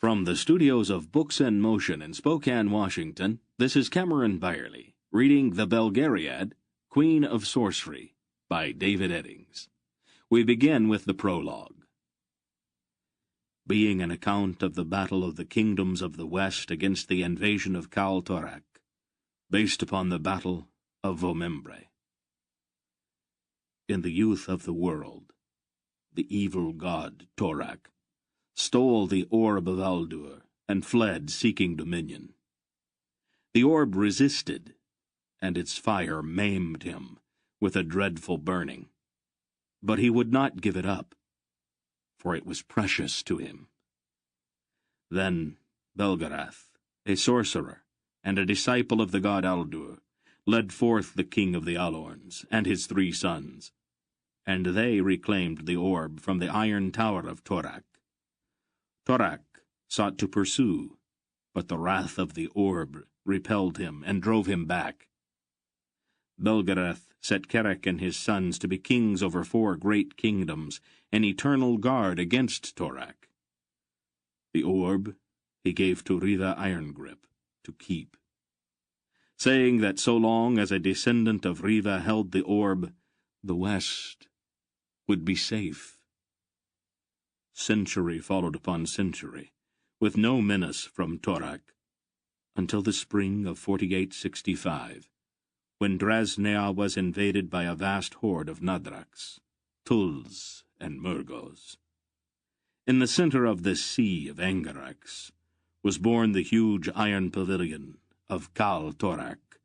From the studios of Books in Motion in Spokane, Washington, this is Cameron Byerly, reading The Belgariad, Queen of Sorcery, by David Eddings. We begin with the prologue. Being an account of the battle of the kingdoms of the West against the invasion of Kal Torak, based upon the battle of Vomembre. In the youth of the world, the evil god Torak stole the orb of Aldur and fled seeking dominion. The orb resisted, and its fire maimed him with a dreadful burning. But he would not give it up, for it was precious to him. Then Belgarath, a sorcerer and a disciple of the god Aldur, led forth the king of the Alorns and his 3 sons, and they reclaimed the orb from the iron tower of Torak. Torak sought to pursue, but the wrath of the orb repelled him and drove him back. Belgarath set Kerek and his sons to be kings over 4 great kingdoms, an eternal guard against Torak. The orb he gave to Riva Irongrip to keep, saying that so long as a descendant of Riva held the orb, the West would be safe. Century followed upon century, with no menace from Torak, until the spring of 4865, when Drasnea was invaded by a vast horde of Nadraks, Tuls, and Murgos. In the center of this sea of Angaraks was born the huge iron pavilion of Kal Torak,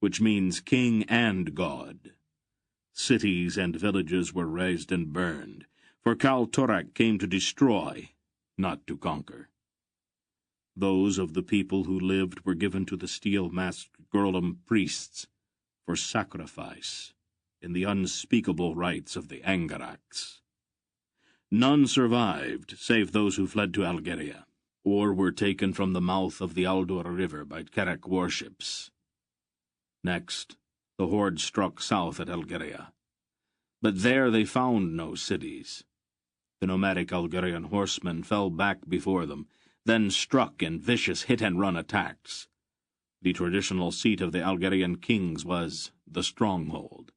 which means king and god. Cities and villages were razed and burned, for Kal Torak came to destroy, not to conquer. Those of the people who lived were given to the steel-masked Gorlam priests for sacrifice in the unspeakable rites of the Angaraks. None survived save those who fled to Algeria, or were taken from the mouth of the Aldur River by Kerek warships. Next, the horde struck south at Algeria, but there they found no cities. The nomadic Algerian horsemen fell back before them, then struck in vicious hit-and-run attacks. The traditional seat of the Algerian kings was the Stronghold,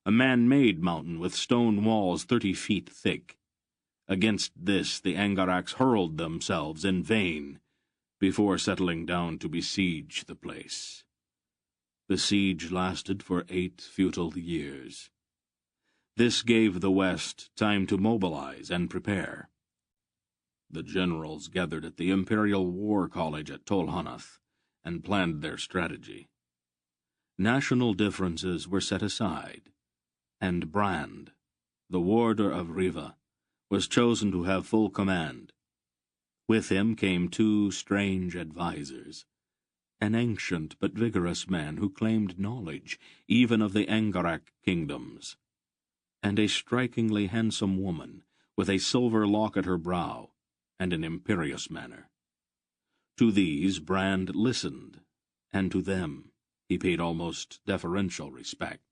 a man-made mountain with stone walls 30 feet thick. Against this the Angaraks hurled themselves in vain, before settling down to besiege the place. The siege lasted for 8 futile years. This gave the West time to mobilize and prepare. The generals gathered at the Imperial War College at Tolhanath and planned their strategy. National differences were set aside, and Brand, the warder of Riva, was chosen to have full command. With him came 2 strange advisers, an ancient but vigorous man who claimed knowledge even of the Angarak kingdoms, and a strikingly handsome woman with a silver lock at her brow and an imperious manner. To these Brand listened, and to them he paid almost deferential respect.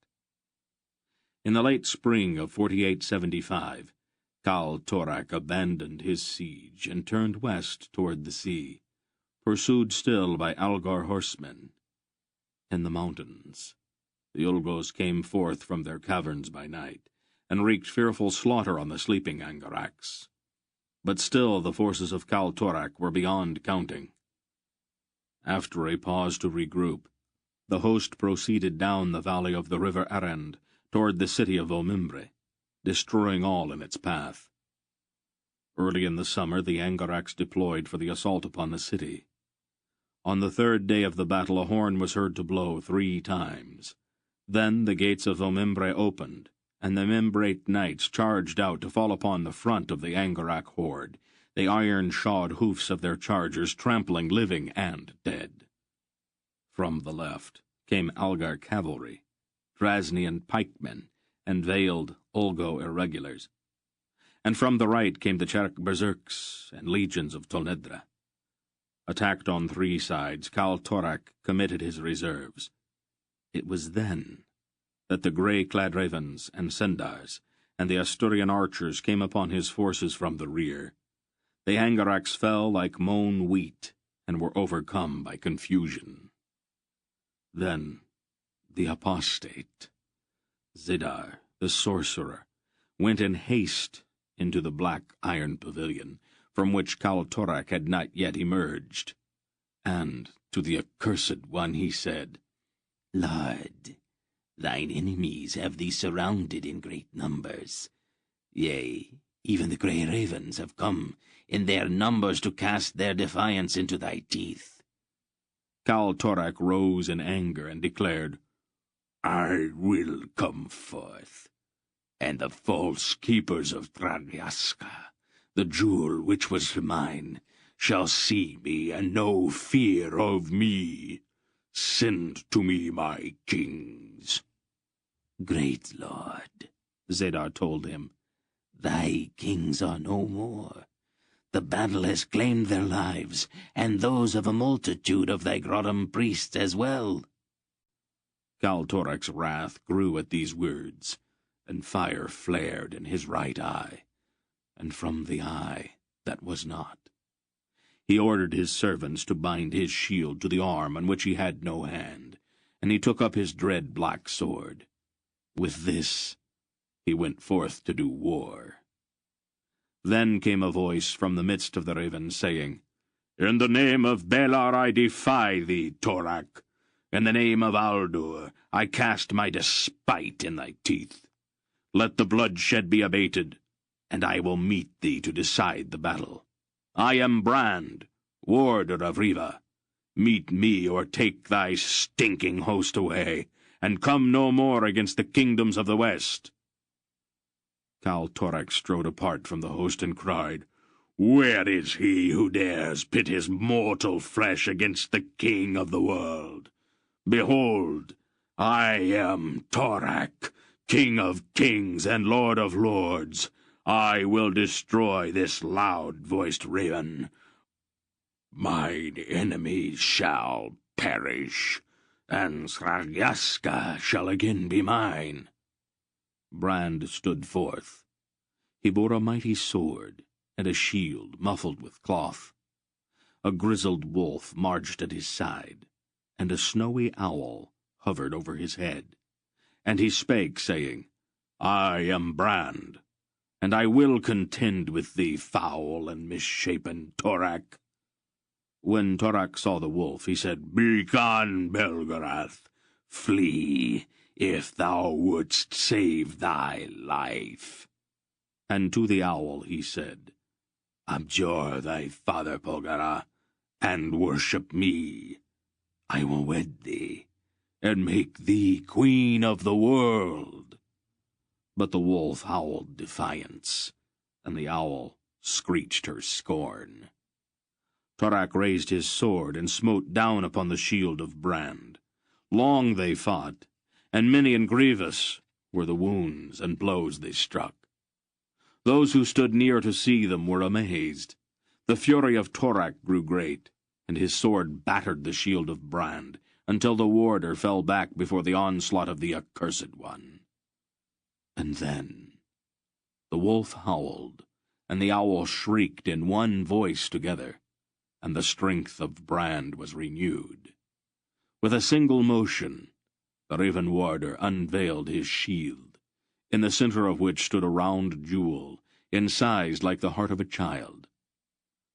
In the late spring of 4875, Kal Torak abandoned his siege and turned west toward the sea, pursued still by Algar horsemen. In the mountains, the Ulgos came forth from their caverns by night, and wreaked fearful slaughter on the sleeping Angaraks. But still the forces of Kal Torak were beyond counting. After a pause to regroup, the host proceeded down the valley of the river Arend toward the city of Vomembre, destroying all in its path. Early in the summer the Angaraks deployed for the assault upon the city. On the 3rd day of the battle a horn was heard to blow 3 times. Then the gates of Vomembre opened, and the Membrate knights charged out to fall upon the front of the Angarak horde, the iron-shod hoofs of their chargers trampling living and dead. From the left came Algar cavalry, Drasnian pikemen, and veiled Olgo irregulars. And from the right came the Cherk berserks and legions of Tolnedra. Attacked on 3 sides, Kal Torak committed his reserves. It was then that the grey-clad ravens and Sendars and the Asturian archers came upon his forces from the rear. The Angaraks fell like mown wheat and were overcome by confusion. Then the apostate, Zidar, the sorcerer, went in haste into the black iron pavilion, from which Kaltorak had not yet emerged, and to the accursed one he said, Lord, thine enemies have thee surrounded in great numbers. Yea, even the grey ravens have come in their numbers to cast their defiance into thy teeth. Kaltorak rose in anger and declared, I will come forth, and the false keepers of Tragyaska, the jewel which was mine, shall see me and no fear of me. Send to me my kings. Great Lord, Zedar told him, thy kings are no more. The battle has claimed their lives, and those of a multitude of thy Grodum priests as well. Kaltorak's wrath grew at these words, and fire flared in his right eye, and from the eye that was not. He ordered his servants to bind his shield to the arm on which he had no hand, and he took up his dread black sword. With this he went forth to do war. Then came a voice from the midst of the ravens, saying, In the name of Belar I defy thee, Torak. In the name of Aldur I cast my despite in thy teeth. Let the bloodshed be abated, and I will meet thee to decide the battle. I am Brand, warder of Riva. Meet me, or take thy stinking host away, and come no more against the kingdoms of the west. Kaltorak strode apart from the host and cried, Where is he who dares pit his mortal flesh against the king of the world? Behold, I am Torak, king of kings and lord of lords. I will destroy this loud-voiced raven. Mine enemies shall perish, and Sragyaska shall again be mine. Brand stood forth. He bore a mighty sword and a shield muffled with cloth. A grizzled wolf marched at his side, and a snowy owl hovered over his head. And he spake, saying, I am Brand, and I will contend with thee, foul and misshapen Torak. When Torak saw the wolf, he said, Begone, Belgarath, flee, if thou wouldst save thy life. And to the owl he said, Abjure thy father, Polgara, and worship me. I will wed thee, and make thee queen of the world. But the wolf howled defiance, and the owl screeched her scorn. Torak raised his sword and smote down upon the shield of Brand. Long they fought, and many and grievous were the wounds and blows they struck. Those who stood near to see them were amazed. The fury of Torak grew great, and his sword battered the shield of Brand, until the warder fell back before the onslaught of the accursed one. And then the wolf howled, and the owl shrieked in one voice together, and the strength of Brand was renewed. With a single motion, the raven warder unveiled his shield, in the center of which stood a round jewel, incised like the heart of a child.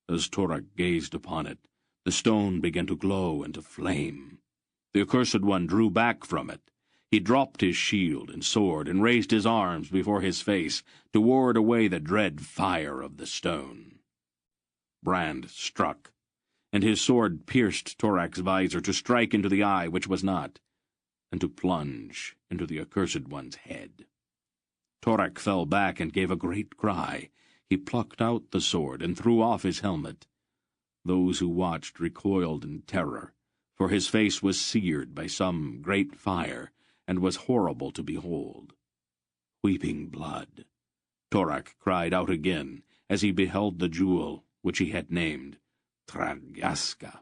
As Torak gazed upon it, the stone began to glow and to flame. The accursed one drew back from it. He dropped his shield and sword and raised his arms before his face to ward away the dread fire of the stone. Brand struck, and his sword pierced Torak's visor to strike into the eye which was not, and to plunge into the accursed one's head. Torak fell back and gave a great cry. He plucked out the sword and threw off his helmet. Those who watched recoiled in terror, for his face was seared by some great fire, and was horrible to behold. Weeping blood, Torak cried out again as he beheld the jewel which he had named Tragyaska,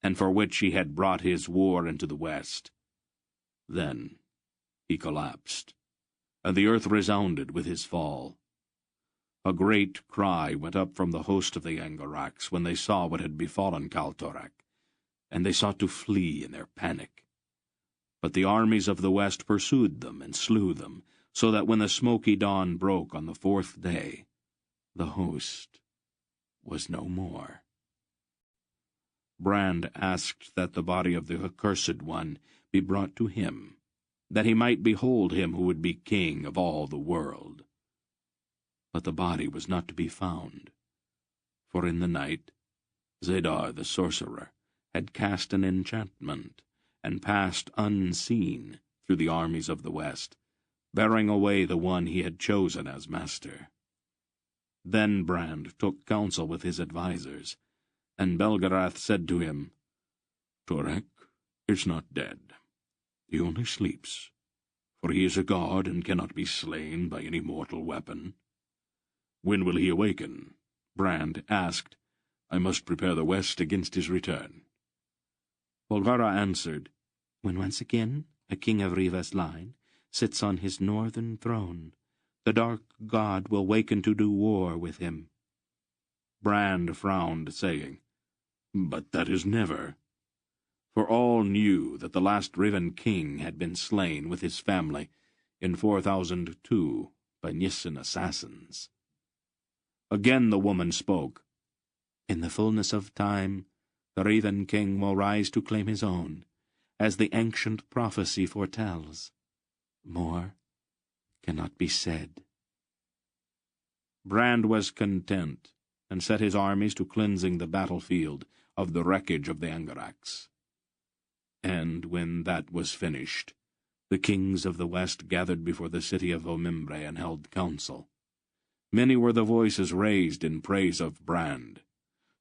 and for which he had brought his war into the west. Then he collapsed, and the earth resounded with his fall. A great cry went up from the host of the Angaracs when they saw what had befallen Kaltorak, and they sought to flee in their panic. But the armies of the west pursued them and slew them, so that when the smoky dawn broke on the 4th day, the host was no more. Brand asked that the body of the accursed one be brought to him, that he might behold him who would be king of all the world. But the body was not to be found, for in the night Zadar the sorcerer had cast an enchantment and passed unseen through the armies of the west, bearing away the one he had chosen as master. Then Brand took counsel with his advisers, and Belgarath said to him, "Torak is not dead. He only sleeps, for he is a god and cannot be slain by any mortal weapon." "When will he awaken?" Brand asked. "I must prepare the west against his return." Bolgara answered, "When once again a king of Riva's line sits on his northern throne, the dark god will waken to do war with him." Brand frowned, saying, "But that is never." For all knew that the last Riven king had been slain with his family in 4002 by Nissen assassins. Again the woman spoke. "In the fullness of time, the Riven king will rise to claim his own, as the ancient prophecy foretells. More cannot be said." Brand was content, and set his armies to cleansing the battlefield of the wreckage of the Angaracs. And when that was finished, the kings of the west gathered before the city of Omimbre and held council. Many were the voices raised in praise of Brand.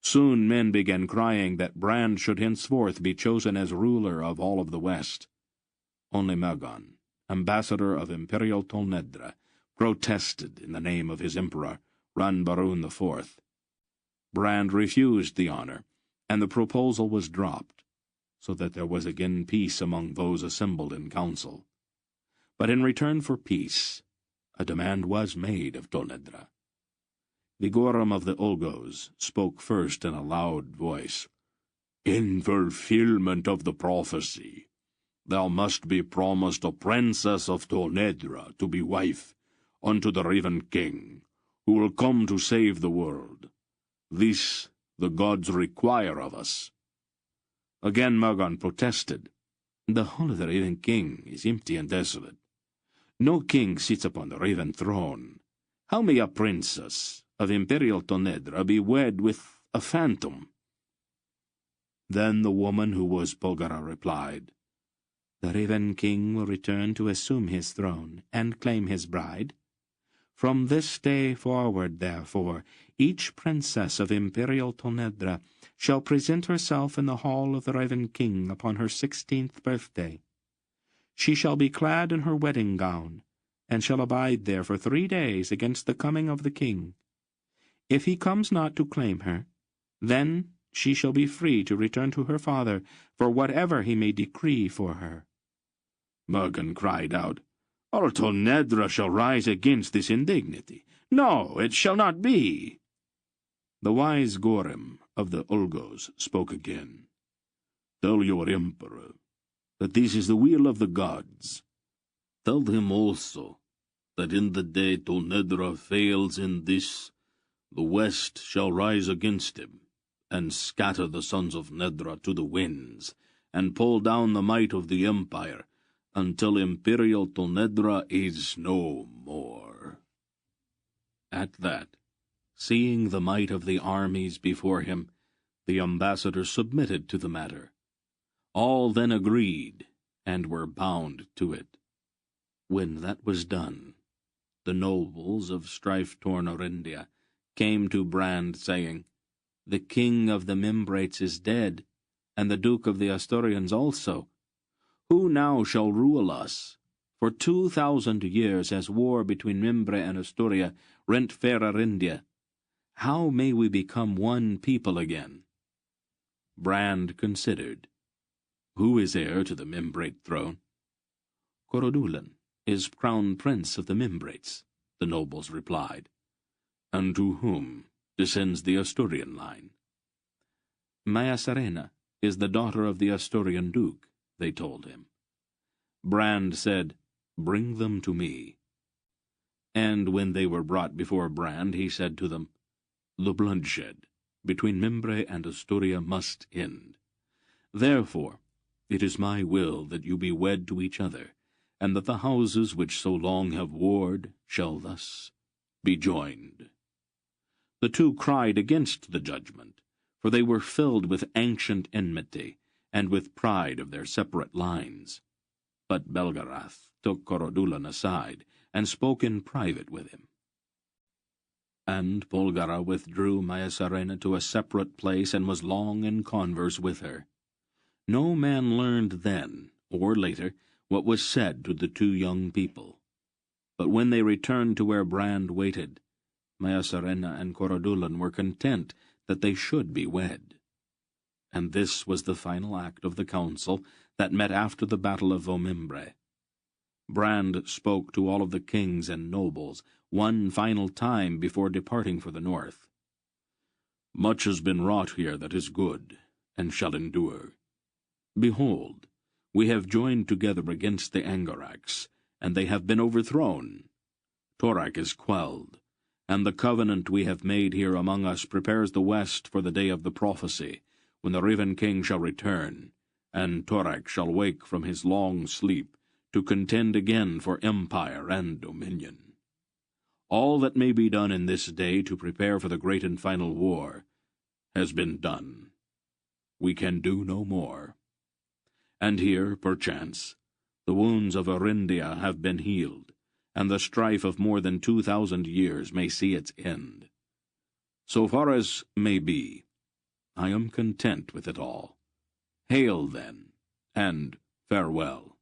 Soon men began crying that Brand should henceforth be chosen as ruler of all of the west. Only Mergon, ambassador of Imperial Tolnedra, protested in the name of his emperor, Ranbarun IV. Brand refused the honor, and the proposal was dropped, so that there was again peace among those assembled in council. But in return for peace, a demand was made of Tolnedra. The Gorum of the Olgos spoke first in a loud voice. "In fulfillment of the prophecy, thou must be promised a princess of Tolnedra to be wife unto the Riven king, who will come to save the world. This the gods require of us." Again Mergon protested. "The hall of the Riven king is empty and desolate. No king sits upon the Riven throne. How may a princess of Imperial Tolnedra be wed with a phantom?" Then the woman who was Bolgara replied, "The Riven king will return to assume his throne and claim his bride. From this day forward, therefore, each princess of Imperial Tolnedra shall present herself in the hall of the Riven king upon her 16th birthday. She shall be clad in her wedding gown, and shall abide there for 3 days against the coming of the king. If he comes not to claim her, then she shall be free to return to her father for whatever he may decree for her." Mergon cried out, "All Tolnedra shall rise against this indignity. No, it shall not be." The wise Gorim of the Olgos spoke again. "Tell your emperor that this is the will of the gods. Tell him also that in the day Tolnedra fails in this, the west shall rise against him, and scatter the sons of Nedra to the winds, and pull down the might of the empire, until Imperial Tolnedra is no more." At that, seeing the might of the armies before him, the ambassador submitted to the matter. All then agreed, and were bound to it. When that was done, the nobles of strife-torn Orindia came to Brand, saying, "The king of the Membrates is dead, and the duke of the Asturians also. Who now shall rule us? For 2,000 years has war between Membre and Asturia rent fair Orindia. How may we become one people again?" Brand considered. "Who is heir to the Membrate throne?" "Corodulan is crown prince of the Membrates," the nobles replied. And to whom descends the Asturian line? Maya Serena is the daughter of the Asturian Duke, they told him. Brand said, Bring them to me. And when they were brought before Brand, he said to them, The bloodshed between Membre and Asturia must end. Therefore, it is my will that you be wed to each other, and that the houses which so long have warred shall thus be joined. The two cried against the judgment, for they were filled with ancient enmity, and with pride of their separate lines. But Belgarath took Corodulan aside, and spoke in private with him. And Polgara withdrew Maya Serena to a separate place, and was long in converse with her. No man learned then, or later, what was said to the two young people. But when they returned to where Brand waited, Maya Serena and Corodulan were content that they should be wed. And this was the final act of the council that met after the battle of Vomimbre. Brand spoke to all of the kings and nobles one final time before departing for the north. Much has been wrought here that is good, and shall endure. Behold, we have joined together against the Angaracs, and they have been overthrown. Torak is quelled, and the covenant we have made here among us prepares the west for the day of the prophecy, when the Raven King shall return, and Torak shall wake from his long sleep, to contend again for empire and dominion. All that may be done in this day to prepare for the great and final war has been done. We can do no more. And here, perchance, the wounds of Arindia have been healed, and the strife of more than 2,000 years may see its end. So far as may be, I am content with it all. Hail, then, and farewell.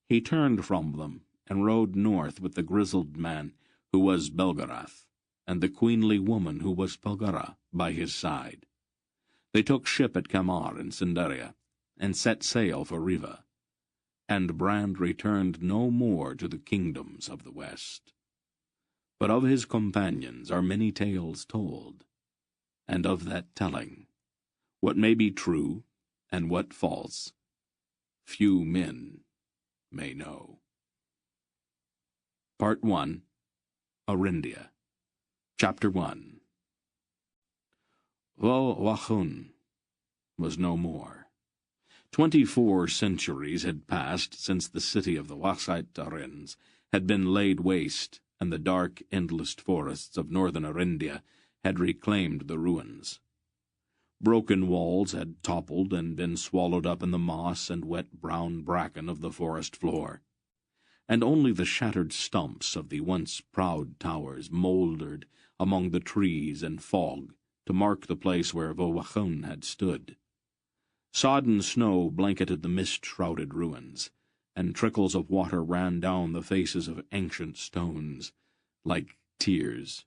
He turned from them, and rode north with the grizzled man, who was Belgarath, and the queenly woman, who was Polgara, by his side. They took ship at Camar in Cinderia, and set sail for Riva. And Brand returned no more to the kingdoms of the west. But of his companions are many tales told, and of that telling, what may be true, and what false, few men may know. Part 1. Arindia. Chapter 1. Wachun was no more. 24 centuries had passed since the city of the Wasaitarins had been laid waste, and the dark, endless forests of northern Arindia had reclaimed the ruins. Broken walls had toppled and been swallowed up in the moss and wet brown bracken of the forest floor, and only the shattered stumps of the once proud towers mouldered among the trees and fog to mark the place where Wachun had stood. Sodden snow blanketed the mist-shrouded ruins, and trickles of water ran down the faces of ancient stones, like tears.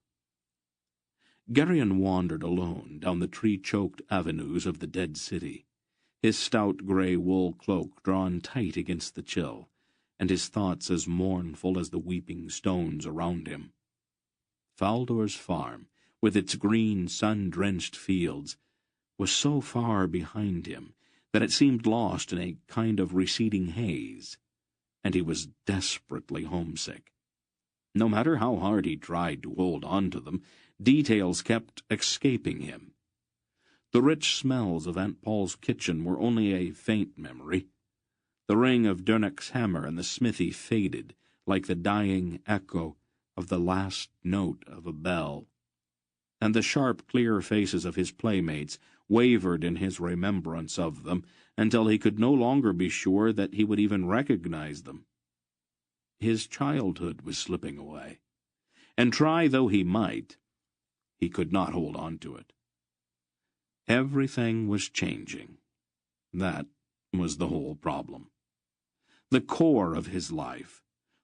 Geryon wandered alone down the tree-choked avenues of the dead city, his stout grey wool cloak drawn tight against the chill, and his thoughts as mournful as the weeping stones around him. Faldor's farm, with its green, sun-drenched fields, was so far behind him that it seemed lost in a kind of receding haze, and he was desperately homesick. No matter how hard he tried to hold on to them, details kept escaping him. The rich smells of Aunt Paul's kitchen were only a faint memory. The ring of Dernach's hammer in the smithy faded like the dying echo of the last note of a bell, and the sharp, clear faces of his playmates wavered in his remembrance of them until he could no longer be sure that he would even recognize them. His childhood was slipping away, and try though he might, he could not hold on to it. Everything was changing. That was the whole problem. The core of his life,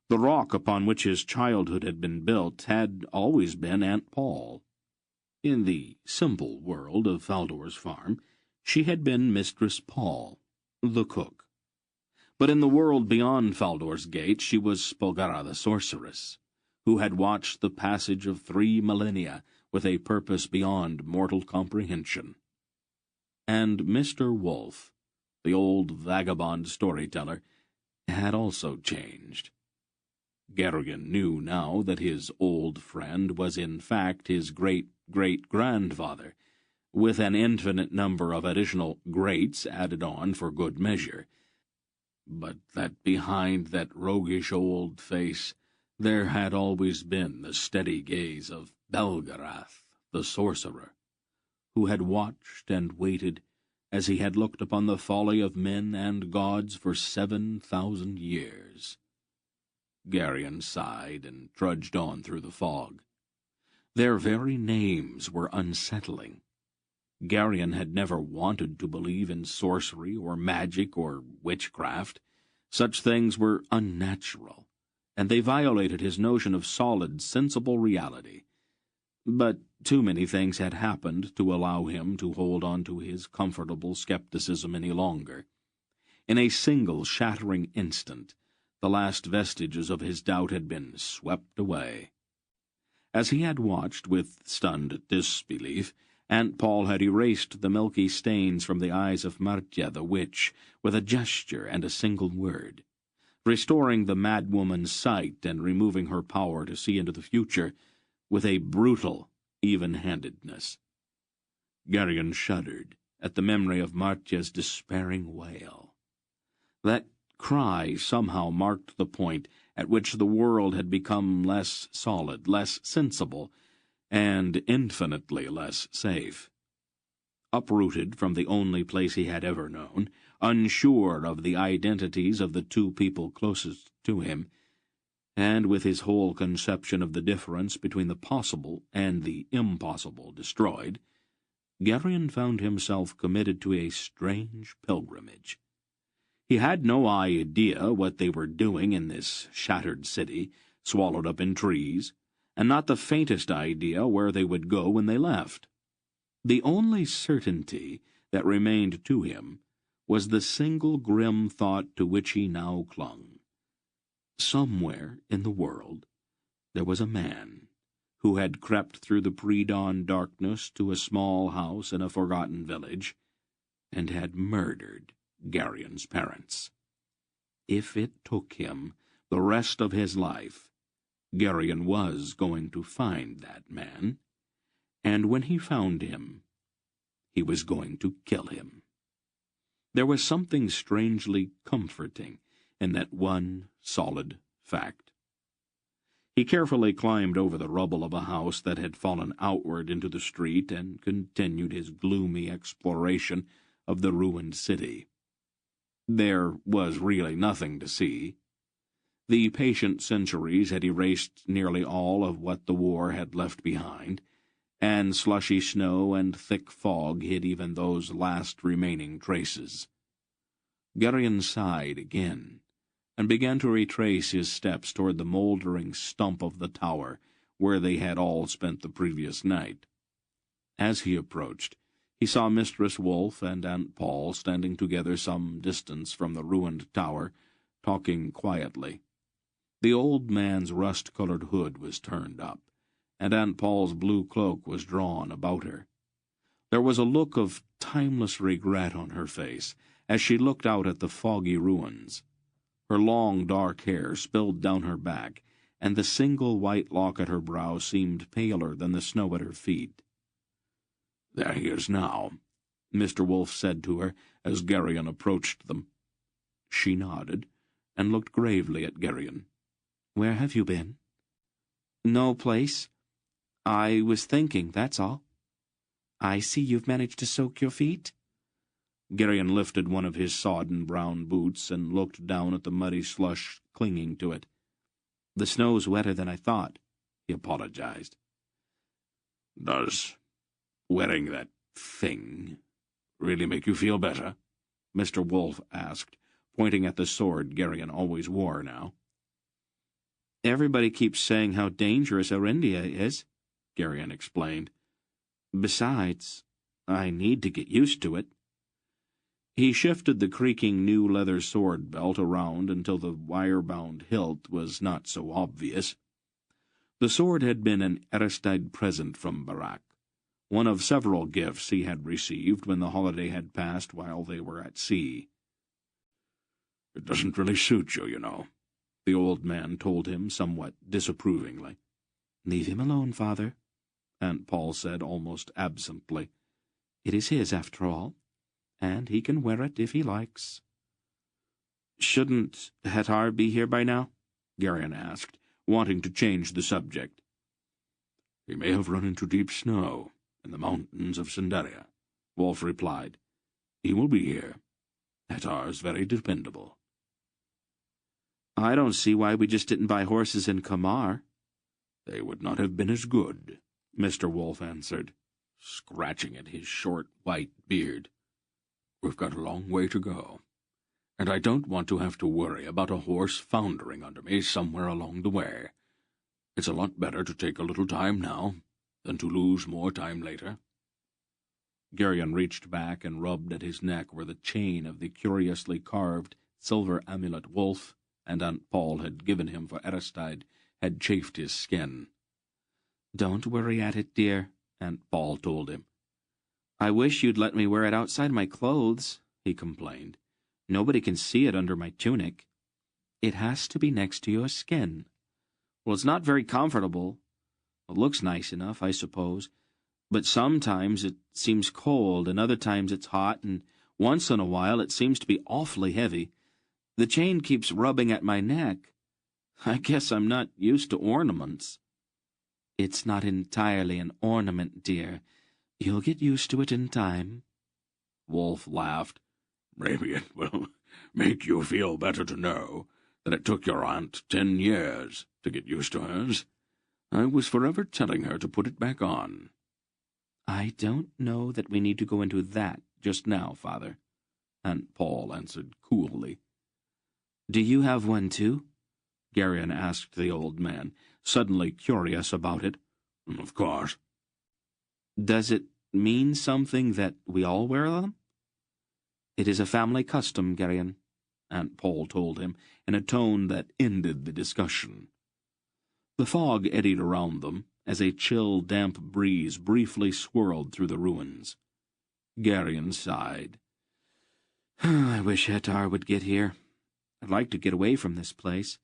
the rock upon which his childhood had been built, had always been Aunt Paul. In the simple world of Faldor's farm, she had been Mistress Paul, the cook. But in the world beyond Faldor's gate, she was Polgara the sorceress, who had watched the passage of 3 millennia with a purpose beyond mortal comprehension. And Mr. Wolf, the old vagabond storyteller, had also changed. Gerrigan knew now that his old friend was in fact his great-great-grandfather, with an infinite number of additional greats added on for good measure, but that behind that roguish old face there had always been the steady gaze of Belgarath, the sorcerer, who had watched and waited as he had looked upon the folly of men and gods for 7,000 years. Gerrigan sighed and trudged on through the fog. Their very names were unsettling. Gerrigan had never wanted to believe in sorcery or magic or witchcraft. Such things were unnatural, and they violated his notion of solid, sensible reality. But too many things had happened to allow him to hold on to his comfortable skepticism any longer. In a single shattering instant, the last vestiges of his doubt had been swept away. As he had watched with stunned disbelief, Aunt Paul had erased the milky stains from the eyes of Martya the witch with a gesture and a single word, restoring the madwoman's sight and removing her power to see into the future with a brutal even-handedness. Gerrigan shuddered at the memory of Martya's despairing wail. That cry somehow marked the point at which the world had become less solid, less sensible, and infinitely less safe. Uprooted from the only place he had ever known, unsure of the identities of the 2 people closest to him, and with his whole conception of the difference between the possible and the impossible destroyed, Gerrigan found himself committed to a strange pilgrimage. He had no idea what they were doing in this shattered city, swallowed up in trees, and not the faintest idea where they would go when they left. The only certainty that remained to him was the single grim thought to which he now clung. Somewhere in the world there was a man who had crept through the pre-dawn darkness to a small house in a forgotten village and had murdered Gerrigan's parents. If it took him the rest of his life, Gerrigan was going to find that man, and when he found him, he was going to kill him. There was something strangely comforting in that one solid fact. He carefully climbed over the rubble of a house that had fallen outward into the street and continued his gloomy exploration of the ruined city. There was really nothing to see. The patient centuries had erased nearly all of what the war had left behind, and slushy snow and thick fog hid even those last remaining traces. Gerrigan sighed again, and began to retrace his steps toward the mouldering stump of the tower where they had all spent the previous night. As he approached, he saw Mistress Wolf and Aunt Paul standing together some distance from the ruined tower, talking quietly. The old man's rust-colored hood was turned up, and Aunt Paul's blue cloak was drawn about her. There was a look of timeless regret on her face as she looked out at the foggy ruins. Her long dark hair spilled down her back, and the single white lock at her brow seemed paler than the snow at her feet. "There he is now," Mr. Wolf said to her as Gerrigan approached them. She nodded, and looked gravely at Gerrigan. "Where have you been?" "No place. I was thinking, that's all." "I see you've managed to soak your feet." Gerrigan lifted one of his sodden brown boots and looked down at the muddy slush clinging to it. "The snow's wetter than I thought," he apologized. "Does wearing that thing really make you feel better?" Mr. Wolf asked, pointing at the sword Gerrigan always wore now. "Everybody keeps saying how dangerous Arendia is," Gerrigan explained. "Besides, I need to get used to it." He shifted the creaking new leather sword belt around until the wire-bound hilt was not so obvious. The sword had been an Seierstad present from Barak, one of several gifts he had received when the holiday had passed while they were at sea. "It doesn't really suit you, you know," the old man told him somewhat disapprovingly. "Leave him alone, father," Aunt Paul said almost absently. "It is his, after all, and he can wear it if he likes." "Shouldn't Hettar be here by now?" Garion asked, wanting to change the subject. "He may have run into deep snow in the mountains of Sindaria," Wolf replied. "He will be here. Hettar's very dependable." "I don't see why we just didn't buy horses in Kamar." "They would not have been as good," Mr. Wolf answered, scratching at his short white beard. "We've got a long way to go, and I don't want to have to worry about a horse foundering under me somewhere along the way. It's a lot better to take a little time now than to lose more time later." Garion reached back and rubbed at his neck where the chain of the curiously carved silver amulet Wolf and Aunt Paul had given him for Seierstad had chafed his skin. "Don't worry at it, dear," Aunt Paul told him. "I wish you'd let me wear it outside my clothes," he complained. "Nobody can see it under my tunic. It has to be next to your skin." "Well, it's not very comfortable. It looks nice enough, I suppose, but sometimes it seems cold, and other times it's hot, and once in a while it seems to be awfully heavy. The chain keeps rubbing at my neck. I guess I'm not used to ornaments." "It's not entirely an ornament, dear. You'll get used to it in time." Wolf laughed. "Maybe it will make you feel better to know that it took your aunt 10 years to get used to hers. I was forever telling her to put it back on." "I don't know that we need to go into that just now, Father," Aunt Paul answered coolly. "Do you have one, too?" Garion asked the old man, suddenly curious about it. "Of course." "Does it mean something that we all wear them?" "It is a family custom, Garion," Aunt Paul told him, in a tone that ended the discussion. The fog eddied around them as a chill, damp breeze briefly swirled through the ruins. Garion sighed. "I wish Hettar would get here. I'd like to get away from this place.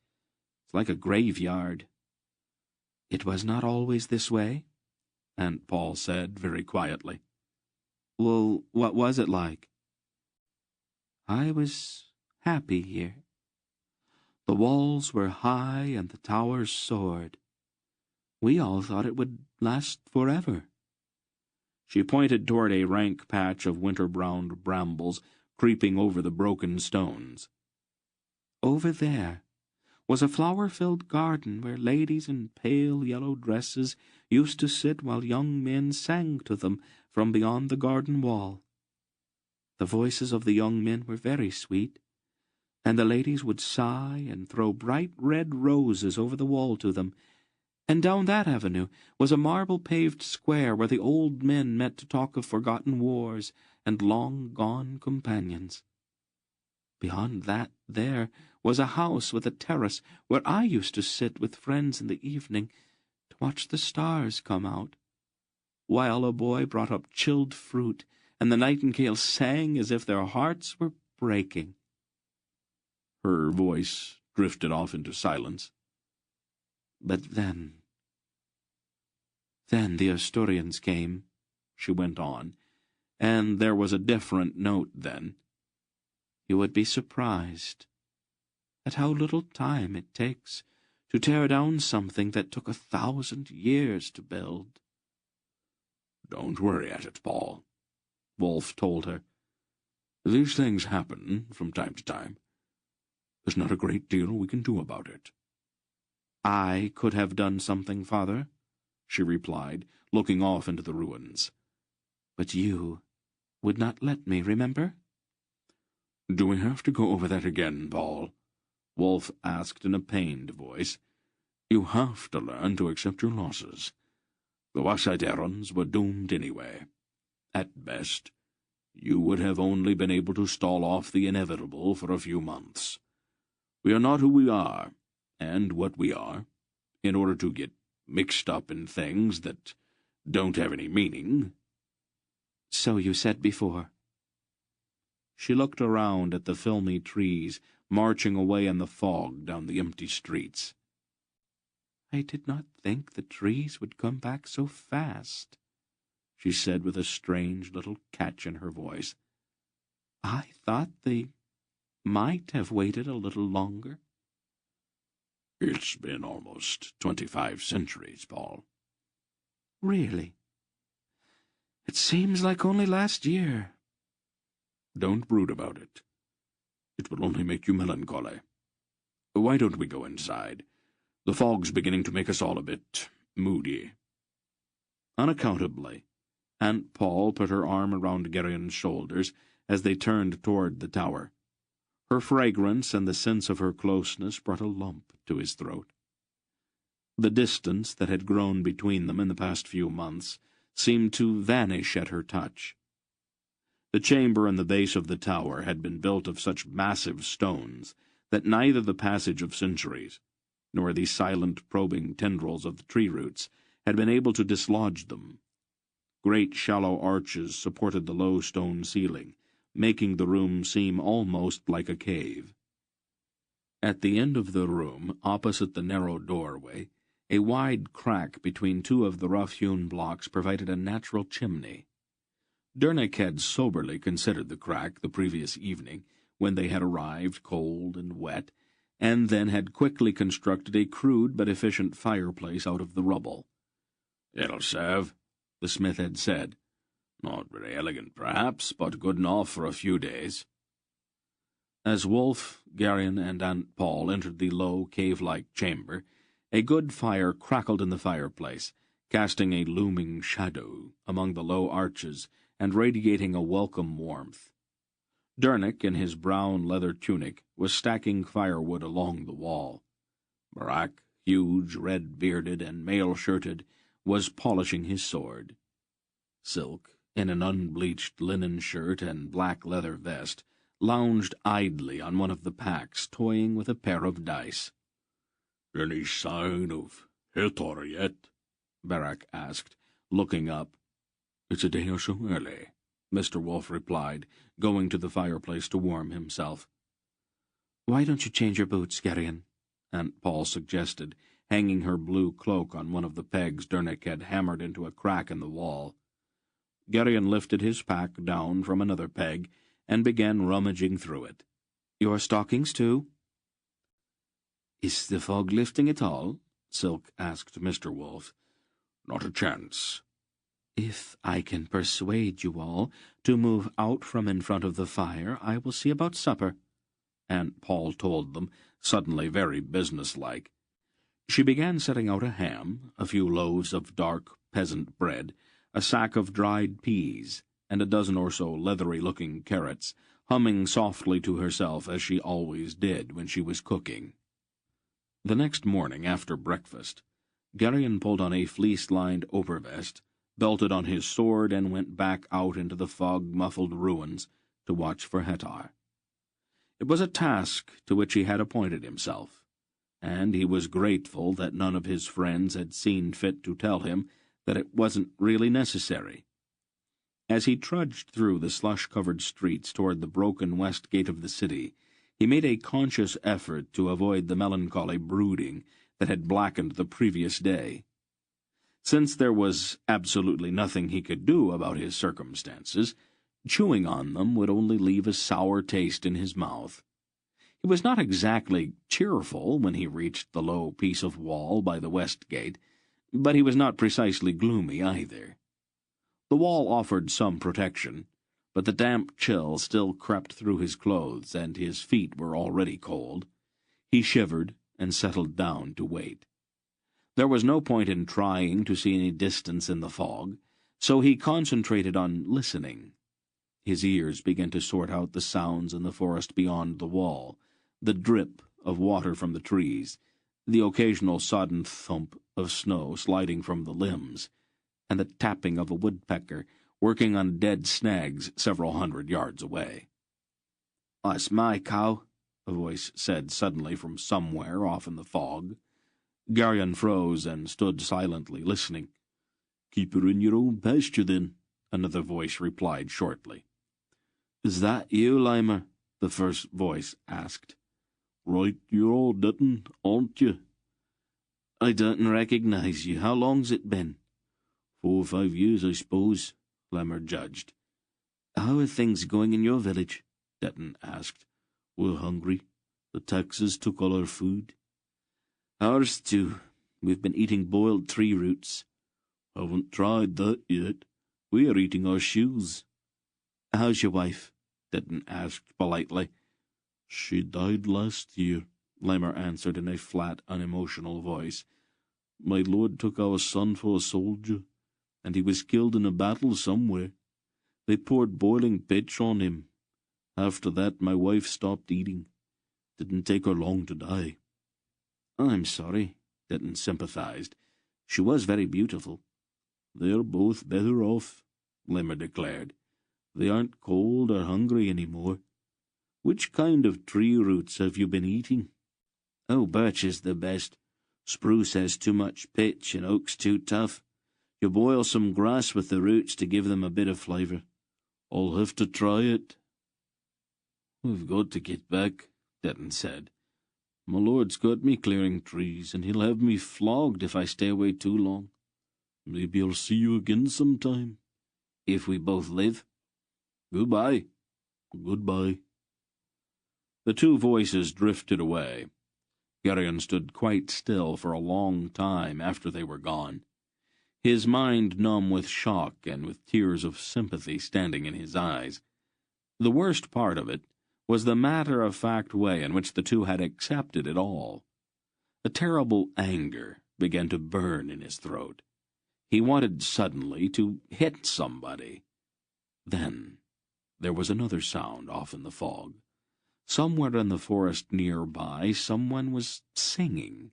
It's like a graveyard." "It was not always this way," Aunt Paul said very quietly. "Well, what was it like?" "I was happy here. The walls were high and the towers soared. We all thought it would last forever." She pointed toward a rank patch of winter-browned brambles creeping over the broken stones. "Over there was a flower-filled garden where ladies in pale yellow dresses used to sit while young men sang to them from beyond the garden wall. The voices of the young men were very sweet, and the ladies would sigh and throw bright red roses over the wall to them, and down that avenue was a marble-paved square where the old men met to talk of forgotten wars and long-gone companions. Beyond that there was a house with a terrace where I used to sit with friends in the evening to watch the stars come out, while a boy brought up chilled fruit, and the nightingales sang as if their hearts were breaking." Her voice drifted off into silence. "But then the Asturians came," she went on, "and there was a different note then. You would be surprised at how little time it takes to tear down something that took 1,000 years to build." "Don't worry at it, Paul," Wolf told her. "These things happen from time to time. There's not a great deal we can do about it." "I could have done something, Father," she replied, looking off into the ruins. "But you would not let me, remember?" "Do we have to go over that again, Paul?" Wolf asked in a pained voice. "You have to learn to accept your losses. The Wassaiderans were doomed anyway. At best, you would have only been able to stall off the inevitable for a few months. We are not who we are, and what we are, in order to get mixed up in things that don't have any meaning." "So you said before." She looked around at the filmy trees marching away in the fog down the empty streets. "I did not think the trees would come back so fast," she said with a strange little catch in her voice. "I thought they might have waited a little longer." "It's been almost 25 centuries, Paul." "Really? It seems like only last year." "Don't brood about it. It will only make you melancholy. Why don't we go inside? The fog's beginning to make us all a bit moody." Unaccountably, Aunt Paul put her arm around Gerion's shoulders as they turned toward the tower. Her fragrance and the sense of her closeness brought a lump to his throat. The distance that had grown between them in the past few months seemed to vanish at her touch. The chamber in the base of the tower had been built of such massive stones that neither the passage of centuries nor the silent probing tendrils of the tree roots had been able to dislodge them. Great shallow arches supported the low stone ceiling, making the room seem almost like a cave. At the end of the room, opposite the narrow doorway, a wide crack between two of the rough-hewn blocks provided a natural chimney. Dernick had soberly considered the crack the previous evening, when they had arrived cold and wet, and then had quickly constructed a crude but efficient fireplace out of the rubble. "It'll serve," the smith had said. "Not very elegant, perhaps, but good enough for a few days." As Wolfe, Gerion, and Aunt Paul entered the low, cave-like chamber, a good fire crackled in the fireplace, casting a looming shadow among the low arches and radiating a welcome warmth. Dernick, in his brown leather tunic, was stacking firewood along the wall. Barak, huge, red-bearded, and mail-shirted, was polishing his sword. Silk, in an unbleached linen shirt and black leather vest, lounged idly on one of the packs, toying with a pair of dice. "Any sign of Hathor yet?" Barak asked, looking up. "It's a day or so early," Mr. Wolfe replied, going to the fireplace to warm himself. "Why don't you change your boots, Gerion?" Aunt Paul suggested, hanging her blue cloak on one of the pegs Dernick had hammered into a crack in the wall. Gerion lifted his pack down from another peg and began rummaging through it. "Your stockings, too?" "Is the fog lifting at all?" Silk asked Mr. Wolfe. "Not a chance." "If I can persuade you all to move out from in front of the fire, I will see about supper," Aunt Paul told them, suddenly very businesslike. She began setting out a ham, a few loaves of dark peasant bread, a sack of dried peas, and a dozen or so leathery-looking carrots, humming softly to herself as she always did when she was cooking. The next morning, after breakfast, Gerion pulled on a fleece-lined overvest, belted on his sword, and went back out into the fog-muffled ruins to watch for Hathor. It was a task to which he had appointed himself, and he was grateful that none of his friends had seen fit to tell him that it wasn't really necessary. As he trudged through the slush-covered streets toward the broken west gate of the city, he made a conscious effort to avoid the melancholy brooding that had blackened the previous day. Since there was absolutely nothing he could do about his circumstances, chewing on them would only leave a sour taste in his mouth. He was not exactly cheerful when he reached the low piece of wall by the west gate, but he was not precisely gloomy either. The wall offered some protection, but the damp chill still crept through his clothes, and his feet were already cold. He shivered and settled down to wait. There was no point in trying to see any distance in the fog, so he concentrated on listening. His ears began to sort out the sounds in the forest beyond the wall, the drip of water from the trees, the occasional sodden thump of snow sliding from the limbs, and the tapping of a woodpecker working on dead snags several hundred yards away. "That's my cow," a voice said suddenly from somewhere off in the fog. Garyon froze and stood silently, listening. "Keep her in your own pasture, then," another voice replied shortly. "Is that you, Limer?" the first voice asked. "Right, you're all Dutton, aren't you?" "I don't recognize you. How long's it been?" 4 or 5 years, I suppose," Limer judged. "How are things going in your village?" Dutton asked. "We're hungry. The taxes took all our food." "Ours too. We've been eating boiled tree roots." "Haven't tried that yet. We are eating our shoes." "How's your wife?" Dutton asked politely. "She died last year," Limer answered in a flat, unemotional voice. "My lord took our son for a soldier, and he was killed in a battle somewhere. They poured boiling pitch on him. After that my wife stopped eating. Didn't take her long to die." "I'm sorry," Dutton sympathized. "She was very beautiful." "They're both better off," Limer declared. "They aren't cold or hungry any more. Which kind of tree roots have you been eating?" "Oh, birch is the best. Spruce has too much pitch and oak's too tough. You boil some grass with the roots to give them a bit of flavour." "I'll have to try it." "We've got to get back," Dutton said. "My lord's got me clearing trees, and he'll have me flogged if I stay away too long. Maybe I'll see you again sometime." "If we both live." "Goodbye." "Goodbye." The two voices drifted away. Garyon stood quite still for a long time after they were gone, his mind numb with shock and with tears of sympathy standing in his eyes. The worst part of it was the matter-of-fact way in which the two had accepted it all. A terrible anger began to burn in his throat. He wanted suddenly to hit somebody. Then there was another sound off in the fog. Somewhere in the forest nearby, someone was singing.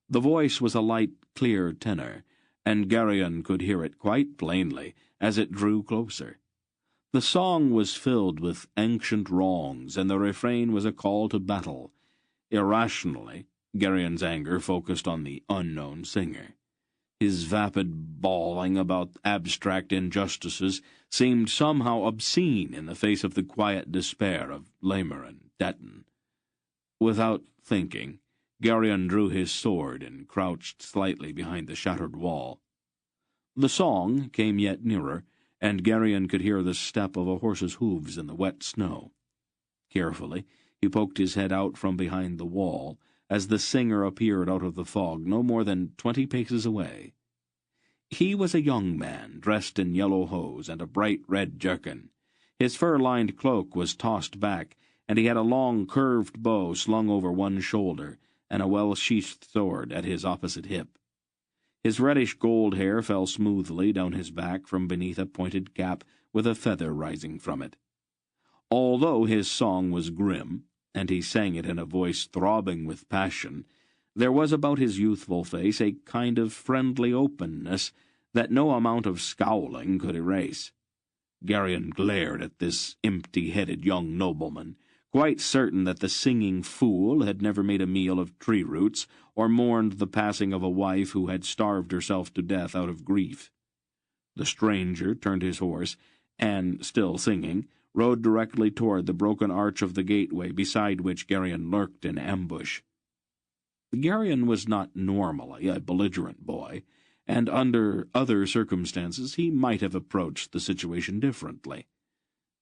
The voice was a light, clear tenor, and Garyon could hear it quite plainly as it drew closer. The song was filled with ancient wrongs, and the refrain was a call to battle. Irrationally, Garyon's anger focused on the unknown singer. His vapid bawling about abstract injustices seemed somehow obscene in the face of the quiet despair of Limer and Dutton. Without thinking, Garyon drew his sword and crouched slightly behind the shattered wall. The song came yet nearer, and Garyon could hear the step of a horse's hooves in the wet snow. Carefully, he poked his head out from behind the wall as the singer appeared out of the fog no more than 20 paces away. He was a young man, dressed in yellow hose and a bright red jerkin. His fur-lined cloak was tossed back, and he had a long curved bow slung over one shoulder and a well-sheathed sword at his opposite hip. His reddish-gold hair fell smoothly down his back from beneath a pointed cap with a feather rising from it. Although his song was grim, and he sang it in a voice throbbing with passion, there was about his youthful face a kind of friendly openness that no amount of scowling could erase. Garyon glared at this empty-headed young nobleman, quite certain that the singing fool had never made a meal of tree roots or mourned the passing of a wife who had starved herself to death out of grief. The stranger turned his horse, and, still singing, rode directly toward the broken arch of the gateway beside which Garyon lurked in ambush. Garyon was not normally a belligerent boy, and under other circumstances he might have approached the situation differently.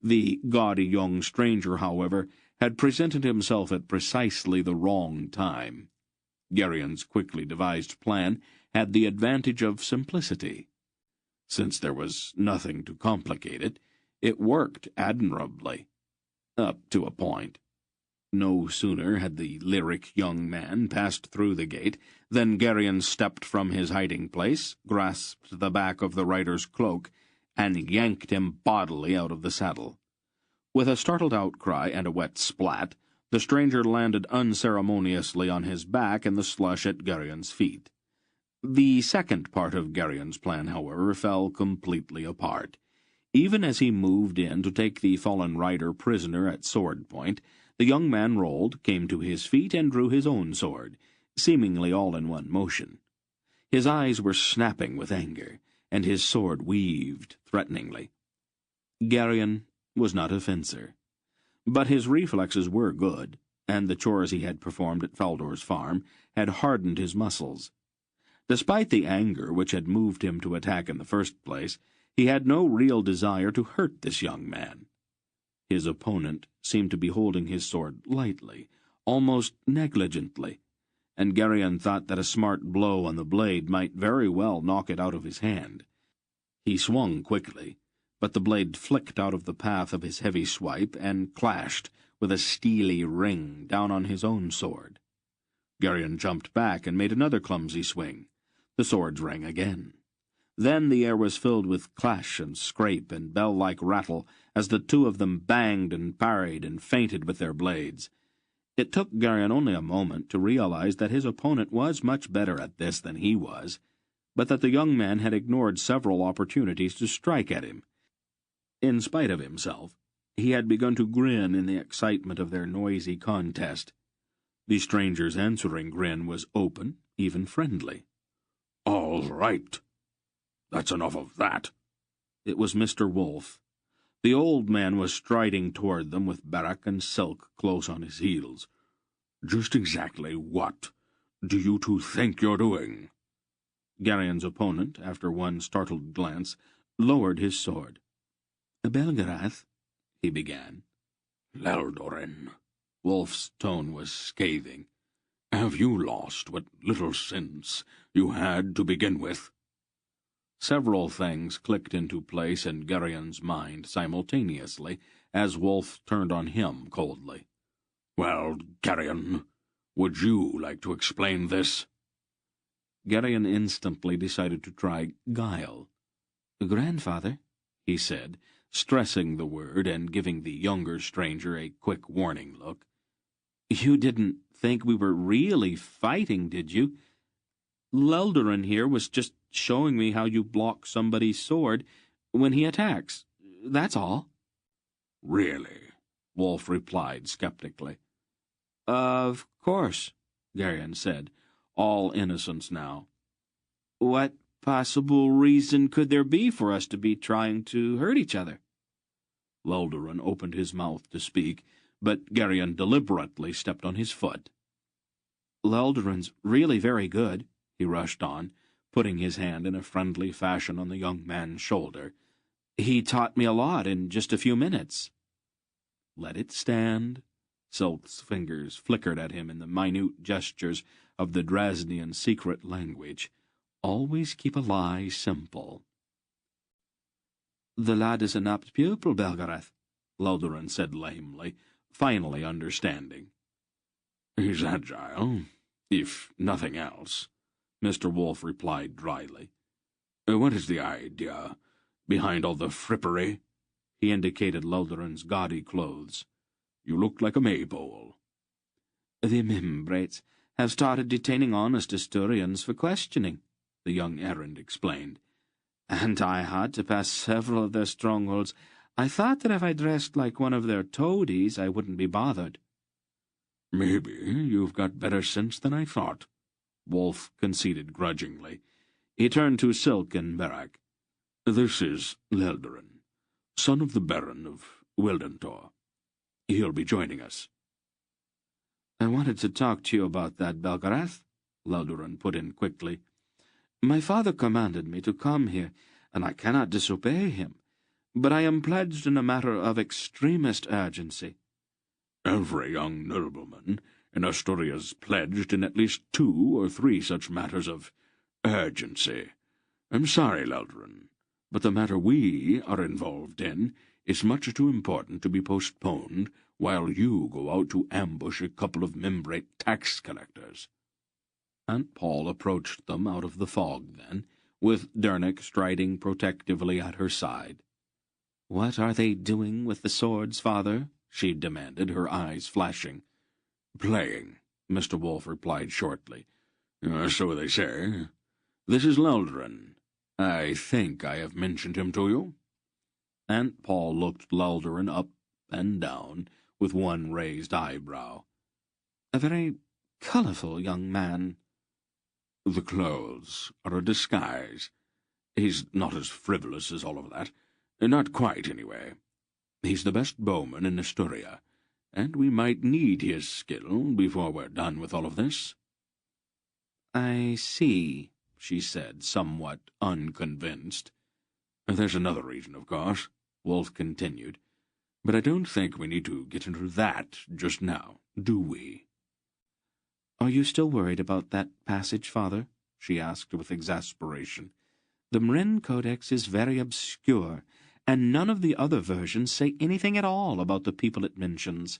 The gaudy young stranger, however, had presented himself at precisely the wrong time. Garyon's quickly devised plan had the advantage of simplicity. Since there was nothing to complicate it, it worked admirably, up to a point. No sooner had the lyric young man passed through the gate than Garyon stepped from his hiding-place, grasped the back of the rider's cloak, and yanked him bodily out of the saddle. With a startled outcry and a wet splat, the stranger landed unceremoniously on his back in the slush at Garyon's feet. The second part of Garyon's plan, however, fell completely apart. Even as he moved in to take the fallen rider prisoner at sword point, the young man rolled, came to his feet, and drew his own sword. seemingly all in one motion. His eyes were snapping with anger, and his sword weaved threateningly. Geryon was not a fencer, but his reflexes were good, and the chores he had performed at Faldor's farm had hardened his muscles. Despite the anger which had moved him to attack in the first place, he had no real desire to hurt this young man. His opponent seemed to be holding his sword lightly, almost negligently, and Geryon thought that a smart blow on the blade might very well knock it out of his hand. He swung quickly, but the blade flicked out of the path of his heavy swipe and clashed with a steely ring down on his own sword. Geryon jumped back and made another clumsy swing. The swords rang again. Then the air was filled with clash and scrape and bell-like rattle as the two of them banged and parried and feinted with their blades. It took Geryon only a moment to realize that his opponent was much better at this than he was, but that the young man had ignored several opportunities to strike at him. In spite of himself, he had begun to grin in the excitement of their noisy contest. The stranger's answering grin was open, even friendly. "All right. That's enough of that." It was Mr. Wolfe. The old man was striding toward them with Barak and Silk close on his heels. "Just exactly what do you two think you're doing?" Geryon's opponent, after one startled glance, lowered his sword. "Belgarath," he began. "Leldorin," Wolfe's tone was scathing. "Have you lost what little sense you had to begin with?" Several things clicked into place in Geryon's mind simultaneously as Wolfe turned on him coldly. "Well, Geryon, would you like to explain this?" Geryon instantly decided to try guile. "Grandfather," he said, stressing the word and giving the younger stranger a quick warning look, "you didn't think we were really fighting, did you? Leldorin here was just showing me how you block somebody's sword when he attacks. That's all." "Really?" Wolfe replied skeptically. "Of course," Geryon said, all innocence now. "What possible reason could there be for us to be trying to hurt each other?" Leldorin opened his mouth to speak, but Geryon deliberately stepped on his foot. "Leldorin's really very good," he rushed on, putting his hand in a friendly fashion on the young man's shoulder. "He taught me a lot in just a few minutes." "Let it stand." Silk's fingers flickered at him in the minute gestures of the Draznian secret language. "Always keep a lie simple." "The lad is an apt pupil, Belgarath," Leldorin said lamely, finally understanding. "He's agile, if nothing else," Mr. Wolfe replied dryly. "What is the idea behind all the frippery?" He indicated Leldorin's gaudy clothes. "You look like a maypole." "The Mimbrates have started detaining honest Asturians for questioning," the young errand explained. "And I had to pass several of their strongholds. I thought that if I dressed like one of their toadies, I wouldn't be bothered." "Maybe you've got better sense than I thought," Wolfe conceded grudgingly. He turned to Silk and Barak. "This is Leldorin, son of the Baron of Wildentor. He'll be joining us." "I wanted to talk to you about that, Belgarath," Leldorin put in quickly. "My father commanded me to come here, and I cannot disobey him, but I am pledged in a matter of extremest urgency." "Every young nobleman in Asturias pledged in at least 2 or 3 such matters of urgency. I'm sorry, Leldorin, but the matter we are involved in is much too important to be postponed while you go out to ambush a couple of Mimbrate tax collectors." Aunt Paul approached them out of the fog then, with Dernick striding protectively at her side. "What are they doing with the swords, father?" she demanded, her eyes flashing. "Playing," Mr. Wolfe replied shortly. "So they say. This is Leldorin. I think I have mentioned him to you." Aunt Paul looked Leldorin up and down, with one raised eyebrow. "A very colourful young man." "The clothes are a disguise. He's not as frivolous as all of that. Not quite, anyway. He's the best bowman in Asturia, and we might need his skill before we're done with all of this." "I see," she said, somewhat unconvinced. "There's another reason, of course," Wolf continued, "but I don't think we need to get into that just now, do we?" "Are you still worried about that passage, Father?" she asked with exasperation. "The Mren Codex is very obscure, and none of the other versions say anything at all about the people it mentions.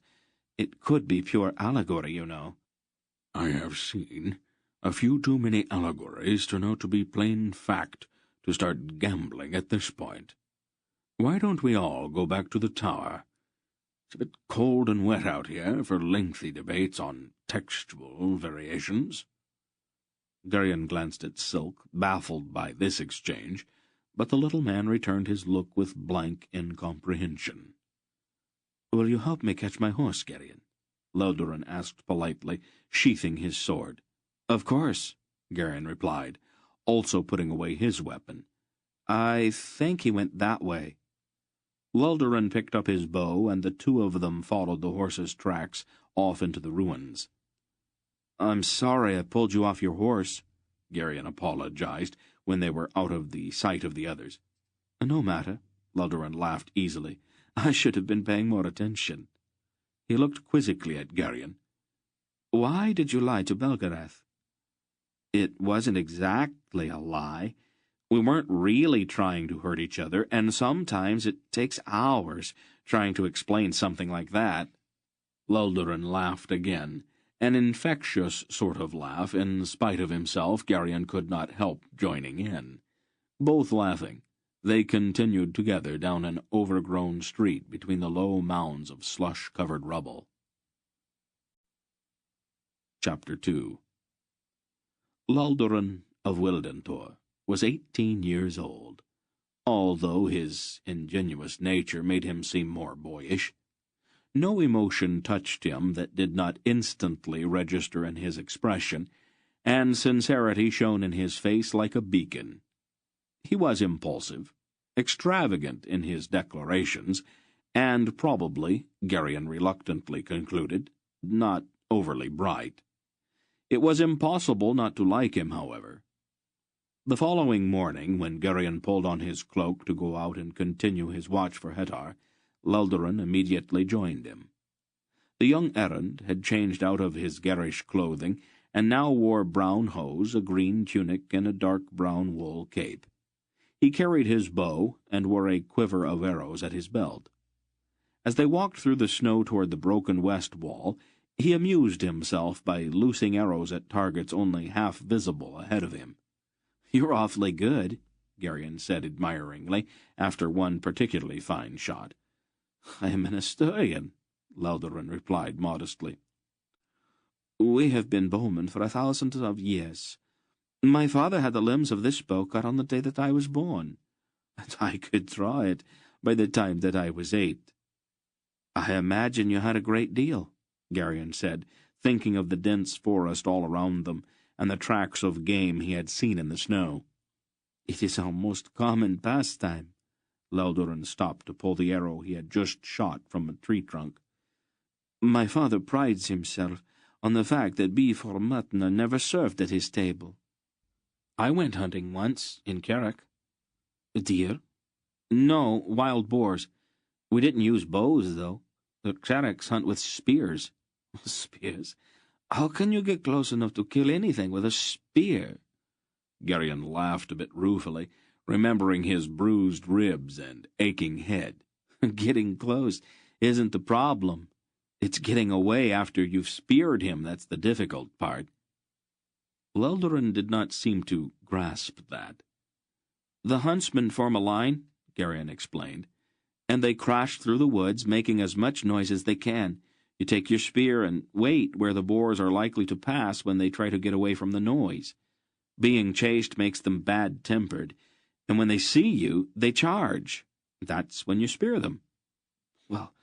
It could be pure allegory, you know." "I have seen a few too many allegories to know to be plain fact to start gambling at this point. Why don't we all go back to the tower? It's a bit cold and wet out here for lengthy debates on textual variations." Gurion glanced at Silk, baffled by this exchange, but the little man returned his look with blank incomprehension. "Will you help me catch my horse, Gurion?" Leldurin asked politely, sheathing his sword. "Of course," Gurion replied, also putting away his weapon. "I think he went that way." Leldurin picked up his bow, and the two of them followed the horse's tracks off into the ruins. "I'm sorry I pulled you off your horse," Gurion apologized when they were out of the sight of the others. "No matter," Leldurin laughed easily. "I should have been paying more attention." He looked quizzically at Gurion. "Why did you lie to Belgarath?" "It wasn't exactly a lie. We weren't really trying to hurt each other, and sometimes it takes hours trying to explain something like that." Leldurin laughed again, an infectious sort of laugh. In spite of himself, Gurion could not help joining in. Both laughing, they continued together down an overgrown street between the low mounds of slush-covered rubble. Chapter 2. Leldurin of Wildentor was 18 years old, although his ingenuous nature made him seem more boyish. No emotion touched him that did not instantly register in his expression, and sincerity shone in his face like a beacon. He was impulsive, extravagant in his declarations, and probably, Gurion reluctantly concluded, not overly bright. It was impossible not to like him, however. The following morning, when Gurion pulled on his cloak to go out and continue his watch for Hetar, Leldurin immediately joined him. The young errand had changed out of his garish clothing, and now wore brown hose, a green tunic, and a dark brown wool cape. He carried his bow, and wore a quiver of arrows at his belt. As they walked through the snow toward the broken west wall, he amused himself by loosing arrows at targets only half visible ahead of him. "You're awfully good," Gurion said admiringly, after one particularly fine shot. "I am an Asturian," Leldurin replied modestly. "We have been bowmen for 1,000 of years. My father had the limbs of this bow cut on the day that I was born, and I could draw it by the time that I was 8. "I imagine you had a great deal," Gurion said, thinking of the dense forest all around them, and the tracks of game he had seen in the snow. "It is our most common pastime." Leldurin stopped to pull the arrow he had just shot from a tree trunk. "My father prides himself on the fact that beef or mutton are never served at his table." "I went hunting once, in Carrick." "Deer?" "No, wild boars. We didn't use bows, though. The Carricks hunt with spears." "Spears? How can you get close enough to kill anything with a spear?" Gurion laughed a bit ruefully, remembering his bruised ribs and aching head. "Getting close isn't the problem. It's getting away after you've speared him that's the difficult part." Leldurin did not seem to grasp that. "The huntsmen form a line," Gurion explained, "and they crash through the woods, making as much noise as they can. You take your spear and wait where the boars are likely to pass when they try to get away from the noise. Being chased makes them bad-tempered, and when they see you, they charge. That's when you spear them." "Well,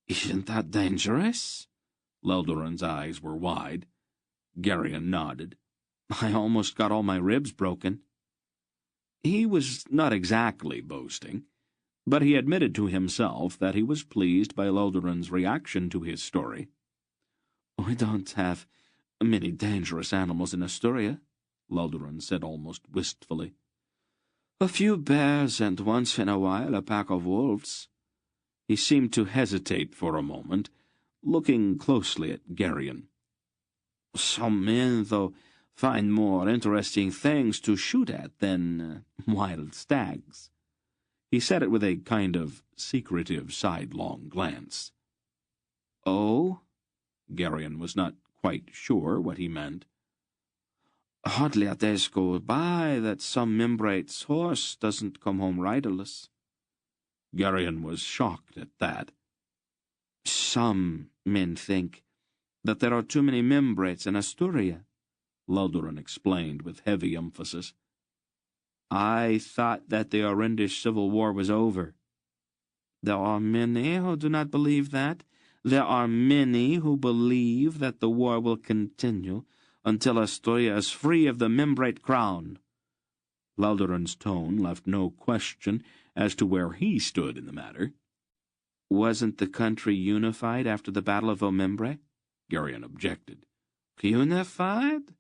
isn't that dangerous?" Leldurin's eyes were wide. Geryon nodded. "I almost got all my ribs broken." He was not exactly boasting, but he admitted to himself that he was pleased by Loldoran's reaction to his story. "We don't have many dangerous animals in Asturia," Loldoran said almost wistfully. "A few bears and once in a while a pack of wolves." He seemed to hesitate for a moment, looking closely at Geryon. "Some men, though, find more interesting things to shoot at than wild stags." He said it with a kind of secretive sidelong glance. "Oh?" Geryon was not quite sure what he meant. "Hardly a day goes by that some membrate's horse doesn't come home riderless." Geryon was shocked at that. "Some men think that there are too many membrates in Asturia," Loldoran explained with heavy emphasis. "I thought that the horrendous civil war was over." "There are many who do not believe that. There are many who believe that the war will continue until Asturia is free of the membrate crown." Loldoran's tone left no question as to where he stood in the matter. "Wasn't the country unified after the Battle of Omembre?" Geryon objected. "Unified?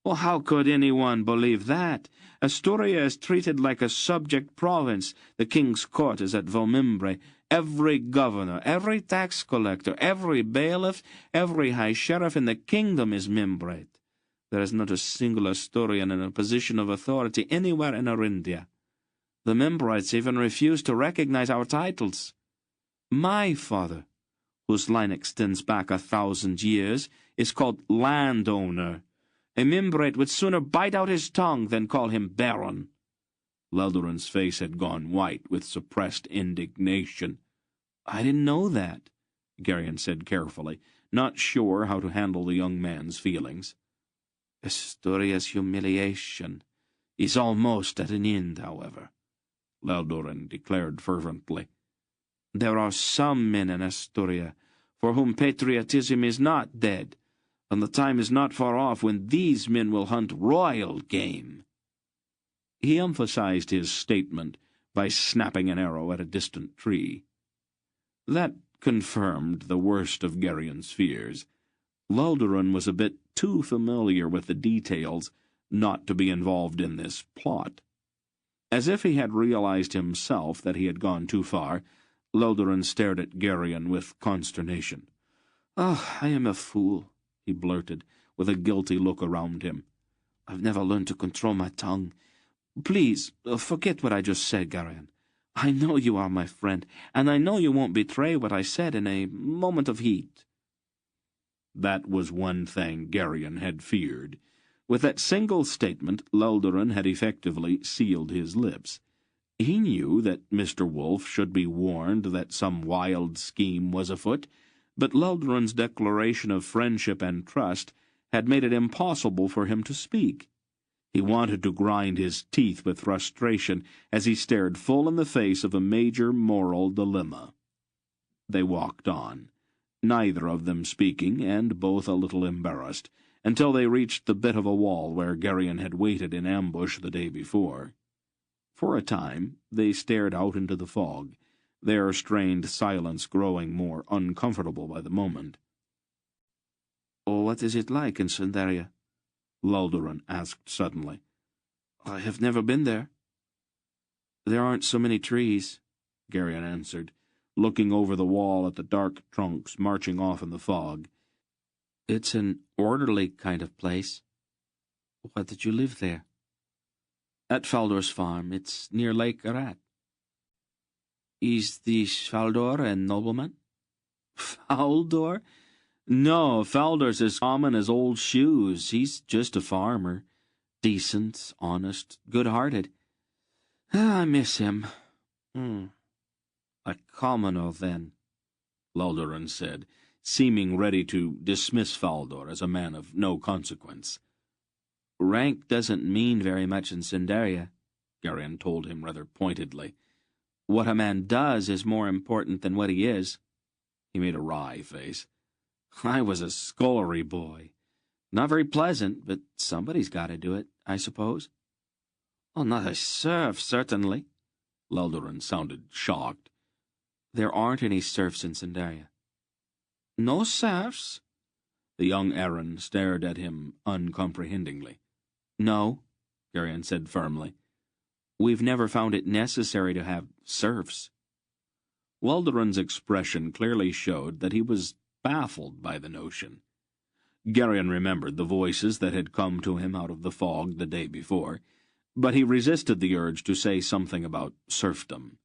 Well, how could anyone believe that? Asturia is treated like a subject province. The king's court is at Valmembre. Every governor, every tax collector, every bailiff, every high sheriff in the kingdom is membrate. There is not a single Asturian in a position of authority anywhere in Arindia. The membrates even refuse to recognize our titles. My father, whose line extends back 1,000 years, is called landowner. A membrate would sooner bite out his tongue than call him baron." Loldoran's face had gone white with suppressed indignation. "I didn't know that," Geryon said carefully, not sure how to handle the young man's feelings. "Asturia's humiliation is almost at an end, however," Loldoran declared fervently. "There are some men in Asturia for whom patriotism is not dead, and the time is not far off when these men will hunt royal game." He emphasized his statement by snapping an arrow at a distant tree. That confirmed the worst of Geryon's fears. Loldoran was a bit too familiar with the details not to be involved in this plot. As if he had realized himself that he had gone too far, Loldoran stared at Geryon with consternation. "Oh, I am a fool," he blurted, with a guilty look around him. "I've never learned to control my tongue. Please, forget what I just said, Geryon. I know you are my friend, and I know you won't betray what I said in a moment of heat." That was one thing Geryon had feared. With that single statement, Loldoran had effectively sealed his lips. He knew that Mr. Wolfe should be warned that some wild scheme was afoot, but Loldoran's declaration of friendship and trust had made it impossible for him to speak. He wanted to grind his teeth with frustration as he stared full in the face of a major moral dilemma. They walked on, neither of them speaking, and both a little embarrassed, until they reached the bit of a wall where Geryon had waited in ambush the day before. For a time they stared out into the fog, their strained silence growing more uncomfortable by the moment. "Oh, what is it like in Sendaria?" Loldoran asked suddenly. "I have never been there." "There aren't so many trees," Geryon answered, looking over the wall at the dark trunks marching off in the fog. "It's an orderly kind of place." "Why did you live there?" "At Faldor's farm. It's near Lake Arat." "Is this Faldor a nobleman?" "Faldor? No, Faldor's as common as old shoes. He's just a farmer. Decent, honest, good-hearted. I miss him." "A commoner, then," Loldoran said, seeming ready to dismiss Faldor as a man of no consequence. "Rank doesn't mean very much in Sendaria," Geryon told him rather pointedly. "What a man does is more important than what he is." He made a wry face. "I was a scullery boy. Not very pleasant, but somebody's got to do it, I suppose. Oh, not a serf, certainly. Leldoran sounded shocked. There aren't any serfs in Sindaria. No serfs? The young Aaron stared at him uncomprehendingly. No, Garion said firmly. We've never found it necessary to have serfs. Leldoran's expression clearly showed that he was baffled by the notion. Garion remembered the voices that had come to him out of the fog the day before, but he resisted the urge to say something about serfdom.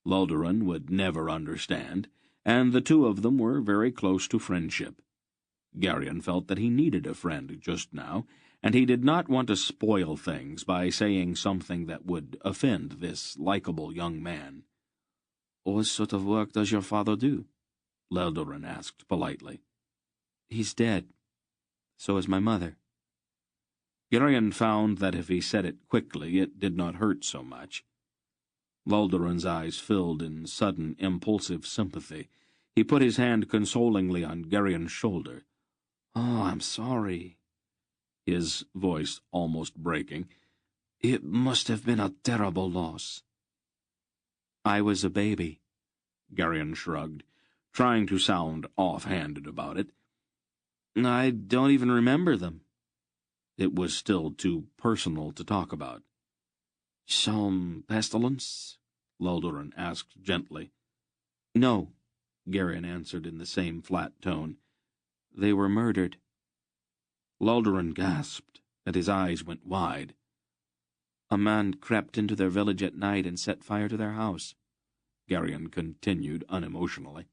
Leldoran would never understand, and the two of them were very close to friendship. Garion felt that he needed a friend just now, and he did not want to spoil things by saying something that would offend this likable young man. "What sort of work does your father do?" Leldoran asked politely. "He's dead. So is my mother." Garion found that if he said it quickly, it did not hurt so much. Leldoran's eyes filled in sudden, impulsive sympathy. He put his hand consolingly on Garion's shoulder. "Oh, I'm sorry," his voice almost breaking. "It must have been a terrible loss." "I was a baby," Garion shrugged, trying to sound off-handed about it. "I don't even remember them." It was still too personal to talk about. "Some pestilence?" Leldoran asked gently. "No," Garion answered in the same flat tone. "They were murdered." Leldoran gasped, and his eyes went wide. "A man crept into their village at night and set fire to their house," Garion continued unemotionally.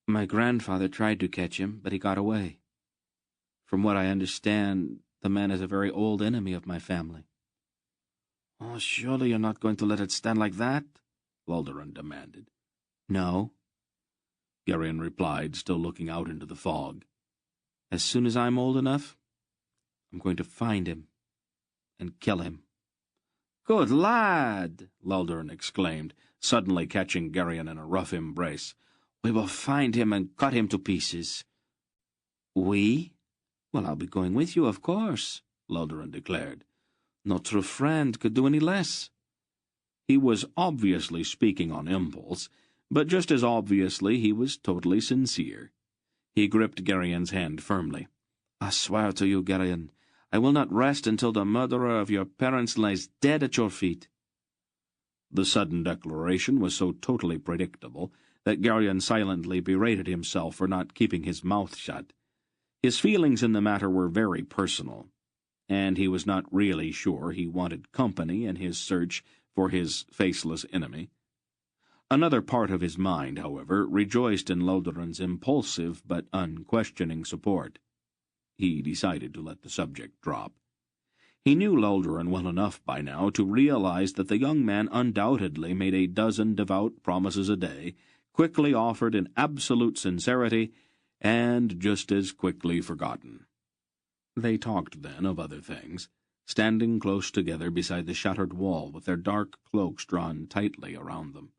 "My grandfather tried to catch him, but he got away. From what I understand, the man is a very old enemy of my family." "Oh, surely you're not going to let it stand like that?" Leldoran demanded. "No," Garion replied, still looking out into the fog. "As soon as I'm old enough, I'm going to find him and kill him." "Good lad!" Leldoran exclaimed, suddenly catching Garion in a rough embrace. "We will find him and cut him to pieces." "We? Well, I'll be going with you, of course," Leldoran declared. "No true friend could do any less." He was obviously speaking on impulse, but just as obviously he was totally sincere. He gripped Garion's hand firmly. "I swear to you, Garion, I will not rest until the murderer of your parents lies dead at your feet." The sudden declaration was so totally predictable that Garion silently berated himself for not keeping his mouth shut. His feelings in the matter were very personal, and he was not really sure he wanted company in his search for his faceless enemy. Another part of his mind, however, rejoiced in Leldoran's impulsive but unquestioning support. He decided to let the subject drop. He knew Leldoran well enough by now to realize that the young man undoubtedly made a dozen devout promises a day, quickly offered in absolute sincerity, and just as quickly forgotten. They talked then of other things, standing close together beside the shattered wall with their dark cloaks drawn tightly around them.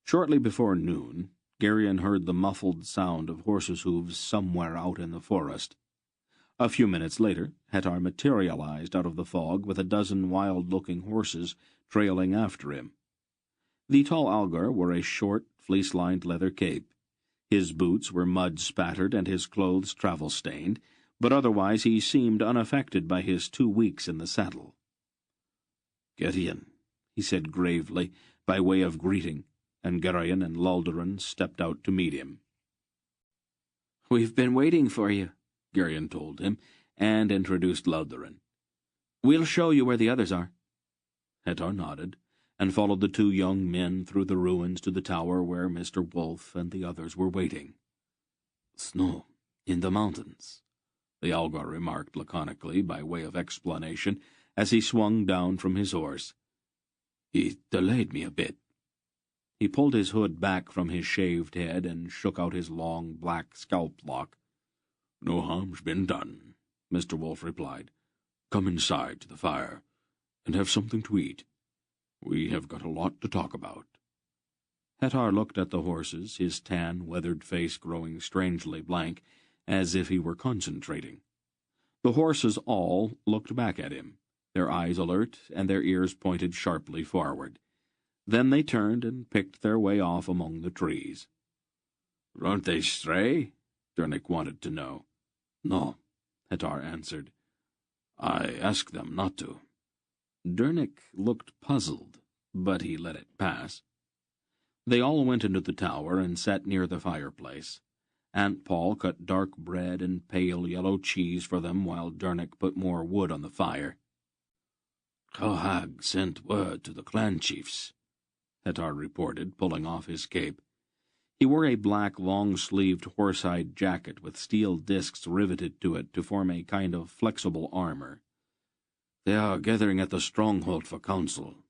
Shortly before noon, Garion heard the muffled sound of horses' hooves somewhere out in the forest. A few minutes later, Hettar materialized out of the fog with a dozen wild-looking horses trailing after him. The tall Algar wore a short, fleece-lined leather cape. His boots were mud-spattered and his clothes travel-stained, but otherwise he seemed unaffected by his 2 weeks in the saddle. "Garion," he said gravely, by way of greeting, and Garion and Leldoran stepped out to meet him. "We've been waiting for you," Garion told him, and introduced Leldoran. "We'll show you where the others are." Hettar nodded, and followed the 2 young men through the ruins to the tower where Mr. Wolf and the others were waiting. "Snow in the mountains," the Algar remarked laconically by way of explanation as he swung down from his horse. "It delayed me a bit." He pulled his hood back from his shaved head and shook out his long black scalp lock. "No harm's been done," Mr. Wolf replied. "Come inside to the fire, and have something to eat. We have got a lot to talk about." Hettar looked at the horses, his tan, weathered face growing strangely blank, as if he were concentrating. The horses all looked back at him, their eyes alert and their ears pointed sharply forward. Then they turned and picked their way off among the trees. "Don't they stray?" Dernick wanted to know. "No," Hettar answered. "I ask them not to." Dernick looked puzzled, but he let it pass. They all went into the tower and sat near the fireplace. Aunt Paul cut dark bread and pale yellow cheese for them while Dernick put more wood on the fire. "Cohag sent word to the clan chiefs," Hettar reported, pulling off his cape. He wore a black, long-sleeved horsehide jacket with steel discs riveted to it to form a kind of flexible armor. "They are gathering at the stronghold for council."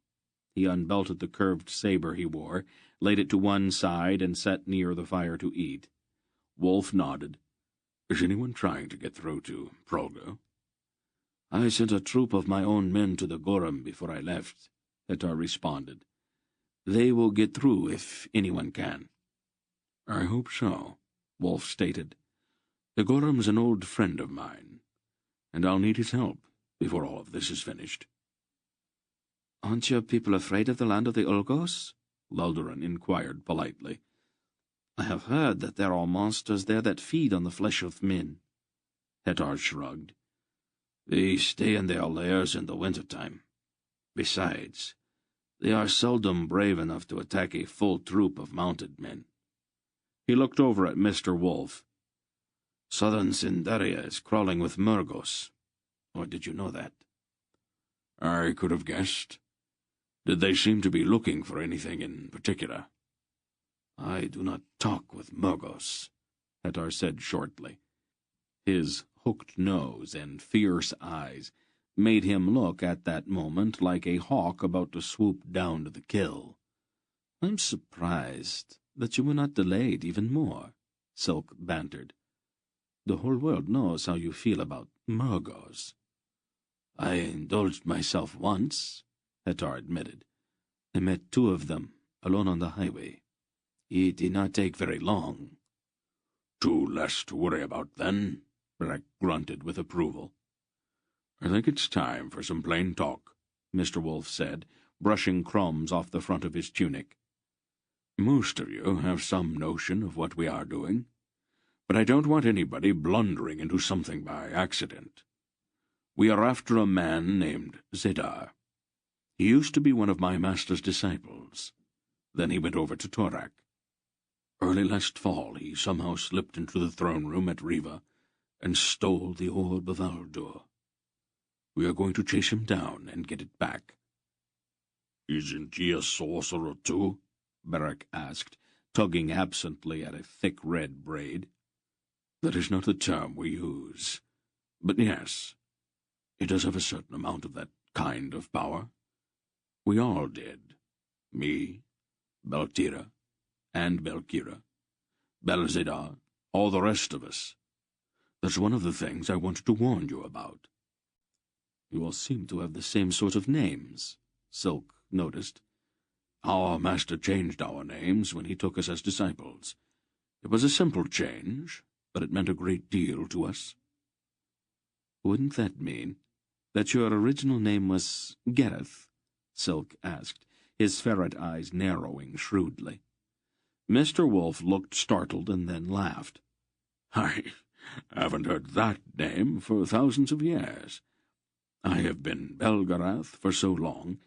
He unbelted the curved saber he wore, laid it to one side, and sat near the fire to eat. Wolf nodded. "Is anyone trying to get through to Prolga?" "I sent a troop of my own men to the Gorum before I left," Hettar responded. "They will get through if anyone can." "I hope so," Wolf stated. "The Gorum's an old friend of mine, and I'll need his help before all of this is finished." "Aren't your people afraid of the land of the Ulgos?" Lulduran inquired politely. "I have heard that there are monsters there that feed on the flesh of men." Hettar shrugged. "They stay in their lairs in the winter-time. Besides, they are seldom brave enough to attack a full troop of mounted men." He looked over at Mr. Wolf. "Southern Sindaria is crawling with Murgos. Or did you know that?" "I could have guessed. Did they seem to be looking for anything in particular?" "I do not talk with Murgos," Hettar said shortly. His hooked nose and fierce eyes made him look at that moment like a hawk about to swoop down to the kill. "I'm surprised that you were not delayed even more," Silk bantered. "The whole world knows how you feel about Murgos." "I indulged myself once," Hettar admitted. "I met 2 of them, alone on the highway. It did not take very long." "Two less to worry about, then," Breck grunted with approval. "I think it's time for some plain talk," Mr. Wolf said, brushing crumbs off the front of his tunic. "Most of you have some notion of what we are doing, but I don't want anybody blundering into something by accident. We are after a man named Zedar. He used to be one of my master's disciples. Then he went over to Torak. Early last fall he somehow slipped into the throne room at Riva and stole the Orb of Aldur. We are going to chase him down and get it back." "Isn't he a sorcerer too?" Barak asked, tugging absently at a thick red braid. "That is not the term we use. But yes, he does have a certain amount of that kind of power. We all did. Me, Beltira, and Belkira, Belzedar, all the rest of us. That's one of the things I wanted to warn you about." "You all seem to have the same sort of names," Silk noticed. "Our master changed our names when he took us as disciples. It was a simple change, but it meant a great deal to us." "Wouldn't that mean that your original name was Gareth?" Silk asked, his ferret eyes narrowing shrewdly. Mr. Wolf looked startled and then laughed. "I haven't heard that name for thousands of years. I have been Belgarath for so long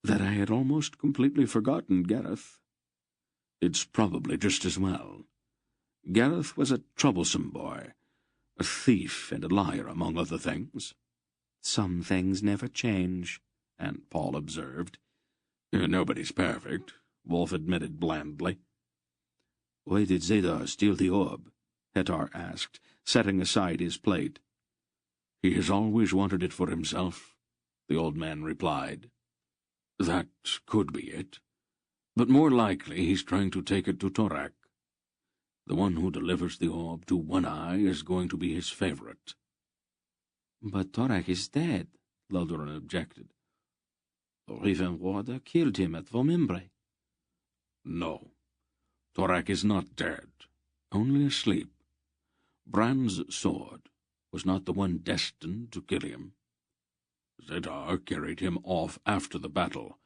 that I had almost completely forgotten Gareth. It's probably just as well. Gareth was a troublesome boy, a thief and a liar, among other things." "Some things never change," Aunt Paul observed. "Nobody's perfect," Wolf admitted blandly. "Why did Zedar steal the orb?" Hettar asked, setting aside his plate. "He has always wanted it for himself," the old man replied. "That could be it, but more likely he's trying to take it to Torak. The one who delivers the orb to One Eye is going to be his favorite." "But Torak is dead," Lulduran objected. "The Raven Warder killed him at Vomimbre." "No, Torak is not dead, only asleep. Bran's sword was not the one destined to kill him. Zedar carried him off after the battle,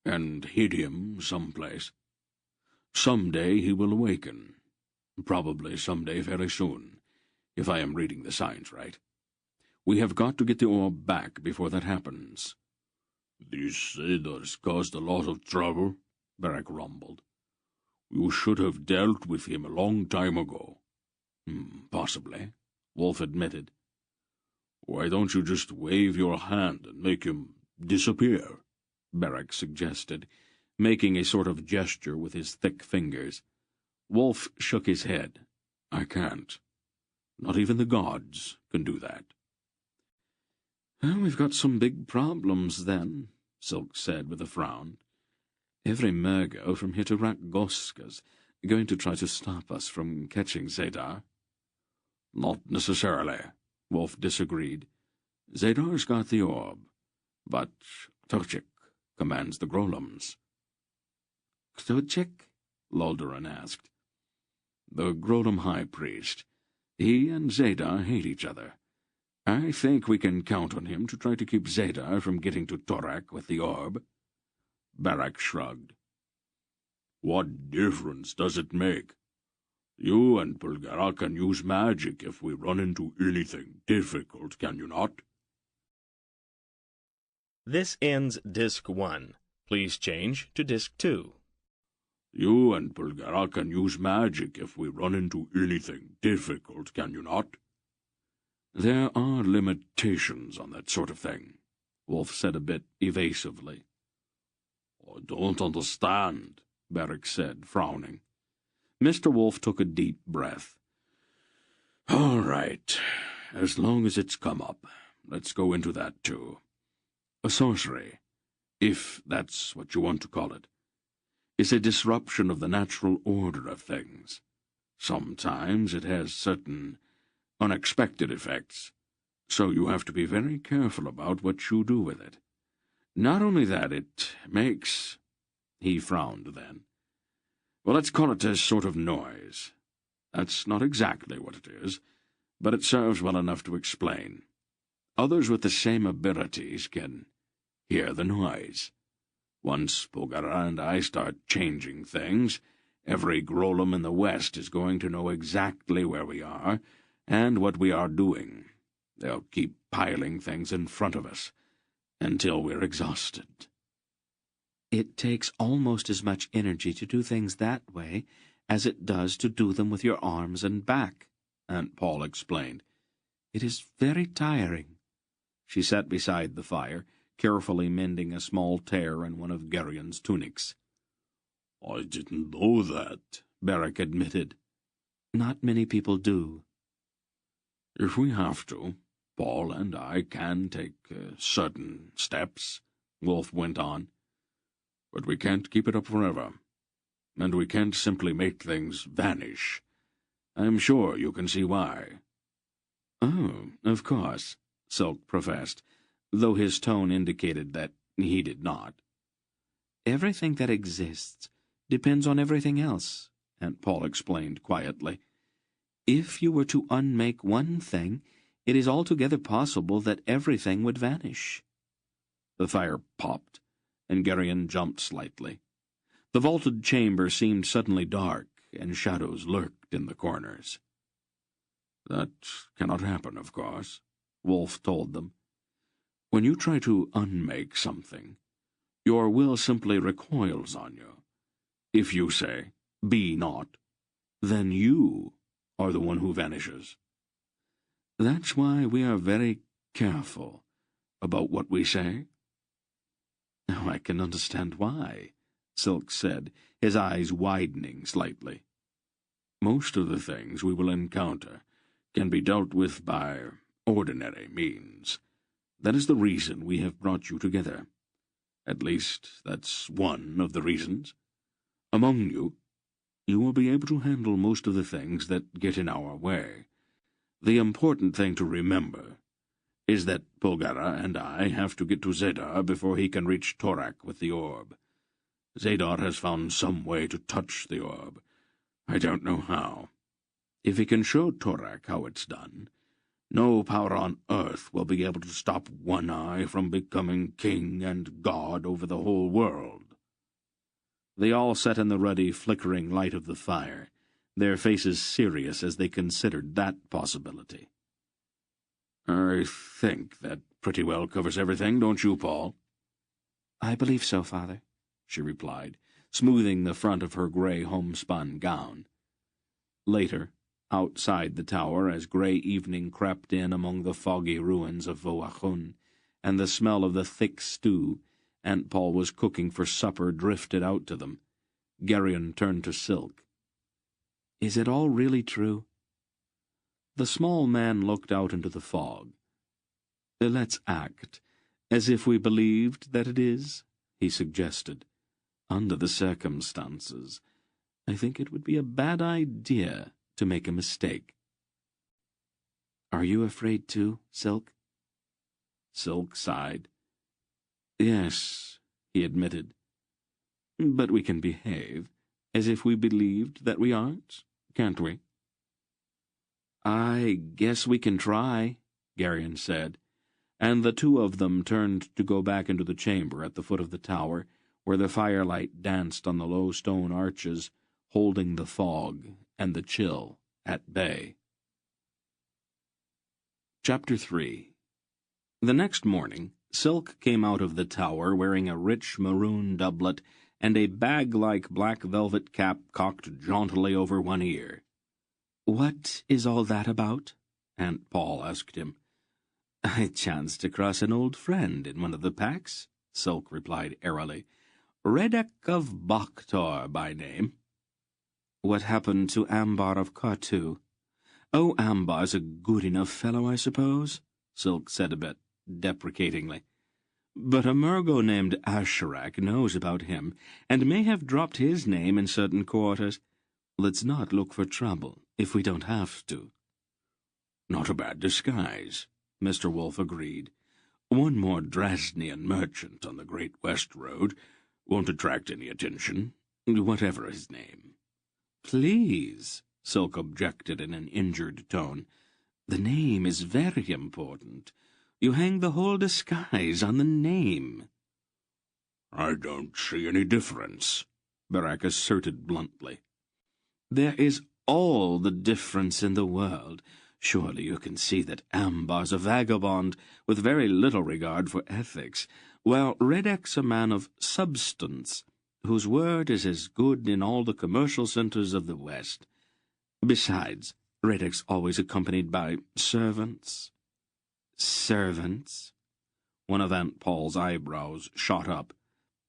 and hid him someplace. Someday he will awaken, probably someday very soon, if I am reading the signs right. We have got to get the orb back before that happens. These Zedar's caused a lot of trouble, Beric rumbled. You should have dealt with him a long time ago. Possibly, Wolf admitted. Why don't you just wave your hand and make him disappear? Beric suggested, making a sort of gesture with his thick fingers. Wolf shook his head. I can't. Not even the gods can do that. Well, we've got some big problems, then, Silk said with a frown. Every Mergo from here to Rakgoska's going to try to stop us from catching Zedar. Not necessarily, Wolf disagreed. Zedar's got the orb, but Tochik commands the Grolums. Tochik? Loldoran asked. The Grolum High Priest. He and Zedar hate each other. I think we can count on him to try to keep Zedar from getting to Torak with the orb. Beric shrugged. What difference does it make? You and Bulgara can use magic if we run into anything difficult, can you not? This ends Disc 1. Please change to Disc 2. You and Bulgara can use magic if we run into anything difficult, can you not? There are limitations on that sort of thing, Wolf said a bit evasively. I don't understand, Beric said, frowning. Mr. Wolf took a deep breath. All right, as long as it's come up, let's go into that too. A sorcery, if that's what you want to call it, is a disruption of the natural order of things. Sometimes it has certain unexpected effects, so you have to be very careful about what you do with it. Not only that, it makes... He frowned then. Well, let's call it a sort of noise. That's not exactly what it is, but it serves well enough to explain. Others with the same abilities can hear the noise. Once Bulgara and I start changing things, every Grolum in the West is going to know exactly where we are and what we are doing. They'll keep piling things in front of us until we're exhausted. It takes almost as much energy to do things that way as it does to do them with your arms and back, Aunt Paul explained. It is very tiring. She sat beside the fire, carefully mending a small tear in one of Gerion's tunics. I didn't know that, Beric admitted. Not many people do. If we have to, Paul and I can take certain steps, Wolf went on. But we can't keep it up forever. And we can't simply make things vanish. I'm sure you can see why. Oh, of course, Silk professed, though his tone indicated that he did not. Everything that exists depends on everything else, Aunt Paul explained quietly. If you were to unmake one thing, it is altogether possible that everything would vanish. The fire popped, and Gerion jumped slightly. The vaulted chamber seemed suddenly dark, and shadows lurked in the corners. That cannot happen, of course, Wolf told them. When you try to unmake something, your will simply recoils on you. If you say, be not, then you are the one who vanishes. That's why we are very careful about what we say. Oh, I can understand why, Silk said, his eyes widening slightly. Most of the things we will encounter can be dealt with by ordinary means. That is the reason we have brought you together. At least, that's one of the reasons. Among you, you will be able to handle most of the things that get in our way. The important thing to remember is that Bulgara and I have to get to Zedar before he can reach Torak with the orb. Zedar has found some way to touch the orb. I don't know how. If he can show Torak how it's done, no power on earth will be able to stop One Eye from becoming king and god over the whole world." They all sat in the ruddy, flickering light of the fire, their faces serious as they considered that possibility. "I think that pretty well covers everything, don't you, Paul?" "I believe so, Father," she replied, smoothing the front of her grey homespun gown. Later, outside the tower, as grey evening crept in among the foggy ruins of Voachun, and the smell of the thick stew Aunt Paul was cooking for supper drifted out to them, Geryon turned to Silk. "Is it all really true?" The small man looked out into the fog. "Let's act as if we believed that it is," he suggested. "Under the circumstances, I think it would be a bad idea to make a mistake." "Are you afraid too, Silk?" Silk sighed. "Yes," he admitted. "But we can behave as if we believed that we aren't, can't we?" "I guess we can try," Geryon said, and the two of them turned to go back into the chamber at the foot of the tower, where the firelight danced on the low stone arches, holding the fog and the chill at bay. Chapter 3. The next morning, Silk came out of the tower wearing a rich maroon doublet and a bag-like black velvet cap cocked jauntily over one ear. "What is all that about?" Aunt Paul asked him. "I chanced to cross an old friend in one of the packs," Silk replied airily. "Redek of Bakhtor by name." "What happened to Ambar of Kartu?" "Oh, Ambar's a good enough fellow, I suppose," Silk said a bit deprecatingly. "But a Murgo named Asherak knows about him, and may have dropped his name in certain quarters. Let's not look for trouble, if we don't have to." "Not a bad disguise," Mr. Wolf agreed. "One more Dresdnian merchant on the Great West Road won't attract any attention, whatever his name." "Please," Silk objected in an injured tone. "The name is very important. You hang the whole disguise on the name." "I don't see any difference," Barak asserted bluntly. "There is all the difference in the world. Surely you can see that Ambar's a vagabond with very little regard for ethics, while Redek's a man of substance, whose word is as good in all the commercial centers of the West. Besides, Redek's always accompanied by servants." "Servants?" One of Aunt Paul's eyebrows shot up.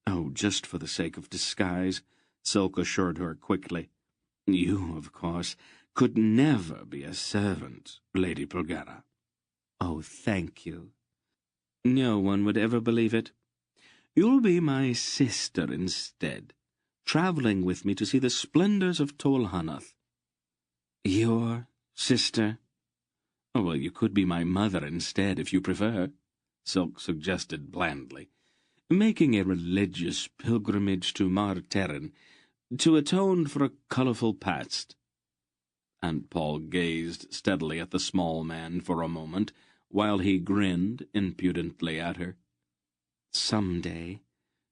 "Oh, just for the sake of disguise," Silk assured her quickly. "You, of course, could never be a servant, Lady Pulgara." "Oh, thank you. No one would ever believe it. You'll be my sister instead, travelling with me to see the splendours of Tol Hanath." "Your sister?" "Oh, well, you could be my mother instead, if you prefer," Silk suggested blandly. "Making a religious pilgrimage to Mar Terran, to atone for a colourful past." Aunt Paul gazed steadily at the small man for a moment, while he grinned impudently at her. "Some day,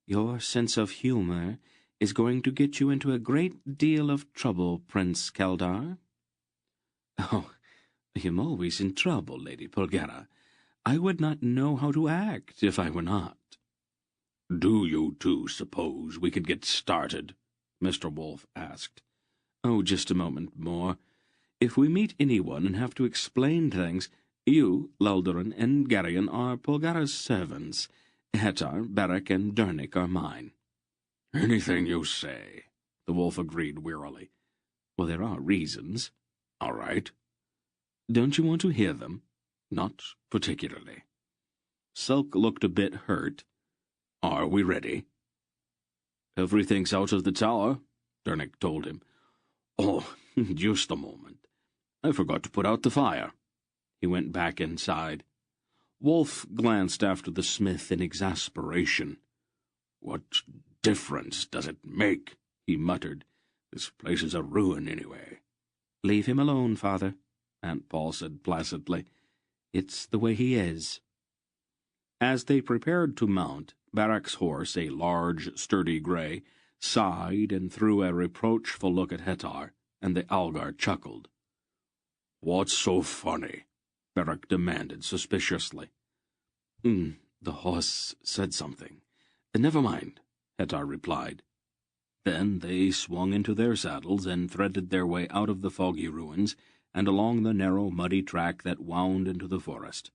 your sense of humour is going to get you into a great deal of trouble, Prince Keldar." "Oh, I am always in trouble, Lady Pulgara. I would not know how to act if I were not." "Do you two suppose we could get started?" Mr. Wolf asked. "Oh, just a moment more. If we meet anyone and have to explain things, you, Luldaran, and Geryon are Pulgara's servants. Hetar, Barak, and Dernik are mine." "Anything you say," the wolf agreed wearily. "Well, there are reasons." "All right." "Don't you want to hear them?" "Not particularly." Silk looked a bit hurt. "Are we ready?" "Everything's out of the tower," Dernik told him. "Oh, just a moment. I forgot to put out the fire." He went back inside. Wolf glanced after the smith in exasperation. "What difference does it make?" he muttered. "This place is a ruin anyway." "Leave him alone, Father," Aunt Paul said placidly. "It's the way he is." As they prepared to mount, Barak's horse, a large, sturdy grey, sighed and threw a reproachful look at Hettar, and the Algar chuckled. "What's so funny?" Barak demanded suspiciously. The horse said something. "Never mind," Hettar replied. Then they swung into their saddles and threaded their way out of the foggy ruins and along the narrow, muddy track that wound into the forest.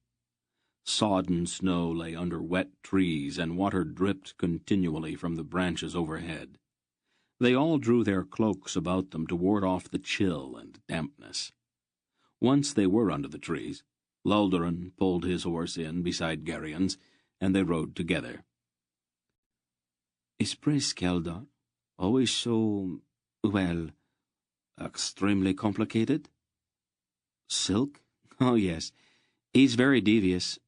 Sodden snow lay under wet trees, and water dripped continually from the branches overhead. They all drew their cloaks about them to ward off the chill and dampness. Once they were under the trees, Loldoran pulled his horse in beside Gerion's, and they rode together. "Is Prince Keldar always so, well, extremely complicated?" "Silk? Oh, yes. He's very devious.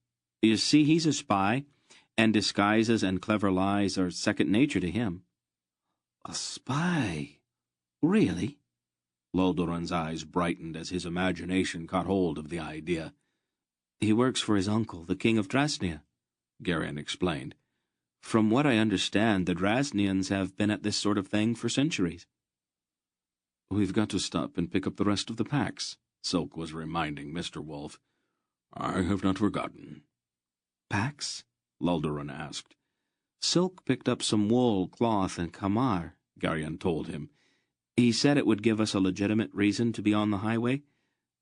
You see, he's a spy, and disguises and clever lies are second nature to him." "A spy? Really?" Loldoran's eyes brightened as his imagination caught hold of the idea. "He works for his uncle, the king of Drasnia," Garion explained. "From what I understand, the Drasnians have been at this sort of thing for centuries." "We've got to stop and pick up the rest of the packs," Silk was reminding Mr. Wolf. "I have not forgotten." "Packs?" Loldoran asked. "Silk picked up some wool, cloth, and kamar," Garion told him. "He said it would give us a legitimate reason to be on the highway.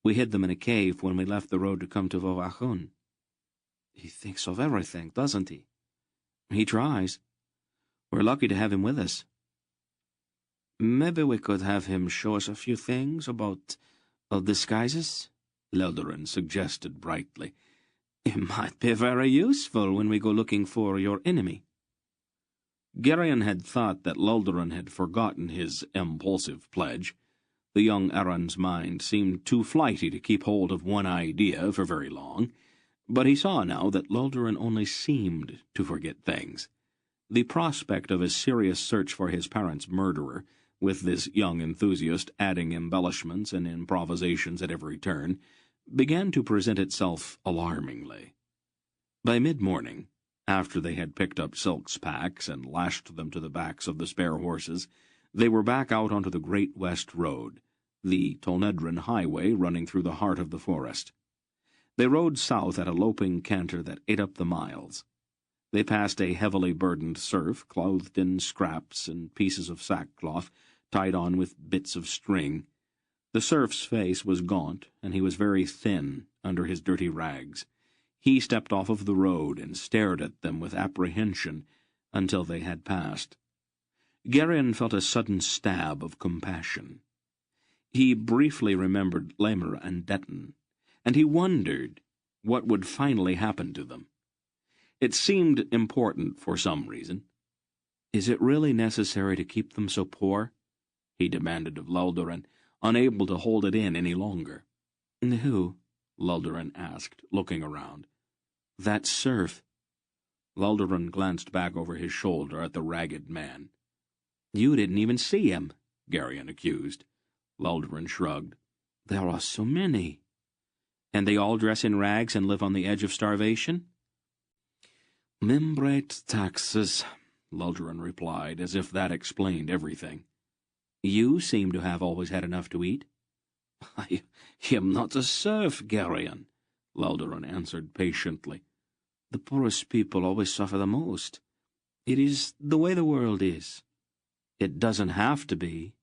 We hid them in a cave when we left the road to come to Vovachun." "He thinks of everything, doesn't he?" "He tries. We're lucky to have him with us." "Maybe we could have him show us a few things about disguises," Loldoran suggested brightly. "It might be very useful when we go looking for your enemy." Garion had thought that Loldoran had forgotten his impulsive pledge. The young Aran's mind seemed too flighty to keep hold of one idea for very long, but he saw now that Loldoran only seemed to forget things. The prospect of a serious search for his parents' murderer, with this young enthusiast adding embellishments and improvisations at every turn, began to present itself alarmingly. By mid-morning, after they had picked up Silk's packs and lashed them to the backs of the spare horses, they were back out onto the Great West Road, the Tolnedran highway running through the heart of the forest. They rode south at a loping canter that ate up the miles. They passed a heavily burdened serf, clothed in scraps and pieces of sackcloth, tied on with bits of string. The serf's face was gaunt, and he was very thin under his dirty rags. He stepped off of the road and stared at them with apprehension until they had passed. Garion felt a sudden stab of compassion. He briefly remembered Lamer and Detton, and he wondered what would finally happen to them. It seemed important for some reason. "Is it really necessary to keep them so poor?" he demanded of Loldoran, unable to hold it in any longer. "Who?" Loldoran asked, looking around. "That serf." Loldoran glanced back over his shoulder at the ragged man. "You didn't even see him," Garion accused. Loldoran shrugged. "There are so many." "And they all dress in rags and live on the edge of starvation?" "Membrate taxes," Loldoran replied, as if that explained everything. "You seem to have always had enough to eat." "I am not a serf, Garion," Loldoran answered patiently. "The poorest people always suffer the most. It is the way the world is." "It doesn't have to be."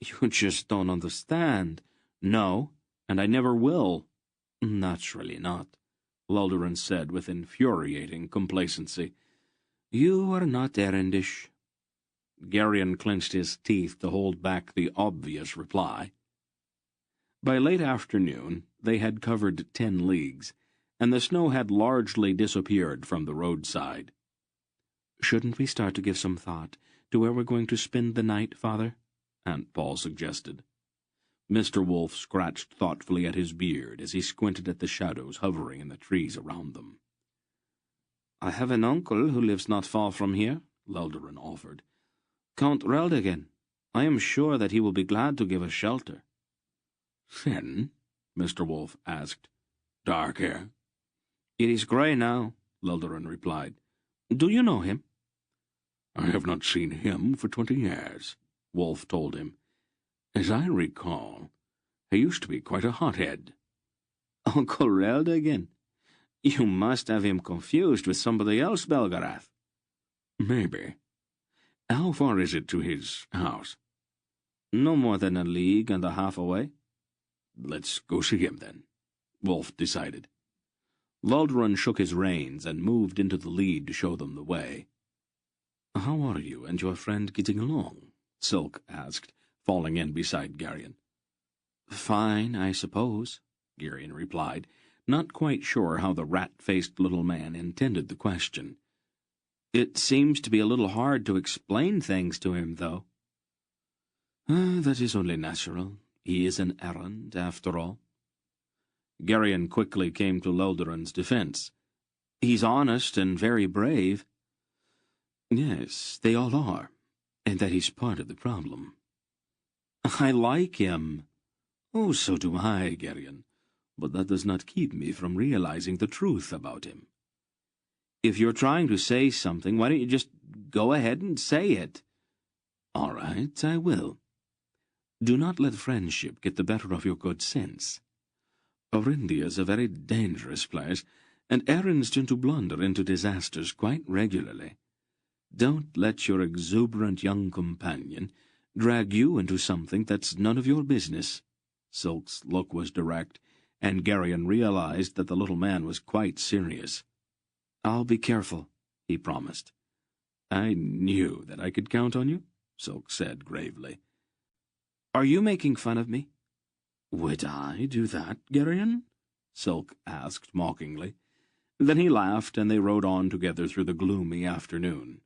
"You just don't understand." "No, and I never will." "Naturally not," Loldoran said with infuriating complacency. "You are not errandish." Garion clenched his teeth to hold back the obvious reply. By late afternoon, they had covered 10 leagues, and the snow had largely disappeared from the roadside. "Shouldn't we start to give some thought to where we're going to spend the night, Father?" Aunt Paul suggested. Mr. Wolf scratched thoughtfully at his beard as he squinted at the shadows hovering in the trees around them. "I have an uncle who lives not far from here," Loldoran offered. "Count Reldigan. I am sure that he will be glad to give us shelter." Thin? Mr. Wolf asked. Dark hair? It is grey now, Lilderin replied. Do you know him? I have not seen him for 20 years, Wolf told him. As I recall, he used to be quite a hothead. Uncle Reldigan? You must have him confused with somebody else, Belgarath. Maybe. How far is it to his house? No more than a league and a half away. Let's go see him, then, Wolf decided. Lilderin shook his reins and moved into the lead to show them the way. How are you and your friend getting along? Silk asked, falling in beside Garion. Fine, I suppose, Garion replied, not quite sure how the rat-faced little man intended the question. It seems to be a little hard to explain things to him, though. That is only natural. He is an errand, after all. Garion quickly came to Lilderin's defense. He's honest and very brave. Yes, they all are, and that is part of the problem. I like him. Oh, so do I, Garion, but that does not keep me from realizing the truth about him. If you're trying to say something, why don't you just go ahead and say it? All right, I will. Do not let friendship get the better of your good sense. Orindia is a very dangerous place, and errands tend to blunder into disasters quite regularly. Don't let your exuberant young companion drag you into something that's none of your business. Silk's look was direct, and Garion realized that the little man was quite serious. I'll be careful, he promised. I knew that I could count on you, Silk said gravely. Are you making fun of me? Would I do that, Garion? Silk asked mockingly. Then he laughed, and they rode on together through the gloomy afternoon.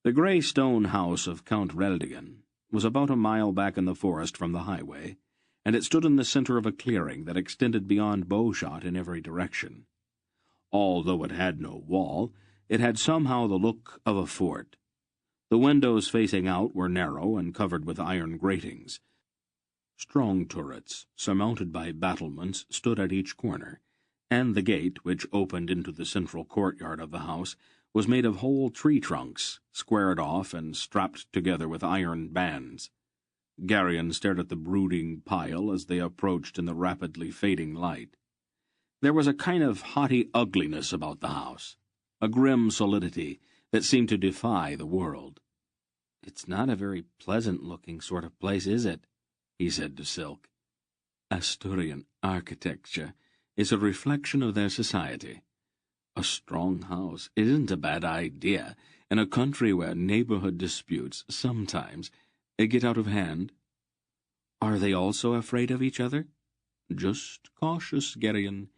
The grey stone house of Count Reldigan was about a mile back in the forest from the highway, and it stood in the centre of a clearing that extended beyond bowshot in every direction. Although it had no wall, it had somehow the look of a fort. The windows facing out were narrow and covered with iron gratings. Strong turrets, surmounted by battlements, stood at each corner, and the gate, which opened into the central courtyard of the house, was made of whole tree trunks, squared off and strapped together with iron bands. Garion stared at the brooding pile as they approached in the rapidly fading light. There was a kind of haughty ugliness about the house, a grim solidity that seemed to defy the world. "It's not a very pleasant-looking sort of place, is it?" he said to Silk. "Asturian architecture is a reflection of their society. A strong house isn't a bad idea in a country where neighborhood disputes sometimes get out of hand." "Are they also afraid of each other?" "Just cautious, Garion,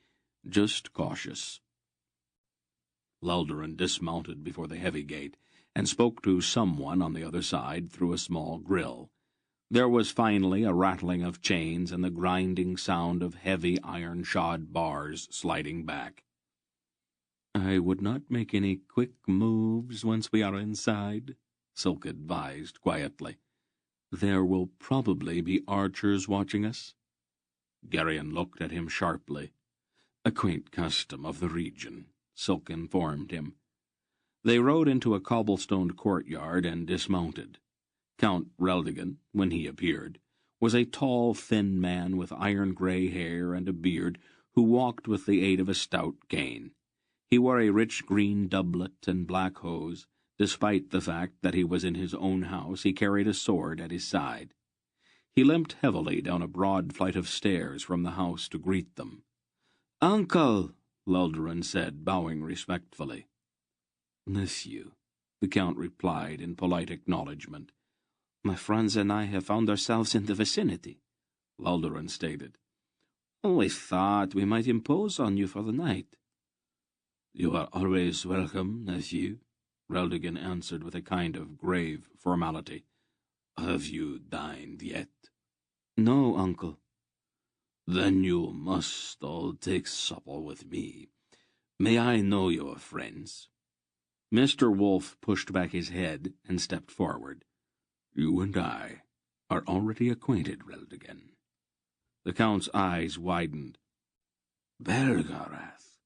just cautious." Lilderin dismounted before the heavy gate and spoke to someone on the other side through a small grill. There was finally a rattling of chains and the grinding sound of heavy iron-shod bars sliding back. "I would not make any quick moves once we are inside," Silk advised quietly. "There will probably be archers watching us." Garion looked at him sharply. "A quaint custom of the region," Silk informed him. They rode into a cobblestoned courtyard and dismounted. Count Reldigan, when he appeared, was a tall, thin man with iron-grey hair and a beard who walked with the aid of a stout cane. He wore a rich green doublet and black hose. Despite the fact that he was in his own house, he carried a sword at his side. He limped heavily down a broad flight of stairs from the house to greet them. "Uncle," Lilderin said, bowing respectfully. "Nephew," the Count replied in polite acknowledgment. "My friends and I have found ourselves in the vicinity," Lilderin stated. "We thought we might impose on you for the night." "You are always welcome, nephew," Reldigan answered with a kind of grave formality. "Have you dined yet?" "No, uncle." "Then you must all take supper with me. May I know your friends?" Mr. Wolf pushed back his head and stepped forward. "You and I are already acquainted, Reldigan." The Count's eyes widened. Belgarath,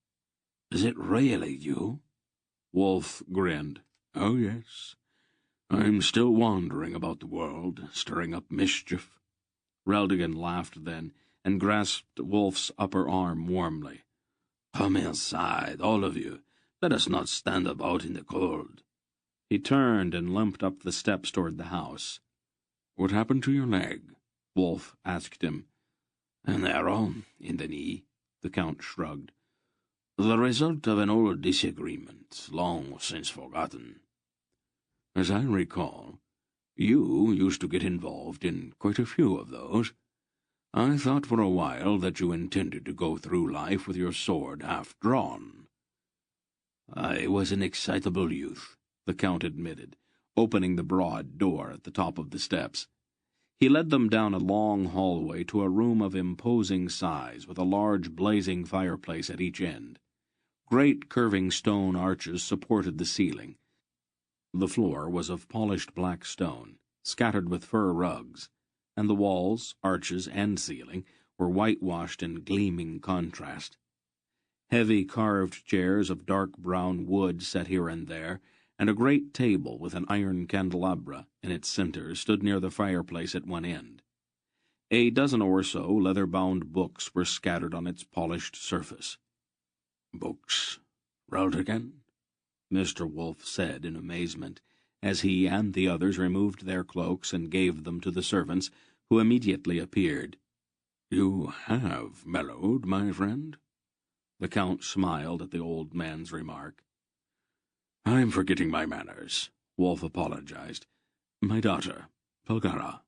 is it really you? Wolf grinned. Oh, yes. I'm still wandering about the world, stirring up mischief. Reldigan laughed then, and grasped Wolf's upper arm warmly. Come inside, all of you. Let us not stand about in the cold. He turned and limped up the steps toward the house. What happened to your leg? Wolf asked him. An arrow in the knee, the Count shrugged. The result of an old disagreement, long since forgotten. As I recall, you used to get involved in quite a few of those. I thought for a while that you intended to go through life with your sword half drawn. I was an excitable youth, the Count admitted, opening the broad door at the top of the steps. He led them down a long hallway to a room of imposing size with a large blazing fireplace at each end. Great curving stone arches supported the ceiling. The floor was of polished black stone, scattered with fur rugs, and the walls, arches, and ceiling were whitewashed in gleaming contrast. Heavy carved chairs of dark brown wood set here and there, and a great table with an iron candelabra in its center stood near the fireplace at one end. A dozen or so leather-bound books were scattered on its polished surface. Books, Reldigan? Mr. Wolf said in amazement, as he and the others removed their cloaks and gave them to the servants, who immediately appeared. You have mellowed, my friend? The Count smiled at the old man's remark. I'm forgetting my manners, Wolf apologized. My daughter, Polgara.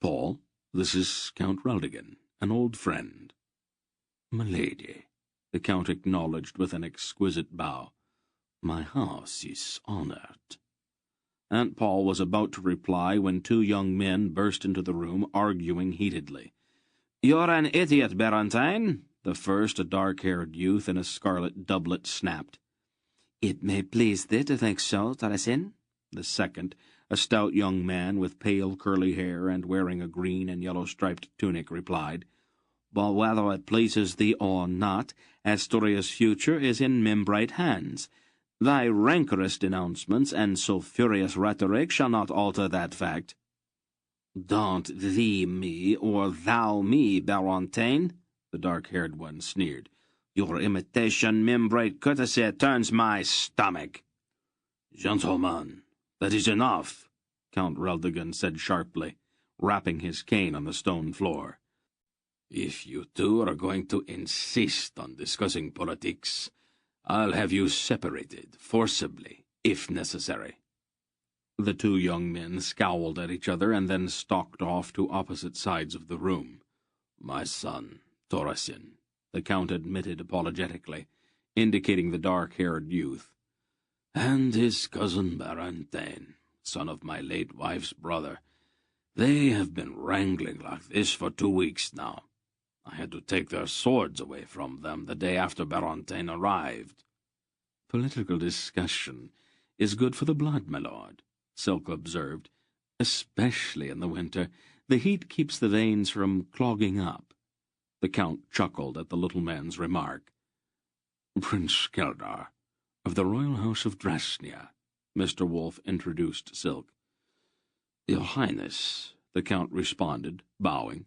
Paul, this is Count Reldigan, an old friend. Milady, the Count acknowledged with an exquisite bow. My house is honored. Aunt Paul was about to reply when two young men burst into the room, arguing heatedly. You're an idiot, Barentine, the first, a dark-haired youth in a scarlet doublet, snapped. It may please thee to think so, Tarasin, the second, a stout young man with pale curly hair and wearing a green and yellow-striped tunic, replied. But whether it pleases thee or not, Asturia's future is in Membrite hands. Thy rancorous denouncements and so furious rhetoric shall not alter that fact. Don't thee me, or thou me, Barentine, the dark-haired one sneered. Your imitation Membrite courtesy turns my stomach. Gentlemen, that is enough, Count Reldigan said sharply, rapping his cane on the stone floor. If you two are going to insist on discussing politics, I'll have you separated, forcibly, if necessary. The two young men scowled at each other and then stalked off to opposite sides of the room. My son, Torasin, the Count admitted apologetically, indicating the dark-haired youth. And his cousin Barentine, son of my late wife's brother. They have been wrangling like this for 2 weeks now. I had to take their swords away from them the day after Barentine arrived. Political discussion is good for the blood, my lord, Silk observed. Especially in the winter. The heat keeps the veins from clogging up. The Count chuckled at the little man's remark. Prince Keldar, of the royal house of Drasnia, Mr. Wolf introduced Silk. Your Highness, the Count responded, bowing.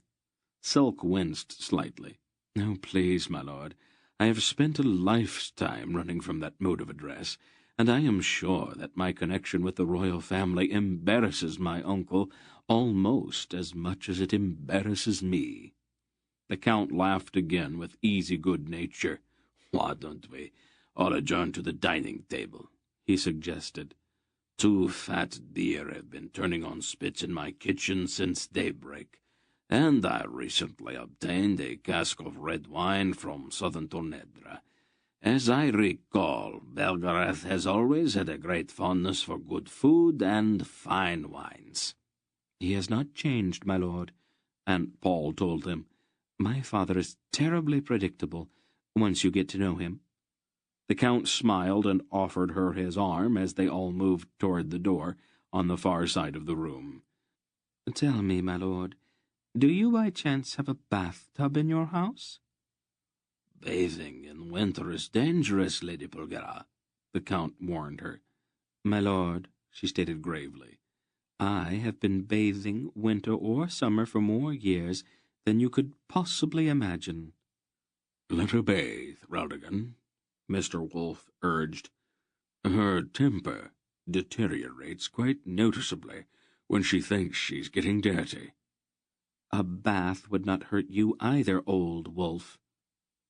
Silk winced slightly. Oh, please, my lord, I have spent a lifetime running from that mode of address, and I am sure that my connection with the royal family embarrasses my uncle almost as much as it embarrasses me. The Count laughed again with easy good nature. Why don't we all adjourn to the dining table? He suggested. 2 fat deer have been turning on spits in my kitchen since daybreak, and I recently obtained a cask of red wine from southern Tornedra. As I recall, Belgarath has always had a great fondness for good food and fine wines. He has not changed, my lord, Aunt Paul told him. My father is terribly predictable, once you get to know him. The Count smiled and offered her his arm as they all moved toward the door on the far side of the room. Tell me, my lord, Do you by chance have a bathtub in your house? Bathing in winter is dangerous, Lady Pulgera, the Count warned her. My lord, she stated gravely, I have been bathing winter or summer for more years than you could possibly imagine. Let her bathe, Raldigan, Mr. Wolf urged. Her temper deteriorates quite noticeably when she thinks she's getting dirty. A bath would not hurt you either, old wolf.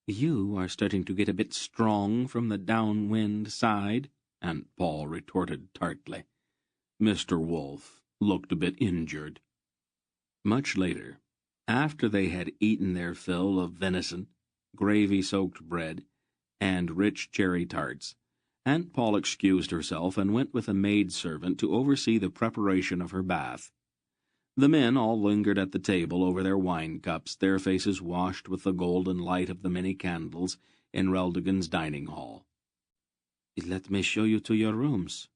You are starting to get a bit strong from the downwind side, Aunt Paul retorted tartly. Mr. Wolf looked a bit injured. Much later, after they had eaten their fill of venison, gravy-soaked bread, and rich cherry tarts, Aunt Paul excused herself and went with a maid-servant to oversee the preparation of her bath. The men all lingered at the table over their wine cups, their faces washed with the golden light of the many candles in Raldigan's dining hall. Let me show you to your rooms,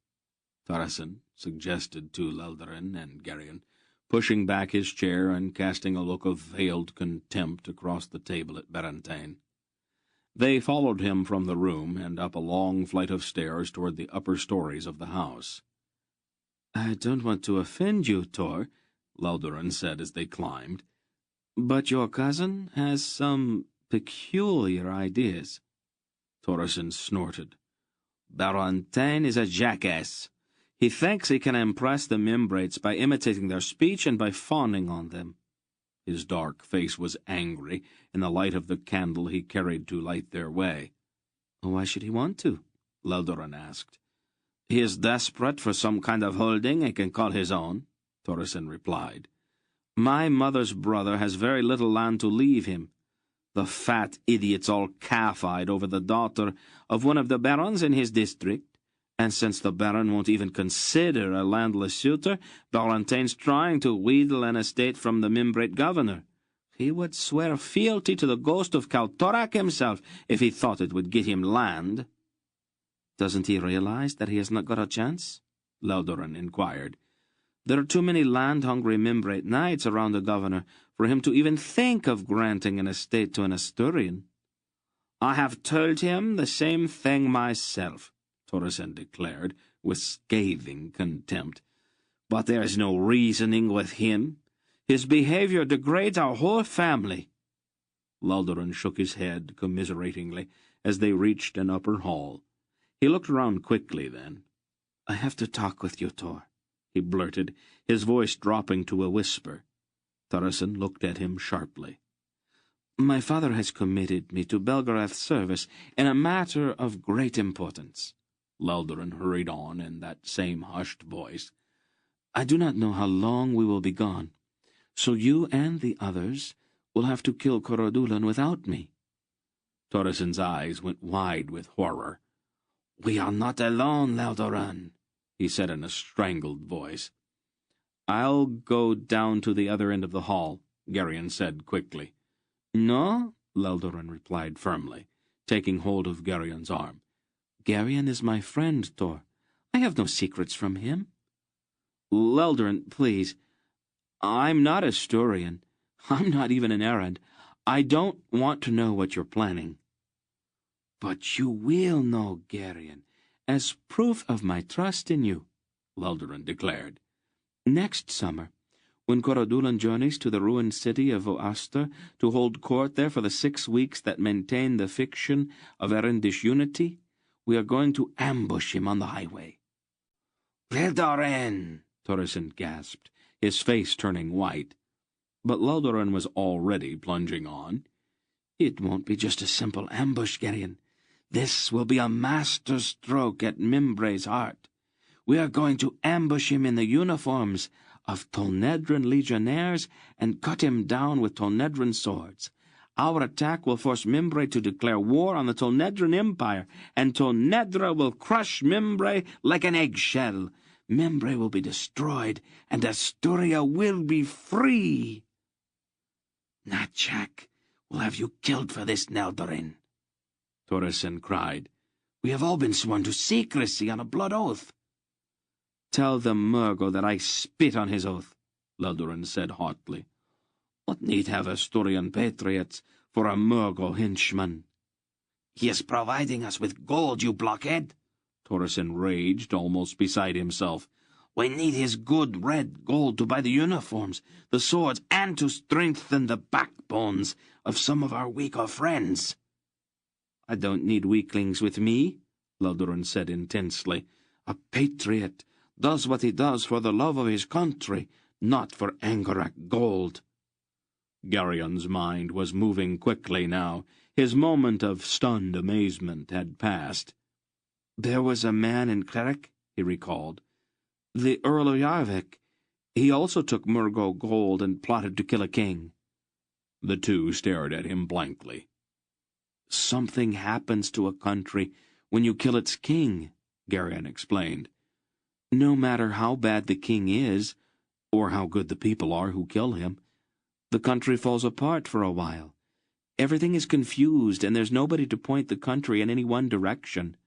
Thorasin suggested to Leldarin and Geryon, pushing back his chair and casting a look of veiled contempt across the table at Berantine. They followed him from the room and up a long flight of stairs toward the upper stories of the house. I don't want to offend you, Tor, Leldarin said as they climbed, but your cousin has some peculiar ideas. Thorasin snorted. Berantine is a jackass. He thinks he can impress the Membrates by imitating their speech and by fawning on them. His dark face was angry in the light of the candle he carried to light their way. Why should he want to? Leldarin asked. He is desperate for some kind of holding he can call his own, Thorasin replied. My mother's brother has very little land to leave him. The fat idiot's all calf-eyed over the daughter of one of the barons in his district, and since the baron won't even consider a landless suitor, Barantine's trying to wheedle an estate from the Membrate governor. He would swear fealty to the ghost of Kaltorak himself if he thought it would get him land. Doesn't he realize that he has not got a chance? Leldarin inquired. There are too many land-hungry Membrate knights around the governor for him to even think of granting an estate to an Asturian. I have told him the same thing myself, Thorasin declared, with scathing contempt. But there is no reasoning with him. His behavior degrades our whole family. Leldarin shook his head commiseratingly as they reached an upper hall. He looked around quickly then. I have to talk with you, Tor, he blurted, his voice dropping to a whisper. Thorasin looked at him sharply. My father has committed me to Belgarath's service in a matter of great importance. Leldarin hurried on in that same hushed voice. I do not know how long we will be gone, so you and the others will have to kill Corodulan without me. Thorasin's eyes went wide with horror. We are not alone, Leldarin, he said in a strangled voice. I'll go down to the other end of the hall, Geryon said quickly. No, Leldarin replied firmly, taking hold of Geryon's arm. Geryon is my friend, Tor. I have no secrets from him. Leldarin, please. I'm not Asturian. I'm not even an errand. I don't want to know what you're planning. But you will know, Geryon, as proof of my trust in you, Leldarin declared. Next summer, when Corodulan journeys to the ruined city of Oaster to hold court there for the 6 weeks that maintain the fiction of Erendish unity, we are going to ambush him on the highway. Leldarin, Thorasin gasped, his face turning white. But Leldarin was already plunging on. It won't be just a simple ambush, Geryon. This will be a master stroke at Membrae's heart. We are going to ambush him in the uniforms of Tolnedran legionnaires and cut him down with Tolnedran swords. Our attack will force Membrae to declare war on the Tolnedran Empire, and Tolnedra will crush Membrae like an eggshell. Membrae will be destroyed, and Asturia will be free. Natchak will have you killed for this, Neldarin, Thorasin cried. We have all been sworn to secrecy on a blood oath. Tell the Murgo that I spit on his oath, Leldarin said hotly. What need have Asturian patriots for a Murgo henchman? He is providing us with gold, you blockhead! Torreson raged, almost beside himself. We need his good red gold to buy the uniforms, the swords, and to strengthen the backbones of some of our weaker friends. I don't need weaklings with me, Laldurin said intensely. A patriot does what he does for the love of his country, not for Angarak gold. Garion's mind was moving quickly now. His moment of stunned amazement had passed. There was a man in Cleric, he recalled. The Earl of Yarvik. He also took Murgo gold and plotted to kill a king. The two stared at him blankly. Something happens to a country when you kill its king, Garion explained. No matter how bad the king is, or how good the people are who kill him, the country falls apart for a while. Everything is confused, and there's nobody to point the country in any one direction.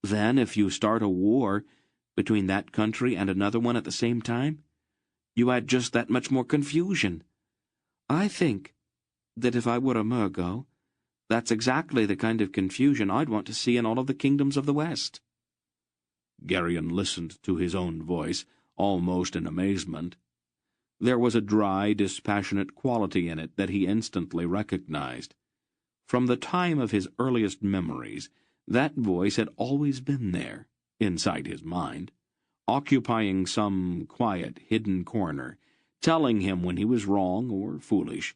Then, if you start a war between that country and another one at the same time, you add just that much more confusion. I think that if I were a Murgo, that's exactly the kind of confusion I'd want to see in all of the kingdoms of the West. Garion listened to his own voice, almost in amazement. There was a dry, dispassionate quality in it that he instantly recognized. From the time of his earliest memories, that voice had always been there, inside his mind, occupying some quiet, hidden corner, telling him when he was wrong or foolish.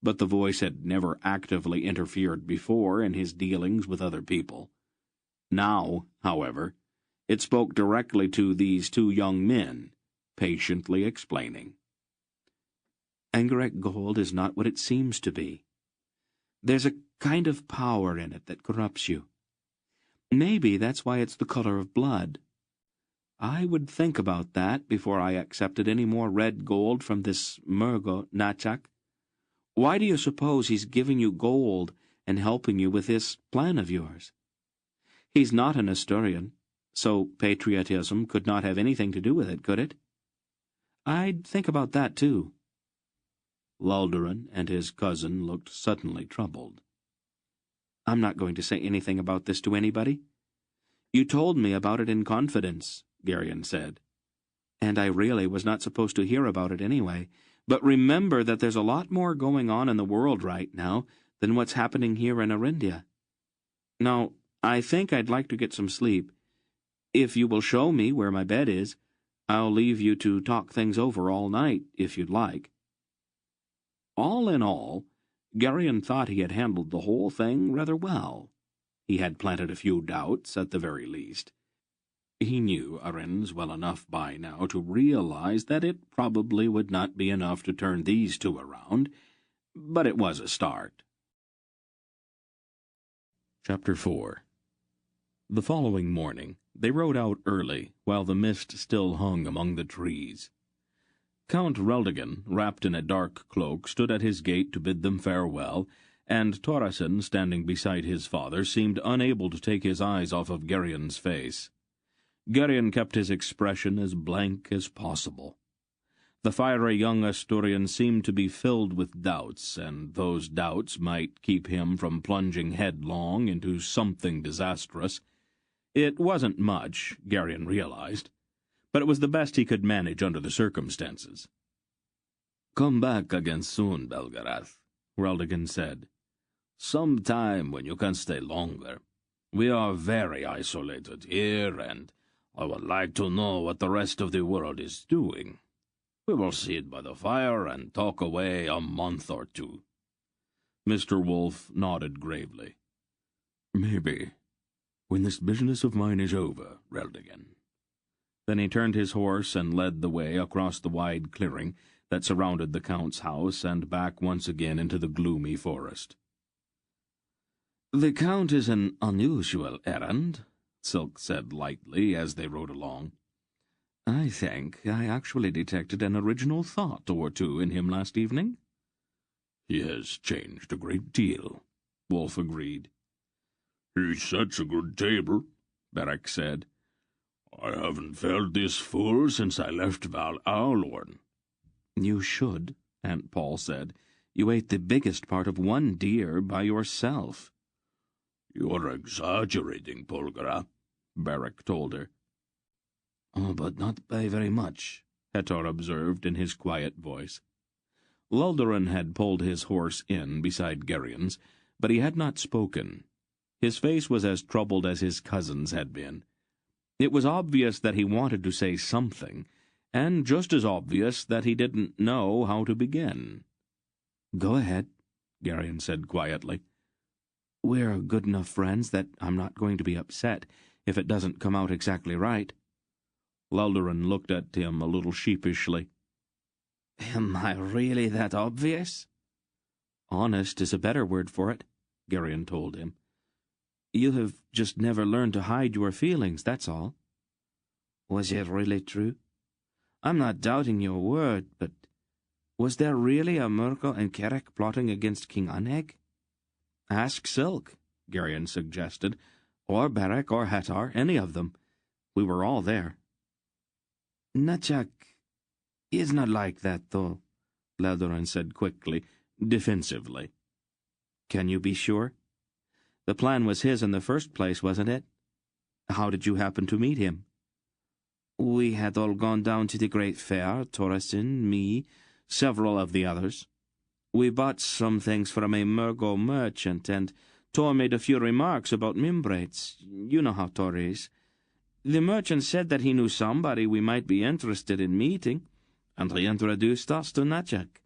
But the voice had never actively interfered before in his dealings with other people. Now, however, it spoke directly to these two young men, patiently explaining. Angarek gold is not what it seems to be. There's a kind of power in it that corrupts you. Maybe that's why it's the color of blood. I would think about that before I accepted any more red gold from this Murgo Nachak. Why do you suppose he's giving you gold and helping you with this plan of yours? He's not an Asturian, so patriotism could not have anything to do with it, could it? I'd think about that, too. Laldurin and his cousin looked suddenly troubled. I'm not going to say anything about this to anybody. You told me about it in confidence, Garion said. And I really was not supposed to hear about it anyway. But remember that there's a lot more going on in the world right now than what's happening here in Arindia. Now, I think I'd like to get some sleep. If you will show me where my bed is, I'll leave you to talk things over all night, if you'd like. All in all, Garion thought he had handled the whole thing rather well. He had planted a few doubts, at the very least. He knew Arins well enough by now to realize that it probably would not be enough to turn these two around, but it was a start. Chapter 4. The following morning, they rode out early, while the mist still hung among the trees. Count Reldigan, wrapped in a dark cloak, stood at his gate to bid them farewell, and Torreson, standing beside his father, seemed unable to take his eyes off of Garion's face. Garion kept his expression as blank as possible. The fiery young Asturian seemed to be filled with doubts, and those doubts might keep him from plunging headlong into something disastrous. It wasn't much, Garion realized, but it was the best he could manage under the circumstances. "Come back again soon, Belgarath," Reldigan said. "Some time when you can stay longer. We are very isolated here, and I would like to know what the rest of the world is doing. We will sit by the fire and talk away a month or two." Mr. Wolfe nodded gravely. "Maybe, when this business of mine is over, Reldigan." Then he turned his horse and led the way across the wide clearing that surrounded the Count's house and back once again into the gloomy forest. "The Count is an unusual errand," Silk said lightly as they rode along. "I think I actually detected an original thought or two in him last evening." "He has changed a great deal," Wolfe agreed. "He sets a good table," Beric said. "I haven't felt this full since I left Val Aulorn." "You should," Aunt Paul said. "You ate the biggest part of one deer by yourself." You're exaggerating, Polgara, Barak told her. "Oh, but not by very much," Hetor observed in his quiet voice. Luldaran had pulled his horse in beside Gerion's, but he had not spoken. His face was as troubled as his cousin's had been. It was obvious that he wanted to say something, and just as obvious that he didn't know how to begin. "Go ahead," Gerion said quietly. "We're good enough friends that I'm not going to be upset if it doesn't come out exactly right." Luldaran looked at him a little sheepishly. "Am I really that obvious?" "Honest is a better word for it," Gerion told him. "You have just never learned to hide your feelings, that's all." "Was it really true? I'm not doubting your word, but was there really a Murko and Kerek plotting against King Aneg?" "Ask Silk," Gerion suggested, "or Barak or Hetor, any of them. We were all there." "Nachak is not like that, though," Leldoran said quickly, defensively. "Can you be sure? The plan was his in the first place, wasn't it? How did you happen to meet him?" "We had all gone down to the Great Fair, Torreson, me, several of the others. We bought some things from a Murgo merchant, and Tor made a few remarks about Mimbrates. You know how Tor is. The merchant said that he knew somebody we might be interested in meeting, and he introduced us to Nachak.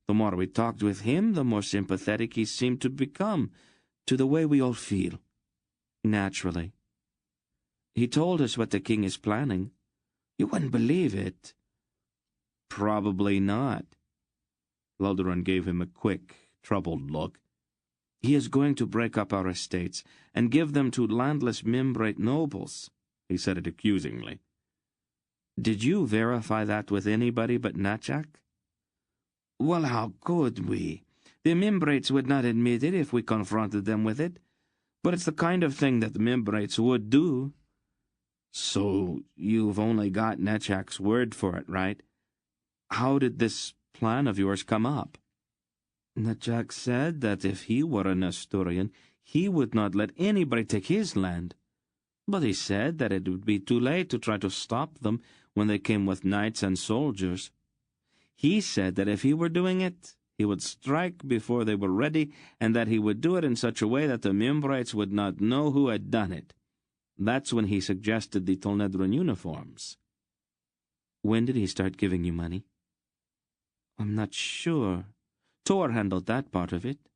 The more we talked with him, the more sympathetic he seemed to become to the way we all feel. Naturally. He told us what the king is planning. You wouldn't believe it." "Probably not." Luldaran gave him a quick, troubled look. "He is going to break up our estates and give them to landless Mimbrate nobles." He said it accusingly. "Did you verify that with anybody but Nachak?" "Well, how could we? The Mimbrates would not admit it if we confronted them with it. But it's the kind of thing that the Mimbrates would do." "So you've only got Nachak's word for it, right? How did this plan of yours come up?" "Nachak said that if he were an Asturian, he would not let anybody take his land. But he said that it would be too late to try to stop them when they came with knights and soldiers. He said that if he were doing it, he would strike before they were ready, and that he would do it in such a way that the Mimbrites would not know who had done it. That's when he suggested the Tolnedran uniforms." "When did he start giving you money?" "I'm not sure. Tor handled that part of it."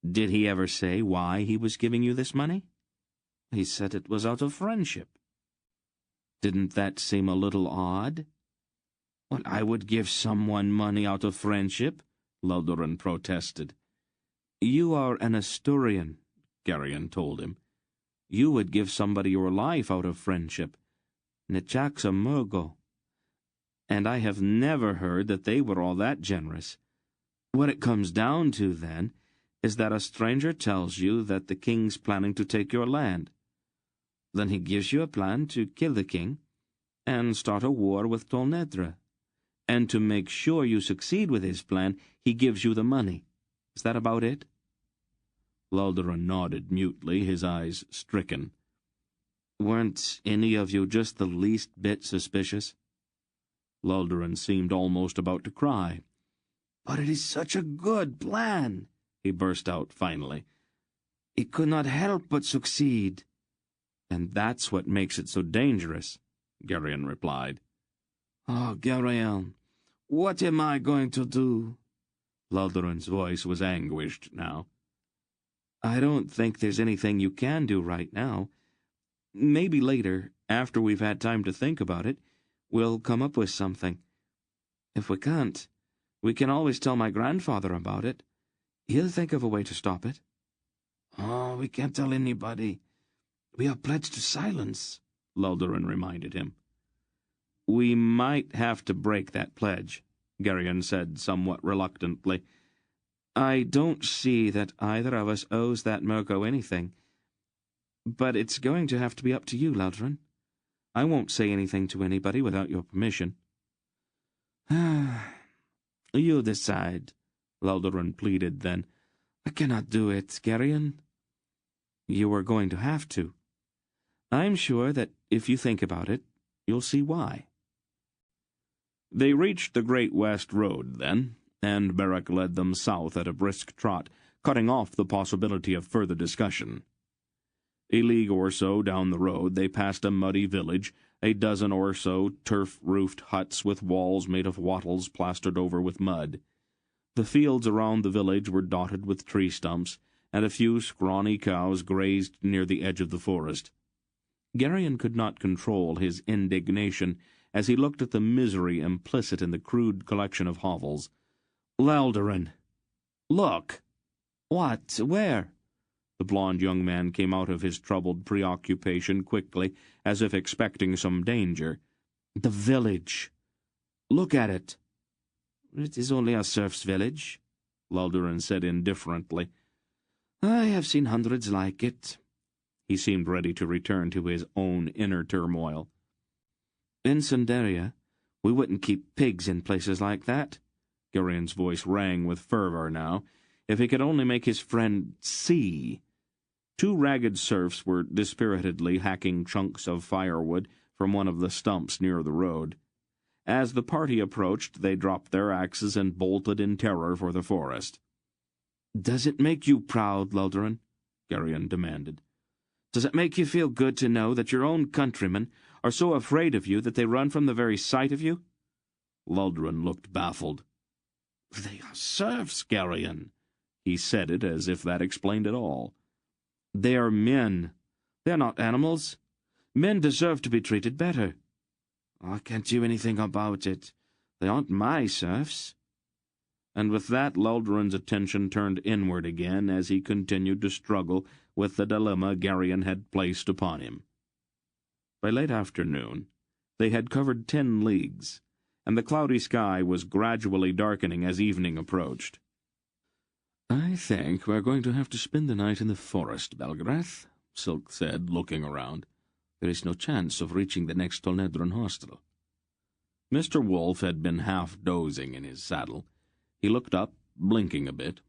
"Did he ever say why he was giving you this money?" "He said it was out of friendship." "Didn't that seem a little odd?" "Well, I would give someone money out of friendship," Luldaran protested. "You are an Asturian," Gerion told him. "You would give somebody your life out of friendship. Nachak's a Murgo. And I have never heard that they were all that generous. What it comes down to, then, is that a stranger tells you that the king's planning to take your land. Then he gives you a plan to kill the king and start a war with Tolnedra. And to make sure you succeed with his plan, he gives you the money. Is that about it?" Luldaran nodded mutely, his eyes stricken. "Weren't any of you just the least bit suspicious?" Luldaran seemed almost about to cry. "But it is such a good plan," he burst out finally. "It could not help but succeed." "And that's what makes it so dangerous," Gerion replied. "Oh, Gerion, what am I going to do?" Luldaran's voice was anguished now. "I don't think there's anything you can do right now. Maybe later, after we've had time to think about it, we'll come up with something. If we can't, we can always tell my grandfather about it. He'll think of a way to stop it." "Oh, we can't tell anybody. We are pledged to silence," Luldaran reminded him. "We might have to break that pledge," Gerion said somewhat reluctantly. "I don't see that either of us owes that Murko anything. But it's going to have to be up to you, Luldaran. I won't say anything to anybody without your permission." You decide, Laldoran pleaded then. I cannot do it, Geryon. You are going to have to. I'm sure that if you think about it, you'll see why. They reached the Great West Road, then, and Beric led them south at a brisk trot, cutting off the possibility of further discussion. A league or so down the road they passed a muddy village, a dozen or so turf-roofed huts with walls made of wattles plastered over with mud. The fields around the village were dotted with tree stumps, and a few scrawny cows grazed near the edge of the forest. Geryon could not control his indignation as he looked at the misery implicit in the crude collection of hovels. "Laldoran! Look!" "What? Where?" The blond young man came out of his troubled preoccupation quickly, as if expecting some danger. "The village. Look at it." "It is only a serf's village," Laldoran said indifferently. "I have seen hundreds like it." He seemed ready to return to his own inner turmoil. "In Sundaria, we wouldn't keep pigs in places like that." Geryon's voice rang with fervor now. If he could only make his friend see. Two ragged serfs were dispiritedly hacking chunks of firewood from one of the stumps near the road. As the party approached, they dropped their axes and bolted in terror for the forest. "Does it make you proud, Laldoran?" Geryon demanded. "Does it make you feel good to know that your own countrymen are so afraid of you that they run from the very sight of you?" Laldoran looked baffled. "They are serfs, Geryon." He said it as if that explained it all. "They are men. They are not animals. Men deserve to be treated better." "I can't do anything about it. They aren't my serfs." And with that Laldoran's attention turned inward again as he continued to struggle with the dilemma Geryon had placed upon him. By late afternoon, they had covered 10 leagues, and the cloudy sky was gradually darkening as evening approached. "I think we're going to have to spend the night in the forest, Belgrath," Silk said, looking around. "There is no chance of reaching the next Tolnedron hostel." Mr. Wolfe had been half dozing in his saddle. He looked up, blinking a bit.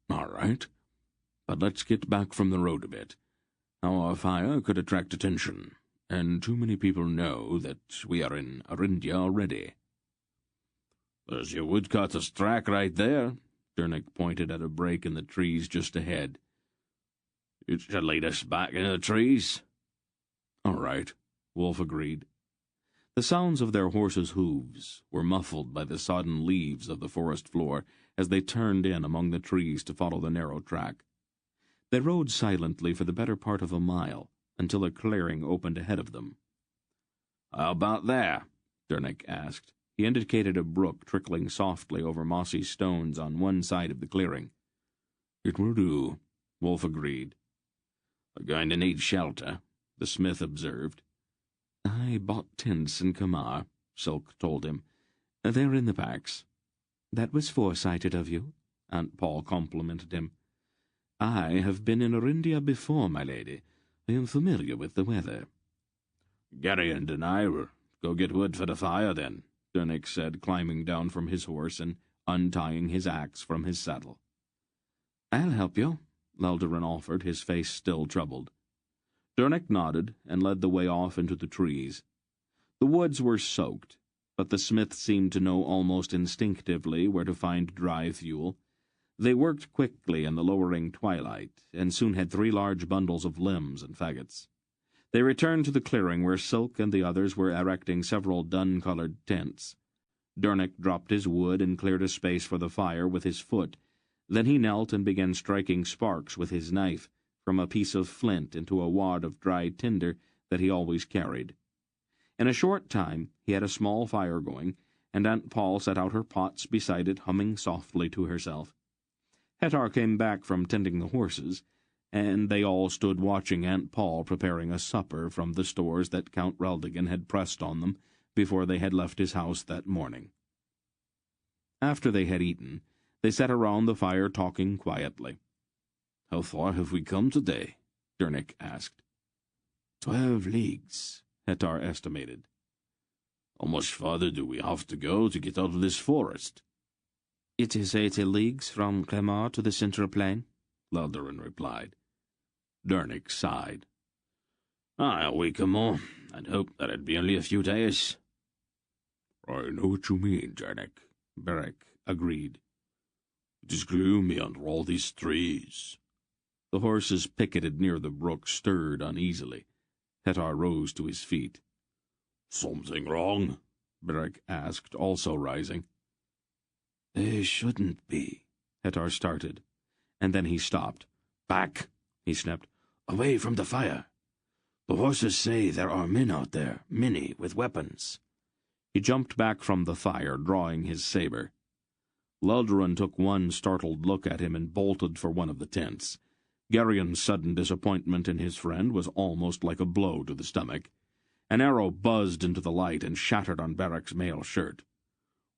"All right. But let's get back from the road a bit. Our fire could attract attention, and too many people know that we are in Arindia already." "There's your woodcutter's track right there." Dernick pointed at a break in the trees just ahead. "It should lead us back into the trees." "All right," Wolfe agreed. The sounds of their horses' hooves were muffled by the sodden leaves of the forest floor as they turned in among the trees to follow the narrow track. They rode silently for the better part of a mile, until a clearing opened ahead of them. "How about there?" Dernick asked. He indicated a brook trickling softly over mossy stones on one side of the clearing. "It will do," Wolfe agreed. "We're going to need shelter," the smith observed. "I bought tents in Kamar," Silk told him. "They're in the packs." "That was foresighted of you," Aunt Paul complimented him. "I have been in Arindia before, my lady. I am familiar with the weather." "Geryon and I will go get wood for the fire, then," Dernick said, climbing down from his horse and untying his axe from his saddle. "I'll help you," Laldoran offered, his face still troubled. Dernick nodded and led the way off into the trees. The woods were soaked, but the smith seemed to know almost instinctively where to find dry fuel. They worked quickly in the lowering twilight, and soon had 3 large bundles of limbs and faggots. They returned to the clearing where Silk and the others were erecting several dun-colored tents. Dernick dropped his wood and cleared a space for the fire with his foot. Then he knelt and began striking sparks with his knife from a piece of flint into a wad of dry tinder that he always carried. In a short time he had a small fire going, and Aunt Paul set out her pots beside it, humming softly to herself. Hettar came back from tending the horses, and they all stood watching Aunt Paul preparing a supper from the stores that Count Reldigan had pressed on them before they had left his house that morning. After they had eaten, they sat around the fire talking quietly. "How far have we come today?" Dernick asked. 12 leagues, Hettar estimated. "How much farther do we have to go to get out of this forest?" It is 80 leagues from Clemar to the central plain, Leldarin replied. Dernick sighed. A week or more. I'd hoped that it'd be only a few days. I know what you mean, Dernick, Beric agreed. It is gloomy under all these trees. The horses picketed near the brook stirred uneasily. Hettar rose to his feet. Something wrong? Beric asked, also rising. There shouldn't be, Hettar started, and then he stopped. Back, he snapped. Away from the fire. The horses say there are men out there, many with weapons. He jumped back from the fire, drawing his saber. Leldarin took one startled look at him and bolted for one of the tents. Gerion's sudden disappointment in his friend was almost like a blow to the stomach. An arrow buzzed into the light and shattered on Beric's mail shirt.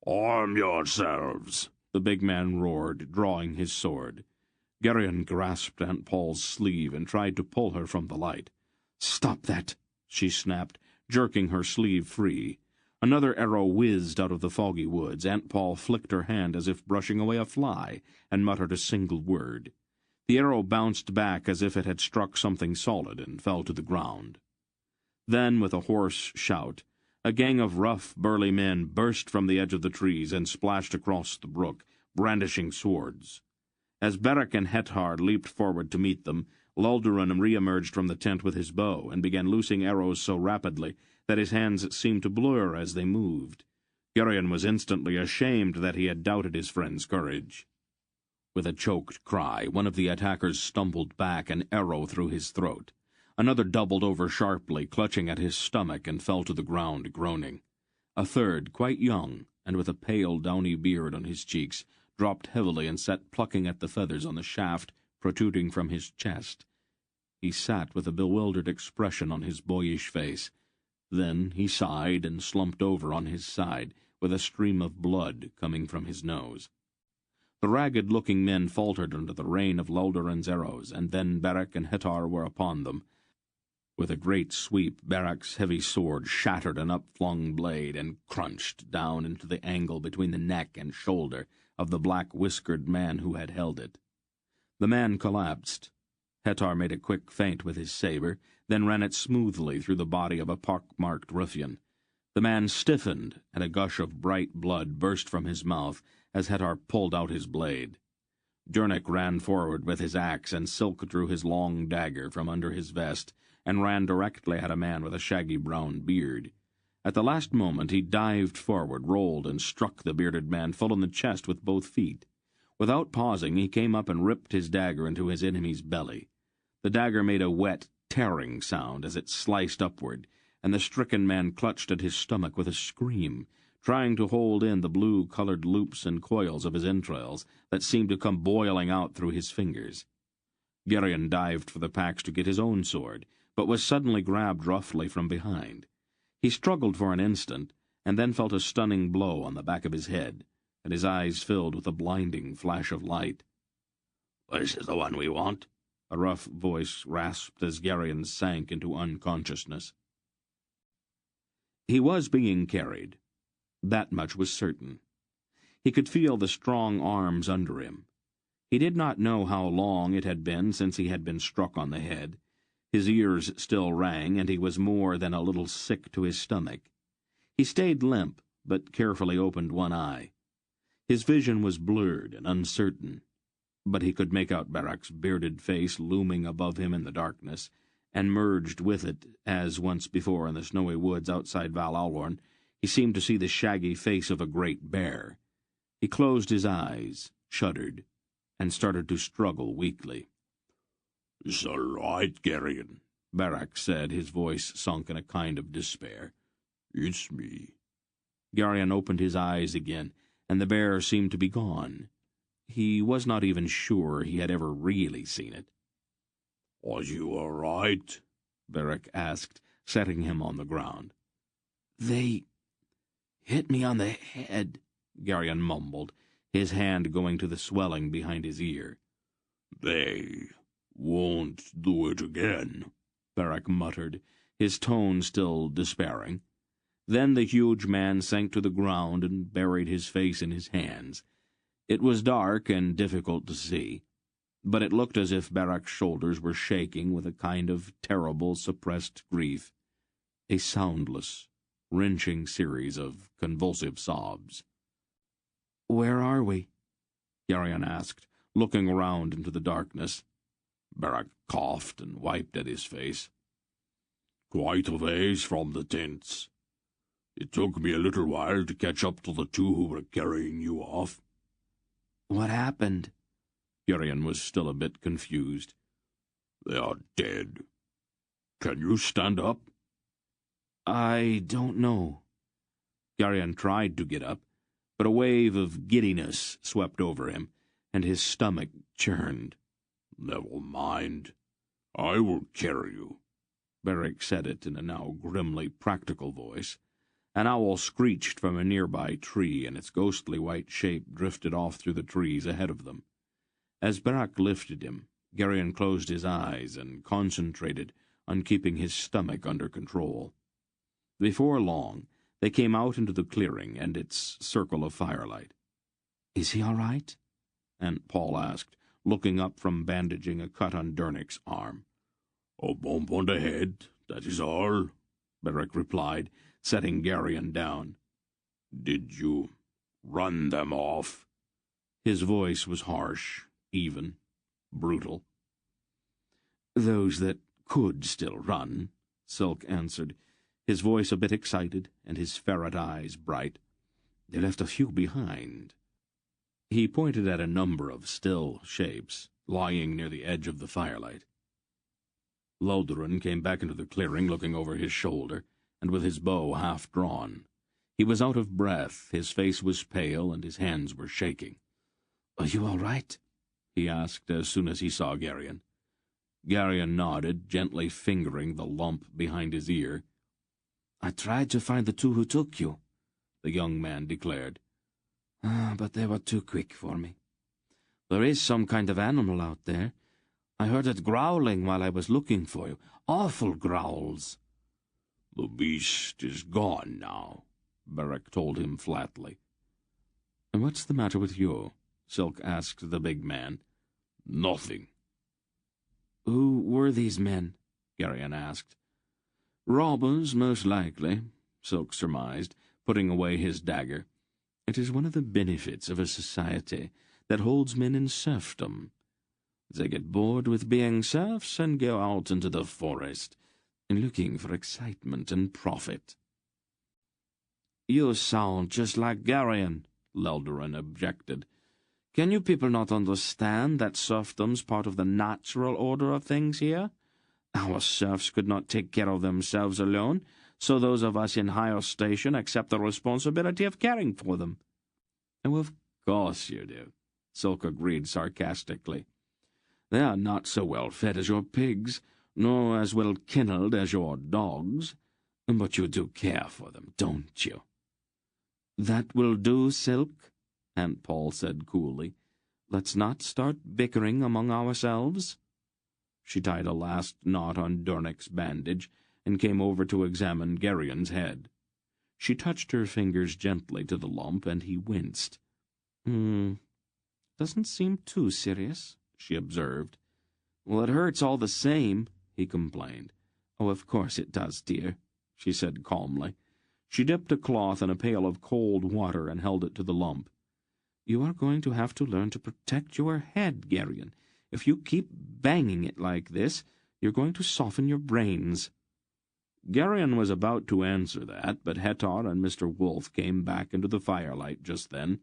"Arm yourselves!" the big man roared, drawing his sword. Gerion grasped Aunt Paul's sleeve and tried to pull her from the light. "Stop that!" she snapped, jerking her sleeve free. Another arrow whizzed out of the foggy woods. Aunt Paul flicked her hand as if brushing away a fly, and muttered a single word. The arrow bounced back as if it had struck something solid and fell to the ground. Then, with a hoarse shout, a gang of rough, burly men burst from the edge of the trees and splashed across the brook, brandishing swords. As Beric and Hettar leaped forward to meet them, Leldarin re-emerged from the tent with his bow and began loosing arrows so rapidly that his hands seemed to blur as they moved. Gerion was instantly ashamed that he had doubted his friend's courage. With a choked cry, one of the attackers stumbled back, an arrow through his throat. Another doubled over sharply, clutching at his stomach, and fell to the ground, groaning. A third, quite young, and with a pale, downy beard on his cheeks, dropped heavily and sat plucking at the feathers on the shaft protruding from his chest. He sat with a bewildered expression on his boyish face. Then he sighed and slumped over on his side, with a stream of blood coming from his nose. The ragged-looking men faltered under the rain of Leldarin's arrows, and then Beric and Hettar were upon them. With a great sweep, Beric's heavy sword shattered an upflung blade and crunched down into the angle between the neck and shoulder of the black-whiskered man who had held it. The man collapsed. Hettar made a quick feint with his saber, then ran it smoothly through the body of a pock-marked ruffian. The man stiffened, and a gush of bright blood burst from his mouth as Hettar pulled out his blade. Dernick ran forward with his axe and silk drew his long dagger from under his vest and ran directly at a man with a shaggy brown beard. At the last moment he dived forward, rolled, and struck the bearded man full in the chest with both feet. Without pausing, he came up and ripped his dagger into his enemy's belly. The dagger made a wet, tearing sound as it sliced upward, and the stricken man clutched at his stomach with a scream, trying to hold in the blue-colored loops and coils of his entrails that seemed to come boiling out through his fingers. Gerion dived for the packs to get his own sword, but was suddenly grabbed roughly from behind. He struggled for an instant, and then felt a stunning blow on the back of his head, and his eyes filled with a blinding flash of light. "This is the one we want," a rough voice rasped as Gerion sank into unconsciousness. He was being carried. That much was certain. He could feel the strong arms under him. He did not know how long it had been since he had been struck on the head. His ears still rang, and he was more than a little sick to his stomach. He stayed limp, but carefully opened one eye. His vision was blurred and uncertain, but he could make out Beric's bearded face looming above him in the darkness, and merged with it, as once before in the snowy woods outside Val Alworn, he seemed to see the shaggy face of a great bear. He closed his eyes, shuddered, and started to struggle weakly. "It's all right, Gerion," Beric said, his voice sunk in a kind of despair. "It's me." Gerion opened his eyes again, and the bear seemed to be gone. He was not even sure he had ever really seen it. "Are you all right?" Beric asked, setting him on the ground. "They hit me on the head," Gerion mumbled, his hand going to the swelling behind his ear. "They won't do it again," Beric muttered, his tone still despairing. Then the huge man sank to the ground and buried his face in his hands. It was dark and difficult to see, but it looked as if Barak's shoulders were shaking with a kind of terrible suppressed grief, a soundless, wrenching series of convulsive sobs. "Where are we?" Geryon asked, looking around into the darkness. Barak coughed and wiped at his face. "Quite a ways from the tents. It took me a little while to catch up to the two who were carrying you off." "What happened?" Geryon was still a bit confused. "They are dead. Can you stand up?" "I don't know." Geryon tried to get up, but a wave of giddiness swept over him, and his stomach churned. "Never mind. I will carry you." Barak said it in a now grimly practical voice. An owl screeched from a nearby tree, and its ghostly white shape drifted off through the trees ahead of them. As Barak lifted him, Geryon closed his eyes and concentrated on keeping his stomach under control. Before long, they came out into the clearing and its circle of firelight. "Is he all right?" Aunt Paul asked, looking up from bandaging a cut on Dernick's arm. "A bump on the head, that is all," Barak replied, setting Geryon down. "Did you run them off?" His voice was harsh, even, brutal. "Those that could still run," Silk answered, his voice a bit excited and his ferret eyes bright. "They left a few behind." He pointed at a number of still shapes, lying near the edge of the firelight. Loldoran came back into the clearing, looking over his shoulder, and with his bow half drawn. He was out of breath, his face was pale, and his hands were shaking. "Are you all right?" he asked as soon as he saw Geryon. Geryon nodded, gently fingering the lump behind his ear. "I tried to find the two who took you," the young man declared. "But they were too quick for me. There is some kind of animal out there. I heard it growling while I was looking for you. Awful growls." "The beast is gone now," Barak told him flatly. "What's the matter with you?" Silk asked the big man. "Nothing." "Who were these men?" Geryon asked. "Robbers, most likely," Silk surmised, putting away his dagger. "It is one of the benefits of a society that holds men in serfdom. They get bored with being serfs and go out into the forest, looking for excitement and profit." "You sound just like Geryon," Loldoran objected. "Can you people not understand that serfdom's part of the natural order of things here? Our serfs could not take care of themselves alone, so those of us in higher station accept the responsibility of caring for them." "Oh, of course you do," Silk agreed sarcastically. "They are not so well fed as your pigs, nor as well kennelled as your dogs, but you do care for them, don't you?" "That will do, Silk," Aunt Paul said coolly. "Let's not start bickering among ourselves." She tied a last knot on Dornick's bandage and came over to examine Geryon's head. She touched her fingers gently to the lump, and he winced. "Doesn't seem too serious," she observed. "Well, it hurts all the same," he complained. "Oh, of course it does, dear," she said calmly. She dipped a cloth in a pail of cold water and held it to the lump. "You are going to have to learn to protect your head, Geryon. If you keep banging it like this, you're going to soften your brains." Geryon was about to answer that, but Hettar and Mr. Wolf came back into the firelight just then.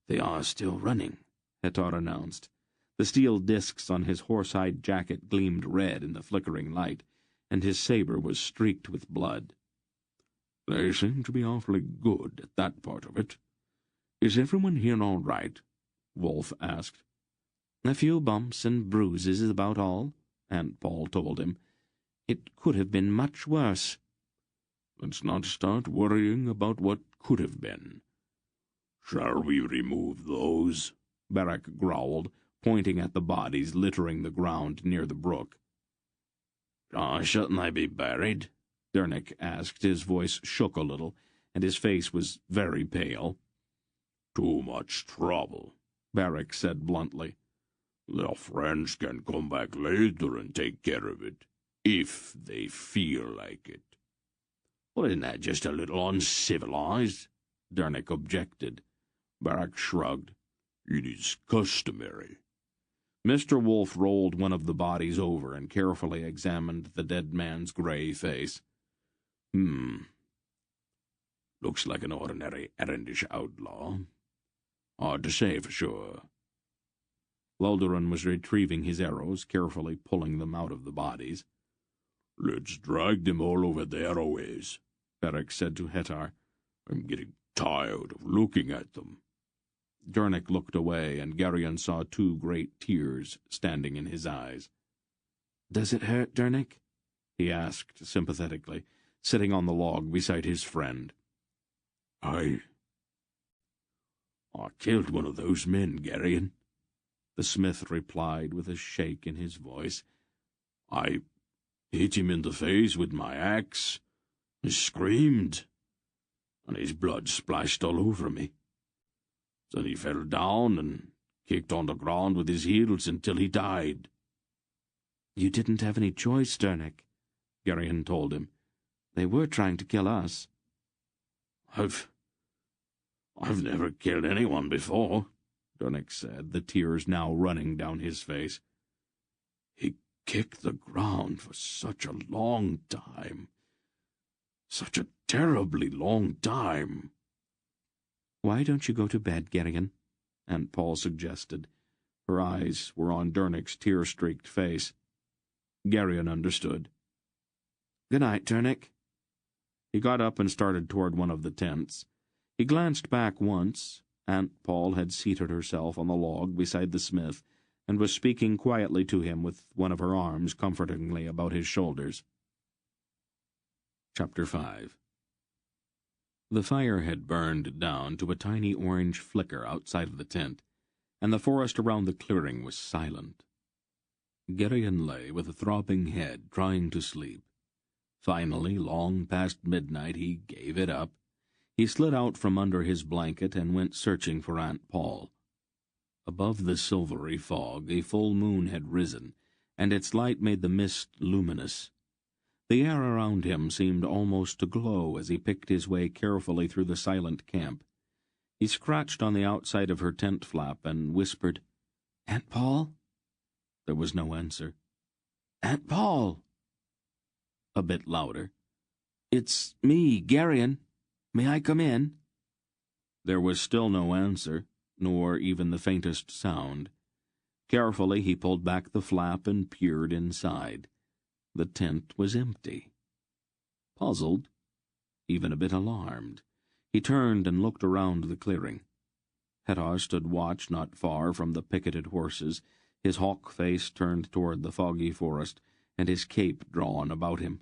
"They are still running," Hettar announced. The steel discs on his horsehide jacket gleamed red in the flickering light, and his saber was streaked with blood. "They seem to be awfully good at that part of it. Is everyone here all right?" Wolf asked. "A few bumps and bruises is about all," Aunt Paul told him. "It could have been much worse." "Let's not start worrying about what could have been. Shall we remove those?" Barak growled, pointing at the bodies littering the ground near the brook. "Shouldn't they be buried?" Dernick asked. His voice shook a little, and his face was very pale. Too much trouble, Barak said bluntly. Their friends can come back later and take care of it, if they feel like it. Well, isn't that just a little uncivilized? Dernick objected. Barak shrugged. It is customary. Mr. Wolf rolled one of the bodies over and carefully examined the dead man's gray face. Looks like an ordinary errandish outlaw. Hard to say for sure. Lolderon was retrieving his arrows, carefully pulling them out of the bodies. Let's drag them all over there a ways, Barak said to Hettar. I'm getting tired of looking at them. Dernick looked away, and Geryon saw 2 great tears standing in his eyes. "Does it hurt, Dernick?" he asked sympathetically, sitting on the log beside his friend. I killed one of those men, Geryon, the smith replied with a shake in his voice. I hit him in the face with my axe. He screamed, and his blood splashed all over me. Then he fell down and kicked on the ground with his heels until he died. "You didn't have any choice, Dernick," Geryon told him. "They were trying to kill us." I've never killed anyone before, Dernick said, the tears now running down his face. He kicked the ground for such a long time. Such a terribly long time. "Why don't you go to bed, Geryon?" Aunt Paul suggested. Her eyes were on Dernick's tear-streaked face. Geryon understood. "Good night, Dernick." He got up and started toward one of the tents. He glanced back once. Aunt Paul had seated herself on the log beside the smith and was speaking quietly to him with one of her arms comfortingly about his shoulders. Chapter 5. The fire had burned down to a tiny orange flicker outside of the tent, and the forest around the clearing was silent. Geryon lay with a throbbing head, trying to sleep. Finally, long past midnight, he gave it up. He slid out from under his blanket and went searching for Aunt Paul. Above the silvery fog, a full moon had risen, and its light made the mist luminous. The air around him seemed almost to glow as he picked his way carefully through the silent camp. He scratched on the outside of her tent flap and whispered, "Aunt Paul?" There was no answer. "Aunt Paul!" A bit louder. "It's me, Geryon. May I come in?" There was still no answer, nor even the faintest sound. Carefully he pulled back the flap and peered inside. The tent was empty. Puzzled, even a bit alarmed, he turned and looked around the clearing. Hettar stood watch not far from the picketed horses, his hawk face turned toward the foggy forest, and his cape drawn about him.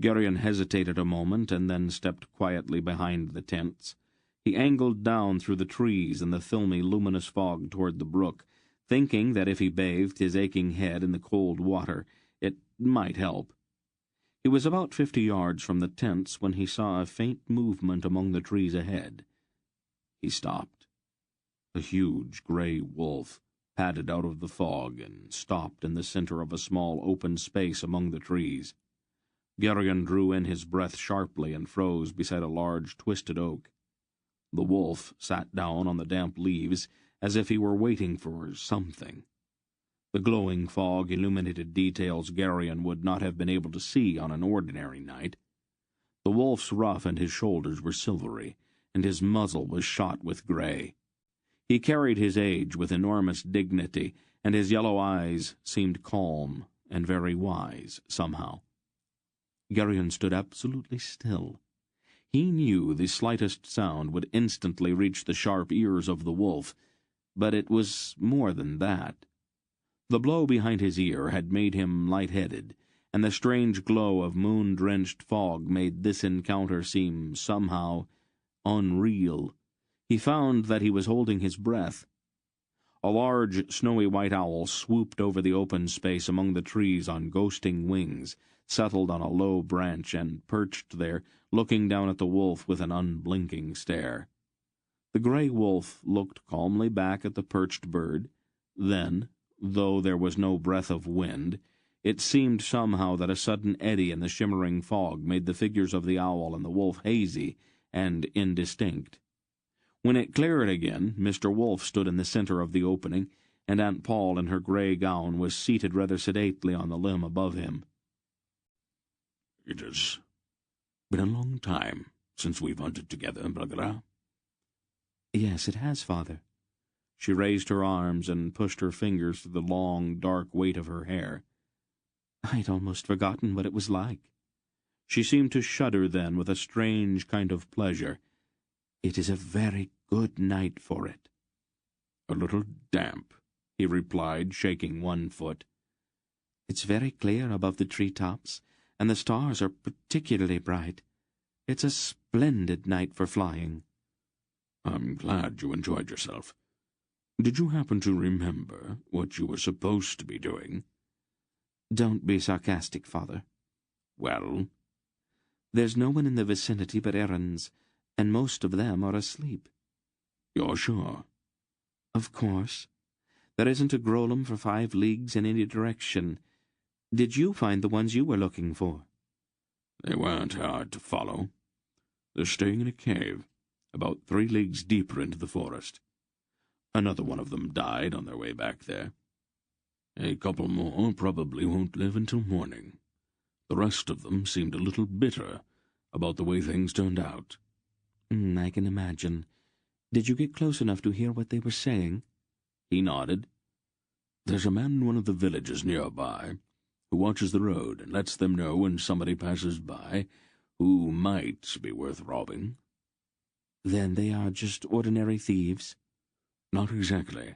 Geryon hesitated a moment and then stepped quietly behind the tents. He angled down through the trees and the filmy, luminous fog toward the brook, thinking that if he bathed his aching head in the cold water, it might help. He was about 50 yards from the tents when he saw a faint movement among the trees ahead. He stopped. A huge gray wolf padded out of the fog and stopped in the center of a small open space among the trees. Geryon drew in his breath sharply and froze beside a large twisted oak. The wolf sat down on the damp leaves as if he were waiting for something. The glowing fog illuminated details Geryon would not have been able to see on an ordinary night. The wolf's ruff and his shoulders were silvery, and his muzzle was shot with gray. He carried his age with enormous dignity, and his yellow eyes seemed calm and very wise somehow. Geryon stood absolutely still. He knew the slightest sound would instantly reach the sharp ears of the wolf, but it was more than that. The blow behind his ear had made him light-headed, and the strange glow of moon-drenched fog made this encounter seem somehow unreal. He found that he was holding his breath. A large, snowy white owl swooped over the open space among the trees on ghosting wings, settled on a low branch, and perched there, looking down at the wolf with an unblinking stare. The grey wolf looked calmly back at the perched bird. Then, though there was no breath of wind, it seemed somehow that a sudden eddy in the shimmering fog made the figures of the owl and the wolf hazy and indistinct. When it cleared again, Mr. Wolf stood in the centre of the opening, and Aunt Paul in her grey gown was seated rather sedately on the limb above him. "It has been a long time since we've hunted together, Bagheera." "Yes, it has, Father." She raised her arms and pushed her fingers through the long, dark weight of her hair. "I'd almost forgotten what it was like." She seemed to shudder then with a strange kind of pleasure. "It is a very good night for it." "A little damp," he replied, shaking one foot. "It's very clear above the tree-tops, and the stars are particularly bright. It's a splendid night for flying." "I'm glad you enjoyed yourself. Did you happen to remember what you were supposed to be doing?" "Don't be sarcastic, Father." "Well?" "There's no one in the vicinity but errands, and most of them are asleep." "You're sure?" "Of course. There isn't a Grolem for 5 leagues in any direction. Did you find the ones you were looking for?" "They weren't hard to follow. They're staying in a cave, about 3 leagues deeper into the forest. Another one of them died on their way back there. A couple more probably won't live until morning. The rest of them seemed a little bitter about the way things turned out." "I can imagine. Did you get close enough to hear what they were saying?" He nodded. "There's a man in one of the villages nearby who watches the road and lets them know when somebody passes by who might be worth robbing." "Then they are just ordinary thieves?" "Not exactly.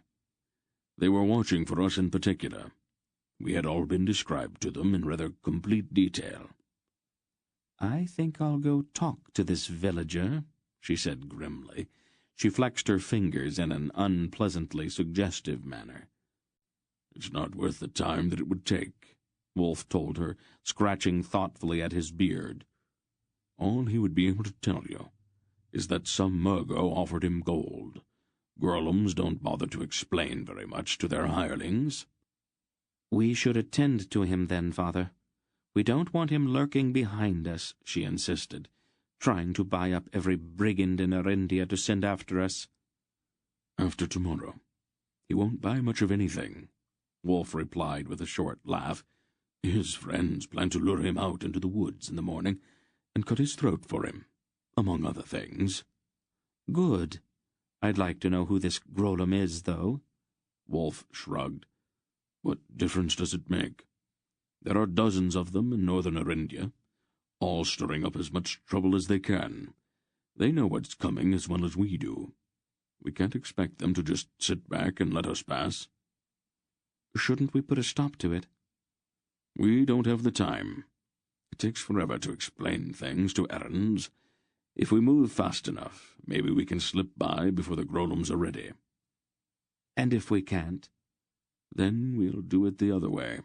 They were watching for us in particular. We had all been described to them in rather complete detail." "I think I'll go talk to this villager," she said grimly. She flexed her fingers in an unpleasantly suggestive manner. "It's not worth the time that it would take," Wolf told her, scratching thoughtfully at his beard. "All he would be able to tell you is that some Murgo offered him gold. Grolems don't bother to explain very much to their hirelings." "We should attend to him then, Father. We don't want him lurking behind us," she insisted, "trying to buy up every brigand in Arindia to send after us." "After tomorrow, he won't buy much of anything," Wolf replied with a short laugh. "His friends plan to lure him out into the woods in the morning and cut his throat for him, among other things." "Good. I'd like to know who this Grolem is, though." Wolf shrugged. "What difference does it make? There are dozens of them in northern Arindia, all stirring up as much trouble as they can. They know what's coming as well as we do. We can't expect them to just sit back and let us pass." "Shouldn't we put a stop to it?" "We don't have the time. It takes forever to explain things to errands. If we move fast enough, maybe we can slip by before the Grolems are ready." "And if we can't?" "Then we'll do it the other way.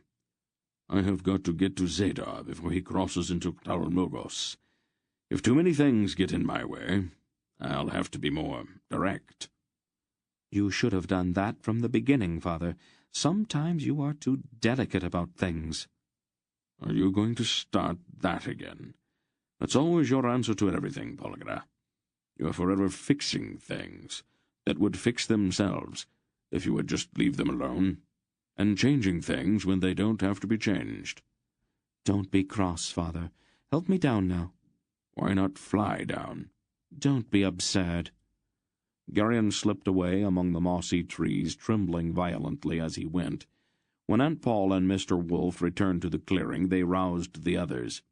I have got to get to Zadar before he crosses into Talmogos. If too many things get in my way, I'll have to be more direct." "You should have done that from the beginning, Father. Sometimes you are too delicate about things." "Are you going to start that again? That's always your answer to everything, Bagheera. You're forever fixing things that would fix themselves if you would just leave them alone, and changing things when they don't have to be changed." "Don't be cross, Father. Help me down now." "Why not fly down?" "Don't be absurd." Geryon slipped away among the mossy trees, trembling violently as he went. When Aunt Paul and Mr. Wolf returned to the clearing, they roused the others.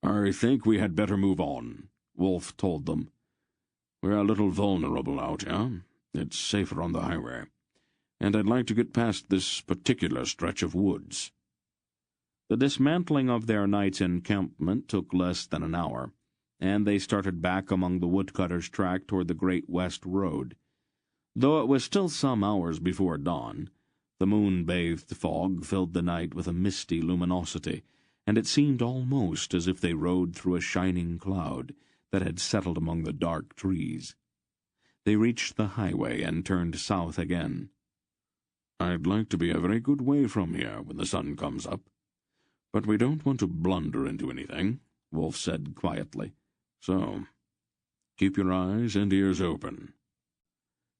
"I think we had better move on," Wolf told them. "We're a little vulnerable out here. It's safer on the highway. And I'd like to get past this particular stretch of woods." The dismantling of their night's encampment took less than an hour, and they started back among the woodcutters' track toward the Great West Road. Though it was still some hours before dawn, the moon-bathed fog filled the night with a misty luminosity, and it seemed almost as if they rode through a shining cloud that had settled among the dark trees. They reached the highway and turned south again. "I'd like to be a very good way from here when the sun comes up. But we don't want to blunder into anything," Wolf said quietly. "So, keep your eyes and ears open."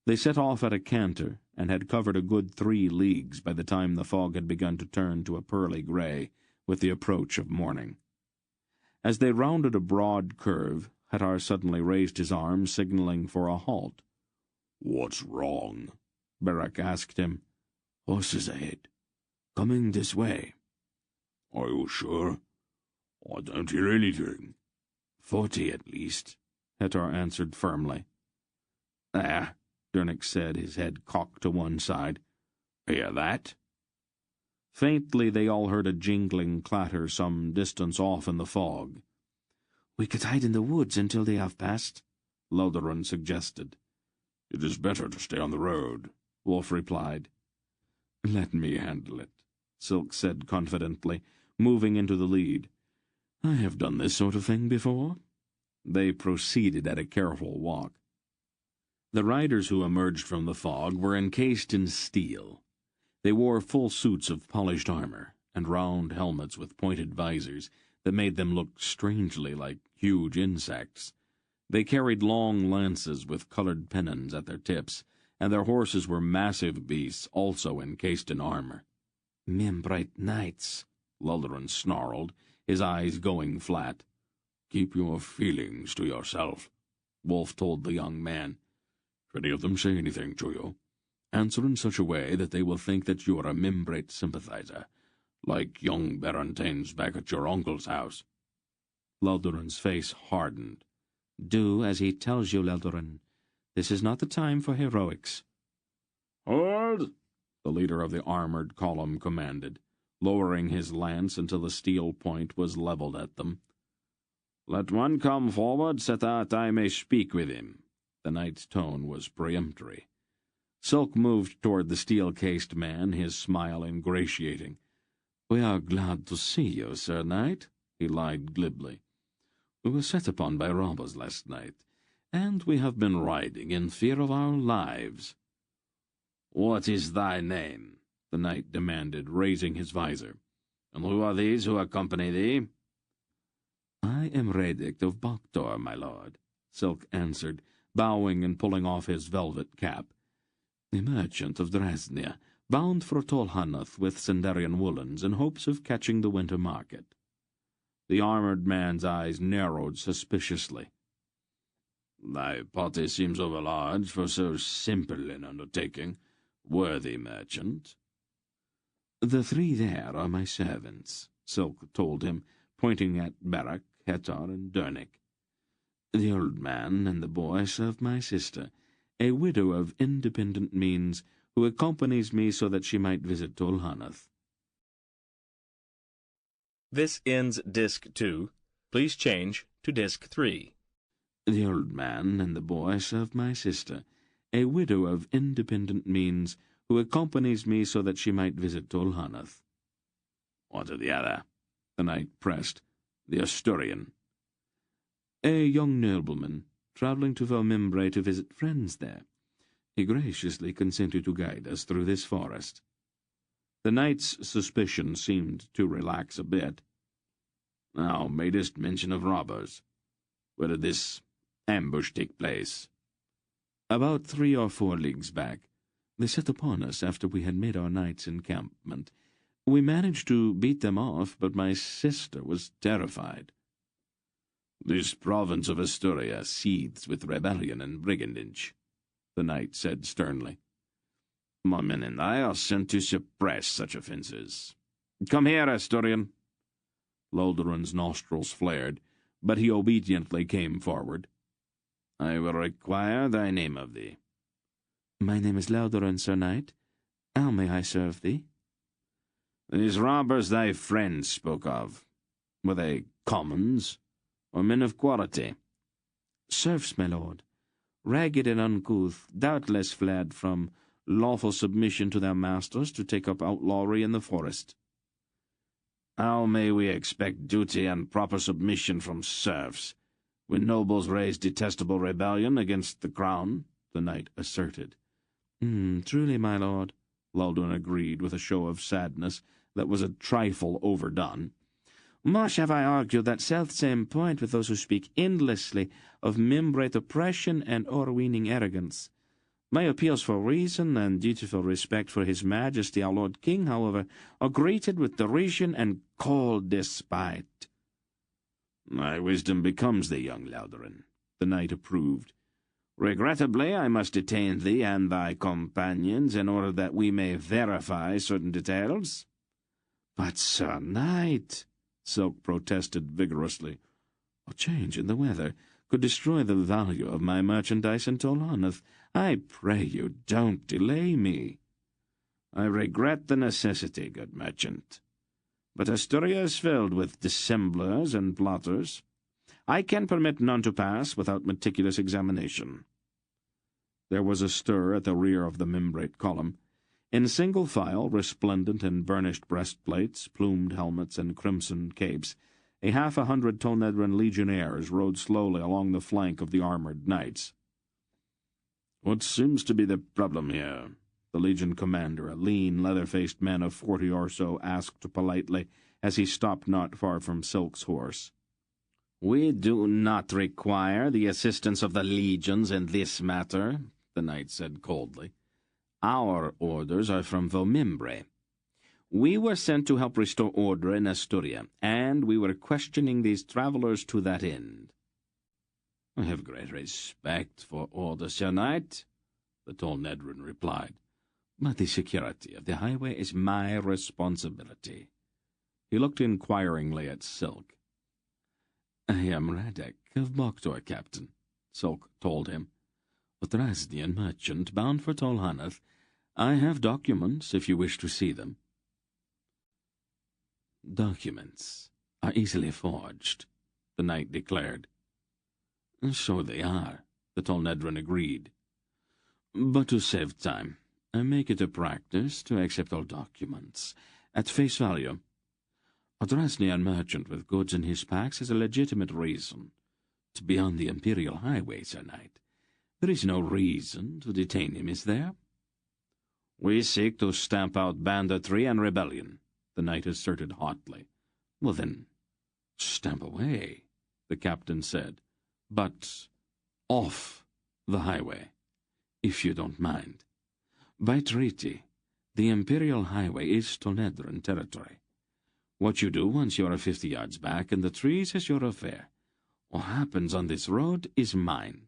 They set off at a canter, and had covered a good 3 leagues by the time the fog had begun to turn to a pearly grey with the approach of morning. As they rounded a broad curve, Hattar suddenly raised his arm, signalling for a halt. "What's wrong?" Barak asked him. "Horses ahead. Coming this way." "Are you sure? I don't hear anything." 40 at least," Hattar answered firmly. "There," Dernick said, his head cocked to one side. "Hear that?" Faintly they all heard a jingling clatter some distance off in the fog. "We could hide in the woods until they have passed," Lodorun suggested. "It is better to stay on the road," Wolf replied. "Let me handle it," Silk said confidently, moving into the lead. "I have done this sort of thing before." They proceeded at a careful walk. The riders who emerged from the fog were encased in steel. They wore full suits of polished armor, and round helmets with pointed visors that made them look strangely like huge insects. They carried long lances with colored pennons at their tips, and their horses were massive beasts also encased in armor. "Membrite knights," Lodorun snarled, his eyes going flat. "Keep your feelings to yourself," Wolf told the young man. "If any of them say anything to you, answer in such a way that they will think that you are a Membrite sympathizer, like young Barantains back at your uncle's house." Lodorun's face hardened. "Do as he tells you, Lodorun. This is not the time for heroics." "Hold!" the leader of the armored column commanded, lowering his lance until the steel point was leveled at them. "Let one come forward so that I may speak with him." The knight's tone was peremptory. Silk moved toward the steel-cased man, his smile ingratiating. "We are glad to see you, Sir Knight," he lied glibly. "We were set upon by robbers last night, and we have been riding in fear of our lives." "What is thy name?" the knight demanded, raising his visor. "And who are these who accompany thee?" "I am Radic of Baktor, my lord," Silk answered, bowing and pulling off his velvet cap. "A merchant of Drasnia, bound for Tolhanath with Sendarian woolens in hopes of catching the winter market." The armored man's eyes narrowed suspiciously. "Thy party seems overlarge for so simple an undertaking, worthy merchant." "The 3 there are my servants," Silk told him, pointing at Barak, Hattar, and Dernick. "The old man and the boy serve my sister, a widow of independent means, who accompanies me so that she might visit Tolhanath." This ends Disc 2. Please change to Disc 3. "The old man and the boy serve my sister, a widow of independent means, who accompanies me so that she might visit Tolhanath." "What of the other?" the knight pressed. "The Asturian." "A young nobleman, travelling to Valmembre to visit friends there. He graciously consented to guide us through this forest." The knight's suspicion seemed to relax a bit. "Thou madest mention of robbers. Where did this ambush take place?" "About 3 or 4 leagues back. They set upon us after we had made our night's encampment. We managed to beat them off, but my sister was terrified." "This province of Asturia seethes with rebellion and brigandage," the knight said sternly. "My men and I are sent to suppress such offences. Come here, Asturian." Lodorun's nostrils flared, but he obediently came forward. "I will require thy name of thee." "My name is Lodorun, Sir Knight. How may I serve thee?" "These robbers thy friends spoke of, were they commons, or men of quality?" "Serfs, my lord. Ragged and uncouth, doubtless fled from lawful submission to their masters to take up outlawry in the forest." "How may we expect duty and proper submission from serfs, when nobles raise detestable rebellion against the crown?" the knight asserted. Truly, my lord, Loudon agreed with a show of sadness that was a trifle overdone. Much have I argued that self-same point with those who speak endlessly of membrate oppression and o'erweening arrogance. My appeals for reason and dutiful respect for His Majesty our Lord King, however, are greeted with derision and cold despite. My wisdom becomes thee, young Loudon, the knight approved. Regrettably, I must detain thee and thy companions in order that we may verify certain details. But, Sir Knight, Silk protested vigorously, a change in the weather could destroy the value of my merchandise in Tolhanath. I pray you, don't delay me. I regret the necessity, good merchant. But Asturia is filled with dissemblers and plotters. I can permit none to pass without meticulous examination. There was a stir at the rear of the membrate column. In single file, resplendent in burnished breastplates, plumed helmets, and crimson capes, 100 Tonedran legionnaires rode slowly along the flank of the armoured knights. What seems to be the problem here? The legion commander, a lean, leather-faced man of 40 or so, asked politely as he stopped not far from Silk's horse. We do not require the assistance of the legions in this matter, the knight said coldly. Our orders are from Vomimbre. We were sent to help restore order in Asturia, and we were questioning these travellers to that end. I have great respect for order, Sir Knight, the tall Nedrin replied, but the security of the highway is my responsibility. He looked inquiringly at Silk. I am Radek of Boktor, Captain, Silk told him, a Drazdian merchant bound for Tolhanath. I have documents if you wish to see them. Documents are easily forged, the knight declared. So they are, the Tolnedran agreed. But to save time, I make it a practice to accept all documents at face value. A Drazdian merchant with goods in his packs has a legitimate reason to be on the Imperial Highway, Sir Knight. There is no reason to detain him, is there? We seek to stamp out banditry and rebellion, the knight asserted hotly. Well then, stamp away, the captain said, but off the highway, if you don't mind. By treaty, the Imperial Highway is Tonedran territory. What you do once you are 50 yards back in the trees is your affair. What happens on this road is mine.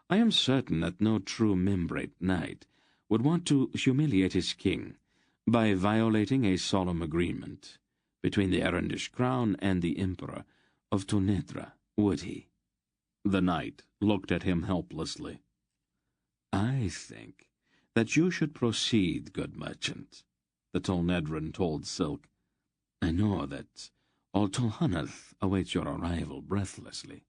I am certain that no true membrate knight would want to humiliate his king by violating a solemn agreement between the Erendish crown and the Emperor of Tonedra, would he? The knight looked at him helplessly. I think that you should proceed, good merchant, the Tolnedran told Silk. I know that all Tolhanath awaits your arrival breathlessly.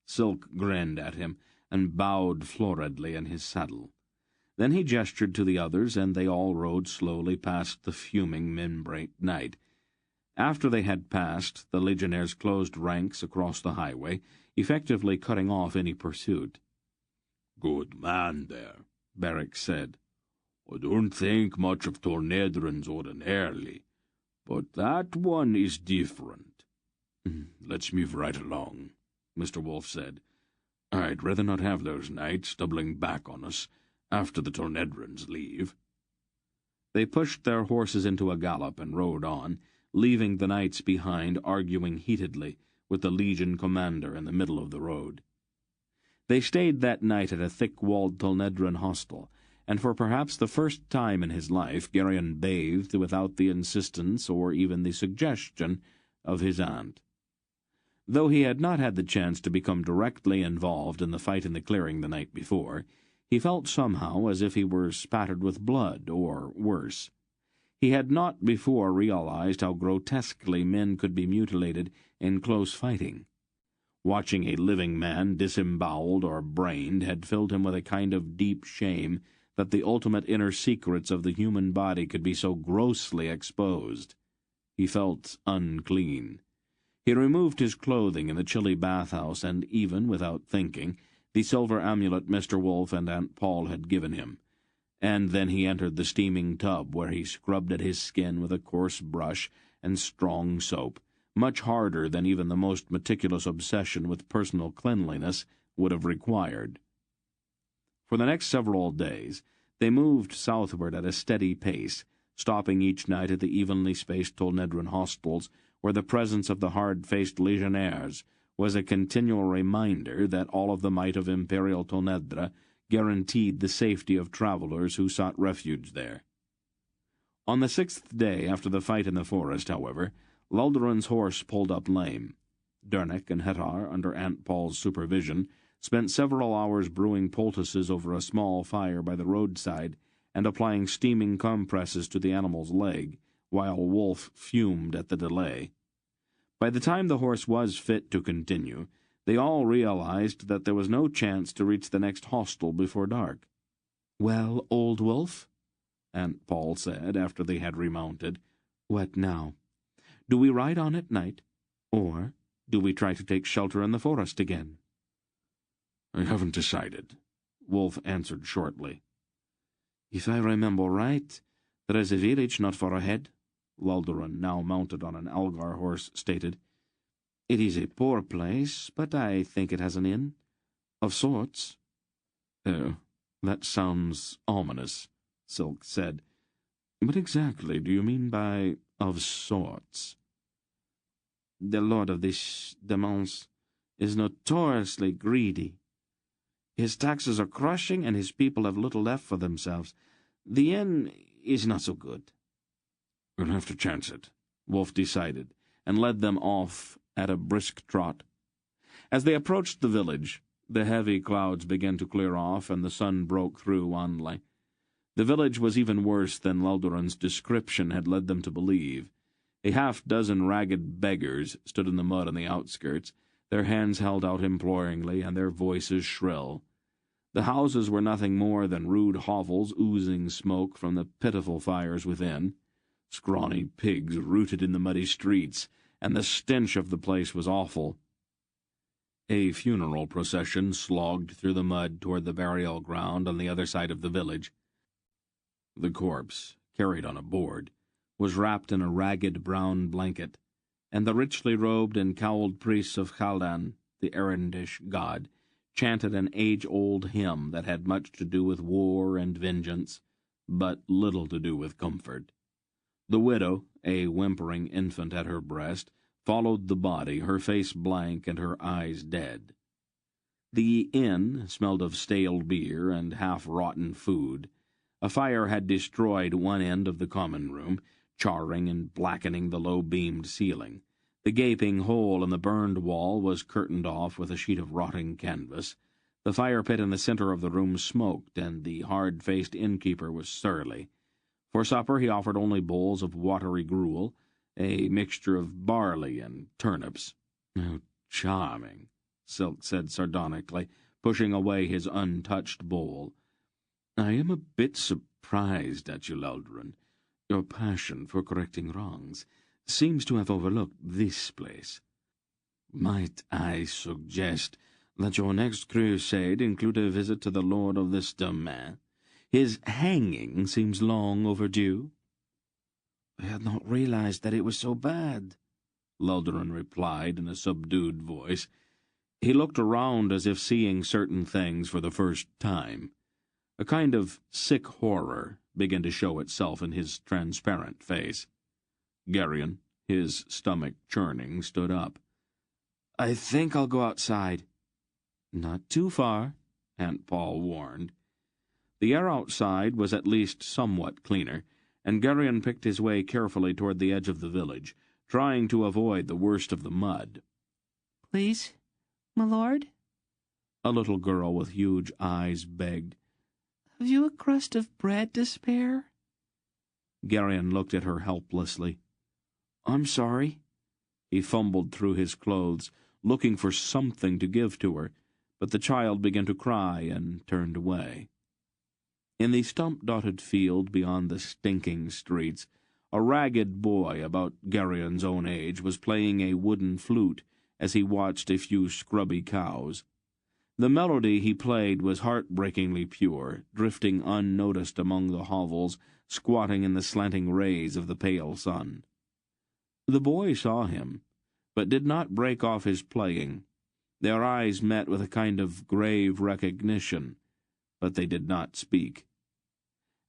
Silk grinned at him and bowed floridly in his saddle. Then he gestured to the others, and they all rode slowly past the fuming membrate knight. After they had passed, the legionnaires closed ranks across the highway, effectively cutting off any pursuit. Good man there, Beric said. I don't think much of Tornedrans ordinarily, but that one is different. Let's move right along, Mr. Wolf said. I'd rather not have those knights doubling back on us after the Tornedrans leave. They pushed their horses into a gallop and rode on, leaving the knights behind arguing heatedly with the legion commander in the middle of the road. They stayed that night at a thick-walled Tolnedran hostel, and for perhaps the first time in his life Geryon bathed without the insistence or even the suggestion of his aunt. Though he had not had the chance to become directly involved in the fight in the clearing the night before, he felt somehow as if he were spattered with blood, or worse. He had not before realized how grotesquely men could be mutilated in close fighting. Watching a living man disemboweled or brained had filled him with a kind of deep shame that the ultimate inner secrets of the human body could be so grossly exposed. He felt unclean. He removed his clothing in the chilly bathhouse and, even without thinking, the silver amulet Mr. Wolf and Aunt Paul had given him, and then he entered the steaming tub, where he scrubbed at his skin with a coarse brush and strong soap, much harder than even the most meticulous obsession with personal cleanliness would have required. For the next several days, they moved southward at a steady pace, stopping each night at the evenly spaced Tolnedran hostels, where the presence of the hard-faced legionnaires was a continual reminder that all of the might of Imperial Tolnedra guaranteed the safety of travelers who sought refuge there. On the 6th day after the fight in the forest, however, Luldaran's horse pulled up lame. Dernek and Hetar, under Aunt Paul's supervision, spent several hours brewing poultices over a small fire by the roadside and applying steaming compresses to the animal's leg, while Wolf fumed at the delay. By the time the horse was fit to continue, they all realized that there was no chance to reach the next hostel before dark. "Well, old Wolf," Aunt Paul said after they had remounted, "what now? Do we ride on at night, or do we try to take shelter in the forest again?" "I haven't decided," Wolf answered shortly. "If I remember right, there is a village not far ahead," Luldaran, now mounted on an Algar horse, stated. "It is a poor place, but I think it has an inn. Of sorts." "Oh, that sounds ominous," Silk said. "What exactly do you mean by 'of sorts'?" "The lord of this demesne is notoriously greedy. His taxes are crushing, and his people have little left for themselves. The inn is not so good." "We'll have to chance it," Wolf decided, and led them off at a brisk trot. As they approached the village, the heavy clouds began to clear off, and the sun broke through wanly. The village was even worse than Luldaran's description had led them to believe. A half-dozen ragged beggars stood in the mud on the outskirts, their hands held out imploringly and their voices shrill. The houses were nothing more than rude hovels oozing smoke from the pitiful fires within. Scrawny pigs rooted in the muddy streets, and the stench of the place was awful. A funeral procession slogged through the mud toward the burial ground on the other side of the village. The corpse, carried on a board, was wrapped in a ragged brown blanket, and the richly robed and cowled priests of Khaldan, the Erendish god, chanted an age-old hymn that had much to do with war and vengeance, but little to do with comfort. The widow, a whimpering infant at her breast, followed the body, her face blank and her eyes dead. The inn smelled of stale beer and half-rotten food. A fire had destroyed one end of the common room, charring and blackening the low-beamed ceiling. The gaping hole in the burned wall was curtained off with a sheet of rotting canvas. The fire pit in the center of the room smoked, and the hard-faced innkeeper was surly. For supper he offered only bowls of watery gruel, a mixture of barley and turnips. "Oh, charming," Silk said sardonically, pushing away his untouched bowl. "I am a bit surprised at you, Luldaran. Your passion for correcting wrongs seems to have overlooked this place. Might I suggest that your next crusade include a visit to the lord of this domain? His hanging seems long overdue." "I had not realized that it was so bad," Luldaran replied in a subdued voice. He looked around as if seeing certain things for the first time. A kind of sick horror began to show itself in his transparent face. Geryon, his stomach churning, stood up. "I think I'll go outside." "Not too far," Aunt Paul warned. The air outside was at least somewhat cleaner, and Geryon picked his way carefully toward the edge of the village, trying to avoid the worst of the mud. "Please, my lord?" A little girl with huge eyes begged. "Have you a crust of bread to spare?" Geryon looked at her helplessly. "I'm sorry." He fumbled through his clothes, looking for something to give to her, but the child began to cry and turned away. In the stump-dotted field beyond the stinking streets, a ragged boy about Geryon's own age was playing a wooden flute as he watched a few scrubby cows. The melody he played was heartbreakingly pure, drifting unnoticed among the hovels, squatting in the slanting rays of the pale sun. The boy saw him, but did not break off his playing. Their eyes met with a kind of grave recognition, but they did not speak.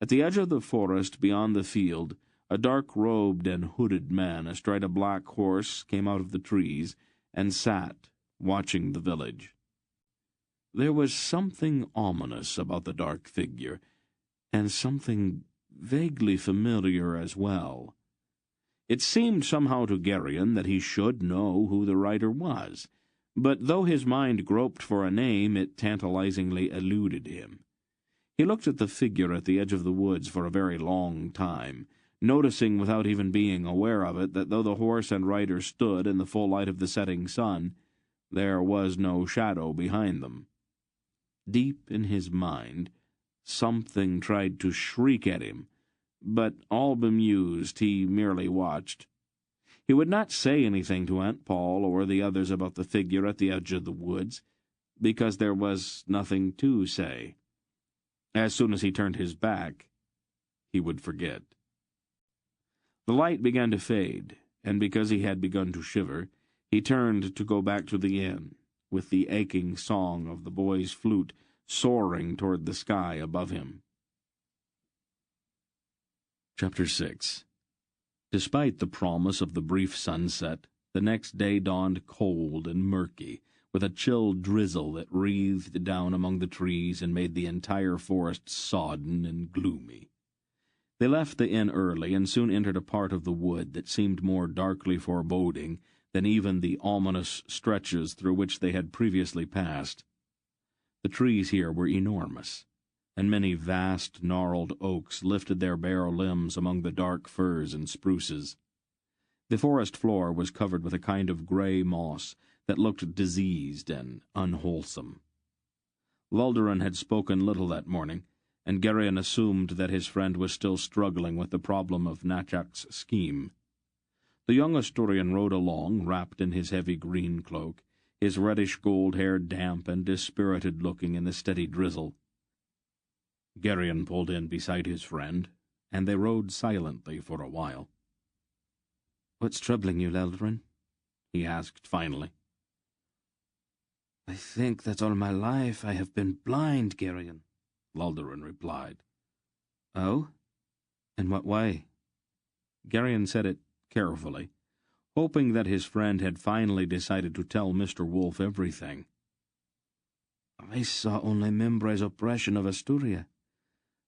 At the edge of the forest beyond the field, a dark-robed and hooded man astride a black horse came out of the trees and sat, watching the village. There was something ominous about the dark figure, and something vaguely familiar as well. It seemed somehow to Geryon that he should know who the rider was, but though his mind groped for a name, it tantalizingly eluded him. He looked at the figure at the edge of the woods for a very long time, noticing without even being aware of it that though the horse and rider stood in the full light of the setting sun, there was no shadow behind them. Deep in his mind, something tried to shriek at him, but all bemused, he merely watched. He would not say anything to Aunt Paul or the others about the figure at the edge of the woods, because there was nothing to say. As soon as he turned his back, he would forget. The light began to fade, and because he had begun to shiver, he turned to go back to the inn, with the aching song of the boy's flute soaring toward the sky above him. Chapter 6. Despite the promise of the brief sunset, the next day dawned cold and murky, with a chill drizzle that wreathed down among the trees and made the entire forest sodden and gloomy. They left the inn early and soon entered a part of the wood that seemed more darkly foreboding than even the ominous stretches through which they had previously passed. The trees here were enormous, and many vast gnarled oaks lifted their bare limbs among the dark firs and spruces. The forest floor was covered with a kind of grey moss that looked diseased and unwholesome. Lulderon had spoken little that morning, and Geryon assumed that his friend was still struggling with the problem of Nachak's scheme. The young Asturian rode along, wrapped in his heavy green cloak, his reddish-gold hair damp and dispirited-looking in the steady drizzle. Geryon pulled in beside his friend, and they rode silently for a while. "What's troubling you, Lulderon?" he asked finally. "I think that all my life I have been blind, Geryon," Lulderon replied. "Oh? In what way?" Geryon said it carefully, hoping that his friend had finally decided to tell Mr. Wolfe everything. "I saw only Membray's oppression of Asturia.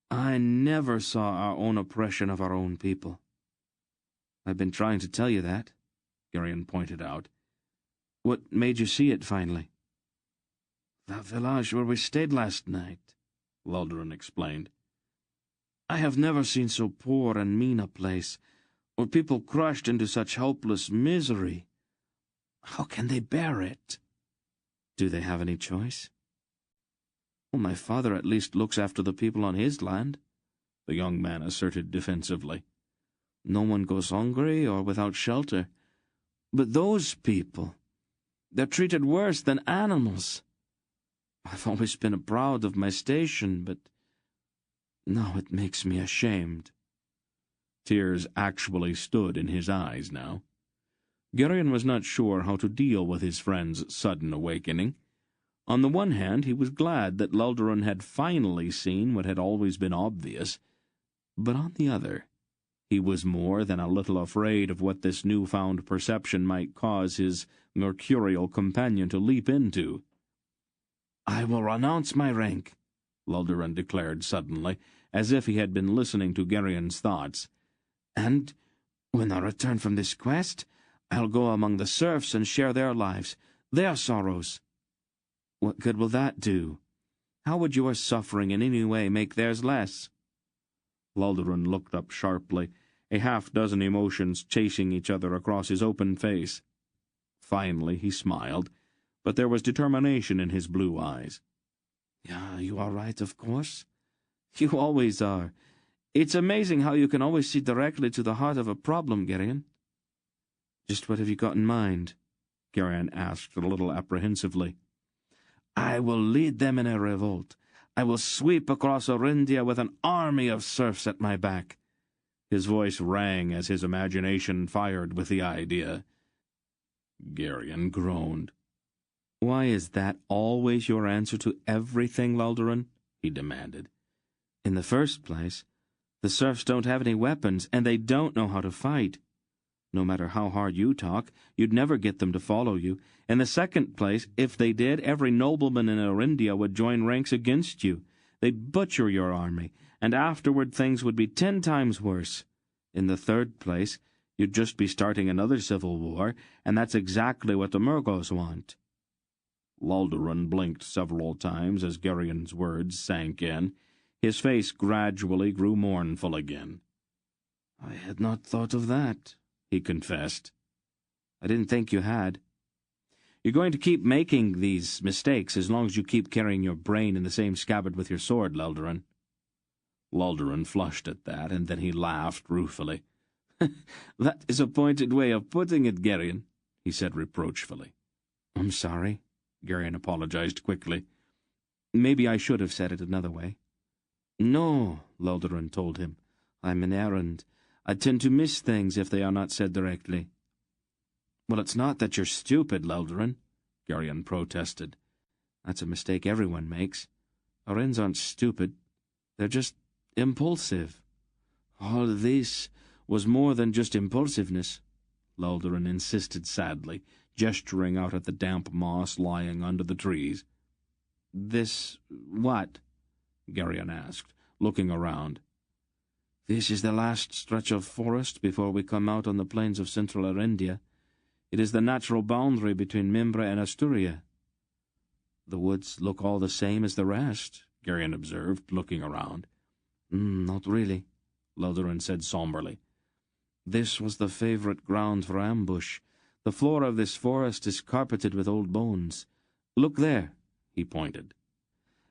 I never saw our own oppression of our own people." "I've been trying to tell you that," Geryon pointed out. "What made you see it finally?" "That village where we stayed last night," Lulderon explained. "I have never seen so poor and mean a place, or people crushed into such hopeless misery. How can they bear it?" "Do they have any choice?" "Well, my father at least looks after the people on his land," the young man asserted defensively. "No one goes hungry or without shelter. But those people, they're treated worse than animals. I've always been proud of my station, but now it makes me ashamed." Tears actually stood in his eyes now. Geryon was not sure how to deal with his friend's sudden awakening. On the one hand, he was glad that Lulderon had finally seen what had always been obvious, but on the other, he was more than a little afraid of what this newfound perception might cause his mercurial companion to leap into. "I will renounce my rank," Lulderon declared suddenly, as if he had been listening to Geryon's thoughts. "And when I return from this quest, I'll go among the serfs and share their lives, their sorrows." "What good will that do? How would your suffering in any way make theirs less?" Lulderon looked up sharply, a half-dozen emotions chasing each other across his open face. Finally he smiled, but there was determination in his blue eyes. "Yeah, you are right, of course. You always are. It's amazing how you can always see directly to the heart of a problem, Geryon." "Just what have you got in mind?" Geryon asked a little apprehensively. I will lead them in a revolt. I will sweep across Orindia with an army of serfs at my back." His voice rang as his imagination fired with the idea. Geryon groaned. "Why is that always your answer to everything, Lolderon?" he demanded. "In the first place, the serfs don't have any weapons, and they don't know how to fight. No matter how hard you talk, you'd never get them to follow you. In the second place, if they did, every nobleman in Orindia would join ranks against you. They'd butcher your army, and afterward things would be 10 times worse. In the third place, you'd just be starting another civil war, and that's exactly what the Murgos want." Lolderon blinked several times as Geryon's words sank in. His face gradually grew mournful again. "I had not thought of that," he confessed. "I didn't think you had. You're going to keep making these mistakes as long as you keep carrying your brain in the same scabbard with your sword, Lolderon." Lolderon flushed at that, and then he laughed ruefully. "That is a pointed way of putting it, Geryon," he said reproachfully. "I'm sorry," Geryon apologized quickly. "Maybe I should have said it another way." "No," Lolderon told him. "I'm an errand. I tend to miss things if they are not said directly." "Well, it's not that you're stupid, Lolderon," Geryon protested. "That's a mistake everyone makes. Arens aren't stupid. They're just impulsive." "All this was more than just impulsiveness," Lolderon insisted sadly, gesturing out at the damp moss lying under the trees. "This what?" Geryon asked, looking around. "This is the last stretch of forest before we come out on the plains of central Arendia. It is the natural boundary between Mimbra and Asturia." "The woods look all the same as the rest," Geryon observed, looking around. "Not really," Lolderon said somberly. "This was the favorite ground for ambush. The floor of this forest is carpeted with old bones. Look there," he pointed.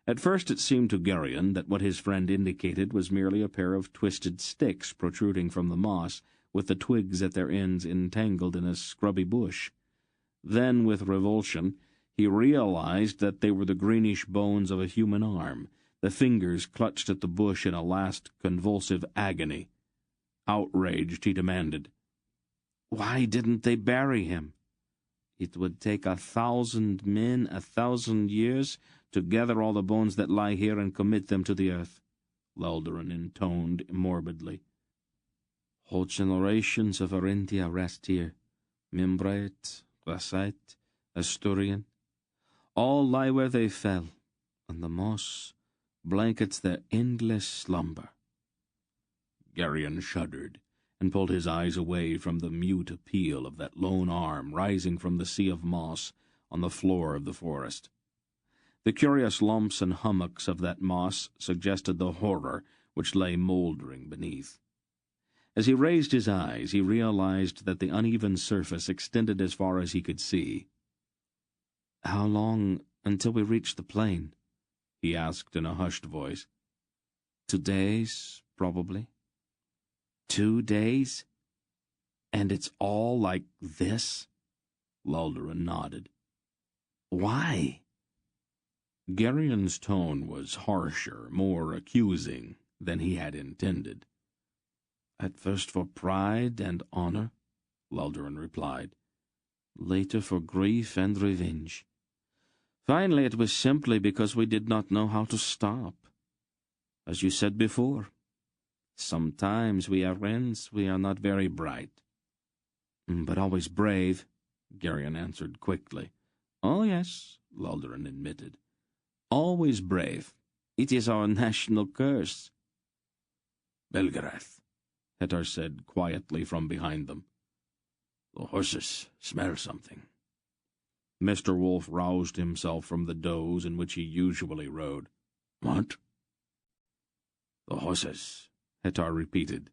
At first it seemed to Geryon that what his friend indicated was merely a pair of twisted sticks protruding from the moss, with the twigs at their ends entangled in a scrubby bush. Then, with revulsion, he realized that they were the greenish bones of a human arm. The fingers clutched at the bush in a last convulsive agony. Outraged, he demanded, "Why didn't they bury him?" "It would take 1,000 men, 1,000 years, to gather all the bones that lie here and commit them to the earth," Lolderon intoned morbidly. "Whole generations of Arendia rest here. Mimbrait, Glassite, Asturian. All lie where they fell, and the moss blankets their endless slumber." Geryon shuddered, and pulled his eyes away from the mute appeal of that lone arm rising from the sea of moss on the floor of the forest. The curious lumps and hummocks of that moss suggested the horror which lay mouldering beneath. As he raised his eyes, he realized that the uneven surface extended as far as he could see. "How long until we reach the plain?" he asked in a hushed voice. 2 days, probably." 2 days? And it's all like this?" Lolderon nodded. "Why?" Geryon's tone was harsher, more accusing than he had intended. "At first for pride and honor," Lolderon replied. "Later for grief and revenge. Finally it was simply because we did not know how to stop. As you said before, sometimes we Arens, we are not very bright." "But always brave," Geryon answered quickly. "Oh, yes," Lolderon admitted. "Always brave. It is our national curse." "Belgarath," Hetar said quietly from behind them. "The horses smell something." Mr. Wolf roused himself from the doze in which he usually rode. "What?" "The horses," Hetar repeated.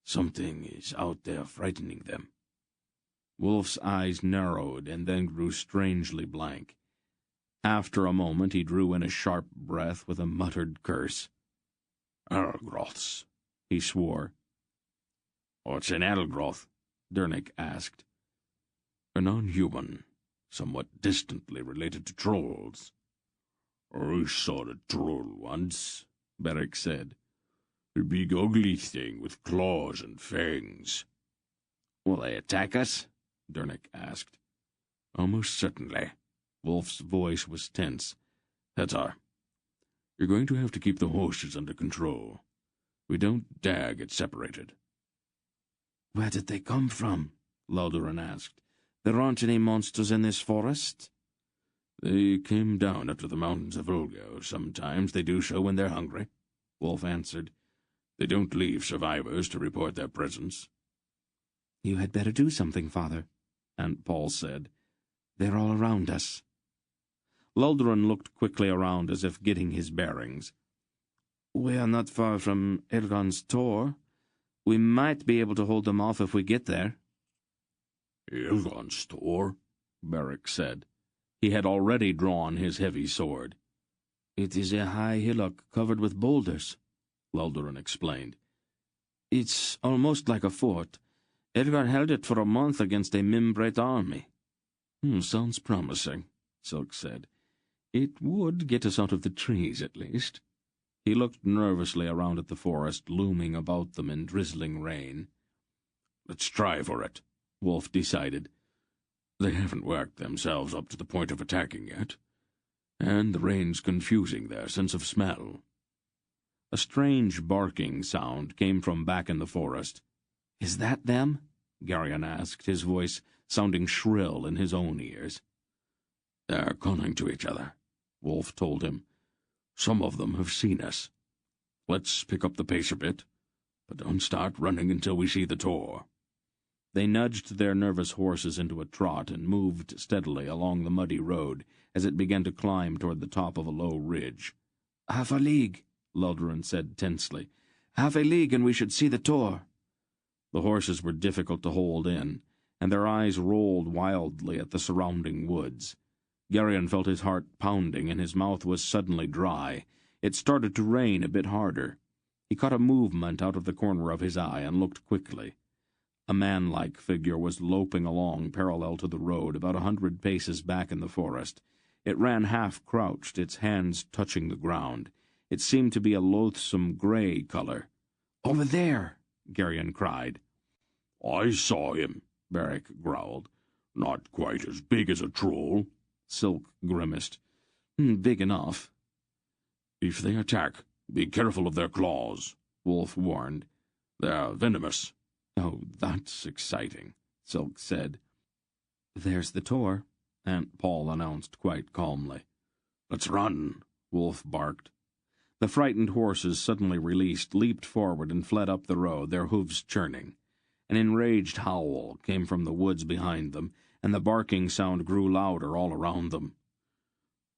"Something is out there frightening them." Wolf's eyes narrowed and then grew strangely blank. After a moment he drew in a sharp breath with a muttered curse. "Elgroths," he swore. "What's an Elgroth?" Dernick asked. "A non-human, somewhat distantly related to trolls," "I saw the troll once," Beric said. "A big ugly thing with claws and fangs." "Will they attack us?" Dernick asked. "Almost certainly." Wolf's voice was tense. "Hetar, you're going to have to keep the horses under control. We don't dare get separated." "Where did they come from?" Loldoran asked. "There aren't any monsters in this forest?" "They came down up to the mountains of Olgo. Sometimes they do so when they're hungry," Wolf answered. "They don't leave survivors to report their presence." "You had better do something, Father," Aunt Paul said. "They're all around us." Loldoran looked quickly around as if getting his bearings. "We are not far from Elrond's Tor. We might be able to hold them off if we get there." "Elrond's Tor?" Beric said. He had already drawn his heavy sword. "It is a high hillock covered with boulders," Loldoran explained. "It's almost like a fort. Edgar held it for a month against a Mimbret army." "Sounds promising," Silk said. "It would get us out of the trees, at least." He looked nervously around at the forest looming about them in drizzling rain. "Let's try for it," Wolf decided. "They haven't worked themselves up to the point of attacking yet, and the rain's confusing their sense of smell." A strange barking sound came from back in the forest. "Is that them?" Garion asked, his voice sounding shrill in his own ears. "They're calling to each other," Wolf told him. "Some of them have seen us. Let's pick up the pace a bit, but don't start running until we see the Tor." They nudged their nervous horses into a trot and moved steadily along the muddy road as it began to climb toward the top of a low ridge. "Half a league," Loldoran said tensely. "Half a league and we should see the Tor." The horses were difficult to hold in, and their eyes rolled wildly at the surrounding woods. Garion felt his heart pounding and his mouth was suddenly dry. It started to rain a bit harder. He caught a movement out of the corner of his eye and looked quickly. A man-like figure was loping along parallel to the road about 100 paces back in the forest. It ran half-crouched, its hands touching the ground. It seemed to be a loathsome gray color. "Over there!" Garion cried. "I saw him," Beric growled. "Not quite as big as a troll." Silk grimaced. "Big enough." "If they attack, be careful of their claws," Wolf warned. "They're venomous." "Oh, that's exciting," Silk said. "There's the Tor," Aunt Paul announced quite calmly. "Let's run," Wolf barked. The frightened horses, suddenly released, leaped forward and fled up the road, their hooves churning. An enraged howl came from the woods behind them, and the barking sound grew louder all around them.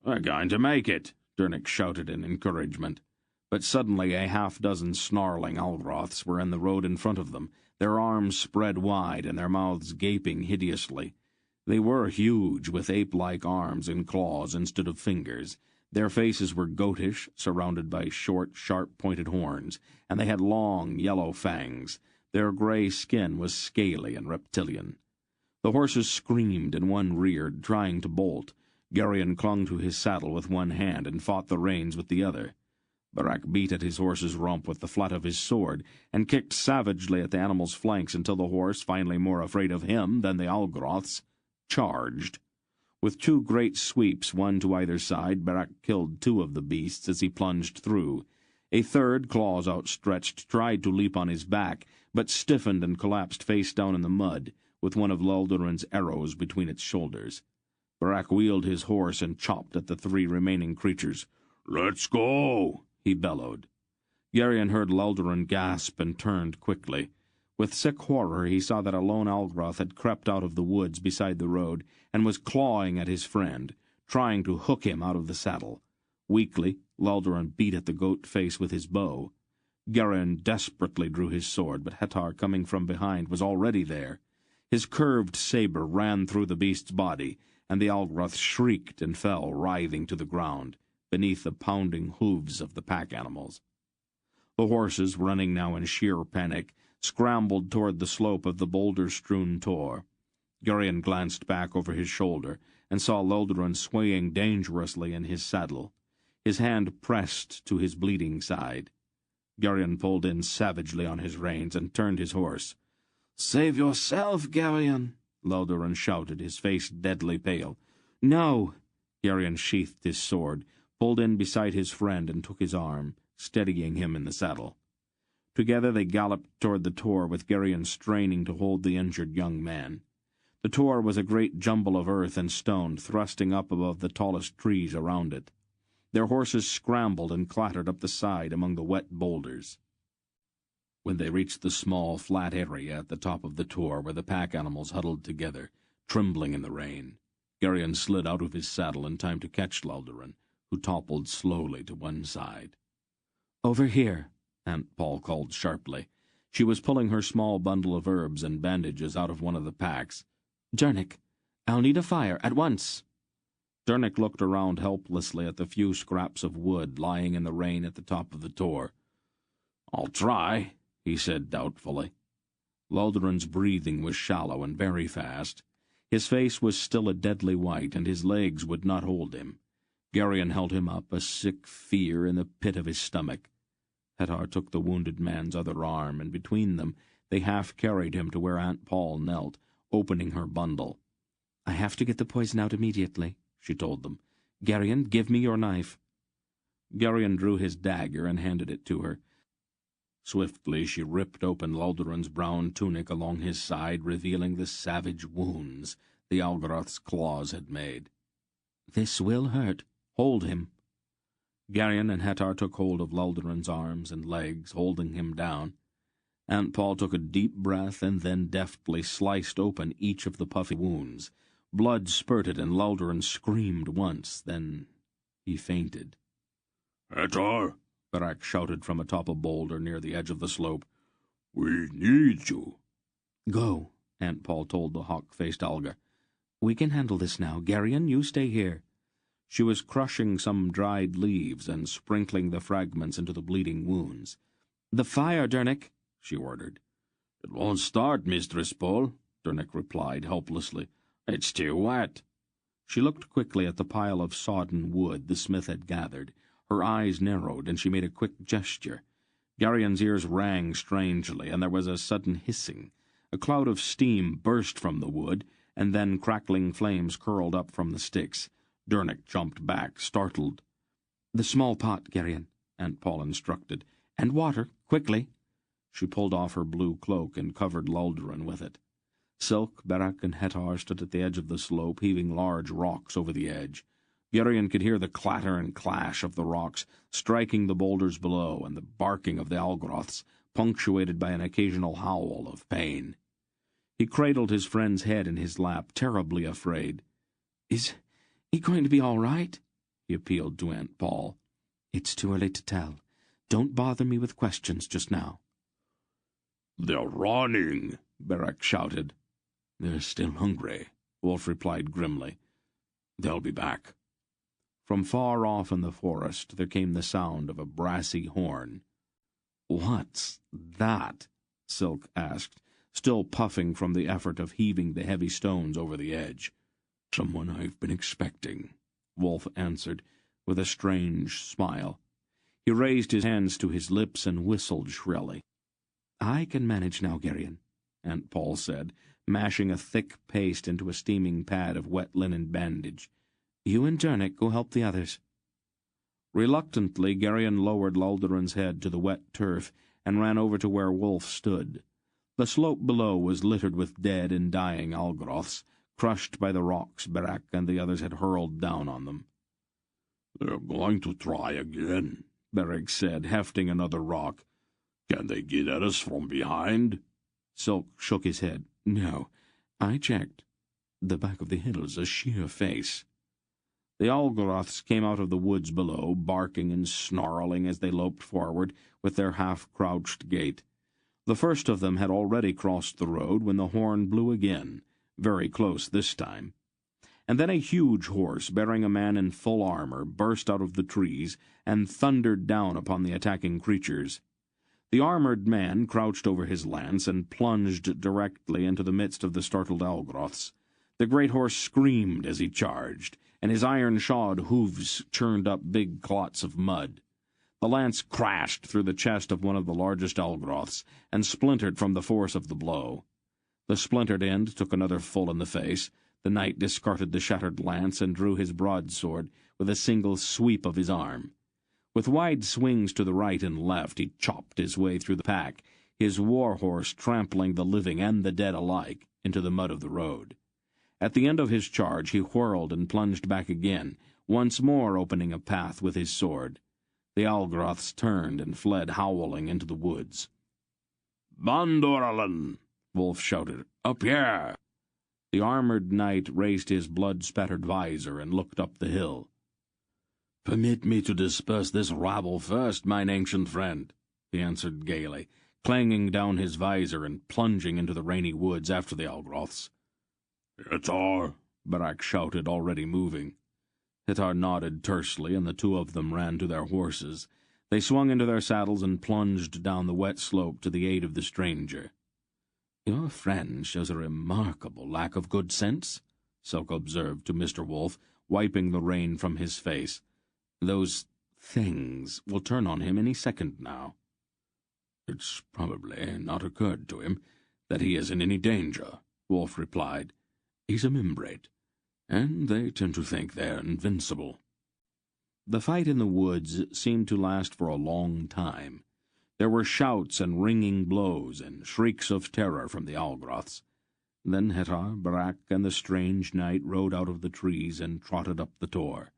"We're going to make it," Dernick shouted in encouragement. But suddenly a half-dozen snarling Algroths were in the road in front of them, their arms spread wide and their mouths gaping hideously. They were huge, with ape-like arms and claws instead of fingers. Their faces were goatish, surrounded by short, sharp-pointed horns, and they had long, yellow fangs. Their gray skin was scaly and reptilian. The horses screamed and one reared, trying to bolt. Garion clung to his saddle with one hand and fought the reins with the other. Beric beat at his horse's rump with the flat of his sword, and kicked savagely at the animal's flanks until the horse, finally more afraid of him than the Algroths, charged. With two great sweeps, one to either side, Beric killed two of the beasts as he plunged through. A third, claws outstretched, tried to leap on his back, but stiffened and collapsed face down in the mud, with one of Loldoran's arrows between its shoulders. Beric wheeled his horse and chopped at the three remaining creatures. "Let's go!" he bellowed. Garion heard Loldoran gasp and turned quickly. With sick horror he saw that a lone Algroth had crept out of the woods beside the road and was clawing at his friend, trying to hook him out of the saddle. Weakly, Loldoran beat at the goat face with his bow. Garion desperately drew his sword, but Hetar, coming from behind, was already there. His curved saber ran through the beast's body, and the Algroth shrieked and fell, writhing to the ground, beneath the pounding hooves of the pack animals. The horses, running now in sheer panic, scrambled toward the slope of the boulder-strewn Tor. Garion glanced back over his shoulder and saw Loldoran swaying dangerously in his saddle. his hand pressed to his bleeding side. Geryon pulled in savagely on his reins and turned his horse. "Save yourself, Geryon," Lolderin shouted, his face deadly pale. "No!" Geryon sheathed his sword, pulled in beside his friend and took his arm, steadying him in the saddle. Together they galloped toward the tor, with Geryon straining to hold the injured young man. The tor was a great jumble of earth and stone thrusting up above the tallest trees around it. Their horses scrambled and clattered up the side among the wet boulders. When they reached the small, flat area at the top of the tor where the pack animals huddled together, trembling in the rain, Geryon slid out of his saddle in time to catch Lolderin, who toppled slowly to one side. "Over here," Aunt Paul called sharply. She was pulling her small bundle of herbs and bandages out of one of the packs. "Dernick, I'll need a fire at once." Dernick looked around helplessly at the few scraps of wood lying in the rain at the top of the tor. "I'll try," he said doubtfully. Lalderin's breathing was shallow and very fast. His face was still a deadly white, and his legs would not hold him. Geryon held him up, a sick fear in the pit of his stomach. Hettar took the wounded man's other arm, and between them they half-carried him to where Aunt Paul knelt, opening her bundle. "I have to get the poison out immediately," she told them. "Geryon, give me your knife." Geryon drew his dagger and handed it to her. Swiftly she ripped open Lalderin's brown tunic along his side, revealing the savage wounds the Algaroth's claws had made. "This will hurt. Hold him." Geryon and Hettar took hold of Lalderin's arms and legs, holding him down. Aunt Paul took a deep breath and then deftly sliced open each of the puffy wounds. Blood spurted and Lolderin screamed once, then he fainted. "Hettar," Barak shouted from atop a boulder near the edge of the slope. "We need you." "Go," Aunt Paul told the hawk-faced Alga. "We can handle this now. Geryon, you stay here." She was crushing some dried leaves and sprinkling the fragments into the bleeding wounds. "The fire, Dernick," she ordered. "It won't start, Mistress Paul," Dernick replied helplessly. "It's too wet." She looked quickly at the pile of sodden wood the smith had gathered. Her eyes narrowed, and she made a quick gesture. Geryon's ears rang strangely, and there was a sudden hissing. A cloud of steam burst from the wood, and then crackling flames curled up from the sticks. Dernick jumped back, startled. "The small pot, Geryon," Aunt Paul instructed. "And water, quickly." She pulled off her blue cloak and covered Lolderin with it. Silk, Barak, and Hettar stood at the edge of the slope, heaving large rocks over the edge. Geryon could hear the clatter and clash of the rocks striking the boulders below, and the barking of the Algaroths, punctuated by an occasional howl of pain. He cradled his friend's head in his lap, terribly afraid. "Is he going to be all right?" he appealed to Aunt Paul. "It's too early to tell. Don't bother me with questions just now." "They're running," Barak shouted. "They're still hungry," Wolf replied grimly. "They'll be back." From far off in the forest there came the sound of a brassy horn. "What's that?" Silk asked, still puffing from the effort of heaving the heavy stones over the edge. "Someone I've been expecting," Wolf answered, with a strange smile. He raised his hands to his lips and whistled shrilly. "I can manage now, Geryon," Aunt Paul said, mashing a thick paste into a steaming pad of wet linen bandage. "You and Dernick go help the others." Reluctantly, Geryon lowered Lalderin's head to the wet turf and ran over to where Wolf stood. The slope below was littered with dead and dying Algaroths, crushed by the rocks Barak and the others had hurled down on them. "They're going to try again," Barak said, hefting another rock. "Can they get at us from behind?" Silk shook his head. "No, I checked. The back of the hill's a sheer face." The Algaroths came out of the woods below, barking and snarling as they loped forward with their half-crouched gait. The first of them had already crossed the road when the horn blew again, very close this time. And then a huge horse, bearing a man in full armor, burst out of the trees and thundered down upon the attacking creatures. The armored man crouched over his lance and plunged directly into the midst of the startled Algaroths. The great horse screamed as he charged, and his iron-shod hooves churned up big clots of mud. The lance crashed through the chest of one of the largest Algroths, and splintered from the force of the blow. The splintered end took another full in the face. The knight discarded the shattered lance and drew his broadsword with a single sweep of his arm. With wide swings to the right and left, he chopped his way through the pack, his war-horse trampling the living and the dead alike into the mud of the road. At the end of his charge he whirled and plunged back again, once more opening a path with his sword. The Algroths turned and fled howling into the woods. "Bandorlan!" Wolf shouted. "Up here!" The armored knight raised his blood-spattered visor and looked up the hill. "Permit me to disperse this rabble first, mine ancient friend," he answered gaily, clanging down his visor and plunging into the rainy woods after the Algroths. "Hitar!" Barak shouted, already moving. Hitar nodded tersely, and the two of them ran to their horses. They swung into their saddles and plunged down the wet slope to the aid of the stranger. "Your friend shows a remarkable lack of good sense," Silk observed to Mr. Wolf, wiping the rain from his face. "Those things will turn on him any second now." "It's probably not occurred to him that he is in any danger," Wolf replied. "He's a membrate, and they tend to think they're invincible." The fight in the woods seemed to last for a long time. There were shouts and ringing blows and shrieks of terror from the Algroths. Then Hitar, Barak, and the strange knight rode out of the trees and trotted up the tor.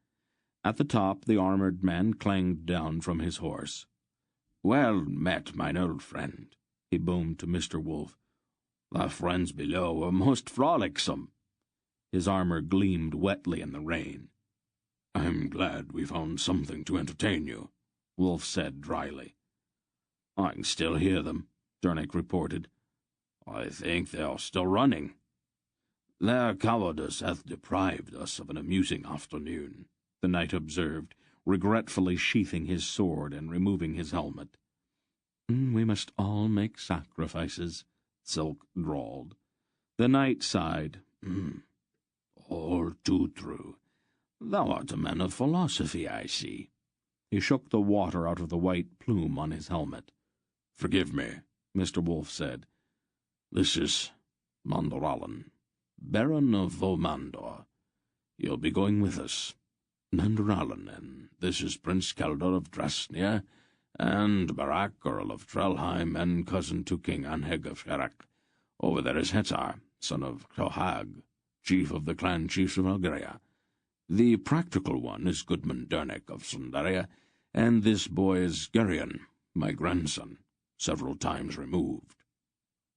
At the top the armored man clanged down from his horse. "Well met, mine old friend," he boomed to Mr. Wolf. "Thy friends below are most frolicsome." His armor gleamed wetly in the rain. "I'm glad we found something to entertain you," Wolf said dryly. "I can still hear them," Dernick reported. "I think they are still running. Their cowardice hath deprived us of an amusing afternoon," the knight observed, regretfully sheathing his sword and removing his helmet. "We must all make sacrifices," Silk drawled. The knight sighed. "All too true. Thou art a man of philosophy, I see." He shook the water out of the white plume on his helmet. "Forgive me," Mr. Wolf said. "This is Mandorallan, Baron of Vomandor. You'll be going with us. Mandorallan, and this is Prince Keldor of Drasnia, and Barak, Earl of Trelheim, and cousin to King Anheg of Sharak. Over there is Hetar, son of Krohag, chief of the clan chiefs of Algeria. The practical one is Goodman Dernick of Sundaria, and this boy is Geryon, my grandson, several times removed."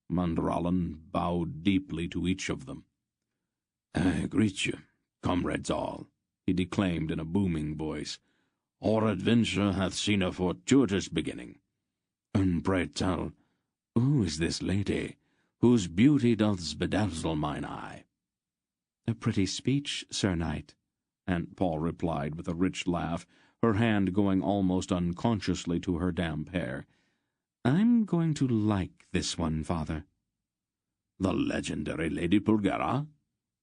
Mandorallan bowed deeply to each of them. "I greet you, comrades all," he declaimed in a booming voice. "Our adventure hath seen a fortuitous beginning. And pray tell, who is this lady, whose beauty doth bedazzle mine eye?" "A pretty speech, Sir Knight," Aunt Paul replied with a rich laugh, her hand going almost unconsciously to her damp hair. "I'm going to like this one, Father." "The legendary Lady Pulgera?"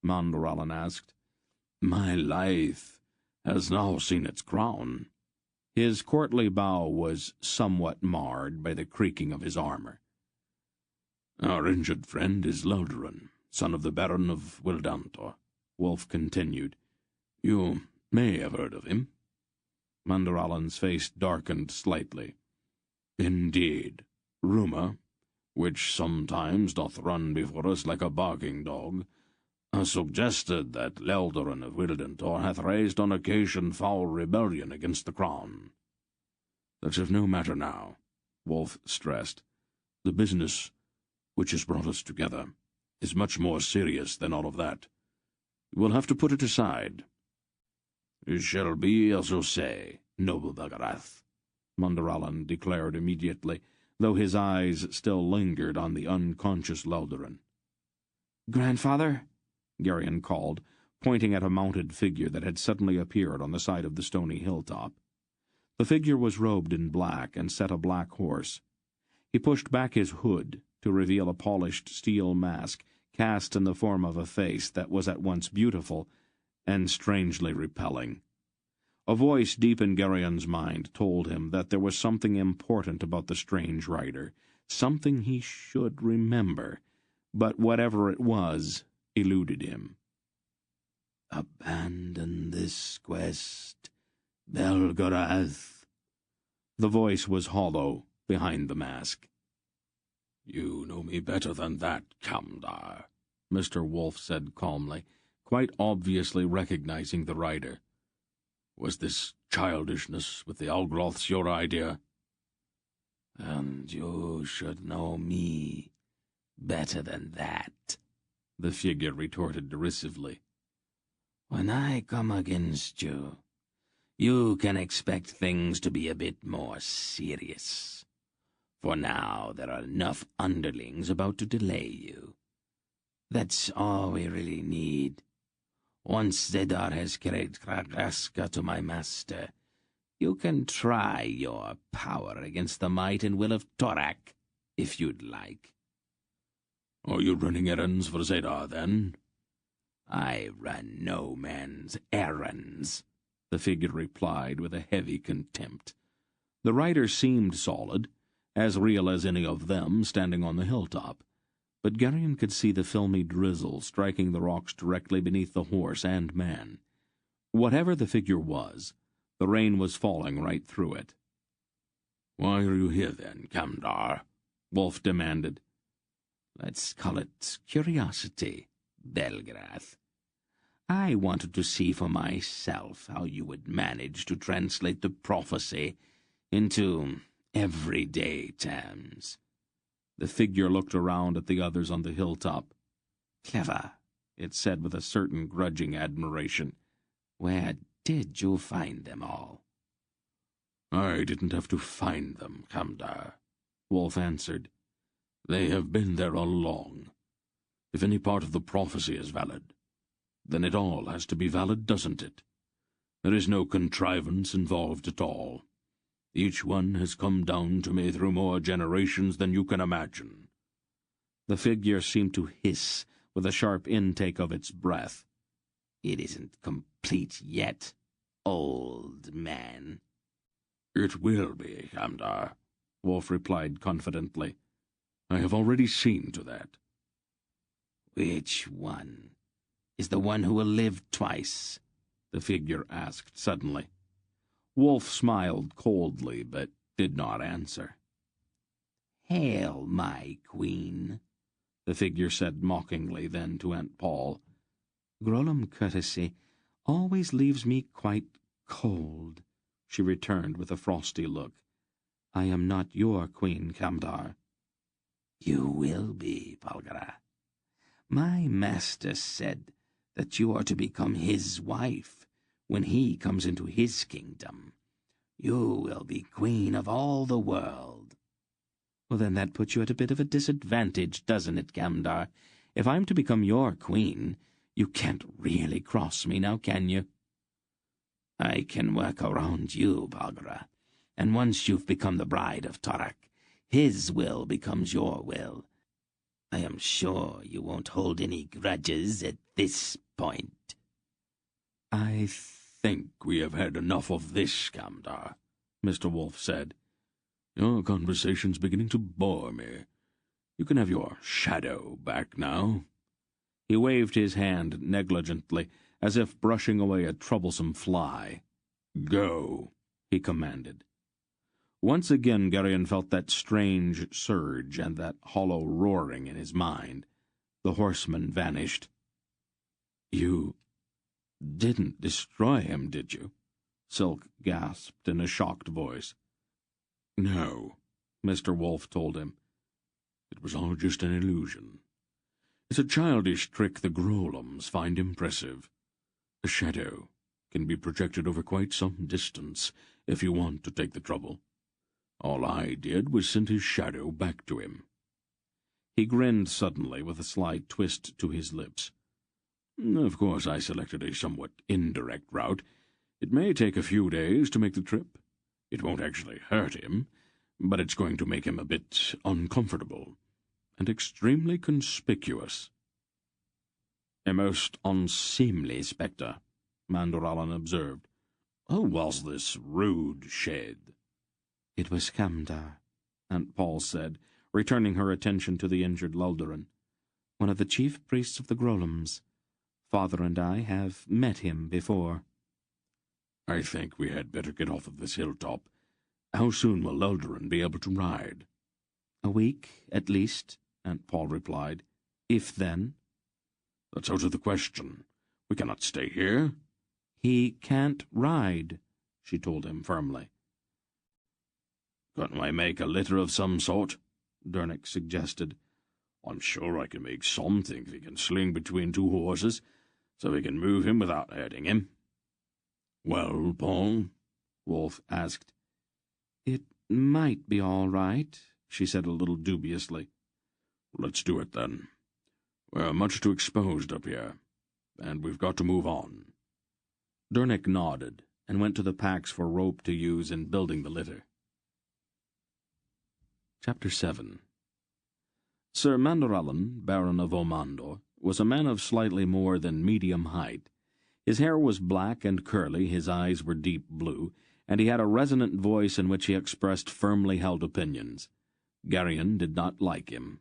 Mandorallan asked. "My life has now seen its crown." His courtly bow was somewhat marred by the creaking of his armor. "Our injured friend is Leldurin, son of the Baron of Wildantor," Wolf continued. "You may have heard of him." Mandorallan's face darkened slightly. "Indeed, rumour, which sometimes doth run before us like a barking dog, has suggested that Leldurin of Wildantor hath raised on occasion foul rebellion against the crown. That's of no matter now," Wolf stressed. "The business which has brought us together is much more serious than all of that. We'll have to put it aside." "It shall be as you say, noble Bagarath," Mandorallan declared immediately, though his eyes still lingered on the unconscious Leldurin. "Grandfather?" Geryon called, pointing at a mounted figure that had suddenly appeared on the side of the stony hilltop. The figure was robed in black and sat a black horse. He pushed back his hood to reveal a polished steel mask cast in the form of a face that was at once beautiful and strangely repelling. A voice deep in Gerion's mind told him that there was something important about the strange rider, something he should remember, but whatever it was eluded him. "Abandon this quest, Belgarath." The voice was hollow behind the mask. "You know me better than that, Kamdar," Mr. Wolf said calmly, quite obviously recognizing the rider. "Was this childishness with the Algroths your idea?" "And you should know me better than that," the figure retorted derisively. "When I come against you, you can expect things to be a bit more serious. For now, there are enough underlings about to delay you. That's all we really need. Once Zedar has carried Kragaska to my master, you can try your power against the might and will of Torak, if you'd like." "Are you running errands for Zedar, then?" "I run no man's errands," the figure replied with a heavy contempt. The rider seemed solid, as real as any of them standing on the hilltop, but Gerion could see the filmy drizzle striking the rocks directly beneath the horse and man. Whatever the figure was, the rain was falling right through it. "Why are you here, then, Kamdar?" Wolf demanded. "Let's call it curiosity, Belgrath. I wanted to see for myself how you would manage to translate the prophecy into everyday terms." The figure looked around at the others on the hilltop. "Clever," it said with a certain grudging admiration. "Where did you find them all?" "I didn't have to find them, Kamdar," Wolf answered. "They have been there all along. If any part of the prophecy is valid, then it all has to be valid, doesn't it? There is no contrivance involved at all. Each one has come down to me through more generations than you can imagine." The figure seemed to hiss with a sharp intake of its breath. "It isn't complete yet, old man." "It will be, Kamdar," Wolf replied confidently. "I have already seen to that." "Which one is the one who will live twice?" the figure asked suddenly. Wolf smiled coldly, but did not answer. "Hail, my queen," the figure said mockingly then to Aunt Paul. "Grolam courtesy always leaves me quite cold," she returned with a frosty look. "I am not your queen, Kamdar." "You will be, Balgara. My master said that you are to become his wife when he comes into his kingdom. You will be queen of all the world." "Well, then that puts you at a bit of a disadvantage, doesn't it, Kamdar? If I'm to become your queen, you can't really cross me now, can you?" "I can work around you, Balgara, and once you've become the bride of Torak, his will becomes your will. I am sure you won't hold any grudges at this point." "I think we have had enough of this, Kamdar," Mr. Wolf said. "Your conversation's beginning to bore me. You can have your shadow back now." He waved his hand negligently, as if brushing away a troublesome fly. "Go," he commanded. Once again Gerion felt that strange surge and that hollow roaring in his mind. The horseman vanished. "You didn't destroy him, did you?" Silk gasped in a shocked voice. "No," Mr. Wolf told him. "It was all just an illusion. It's a childish trick the Grolams find impressive. A shadow can be projected over quite some distance if you want to take the trouble. All I did was send his shadow back to him." He grinned suddenly with a slight twist to his lips. "Of course I selected a somewhat indirect route. It may take a few days to make the trip. It won't actually hurt him, but it's going to make him a bit uncomfortable, and extremely conspicuous." "A most unseemly spectre," Mandoralin observed. "Who was this rude shade?" "It was Kamdar," Aunt Paul said, returning her attention to the injured Loldoran. "One of the chief priests of the Grolums. Father and I have met him before." "I think we had better get off of this hilltop. How soon will Loldoran be able to ride?" "A week, at least," Aunt Paul replied. "If then." "That's out of the question. We cannot stay here." "He can't ride," she told him firmly. "Couldn't we make a litter of some sort?" Dernick suggested. "I'm sure I can make something we can sling between two horses, so we can move him without hurting him." "Well, Paul?" Wolf asked. "It might be all right," she said a little dubiously. "Let's do it, then. We're much too exposed up here, and we've got to move on." Dernick nodded and went to the packs for rope to use in building the litter. Chapter 7. Sir Mandoralin, Baron of Omandor, was a man of slightly more than medium height. His hair was black and curly, his eyes were deep blue, and he had a resonant voice in which he expressed firmly held opinions. Garion did not like him.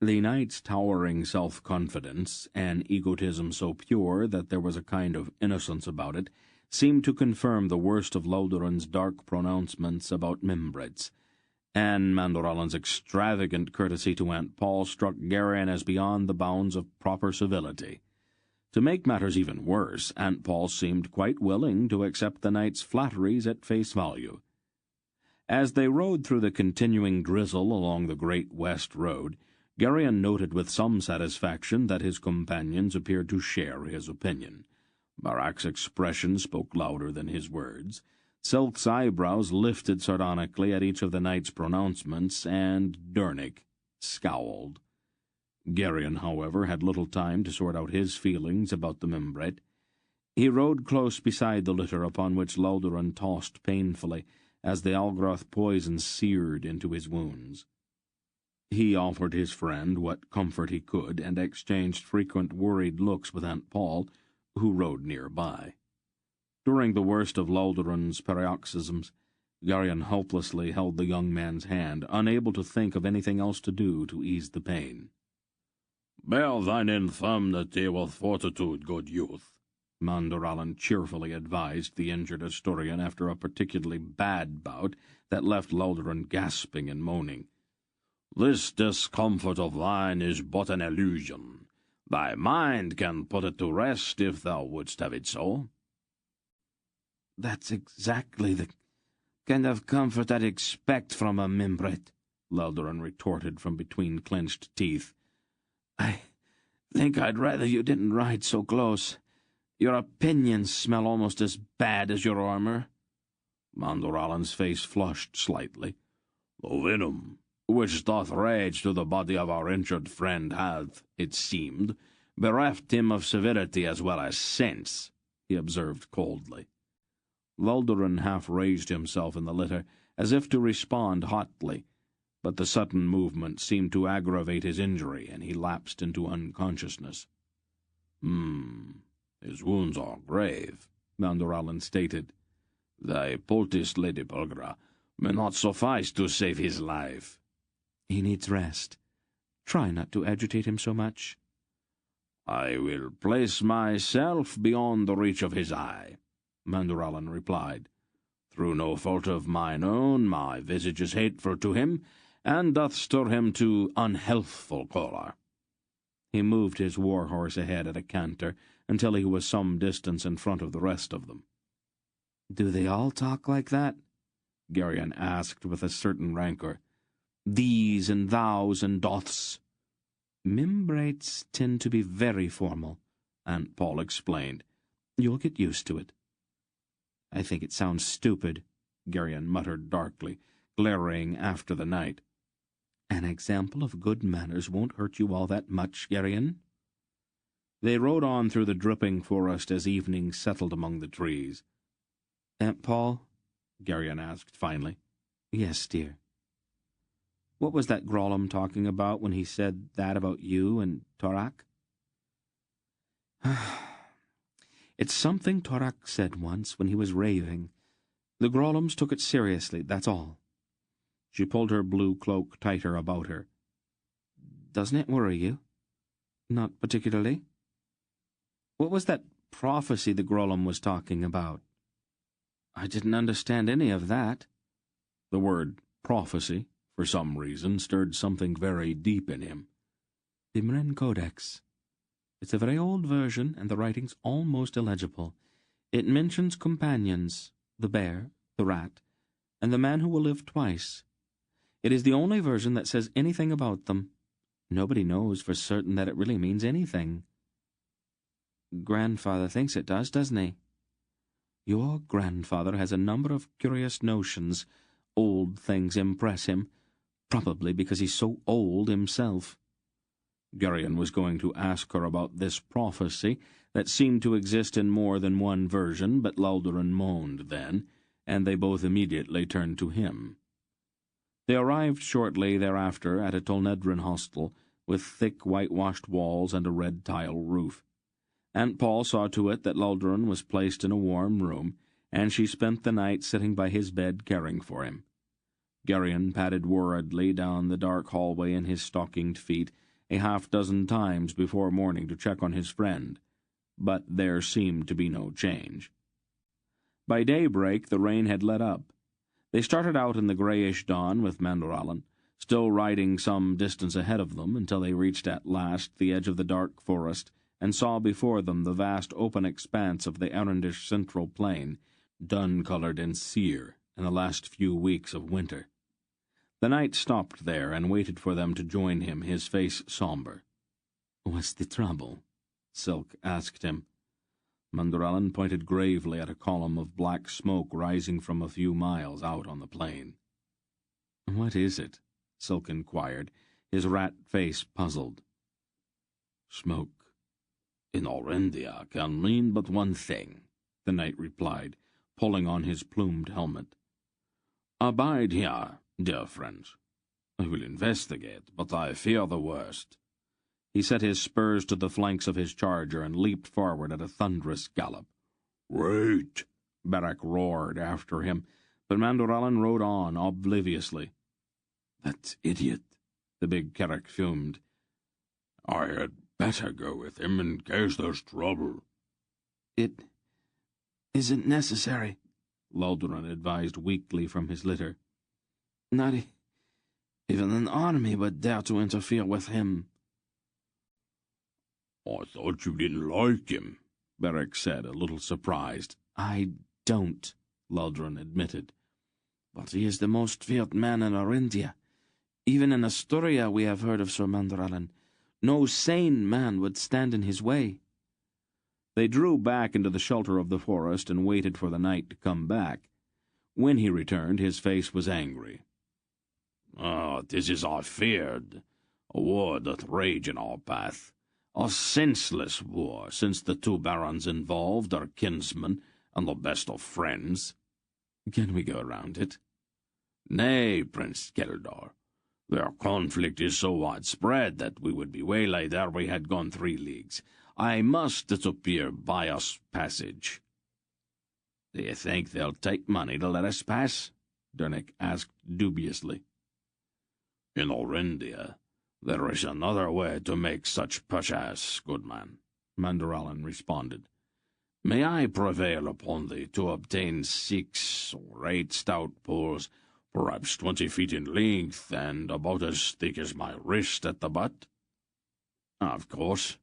The knight's towering self-confidence, an egotism so pure that there was a kind of innocence about it, seemed to confirm the worst of Loldoran's dark pronouncements about Mimbrets, and Mandoralin's extravagant courtesy to Aunt Paul struck Garion as beyond the bounds of proper civility. To make matters even worse, Aunt Paul seemed quite willing to accept the knight's flatteries at face value. As they rode through the continuing drizzle along the Great West Road, Garion noted with some satisfaction that his companions appeared to share his opinion. Barak's expression spoke louder than his words. Silk's eyebrows lifted sardonically at each of the knight's pronouncements, and Dernick scowled. Garion, however, had little time to sort out his feelings about the Mimbret. He rode close beside the litter upon which Loldoran tossed painfully, as the Algroth poison seared into his wounds. He offered his friend what comfort he could, and exchanged frequent worried looks with Aunt Paul, who rode nearby. During the worst of Loldoran's paroxysms, Garion helplessly held the young man's hand, unable to think of anything else to do to ease the pain. "Bear thine infirmity with fortitude, good youth," Mandoralin cheerfully advised the injured Asturian after a particularly bad bout that left Loldoran gasping and moaning. "This discomfort of thine is but an illusion. Thy mind can put it to rest if thou wouldst have it so." "That's exactly the kind of comfort I'd expect from a Mimbret," Loldoran retorted from between clenched teeth. "I think I'd rather you didn't ride so close. Your opinions smell almost as bad as your armor." Mandoralin's face flushed slightly. "The venom which doth rage through the body of our injured friend hath, it seemed, bereft him of civility as well as sense," he observed coldly. Loldoran half raised himself in the litter, as if to respond hotly, but the sudden movement seemed to aggravate his injury, and he lapsed into unconsciousness. His wounds are grave," Mandoralin stated. "Thy poultice, Lady Pulgra, may not suffice to save his life." "He needs rest. Try not to agitate him so much." "I will place myself beyond the reach of his eye," Mandoralin replied. "Through no fault of mine own, my visage is hateful to him, and doth stir him to unhealthful choler." He moved his war-horse ahead at a canter until he was some distance in front of the rest of them. "Do they all talk like that?" Garion asked with a certain rancour. "These and thous and doths." "Mimbrates tend to be very formal," Aunt Paul explained. "You'll get used to it." "I think it sounds stupid," Garion muttered darkly, glaring after the knight. "An example of good manners won't hurt you all that much, Garion." They rode on through the dripping forest as evening settled among the trees. "Aunt Paul?" Garion asked finally. "Yes, dear." "What was that Grolum talking about when he said that about you and Torak?" It's something Torak said once when he was raving. The Grollums took it seriously, that's all. She pulled her blue cloak tighter about her. Doesn't it worry you? Not particularly. What was that prophecy the Grollum was talking about? I didn't understand any of that. The word prophecy, for some reason, stirred something very deep in him. The Mren Codex. It's a very old version, and the writing's almost illegible. It mentions companions, the bear, the rat, and the man who will live twice. It is the only version that says anything about them. Nobody knows for certain that it really means anything. Grandfather thinks it does, doesn't he? Your grandfather has a number of curious notions. Old things impress him, probably because he's so old himself. Geryon was going to ask her about this prophecy that seemed to exist in more than one version, but Loldoran moaned then, and they both immediately turned to him. They arrived shortly thereafter at a Tolnedran hostel with thick whitewashed walls and a red tile roof. Aunt Paul saw to it that Loldoran was placed in a warm room, and she spent the night sitting by his bed caring for him. Geryon padded worriedly down the dark hallway in his stockinged feet a half-dozen times before morning to check on his friend, but there seemed to be no change. By daybreak the rain had let up. They started out in the greyish dawn with Mandorallan, still riding some distance ahead of them until they reached at last the edge of the dark forest and saw before them the vast open expanse of the Erendish central plain, dun-coloured and sere in the last few weeks of winter. The knight stopped there and waited for them to join him, his face sombre. "What's the trouble?" Silk asked him. Mandorallan pointed gravely at a column of black smoke rising from a few miles out on the plain. "What is it?" Silk inquired, his rat face puzzled. "Smoke in Orindia can mean but one thing," the knight replied, pulling on his plumed helmet. "Abide here, dear friends. I will investigate, but I fear the worst." He set his spurs to the flanks of his charger and leaped forward at a thunderous gallop. "Wait!" Barak roared after him, but Mandorallan rode on obliviously. "That idiot," the big Carrack fumed. "I had better go with him in case there's trouble." "It isn't necessary," Loldoran advised weakly from his litter. "Not even an army would dare to interfere with him." "I thought you didn't like him," Barak said, a little surprised. "I don't," Loldoran admitted. "But he is the most feared man in Orindia. Even in Asturia we have heard of Sir Mandorallan. No sane man would stand in his way." They drew back into the shelter of the forest and waited for the knight to come back. When he returned, his face was angry. "This is I feared. A war doth rage in our path. A senseless war, since the two barons involved are kinsmen and the best of friends." "Can we go around it?" "Nay, Prince Keldor. Their conflict is so widespread that we would be waylaid ere we had gone 3 leagues. I must, it appear, buy us passage." "Do you think they'll take money to let us pass?" Dernick asked dubiously. "In Orindia, there is another way to make such purchase, good man," Mandorallan responded. "May I prevail upon thee to obtain 6 or 8 stout poles, perhaps 20 feet in length, and about as thick as my wrist at the butt?" "Of course."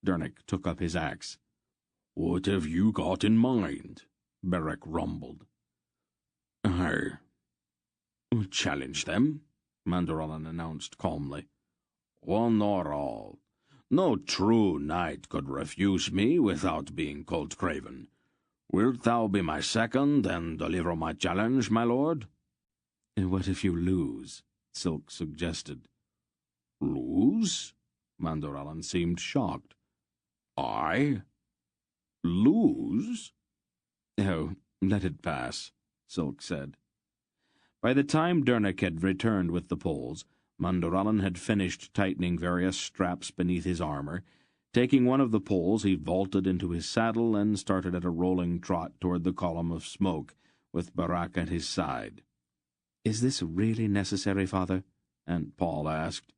Dernick took up his axe. "What have you got in mind?" Barak rumbled. "I will challenge them," Mandorallan announced calmly. "One or all. No true knight could refuse me without being cold craven. Wilt thou be my second and deliver my challenge, my lord?" "What if you lose?" Silk suggested. "Lose?" Mandorallan seemed shocked. "I? Lose?" "Oh, let it pass," Silk said. By the time Dernick had returned with the poles, Mandorallan had finished tightening various straps beneath his armor, Taking one of the poles, he vaulted into his saddle and started at a rolling trot toward the column of smoke, with Barak at his side. "Is this really necessary, Father?" Aunt Paul asked.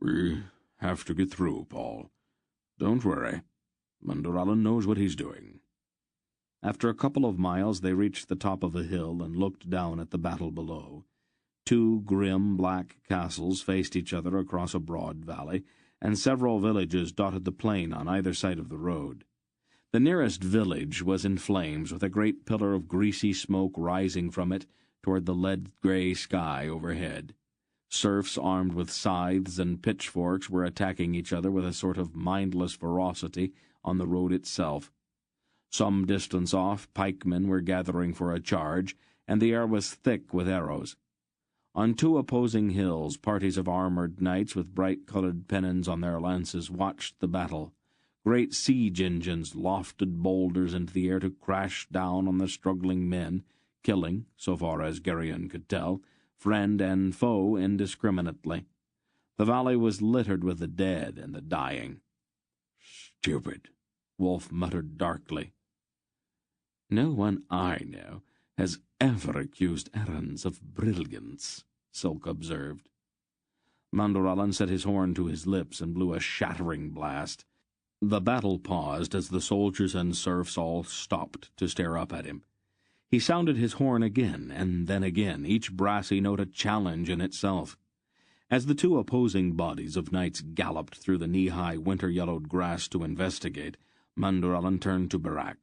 "We have to get through, Paul. Don't worry. Mandurallan knows what he's doing." After a couple of miles, they reached the top of a hill and looked down at the battle below. Two grim black castles faced each other across a broad valley, and several villages dotted the plain on either side of the road. The nearest village was in flames, with a great pillar of greasy smoke rising from it toward the lead-grey sky overhead. Serfs armed with scythes and pitchforks were attacking each other with a sort of mindless ferocity on the road itself. Some distance off, pikemen were gathering for a charge, and the air was thick with arrows. On two opposing hills, parties of armored knights with bright-colored pennons on their lances watched the battle. Great siege engines lofted boulders into the air to crash down on the struggling men, killing, so far as Geryon could tell, friend and foe indiscriminately. The valley was littered with the dead and the dying. "Stupid," Wolf muttered darkly. "No one I know has ever accused Arans of brilliance," Silk observed. Mandurallan set his horn to his lips and blew a shattering blast. The battle paused as the soldiers and serfs all stopped to stare up at him. He sounded his horn again, and then again, each brassy note a challenge in itself. As the two opposing bodies of knights galloped through the knee-high winter-yellowed grass to investigate, Mandurallan turned to Barak.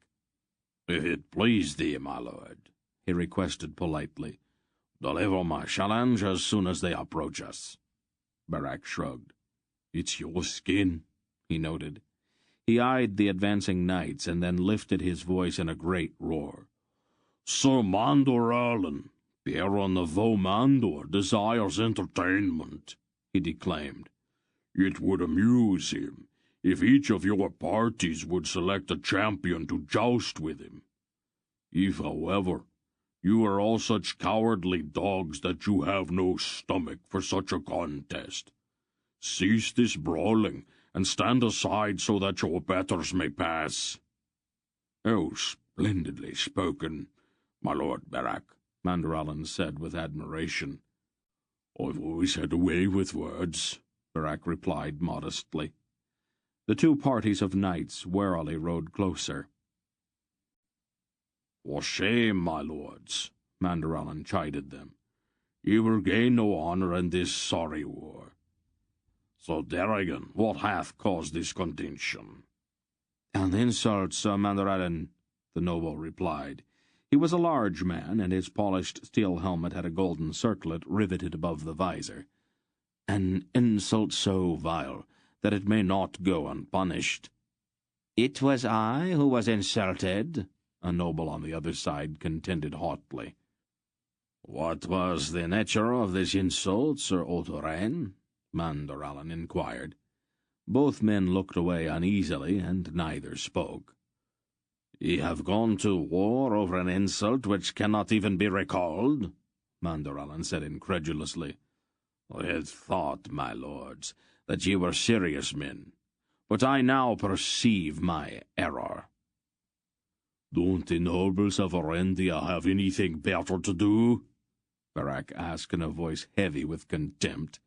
"If it please thee, my lord," he requested politely, "deliver my challenge as soon as they approach us." Barak shrugged. "It's your skin," he noted. He eyed the advancing knights and then lifted his voice in a great roar. "Sir Mandurallan, Baron of Omandor, desires entertainment," he declaimed. "It would amuse him if each of your parties would select a champion to joust with him. If, however, you are all such cowardly dogs that you have no stomach for such a contest, cease this brawling and stand aside so that your betters may pass." "Oh, splendidly spoken, my Lord Barak," Mandurallan said with admiration. "I've always had a way with words," Barak replied modestly. The two parties of knights warily rode closer. "For shame, my lords," Mandurallan chided them. "You will gain no honour in this sorry war. So, Daragan, what hath caused this contention?" "An insult, Sir Mandurallan," the noble replied. He was a large man, and his polished steel helmet had a golden circlet riveted above the visor. "An insult so vile that it may not go unpunished." "It was I who was insulted," a noble on the other side contended hotly. "What was the nature of this insult, Sir Otorain?" Mandurallan inquired. Both men looked away uneasily, and neither spoke. "Ye have gone to war over an insult which cannot even be recalled?" Mandurallan said incredulously. "I had thought, my lords, that ye were serious men, but I now perceive my error." "Don't the nobles of Orendia have anything better to do?" Barak asked in a voice heavy with contempt.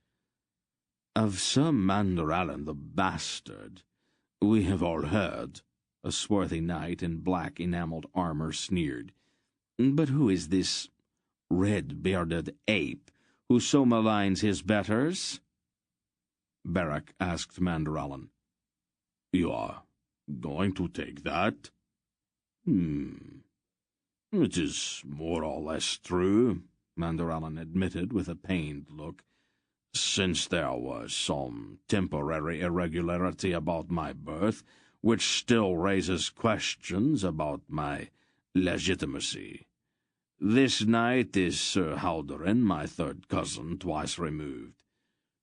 "Of Sir Mandurallan the bastard we have all heard," a swarthy knight in black enamelled armour sneered. "But who is this red-bearded ape who so maligns his betters?" Barak asked Mandurallan. "You are going to take that?" "It is more or less true," Mandurallan admitted with a pained look, "since there was some temporary irregularity about my birth, which still raises questions about my legitimacy. This knight is Sir Haldoran, my third cousin, twice removed.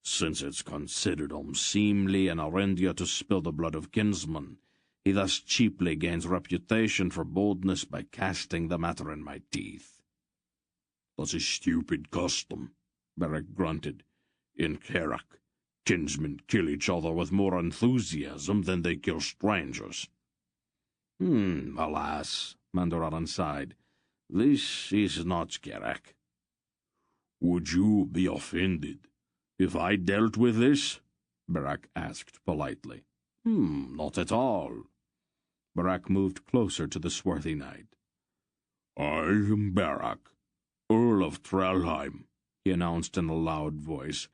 Since it's considered unseemly in Orendia to spill the blood of kinsmen, he thus cheaply gains reputation for boldness by casting the matter in my teeth." "That's a stupid custom," Barak grunted. "In Kerak, Kinsmen kill each other with more enthusiasm than they kill strangers. Alas, Mandaralan sighed. This is not Kerak. Would you be offended if I dealt with this? Barak asked politely. Not at all. Barak moved closer to the swarthy knight. I am Barak, Earl of Trelheim, he announced in a loud voice,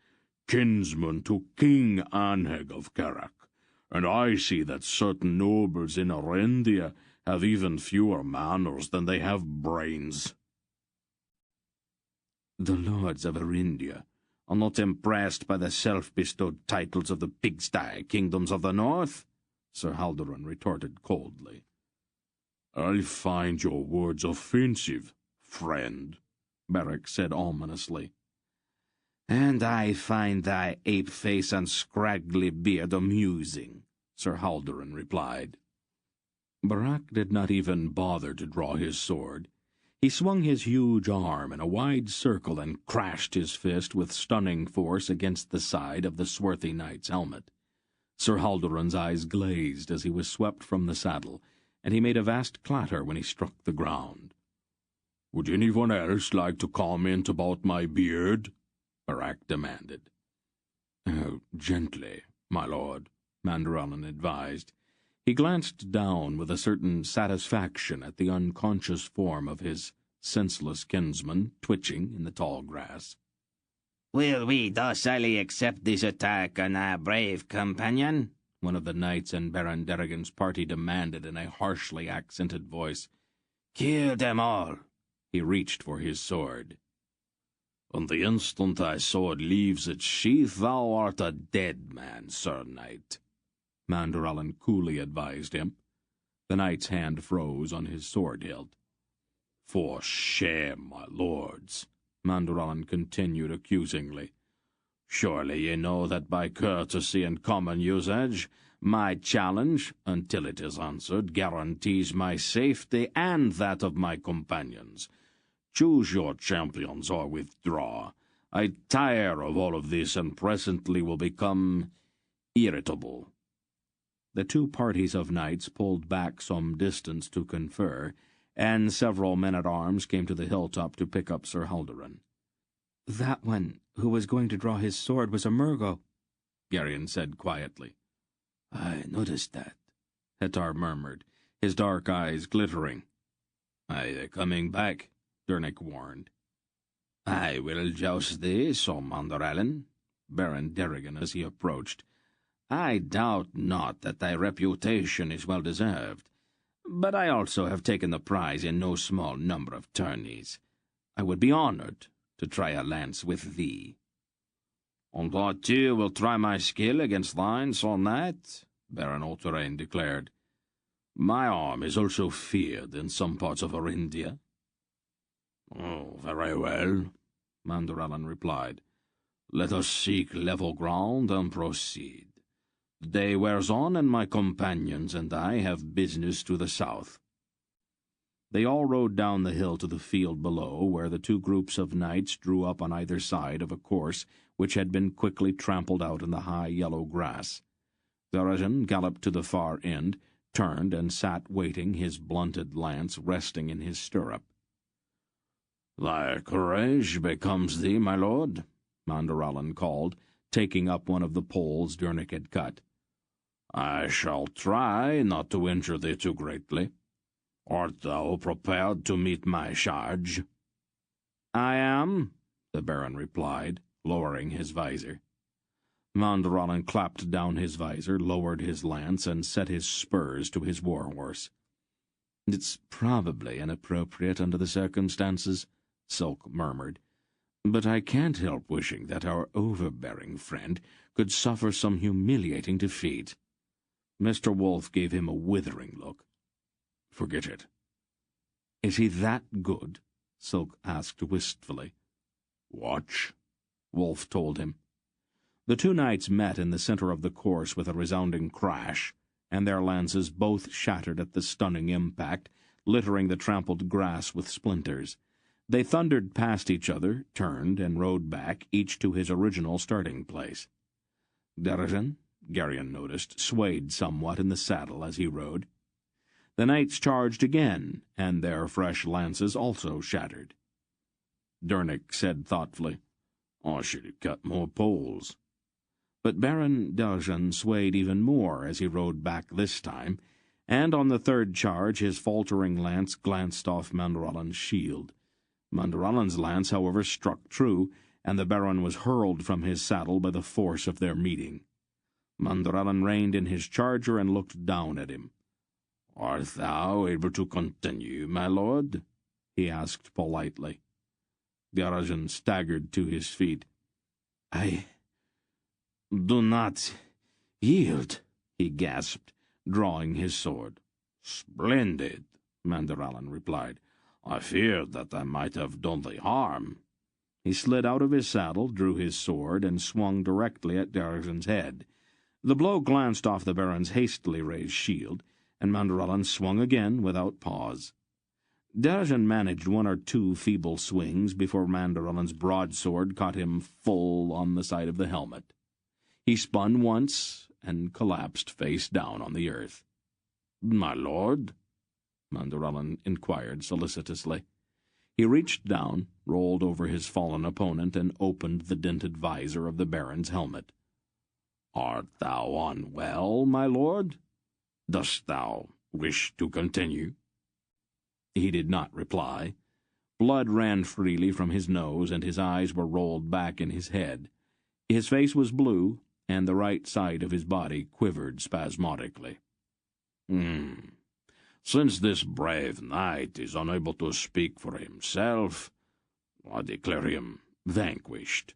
kinsman to King Anheg of Kerak, and I see that certain nobles in Arendia have even fewer manners than they have brains. The lords of Arendia are not impressed by the self-bestowed titles of the pigsty kingdoms of the north, Sir Haldoran retorted coldly. I find your words offensive, friend, Barak said ominously. And I find thy ape face and scraggly beard amusing, Sir Haldoran replied. Barak did not even bother to draw his sword. He swung his huge arm in a wide circle and crashed his fist with stunning force against the side of the swarthy knight's helmet. Sir Haldoran's eyes glazed as he was swept from the saddle, and he made a vast clatter when he struck the ground. Would anyone else like to comment about my beard? Barak demanded. Gently, my lord, Mandaralan advised. He glanced down with a certain satisfaction at the unconscious form of his senseless kinsman twitching in the tall grass. Will we docilely accept this attack on our brave companion? One of the knights in Baron Derrigan's party demanded in a harshly accented voice. Kill them all. He reached for his sword. On the instant thy sword leaves its sheath, thou art a dead man, Sir Knight, Mandaralan coolly advised him. The knight's hand froze on his sword hilt. For shame, my lords, Mandaralan continued accusingly. Surely ye know that by courtesy and common usage, my challenge, until it is answered, guarantees my safety and that of my companions. Choose your champions or withdraw. I tire of all of this and presently will become irritable. The two parties of knights pulled back some distance to confer, and several men-at-arms came to the hilltop to pick up Sir Haldoran. That one who was going to draw his sword was a Murgo, Geryon said quietly. I noticed that, Hetar murmured, his dark eyes glittering. Are they coming back? Dernick warned. I will joust thee, Sir Mandaralan, Baron Derrigan as he approached. I doubt not that thy reputation is well deserved, but I also have taken the prize in no small number of tourneys. I would be honoured to try a lance with thee. And I too will try my skill against thine, Sir Knight, Baron Autorane declared. My arm is also feared in some parts of Arendia. Oh, very well, Mandaralan replied. Let us seek level ground and proceed. The day wears on, and my companions and I have business to the south. They all rode down the hill to the field below, where the two groups of knights drew up on either side of a course which had been quickly trampled out in the high yellow grass. Darajan galloped to the far end, turned, and sat waiting, his blunted lance resting in his stirrup. Thy courage becomes thee, my lord, Mandaralan called, taking up one of the poles Dernick had cut. I shall try not to injure thee too greatly. Art thou prepared to meet my charge? I am, the Baron replied, lowering his visor. Mandaralan clapped down his visor, lowered his lance, and set his spurs to his war-horse. It's probably inappropriate under the circumstances, Silk murmured, but I can't help wishing that our overbearing friend could suffer some humiliating defeat. Mr. Wolf gave him a withering look. Forget it. Is he that good? Silk asked wistfully. Watch, Wolf told him. The two knights met in the center of the course with a resounding crash, and their lances both shattered at the stunning impact, littering the trampled grass with splinters. They thundered past each other, turned, and rode back, each to his original starting place. Darajan, Geryon noticed, swayed somewhat in the saddle as he rode. The knights charged again, and their fresh lances also shattered. Dernick said thoughtfully, "I should have cut more poles." But Baron Darajan swayed even more as he rode back this time, and on the third charge his faltering lance glanced off Mandorallan's shield. Mandorallan's lance, however, struck true, and the Baron was hurled from his saddle by the force of their meeting. Mandorallan reined in his charger and looked down at him. "Art thou able to continue, my lord?" he asked politely. Darajan staggered to his feet. "I do not yield," he gasped, drawing his sword. "Splendid," Mandorallan replied. "I feared that I might have done thee harm." He slid out of his saddle, drew his sword, and swung directly at Darajan's head. The blow glanced off the Baron's hastily raised shield, and Mandorallan swung again without pause. Darajan managed one or two feeble swings before Mandorallan's broadsword caught him full on the side of the helmet. He spun once and collapsed face down on the earth. "My lord?" Mandorallan inquired solicitously. He reached down, rolled over his fallen opponent, and opened the dinted visor of the Baron's helmet. "Art thou unwell, my lord? Dost thou wish to continue?" He did not reply. Blood ran freely from his nose, and his eyes were rolled back in his head. His face was blue, and the right side of his body quivered spasmodically. Since this brave knight is unable to speak for himself, I declare him vanquished."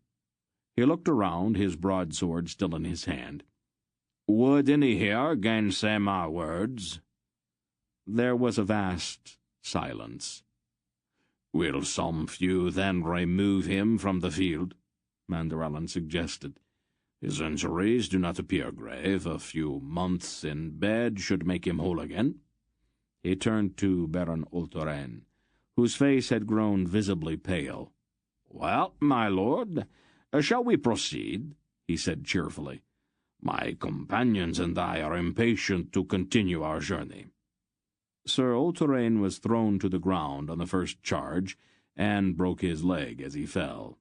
He looked around, his broadsword still in his hand. "Would any here gainsay my words?" There was a vast silence. "Will some few then remove him from the field?" Mandorallan suggested. "His injuries do not appear grave. A few months in bed should make him whole again." He turned to Baron Ultoren, whose face had grown visibly pale. "Well, my lord, shall we proceed?" he said cheerfully. "My companions and I are impatient to continue our journey." Sir Ultoren was thrown to the ground on the first charge, and broke his leg as he fell.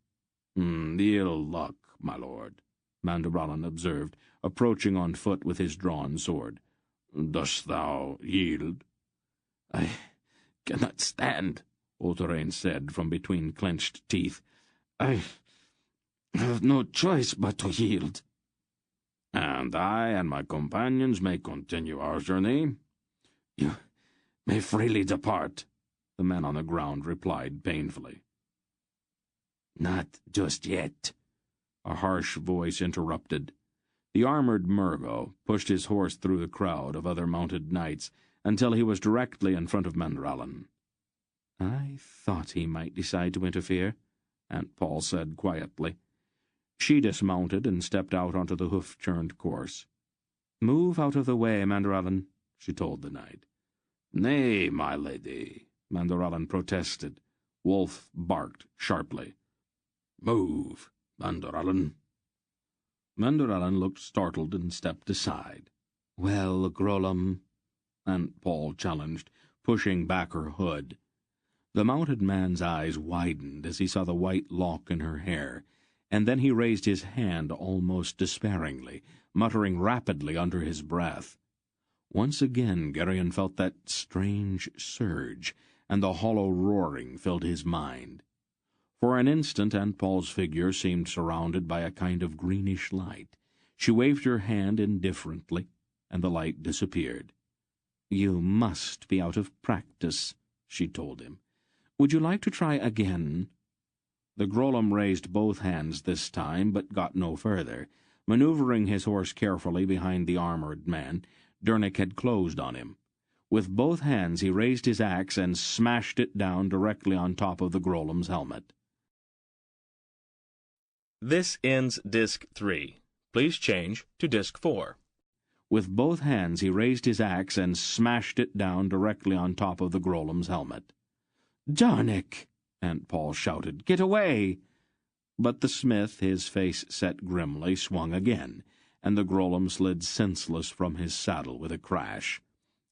"Ill luck, my lord," Mandorallan observed, approaching on foot with his drawn sword. "Dost thou yield?" "I cannot stand," Ultoren said from between clenched teeth. "I have no choice but to yield." "And I and my companions may continue our journey?" "You may freely depart," the man on the ground replied painfully. "Not just yet," a harsh voice interrupted. The armored Murgo pushed his horse through the crowd of other mounted knights until he was directly in front of Mandorallan. "I thought he might decide to interfere," Aunt Paul said quietly. She dismounted and stepped out onto the hoof-churned course. "Move out of the way, Mandorallan," she told the knight. "Nay, my lady," Mandorallan protested. Wolf barked sharply. "Move, Mandorallan." Mandorallan looked startled and stepped aside. "Well, Grolum," Aunt Paul challenged, pushing back her hood. The mounted man's eyes widened as he saw the white lock in her hair, and then he raised his hand almost despairingly, muttering rapidly under his breath. Once again Geryon felt that strange surge, and the hollow roaring filled his mind. For an instant Aunt Paul's figure seemed surrounded by a kind of greenish light. She waved her hand indifferently, and the light disappeared. "You must be out of practice," she told him. "Would you like to try again?" The Grolum raised both hands this time, but got no further. Maneuvering his horse carefully behind the armored man, Dernick had closed on him. With both hands he raised his axe and smashed it down directly on top of the Grolum's helmet. This ends Disc 3. Please change to Disc 4. With both hands he raised his axe and smashed it down directly on top of the Grolum's helmet. "Dernick!" Aunt Paul shouted. "Get away!" But the smith, his face set grimly, swung again, and the Grollam slid senseless from his saddle with a crash.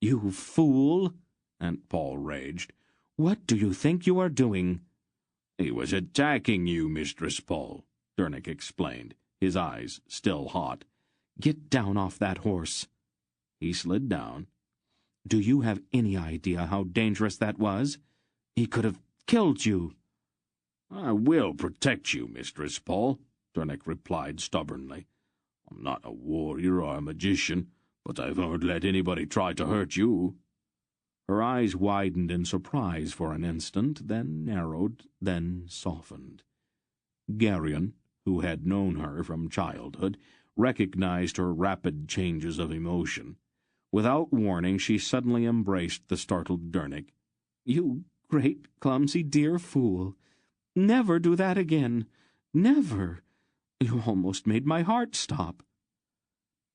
"You fool!" Aunt Paul raged. "What do you think you are doing?" "He was attacking you, Mistress Paul," Dernick explained, his eyes still hot. "Get down off that horse." He slid down. "Do you have any idea how dangerous that was? He could have killed you." "I will protect you, Mistress Paul," Dernick replied stubbornly. "I'm not a warrior or a magician, but I won't let anybody try to hurt you." Her eyes widened in surprise for an instant, then narrowed, then softened. Geryon, who had known her from childhood, recognized her rapid changes of emotion. Without warning, she suddenly embraced the startled Dernick. "You great, clumsy, dear fool! Never do that again! Never! You almost made my heart stop."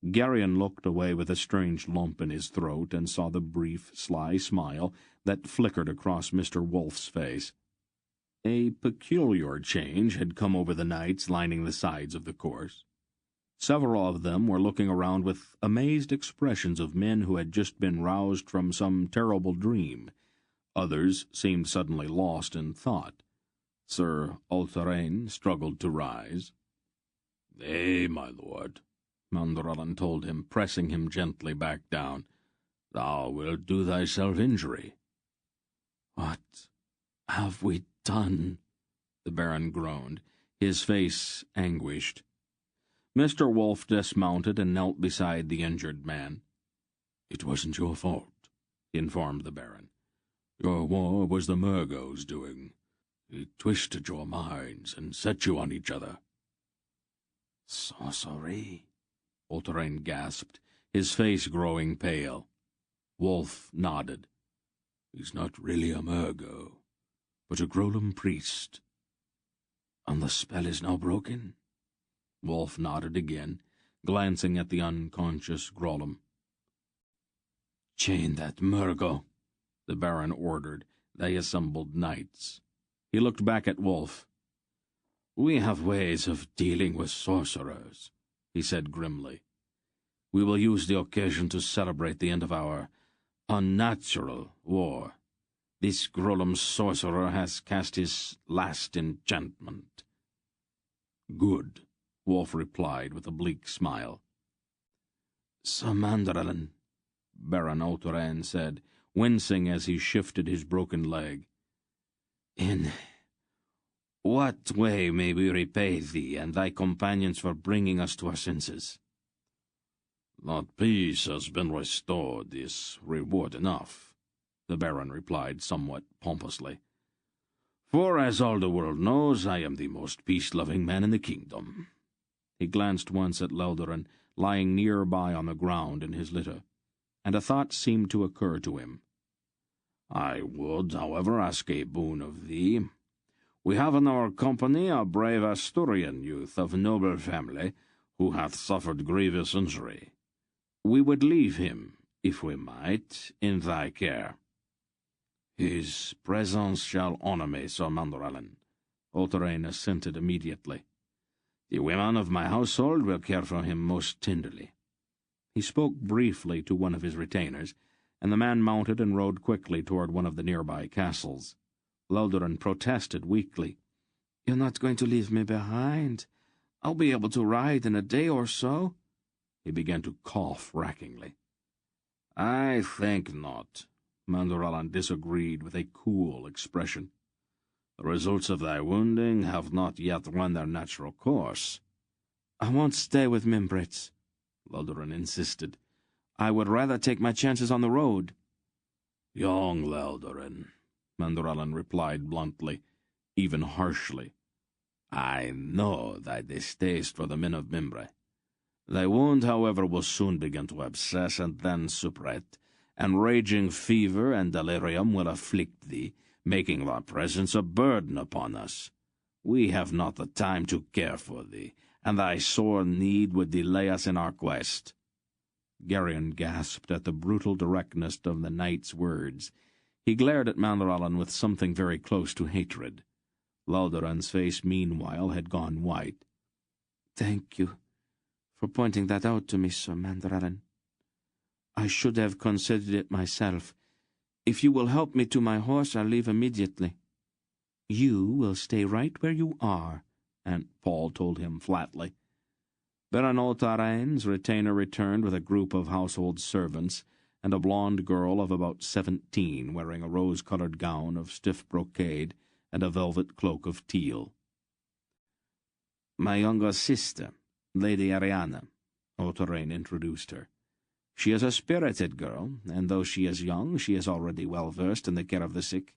Geryon looked away with a strange lump in his throat and saw the brief, sly smile that flickered across Mr. Wolfe's face. A peculiar change had come over the knights lining the sides of the course. Several of them were looking around with amazed expressions of men who had just been roused from some terrible dream. Others seemed suddenly lost in thought. Sir Ultherain struggled to rise. "Nay, my lord," Mandorlan told him, pressing him gently back down. "Thou wilt do thyself injury." "What have we done?" the Baron groaned, his face anguished. Mr. Wolfe dismounted and knelt beside the injured man. "It wasn't your fault," he informed the Baron. "Your war was the Murgo's doing. He twisted your minds and set you on each other." "Sorcery," Ultherain gasped, his face growing pale. Wolfe nodded. "He's not really a Murgo, but a Grollam priest." "And the spell is now broken?" Wolfe nodded again, glancing at the unconscious Grollam. "Chain that Murgo," the Baron ordered the assembled knights. He looked back at Wolfe. "We have ways of dealing with sorcerers," he said grimly. "We will use the occasion to celebrate the end of our unnatural war. This Grollam sorcerer has cast his last enchantment." "Good," Wolfe replied with a bleak smile. "Sir Mandorlan," Baron Ultherain said, wincing as he shifted his broken leg. "In what way may we repay thee and thy companions for bringing us to our senses?" "That peace has been restored is reward enough," the Baron replied somewhat pompously. "For, as all the world knows, I am the most peace-loving man in the kingdom." He glanced once at Leldoran, lying nearby on the ground in his litter, and a thought seemed to occur to him. "I would, however, ask a boon of thee. We have in our company a brave Asturian youth of noble family who hath suffered grievous injury. We would leave him, if we might, in thy care." "His presence shall honour me, Sir Mandorlan," Ultherain assented immediately. "The women of my household will care for him most tenderly." He spoke briefly to one of his retainers, and the man mounted and rode quickly toward one of the nearby castles. Leldoran protested weakly. "You're not going to leave me behind? I'll be able to ride in a day or so." He began to cough rackingly. "I think not," Mandorlan disagreed with a cool expression. "The results of thy wounding have not yet run their natural course." "I won't stay with Mimbritz," Leldoran insisted. "I would rather take my chances on the road." "Young Leldoran," Mandorlan replied bluntly, even harshly, "I know thy distaste for the men of Mimbre. Thy wound, however, will soon begin to abscess and then suppurate, and raging fever and delirium will afflict thee, making thy presence a burden upon us. We have not the time to care for thee, and thy sore need would delay us in our quest." Geryon gasped at the brutal directness of the knight's words. He glared at Mandorlan with something very close to hatred. Leldoran's face, meanwhile, had gone white. "Thank you for pointing that out to me, Sir Mandralen. I should have considered it myself. If you will help me to my horse, I'll leave immediately." "You will stay right where you are," Aunt Paul told him flatly. Baron Otarain's retainer returned with a group of household servants and a blonde girl of about 17 wearing a rose-colored gown of stiff brocade and a velvet cloak of teal. "My younger sister, Lady Ariana," Otarain introduced her. "She is a spirited girl, and though she is young, she is already well versed in the care of the sick."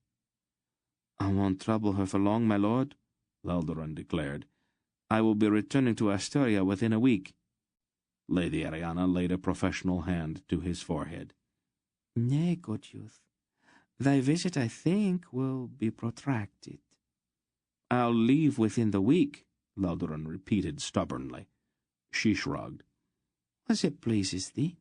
"I won't trouble her for long, my lord," Laldoran declared. "I will be returning to Astoria within a week." Lady Ariana laid a professional hand to his forehead. "Nay, good youth. Thy visit, I think, will be protracted." "I'll leave within the week," Laldoran repeated stubbornly. She shrugged. "As it pleases thee.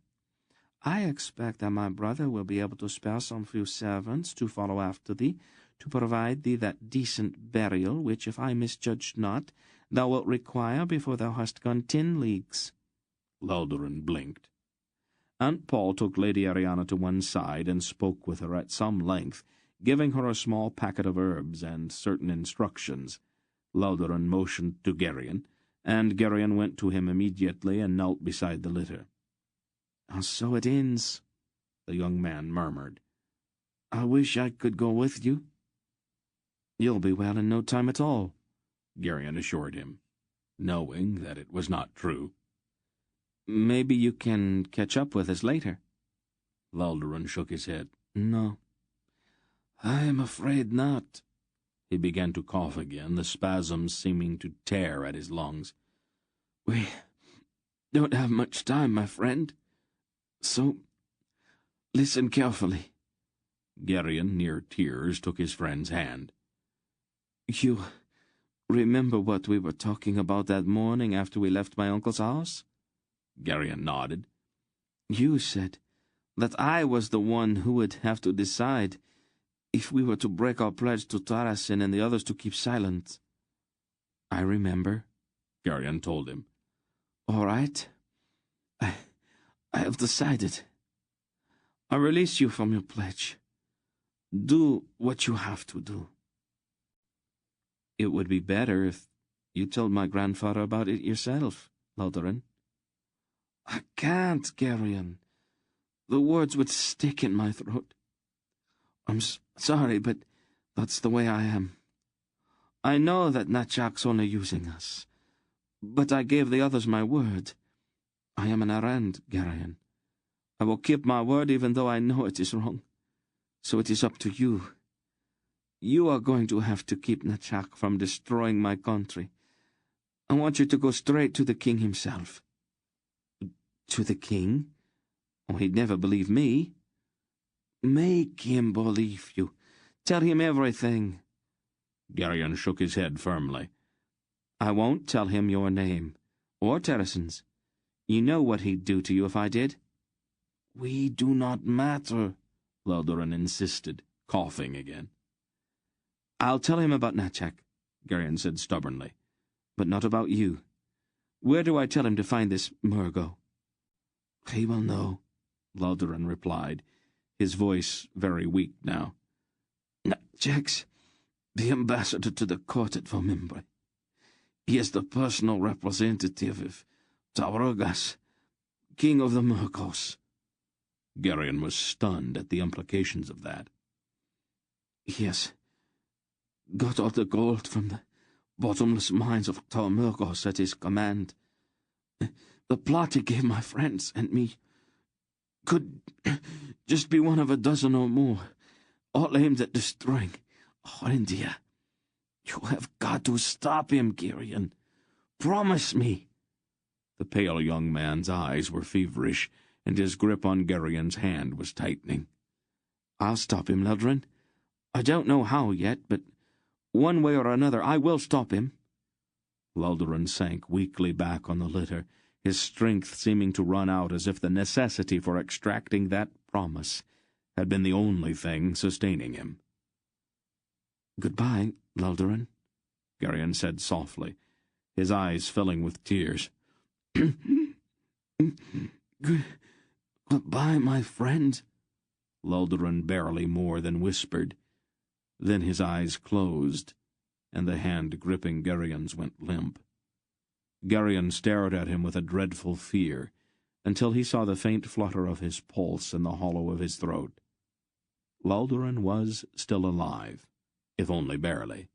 I expect that my brother will be able to spare some few servants to follow after thee, to provide thee that decent burial which, if I misjudged not, thou wilt require before thou hast gone 10 leagues. Laldoran blinked. Aunt Paul took Lady Ariana to one side and spoke with her at some length, giving her a small packet of herbs and certain instructions. Laldoran motioned to Geryon, and Geryon went to him immediately and knelt beside the litter. "So it ends," the young man murmured. "I wish I could go with you." "You'll be well in no time at all," Geryon assured him, knowing that it was not true. "Maybe you can catch up with us later." Laldoran shook his head. "No, I am afraid not." He began to cough again, the spasms seeming to tear at his lungs. "We don't have much time, my friend. So, listen carefully." Geryon, near tears, took his friend's hand. "You remember what we were talking about that morning after we left my uncle's house?" Geryon nodded. "You said that I was the one who would have to decide if we were to break our pledge to Tarasin and the others to keep silent." "I remember," Geryon told him. "All right. I have decided. I release you from your pledge. Do what you have to do." "It would be better if you told my grandfather about it yourself, Laldoran." "I can't, Geryon. The words would stick in my throat. I'm sorry, but that's the way I am. I know that Nachak's only using us, but I gave the others my word. I am an errand, Geryon. I will keep my word even though I know it is wrong. So it is up to you. You are going to have to keep Nachak from destroying my country. I want you to go straight to the king himself." "To the king? Oh, he'd never believe me." "Make him believe you. Tell him everything." Geryon shook his head firmly. "I won't tell him your name, or Terrasen's. You know what he'd do to you if I did." "We do not matter," Laldoran insisted, coughing again. "I'll tell him about Nachak," Geryon said stubbornly, "but not about you. Where do I tell him to find this Murgo?" "He will know," Laldoran replied, his voice very weak now. "Nachak's the ambassador to the court at Vomimbre. He is the personal representative of Taurogas, king of the Murgos." Geryon was stunned at the implications of that. "He has got all the gold from the bottomless mines of Taumurgos at his command. The plot he gave my friends and me could just be one of a dozen or more, all aimed at destroying our India. You have got to stop him, Geryon. Promise me." The pale young man's eyes were feverish, and his grip on Geryon's hand was tightening. "I'll stop him, Laldoran. I don't know how yet, but one way or another I will stop him." Laldoran sank weakly back on the litter, his strength seeming to run out as if the necessity for extracting that promise had been the only thing sustaining him. "Goodbye, Laldoran," Geryon said softly, his eyes filling with tears. Goodbye, my friend, Lolderin barely more than whispered. Then his eyes closed, and the hand gripping Gerion's went limp. Gerion stared at him with a dreadful fear, until he saw the faint flutter of his pulse in the hollow of his throat. Lolderin was still alive, if only barely.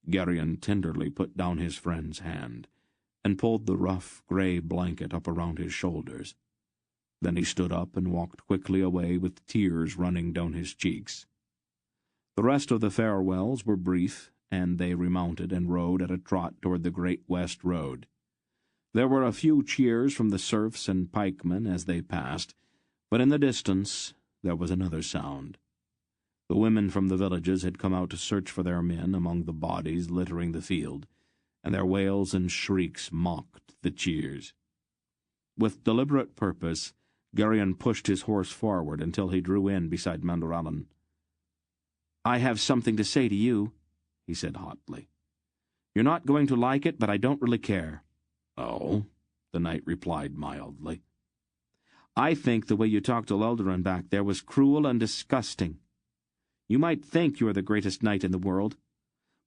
Gerion tenderly put down his friend's hand, and pulled the rough grey blanket up around his shoulders. Then he stood up and walked quickly away with tears running down his cheeks. The rest of the farewells were brief, and they remounted and rode at a trot toward the Great West Road. There were a few cheers from the serfs and pikemen as they passed, but in the distance there was another sound. The women from the villages had come out to search for their men among the bodies littering the field, and their wails and shrieks mocked the cheers. With deliberate purpose, Gerion pushed his horse forward until he drew in beside Mandorallan. "I have something to say to you," he said hotly. "You're not going to like it, but I don't really care." "Oh?" the knight replied mildly. "I think the way you talked to Lolderin back there was cruel and disgusting. You might think you are the greatest knight in the world,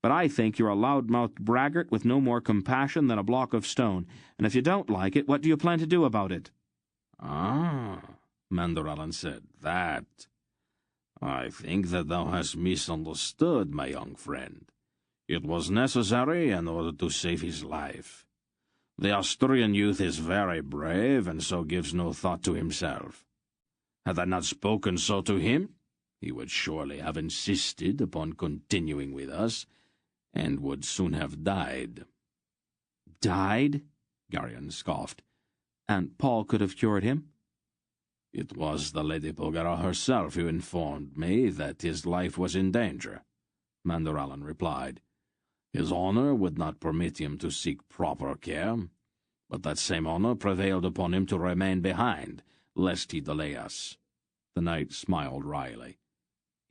but I think you're a loud-mouthed braggart with no more compassion than a block of stone, and if you don't like it, what do you plan to do about it?" "Ah," Mandorallan said, "that. I think that thou hast misunderstood, my young friend. It was necessary in order to save his life. The Asturian youth is very brave, and so gives no thought to himself. Had I not spoken so to him, he would surely have insisted upon continuing with us, and would soon have died." "Died?" Gerion scoffed. "And Paul could have cured him?" "It was the Lady Pogara herself who informed me that his life was in danger," Mandorallan replied. "His honor would not permit him to seek proper care, but that same honor prevailed upon him to remain behind, lest he delay us." The knight smiled wryly.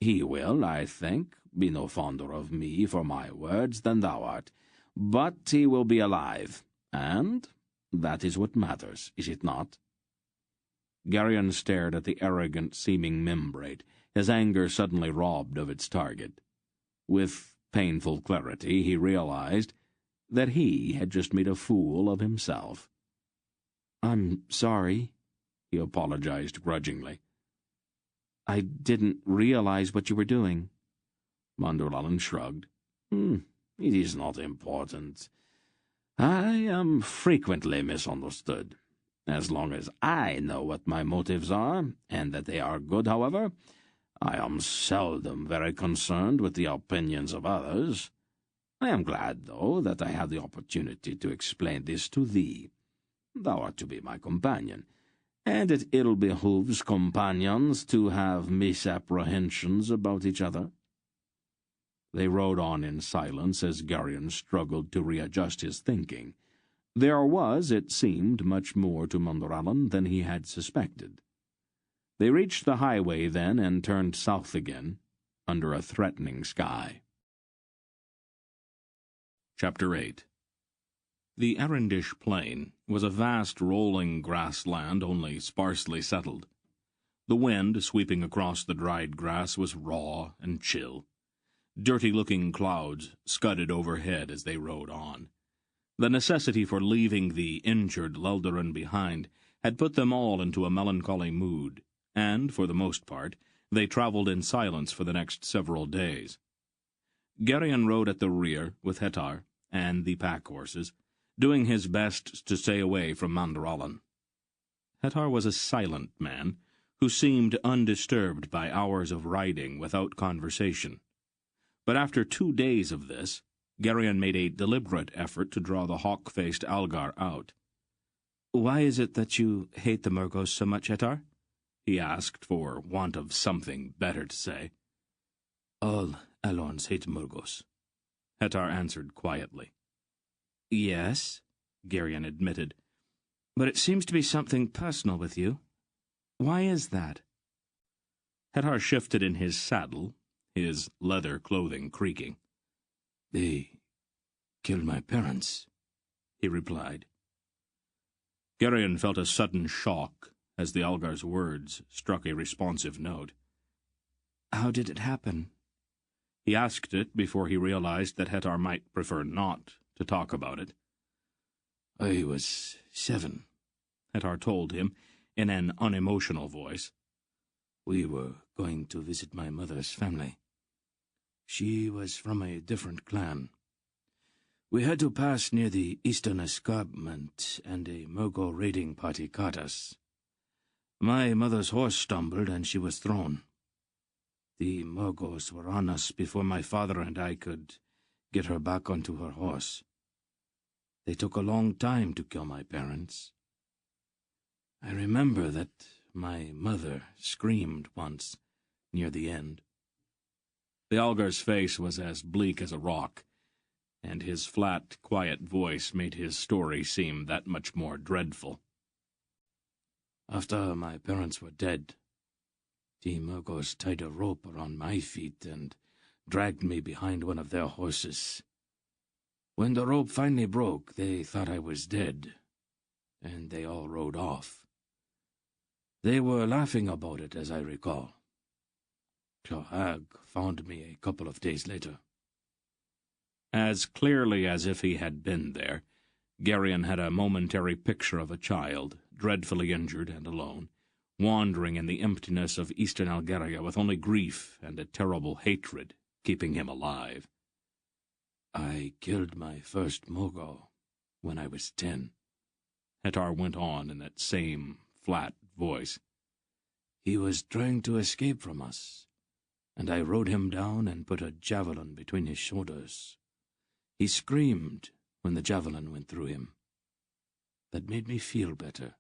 "He will, I think, be no fonder of me for my words than thou art, but he will be alive, and that is what matters, is it not?" Gerion stared at the arrogant-seeming membrate, his anger suddenly robbed of its target. With painful clarity he realized that he had just made a fool of himself. "I'm sorry," he apologized grudgingly. "I didn't realize what you were doing." Mandorallan shrugged. "It is not important. I am frequently misunderstood. As long as I know what my motives are, and that they are good, however, I am seldom very concerned with the opinions of others. I am glad, though, that I have the opportunity to explain this to thee. Thou art to be my companion, and it ill behooves companions to have misapprehensions about each other." They rode on in silence as Gerion struggled to readjust his thinking. There was, it seemed, much more to Mandorallan than he had suspected. They reached the highway then and turned south again, under a threatening sky. Chapter 8. The Arundish Plain was a vast rolling grassland only sparsely settled. The wind, sweeping across the dried grass, was raw and chill. Dirty-looking clouds scudded overhead as they rode on. The necessity for leaving the injured Lolderin behind had put them all into a melancholy mood, and, for the most part, they travelled in silence for the next several days. Gerion rode at the rear with Hettar and the pack-horses, doing his best to stay away from Mandorallan. Hettar was a silent man, who seemed undisturbed by hours of riding without conversation. But after 2 days of this, Gerion made a deliberate effort to draw the hawk-faced Algar out. "Why is it that you hate the Murgos so much, Hettar?" he asked, for want of something better to say. "All Alons hate Murgos," Hettar answered quietly. "Yes," Gerion admitted, "but it seems to be something personal with you. Why is that?" Hettar shifted in his saddle, his leather clothing creaking. "They killed my parents," he replied. Geryon felt a sudden shock as the Algar's words struck a responsive note. "How did it happen?" He asked it before he realized that Hettar might prefer not to talk about it. "I was 7, Hettar told him in an unemotional voice. We were going to visit my mother's family. She was from a different clan. We had to pass near the eastern escarpment, and a Murgo raiding party caught us. My mother's horse stumbled, and she was thrown. The Murgos were on us before my father and I could get her back onto her horse. They took a long time to kill my parents. I remember that my mother screamed once, near the end." The Algar's face was as bleak as a rock, and his flat, quiet voice made his story seem that much more dreadful. "After my parents were dead, the Murgos tied a rope around my feet and dragged me behind one of their horses. When the rope finally broke, they thought I was dead, and they all rode off. They were laughing about it, as I recall. Tohag found me a couple of days later." As clearly as if he had been there, Geryon had a momentary picture of a child, dreadfully injured and alone, wandering in the emptiness of eastern Algeria with only grief and a terrible hatred keeping him alive. "I killed my first Murgo when I was 10. Hettar went on in that same flat voice. "He was trying to escape from us, and I rode him down and put a javelin between his shoulders. He screamed when the javelin went through him. That made me feel better.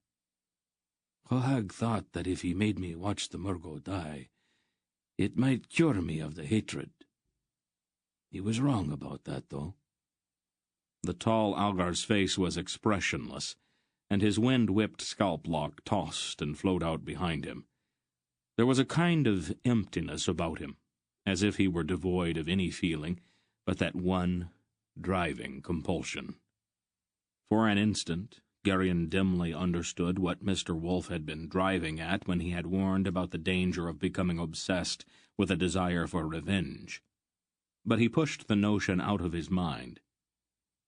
Tohag thought that if he made me watch the Murgo die, it might cure me of the hatred. He was wrong about that, though." The tall Algar's face was expressionless, and his wind-whipped scalp-lock tossed and flowed out behind him. There was a kind of emptiness about him, as if he were devoid of any feeling but that one driving compulsion. For an instant, Geryon dimly understood what Mr. Wolfe had been driving at when he had warned about the danger of becoming obsessed with a desire for revenge. But he pushed the notion out of his mind.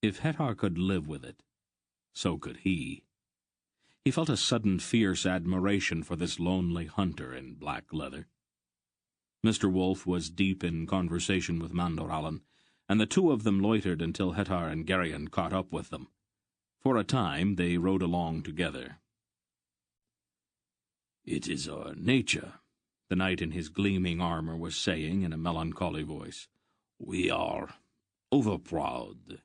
If Hettar could live with it, so could he. He felt a sudden fierce admiration for this lonely hunter in black leather. Mr. Wolfe was deep in conversation with Mandor Allen, and the two of them loitered until Hettar and Geryon caught up with them. For a time they rode along together. "It is our nature," the knight in his gleaming armor was saying in a melancholy voice. "We are overproud,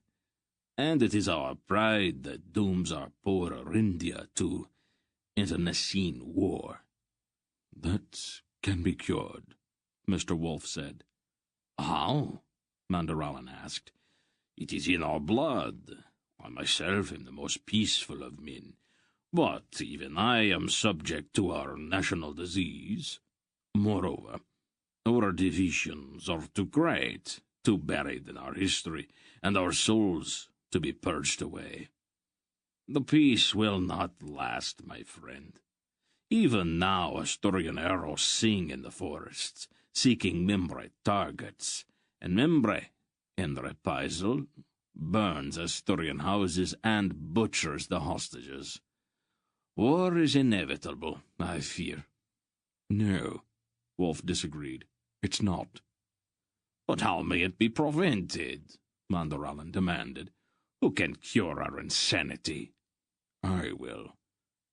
and it is our pride that dooms our poor Arindia to internecine war." "That can be cured," Mr. Wolfe said. "How?" Mandor Allen asked. "It is in our blood. I myself am the most peaceful of men, but even I am subject to our national disease. Moreover, our divisions are too great, too buried in our history, and our souls to be purged away. The peace will not last, my friend. Even now Asturian arrows sing in the forests, seeking Membre targets, and Membre, in reprisal, burns Asturian houses and butchers the hostages. War is inevitable, I fear." "No," Wolfe disagreed. "It's not." "But how may it be prevented?" Mandor Allen demanded. "Who can cure our insanity?" "I will,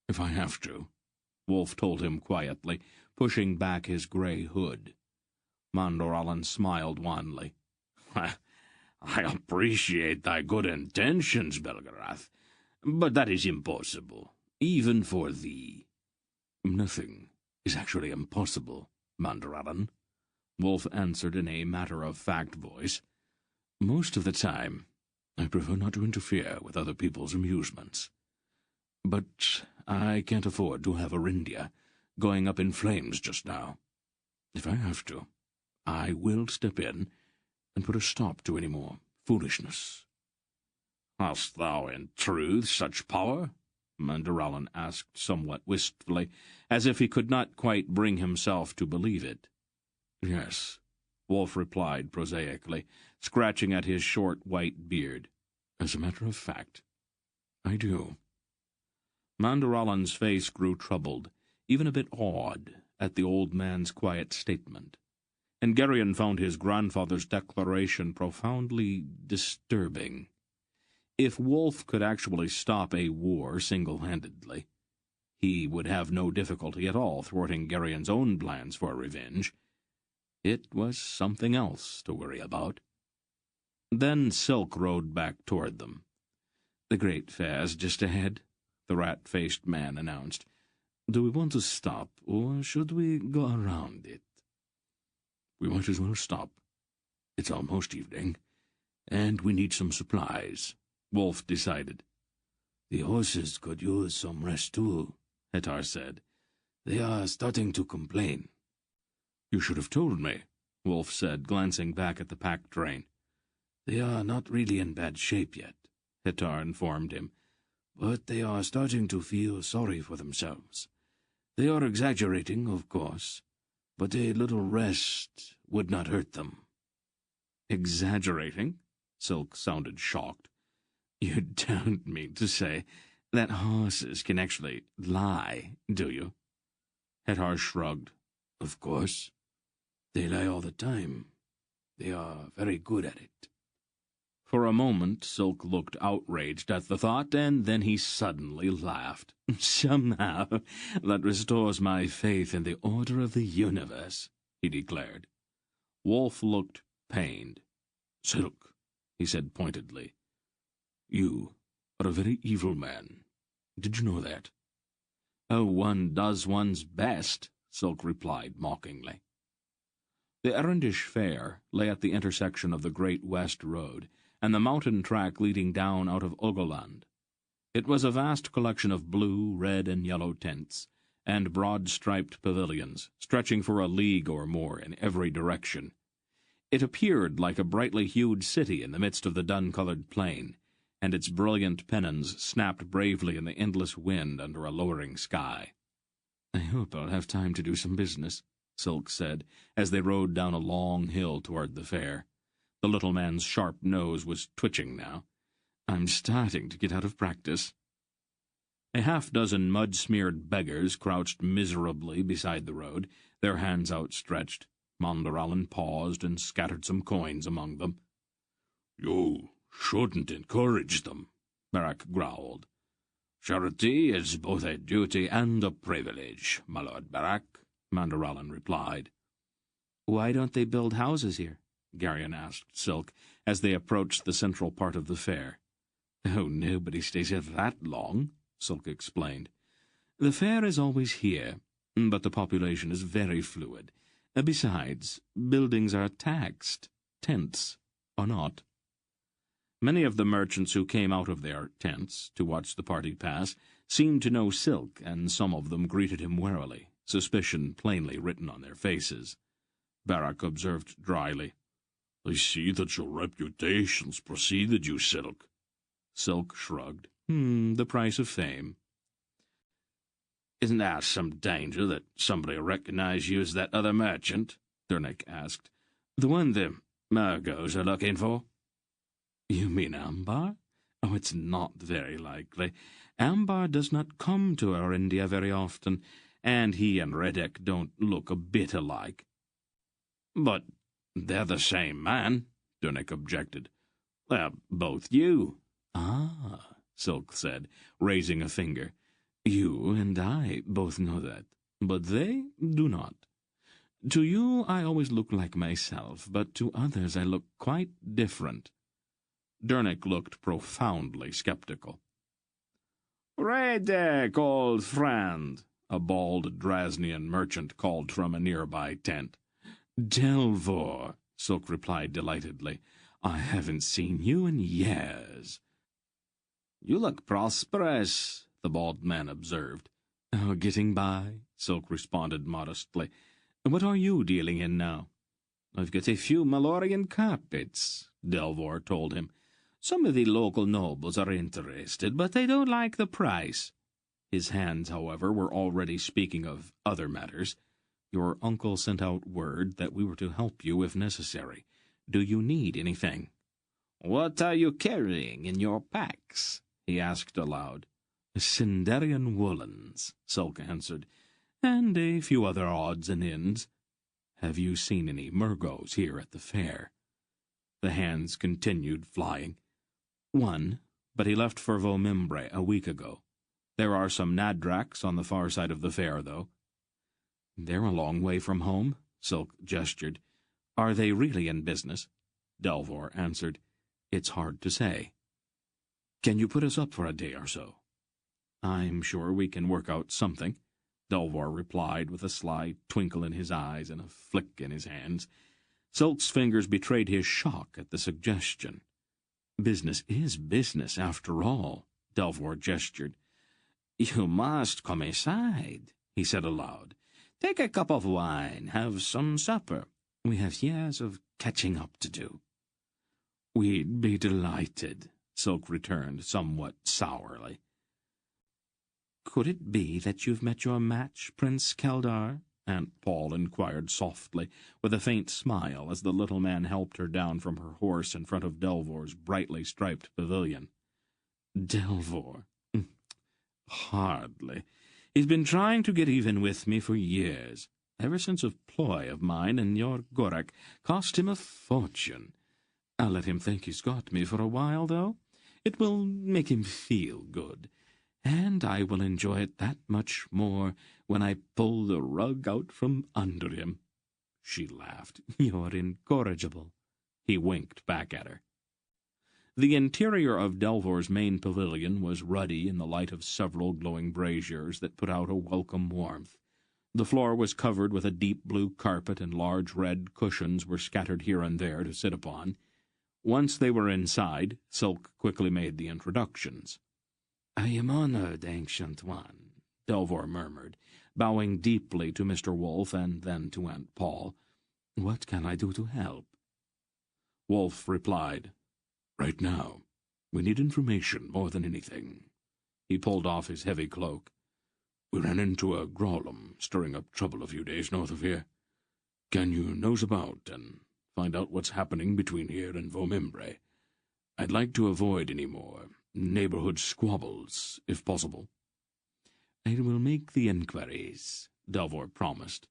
if I have to," Wolfe told him quietly, pushing back his grey hood. Mandor Allen smiled wanly. I appreciate thy good intentions, Belgarath, but that is impossible, even for thee." "Nothing is actually impossible, Mandor Allen," Wolfe answered in a matter-of-fact voice. "Most of the time, I prefer not to interfere with other people's amusements. But I can't afford to have Arindia going up in flames just now. If I have to, I will step in and put a stop to any more foolishness." "Hast thou in truth such power?" Manderallen asked somewhat wistfully, as if he could not quite bring himself to believe it. Yes, Wolf replied prosaically, scratching at his short white beard. as a matter of fact, I do. Manderallen's face grew troubled, even a bit awed, at the old man's quiet statement, and Geryon found his grandfather's declaration profoundly disturbing. If Wolf could actually stop a war single-handedly, he would have no difficulty at all thwarting Geryon's own plans for revenge. It was something else to worry about. Then Silk rode back toward them. "The Great Fair's just ahead," the rat-faced man announced. "Do we want to stop, or should we go around it?" "We might as well stop. It's almost evening, and we need some supplies," Wolf decided. "The horses could use some rest too," Hetar said. "They are starting to complain." "You should have told me," Wolf said, glancing back at the pack train. "They are not really in bad shape yet," Hetar informed him, "but they are starting to feel sorry for themselves. They are exaggerating, of course, but a little rest would not hurt them." "Exaggerating?" Silk sounded shocked. "You don't mean to say that horses can actually lie, do you?" Hetar shrugged. "Of course. They lie all the time. They are very good at it." For a moment Silk looked outraged at the thought, and then he suddenly laughed. "Somehow that restores my faith in the order of the universe," he declared. Wolf looked pained. "Silk," he said pointedly, "you are a very evil man. Did you know that?" "Oh, one does one's best," Silk replied mockingly. The Erendish Fair lay at the intersection of the Great West Road and the mountain track leading down out of Ogoland. It was a vast collection of blue, red, and yellow tents, and broad-striped pavilions, stretching for a league or more in every direction. It appeared like a brightly hued city in the midst of the dun-colored plain, and its brilliant pennons snapped bravely in the endless wind under a lowering sky. "I hope I'll have time to do some business," Silk said, as they rode down a long hill toward the fair. The little man's sharp nose was twitching now. "I'm starting to get out of practice." A half-dozen mud-smeared beggars crouched miserably beside the road, their hands outstretched. Manderallen paused and scattered some coins among them. "You shouldn't encourage them," Barak growled. "Charity is both a duty and a privilege, my Lord Barak," Manderallen replied. "Why don't they build houses here?" Geryon asked Silk, as they approached the central part of the fair. "Oh, nobody stays here that long," Silk explained. "The fair is always here, but the population is very fluid. Besides, buildings are taxed. Tents are not." Many of the merchants who came out of their tents to watch the party pass seemed to know Silk, and some of them greeted him warily, suspicion plainly written on their faces. Barak observed dryly, "I see that your reputation's preceded you, Silk." Silk shrugged. The price of fame." "Isn't there some danger that somebody will recognize you as that other merchant?" Dernick asked. "The one the Murgos are looking for?" "You mean Ambar? Oh, it's not very likely. Ambar does not come to our India very often, and he and Redek don't look a bit alike." "But they're the same man," Dernick objected. "They're both you." "Ah," Silk said, raising a finger. "You and I both know that, but they do not. To you I always look like myself, but to others I look quite different." Dernick looked profoundly skeptical. "Redek, old friend," a bald Drasnian merchant called from a nearby tent. "Delvor," Silk replied delightedly. "I haven't seen you in years." "You look prosperous," the bald man observed. "Oh, getting by," Silk responded modestly. "What are you dealing in now?" "I've got a few Malorian carpets," Delvor told him. "Some of the local nobles are interested, but they don't like the price." His hands, however, were already speaking of other matters. Your uncle sent out word that we were to help you if necessary. Do you need anything? What are you carrying in your packs? He asked aloud. Sindarian woolens, Sulk answered, and a few other odds and ends. Have you seen any Murgos here at the fair? The hands continued flying. One, but he left for Vomimbre a week ago. There are some Nadraks on the far side of the fair, though. They're a long way from home, Sulk gestured. Are they really in business? Delvor answered. It's hard to say. Can you put us up for a day or so? I'm sure we can work out something, Delvor replied with a sly twinkle in his eyes and a flick in his hands. Sulk's fingers betrayed his shock at the suggestion. Business is business, after all, Delvor gestured. You must come aside, he said aloud. Take a cup of wine, have some supper. We have years of catching up to do. We'd be delighted, Sulk returned somewhat sourly. Could it be that you've met your match, Prince Keldar? Aunt Paul inquired softly, with a faint smile, as the little man helped her down from her horse in front of Delvor's brightly striped pavilion. Delvor? Hardly. He's been trying to get even with me for years, ever since a ploy of mine and your Gorak cost him a fortune. I'll let him think he's got me for a while, though. It will make him feel good, and I will enjoy it that much more when I pull the rug out from under him. She laughed. You're incorrigible. He winked back at her. The interior of Delvor's main pavilion was ruddy in the light of several glowing braziers that put out a welcome warmth. The floor was covered with a deep blue carpet, and large red cushions were scattered here and there to sit upon. Once they were inside, Sulk quickly made the introductions. I am honored, Ancient One, Delvor murmured, bowing deeply to Mr. Wolf and then to Aunt Paul. What can I do to help? Wolf replied, Right now, we need information more than anything. He pulled off his heavy cloak. We ran into a Grolem stirring up trouble a few days north of here. Can you nose about and find out what's happening between here and Vomimbre? I'd like to avoid any more neighborhood squabbles, if possible. I will make the inquiries, Delvor promised.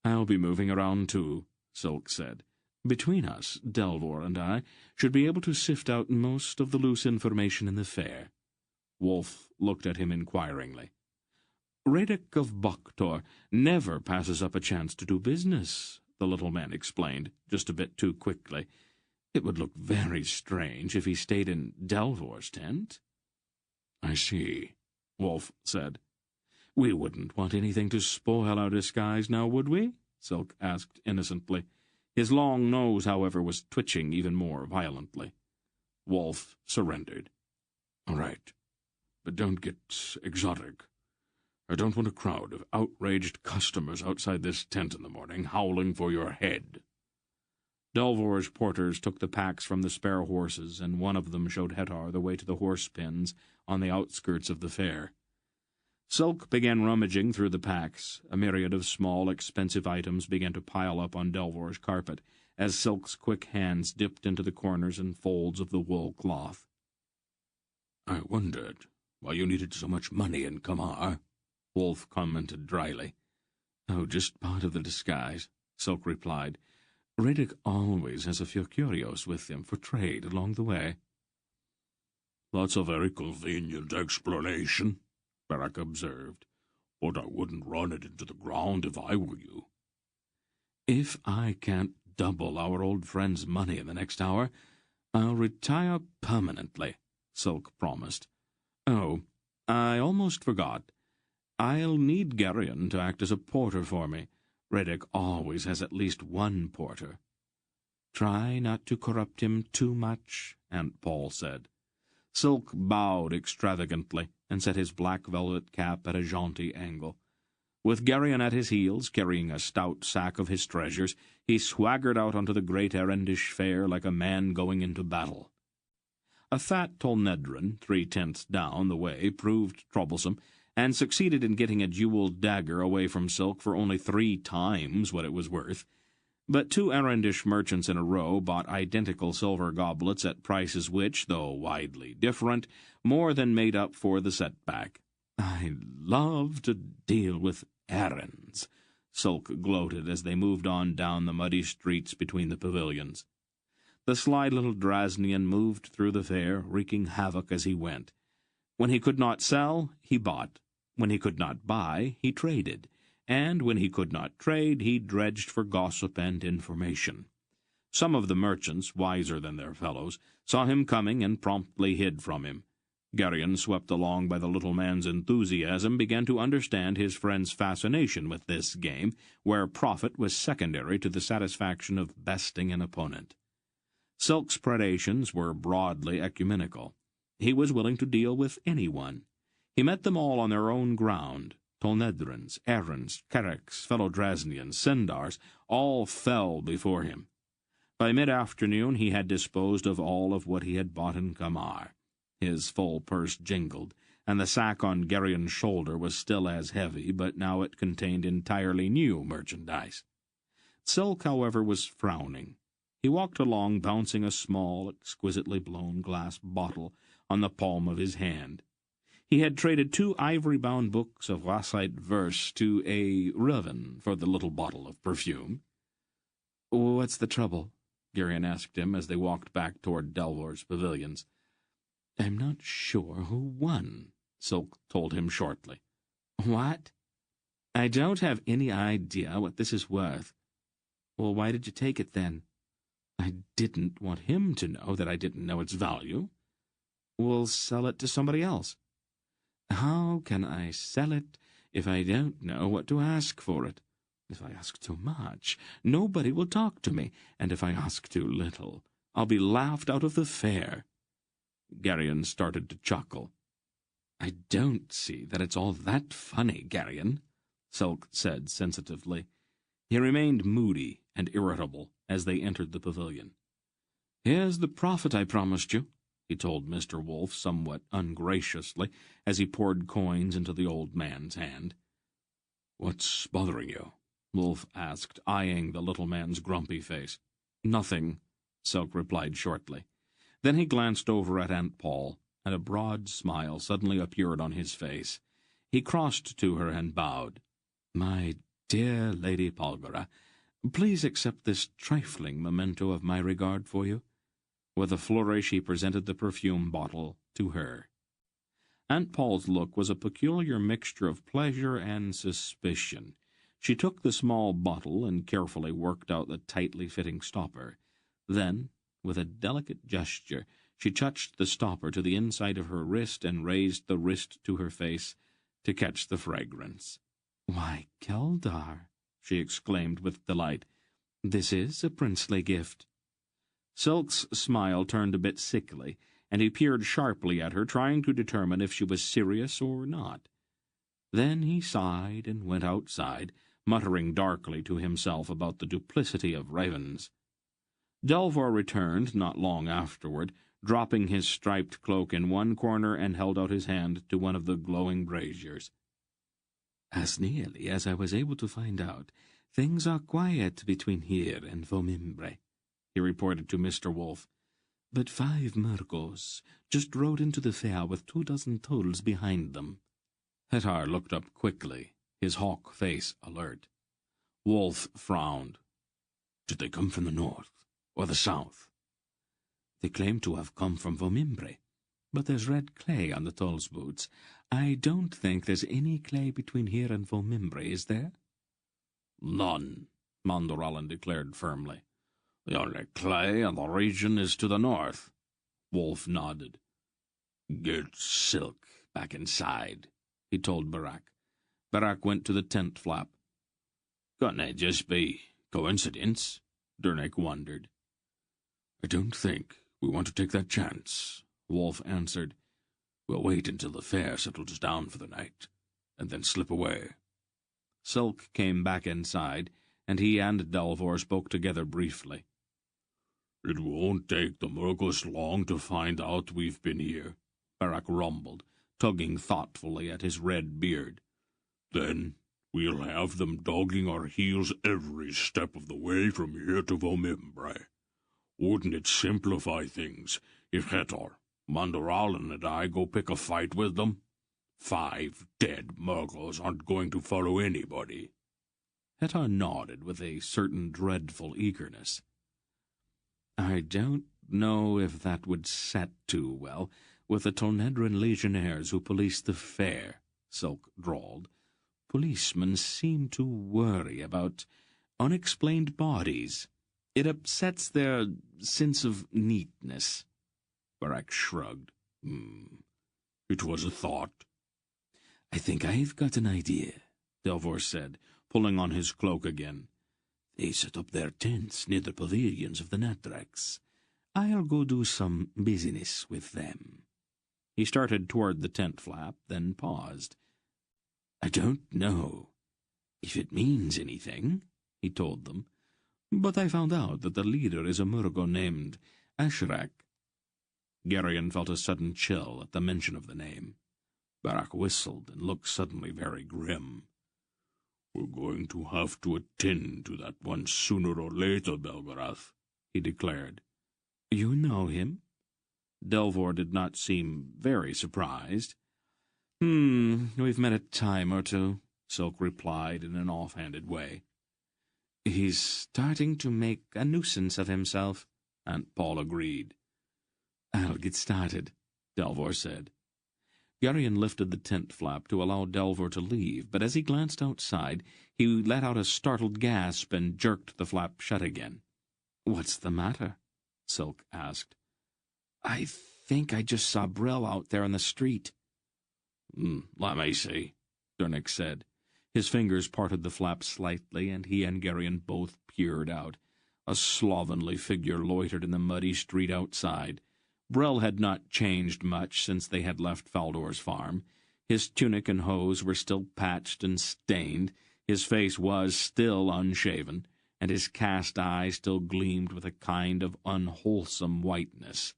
I'll be moving around too, Sulk said. Between us, Delvor and I should be able to sift out most of the loose information in the fair. Wolf looked at him inquiringly. Radek of Boktor never passes up a chance to do business, the little man explained, just a bit too quickly. It would look very strange if he stayed in Delvor's tent. I see, Wolf said. We wouldn't want anything to spoil our disguise now, would we? Sulk asked innocently. His long nose, however, was twitching even more violently. Wolf surrendered. All right, but don't get exotic. I don't want a crowd of outraged customers outside this tent in the morning howling for your head. Delvor's porters took the packs from the spare horses, and one of them showed Hetar the way to the horse pens on the outskirts of the fair. Sulk began rummaging through the packs. A myriad of small, expensive items began to pile up on Delvor's carpet, as Sulk's quick hands dipped into the corners and folds of the wool cloth. I wondered why you needed so much money in Kamar, Wolf commented dryly. Oh, just part of the disguise, Sulk replied. Radek always has a few curios with him for trade along the way. That's a very convenient explanation, Barak observed, but I wouldn't run it into the ground if I were you. If I can't double our old friend's money in the next hour, I'll retire permanently, Sulk promised. Oh, I almost forgot. I'll need Geryon to act as a porter for me. Radek always has at least one porter. Try not to corrupt him too much, Aunt Paul said. Sulk bowed extravagantly and set his black velvet cap at a jaunty angle. With Geryon at his heels, carrying a stout sack of his treasures, he swaggered out onto the great Erendish fair like a man going into battle. A fat Tolnedran, 3/10 down the way, proved troublesome, and succeeded in getting a jeweled dagger away from Silk for only 3 times what it was worth. But 2 Erendish merchants in a row bought identical silver goblets at prices which, though widely different, more than made up for the setback. "I love to deal with errands," Silk gloated as they moved on down the muddy streets between the pavilions. The sly little Drasnian moved through the fair, wreaking havoc as he went. When he could not sell, he bought. When he could not buy, he traded. And when he could not trade, he dredged for gossip and information. Some of the merchants, wiser than their fellows, saw him coming and promptly hid from him. Geryon, swept along by the little man's enthusiasm, began to understand his friend's fascination with this game, where profit was secondary to the satisfaction of besting an opponent. Silk's predations were broadly ecumenical. He was willing to deal with anyone. He met them all on their own ground. Tolnedrans, Errans, Kereks, fellow Drasnians, Sindars, all fell before him. By mid-afternoon he had disposed of all of what he had bought in Kamar. His full purse jingled, and the sack on Geryon's shoulder was still as heavy, but now it contained entirely new merchandise. Silk, however, was frowning. He walked along, bouncing a small, exquisitely blown glass bottle on the palm of his hand. He had traded 2 ivory-bound books of Wassite verse to a Revan for the little bottle of perfume. "What's the trouble?" Geryon asked him as they walked back toward Delvor's pavilions. "I'm not sure who won," Silk told him shortly. "What?" "I don't have any idea what this is worth." "Well, why did you take it, then?" "I didn't want him to know that I didn't know its value." "We'll sell it to somebody else." "How can I sell it if I don't know what to ask for it? If I ask too much, nobody will talk to me, and if I ask too little, I'll be laughed out of the fair." Geryon started to chuckle. "I don't see that it's all that funny, Geryon," Silk said sensitively. He remained moody and irritable as they entered the pavilion. "Here's the profit I promised you," he told Mr. Wolfe somewhat ungraciously as he poured coins into the old man's hand. "What's bothering you?" Wolfe asked, eyeing the little man's grumpy face. "Nothing," Silk replied shortly. Then he glanced over at Aunt Paul, and a broad smile suddenly appeared on his face. He crossed to her and bowed. "My dear Lady Polgara, please accept this trifling memento of my regard for you." With a flourish he presented the perfume bottle to her. Aunt Paul's look was a peculiar mixture of pleasure and suspicion. She took the small bottle and carefully worked out the tightly fitting stopper. Then, with a delicate gesture, she touched the stopper to the inside of her wrist and raised the wrist to her face to catch the fragrance. "Why, Keldar," she exclaimed with delight, "this is a princely gift." Silk's smile turned a bit sickly, and he peered sharply at her, trying to determine if she was serious or not. Then he sighed and went outside, muttering darkly to himself about the duplicity of ravens. Delvor returned not long afterward, dropping his striped cloak in one corner, and held out his hand to one of the glowing braziers. "As nearly as I was able to find out, things are quiet between here and Vomimbre," he reported to Mr. Wolfe. "But 5 Murgos just rode into the fair with 24 tolls behind them." Hettar looked up quickly, his hawk face alert. Wolfe frowned. "Did they come from the north or the south?" "They claim to have come from Vomimbre, but there's red clay on the toll's boots. I don't think there's any clay between here and Vomimbre, is there?" "None," Mondorallen declared firmly. "The only clay in the region is to the north." Wolfe nodded. "Get Silk back inside," he told Barak. Barak went to the tent flap. "Couldn't it just be coincidence?" Dernek wondered. "I don't think we want to take that chance," Wolfe answered. "We'll wait until the fair settles down for the night, and then slip away." Silk came back inside, and he and Delvor spoke together briefly. "It won't take the Murgos long to find out we've been here," Barak rumbled, tugging thoughtfully at his red beard. Then we'll have them dogging our heels every step of the way from here to Vomimbre. Wouldn't it simplify things if Hetor, Mandoralin, and I go pick a fight with them? 5 dead Murgles aren't going to follow anybody. Hetar nodded with a certain dreadful eagerness. I don't know if that would set too well with the Tonedran legionnaires who police the fair, Silk drawled. Policemen seem to worry about unexplained bodies. It upsets their sense of neatness. Barak shrugged. It was a thought. I think I've got an idea, Delvor said, pulling on his cloak again. They set up their tents near the pavilions of the Natrax. I'll go do some business with them. He started toward the tent flap, then paused. I don't know if it means anything, he told them, but I found out that the leader is a Murgo named Ashrak. Geryon felt a sudden chill at the mention of the name. Barak whistled and looked suddenly very grim. We're going to have to attend to that one sooner or later, Belgarath, he declared. You know him? Delvor did not seem very surprised. We've met a time or two, Silk replied in an offhanded way. He's starting to make a nuisance of himself, Aunt Paul agreed. I'll get started, Delvor said. Geryon lifted the tent flap to allow Delvor to leave, but as he glanced outside, he let out a startled gasp and jerked the flap shut again. What's the matter? Silk asked. I think I just saw Brill out there on the street. Let me see, Dernick said. His fingers parted the flap slightly, and he and Geryon both peered out. A slovenly figure loitered in the muddy street outside. Brill had not changed much since they had left Faldor's farm. His tunic and hose were still patched and stained, his face was still unshaven, and his cast eye still gleamed with a kind of unwholesome whiteness.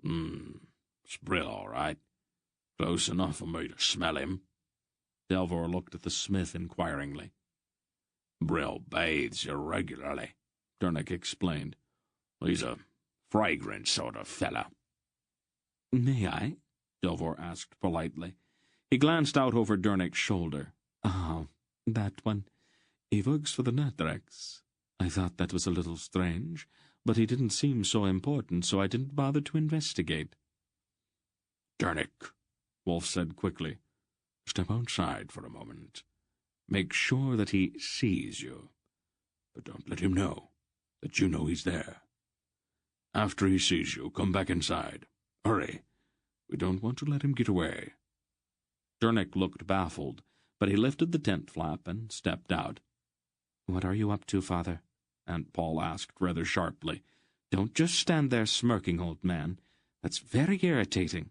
It's Brill, all right. Close enough for me to smell him. Delvor looked at the smith inquiringly. Brill bathes irregularly, Dernick explained. He's a fragrant sort of fellow. May I? Delvor asked politely. He glanced out over Dernick's shoulder. Ah, that one. He works for the Natrax. I thought that was a little strange, but he didn't seem so important, so I didn't bother to investigate. Dernick, Wolf said quickly, step outside for a moment. Make sure that he sees you, but don't let him know that you know he's there. After he sees you, come back inside. Hurry. We don't want to let him get away. Dernick looked baffled, but he lifted the tent flap and stepped out. What are you up to, Father? Aunt Paul asked rather sharply. Don't just stand there smirking, old man. That's very irritating.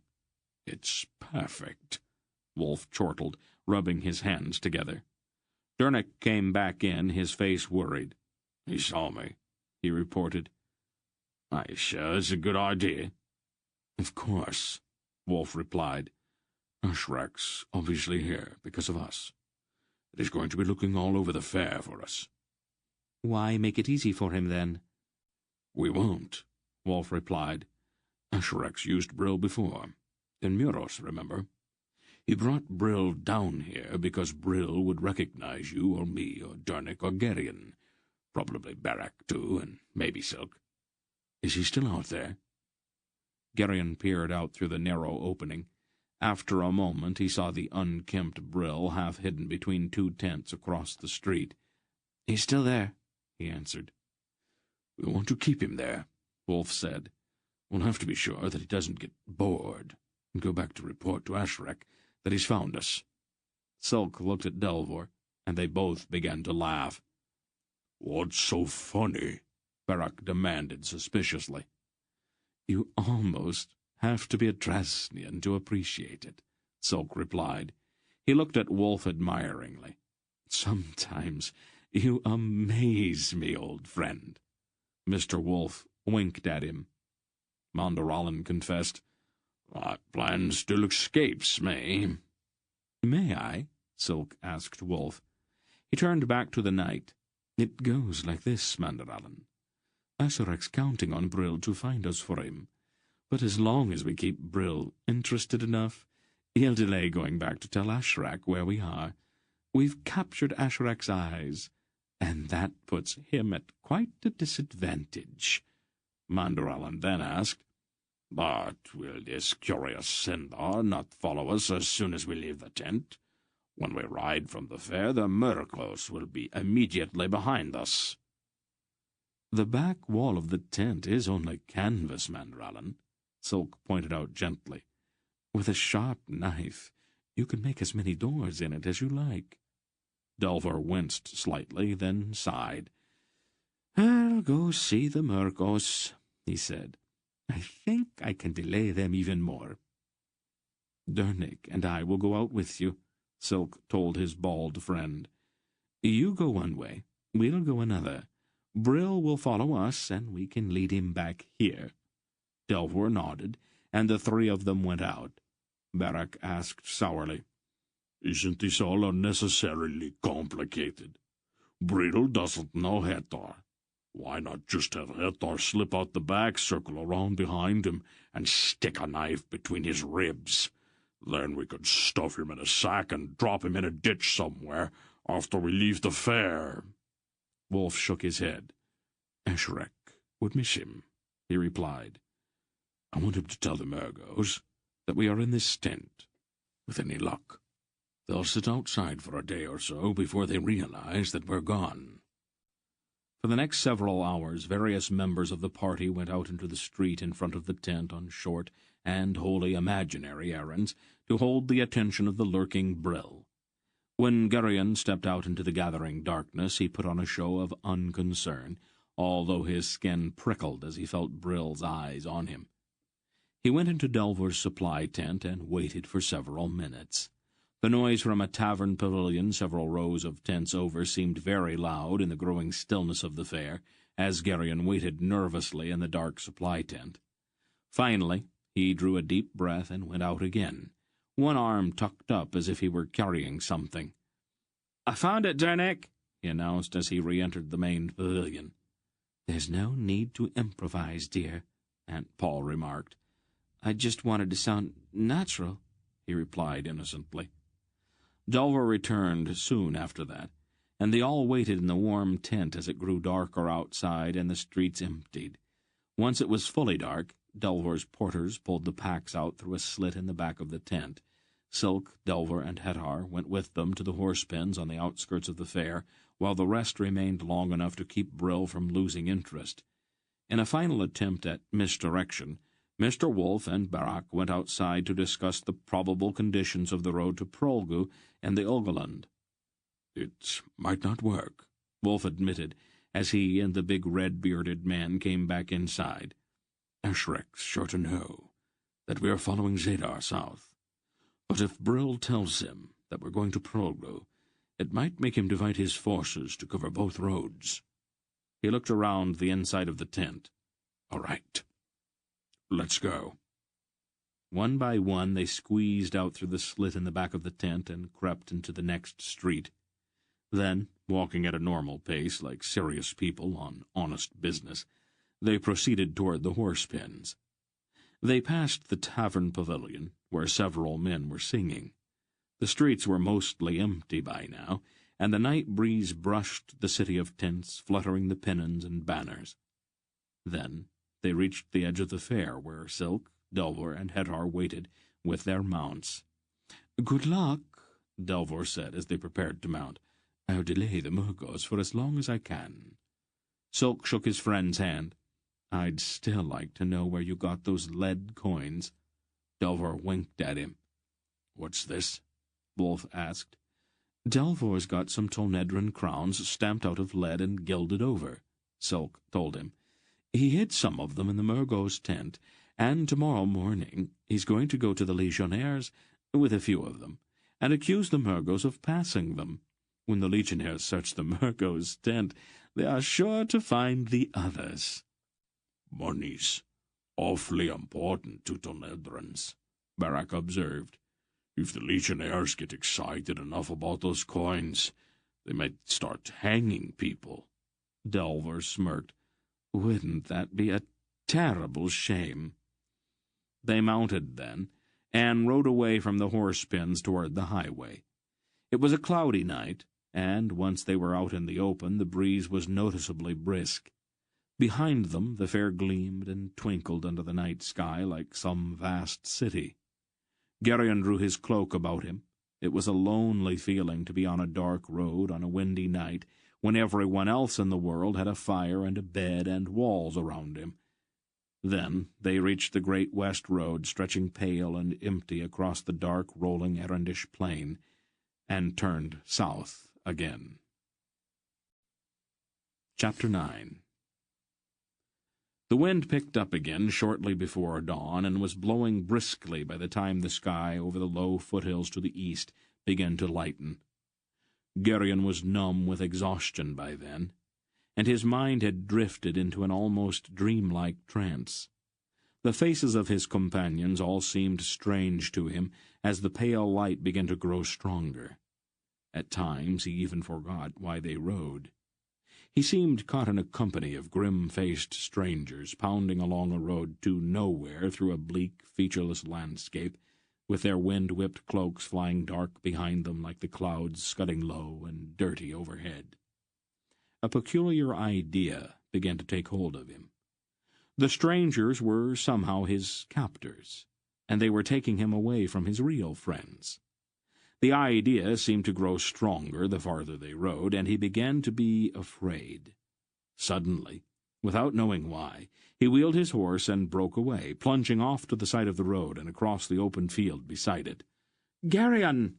It's perfect, Wolf chortled, rubbing his hands together. Dernick came back in, his face worried. He saw me, he reported. Are you sure it's a good idea? Of course, Wolf replied. Ashrak's obviously here because of us. It is going to be looking all over the fair for us. Why make it easy for him, then? We won't, Wolf replied. Ashrak's used Brill before. In Muros, remember? He brought Brill down here because Brill would recognize you or me or Dernick or Geryon. Probably Barak, too, and maybe Silk. Is he still out there? Geryon peered out through the narrow opening. After a moment he saw the unkempt Brill half hidden between 2 tents across the street. He's still there, he answered. We want to keep him there, Wolf said. We'll have to be sure that he doesn't get bored and go back to report to Ashrak that he's found us. Silk looked at Delvor, and they both began to laugh. What's so funny? Barak demanded suspiciously. You almost have to be a Drasnian to appreciate it, Silk replied. He looked at Wolf admiringly. Sometimes you amaze me, old friend. Mr. Wolf winked at him. Mandoralin confessed, That plan still escapes me. May I? Silk asked Wolf. He turned back to the knight. It goes like this, Manderallen. Asarek's counting on Brill to find us for him. But as long as we keep Brill interested enough, he'll delay going back to tell Asherak where we are. We've captured Asherak's eyes, and that puts him at quite a disadvantage. Manderallen then asked, But will this curious Sindar not follow us as soon as we leave the tent? When we ride from the fair, the Murkos will be immediately behind us. The back wall of the tent is only canvas, Manderallen, Silk pointed out gently. With a sharp knife, you can make as many doors in it as you like. Delver winced slightly, then sighed. I'll go see the Murkos, he said. I think I can delay them even more. Dernick and I will go out with you, Silk told his bald friend. You go one way, we'll go another. Brill will follow us, and we can lead him back here. Delver nodded, and the three of them went out. Barak asked sourly, Isn't this all unnecessarily complicated? Brill doesn't know Hathor. Why not just have Hathor slip out the back, circle around behind him, and stick a knife between his ribs? Then we could stuff him in a sack and drop him in a ditch somewhere after we leave the fair. Wolf shook his head. Asherak would miss him, he replied. I want him to tell the Murgos that we are in this tent. With any luck, they'll sit outside for a day or so before they realize that we're gone. For the next several hours, various members of the party went out into the street in front of the tent on short and wholly imaginary errands to hold the attention of the lurking Brill. When Gurion stepped out into the gathering darkness, he put on a show of unconcern, although his skin prickled as he felt Brill's eyes on him. He went into Delver's supply tent and waited for several minutes. The noise from a tavern pavilion several rows of tents over seemed very loud in the growing stillness of the fair, as Gurion waited nervously in the dark supply tent. Finally, he drew a deep breath and went out again, one arm tucked up as if he were carrying something. "I found it, Dernick," he announced as he re-entered the main pavilion. "There's no need to improvise, dear," Aunt Paul remarked. "I just wanted to sound natural," he replied innocently. Delver returned soon after that, and they all waited in the warm tent as it grew darker outside and the streets emptied. Once it was fully dark, Delver's porters pulled the packs out through a slit in the back of the tent. Silk, Delver, and Hathor went with them to the horse pens on the outskirts of the fair, while the rest remained long enough to keep Brill from losing interest. In a final attempt at misdirection, Mr. Wolf and Barak went outside to discuss the probable conditions of the road to Prolgu and the Ogland. "It might not work," Wolf admitted, as he and the big red-bearded man came back inside. "Asherak's sure to know that we are following Zadar south. But if Brill tells him that we're going to Prolgu, it might make him divide his forces to cover both roads." He looked around the inside of the tent. "All right. Let's go." One by one they squeezed out through the slit in the back of the tent and crept into the next street. Then, walking at a normal pace like serious people on honest business, they proceeded toward the horse pens. They passed the tavern pavilion, where several men were singing. The streets were mostly empty by now, and the night breeze brushed the city of tents, fluttering the pennons and banners. Then they reached the edge of the fair, where Silk, Delver, and Hathor waited with their mounts. "Good luck," Delver said as they prepared to mount. "I'll delay the Murgos for as long as I can." Silk shook his friend's hand. "I'd still like to know where you got those lead coins." Delver winked at him. "What's this?" Wolf asked. "Delvor's got some Tolnedran crowns stamped out of lead and gilded over," Silk told him. "He hid some of them in the Murgos' tent, and tomorrow morning he's going to go to the Legionnaires with a few of them, and accuse the Murgos of passing them. When the Legionnaires search the Murgos' tent, they are sure to find the others." "Monies. Awfully important to Tonedrans, Barak observed. If the Legionnaires get excited enough about those coins, they might start hanging people. Delver smirked. Wouldn't that be a terrible shame? They mounted then, and rode away from the horse-pens toward the highway. It was a cloudy night, and once they were out in the open, the breeze was noticeably brisk. Behind them the fair gleamed and twinkled under the night sky like some vast city. Geryon drew his cloak about him. It was a lonely feeling to be on a dark road on a windy night, when everyone else in the world had a fire and a bed and walls around him. Then they reached the great west road, stretching pale and empty across the dark, rolling Erendish plain, and turned south again. Chapter 9. The wind picked up again shortly before dawn, and was blowing briskly by the time the sky over the low foothills to the east began to lighten. Geryon was numb with exhaustion by then, and his mind had drifted into an almost dreamlike trance. The faces of his companions all seemed strange to him as the pale light began to grow stronger. At times he even forgot why they rode. He seemed caught in a company of grim-faced strangers pounding along a road to nowhere through a bleak, featureless landscape, with their wind-whipped cloaks flying dark behind them like the clouds scudding low and dirty overhead. A peculiar idea began to take hold of him. The strangers were somehow his captors, and they were taking him away from his real friends. The idea seemed to grow stronger the farther they rode, and he began to be afraid. Suddenly, without knowing why, he wheeled his horse and broke away, plunging off to the side of the road and across the open field beside it. "Geryon!"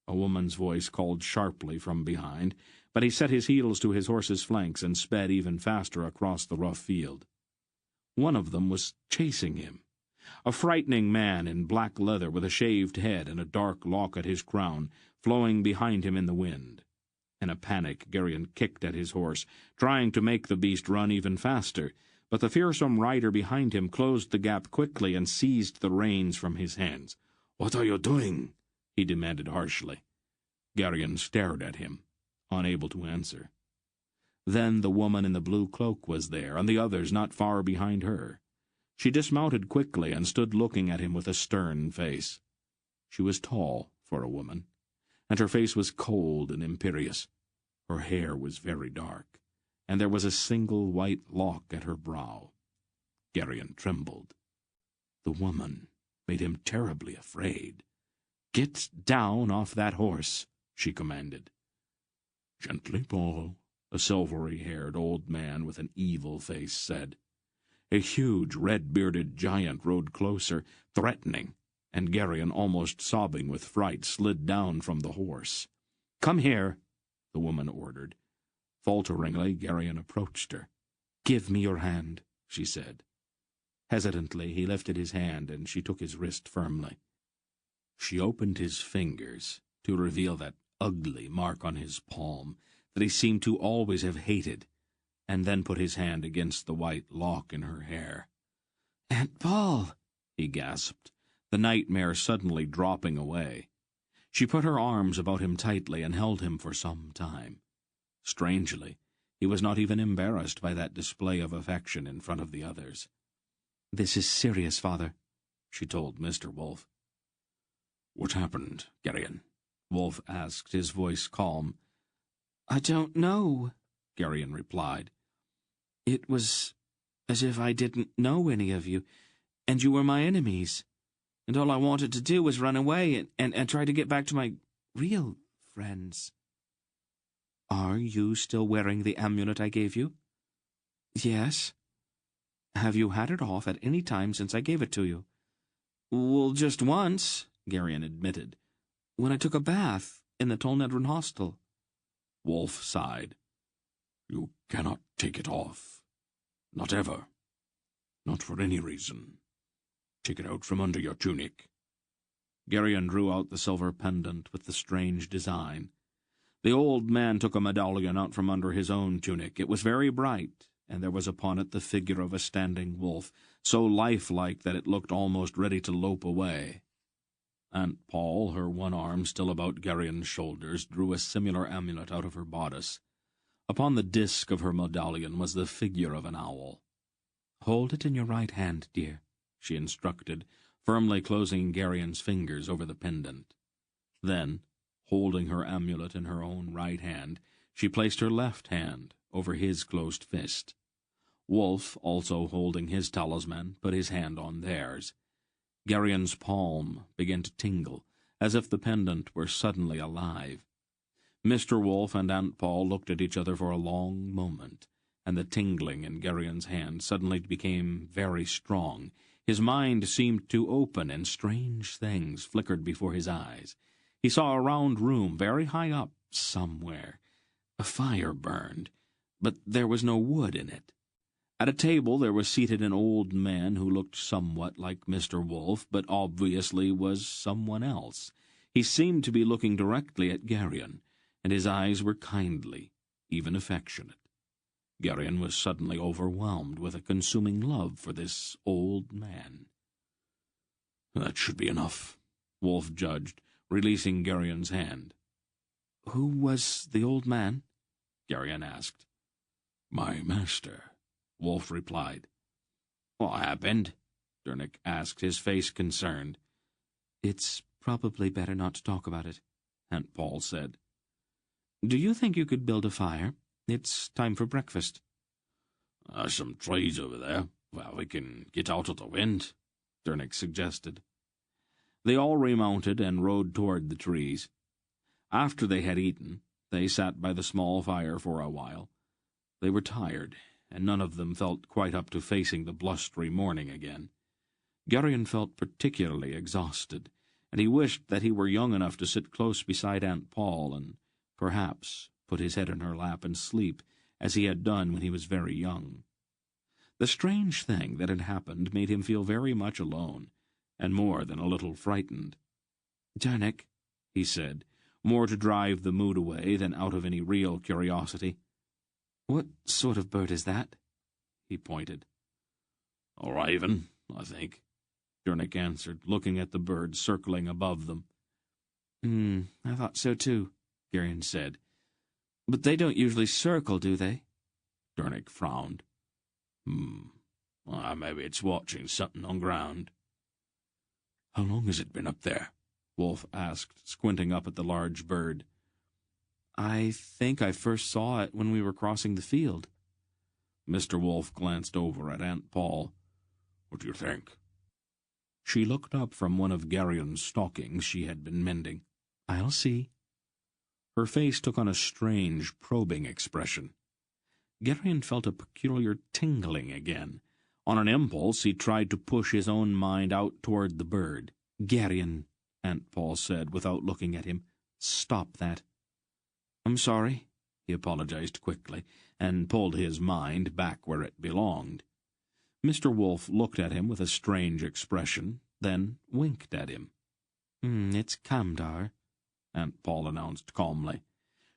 a woman's voice called sharply from behind, but he set his heels to his horse's flanks and sped even faster across the rough field. One of them was chasing him. A frightening man in black leather with a shaved head and a dark lock at his crown, flowing behind him in the wind. In a panic, Geryon kicked at his horse, trying to make the beast run even faster, but the fearsome rider behind him closed the gap quickly and seized the reins from his hands. "What are you doing?" he demanded harshly. Geryon stared at him, unable to answer. Then the woman in the blue cloak was there, and the others not far behind her. She dismounted quickly and stood looking at him with a stern face. She was tall for a woman, and her face was cold and imperious. Her hair was very dark, and there was a single white lock at her brow. Geryon trembled. The woman made him terribly afraid. "Get down off that horse," she commanded. "Gently, Paul," a silvery-haired old man with an evil face said. A huge, red-bearded giant rode closer, threatening, and Geryon, almost sobbing with fright, slid down from the horse. "Come here," the woman ordered. Falteringly, Geryon approached her. "Give me your hand," she said. Hesitantly, he lifted his hand, and she took his wrist firmly. She opened his fingers to reveal that ugly mark on his palm that he seemed to always have hated, and then put his hand against the white lock in her hair. "Aunt Paul!" he gasped, the nightmare suddenly dropping away. She put her arms about him tightly and held him for some time. Strangely, he was not even embarrassed by that display of affection in front of the others. "This is serious, Father," she told Mr. Wolf. "What happened, Geryon?" Wolf asked, his voice calm. "I don't know," Geryon replied. "It was as if I didn't know any of you, and you were my enemies, and all I wanted to do was run away and try to get back to my real friends." "Are you still wearing the amulet I gave you?" "Yes." "Have you had it off at any time since I gave it to you?" "Well, just once," Geryon admitted, "when I took a bath in the Tolnedron hostel." Wolf sighed. "You cannot take it off. Not ever. Not for any reason. Take it out from under your tunic." Geryon drew out the silver pendant with the strange design. The old man took a medallion out from under his own tunic. It was very bright, and there was upon it the figure of a standing wolf, so lifelike that it looked almost ready to lope away. Aunt Paul, her one arm still about Gerion's shoulders, drew a similar amulet out of her bodice. Upon the disk of her medallion was the figure of an owl. "Hold it in your right hand, dear," she instructed, firmly closing Gerion's fingers over the pendant. Then, holding her amulet in her own right hand, she placed her left hand over his closed fist. Wolf, also holding his talisman, put his hand on theirs. Gerion's palm began to tingle, as if the pendant were suddenly alive. Mr. Wolf and Aunt Paul looked at each other for a long moment, and the tingling in Gerion's hand suddenly became very strong. His mind seemed to open, and strange things flickered before his eyes. He saw a round room very high up somewhere. A fire burned, but there was no wood in it. At a table there was seated an old man who looked somewhat like Mr. Wolf, but obviously was someone else. He seemed to be looking directly at Gerion, and his eyes were kindly, even affectionate. Gerion was suddenly overwhelmed with a consuming love for this old man. "That should be enough," Wolf judged, releasing Gerion's hand. "Who was the old man?" Gerion asked. "My master," Wolf replied. "What happened?" Dernick asked, his face concerned. "It's probably better not to talk about it," Aunt Paul said. "Do you think you could build a fire? It's time for breakfast." "There's some trees over there, where we can get out of the wind," Dernick suggested. They all remounted and rode toward the trees. After they had eaten, they sat by the small fire for a while. They were tired, and none of them felt quite up to facing the blustery morning again. Gerion felt particularly exhausted, and he wished that he were young enough to sit close beside Aunt Paul and perhaps put his head in her lap and sleep, as he had done when he was very young. The strange thing that had happened made him feel very much alone, and more than a little frightened. "Dernick," he said, more to drive the mood away than out of any real curiosity, "what sort of bird is that?" He pointed. "A raven, I think," Dernick answered, looking at the bird circling above them. I thought so too," Gerion said. "But they don't usually circle, do they?" Dernick frowned. Maybe it's watching something on ground." "How long has it been up there?" Wolf asked, squinting up at the large bird. "I think I first saw it when we were crossing the field." Mr. Wolf glanced over at Aunt Paul. "What do you think?" She looked up from one of Gerion's stockings she had been mending. "I'll see." Her face took on a strange, probing expression. Gerion felt a peculiar tingling again. On an impulse, he tried to push his own mind out toward the bird. "Gerion," Aunt Paul said, without looking at him, "stop that." "I'm sorry," he apologized quickly, and pulled his mind back where it belonged. Mr. Wolf looked at him with a strange expression, then winked at him. "It's Kamdar," Aunt Paul announced calmly.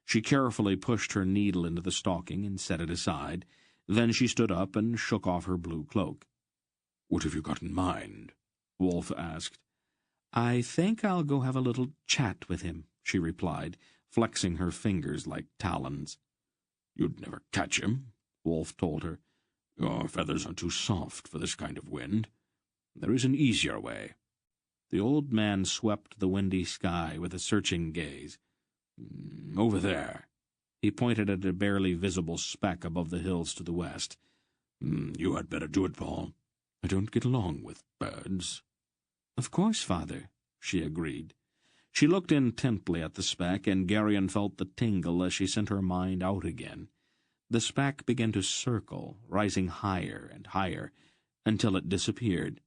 She carefully pushed her needle into the stocking and set it aside. Then she stood up and shook off her blue cloak. "What have you got in mind?" Wolf asked. "I think I'll go have a little chat with him," she replied, flexing her fingers like talons. "You'd never catch him," Wolf told her. "Your feathers are too soft for this kind of wind. There is an easier way." The old man swept the windy sky with a searching gaze. "Over there." He pointed at a barely visible speck above the hills to the west. "You had better do it, Paul. I don't get along with birds." "Of course, father," she agreed. She looked intently at the speck, and Gerion felt the tingle as she sent her mind out again. The speck began to circle, rising higher and higher, until it disappeared.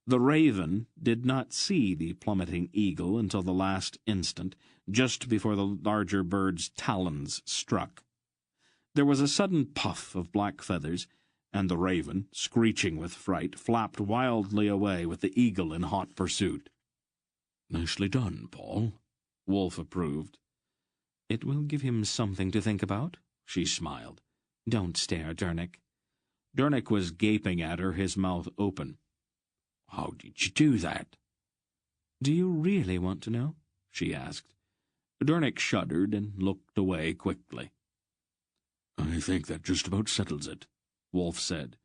The raven did not see the plummeting eagle until the last instant, just before the larger bird's talons struck. There was a sudden puff of black feathers, and the raven, screeching with fright, flapped wildly away with the eagle in hot pursuit. "Nicely done, Paul," Wolf approved. "It will give him something to think about," she smiled. "Don't stare, Dernick." Dernick was gaping at her, his mouth open. "How did you do that?" "Do you really want to know?" she asked. Dernick shuddered and looked away quickly. "I think that just about settles it," Wolf said.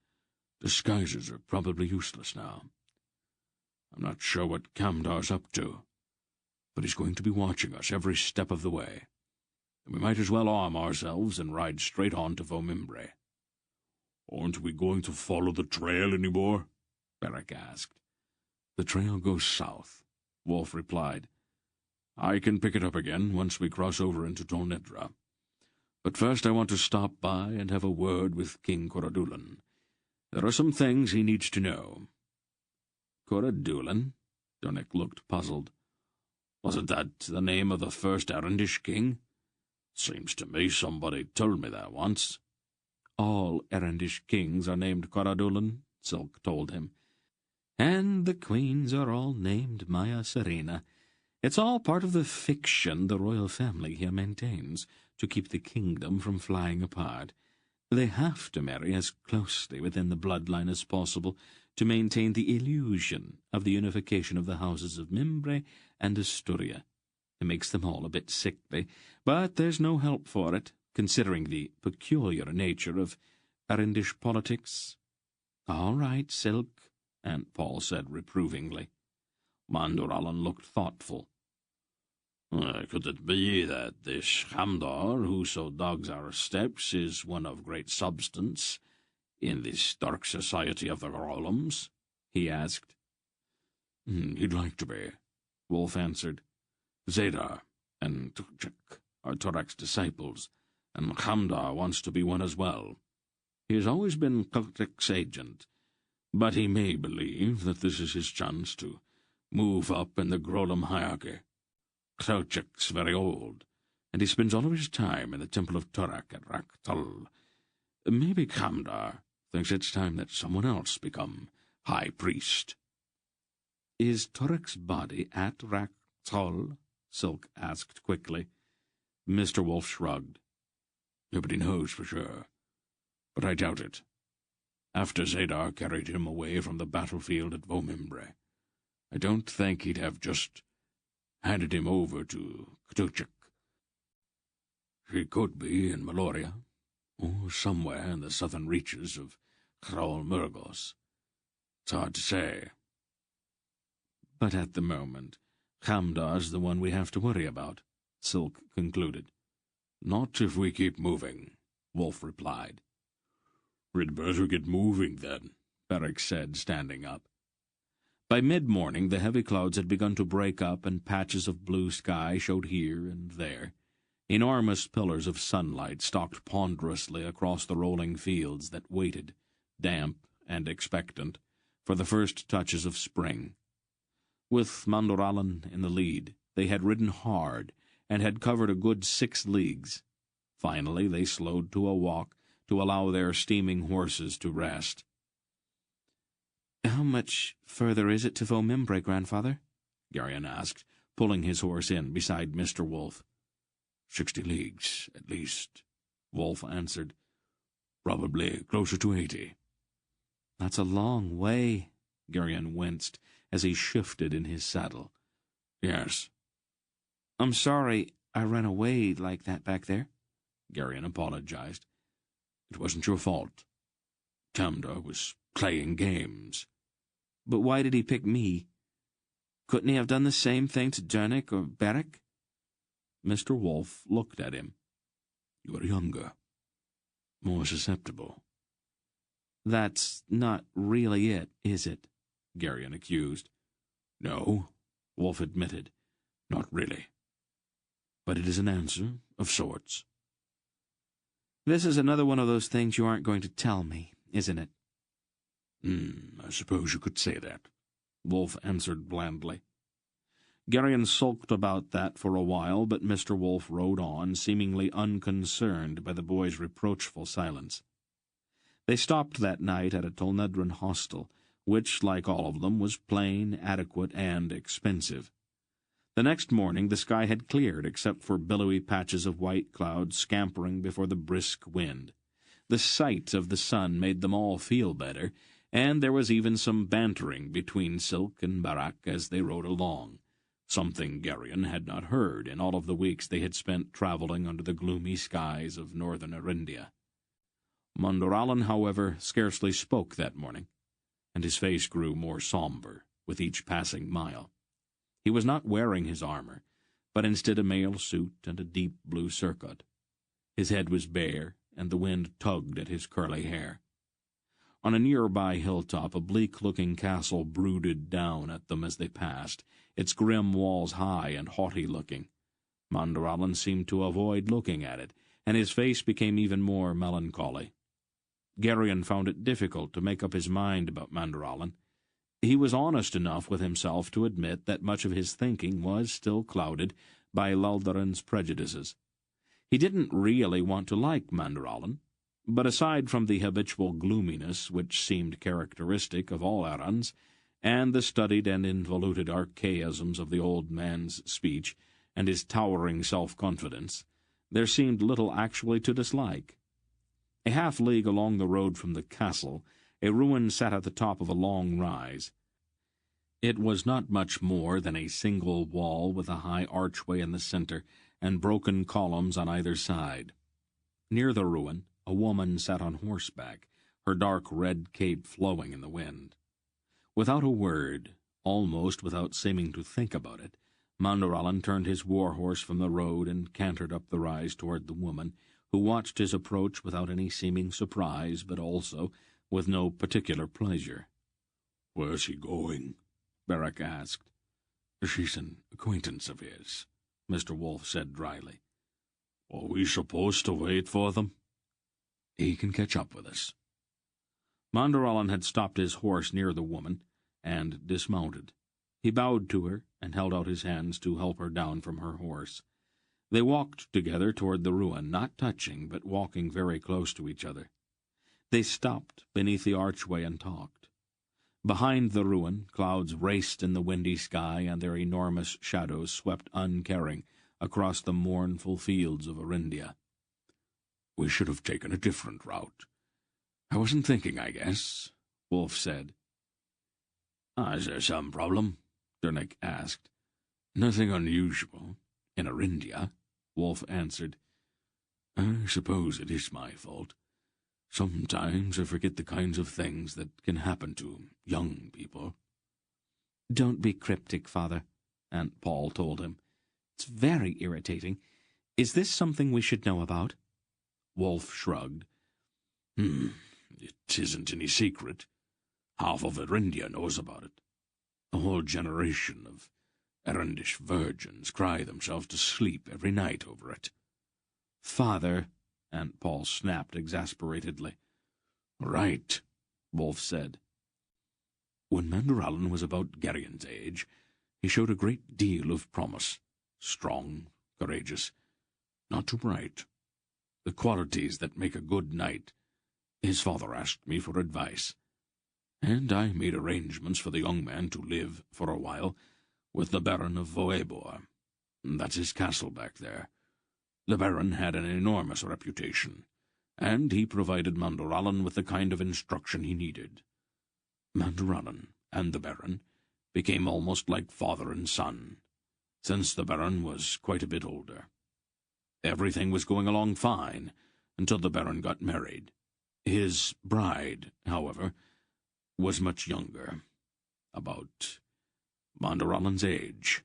"Disguises are probably useless now. I'm not sure what Kamdar's up to, but he's going to be watching us every step of the way, and we might as well arm ourselves and ride straight on to Vomimbre." "Aren't we going to follow the trail any more?" Beric asked. "The trail goes south," Wolf replied. "I can pick it up again once we cross over into Tolnedra. But first I want to stop by and have a word with King Coradulan. There are some things he needs to know." "Coradulan?" Dernick looked puzzled. "Wasn't that the name of the first Erendish king? Seems to me somebody told me that once." "All Erendish kings are named Coradulan," Silk told him. "And the queens are all named Maya Serena. It's all part of the fiction the royal family here maintains, to keep the kingdom from flying apart. They have to marry as closely within the bloodline as possible to maintain the illusion of the unification of the houses of Mimbre and Asturia. It makes them all a bit sickly, but there's no help for it, considering the peculiar nature of Erendish politics." "All right, Silk," Aunt Paul said reprovingly. Mandorallan looked thoughtful. "Could it be that this Hamdar, who so dogs our steps, is one of great substance in this dark society of the Grolums?" he asked. "He'd like to be," Wolf answered. "Zadar and Tukchak are Torak's disciples, and Hamdar wants to be one as well. He has always been Tukchak's agent, but he may believe that this is his chance to move up in the Grolum hierarchy. Tukchak's very old, and he spends all of his time in the temple of Torak at Raktal. Maybe Hamdar thinks it's time that someone else become high priest." "Is Torak's body at Raktal?" Silk asked quickly. Mr. Wolf shrugged. "Nobody knows for sure, but I doubt it. After Zadar carried him away from the battlefield at Vomimbre, I don't think he'd have just handed him over to Ktuchak. He could be in Meloria, or somewhere in the southern reaches of Hrol Murgos. It's hard to say." "But at the moment, Hamdar's the one we have to worry about," Silk concluded. "Not if we keep moving," Wolf replied. "We'd better get moving, then," Beric said, standing up. By mid-morning the heavy clouds had begun to break up, and patches of blue sky showed here and there. Enormous pillars of sunlight stalked ponderously across the rolling fields that waited, damp and expectant, for the first touches of spring. With Mandorallan in the lead, they had ridden hard and had covered a good 6 leagues. Finally they slowed to a walk to allow their steaming horses to rest. "How much further is it to Vomimbre, grandfather?" Garion asked, pulling his horse in beside Mr. Wolf. 60 leagues, at least," Wolf answered. "Probably closer to 80. "That's a long way," Garion winced as he shifted in his saddle. "Yes." "I'm sorry I ran away like that back there," Garion apologized. "It wasn't your fault. Kamdar was playing games." "But why did he pick me? Couldn't he have done the same thing to Dernick or Beric?" Mr. Wolf looked at him. "You are younger, more susceptible." "That's not really it, is it?" Garion accused. "No," Wolf admitted, "not really. But it is an answer of sorts." "This is another one of those things you aren't going to tell me, isn't it?" I suppose you could say that," Wolf answered blandly. Garion sulked about that for a while, but Mr. Wolf rode on, seemingly unconcerned by the boy's reproachful silence. They stopped that night at a Tolnedran hostel, which, like all of them, was plain, adequate, and expensive. The next morning the sky had cleared, except for billowy patches of white clouds scampering before the brisk wind. The sight of the sun made them all feel better, and there was even some bantering between Silk and Barak as they rode along, something Geryon had not heard in all of the weeks they had spent travelling under the gloomy skies of northern Arindia. Mandoralin, however, scarcely spoke that morning, and his face grew more sombre with each passing mile. He was not wearing his armor, but instead a mail suit and a deep blue surcoat. His head was bare, and the wind tugged at his curly hair. On a nearby hilltop, a bleak-looking castle brooded down at them as they passed, its grim walls high and haughty-looking. Mandoralin seemed to avoid looking at it, and his face became even more melancholy. Geryon found it difficult to make up his mind about Mandoralin. He was honest enough with himself to admit that much of his thinking was still clouded by Luldaran's prejudices. He didn't really want to like Mandoralin, but aside from the habitual gloominess which seemed characteristic of all Arans, and the studied and involuted archaisms of the old man's speech, and his towering self-confidence, there seemed little actually to dislike. A half-league along the road from the castle, a ruin sat at the top of a long rise. It was not much more than a single wall with a high archway in the center and broken columns on either side. Near the ruin, a woman sat on horseback, her dark red cape flowing in the wind. Without a word, almost without seeming to think about it, Mandoralin turned his war-horse from the road and cantered up the rise toward the woman, who watched his approach without any seeming surprise, but also with no particular pleasure. "Where's he going?" Barak asked. "She's an acquaintance of his," Mr. Wolfe said dryly. "Are we supposed to wait for them?" "He can catch up with us." Mandoralin had stopped his horse near the woman and dismounted. He bowed to her and held out his hands to help her down from her horse. They walked together toward the ruin, not touching, but walking very close to each other. They stopped beneath the archway and talked. Behind the ruin, clouds raced in the windy sky, and their enormous shadows swept uncaring across the mournful fields of Arindia. "We should have taken a different route. I wasn't thinking, I guess," Wolfe said. "Is there some problem?" Dernick asked. "Nothing unusual. "In Arindia," Wolfe answered. "I suppose it is my fault. Sometimes I forget the kinds of things that can happen to young people." "Don't be cryptic, Father," Aunt Paul told him. "It's very irritating. Is this something we should know about?" Wolfe shrugged. It isn't any secret. Half of Arindia knows about it. A whole generation of Erendish virgins cry themselves to sleep every night over it." "Father," Aunt Paul snapped exasperatedly. "Right," Wolfe said. "When Mandoralin was about Geryon's age, he showed a great deal of promise. Strong, courageous, not too bright. The qualities that make a good knight. His father asked me for advice, and I made arrangements for the young man to live, for a while, with the Baron of Voebor. That's his castle back there. The Baron had an enormous reputation, and he provided Mandoralin with the kind of instruction he needed. Mandoralin and the Baron became almost like father and son, since the Baron was quite a bit older. Everything was going along fine until the Baron got married. His bride, however, was much younger, about Mandoralin's age."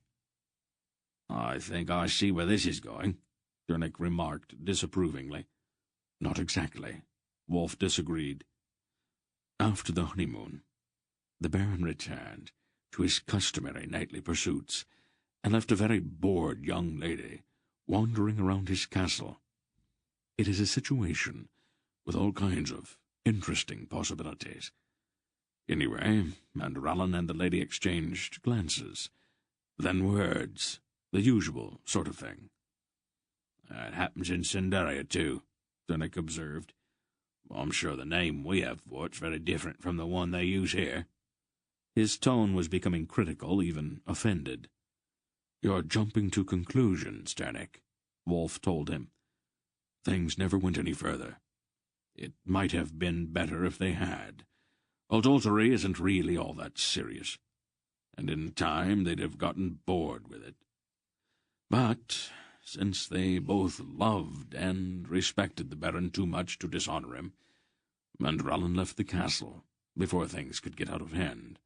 "I think I see where this is going," Dernick remarked disapprovingly. "Not exactly," Wolfe disagreed. "After the honeymoon, the Baron returned to his customary nightly pursuits, and left a very bored young lady wandering around his castle. It is a situation with all kinds of interesting possibilities. Anyway, Mandoralin and the lady exchanged glances, then words, the usual sort of thing." "It happens in Cinderia, too," Dernick observed. "I'm sure the name we have for it's very different from the one they use here." His tone was becoming critical, even offended. "You're jumping to conclusions, Dernick," Wolfe told him. "Things never went any further. It might have been better if they had. Adultery isn't really all that serious, and in time they'd have gotten bored with it. But since they both loved and respected the Baron too much to dishonor him, Mandoralin left the castle before things could get out of hand.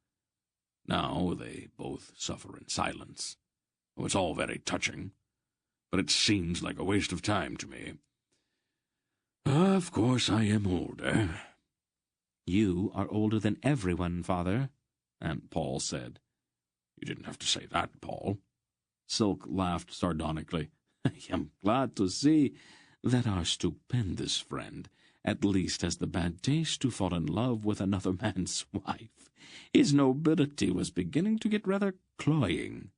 Now they both suffer in silence. Oh, it's all very touching, but it seems like a waste of time to me. Of course I am older. You are older than everyone, Father, Aunt Paul said. You didn't have to say that, Paul. Silk laughed sardonically. I am glad to see that our stupendous friend at least has the bad taste to fall in love with another man's wife. His nobility was beginning to get rather cloying.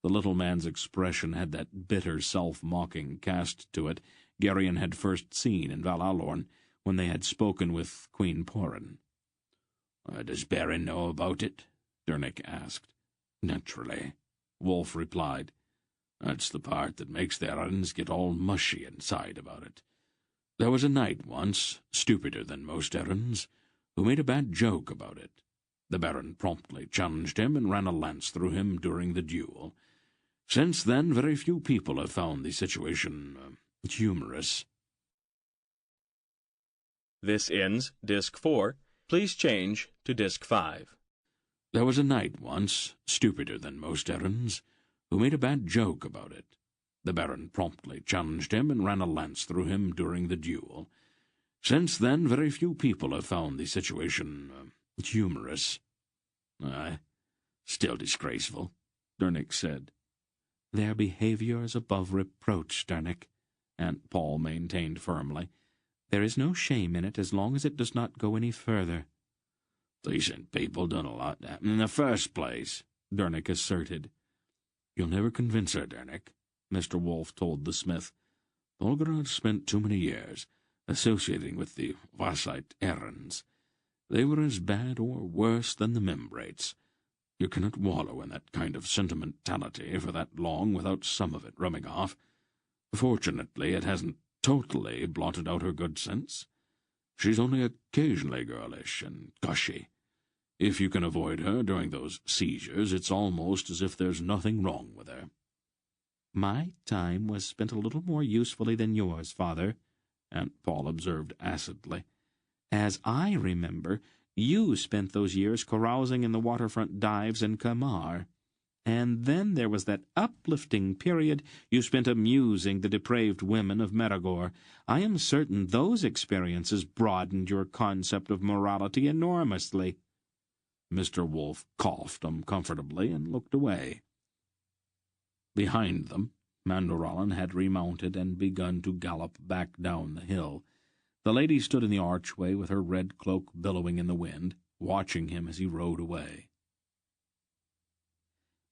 The little man's expression had that bitter self-mocking cast to it Gerion had first seen in Valalorn, when they had spoken with Queen Porin. Does Baron know about it? Dernick asked. Naturally, Wolf replied. That's the part that makes the errands get all mushy inside about it. There was a knight once, stupider than most errands, who made a bad joke about it. The Baron promptly challenged him and ran a lance through him during the duel. Since then, very few people have found the situation humorous. This ends Disc 4. Please change to Disc 5. There was a knight once, stupider than most errands, who made a bad joke about it. The Baron promptly challenged him and ran a lance through him during the duel. Since then, very few people have found the situation humorous. Still disgraceful, Dernick said. Their behavior is above reproach, Dernick, Aunt Paul maintained firmly. There is no shame in it as long as it does not go any further. Decent people done a lot in the first place, Dernick asserted. You'll never convince her, Dernick, Mr. Wolf told the smith. Volgograd spent too many years associating with the Wassite errands. They were as bad or worse than the Membrates. You cannot wallow in that kind of sentimentality for that long without some of it rubbing off. Fortunately, it hasn't totally blotted out her good sense. She's only occasionally girlish and gushy. If you can avoid her during those seizures, it's almost as if there's nothing wrong with her. My time was spent a little more usefully than yours, Father, Aunt Paul observed acidly. As I remember, you spent those years carousing in the waterfront dives in Kamar. And then there was that uplifting period you spent amusing the depraved women of Meragor. I am certain those experiences broadened your concept of morality enormously. Mr. Wolf coughed uncomfortably and looked away. Behind them, Mandoralin had remounted and begun to gallop back down the hill. The lady stood in the archway with her red cloak billowing in the wind, watching him as he rode away.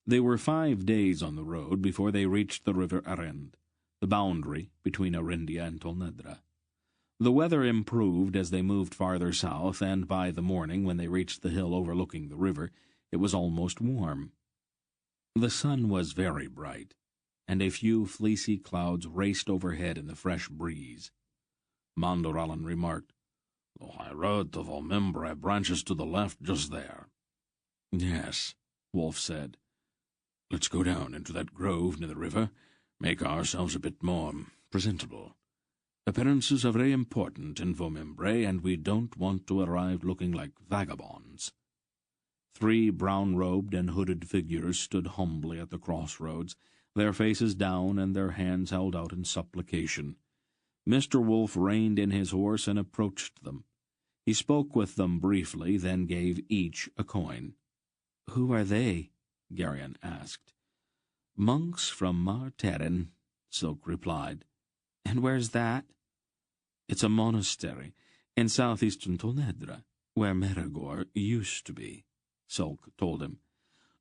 They were 5 days on the road before they reached the river Arend, the boundary between Arindia and Tolnedra. The weather improved as they moved farther south, and by the morning, when they reached the hill overlooking the river, it was almost warm. The sun was very bright, and a few fleecy clouds raced overhead in the fresh breeze. Mandoralin remarked, "The high road to Volmembre branches to the left just there." "Yes," Wolf said. "Let's go down into that grove near the river, make ourselves a bit more presentable. Appearances are very important in Volmembre, and we don't want to arrive looking like vagabonds." 3 brown-robed and hooded figures stood humbly at the crossroads, their faces down and their hands held out in supplication. Mr. Wolf reined in his horse and approached them. He spoke with them briefly, then gave each a coin. "Who are they?" Gerion asked. "Monks from Mar Terren," Silk replied. "And where's that?" "It's a monastery in southeastern Tolnedra, where Meragor used to be," Silk told him.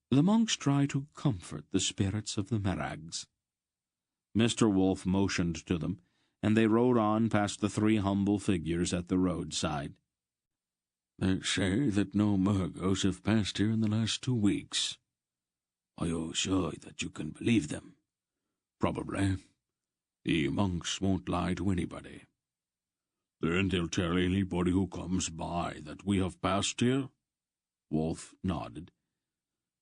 "The monks try to comfort the spirits of the Merags." Mr. Wolf motioned to them, and they rode on past the 3 humble figures at the roadside. "They say that no Murgos have passed here in the last 2 weeks. Are you sure that you can believe them?" "Probably. The monks won't lie to anybody." Then they'll tell anybody who comes by that we have passed here? Wolf nodded.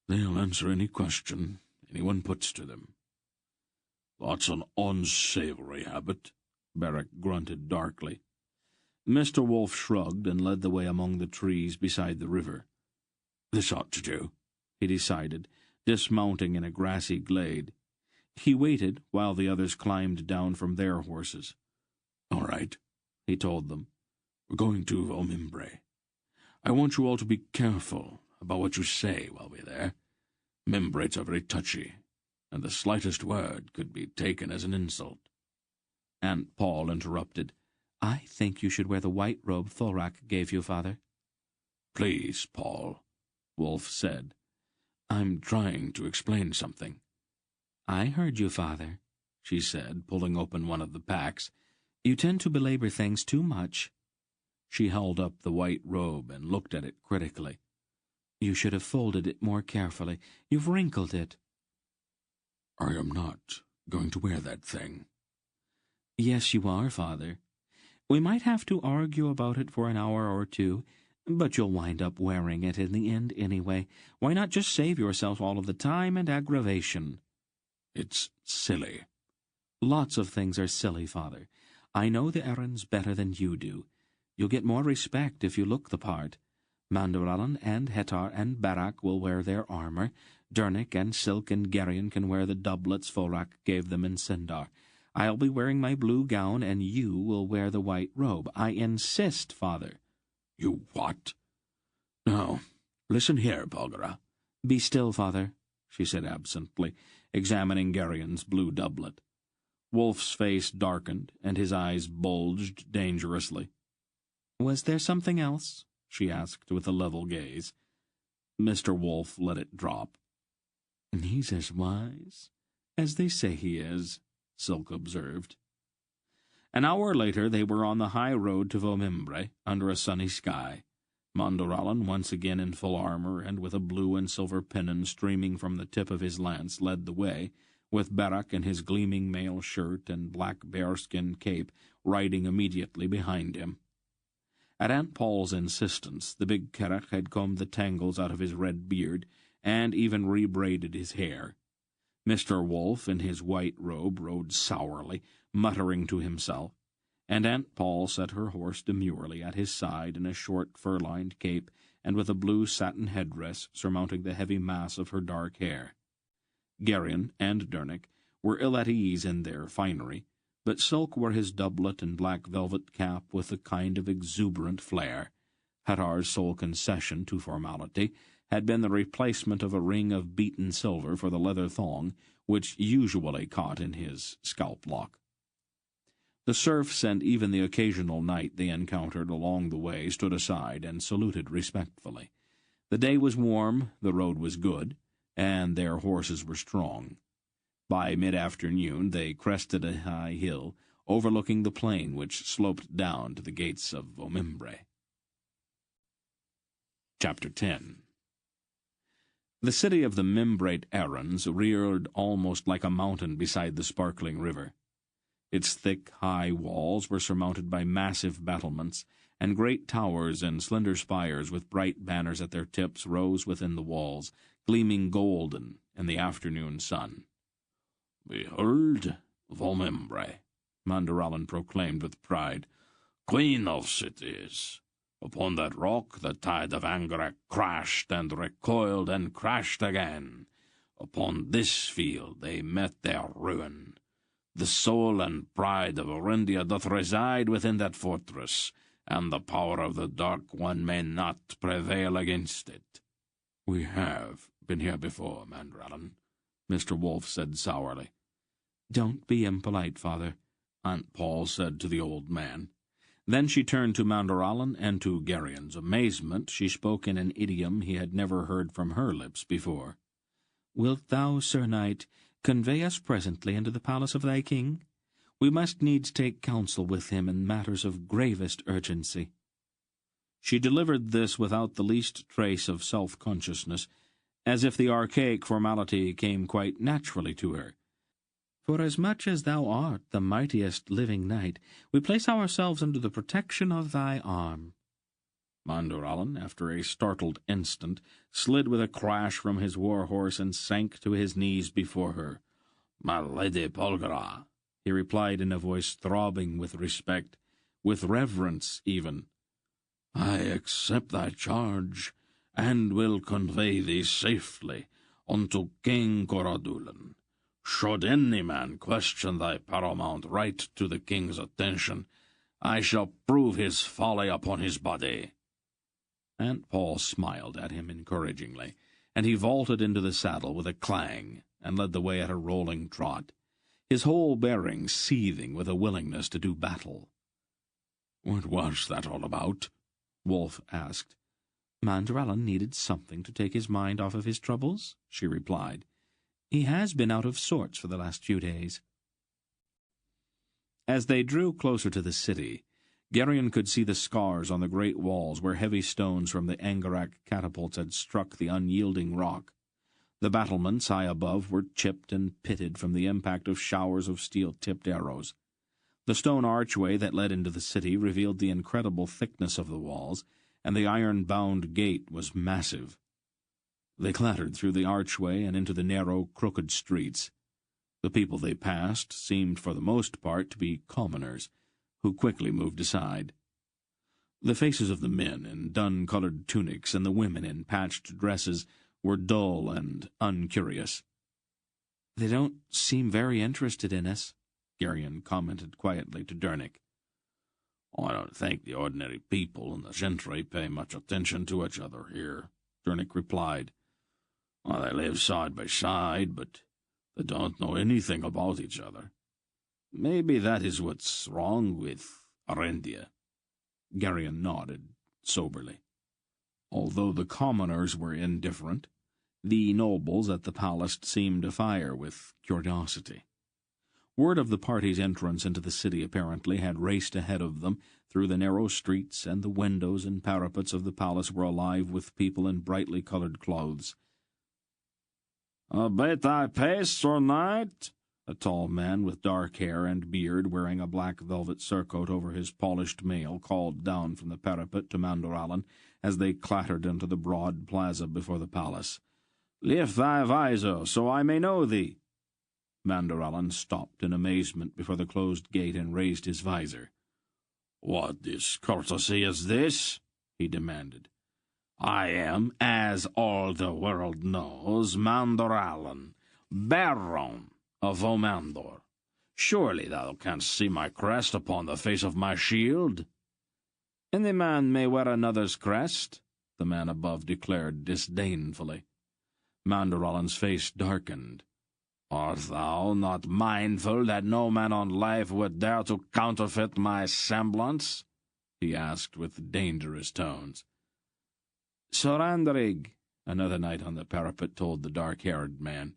They'll answer any question anyone puts to them. That's an unsavory habit, Beric grunted darkly. Mr. Wolf shrugged and led the way among the trees beside the river. This ought to do, he decided, dismounting in a grassy glade. He waited while the others climbed down from their horses. All right, he told them. We're going to Vomimbre. I want you all to be careful about what you say while we're there. Membrates are very touchy, and the slightest word could be taken as an insult. Aunt Paul interrupted. I think you should wear the white robe Thorak gave you, Father. Please, Paul, Wolf said. I'm trying to explain something. I heard you, Father, she said, pulling open one of the packs. You tend to belabor things too much. She held up the white robe and looked at it critically. You should have folded it more carefully. You've wrinkled it. I am not going to wear that thing. Yes, you are, Father. We might have to argue about it for an hour or two, but you'll wind up wearing it in the end anyway. Why not just save yourself all of the time and aggravation? It's silly. Lots of things are silly, Father. I know the errands better than you do. You'll get more respect if you look the part. Mandaralan and Hetar and Barak will wear their armor. Dernik and Silk and Geryon can wear the doublets Thorak gave them in Sindar. I'll be wearing my blue gown, and you will wear the white robe. I insist, Father. You what? Now, listen here, Bulgara. Be still, Father, she said absently, examining Geryon's blue doublet. Wolf's face darkened, and his eyes bulged dangerously. Was there something else? She asked with a level gaze. Mr. Wolf let it drop. He's as wise as they say he is, Silk observed. An hour later they were on the high road to Vomimbre, under a sunny sky. Mandaralan, once again in full armor and with a blue and silver pennon streaming from the tip of his lance, led the way, with Barak in his gleaming mail shirt and black bearskin cape riding immediately behind him. At Aunt Paul's insistence, the big Kerach had combed the tangles out of his red beard and even rebraided his hair. Mr. Wolf, in his white robe, rode sourly, muttering to himself, and Aunt Paul set her horse demurely at his side in a short fur-lined cape and with a blue satin headdress surmounting the heavy mass of her dark hair. Geryon and Dernik were ill at ease in their finery, but Silk wore his doublet and black velvet cap with a kind of exuberant flair. Hatar's sole concession to formality had been the replacement of a ring of beaten silver for the leather thong, which usually caught in his scalp lock. The serfs and even the occasional knight they encountered along the way stood aside and saluted respectfully. The day was warm, the road was good, and their horses were strong. By mid-afternoon they crested a high hill, overlooking the plain which sloped down to the gates of Vomimbre. Chapter 10. The city of the Membrate Arons reared almost like a mountain beside the sparkling river. Its thick, high walls were surmounted by massive battlements, and great towers and slender spires with bright banners at their tips rose within the walls, gleaming golden in the afternoon sun. "Behold, Vomimbre," Mandaralan proclaimed with pride, "Queen of cities. Upon that rock the tide of Angarak crashed and recoiled and crashed again. Upon this field they met their ruin. The soul and pride of Orindia doth reside within that fortress, and the power of the Dark One may not prevail against it." "We have been here before, Mandaralan," Mr. Wolf said sourly. "Don't be impolite, Father," Aunt Paul said to the old man. Then she turned to Mandaralan, and to Geryon's amazement she spoke in an idiom he had never heard from her lips before. "Wilt thou, Sir Knight, convey us presently into the palace of thy king? We must needs take counsel with him in matters of gravest urgency." She delivered this without the least trace of self-consciousness, as if the archaic formality came quite naturally to her. Forasmuch as thou art the mightiest living knight, we place ourselves under the protection of thy arm. Mandurallan, after a startled instant, slid with a crash from his war-horse and sank to his knees before her. "My Lady Polgara," he replied in a voice throbbing with respect, with reverence even, "I accept thy charge, and will convey thee safely unto King Coradulan. Should any man question thy paramount right to the king's attention, I shall prove his folly upon his body." Aunt Paul smiled at him encouragingly, and he vaulted into the saddle with a clang and led the way at a rolling trot, his whole bearing seething with a willingness to do battle. "What was that all about?" Wolfe asked. Mandurallan needed something to take his mind off of his troubles, she replied. He has been out of sorts for the last few days. As they drew closer to the city, Geryon could see the scars on the great walls where heavy stones from the Angarak catapults had struck the unyielding rock. The battlements high above were chipped and pitted from the impact of showers of steel-tipped arrows. The stone archway that led into the city revealed the incredible thickness of the walls, and the iron-bound gate was massive. They clattered through the archway and into the narrow, crooked streets. The people they passed seemed for the most part to be commoners, who quickly moved aside. The faces of the men in dun-colored tunics and the women in patched dresses were dull and uncurious. "They don't seem very interested in us," Geryon commented quietly to Dernick. "I don't think the ordinary people and the gentry pay much attention to each other here," Dernick replied. "They live side by side, but they don't know anything about each other. Maybe that is what's wrong with Arendia." Geryon nodded soberly. Although the commoners were indifferent, the nobles at the palace seemed afire with curiosity. Word of the party's entrance into the city apparently had raced ahead of them through the narrow streets, and the windows and parapets of the palace were alive with people in brightly coloured clothes. "Abate thy pace, Sir Knight," a tall man with dark hair and beard wearing a black velvet surcoat over his polished mail called down from the parapet to Mandurallan as they clattered into the broad plaza before the palace. "Lift thy visor, so I may know thee." Mandurallan stopped in amazement before the closed gate and raised his visor. "What discourtesy is this?" he demanded. "I am, as all the world knows, Mandurallan, Baron of Omandor. Surely thou canst see my crest upon the face of my shield." "Any man may wear another's crest," the man above declared disdainfully. Mandurallan's face darkened. "Art thou not mindful that no man on life would dare to counterfeit my semblance?" he asked with dangerous tones. "Sir Andrig," another knight on the parapet told the dark-haired man,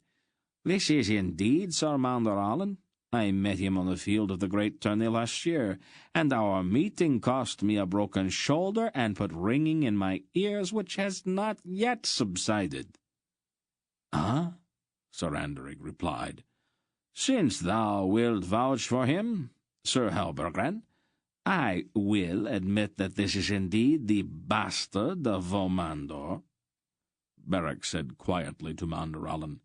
"this is indeed Sir Mandurallan. I met him on the field of the great tourney last year, and our meeting cost me a broken shoulder and put ringing in my ears which has not yet subsided." "Ah?" Sir Andrig replied. "Since thou wilt vouch for him, Sir Halbergren, I will admit that this is indeed the bastard of Omandor." Beric said quietly to Mandurallan,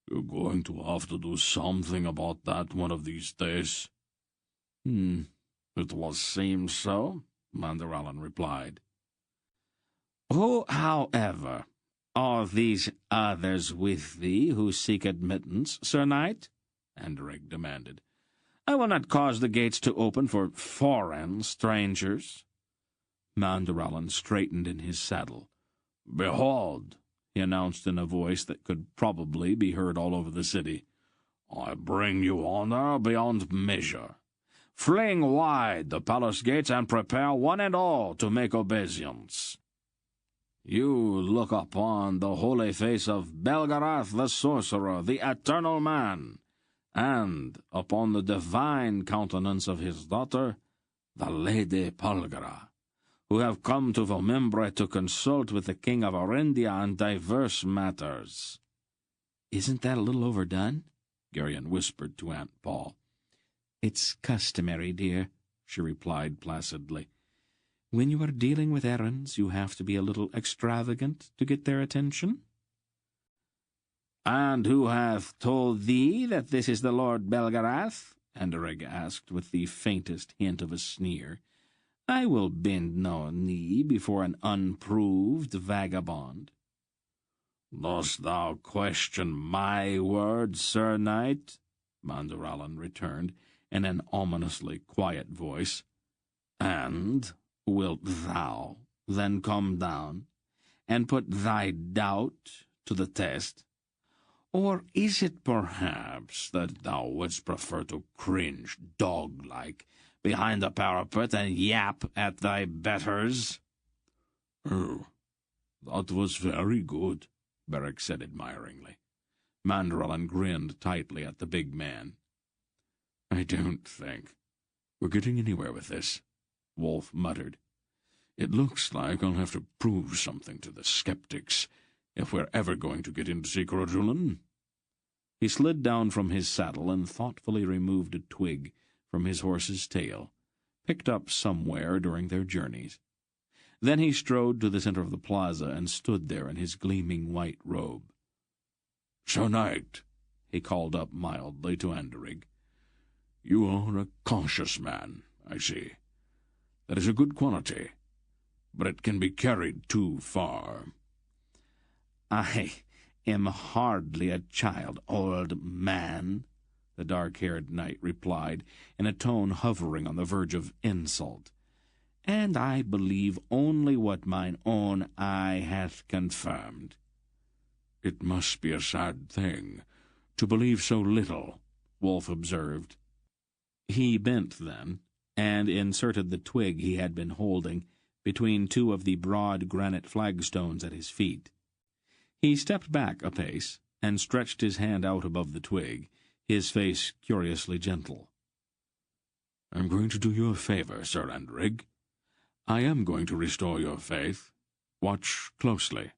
"You're going to have to do something about that one of these days." "It will seem so," Mandurallan replied. "Who, however, are these others with thee who seek admittance, Sir Knight?" Andrig demanded. "I will not cause the gates to open for foreign strangers." Mandurallan straightened in his saddle. "Behold," he announced in a voice that could probably be heard all over the city, "I bring you honor beyond measure. Fling wide the palace gates and prepare one and all to make obeisance. You look upon the holy face of Belgarath the sorcerer, the eternal man, and upon the divine countenance of his daughter, the Lady Polgara, who have come to Vomembre to consult with the king of Arendia on diverse matters." "Isn't that a little overdone?" Geryon whispered to Aunt Paul. "It's customary, dear," she replied placidly. "When you are dealing with errands, you have to be a little extravagant to get their attention." "And who hath told thee that this is the Lord Belgarath?" Anderegg asked with the faintest hint of a sneer. "I will bend no knee before an unproved vagabond." "Dost thou question my words, Sir Knight?" Mandurallan returned in an ominously quiet voice. "And wilt thou then come down and put thy doubt to the test? Or is it perhaps that thou wouldst prefer to cringe dog-like behind the parapet and yap at thy betters?" "Oh, that was very good," Beric said admiringly. Mandurallan grinned tightly at the big man. "I don't think we're getting anywhere with this," Wolf muttered. "It looks like I'll have to prove something to the skeptics if we're ever going to get into Sikrojulan." He slid down from his saddle and thoughtfully removed a twig from his horse's tail, picked up somewhere during their journeys. Then he strode to the center of the plaza and stood there in his gleaming white robe. "Sir Knight," he called up mildly to Anderegg, "you are a cautious man, I see. That is a good quality, but it can be carried too far." "I am hardly a child, old man," the dark-haired knight replied, in a tone hovering on the verge of insult. "And I believe only what mine own eye hath confirmed." "It must be a sad thing to believe so little," Wolf observed. He bent then, and inserted the twig he had been holding between two of the broad granite flagstones at his feet. He stepped back a pace and stretched his hand out above the twig, his face curiously gentle. "I'm going to do you a favor, Sir Anderegg. I am going to restore your faith. Watch closely."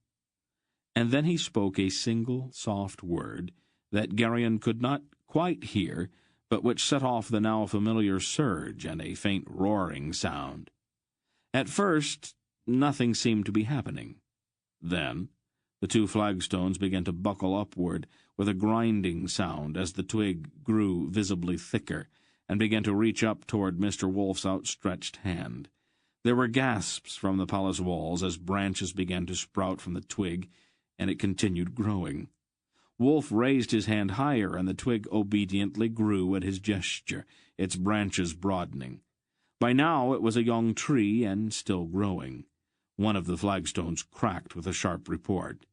And then he spoke a single soft word that Geryon could not quite hear, but which set off the now familiar surge and a faint roaring sound. At first, nothing seemed to be happening. Then the two flagstones began to buckle upward with a grinding sound as the twig grew visibly thicker and began to reach up toward Mr. Wolf's outstretched hand. There were gasps from the palace walls as branches began to sprout from the twig, and it continued growing. Wolf raised his hand higher, and the twig obediently grew at his gesture, its branches broadening. By now it was a young tree, and still growing. One of the flagstones cracked with a sharp report.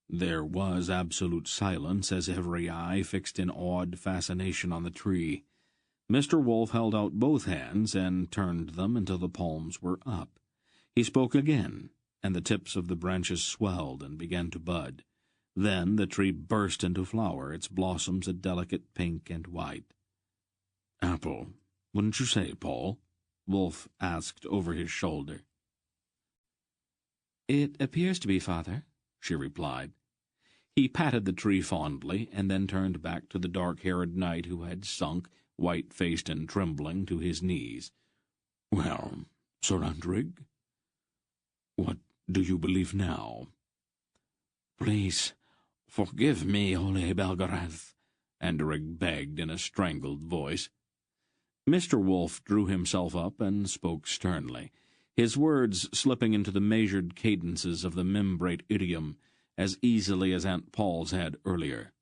There was absolute silence as every eye fixed in awed fascination on the tree. Mr. Wolf held out both hands and turned them until the palms were up. He spoke again, and the tips of the branches swelled and began to bud. Then the tree burst into flower, its blossoms a delicate pink and white. "Apple, wouldn't you say, Paul?" Wolf asked over his shoulder. "It appears to be, father," she replied. He patted the tree fondly, and then turned back to the dark-haired knight who had sunk, white-faced and trembling, to his knees. "Well, Sir Anderegg, what do you believe now?" "Please, forgive me, holy Belgarath," Anderegg begged in a strangled voice. Mr. Wolf drew himself up and spoke sternly, his words slipping into the measured cadences of the membrate idiom as easily as Aunt Paul's had earlier.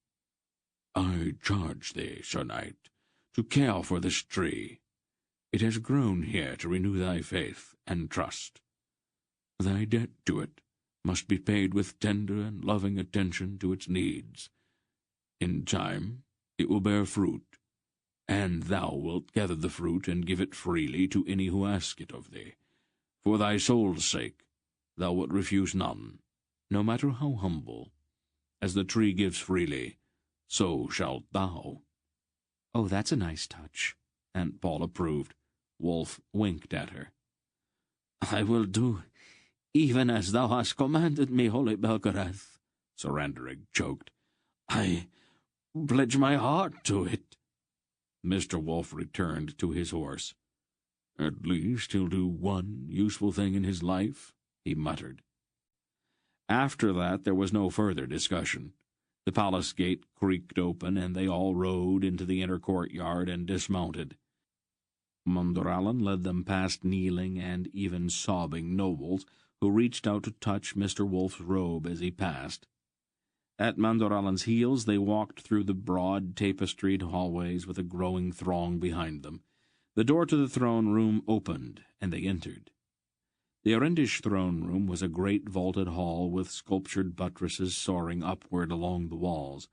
"I charge thee, Sir Knight, to care for this tree. It has grown here to renew thy faith and trust. Thy debt to it must be paid with tender and loving attention to its needs. In time it will bear fruit, and thou wilt gather the fruit and give it freely to any who ask it of thee. For thy soul's sake thou wilt refuse none, no matter how humble. As the tree gives freely, so shalt thou." "Oh, that's a nice touch," Aunt Paul approved. Wolf winked at her. "I will do even as thou hast commanded me, holy Belgarath," Sir Anderegg choked. "I pledge my heart to it." Mr. Wolf returned to his horse. "At least he'll do one useful thing in his life," he muttered. After that there was no further discussion. The palace gate creaked open, and they all rode into the inner courtyard and dismounted. Munderalan led them past kneeling and even sobbing nobles, who reached out to touch Mr. Wolf's robe as he passed. At Munderalan's heels they walked through the broad, tapestried hallways with a growing throng behind them. The door to the throne room opened, and they entered. The Arendish throne room was a great vaulted hall with sculptured buttresses soaring upward along the walls.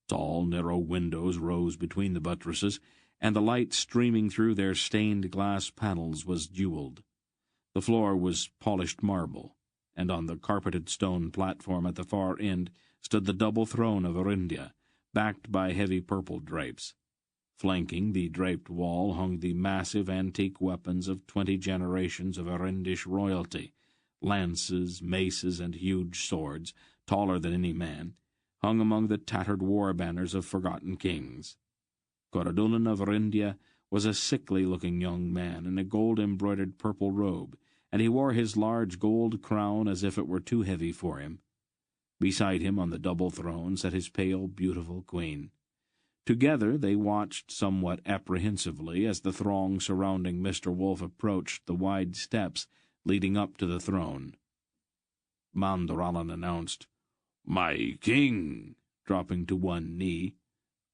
Tall, narrow windows rose between the buttresses, and the light streaming through their stained glass panels was jeweled. The floor was polished marble, and on the carpeted stone platform at the far end stood the double throne of Arindia, backed by heavy purple drapes. Flanking the draped wall hung the massive antique weapons of 20 generations of Arendish royalty, lances, maces, and huge swords, taller than any man, hung among the tattered war banners of forgotten kings. Coradulan of Arindia was a sickly-looking young man in a gold-embroidered purple robe, and he wore his large gold crown as if it were too heavy for him. Beside him on the double throne sat his pale, beautiful queen. Together they watched somewhat apprehensively as the throng surrounding Mr. Wolf approached the wide steps leading up to the throne. Munderalan announced, "My king," dropping to one knee,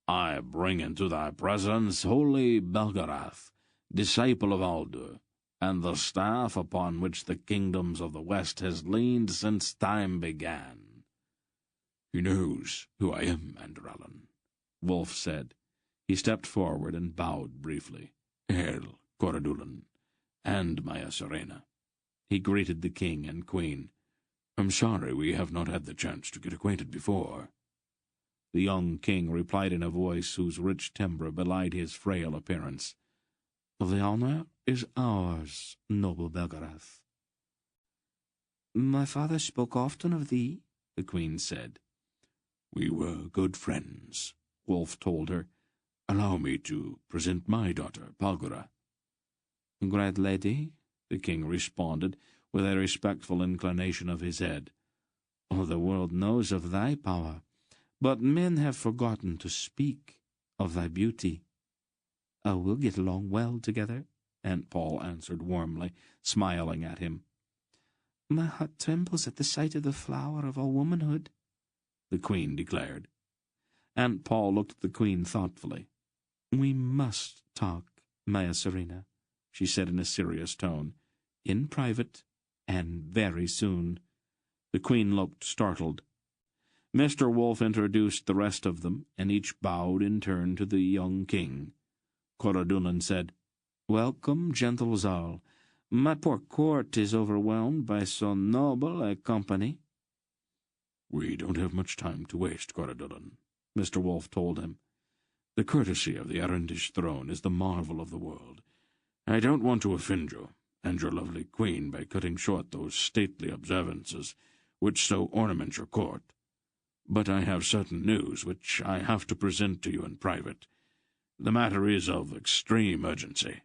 "I bring into thy presence holy Belgarath, disciple of Aldur, and the staff upon which the kingdoms of the West has leaned since time began." "He knows who I am, Munderalan," Wolf said. He stepped forward and bowed briefly. "Hail, Coradulan, and Maya Serena." He greeted the king and queen. "I'm sorry we have not had the chance to get acquainted before." The young king replied in a voice whose rich timbre belied his frail appearance. "The honor is ours, noble Belgarath." "My father spoke often of thee," the queen said. "We were good friends," Wolf told her. "Allow me to present my daughter, Palgura." "Great lady," the king responded, with a respectful inclination of his head. "All the world knows of thy power, but men have forgotten to speak of thy beauty." "We'll get along well together," Aunt Paul answered warmly, smiling at him. "My heart trembles at the sight of the flower of all womanhood," the queen declared. Aunt Paul looked at the queen thoughtfully. "We must talk, Maya Serena," she said in a serious tone, "in private, and very soon." The queen looked startled. Mr. Wolf introduced the rest of them, and each bowed in turn to the young king. Coradulan said, "Welcome, gentle Zal. My poor court is overwhelmed by so noble a company." "We don't have much time to waste, Coradulan," Mr. Wolf told him. "The courtesy of the Arendish throne is the marvel of the world. I don't want to offend you and your lovely queen by cutting short those stately observances which so ornament your court. But I have certain news which I have to present to you in private. The matter is of extreme urgency."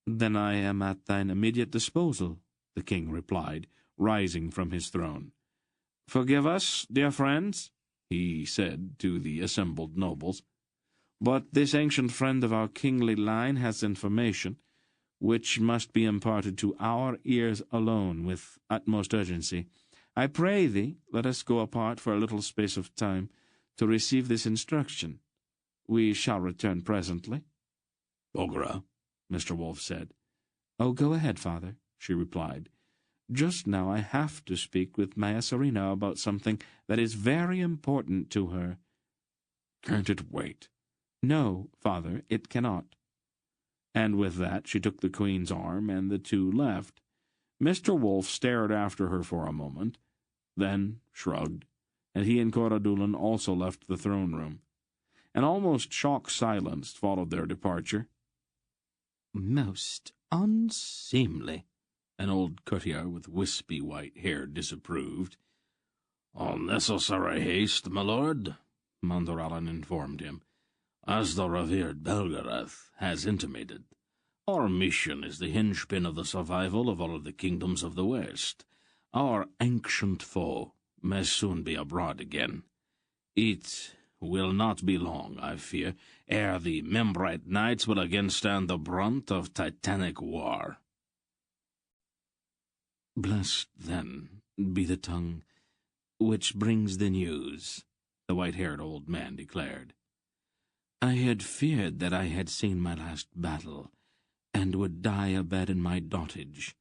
"Then I am at thine immediate disposal," the king replied, rising from his throne. "Forgive us, dear friends," he said to the assembled nobles, "but this ancient friend of our kingly line has information which must be imparted to our ears alone with utmost urgency. I pray thee, let us go apart for a little space of time to receive this instruction. We shall return presently." "Bogra," Mr. Wolf said. "Oh, go ahead, father," she replied. "Just now I have to speak with Maya Serena about something that is very important to her." "Can't it wait?" "No, father, it cannot." And with that she took the queen's arm, and the two left. Mr. Wolf stared after her for a moment, then shrugged, and he and Coradulan also left the throne room. An almost shocked silence followed their departure. "Most unseemly," an old courtier with wispy white hair disapproved. "Unnecessary haste, my lord," Mandoralin informed him. "As the revered Belgarath has intimated, our mission is the hinge-pin of the survival of all of the kingdoms of the West. Our ancient foe may soon be abroad again. It will not be long, I fear, ere the Membrite Knights will again stand the brunt of titanic war." "Blessed, then, be the tongue which brings the news," the white-haired old man declared. "I had feared that I had seen my last battle, and would die abed in my dotage.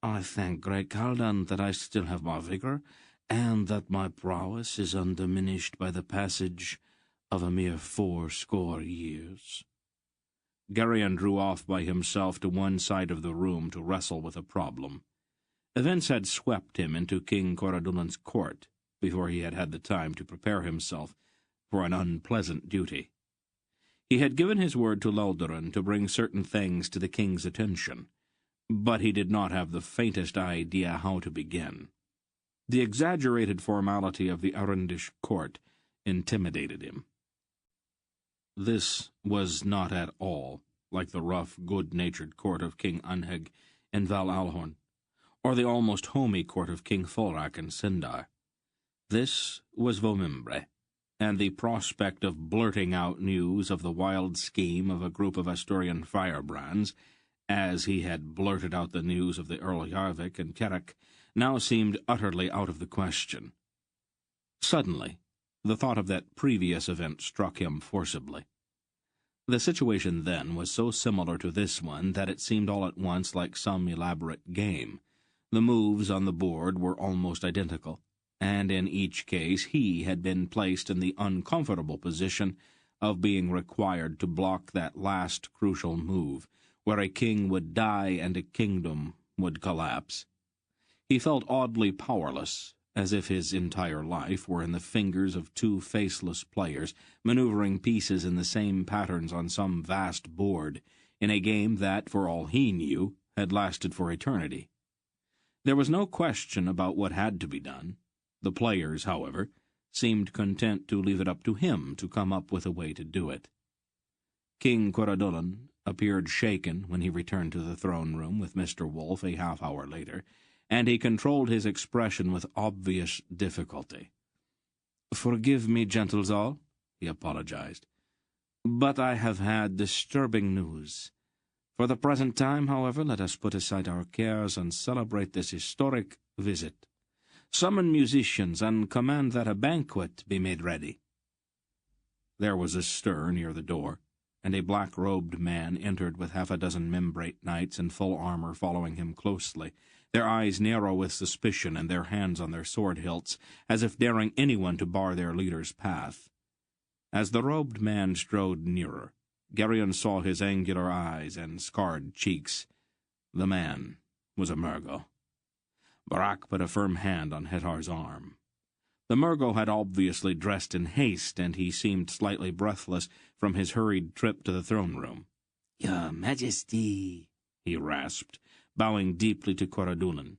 I thank great Caldan that I still have my vigour, and that my prowess is undiminished by the passage of a mere 80 years. Garion drew off by himself to one side of the room to wrestle with a problem. Events had swept him into King Coradulan's court before he had had the time to prepare himself for an unpleasant duty. He had given his word to Loldoran to bring certain things to the king's attention, but he did not have the faintest idea how to begin. The exaggerated formality of the Arendish court intimidated him. This was not at all like the rough, good-natured court of King Anheg in Val Alhorn, or the almost homey court of King Fulrak in Sindar. This was Vomimbre, and the prospect of blurting out news of the wild scheme of a group of Asturian firebrands, as he had blurted out the news of the Earl Yarvik and Kerrick, now seemed utterly out of the question. Suddenly, the thought of that previous event struck him forcibly. The situation then was so similar to this one that it seemed all at once like some elaborate game. The moves on the board were almost identical, and in each case he had been placed in the uncomfortable position of being required to block that last crucial move, where a king would die and a kingdom would collapse. He felt oddly powerless, as if his entire life were in the fingers of two faceless players, maneuvering pieces in the same patterns on some vast board, in a game that, for all he knew, had lasted for eternity. There was no question about what had to be done. The players, however, seemed content to leave it up to him to come up with a way to do it. King Coradulan appeared shaken when he returned to the throne-room with Mr. Wolfe a half-hour later, and he controlled his expression with obvious difficulty. "Forgive me, gentles all," he apologized, "but I have had disturbing news. For the present time, however, let us put aside our cares and celebrate this historic visit. Summon musicians and command that a banquet be made ready." There was a stir near the door, and a black-robed man entered with 6 Membrite knights in full armor following him closely, their eyes narrow with suspicion and their hands on their sword hilts, as if daring anyone to bar their leader's path. As the robed man strode nearer, Garion saw his angular eyes and scarred cheeks. The man was a Murgo. Barak put a firm hand on Hetar's arm. The Murgo had obviously dressed in haste, and he seemed slightly breathless from his hurried trip to the throne-room. "Your Majesty," he rasped, bowing deeply to Coradulan.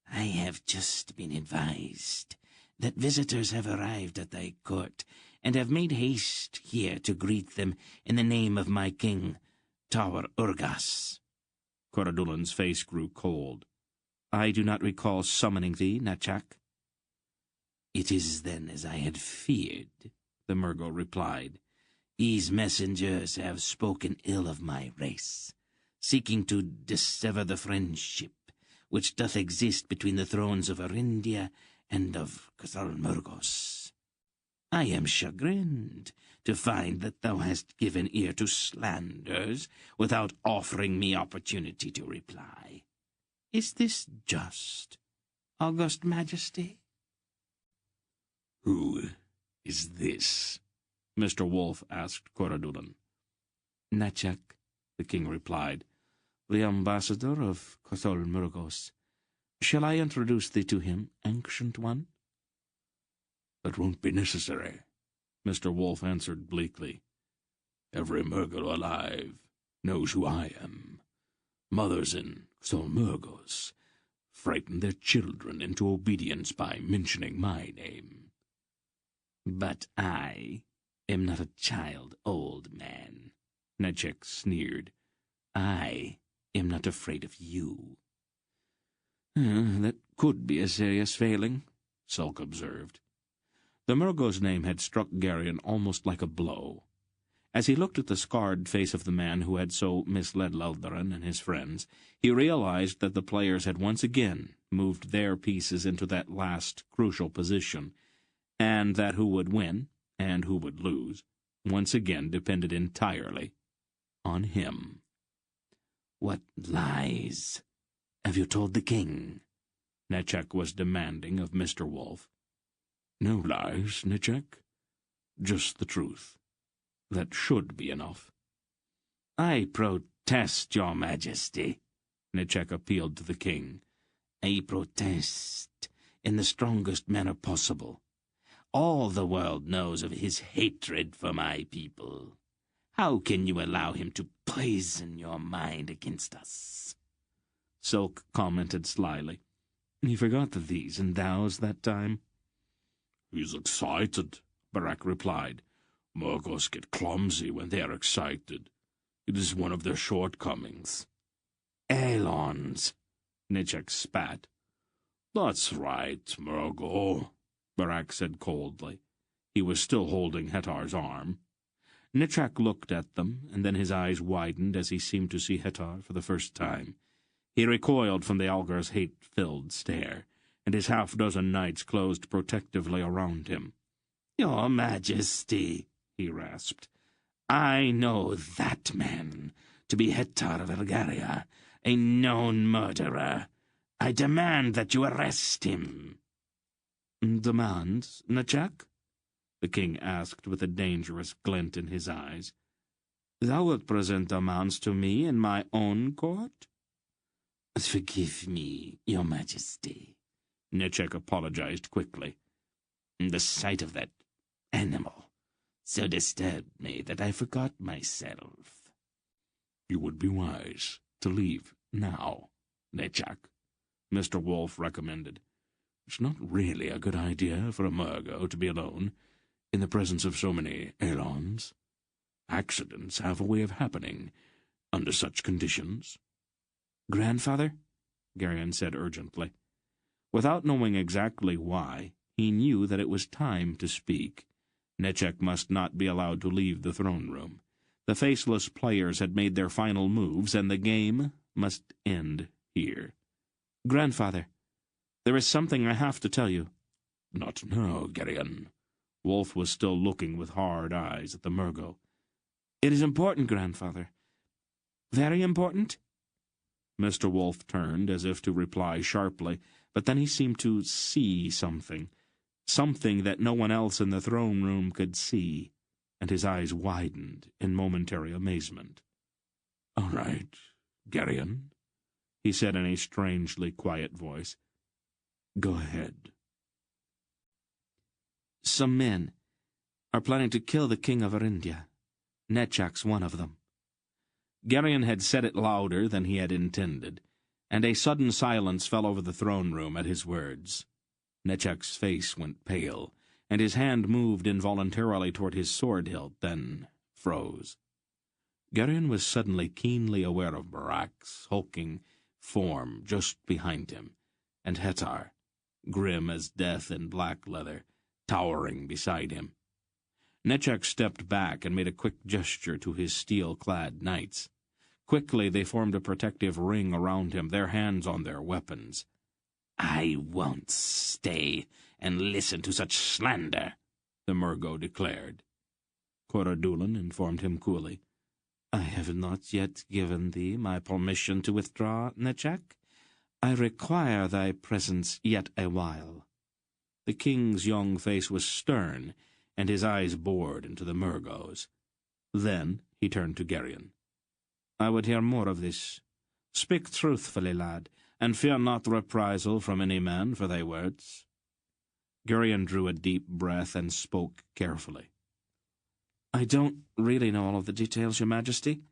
"I have just been advised that visitors have arrived at thy court, and have made haste here to greet them in the name of my king, Tower Urgas." Coradulan's face grew cold. "I do not recall summoning thee, Nachak." "It is then as I had feared," the Murgo replied. "These messengers have spoken ill of my race, seeking to dissever the friendship which doth exist between the thrones of Arindia and of Cathal Murgos. I am chagrined to find that thou hast given ear to slanders without offering me opportunity to reply. Is this just, August Majesty?" "Who is this?" Mr. Wolfe asked Coradulan. "Nachak," the king replied, "the ambassador of Cathal Murgos. Shall I introduce thee to him, ancient one?" "That won't be necessary," Mr. Wolfe answered bleakly. "Every Murgle alive knows who I am. Mothers in Solmurgos frighten their children into obedience by mentioning my name." But I am not a child, old man, Nechek sneered. I am not afraid of you. That could be a serious failing, Sulk observed. The Murgo's name had struck Geryon almost like a blow. As he looked at the scarred face of the man who had so misled Leldarin and his friends, he realized that the players had once again moved their pieces into that last crucial position, and that who would win and who would lose once again depended entirely on him. What lies have you told the king? Nechek was demanding of Mr. Wolf. No lies, Nechek. Just the truth. That should be enough. I protest, your majesty, Nechek appealed to the king. I protest in the strongest manner possible. All the world knows of his hatred for my people. How can you allow him to poison your mind against us? Sulk commented slyly. He forgot the these and thous that time. He's excited, Barak replied. Murgos get clumsy when they are excited. It is one of their shortcomings. Elons, Nechek spat. That's right, Murgo, Barak said coldly. He was still holding Hetar's arm. Nechek looked at them, and then his eyes widened as he seemed to see Hetar for the first time. He recoiled from the Algar's hate-filled stare, and his half-dozen knights closed protectively around him. Your Majesty, he rasped, I know that man to be Hetar of Elgaria, a known murderer. I demand that you arrest him. Demands, Nechek? The king asked with a dangerous glint in his eyes. Thou wilt present demands to me in my own court? Forgive me, your Majesty, Nechek apologized quickly. The sight of that animal so disturbed me that I forgot myself. You would be wise to leave now, Nechek, Mr. Wolf recommended. It's not really a good idea for a Murgo to be alone in the presence of so many Elons. Accidents have a way of happening under such conditions. Grandfather? Geryon said urgently. Without knowing exactly why, he knew that it was time to speak. Nechek must not be allowed to leave the throne room. The faceless players had made their final moves, and the game must end here. Grandfather, there is something I have to tell you. Not now, Geryon. Wolf was still looking with hard eyes at the Murgo. It is important, Grandfather. Very important? Mr. Wolf turned as if to reply sharply, but then he seemed to see something that no one else in the throne room could see, and his eyes widened in momentary amazement. "All right, Geryon," he said in a strangely quiet voice. "Go ahead." Some men are planning to kill the king of Arindia. Nechek's one of them. Geryon had said it louder than he had intended, and a sudden silence fell over the throne room at his words. Nechek's face went pale, and his hand moved involuntarily toward his sword hilt, then froze. Geryon was suddenly keenly aware of Barak's hulking form just behind him, and Hetar, grim as death in black leather, towering beside him. Nechek stepped back and made a quick gesture to his steel-clad knights. Quickly they formed a protective ring around him, their hands on their weapons. "I won't stay and listen to such slander," the Murgo declared. Coradulin informed him coolly. "I have not yet given thee my permission to withdraw, Nechek. I require thy presence yet a while." The king's young face was stern, and his eyes bored into the Murgo's. Then he turned to Geryon. "I would hear more of this. Speak truthfully, lad, and fear not reprisal from any man for thy words." Geryon drew a deep breath and spoke carefully. "I don't really know all of the details, Your Majesty.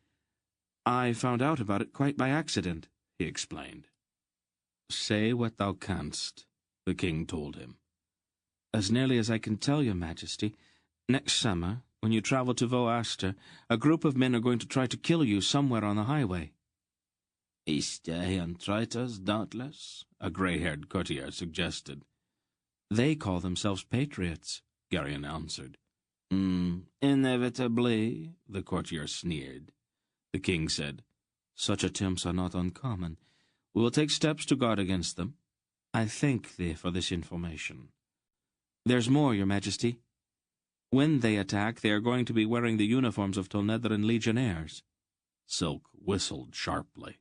I found out about it quite by accident," he explained. "Say what thou canst," the king told him. As nearly as I can tell your Majesty, next summer, when you travel to Seierstad, a group of men are going to try to kill you somewhere on the highway." "Eastern traitors, doubtless," a grey-haired courtier suggested. "They call themselves patriots," Geryon answered. "Inevitably," the courtier sneered. The king said, "Such attempts are not uncommon. We will take steps to guard against them. I thank thee for this information. There's more, your Majesty. When they attack, they are going to be wearing the uniforms of Tolnedran legionnaires." Silk whistled sharply.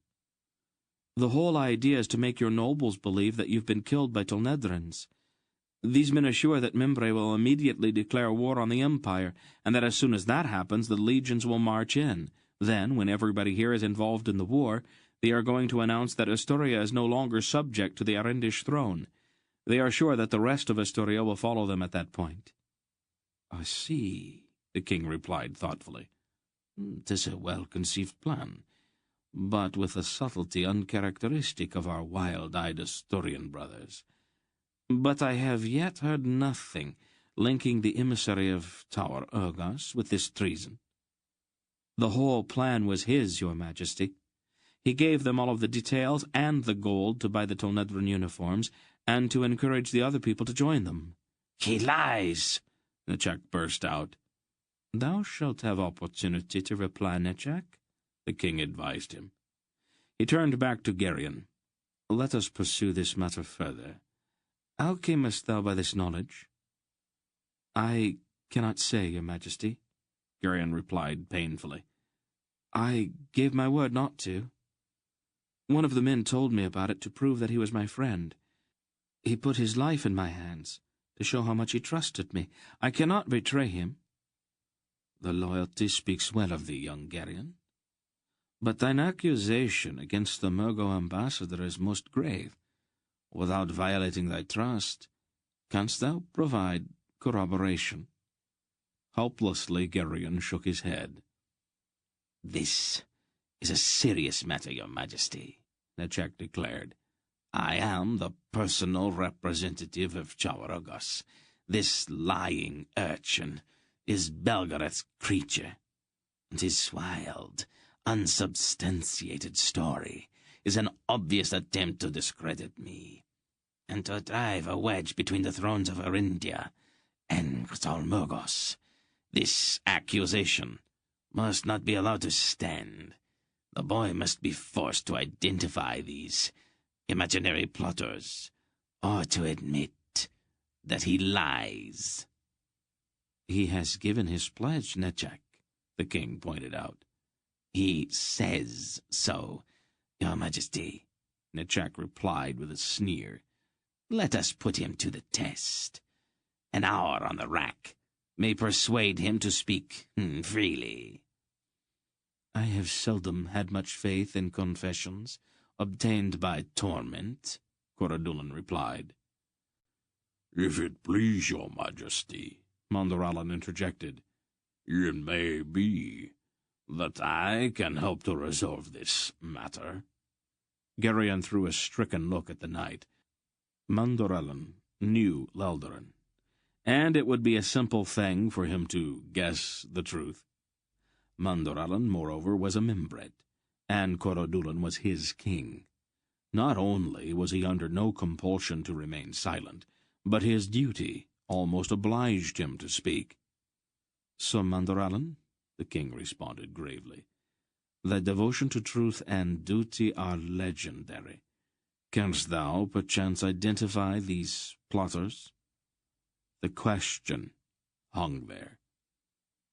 "The whole idea is to make your nobles believe that you've been killed by Tolnedrans. These men are sure that Membre will immediately declare war on the Empire, and that as soon as that happens, the legions will march in. Then, when everybody here is involved in the war, they are going to announce that Asturia is no longer subject to the Arendish throne. They are sure that the rest of Asturia will follow them at that point." "I see," the king replied thoughtfully. "'Tis a well-conceived plan, but with a subtlety uncharacteristic of our wild-eyed Asturian brothers. But I have yet heard nothing linking the emissary of Tower Urgas with this treason." "The whole plan was his, your Majesty. He gave them all of the details and the gold to buy the Tolnedran uniforms, and to encourage the other people to join them." "He lies!" Nechak burst out. "Thou shalt have opportunity to reply, Nechak," the king advised him. He turned back to Geryon. "Let us pursue this matter further. How camest thou by this knowledge?" "I cannot say, your Majesty," Geryon replied painfully. "I gave my word not to. One of the men told me about it to prove that he was my friend. He put his life in my hands to show how much he trusted me. I cannot betray him." "The loyalty speaks well of thee, young Geryon. But thine accusation against the Murgo ambassador is most grave. Without violating thy trust, canst thou provide corroboration?" Helplessly, Geryon shook his head. "This is a serious matter, your Majesty," Nechak declared. "I am the personal representative of Chawarogos. This lying urchin is Belgorod's creature, and his wild, unsubstantiated story is an obvious attempt to discredit me, and to drive a wedge between the thrones of Arindia and Xalmurgos. This accusation must not be allowed to stand. The boy must be forced to identify these imaginary plotters, or to admit that he lies." "He has given his pledge, Nechak," the king pointed out. "He says so, your Majesty," Nechak replied with a sneer. "Let us put him to the test. An hour on the rack may persuade him to speak freely." "I have seldom had much faith in confessions obtained by torment," Coradulan replied. "If it please your Majesty," Mondorallan interjected, "it may be that I can help to resolve this matter." Geryon threw a stricken look at the knight. Mondorallan knew Leldarin, and it would be a simple thing for him to guess the truth. Mondorallan, moreover, was a Mimbret, and Coradulan was his king. Not only was he under no compulsion to remain silent, but his duty almost obliged him to speak. "So, Mondorallan," the king responded gravely, "thy devotion to truth and duty are legendary. Canst thou, perchance, identify these plotters?" The question hung there.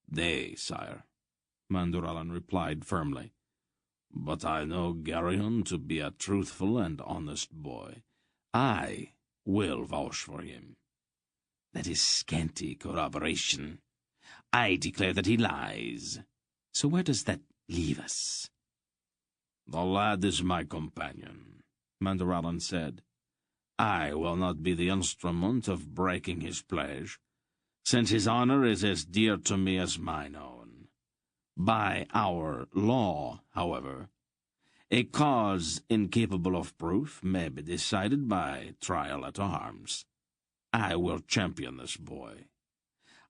"They, sire," Mondorallan replied firmly. "but I know Geryon to be a truthful and honest boy. I will vouch for him." "That is scanty corroboration. I declare that he lies. So where does that leave us?" "The lad is my companion," Mondorallan said. "I will not be the instrument of breaking his pledge, since his honor is as dear to me as mine own. By our law, however, a cause incapable of proof may be decided by trial at arms." I will champion this boy.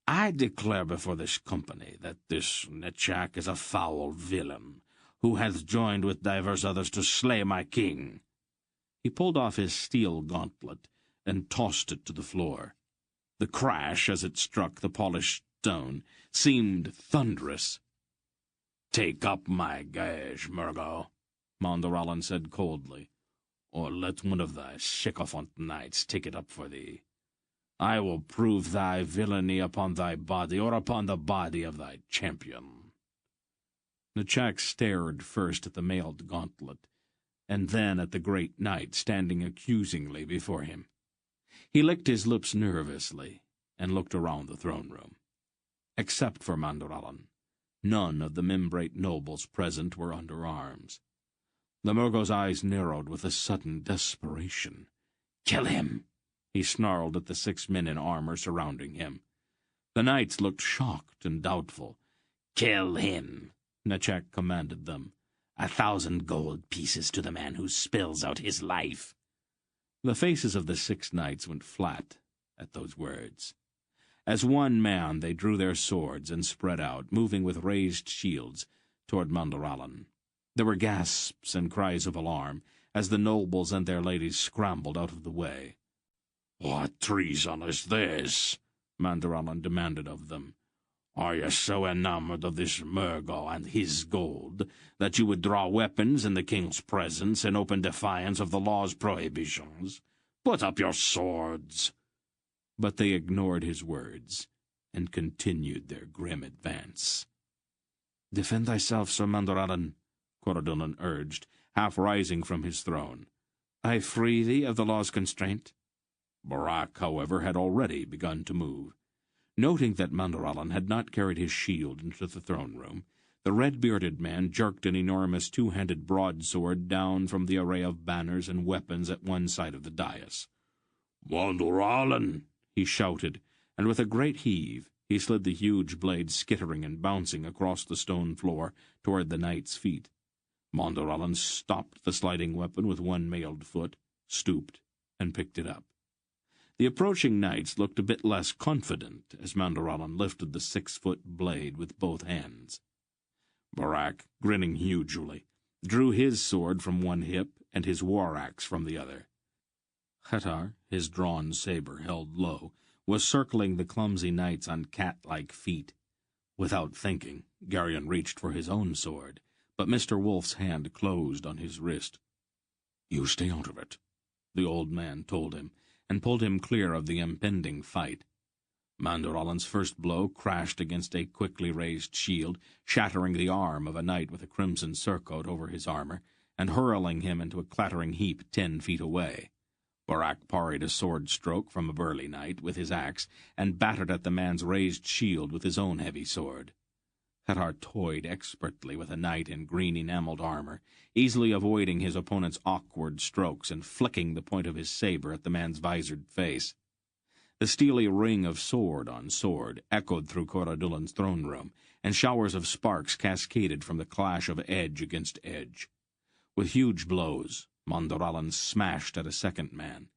I declare before this company that this Nechak is a foul villain, who hath joined with divers others to slay my king." He pulled off his steel gauntlet and tossed it to the floor. The crash, as it struck the polished stone, seemed thunderous. "Take up my gage, Murgo," Mondorallan said coldly, "or let one of thy sycophant knights take it up for thee. I will prove thy villainy upon thy body, or upon the body of thy champion." Nechak stared first at the mailed gauntlet, and then at the great knight standing accusingly before him. He licked his lips nervously and looked around the throne room. Except for Mondorallan, none of the Membrate nobles present were under arms. The Murgo's eyes narrowed with a sudden desperation. "Kill him!" he snarled at the 6 men in armor surrounding him. The knights looked shocked and doubtful. "Kill him," Nechak commanded them. 1,000 gold pieces to the man who spills out his life." The faces of the 6 knights went flat at those words. As one man they drew their swords and spread out, moving with raised shields toward Mondorallan. There were gasps and cries of alarm as the nobles and their ladies scrambled out of the way. "What treason is this?" Mondorallan demanded of them. "Are you so enamored of this Murgo and his gold that you would draw weapons in the king's presence in open defiance of the law's prohibitions? Put up your swords." But they ignored his words and continued their grim advance. "Defend thyself, Sir Mondorallan," Coradullan urged, half rising from his throne. "I free thee of the law's constraint." Barak, however, had already begun to move. Noting that Mondorallan had not carried his shield into the throne room, the red-bearded man jerked an enormous 2-handed broadsword down from the array of banners and weapons at one side of the dais. "Mondorallan!" he shouted, and with a great heave he slid the huge blade skittering and bouncing across the stone floor toward the knight's feet. Mondorallan stopped the sliding weapon with one mailed foot, stooped, and picked it up. The approaching knights looked a bit less confident as Mondorallan lifted the 6-foot blade with both hands. Barak, grinning hugely, drew his sword from one hip and his war-axe from the other. Hetar, his drawn saber held low, was circling the clumsy knights on cat-like feet. Without thinking, Garyon reached for his own sword, but Mr. Wolf's hand closed on his wrist. "You stay out of it," the old man told him, and pulled him clear of the impending fight. Mondorallan's first blow crashed against a quickly raised shield, shattering the arm of a knight with a crimson surcoat over his armor, and hurling him into a clattering heap 10 feet away. Barak parried a sword stroke from a burly knight with his axe, and battered at the man's raised shield with his own heavy sword. Hetar toyed expertly with a knight in green enameled armor, easily avoiding his opponent's awkward strokes and flicking the point of his saber at the man's visored face. The steely ring of sword on sword echoed through Coradullan's throne room, and showers of sparks cascaded from the clash of edge against edge. With huge blows, Mondorallan smashed at a second man.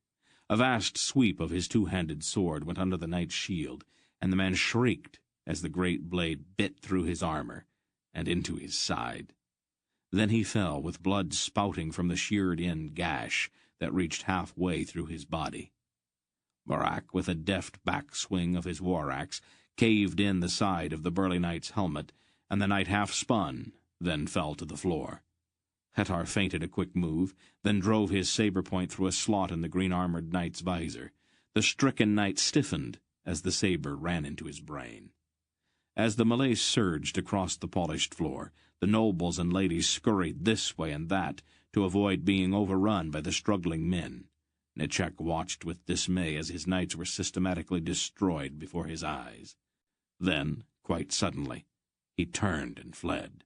A vast sweep of his 2-handed sword went under the knight's shield, and the man shrieked as the great blade bit through his armor and into his side. Then he fell with blood spouting from the sheared-in gash that reached halfway through his body. Barak, with a deft back-swing of his war-axe, caved in the side of the burly knight's helmet, and the knight half spun, then fell to the floor. Hetar feinted a quick move, then drove his saber-point through a slot in the green-armored knight's visor. The stricken knight stiffened as the saber ran into his brain. As the melee surged across the polished floor, the nobles and ladies scurried this way and that to avoid being overrun by the struggling men. Nechak watched with dismay as his knights were systematically destroyed before his eyes. Then, quite suddenly, he turned and fled.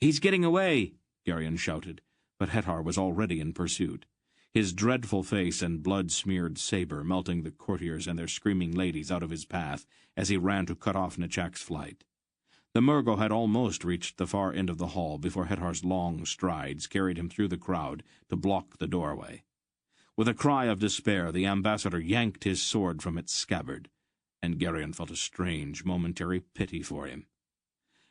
"He's getting away!" Garyon shouted, but Hetar was already in pursuit, his dreadful face and blood-smeared saber melting the courtiers and their screaming ladies out of his path as he ran to cut off Nechak's flight. The Murgo had almost reached the far end of the hall before Hetar's long strides carried him through the crowd to block the doorway. With a cry of despair, the ambassador yanked his sword from its scabbard, and Geryon felt a strange, momentary pity for him.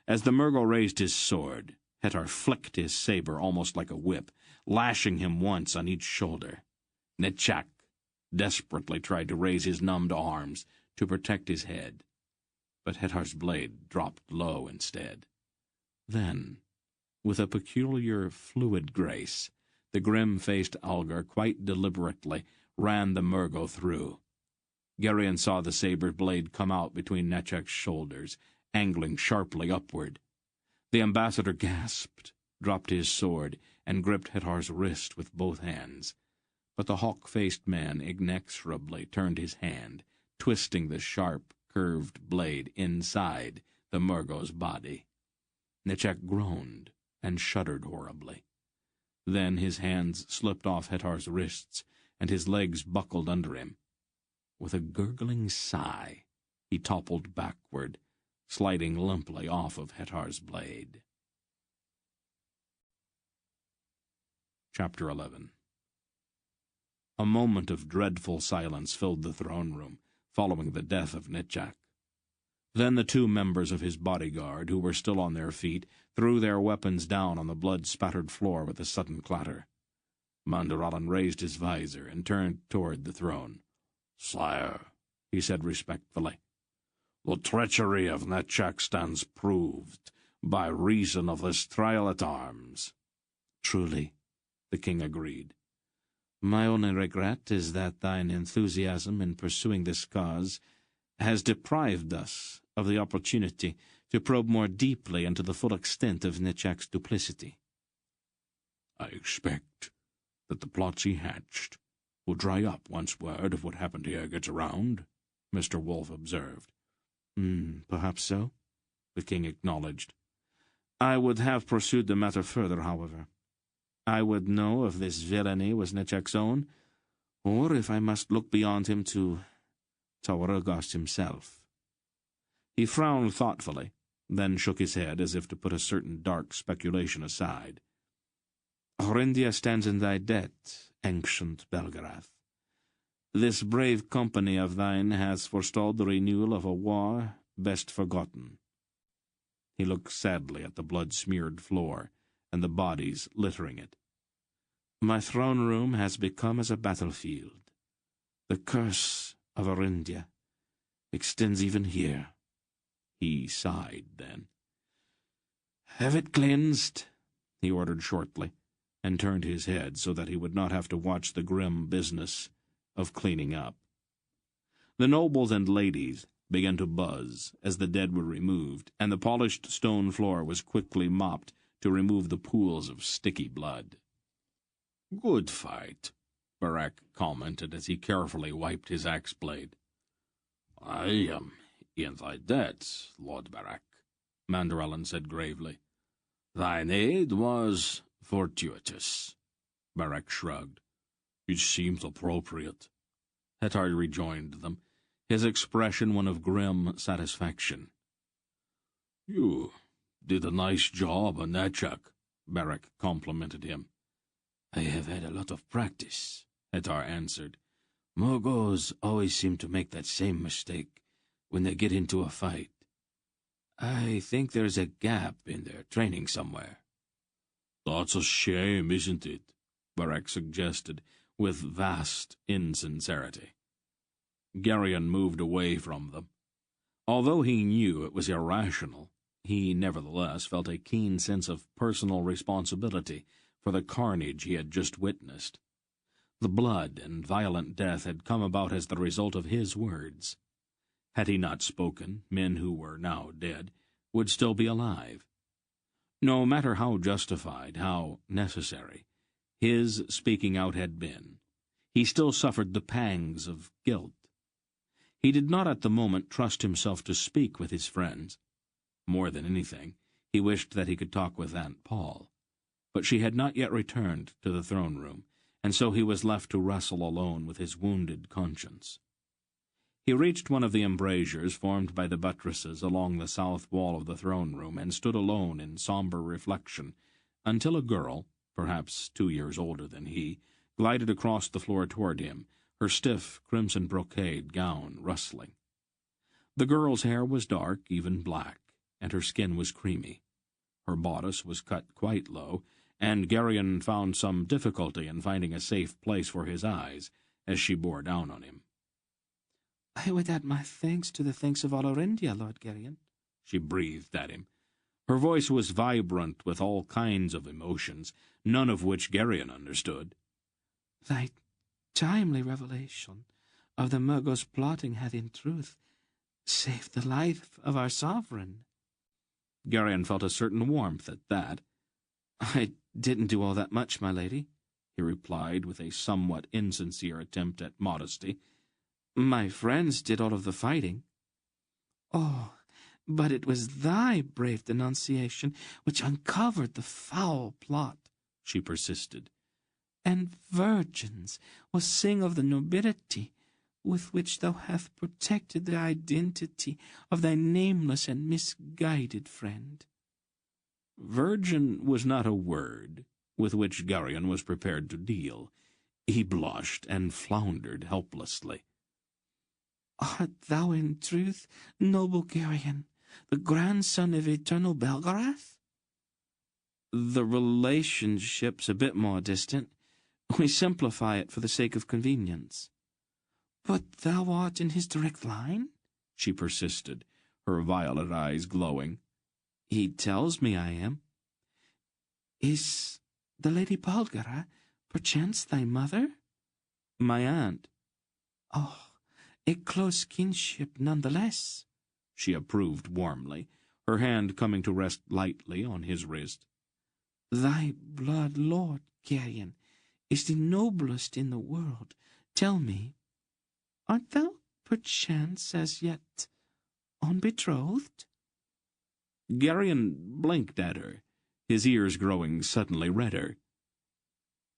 As the Murgo raised his sword, Hettar flicked his saber almost like a whip, lashing him once on each shoulder. Nechak desperately tried to raise his numbed arms to protect his head, but Hettar's blade dropped low instead. Then, with a peculiar fluid grace, the grim-faced Algar quite deliberately ran the Murgo through. Geryon saw the saber blade come out between Nechak's shoulders, angling sharply upward. The ambassador gasped, dropped his sword, and gripped Hettar's wrist with both hands. But the hawk-faced man inexorably turned his hand, twisting the sharp, curved blade inside the Murgo's body. Nechak groaned and shuddered horribly. Then his hands slipped off Hettar's wrists, and his legs buckled under him. With a gurgling sigh, he toppled backward, sliding limply off of Hettar's blade. Chapter 11. A moment of dreadful silence filled the throne room, following the death of Nechak. Then the two members of his bodyguard, who were still on their feet, threw their weapons down on the blood-spattered floor with a sudden clatter. Mandaralan raised his visor and turned toward the throne. "Sire," he said respectfully, "the treachery of Nechak stands proved by reason of this trial at arms." "Truly," the king agreed. "My only regret is that thine enthusiasm in pursuing this cause has deprived us of the opportunity to probe more deeply into the full extent of Nechak's duplicity." "I expect that the plots he hatched will dry up once word of what happened here gets around," Mr. Wolfe observed. Perhaps so," the king acknowledged. "I would have pursued the matter further, however. I would know if this villainy was Nechak's own, or if I must look beyond him to Tawarugast himself." He frowned thoughtfully, then shook his head as if to put a certain dark speculation aside. "Orindia stands in thy debt, ancient Belgarath. This brave company of thine has forestalled the renewal of a war best forgotten." He looked sadly at the blood-smeared floor and the bodies littering it. "My throne-room has become as a battlefield. The curse of Orindia extends even here." He sighed then. "Have it cleansed," he ordered shortly, and turned his head so that he would not have to watch the grim business of cleaning up. The nobles and ladies began to buzz as the dead were removed, and the polished stone floor was quickly mopped to remove the pools of sticky blood. "Good fight," Barak commented as he carefully wiped his axe-blade. "I am in thy debt, Lord Barak," Mandaralan said gravely. "Thine aid was fortuitous." Barak shrugged. "It seems appropriate." Hettar rejoined them, his expression one of grim satisfaction. "You did a nice job on Nechak," Barak complimented him. "I have had a lot of practice," Hettar answered. "Murgos always seem to make that same mistake when they get into a fight. I think there's a gap in their training somewhere." "That's a shame, isn't it?" Barak suggested, with vast insincerity. Geryon moved away from them. Although he knew it was irrational, he nevertheless felt a keen sense of personal responsibility for the carnage he had just witnessed. The blood and violent death had come about as the result of his words. Had he not spoken, men who were now dead would still be alive. No matter how justified, how necessary, his speaking out had been, he still suffered the pangs of guilt. He did not at the moment trust himself to speak with his friends. More than anything, he wished that he could talk with Aunt Paul. But she had not yet returned to the throne-room, and so he was left to wrestle alone with his wounded conscience. He reached one of the embrasures formed by the buttresses along the south wall of the throne-room and stood alone in somber reflection until a girl, perhaps 2 years older than he, glided across the floor toward him, her stiff crimson brocade gown rustling. The girl's hair was dark, even black, and her skin was creamy. Her bodice was cut quite low, and Geryon found some difficulty in finding a safe place for his eyes as she bore down on him. "I would add my thanks to the thanks of all our India, Lord Geryon," she breathed at him. Her voice was vibrant with all kinds of emotions, none of which Geryon understood. "Thy timely revelation of the Murgo's plotting hath in truth saved the life of our sovereign." Geryon felt a certain warmth at that. "I didn't do all that much, my lady," he replied with a somewhat insincere attempt at modesty. "My friends did all of the fighting." "Oh, but it was thy brave denunciation which uncovered the foul plot," she persisted. "And virgins will sing of the nobility with which thou hast protected the identity of thy nameless and misguided friend." Virgin was not a word with which Geryon was prepared to deal. He blushed and floundered helplessly. "Art thou in truth, noble Geryon, the grandson of eternal Belgarath?" "The relationship's a bit more distant. We simplify it for the sake of convenience." "But thou art in his direct line?" she persisted, her violet eyes glowing. "He tells me I am." "Is the Lady Balgara perchance thy mother?" "My aunt." "Oh, a close kinship none the less," she approved warmly, her hand coming to rest lightly on his wrist. "Thy blood, Lord Geryon, is the noblest in the world. Tell me, art thou perchance as yet unbetrothed?" Geryon blinked at her, his ears growing suddenly redder.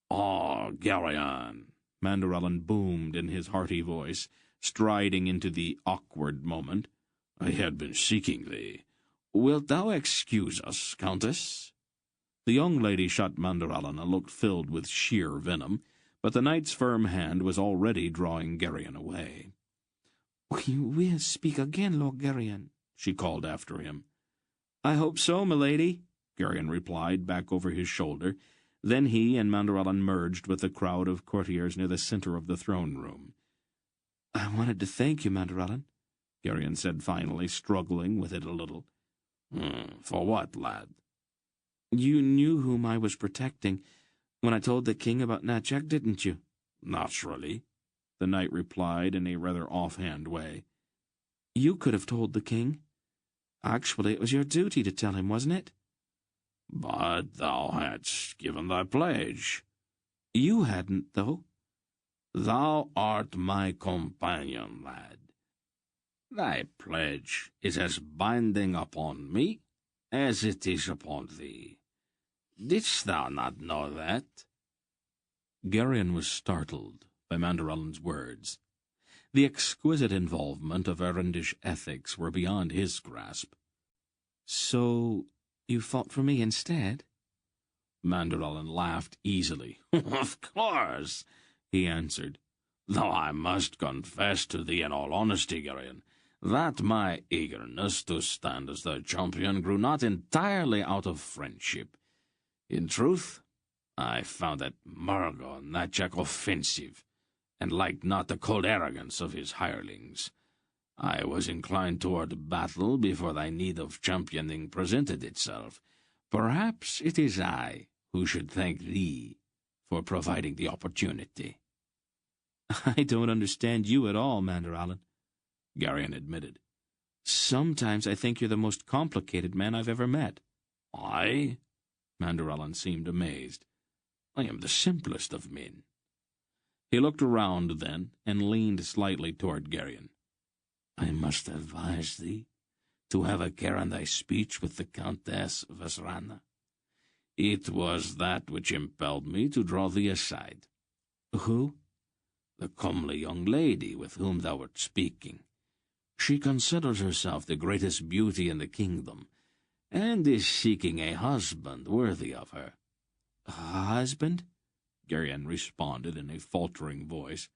"Oh, Geryon," Manderellen boomed in his hearty voice, striding into the awkward moment. "I had been seeking thee. Wilt thou excuse us, Countess?" The young lady shot Manderellen a look filled with sheer venom, but the knight's firm hand was already drawing Geryon away. "We will speak again, Lord Geryon," she called after him. "I hope so, milady," Geryon replied back over his shoulder. Then he and Manderellen merged with the crowd of courtiers near the center of the throne room. "I wanted to thank you, Manderellen," Geryon said finally, struggling with it a little. For what, lad?" "You knew whom I was protecting when I told the king about Natchak, didn't you?" "Naturally," the knight replied in a rather offhand way. "You could have told the king. Actually, it was your duty to tell him, wasn't it?" "But thou hadst given thy pledge." "You hadn't, though." "Thou art my companion, lad. Thy pledge is as binding upon me as it is upon thee. Didst thou not know that?" Geryon was startled by Manderellen's words. The exquisite involvement of Erendish ethics were beyond his grasp. "So you fought for me instead?" Manderellen laughed easily. "Of course," he answered. "Though I must confess to thee in all honesty, Geryon, that my eagerness to stand as thy champion grew not entirely out of friendship. In truth, I found that Murgo Natchak offensive, and liked not the cold arrogance of his hirelings. I was inclined toward battle before thy need of championing presented itself. Perhaps it is I who should thank thee for providing the opportunity." "I don't understand you at all, Manderellen," Geryon admitted. "Sometimes I think you're the most complicated man I've ever met." "I?" Manderellen seemed amazed. "I am the simplest of men." He looked around then, and leaned slightly toward Geryon. "I must advise thee to have a care on thy speech with the Countess Vesrana. It was that which impelled me to draw thee aside." "Who?" "The comely young lady with whom thou wert speaking. She considers herself the greatest beauty in the kingdom, and is seeking a husband worthy of her." "A husband?" Geryon responded in a faltering voice.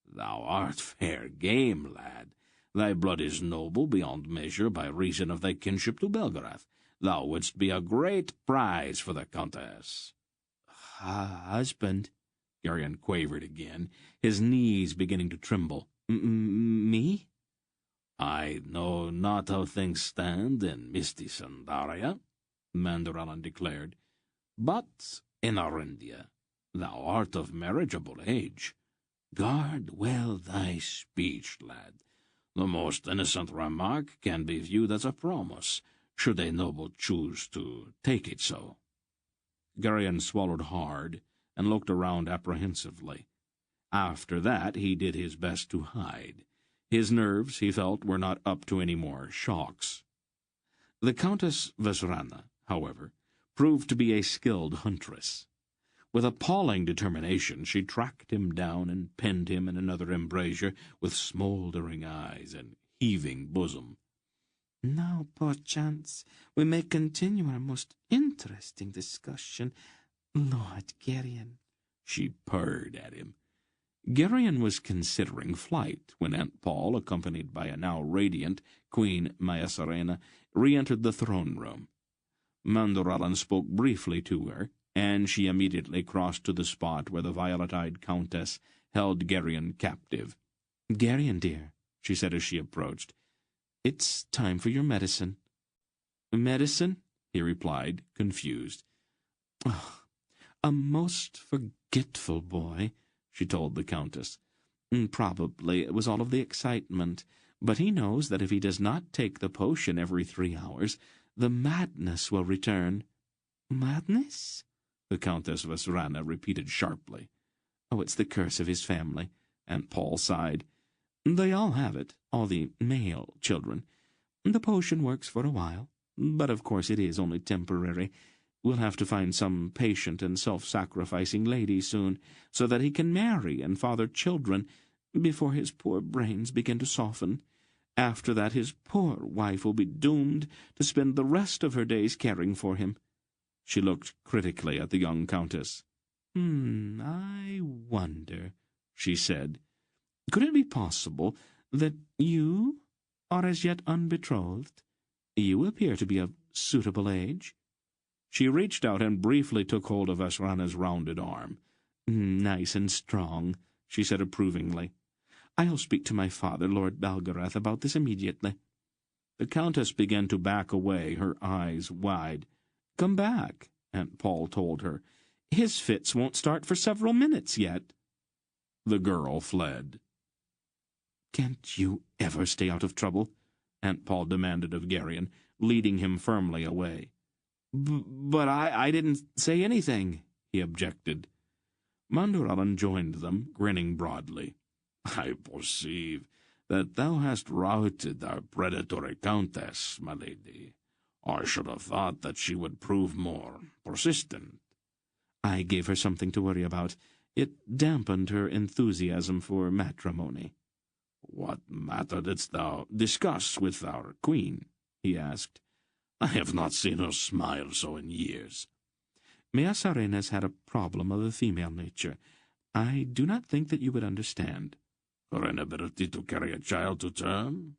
"Thou art fair game, lad. Thy blood is noble beyond measure by reason of thy kinship to Belgarath. Thou wouldst be a great prize for the Countess." "Husband," Geryon quavered again, his knees beginning to tremble. "Me?" "I know not how things stand in misty Sandaria," Mandaralan declared, "but in Arindia thou art of marriageable age. Guard well thy speech, lad. The most innocent remark can be viewed as a promise, should a noble choose to take it so." Geryon swallowed hard and looked around apprehensively. After that he did his best to hide. His nerves, he felt, were not up to any more shocks. The Countess Vesrana, however, proved to be a skilled huntress. With appalling determination she tracked him down and pinned him in another embrasure with smouldering eyes and heaving bosom. "Now, perchance, we may continue our most interesting discussion, Lord Geryon," she purred at him. Geryon was considering flight when Aunt Paul, accompanied by a now radiant Queen Mayasarena, re-entered the throne-room. Mandaralan spoke briefly to her, and she immediately crossed to the spot where the violet-eyed Countess held Geryon captive. "Geryon, dear," she said as she approached, "it's time for your medicine." "Medicine?" he replied, confused. "Oh, a most forgetful boy," she told the Countess. "Probably it was all of the excitement, but he knows that if he does not take the potion every 3 hours, the madness will return." "Madness?" the Countess Vesrana repeated sharply. "Oh, it's the curse of his family," Aunt Paul sighed. "They all have it, all the male children. The potion works for a while, but of course it is only temporary. We'll have to find some patient and self-sacrificing lady soon, so that he can marry and father children before his poor brains begin to soften. After that his poor wife will be doomed to spend the rest of her days caring for him." She looked critically at the young Countess. "I wonder," she said, "could it be possible that you are as yet unbetrothed? You appear to be of suitable age." She reached out and briefly took hold of Vesrana's rounded arm. "Nice and strong," she said approvingly. "I'll speak to my father, Lord Belgarath, about this immediately." The Countess began to back away, her eyes wide. "Come back," Aunt Paul told her. "His fits won't start for several minutes yet." The girl fled. "Can't you ever stay out of trouble?" Aunt Paul demanded of Geryon, leading him firmly away. But I didn't say anything," he objected. Mandaralan joined them, grinning broadly. "I perceive that thou hast routed our predatory Countess, my lady. I should have thought that she would prove more persistent." "I gave her something to worry about. It dampened her enthusiasm for matrimony." "What matter didst thou discuss with our queen?" he asked. "I have not seen her smile so in years." "Measarena's had a problem of the female nature. I do not think that you would understand." "Her inability to carry a child to term?"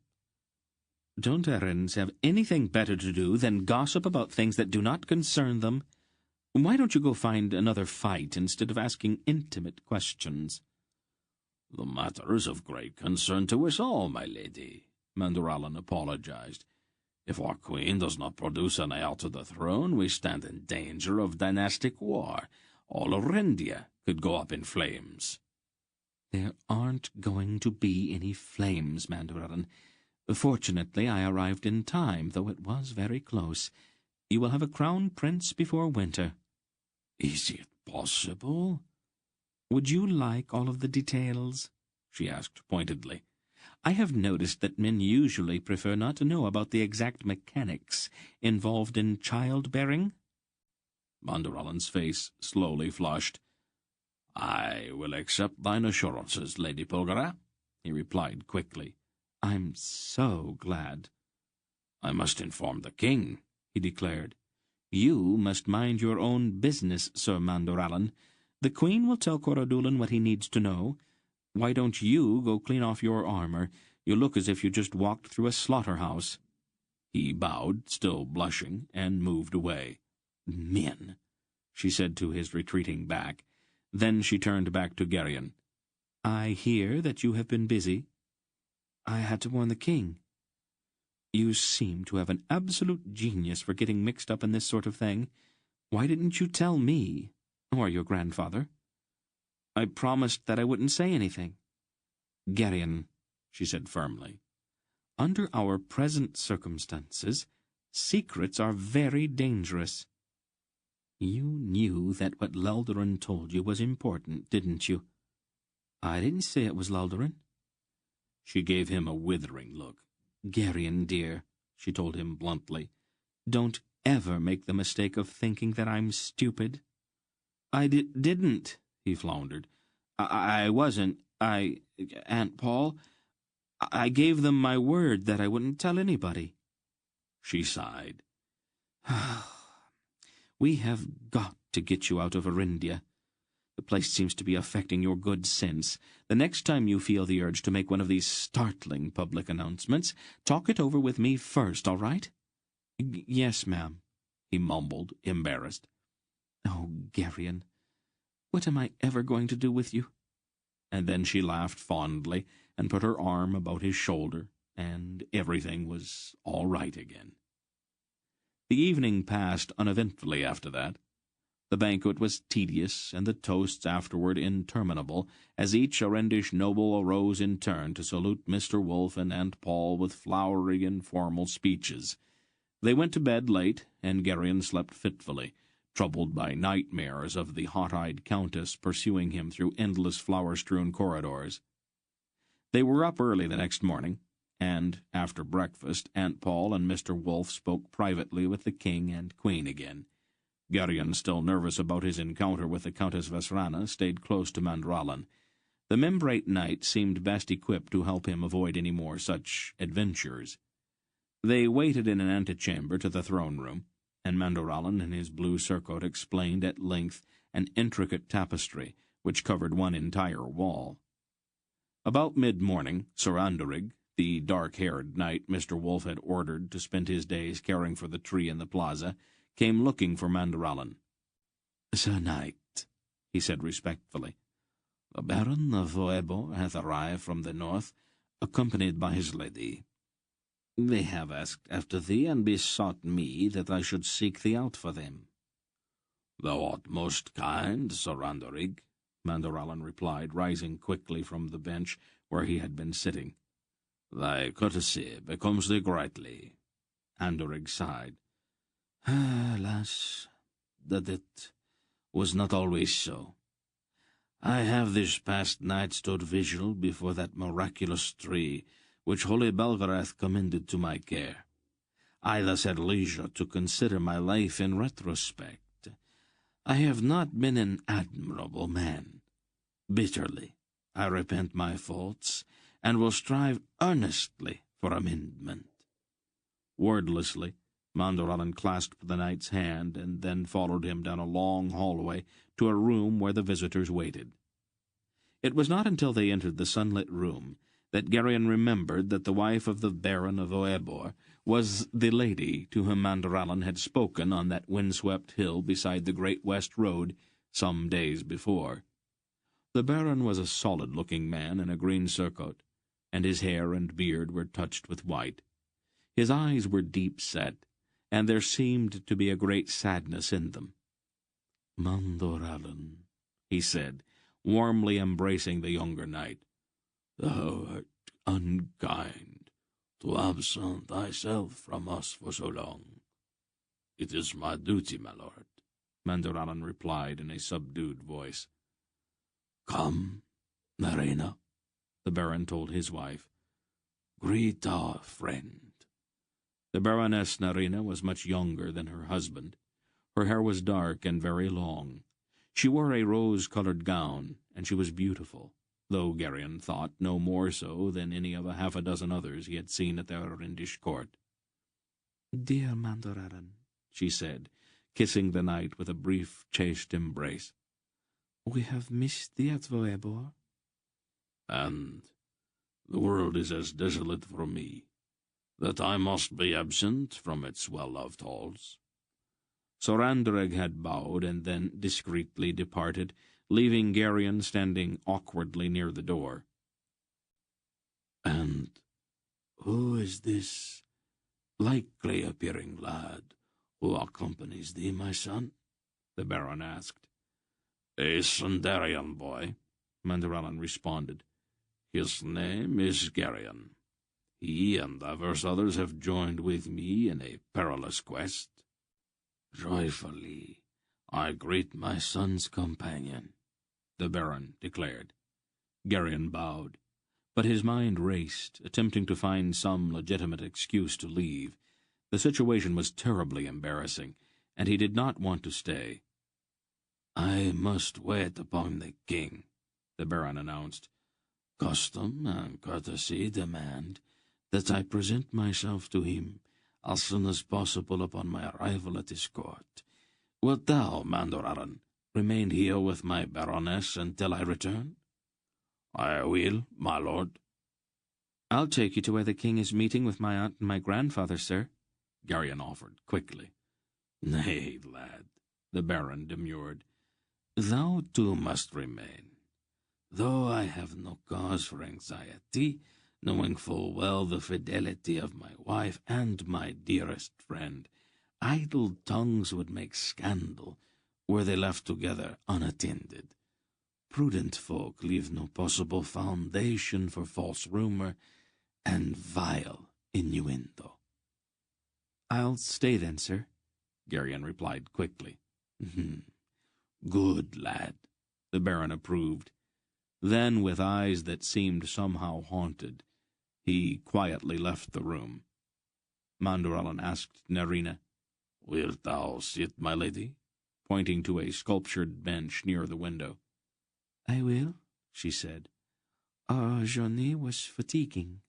"Don't errands have anything better to do than gossip about things that do not concern them? Why don't you go find another fight instead of asking intimate questions?" "The matter is of great concern to us all, my lady," Mandaralan apologized. "If our queen does not produce an heir to the throne, we stand in danger of dynastic war. All Arindia could go up in flames." "There aren't going to be any flames, Mandaralan. Fortunately, I arrived in time, though it was very close. You will have a crown prince before winter." "Is it possible?" "Would you like all of the details?" she asked pointedly. "I have noticed that men usually prefer not to know about the exact mechanics involved in childbearing." Mandaralan's face slowly flushed. "I will accept thine assurances, Lady Pulgara," he replied quickly. "I'm so glad." "I must inform the king," he declared. "You must mind your own business, Sir Mandaralan. The Queen will tell Corodulan what he needs to know. Why don't you go clean off your armor? You look as if you just walked through a slaughterhouse." He bowed, still blushing, and moved away. "Men," she said to his retreating back. Then she turned back to Geryon. "I hear that you have been busy." "I had to warn the king." "You seem to have an absolute genius for getting mixed up in this sort of thing. Why didn't you tell me, or your grandfather?" "I promised that I wouldn't say anything." "Geryon," she said firmly, "under our present circumstances, secrets are very dangerous." "You knew that what Luldaran told you was important, didn't you?" "I didn't say it was Luldaran." She gave him a withering look. "Geryon, dear," she told him bluntly, "don't ever make the mistake of thinking that I'm stupid." "I didn't," he floundered. I wasn't. Aunt Paul, I gave them my word that I wouldn't tell anybody." She sighed. "We have got to get you out of Arindia. The place seems to be affecting your good sense. The next time you feel the urge to make one of these startling public announcements, talk it over with me first, all right?" "Yes, ma'am," he mumbled, embarrassed. "Oh, Geryon, what am I ever going to do with you?" And then she laughed fondly and put her arm about his shoulder, and everything was all right again. The evening passed uneventfully after that. The banquet was tedious, and the toasts afterward interminable, as each Arendish noble arose in turn to salute Mr. Wolfe and Aunt Paul with flowery and formal speeches. They went to bed late, and Geryon slept fitfully, troubled by nightmares of the hot-eyed Countess pursuing him through endless flower-strewn corridors. They were up early the next morning, and, after breakfast, Aunt Paul and Mr. Wolfe spoke privately with the King and Queen again. Geryon, still nervous about his encounter with the Countess Vesrana, stayed close to Mandralan. The Membrate Knight seemed best equipped to help him avoid any more such adventures. They waited in an antechamber to the throne-room, and Mandralan in his blue surcoat explained at length an intricate tapestry which covered one entire wall. About mid-morning, Sir Anderig, the dark-haired knight Mr. Wolfe had ordered to spend his days caring for the tree in the plaza, came looking for Mandralan. "Sir Knight," he said respectfully, "the Baron of Oebo hath arrived from the north, accompanied by his lady. They have asked after thee, and besought me that I should seek thee out for them." "Thou art most kind, Sir Anderig," Mandralan replied, rising quickly from the bench where he had been sitting. "Thy courtesy becomes thee greatly." Anderig sighed. "Alas, that it was not always so. I have this past night stood vigil before that miraculous tree which holy Belgarath commended to my care. I thus had leisure to consider my life in retrospect. I have not been an admirable man. Bitterly I repent my faults, and will strive earnestly for amendment." Wordlessly, Mandralan clasped the knight's hand, and then followed him down a long hallway to a room where the visitors waited. It was not until they entered the sunlit room that Geryon remembered that the wife of the Baron of Oebor was the lady to whom Mandralan had spoken on that windswept hill beside the Great West Road some days before. The Baron was a solid-looking man in a green surcoat, and his hair and beard were touched with white. His eyes were deep-set, and there seemed to be a great sadness in them. "Mandralan," he said, warmly embracing the younger knight, "thou art unkind to absent thyself from us for so long." "It is my duty, my lord," Mandralan replied in a subdued voice. "Come, Narina," the Baron told his wife. "Greet our friend." The Baroness Narina was much younger than her husband. Her hair was dark and very long. She wore a rose-colored gown, and she was beautiful, though Geryon thought no more so than any of half a dozen others he had seen at the Arendish court. "Dear Mandralan," she said, kissing the knight with a brief, chaste embrace, We have missed thee at Voebor. And the world is as desolate for me, that I must be absent from its well-loved halls. Sorandreg had bowed and then discreetly departed, leaving Geryon standing awkwardly near the door. And who is this likely-appearing lad who accompanies thee, my son? The Baron asked. A Sundarian boy, Mandurallan responded. His name is Geryon. He and divers others have joined with me in a perilous quest. Joyfully, I greet my son's companion, the Baron declared. Geryon bowed, but his mind raced, attempting to find some legitimate excuse to leave. The situation was terribly embarrassing, and he did not want to stay. I must wait upon the king, the Baron announced. Custom and courtesy demand that I present myself to him as soon as possible upon my arrival at his court. Wilt thou, Mandurallan, remain here with my Baroness until I return? I will, my lord. I'll take you to where the king is meeting with my aunt and my grandfather, sir, Geryon offered quickly. Nay, lad, the Baron demurred. Thou too must remain. Though I have no cause for anxiety, knowing full well the fidelity of my wife and my dearest friend, idle tongues would make scandal were they left together unattended. Prudent folk leave no possible foundation for false rumor and vile innuendo. I'll stay then, sir, Geryon replied quickly. Good lad, the Baron approved. Then, with eyes that seemed somehow haunted, he quietly left the room. Mandurallan asked Nerina, Wilt thou sit, my lady? Pointing to a sculptured bench near the window. I will, she said. Our journey was fatiguing.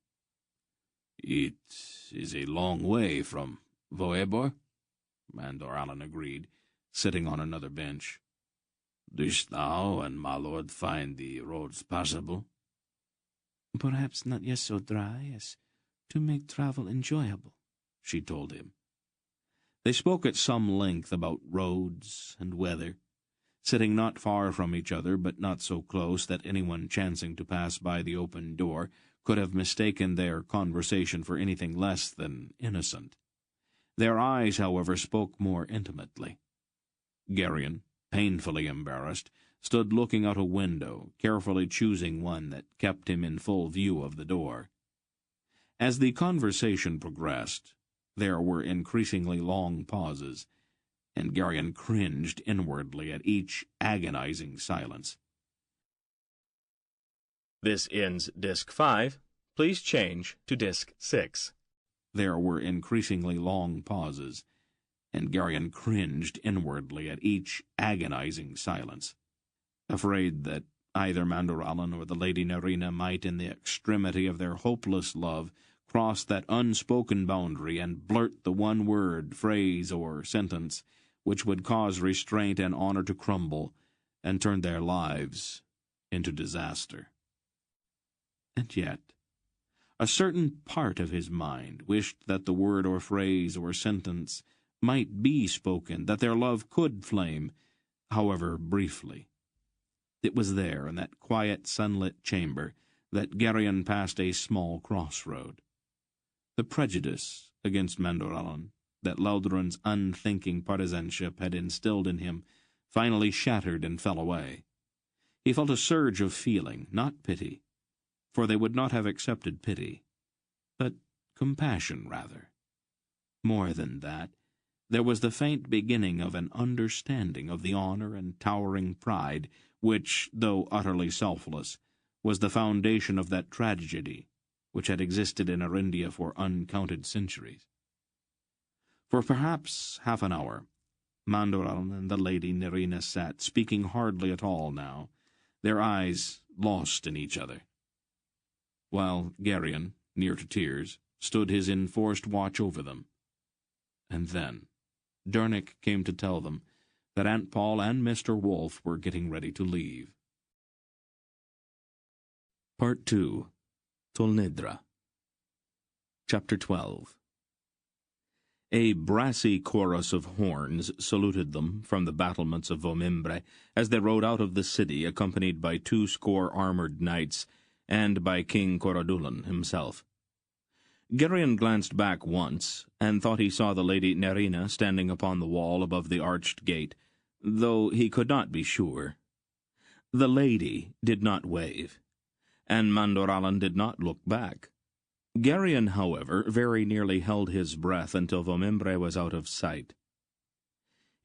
It is a long way from Voebor, Mandurallan agreed, sitting on another bench. Dost thou and my lord find the roads passable? Perhaps not yet so dry as to make travel enjoyable, she told him. They spoke at some length about roads and weather, sitting not far from each other, but not so close that anyone chancing to pass by the open door could have mistaken their conversation for anything less than innocent. Their eyes, however, spoke more intimately. Geryon, painfully embarrassed, stood looking out a window, carefully choosing one that kept him in full view of the door. As the conversation progressed, there were increasingly long pauses, and Geryon cringed inwardly at each agonizing silence. This ends Disc 5. Please change to Disc 6. There were increasingly long pauses, and Geryon cringed inwardly at each agonizing silence, afraid that either Mandurallan or the Lady Nerina might, in the extremity of their hopeless love, cross that unspoken boundary and blurt the one word, phrase, or sentence which would cause restraint and honor to crumble and turn their lives into disaster. And yet, a certain part of his mind wished that the word or phrase or sentence might be spoken, that their love could flame, however briefly. It was there, in that quiet, sunlit chamber, that Geryon passed a small crossroad. The prejudice against Mandurallan that Laudron's unthinking partisanship had instilled in him finally shattered and fell away. He felt a surge of feeling, not pity, for they would not have accepted pity, but compassion rather. More than that, there was the faint beginning of an understanding of the honor and towering pride which, though utterly selfless, was the foundation of that tragedy which had existed in Arindia for uncounted centuries. For perhaps half an hour, Mandurallan and the Lady Nerina sat, speaking hardly at all now, their eyes lost in each other, while Geryon, near to tears, stood his enforced watch over them. And then Dernick came to tell them that Aunt Paul and Mr. Wolfe were getting ready to leave. Part 2. Tolnedra. Chapter 12. A brassy chorus of horns saluted them from the battlements of Vomimbre as they rode out of the city, accompanied by 20 armored knights and by King Coradulan himself. Gerion glanced back once, and thought he saw the Lady Nerina standing upon the wall above the arched gate, though he could not be sure. The lady did not wave, and Mandoralan did not look back. Gerion, however, very nearly held his breath until Vomimbre was out of sight.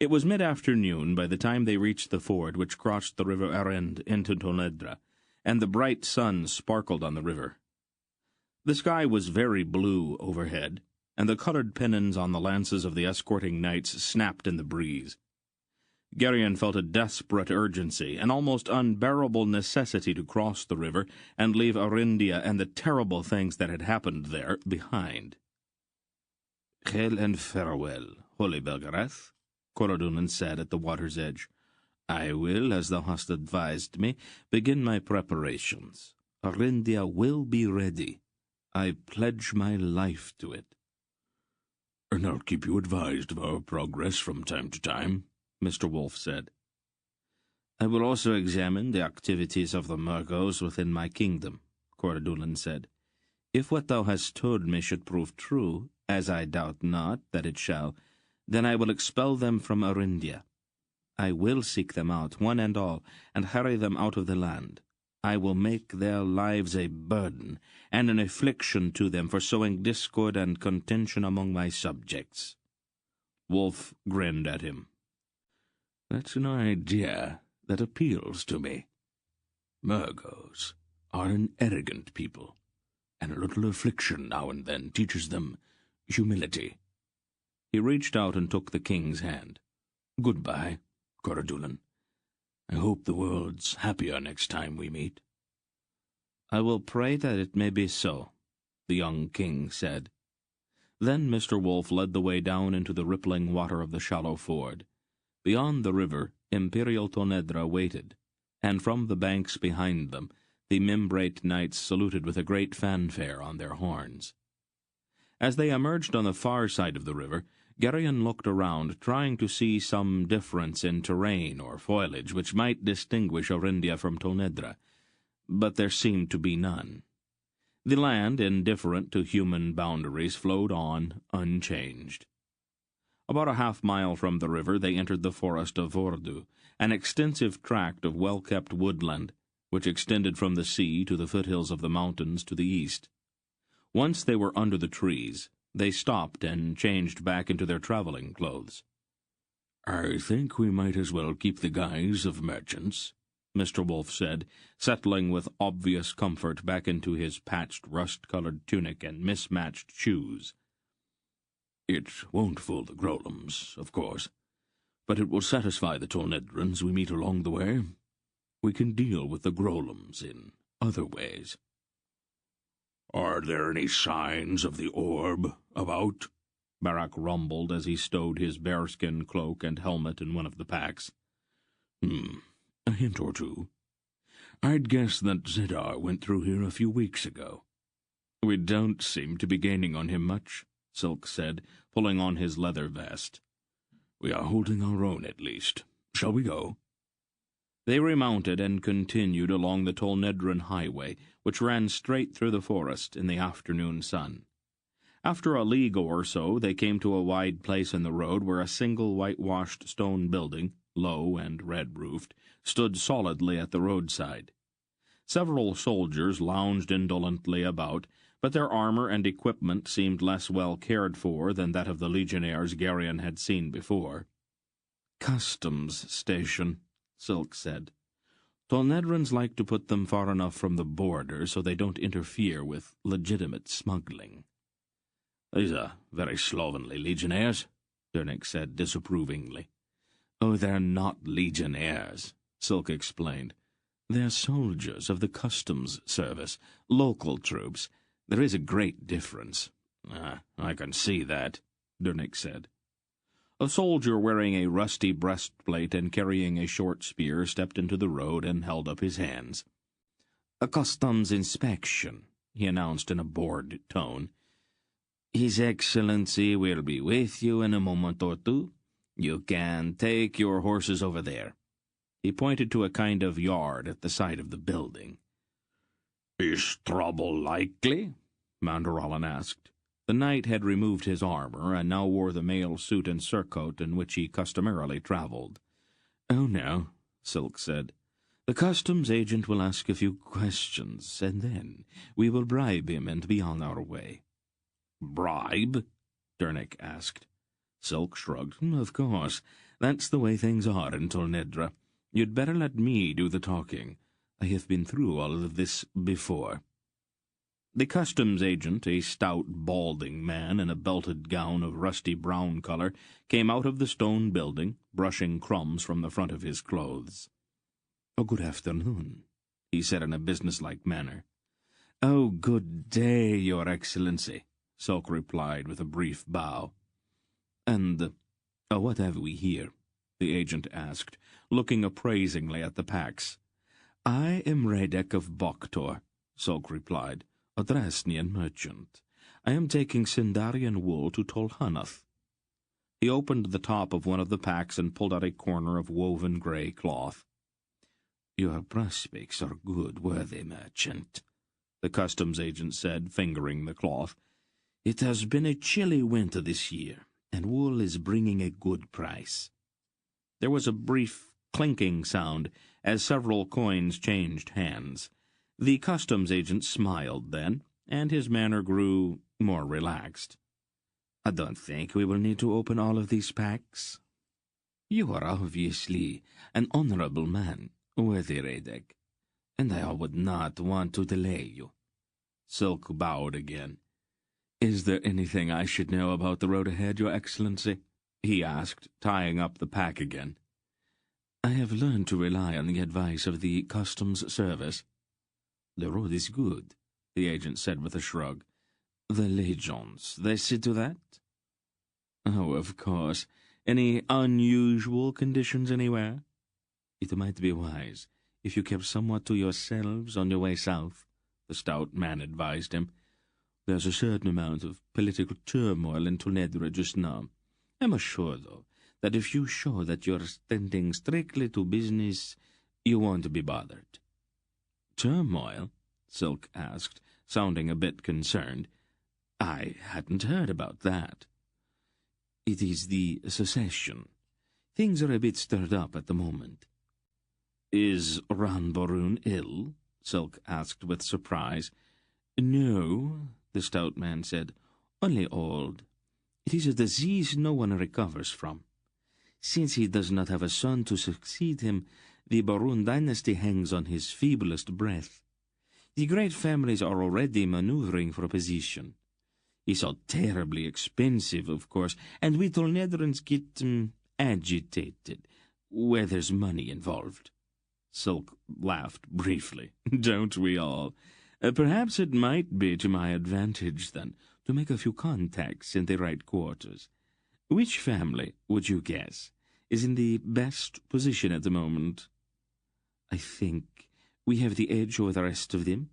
It was mid-afternoon by the time they reached the ford which crossed the river Arend into Tolnedra, and the bright sun sparkled on the river. The sky was very blue overhead, and the coloured pennons on the lances of the escorting knights snapped in the breeze. Gerion felt a desperate urgency, an almost unbearable necessity to cross the river and leave Arindia and the terrible things that had happened there behind. "Hail and farewell, Holy Belgarath," Coradulan said at the water's edge. "I will, as thou hast advised me, begin my preparations. Arindia will be ready. I pledge my life to it." "And I'll keep you advised of our progress from time to time," Mr. Wolfe said. "I will also examine the activities of the Murgos within my kingdom," Coradulan said. "If what thou hast told me should prove true, as I doubt not that it shall, then I will expel them from Arindia. I will seek them out, one and all, and hurry them out of the land. I will make their lives a burden and an affliction to them for sowing discord and contention among my subjects." Wolfe grinned at him. "That's an idea that appeals to me. Murgos are an arrogant people, and a little affliction now and then teaches them humility." He reached out and took the king's hand. "Goodbye, Coradulan. I hope the world's happier next time we meet." "I will pray that it may be so," the young king said. Then Mr. Wolfe led the way down into the rippling water of the shallow ford. Beyond the river, Imperial Tolnedra waited, and from the banks behind them, the Mimbrate knights saluted with a great fanfare on their horns. As they emerged on the far side of the river, Gerion looked around, trying to see some difference in terrain or foliage which might distinguish Arindia from Tolnedra, but there seemed to be none. The land, indifferent to human boundaries, flowed on unchanged. About a half-mile from the river they entered the forest of Vordu, an extensive tract of well-kept woodland, which extended from the sea to the foothills of the mountains to the east. Once they were under the trees, they stopped and changed back into their travelling clothes. "I think we might as well keep the guise of merchants," Mr. Wolfe said, settling with obvious comfort back into his patched rust-coloured tunic and mismatched shoes. "It won't fool the Grolums, of course, but it will satisfy the Tolnedrans we meet along the way. We can deal with the Grolums in other ways." "Are there any signs of the orb about?" Barak rumbled as he stowed his bearskin cloak and helmet in one of the packs. A hint or two. I'd guess that Zedar went through here a few weeks ago." "We don't seem to be gaining on him much," Silk said, pulling on his leather vest. "We are holding our own, at least. Shall we go?" They remounted and continued along the Tolnedran highway, which ran straight through the forest in the afternoon sun. After a league or so, they came to a wide place in the road where a single whitewashed stone building, low and red-roofed, stood solidly at the roadside. Several soldiers lounged indolently about, but their armour and equipment seemed less well cared for than that of the legionnaires Gerion had seen before. "Customs station," Silk said. "Tolnedrans like to put them far enough from the border so they don't interfere with legitimate smuggling." "These are very slovenly legionnaires," Dernick said disapprovingly. "Oh, they're not legionnaires," Silk explained. "They're soldiers of the customs service, local troops. There is a great difference." "I can see that," Dernick said. A soldier wearing a rusty breastplate and carrying a short spear stepped into the road and held up his hands. "A customs inspection," he announced in a bored tone. "His Excellency will be with you in a moment or two. You can take your horses over there." He pointed to a kind of yard at the side of the building. "Is trouble likely?" Manderallen asked. The knight had removed his armor and now wore the mail suit and surcoat in which he customarily traveled. "Oh, no," Silk said. "The customs agent will ask a few questions, and then we will bribe him and be on our way." "Bribe?" Dernick asked. Silk shrugged. "Of course. That's the way things are in Tolnedra. You'd better let me do the talking. I have been through all of this before." The customs agent, a stout, balding man in a belted gown of rusty brown color, came out of the stone building, brushing crumbs from the front of his clothes. "Oh, good afternoon," he said in a businesslike manner. "Oh, good day, Your Excellency," Silk replied with a brief bow. "And what have we here?" the agent asked, looking appraisingly at the packs. "I am Redek of Boktor," Silk replied, "a Dresnian merchant. I am taking Sindarian wool to Tolhanath." He opened the top of one of the packs and pulled out a corner of woven grey cloth. "Your prospects are good, worthy merchant," the customs agent said, fingering the cloth. "It has been a chilly winter this year, and wool is bringing a good price." There was a brief clinking sound as several coins changed hands. The customs agent smiled then, and his manner grew more relaxed. "I don't think we will need to open all of these packs. You are obviously an honorable man, worthy Redek, and I would not want to delay you." Silk bowed again. "Is there anything I should know about the road ahead, Your Excellency?" he asked, tying up the pack again. "I have learned to rely on the advice of the customs service." "The road is good," the agent said with a shrug. "The legions, they see to that?" "Oh, of course. Any unusual conditions anywhere?" "It might be wise if you kept somewhat to yourselves on your way south," the stout man advised him. "There's a certain amount of political turmoil in Tolnedra just now. I'm assured, though, that if you show that you're tending strictly to business, you won't be bothered." "Turmoil?" Silk asked, sounding a bit concerned. "I hadn't heard about that." "It is the secession. Things are a bit stirred up at the moment." "Is Ranborun ill?" Silk asked with surprise. "No," the stout man said, "only old. It is a disease no one recovers from. Since he does not have a son to succeed him, the Barun dynasty hangs on his feeblest breath. The great families are already maneuvering for a position. It's all terribly expensive, of course, and we Tolnedrans get agitated where there's money involved." Silk laughed briefly. "Don't we all? Perhaps it might be to my advantage, then, to make a few contacts in the right quarters. Which family, would you guess, is in the best position at the moment?" "I think we have the edge over the rest of them,"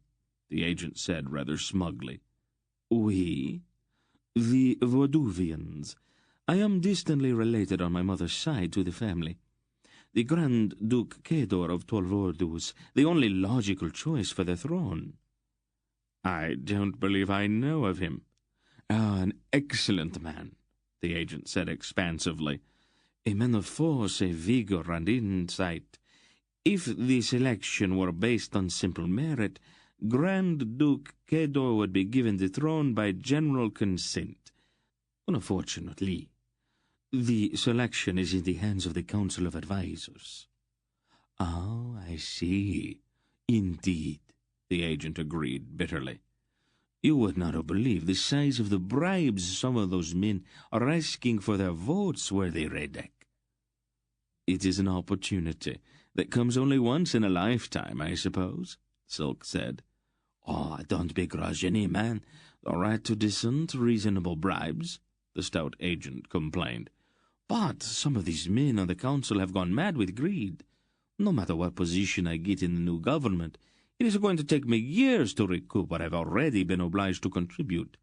the agent said rather smugly. "We? The Vaudovians. I am distantly related on my mother's side to the family. The Grand Duke Kedor of Tolvordus, the only logical choice for the throne." "I don't believe I know of him." "Ah, an excellent man," the agent said expansively. "A man of force, a vigor, and insight. If the selection were based on simple merit, Grand Duke Kedor would be given the throne by general consent. Unfortunately, the selection is in the hands of the Council of Advisors." "Oh, I see. Indeed," the agent agreed bitterly. "You would not believe the size of the bribes some of those men are asking for their votes, worthy Redek." "It is an opportunity that comes only once in a lifetime, I suppose," Silk said. "Oh, don't begrudge any man the right to decent, reasonable bribes," the stout agent complained. But some of these men on the council have gone mad with greed. No matter what position I get in the new government, it is going to take me years to recoup what I've already been obliged to contribute.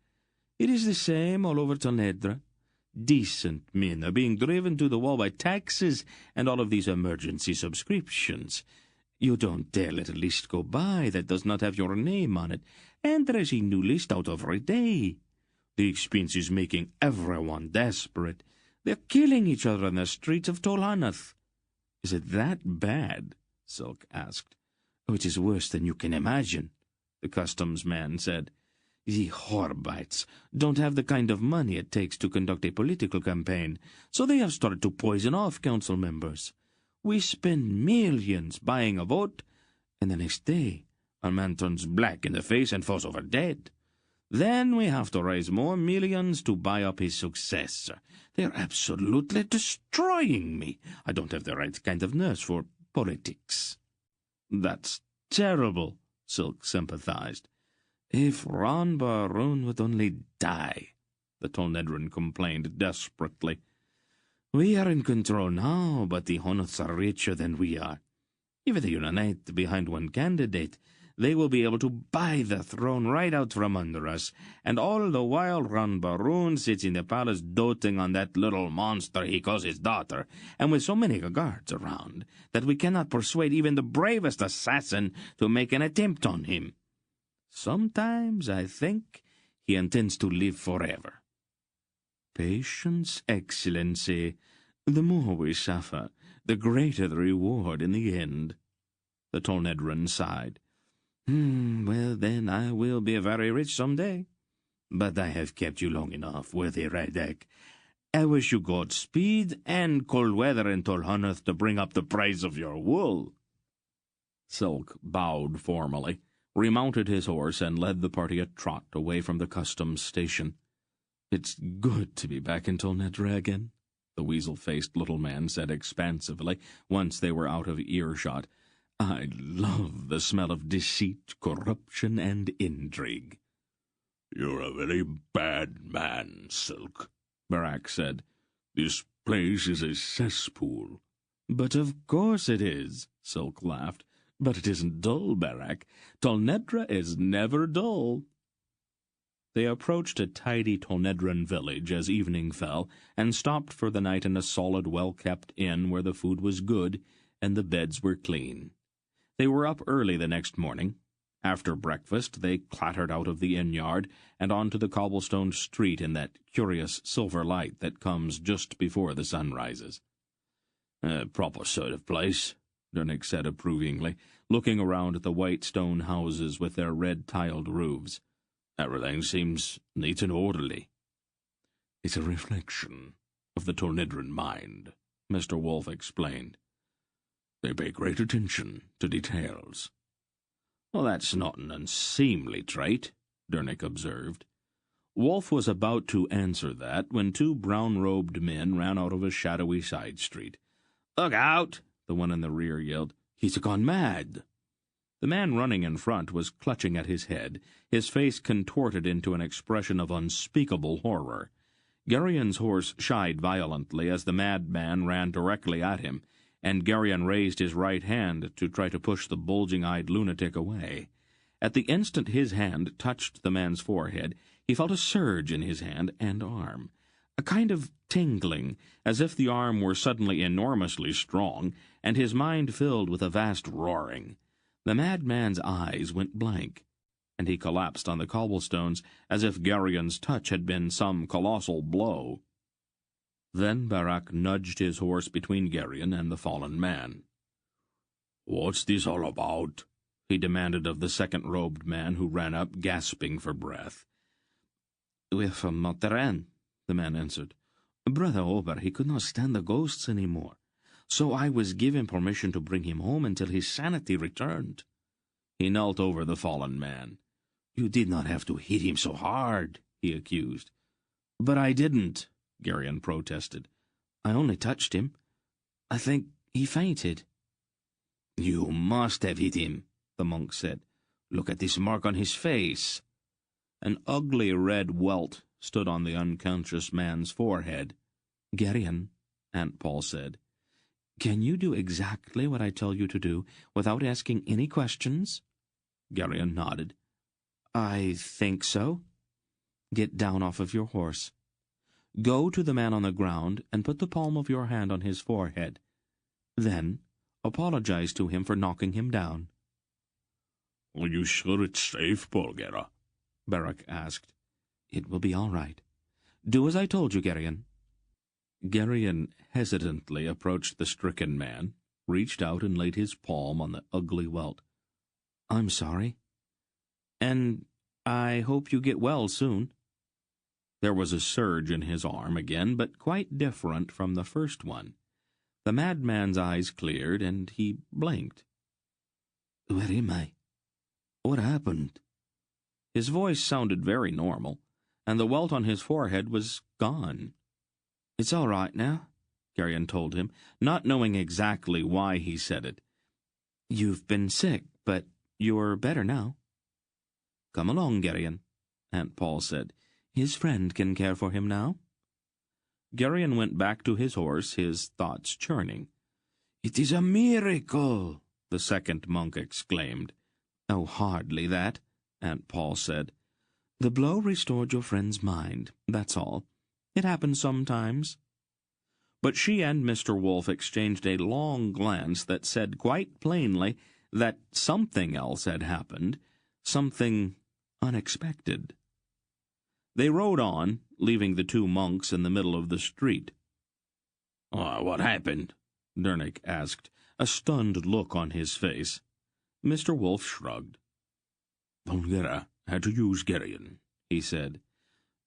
It is the same all over Tonedra. Decent men are being driven to the wall by taxes and all of these emergency subscriptions. You don't dare let a list go by that does not have your name on it, and there is a new list out every day. The expense is making everyone desperate. They're killing each other in the streets of Tolhanath. Is it that bad? Silk asked. Oh, it is worse than you can imagine, the customs man said. The Horbites don't have the kind of money it takes to conduct a political campaign, so they have started to poison off council members. We spend millions buying a vote, and the next day a man turns black in the face and falls over dead. Then we have to raise more millions to buy up his successor. They're absolutely destroying me. I don't have the right kind of nurse for politics. That's terrible, Silk sympathized. If Ron Baroon would only die, the Tolnedran complained desperately. We are in control now, but the Honoths are richer than we are. If they unite behind one candidate, they will be able to buy the throne right out from under us, and all the while Ron Baroon sits in the palace doting on that little monster he calls his daughter, and with so many guards around that we cannot persuade even the bravest assassin to make an attempt on him. Sometimes I think he intends to live forever. Patience, Excellency. The more we suffer, the greater the reward in the end. The Tolnedran sighed. Well, then I will be very rich some day. But I have kept you long enough, worthy Radek. I wish you Godspeed and cold weather in Tolhanath to bring up the price of your wool. Silk bowed formally, remounted his horse, and led the party a trot away from the customs station. It's good to be back in Tolnedra again, the weasel-faced little man said expansively, once they were out of earshot. I love the smell of deceit, corruption, and intrigue. You're a very bad man, Silk, Barak said. This place is a cesspool. But of course it is, Silk laughed. But it isn't dull, Barak. Tolnedra is never dull. They approached a tidy Tolnedran village as evening fell, and stopped for the night in a solid, well-kept inn where the food was good and the beds were clean. They were up early the next morning. After breakfast, they clattered out of the inn-yard and onto the cobblestone street in that curious silver light that comes just before the sun rises. A proper sort of place, Dernick said approvingly, looking around at the white stone houses with their red-tiled roofs. Everything seems neat and orderly. It's a reflection of the Tolnedran mind, Mr. Wolf explained. They pay great attention to details. Well, that's not an unseemly trait, Dernick observed. Wolf was about to answer that when two brown-robed men ran out of a shadowy side street. "Look out!" the one in the rear yelled. "He's gone mad!" The man running in front was clutching at his head, his face contorted into an expression of unspeakable horror. Gerion's horse shied violently as the madman ran directly at him, and Gerion raised his right hand to try to push the bulging-eyed lunatic away. At the instant his hand touched the man's forehead, he felt a surge in his hand and arm, a kind of tingling, as if the arm were suddenly enormously strong, and his mind filled with a vast roaring. The madman's eyes went blank, and he collapsed on the cobblestones as if Gerion's touch had been some colossal blow. Then Barak nudged his horse between Gerion and the fallen man. "What's this all about?" he demanded of the second-robed man who ran up, gasping for breath. "We're from Monterey," the man answered. "Brother Ober, he could not stand the ghosts any more. So I was given permission to bring him home until his sanity returned." He knelt over the fallen man. "You did not have to hit him so hard," he accused. "But I didn't," Gerion protested. "I only touched him. I think he fainted." "You must have hit him," the monk said. "Look at this mark on his face." An ugly red welt stood on the unconscious man's forehead. "Gerion," Aunt Paul said. "Can you do exactly what I tell you to do, without asking any questions?" Geryon nodded. "I think so." "Get down off of your horse. Go to the man on the ground and put the palm of your hand on his forehead. Then apologize to him for knocking him down." "Are you sure it's safe, Bulgara?" Barak asked. "It will be all right. Do as I told you, Geryon." Geryon hesitantly approached the stricken man, reached out and laid his palm on the ugly welt. "I'm sorry. And I hope you get well soon." There was a surge in his arm again, but quite different from the first one. The madman's eyes cleared, and he blinked. "Where am I? What happened?" His voice sounded very normal, and the welt on his forehead was gone. "It's all right now," Geryon told him, not knowing exactly why he said it. "You've been sick, but you're better now." "Come along, Geryon," Aunt Paul said. "His friend can care for him now." Geryon went back to his horse, his thoughts churning. "It is a miracle," the second monk exclaimed. "Oh, hardly that," Aunt Paul said. "The blow restored your friend's mind, that's all. It happens sometimes." But she and Mr. Wolfe exchanged a long glance that said quite plainly that something else had happened, something unexpected. They rode on, leaving the two monks in the middle of the street. "What happened?" Dernick asked, a stunned look on his face. Mr. Wolfe shrugged. "Bulgara had to use Geryon," he said.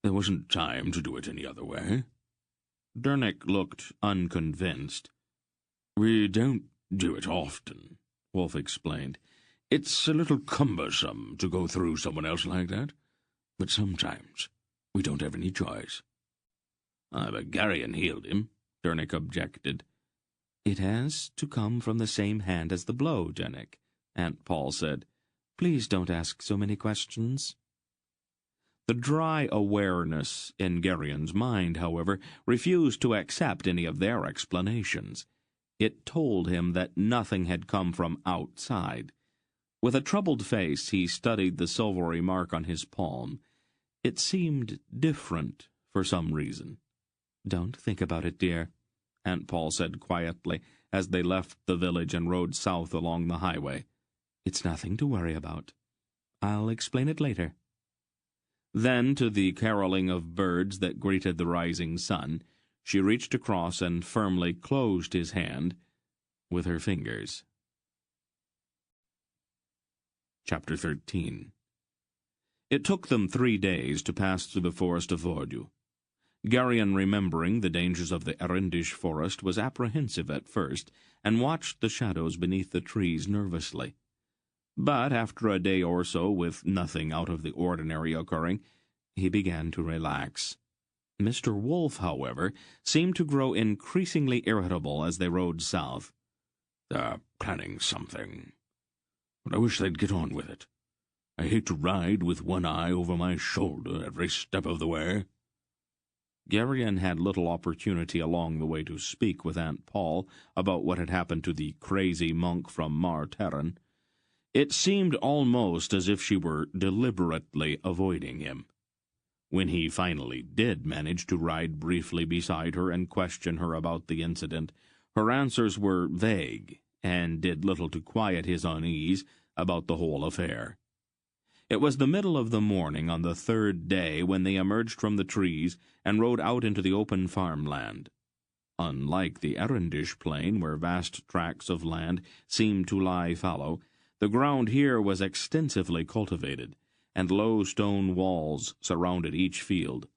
"There wasn't time to do it any other way." Dernick looked unconvinced. "We don't do it often," Wolfe explained. "It's a little cumbersome to go through someone else like that, but sometimes we don't have any choice." "But Geryon healed him," Dernick objected. "It has to come from the same hand as the blow, Dernick," Aunt Paul said. "Please don't ask so many questions." The dry awareness in Geryon's mind, however, refused to accept any of their explanations. It told him that nothing had come from outside. With a troubled face, he studied the silvery mark on his palm. It seemed different for some reason. "Don't think about it, dear," Aunt Paul said quietly as they left the village and rode south along the highway. "It's nothing to worry about. I'll explain it later." Then, to the caroling of birds that greeted the rising sun, she reached across and firmly closed his hand with her fingers. Chapter 13. It took them 3 days to pass through the forest of Vordu. Geryon, remembering the dangers of the Erendish forest, was apprehensive at first, and watched the shadows beneath the trees nervously. But after a day or so, with nothing out of the ordinary occurring, he began to relax. Mr. Wolfe, however, seemed to grow increasingly irritable as they rode south. "They're planning something, but I wish they'd get on with it. I hate to ride with one eye over my shoulder every step of the way." Geryon had little opportunity along the way to speak with Aunt Paul about what had happened to the crazy monk from Mar Terran. It seemed almost as if she were deliberately avoiding him. When he finally did manage to ride briefly beside her and question her about the incident, her answers were vague and did little to quiet his unease about the whole affair. It was the middle of the morning on the 3rd day when they emerged from the trees and rode out into the open farmland. Unlike the Erendish plain, where vast tracts of land seemed to lie fallow, the ground here was extensively cultivated, and low stone walls surrounded each field.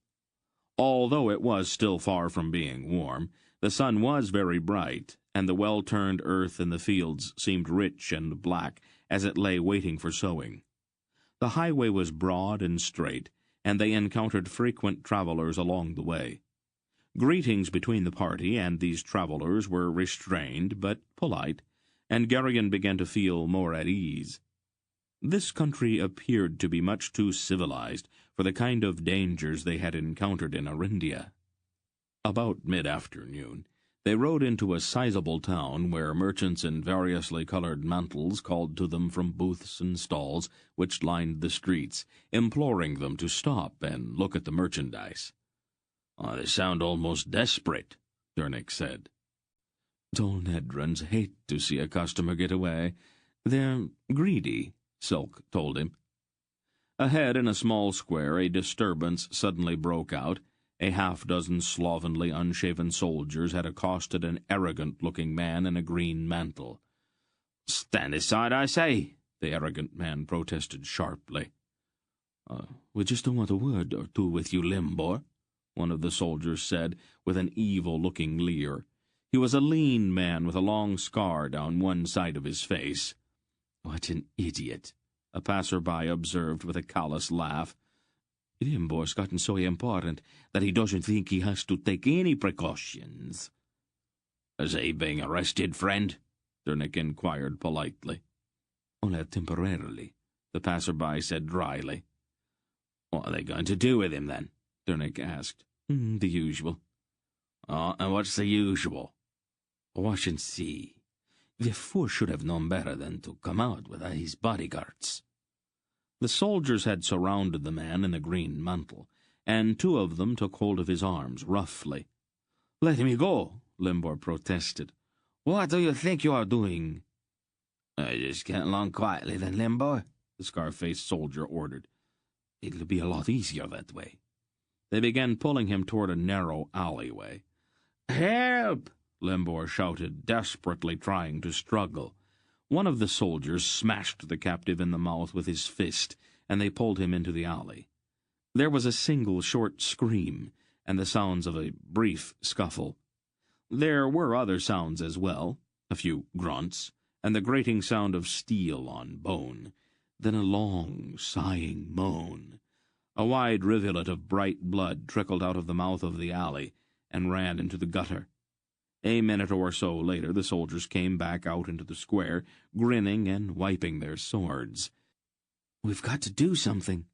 Although it was still far from being warm, the sun was very bright, and the well-turned earth in the fields seemed rich and black as it lay waiting for sowing. The highway was broad and straight, and they encountered frequent travelers along the way. Greetings between the party and these travelers were restrained but polite, and Geryon began to feel more at ease. This country appeared to be much too civilized for the kind of dangers they had encountered in Arindia. About mid-afternoon, They rode into a sizable town where merchants in variously colored mantles called to them from booths and stalls which lined the streets, imploring them to stop and look at the merchandise. "Oh, they sound almost desperate," Durnick said. Tall Nedrans hate to see a customer get away. They're greedy, Silk told him. Ahead in a small square, a disturbance suddenly broke out. A half-dozen slovenly, unshaven soldiers had accosted an arrogant-looking man in a green mantle. "Stand aside, I say," the arrogant man protested sharply. We just want a word or two with you, Limbor, one of the soldiers said, with an evil-looking leer. He was a lean man with a long scar down one side of his face. What an idiot, a passerby observed with a callous laugh. Limbor's gotten so important that he doesn't think he has to take any precautions. "Is he being arrested, friend?" Durnick inquired politely. Only temporarily, the passerby said dryly. "What are they going to do with him, then?" Durnick asked. The usual. "Oh, and what's the usual?" "Watch and see. The fool should have known better than to come out with his bodyguards." The soldiers had surrounded the man in the green mantle, and two of them took hold of his arms roughly. "Let me go," Limbor protested. "What do you think you are doing?" "Just get along quietly, then, Limbor," the scar-faced soldier ordered. "It'll be a lot easier that way." They began pulling him toward a narrow alleyway. "Help!" Limbor shouted, desperately trying to struggle. One of the soldiers smashed the captive in the mouth with his fist, and they pulled him into the alley. There was a single short scream, and the sounds of a brief scuffle. There were other sounds as well, a few grunts, and the grating sound of steel on bone, then a long, sighing moan. A wide rivulet of bright blood trickled out of the mouth of the alley and ran into the gutter. A minute or so later, the soldiers came back out into the square, grinning and wiping their swords. "We've got to do something,"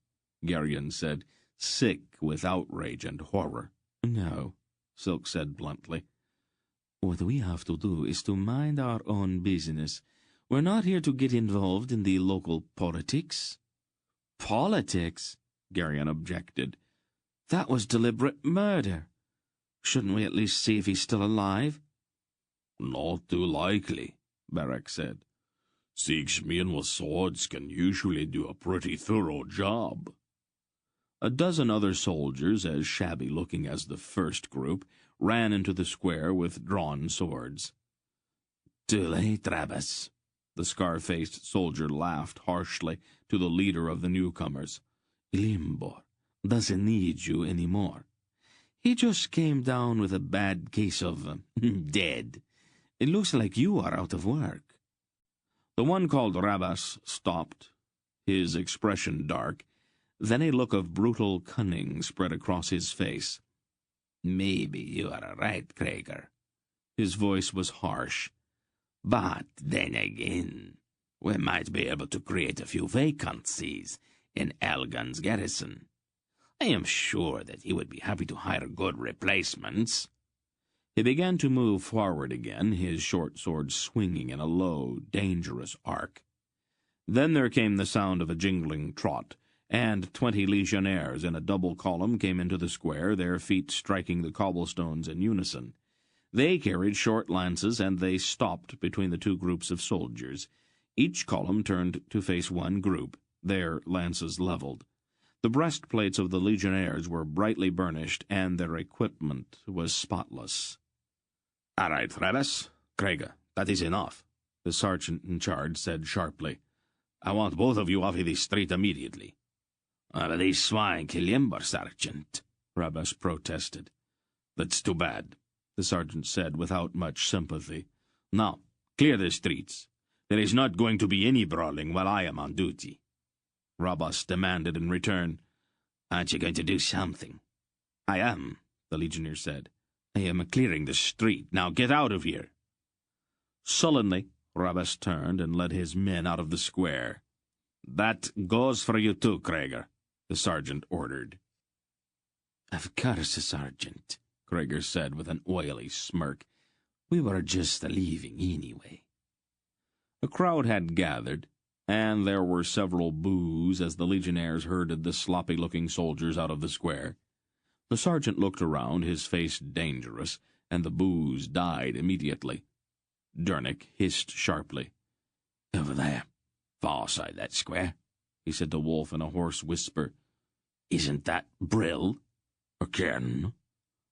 Geryon said, sick with outrage and horror. "No," Silk said bluntly. "What we have to do is to mind our own business. We're not here to get involved in the local politics." "Politics?" Geryon objected. "That was deliberate murder. Shouldn't we at least see if he's still alive?" "Not too likely," Barak said. "6 men with swords can usually do a pretty thorough job." A dozen other soldiers, as shabby-looking as the first group, ran into the square with drawn swords. "Too late, Travis," the scar-faced soldier laughed harshly to the leader of the newcomers. "Limbor doesn't need you any more. He just came down with a bad case of dead. It looks like you are out of work." The one called Rabas stopped, his expression dark. Then a look of brutal cunning spread across his face. "Maybe you are right, Krager." His voice was harsh. "But then again, we might be able to create a few vacancies in Elgan's garrison. I am sure that he would be happy to hire good replacements." He began to move forward again, his short sword swinging in a low, dangerous arc. Then there came the sound of a jingling trot, and 20 legionnaires in a double column came into the square, their feet striking the cobblestones in unison. They carried short lances, and they stopped between the two groups of soldiers. Each column turned to face one group, their lances leveled. The breastplates of the legionnaires were brightly burnished, and their equipment was spotless. "All right, Travis. Krager, that is enough," the sergeant in charge said sharply. "I want both of you off of the street immediately." "But these swine kill Limbor, Sergeant," Rabas protested. "That's too bad," the sergeant said without much sympathy. "Now, clear the streets. There is not going to be any brawling while I am on duty." Rabas demanded in return. "Aren't you going to do something?" "I am," the legionnaire said. "I am clearing the street. Now get out of here." Sullenly, Rabas turned and led his men out of the square. "That goes for you too, Krager," the sergeant ordered. "Of course, Sergeant," Krager said with an oily smirk. We were just leaving anyway. A crowd had gathered, and there were several boos as the legionnaires herded the sloppy-looking soldiers out of the square. The sergeant looked around, his face dangerous, and the boos died immediately. Dernick hissed sharply. "Over there, far side that square," he said to Wolfe in a hoarse whisper. "Isn't that Brill?" "Again?"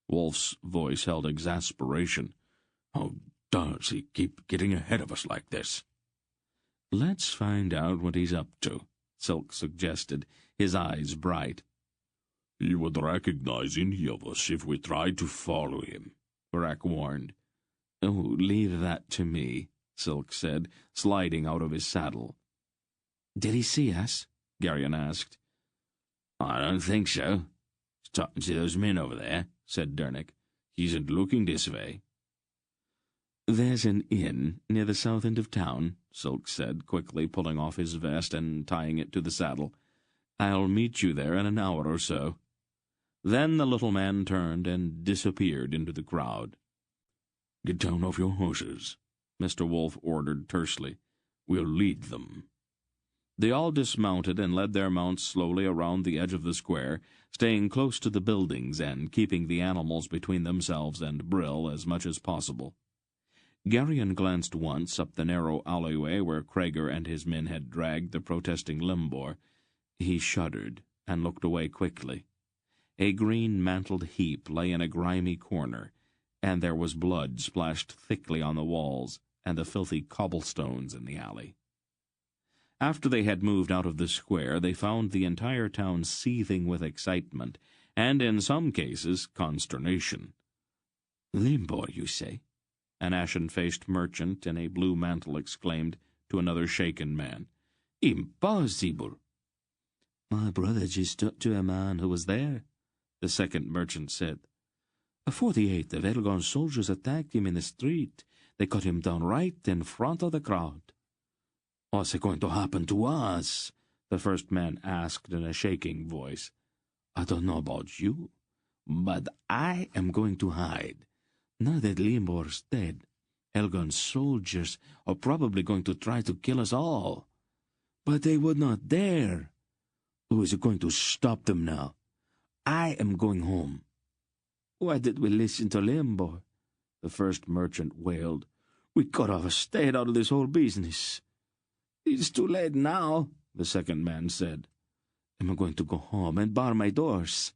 Wolfe's voice held exasperation. "How does he keep getting ahead of us like this?" "Let's find out what he's up to," Silk suggested, his eyes bright. "He would recognize any of us if we tried to follow him," Barack warned. "Oh, leave that to me," Silk said, sliding out of his saddle. "Did he see us?" Garyon asked. "I don't think so. He's talking to those men over there," said Dernick. "He isn't looking this way." "There's an inn near the south end of town," Silk said, quickly pulling off his vest and tying it to the saddle. "I'll meet you there in an hour or so." Then the little man turned and disappeared into the crowd. "Get down off your horses," Mr. Wolfe ordered tersely. "We'll lead them." They all dismounted and led their mounts slowly around the edge of the square, staying close to the buildings and keeping the animals between themselves and Brill as much as possible. Garyon glanced once up the narrow alleyway where Krager and his men had dragged the protesting Limbor. He shuddered and looked away quickly. A green-mantled heap lay in a grimy corner, and there was blood splashed thickly on the walls and the filthy cobblestones in the alley. After they had moved out of the square, they found the entire town seething with excitement, and in some cases consternation. "Limbor, you say?" An ashen-faced merchant in a blue mantle exclaimed to another shaken man. "Impossible!" "My brother just talked to a man who was there," the second merchant said. 48 of Elgon's soldiers attacked him in the street. They cut him down right in front of the crowd. "What's it going to happen to us?" the first man asked in a shaking voice. "I don't know about you, but I am going to hide. Now that Limbor's dead, Elgon's soldiers are probably going to try to kill us all. But they would not dare. Who is going to stop them now? I am going home." "Why did we listen to Limbor?" the first merchant wailed. "We could have stayed out of this whole business." "It's too late now," the second man said. "I'm going to go home and bar my doors."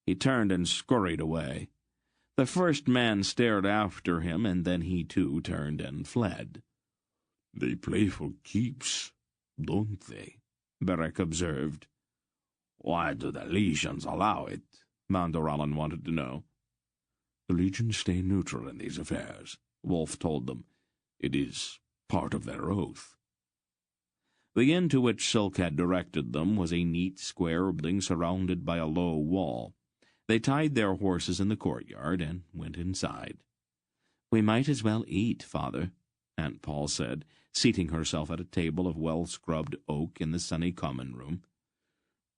He turned and scurried away. The first man stared after him, and then he too turned and fled. "They play for keeps, don't they?" Beric observed. "Why do the legions allow it?" Mandorallan wanted to know. "The legions stay neutral in these affairs," Wolfe told them. "It is part of their oath." The inn to which Silk had directed them was a neat square building surrounded by a low wall. They tied their horses in the courtyard and went inside. "We might as well eat, Father," Aunt Paul said, seating herself at a table of well-scrubbed oak in the sunny common room.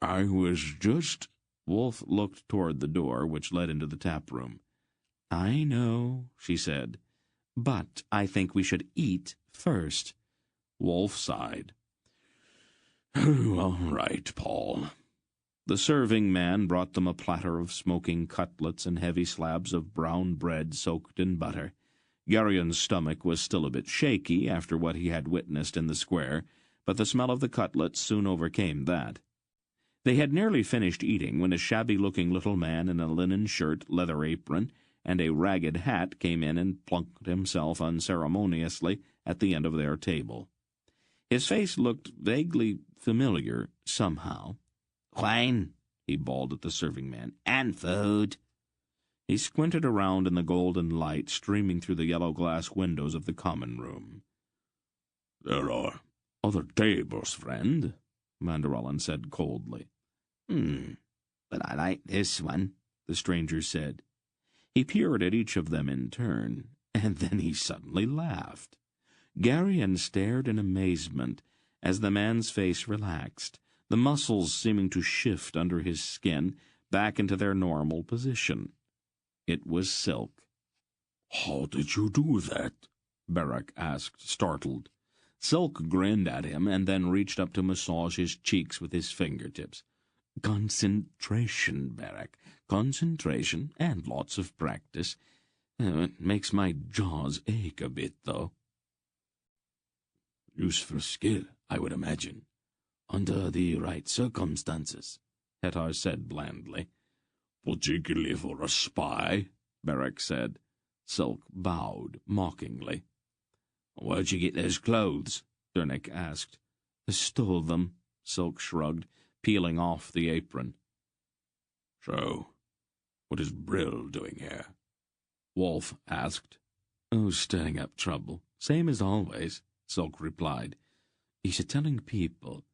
"I was just—" Wolfe looked toward the door which led into the tap room. "I know," she said, "but I think we should eat first." Wolfe sighed. "All right, Paul." The serving man brought them a platter of smoking cutlets and heavy slabs of brown bread soaked in butter. Garyon's stomach was still a bit shaky after what he had witnessed in the square, but the smell of the cutlets soon overcame that. They had nearly finished eating when a shabby-looking little man in a linen shirt, leather apron, and a ragged hat came in and plunked himself unceremoniously at the end of their table. His face looked vaguely familiar somehow. "Wine," he bawled at the serving man, "and food." He squinted around in the golden light streaming through the yellow glass windows of the common room. "There are other tables, friend," Mandorallan said coldly. But I like this one," the stranger said. He peered at each of them in turn, and then he suddenly laughed. Garyon stared in amazement as the man's face relaxed, the muscles seeming to shift under his skin back into their normal position. It was Silk. "How did you do that?" Barak asked, startled. Silk grinned at him and then reached up to massage his cheeks with his fingertips. "Concentration, Barak. Concentration and lots of practice. It makes my jaws ache a bit, though." "Useful skill, I would imagine. Under the right circumstances," Hetar said blandly. "Particularly for a spy," Barak said. Silk bowed mockingly. "Where'd you get those clothes?" Dernick asked. "I stole them," Silk shrugged, peeling off the apron. "So, what is Brill doing here?" Wolf asked. "Oh, stirring up trouble. Same as always," Silk replied. "He's telling people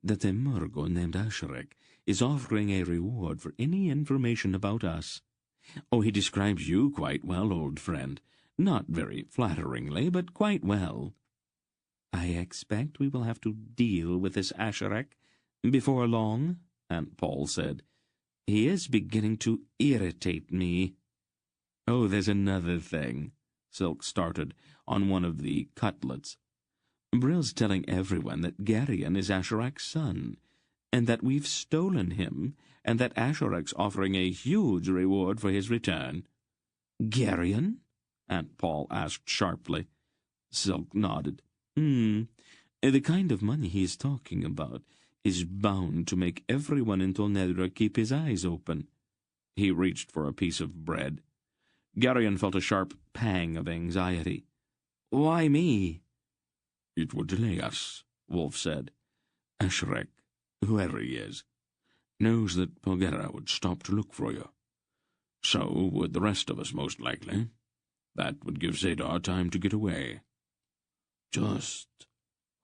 that a Murgo named Asherek is offering a reward for any information about us. Oh, he describes you quite well, old friend. Not very flatteringly, but quite well. I expect we will have to deal with this Asherek before long," Aunt Paul said. "He is beginning to irritate me." "Oh, there's another thing," Silk started on one of the cutlets. "Brill's telling everyone that Garyon is Asherek's son, and that we've stolen him, and that Asherek's offering a huge reward for his return." "Garyon?" Aunt Paul asked sharply. Silk nodded. The kind of money he's talking about is bound to make everyone in Tolnedra keep his eyes open." He reached for a piece of bread. Garyon felt a sharp pang of anxiety. "Why me?" "It would delay us," Wolf said. "Asherek, whoever he is, knows that Pogera would stop to look for you. So would the rest of us, most likely. That would give Zadar time to get away." "Just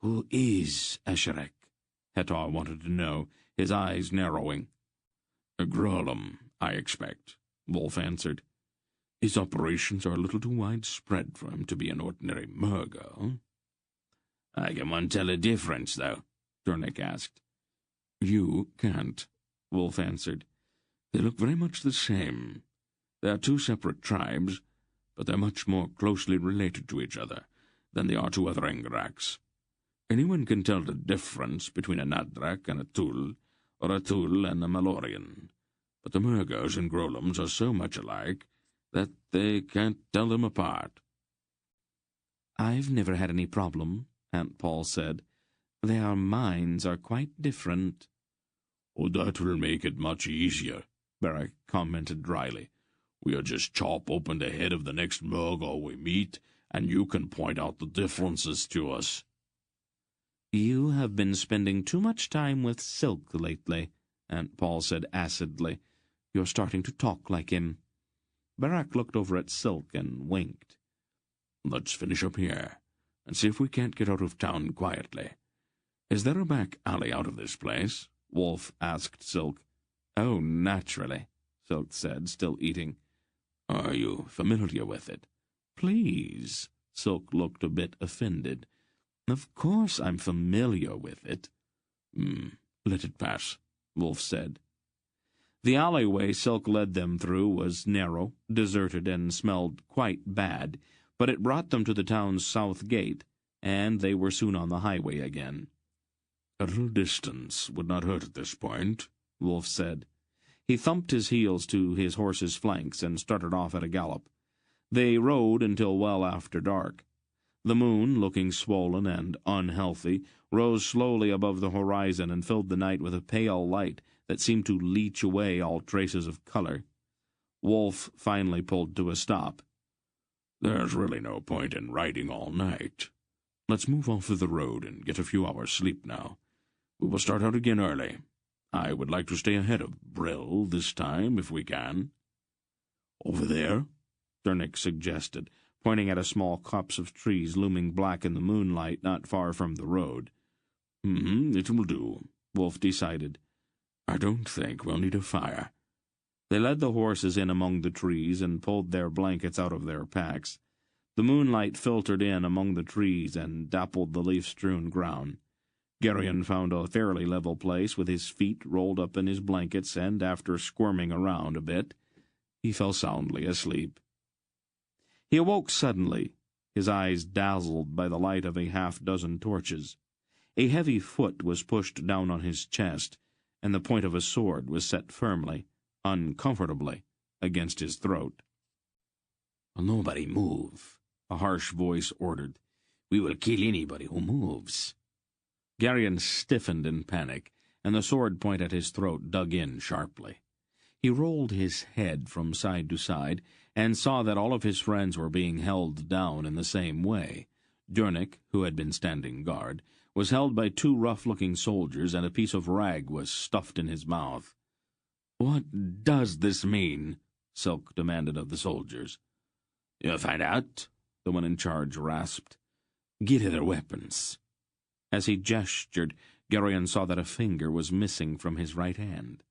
who is Asherek?" Hetar wanted to know, his eyes narrowing. "A Grolem, I expect," Wolf answered. "His operations are a little too widespread for him to be an ordinary Murgo." "I can one tell a difference, though?" Dernick asked. "You can't," Wolf answered. "They look very much the same. They are two separate tribes, but they're much more closely related to each other than they are to other Engraks. Anyone can tell the difference between a Nadrak and a Tul, or a Tul and a Malorian, but the Murgos and Grolems are so much alike that they can't tell them apart." "I've never had any problem," Aunt Paul said. "Their minds are quite different." "Oh, that will make it much easier," Barak commented dryly. "We'll just chop open the head of the next Murgo we meet, and you can point out the differences to us." "You have been spending too much time with Silk lately," Aunt Paul said acidly. "You're starting to talk like him." Barak looked over at Silk and winked. "Let's finish up here, and see if we can't get out of town quietly. Is there a back alley out of this place?" Wolf asked Silk. "Oh, naturally," Silk said, still eating. "Are you familiar with it?" "Please." Silk looked a bit offended. "Of course I'm familiar with it." Let it pass," Wolf said. The alleyway Silk led them through was narrow, deserted, and smelled quite bad, but it brought them to the town's south gate, and they were soon on the highway again. "A little distance would not hurt at this point," Wolf said. He thumped his heels to his horse's flanks and started off at a gallop. They rode until well after dark. The moon, looking swollen and unhealthy, rose slowly above the horizon and filled the night with a pale light that seemed to leach away all traces of color. Wolf finally pulled to a stop. "There's really no point in riding all night. Let's move off of the road and get a few hours' sleep now. We will start out again early. I would like to stay ahead of Brill this time, if we can." "Over there?" Dernick suggested, pointing at a small copse of trees looming black in the moonlight not far from the road. It will do," Wolf decided. "I don't think we'll need a fire." They led the horses in among the trees and pulled their blankets out of their packs. The moonlight filtered in among the trees and dappled the leaf-strewn ground. Garyon found a fairly level place with his feet rolled up in his blankets, and after squirming around a bit, he fell soundly asleep. He awoke suddenly, his eyes dazzled by the light of a half-dozen torches. A heavy foot was pushed down on his chest, and the point of a sword was set firmly, uncomfortably, against his throat. "Nobody move," a harsh voice ordered. "We will kill anybody who moves." Geryon stiffened in panic, and the sword point at his throat dug in sharply. He rolled his head from side to side, and saw that all of his friends were being held down in the same way. Durnick, who had been standing guard, was held by two rough-looking soldiers, and a piece of rag was stuffed in his mouth. "What does this mean?" Silk demanded of the soldiers. "You'll find out," the one in charge rasped. "Get to their weapons." As he gestured, Geryon saw that a finger was missing from his right hand.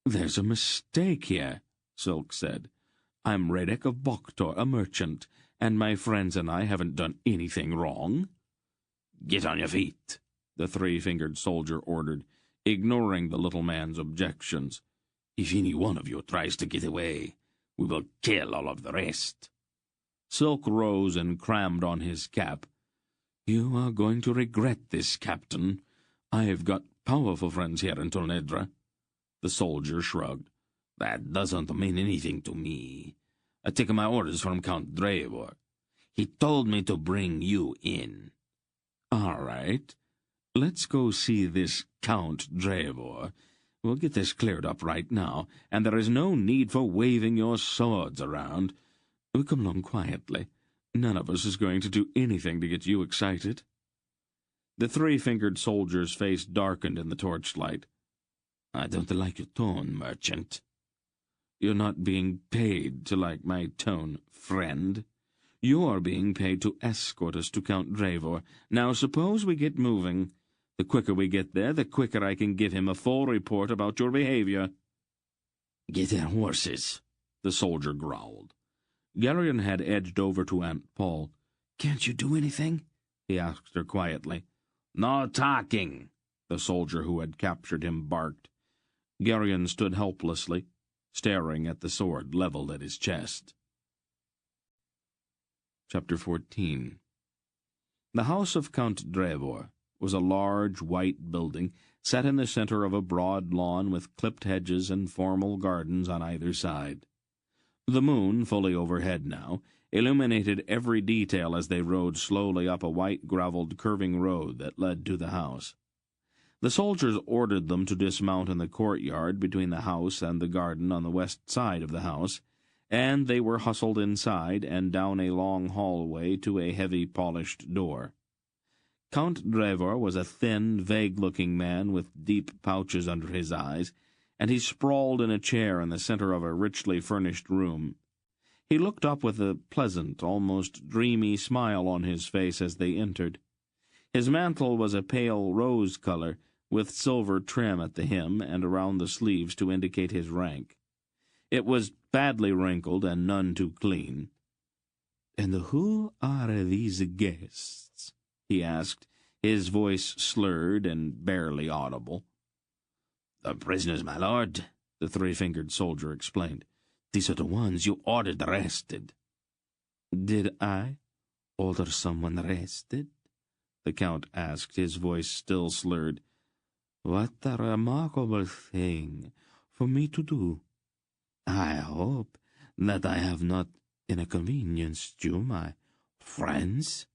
"There's a mistake here," Silk said. "I'm Radek of Boktor, a merchant, and my friends and I haven't done anything wrong." "Get on your feet," the three-fingered soldier ordered, ignoring the little man's objections. "If any one of you tries to get away, we will kill all of the rest." Silk rose and crammed on his cap. "You are going to regret this, Captain. I've got powerful friends here in Tolnedra." The soldier shrugged. "That doesn't mean anything to me. I take my orders from Count Drevor. He told me to bring you in." "All right. Let's go see this Count Drevor. We'll get this cleared up right now, and there is no need for waving your swords around. We'll come along quietly. None of us is going to do anything to get you excited." The three-fingered soldier's face darkened in the torchlight. "I don't like your tone, merchant." "You're not being paid to like my tone, friend. You're being paid to escort us to Count Drevor. Now suppose we get moving. The quicker we get there, the quicker I can give him a full report about your behavior." "Get their horses," the soldier growled. Geryon had edged over to Aunt Paul. "Can't you do anything?" he asked her quietly. "No talking," the soldier who had captured him barked. Geryon stood helplessly, staring at the sword leveled at his chest. Chapter 14. The house of Count Drevor was a large white building set in the center of a broad lawn with clipped hedges and formal gardens on either side. The moon, fully overhead now, illuminated every detail as they rode slowly up a white gravelled curving road that led to the house. The soldiers ordered them to dismount in the courtyard between the house and the garden on the west side of the house, and they were hustled inside and down a long hallway to a heavy polished door. Count Drevor was a thin, vague-looking man with deep pouches under his eyes, and he sprawled in a chair in the center of a richly furnished room. He looked up with a pleasant, almost dreamy smile on his face as they entered. His mantle was a pale rose color, with silver trim at the hem and around the sleeves to indicate his rank. It was badly wrinkled and none too clean. "And who are these guests?" he asked, his voice slurred and barely audible. "The prisoners, my lord," the three-fingered soldier explained. "These are the ones you ordered arrested." "Did I order someone arrested?" the Count asked, his voice still slurred. "What a remarkable thing for me to do. I hope that I have not inconvenienced you, my friends."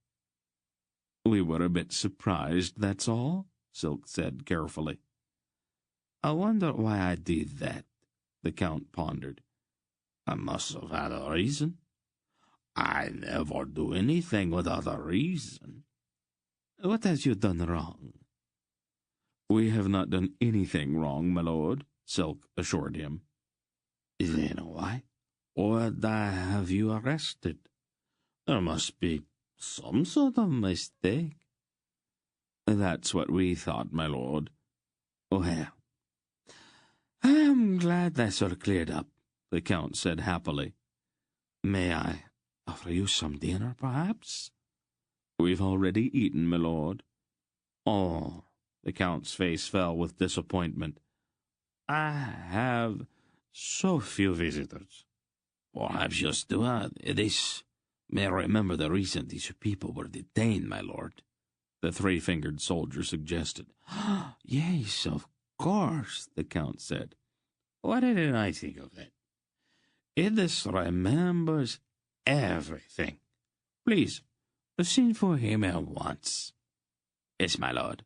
"We were a bit surprised, that's all," Silk said carefully. "I wonder why I did that," the Count pondered. "I must have had a reason. I never do anything without a reason. What has you done wrong?" "We have not done anything wrong, my lord," Silk assured him. "Then why would I have you arrested? There must be some sort of mistake." "That's what we thought, my lord." "Well, I am glad that's all cleared up," the Count said happily. "May I offer you some dinner, perhaps?" "We've already eaten, my lord." "Oh," the Count's face fell with disappointment. "I have so few visitors." "Perhaps your steward, this May I remember the reason these people were detained, my lord? The three-fingered soldier suggested. Yes, of course, the Count said. Why didn't I think of it? It remembers everything. Please, send for him at once. Yes, my lord.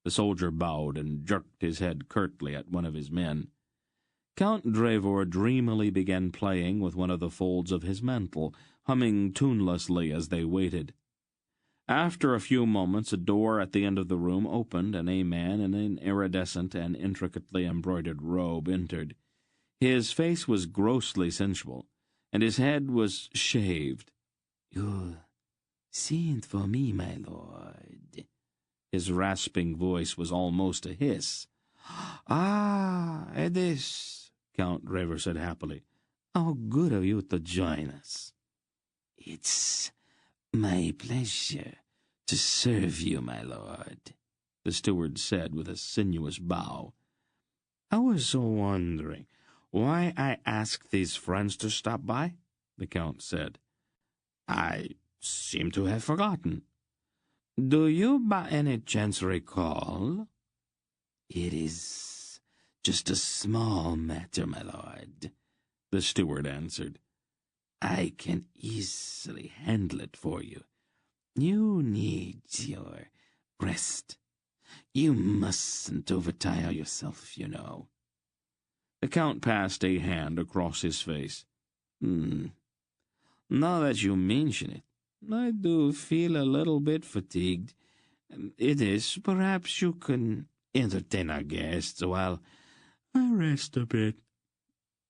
The soldier bowed and jerked his head curtly at one of his men. Count Drevor dreamily began playing with one of the folds of his mantle, humming tunelessly as they waited. After a few moments, a door at the end of the room opened, and a man in an iridescent and intricately embroidered robe entered. His face was grossly sensual, and his head was shaved. You sent for me, my lord. His rasping voice was almost a hiss. Ah, it is, Count Drevor said happily. How good of you to join us. It's my pleasure to serve you, my lord, the steward said with a sinuous bow. I was so wondering why I asked these friends to stop by, the Count said. I seem to have forgotten. Do you by any chance recall? It is just a small matter, my lord, the steward answered. I can easily handle it for you. You need your rest. You mustn't overtire yourself, you know. The Count passed a hand across his face. Now that you mention it, I do feel a little bit fatigued. It is, perhaps you can entertain our guests while I rest a bit.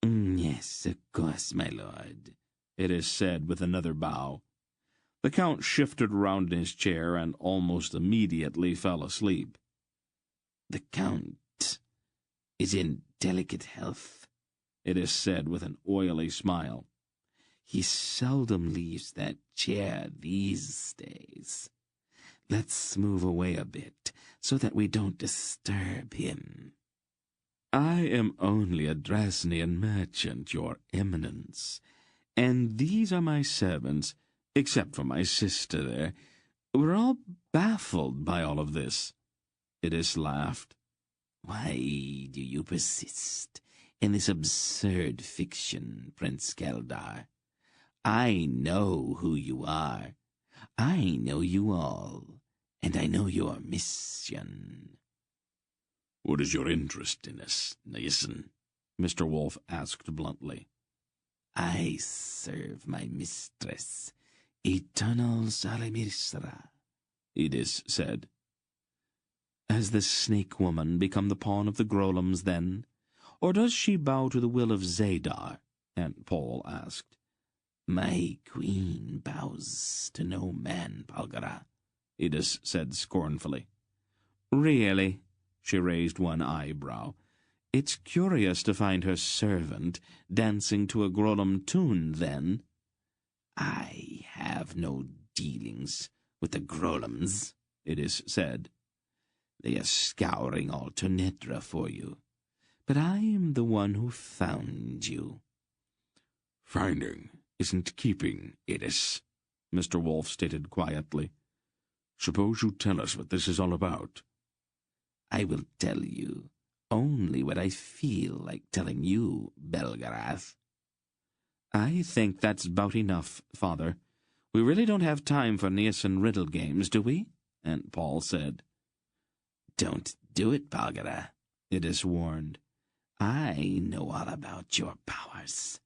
Yes, of course, my lord, it is said with another bow. The Count shifted round in his chair and almost immediately fell asleep. The Count is in delicate health, it is said with an oily smile. He seldom leaves that chair these days. Let's move away a bit so that we don't disturb him. I am only a Drasnian merchant, your eminence, and these are my servants, except for my sister there. We're all baffled by all of this. Idis laughed. Why do you persist in this absurd fiction, Prince Keldar? I know who you are. I know you all, and I know your mission. What is your interest in us, Nason? Mr. Wolf asked bluntly. I serve my mistress, Eternal Salimirsra, Idis said. Has this snake woman become the pawn of the Grolams, then? Or does she bow to the will of Zadar? Aunt Paul asked. My queen bows to no man, Palgara, Idis said scornfully. Really? She raised one eyebrow. It's curious to find her servant dancing to a Grolam tune, then. I have no dealings with the Grolams, Idis said. They are scouring all Tornetra for you, but I am the one who found you. Finding isn't keeping, Idis, Mr. Wolf stated quietly. Suppose you tell us what this is all about. I will tell you only what I feel like telling you, Belgarath. I think that's about enough, Father. We really don't have time for Niasan riddle games, do we? Aunt Paul said. Don't do it, Palgara, Idis warned. I know all about your powers.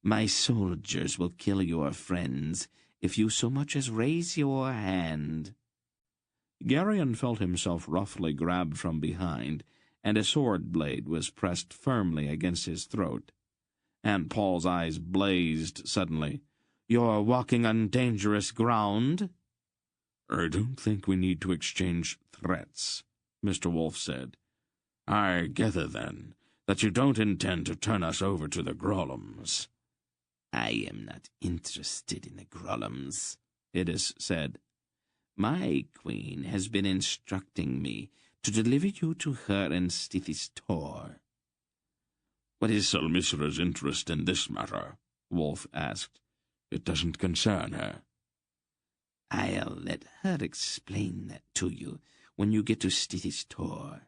My soldiers will kill your friends if you so much as raise your hand. Garyon felt himself roughly grabbed from behind, and a sword blade was pressed firmly against his throat. Aunt Paul's eyes blazed suddenly. You're walking on dangerous ground? I don't think we need to exchange threats, Mr. Wolf said. I gather, then, that you don't intend to turn us over to the Grolams. I am not interested in the Grolams, Idis said. My queen has been instructing me to deliver you to her in Stithis Tor. What is Salmisra's interest in this matter? Wolf asked. It doesn't concern her. I'll let her explain that to you when you get to Stithis Tor.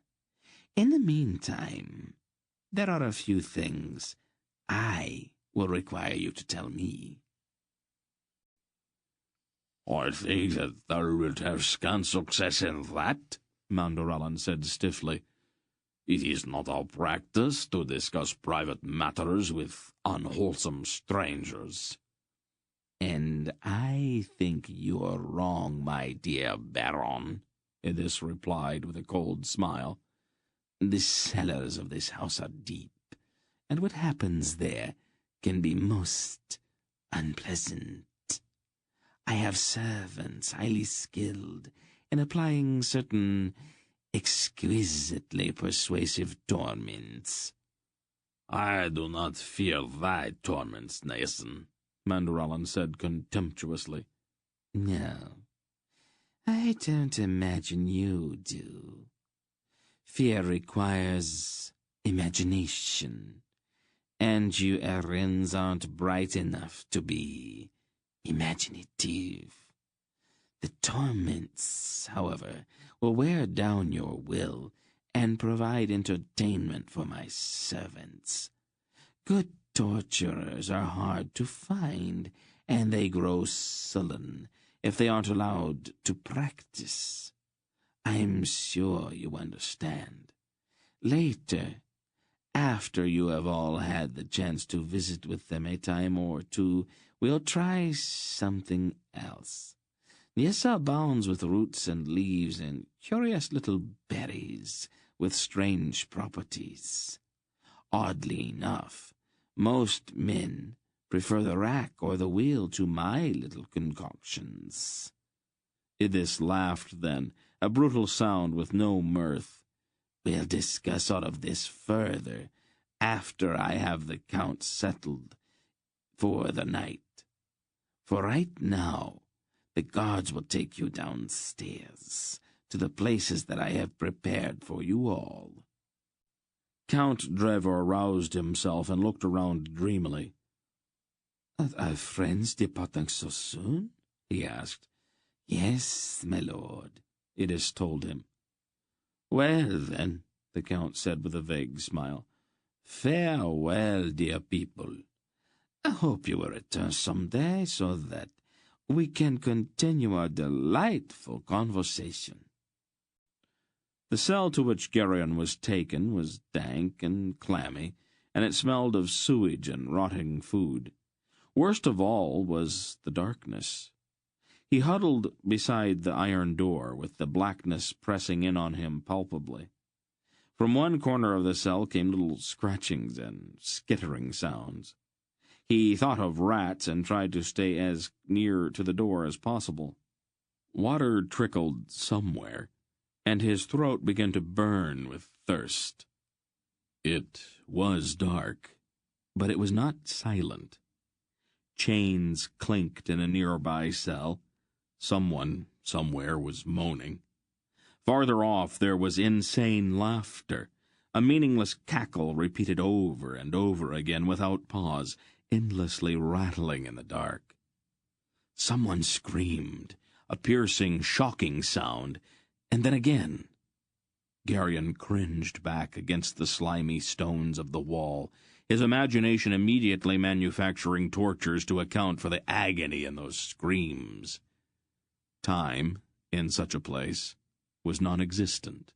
In the meantime, there are a few things I will require you to tell me. I think that thou wilt have scant success in that, Mandorellan said stiffly. It is not our practice to discuss private matters with unwholesome strangers. And I think you're wrong, my dear Baron, Idis replied with a cold smile. The cellars of this house are deep, and what happens there can be most unpleasant. I have servants highly skilled in applying certain exquisitely persuasive torments. I do not fear thy torments, Nathan, Mandorellan said contemptuously. No, I don't imagine you do. Fear requires imagination, and you Arryns aren't bright enough to be imaginative. The torments, however, will wear down your will and provide entertainment for my servants. Good torturers are hard to find, and they grow sullen if they aren't allowed to practice. I'm sure you understand. Later, after you have all had the chance to visit with them a time or two, we'll try something else. Yes, abounds with roots and leaves and curious little berries with strange properties. Oddly enough, most men prefer the rack or the wheel to my little concoctions. Idis laughed then, a brutal sound with no mirth. We'll discuss all of this further after I have the Count settled for the night. For right now, the guards will take you downstairs to the places that I have prepared for you all. Count Drevor roused himself and looked around dreamily. Are friends departing so soon? He asked. Yes, my lord, Idis told him. Well, then, the Count said with a vague smile, farewell, dear people. I hope you will return some day so that we can continue our delightful conversation. The cell to which Geryon was taken was dank and clammy, and it smelled of sewage and rotting food. Worst of all was the darkness. He huddled beside the iron door, with the blackness pressing in on him palpably. From one corner of the cell came little scratchings and skittering sounds. He thought of rats and tried to stay as near to the door as possible. Water trickled somewhere, and his throat began to burn with thirst. It was dark, but it was not silent. Chains clinked in a nearby cell. Someone, somewhere, was moaning. Farther off there was insane laughter, a meaningless cackle repeated over and over again without pause, endlessly rattling in the dark. Someone screamed, a piercing, shocking sound, and then again. Geryon cringed back against the slimy stones of the wall, his imagination immediately manufacturing tortures to account for the agony in those screams. Time, in such a place, was non-existent,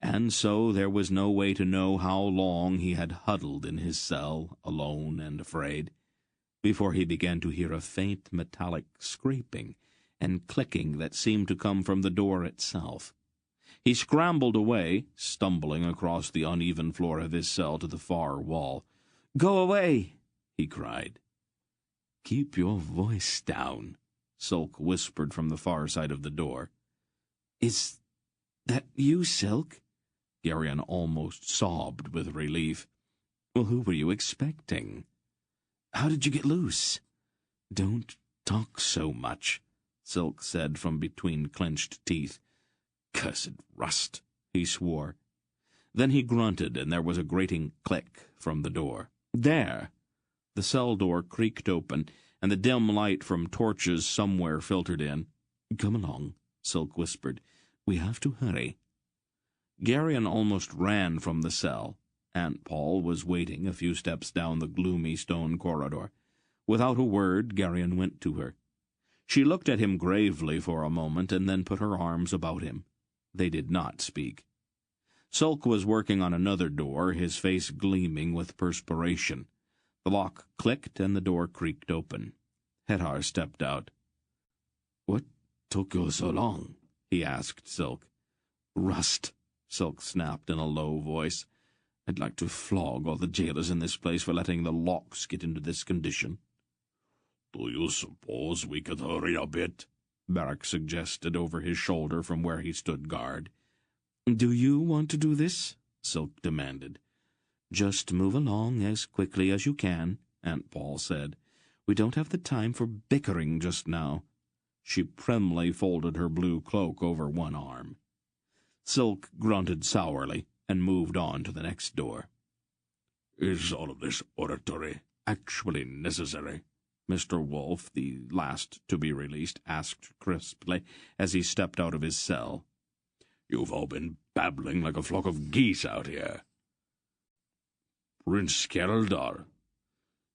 and so there was no way to know how long he had huddled in his cell, alone and afraid, before he began to hear a faint metallic scraping and clicking that seemed to come from the door itself. He scrambled away, stumbling across the uneven floor of his cell to the far wall. "Go away!" he cried. "Keep your voice down," Silk whispered from the far side of the door. "Is that you, Silk?" Geryon almost sobbed with relief. "Well, who were you expecting? How did you get loose?" "Don't talk so much," Silk said from between clenched teeth. "Cursed rust," he swore. Then he grunted, and there was a grating click from the door. There! The cell door creaked open, and the dim light from torches somewhere filtered in. "Come along," Silk whispered. "We have to hurry." Garion almost ran from the cell. Aunt Paul was waiting a few steps down the gloomy stone corridor. Without a word, Garion went to her. She looked at him gravely for a moment and then put her arms about him. They did not speak. Silk was working on another door, his face gleaming with perspiration. The lock clicked and the door creaked open. Hettar stepped out. "What took you so long?" he asked Silk. "Rust," Silk snapped in a low voice. "I'd like to flog all the jailers in this place for letting the locks get into this condition." "Do you suppose we could hurry a bit?" Barak suggested over his shoulder from where he stood guard. "Do you want to do this?" Silk demanded. "Just move along as quickly as you can," Aunt Paul said. "We don't have the time for bickering just now." She primly folded her blue cloak over one arm. Silk grunted sourly and moved on to the next door. "Is all of this oratory actually necessary?" Mr. Wolf, the last to be released, asked crisply as he stepped out of his cell. "You've all been babbling like a flock of geese out here." "Prince Keldar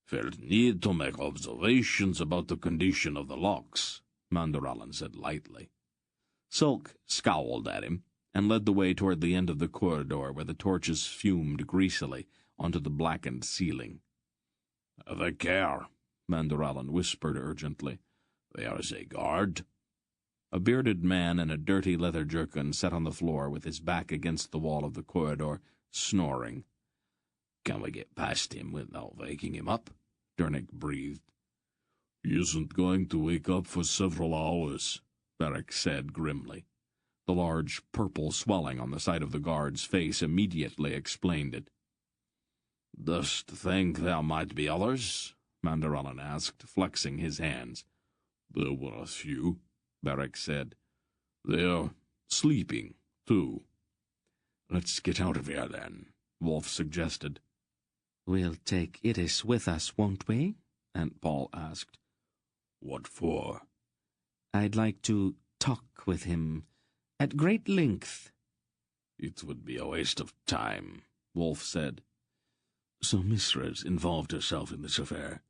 felt need to make observations about the condition of the locks," Mandaralan said lightly. Silk scowled at him and led the way toward the end of the corridor where the torches fumed greasily onto the blackened ceiling. "Have a care," Mandaralan whispered urgently. "There's a guard." A bearded man in a dirty leather jerkin sat on the floor with his back against the wall of the corridor, snoring. "Can we get past him without waking him up?" Dernick breathed. "He isn't going to wake up for several hours," Barak said grimly. The large purple swelling on the side of the guard's face immediately explained it. "Dost think there might be others?" Mandaralan asked, flexing his hands. "There were a few," Barak said. "They're sleeping, too." "Let's get out of here, then," Wolf suggested. "We'll take Idris with us, won't we?" Aunt Paul asked. "What for?" "I'd like to talk with him at great length." "It would be a waste of time," Wolf said. "So Misra's involved herself in this affair.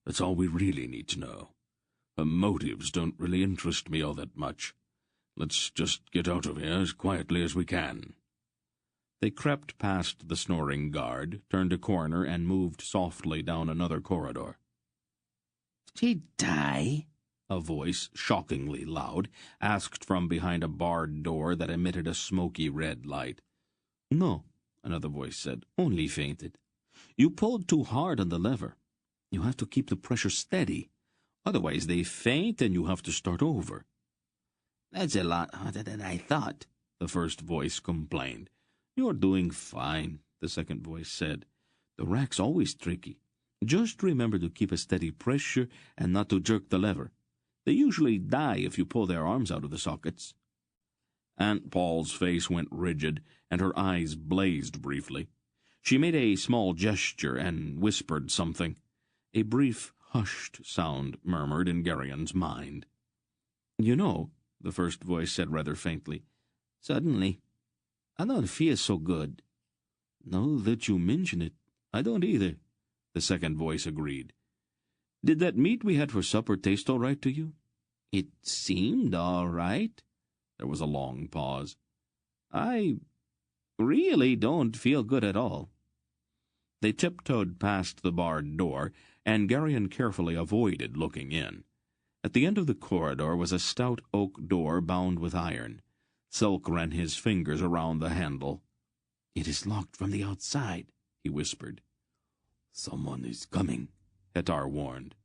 That's all we really need to know. Her motives don't really interest me all that much. Let's just get out of here as quietly as we can." They crept past the snoring guard, turned a corner, and moved softly down another corridor. "Did he die?" A voice, shockingly loud, asked from behind a barred door that emitted a smoky red light. "No," another voice said, "only fainted. You pulled too hard on the lever. You have to keep the pressure steady. Otherwise they faint and you have to start over." "That's a lot harder than I thought," the first voice complained. "You're doing fine," the second voice said. "The rack's always tricky. Just remember to keep a steady pressure and not to jerk the lever. They usually die if you pull their arms out of the sockets." Aunt Paul's face went rigid, and her eyes blazed briefly. She made a small gesture and whispered something. A brief, hushed sound murmured in Garion's mind. "You know," the first voice said rather faintly, "suddenly, I don't feel so good." "Now that you mention it, I don't either," the second voice agreed. "Did that meat we had for supper taste all right to you?" "It seemed all right." There was a long pause. "I really don't feel good at all." They tiptoed past the barred door, and Garion carefully avoided looking in. At the end of the corridor was a stout oak door bound with iron. Silk ran his fingers around the handle. "It is locked from the outside," he whispered. "Someone is coming," Hettar warned.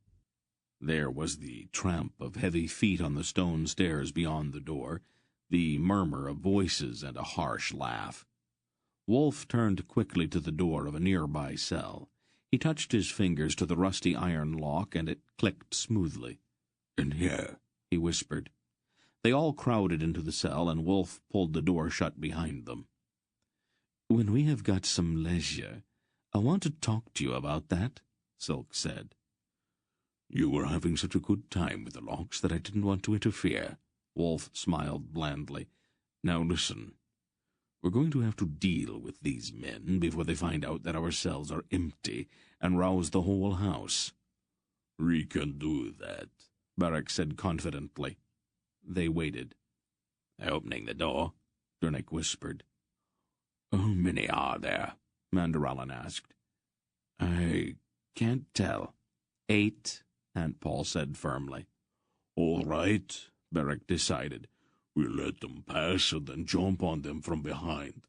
There was the tramp of heavy feet on the stone stairs beyond the door, the murmur of voices, and a harsh laugh. Wolf turned quickly to the door of a nearby cell. He touched his fingers to the rusty iron lock, and it clicked smoothly. "In here," he whispered. They all crowded into the cell, and Wolf pulled the door shut behind them. "When we have got some leisure, I want to talk to you about that," Silk said. You were having such a good time with the locks that I didn't want to interfere. Wolf smiled blandly. Now listen. We're going to have to deal with these men before they find out that our cells are empty and rouse the whole house. We can do that, Barak said confidently. They waited. Opening the door, Dernick whispered. How many are there? Manderallen asked. I can't tell. 8, Aunt Paul said firmly. All right, Barak decided. We'll let them pass and then jump on them from behind.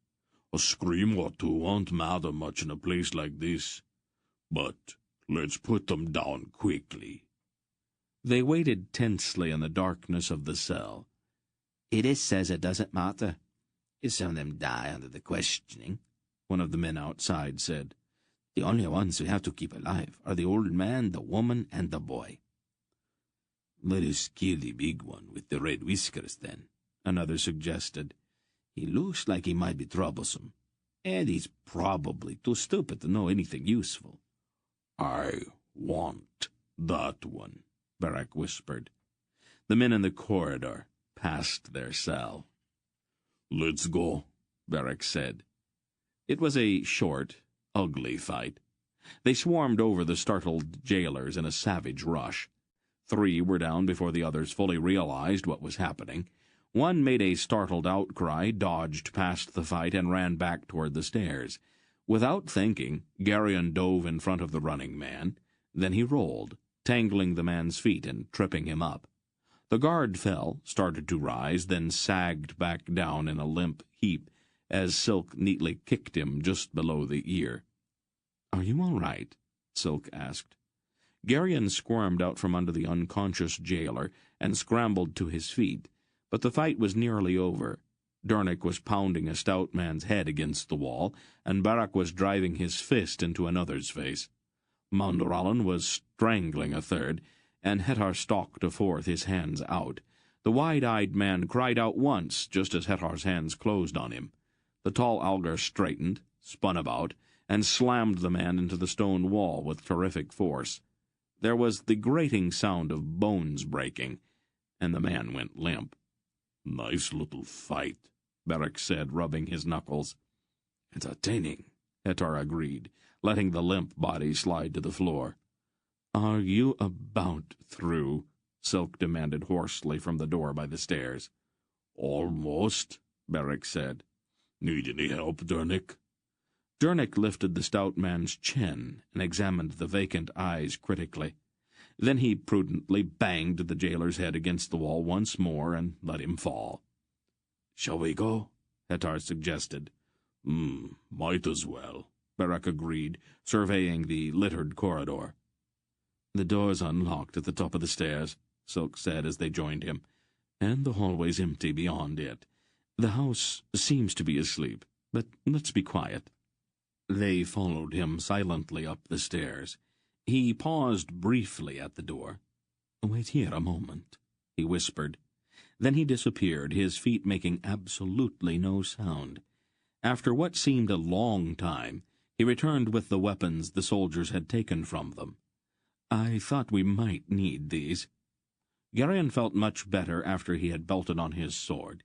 A scream or two won't matter much in a place like this. But let's put them down quickly. They waited tensely in the darkness of the cell. Edith says it doesn't matter. If some of them die under the questioning, one of the men outside said. The only ones we have to keep alive are the old man, the woman, and the boy. Let us kill the big one with the red whiskers, then, another suggested. He looks like he might be troublesome, and he's probably too stupid to know anything useful. I want that one, Barak whispered. The men in the corridor passed their cell. Let's go, Barak said. It was a short, ugly fight. They swarmed over the startled jailers in a savage rush. 3 were down before the others fully realized what was happening. One made a startled outcry, dodged past the fight, and ran back toward the stairs. Without thinking, Geryon dove in front of the running man. Then he rolled, tangling the man's feet and tripping him up. The guard fell, started to rise, then sagged back down in a limp heap as Silk neatly kicked him just below the ear. "Are you all right?" Silk asked. Geryon squirmed out from under the unconscious jailer and scrambled to his feet, but the fight was nearly over. Dernick was pounding a stout man's head against the wall, and Barak was driving his fist into another's face. Manderallen was strangling a third, and Hettar stalked a fourth, his hands out. The wide-eyed man cried out once, just as Hettar's hands closed on him. The tall Algar straightened, spun about, and slammed the man into the stone wall with terrific force. There was the grating sound of bones breaking, and the man went limp. "Nice little fight," Barak said, rubbing his knuckles. "Entertaining," Hettar agreed, letting the limp body slide to the floor. "Are you about through?" Silk demanded hoarsely from the door by the stairs. "Almost," Barak said. "Need any help, Dernick?" Dernick lifted the stout man's chin and examined the vacant eyes critically. Then he prudently banged the jailer's head against the wall once more and let him fall. "Shall we go?" Hettar suggested. Might as well," Barak agreed, surveying the littered corridor. "The door's unlocked at the top of the stairs," Silk said as they joined him, "and the hallway's empty beyond it. The house seems to be asleep, but let's be quiet." They followed him silently up the stairs. He paused briefly at the door. "Wait here a moment," he whispered. Then he disappeared, his feet making absolutely no sound. After what seemed a long time, he returned with the weapons the soldiers had taken from them. "I thought we might need these." Geryon felt much better after he had belted on his sword.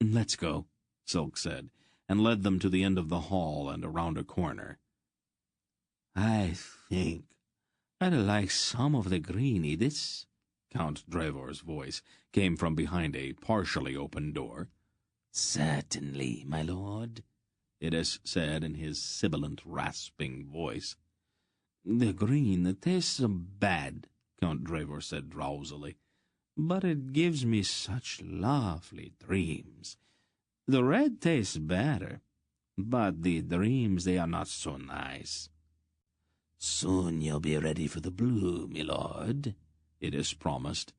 "Let's go," Silk said, and led them to the end of the hall and around a corner. "I think I'd like some of the green, Edith." Count Drevor's voice came from behind a partially open door. "Certainly, my lord," Edith said in his sibilant, rasping voice. "The green tastes so bad," Count Drevor said drowsily, "but it gives me such lovely dreams. The red tastes better, but the dreams, they are not so nice." "Soon you'll be ready for the blue, my lord," Edith promised.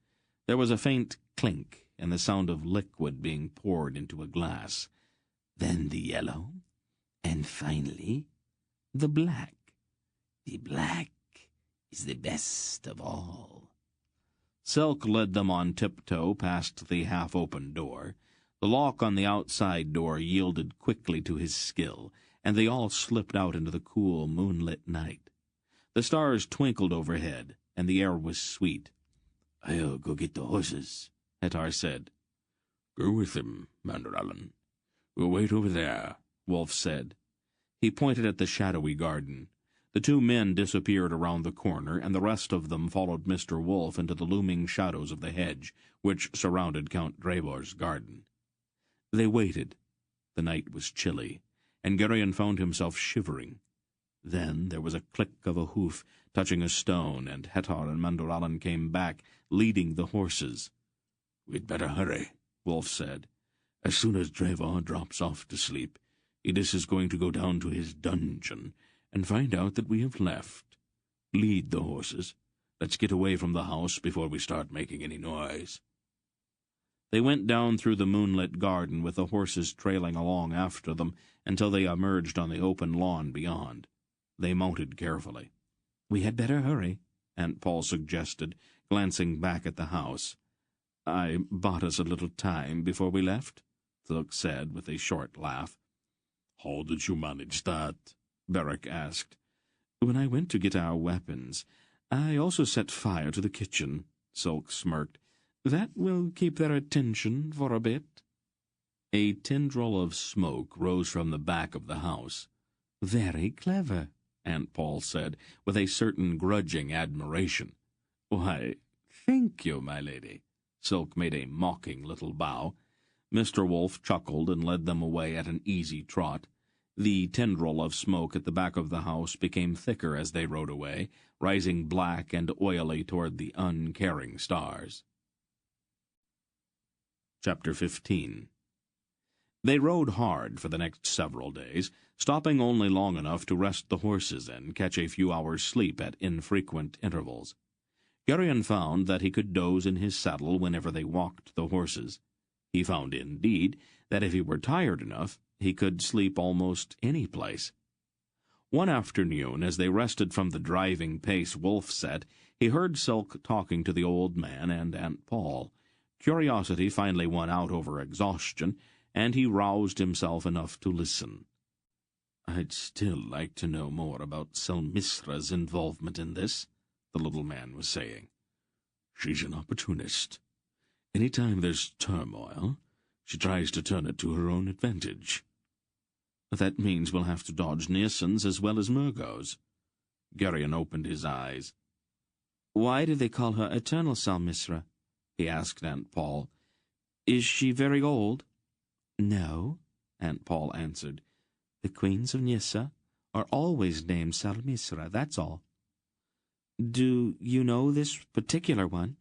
There was a faint clink and the sound of liquid being poured into a glass. "Then the yellow, and finally the black. The black is the best of all." Silk led them on tiptoe past the half-open door. The lock on the outside door yielded quickly to his skill, and they all slipped out into the cool, moonlit night. The stars twinkled overhead, and the air was sweet. "I'll go get the horses," Hettar said. "Go with him, Manderallen. We'll wait over there," Wolf said. He pointed at the shadowy garden. The two men disappeared around the corner, and the rest of them followed Mr. Wolf into the looming shadows of the hedge, which surrounded Count Drevor's garden. They waited. The night was chilly, and Gurion found himself shivering. Then there was a click of a hoof touching a stone, and Hettar and Manderallen came back, leading the horses. "We'd better hurry," Wolf said. "As soon as Drevor drops off to sleep, Idis is going to go down to his dungeon and find out that we have left. Lead the horses. Let's get away from the house before we start making any noise." They went down through the moonlit garden with the horses trailing along after them until they emerged on the open lawn beyond. They mounted carefully. "We had better hurry," Aunt Paul suggested, glancing back at the house. "I bought us a little time before we left," Thuk said with a short laugh. "How did you manage that?" Beric asked. "When I went to get our weapons, I also set fire to the kitchen," Sulk smirked. "That will keep their attention for a bit." A tendril of smoke rose from the back of the house. "Very clever," Aunt Paul said, with a certain grudging admiration. "Why, thank you, my lady." Sulk made a mocking little bow. Mr. Wolf chuckled and led them away at an easy trot. The tendril of smoke at the back of the house became thicker as they rode away, rising black and oily toward the uncaring stars. Chapter 15. They rode hard for the next several days, stopping only long enough to rest the horses and catch a few hours' sleep at infrequent intervals. Gurion found that he could doze in his saddle whenever they walked the horses. He found, indeed, that if he were tired enough, he could sleep almost any place. One afternoon, as they rested from the driving pace Wolf set, he heard Silk talking to the old man and Aunt Paul. Curiosity finally won out over exhaustion, and he roused himself enough to listen. "I'd still like to know more about Selmisra's involvement in this," the little man was saying. "She's an opportunist. Any time there's turmoil, she tries to turn it to her own advantage." "That means we'll have to dodge Nielsen's as well as Murgo's." Gurion opened his eyes. "Why do they call her Eternal Selmisra?" he asked Aunt Paul. "Is she very old?" "No," Aunt Paul answered. "The queens of Nyssa are always named Selmisra, that's all." "Do you know this particular one?"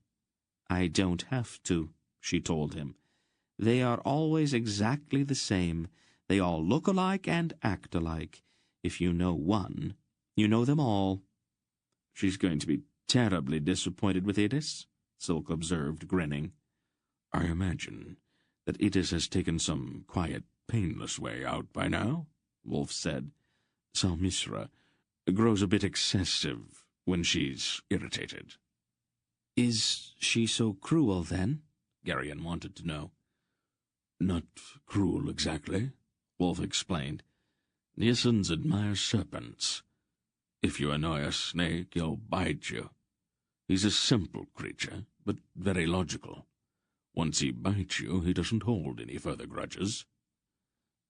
"I don't have to," she told him. "They are always exactly the same. They all look alike and act alike. If you know one, you know them all." "She's going to be terribly disappointed with Idis," Silk observed, grinning. "I imagine that Idis has taken some quiet, painless way out by now," Wolf said. "Selmisra grows a bit excessive when she's irritated." "Is she so cruel, then?" Gurion wanted to know. "Not cruel exactly," Wolf explained. "Nielsen's admire serpents. If you annoy a snake, he'll bite you. He's a simple creature, but very logical. Once he bites you, he doesn't hold any further grudges."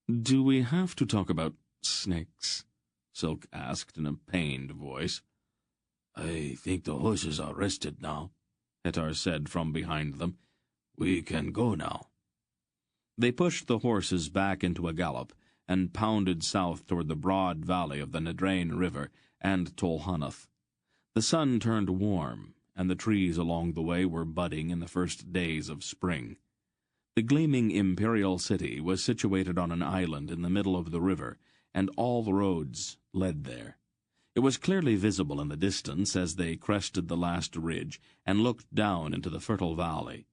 "Do we have to talk about snakes?" Silk asked in a pained voice. "I think the horses are rested now," Hettar said from behind them. "We can go now." They pushed the horses back into a gallop and pounded south toward the broad valley of the Nadrain River and Tolhanath. The sun turned warm, and the trees along the way were budding in the first days of spring. The gleaming imperial city was situated on an island in the middle of the river, and all the roads led there. It was clearly visible in the distance as they crested the last ridge and looked down into the fertile valley,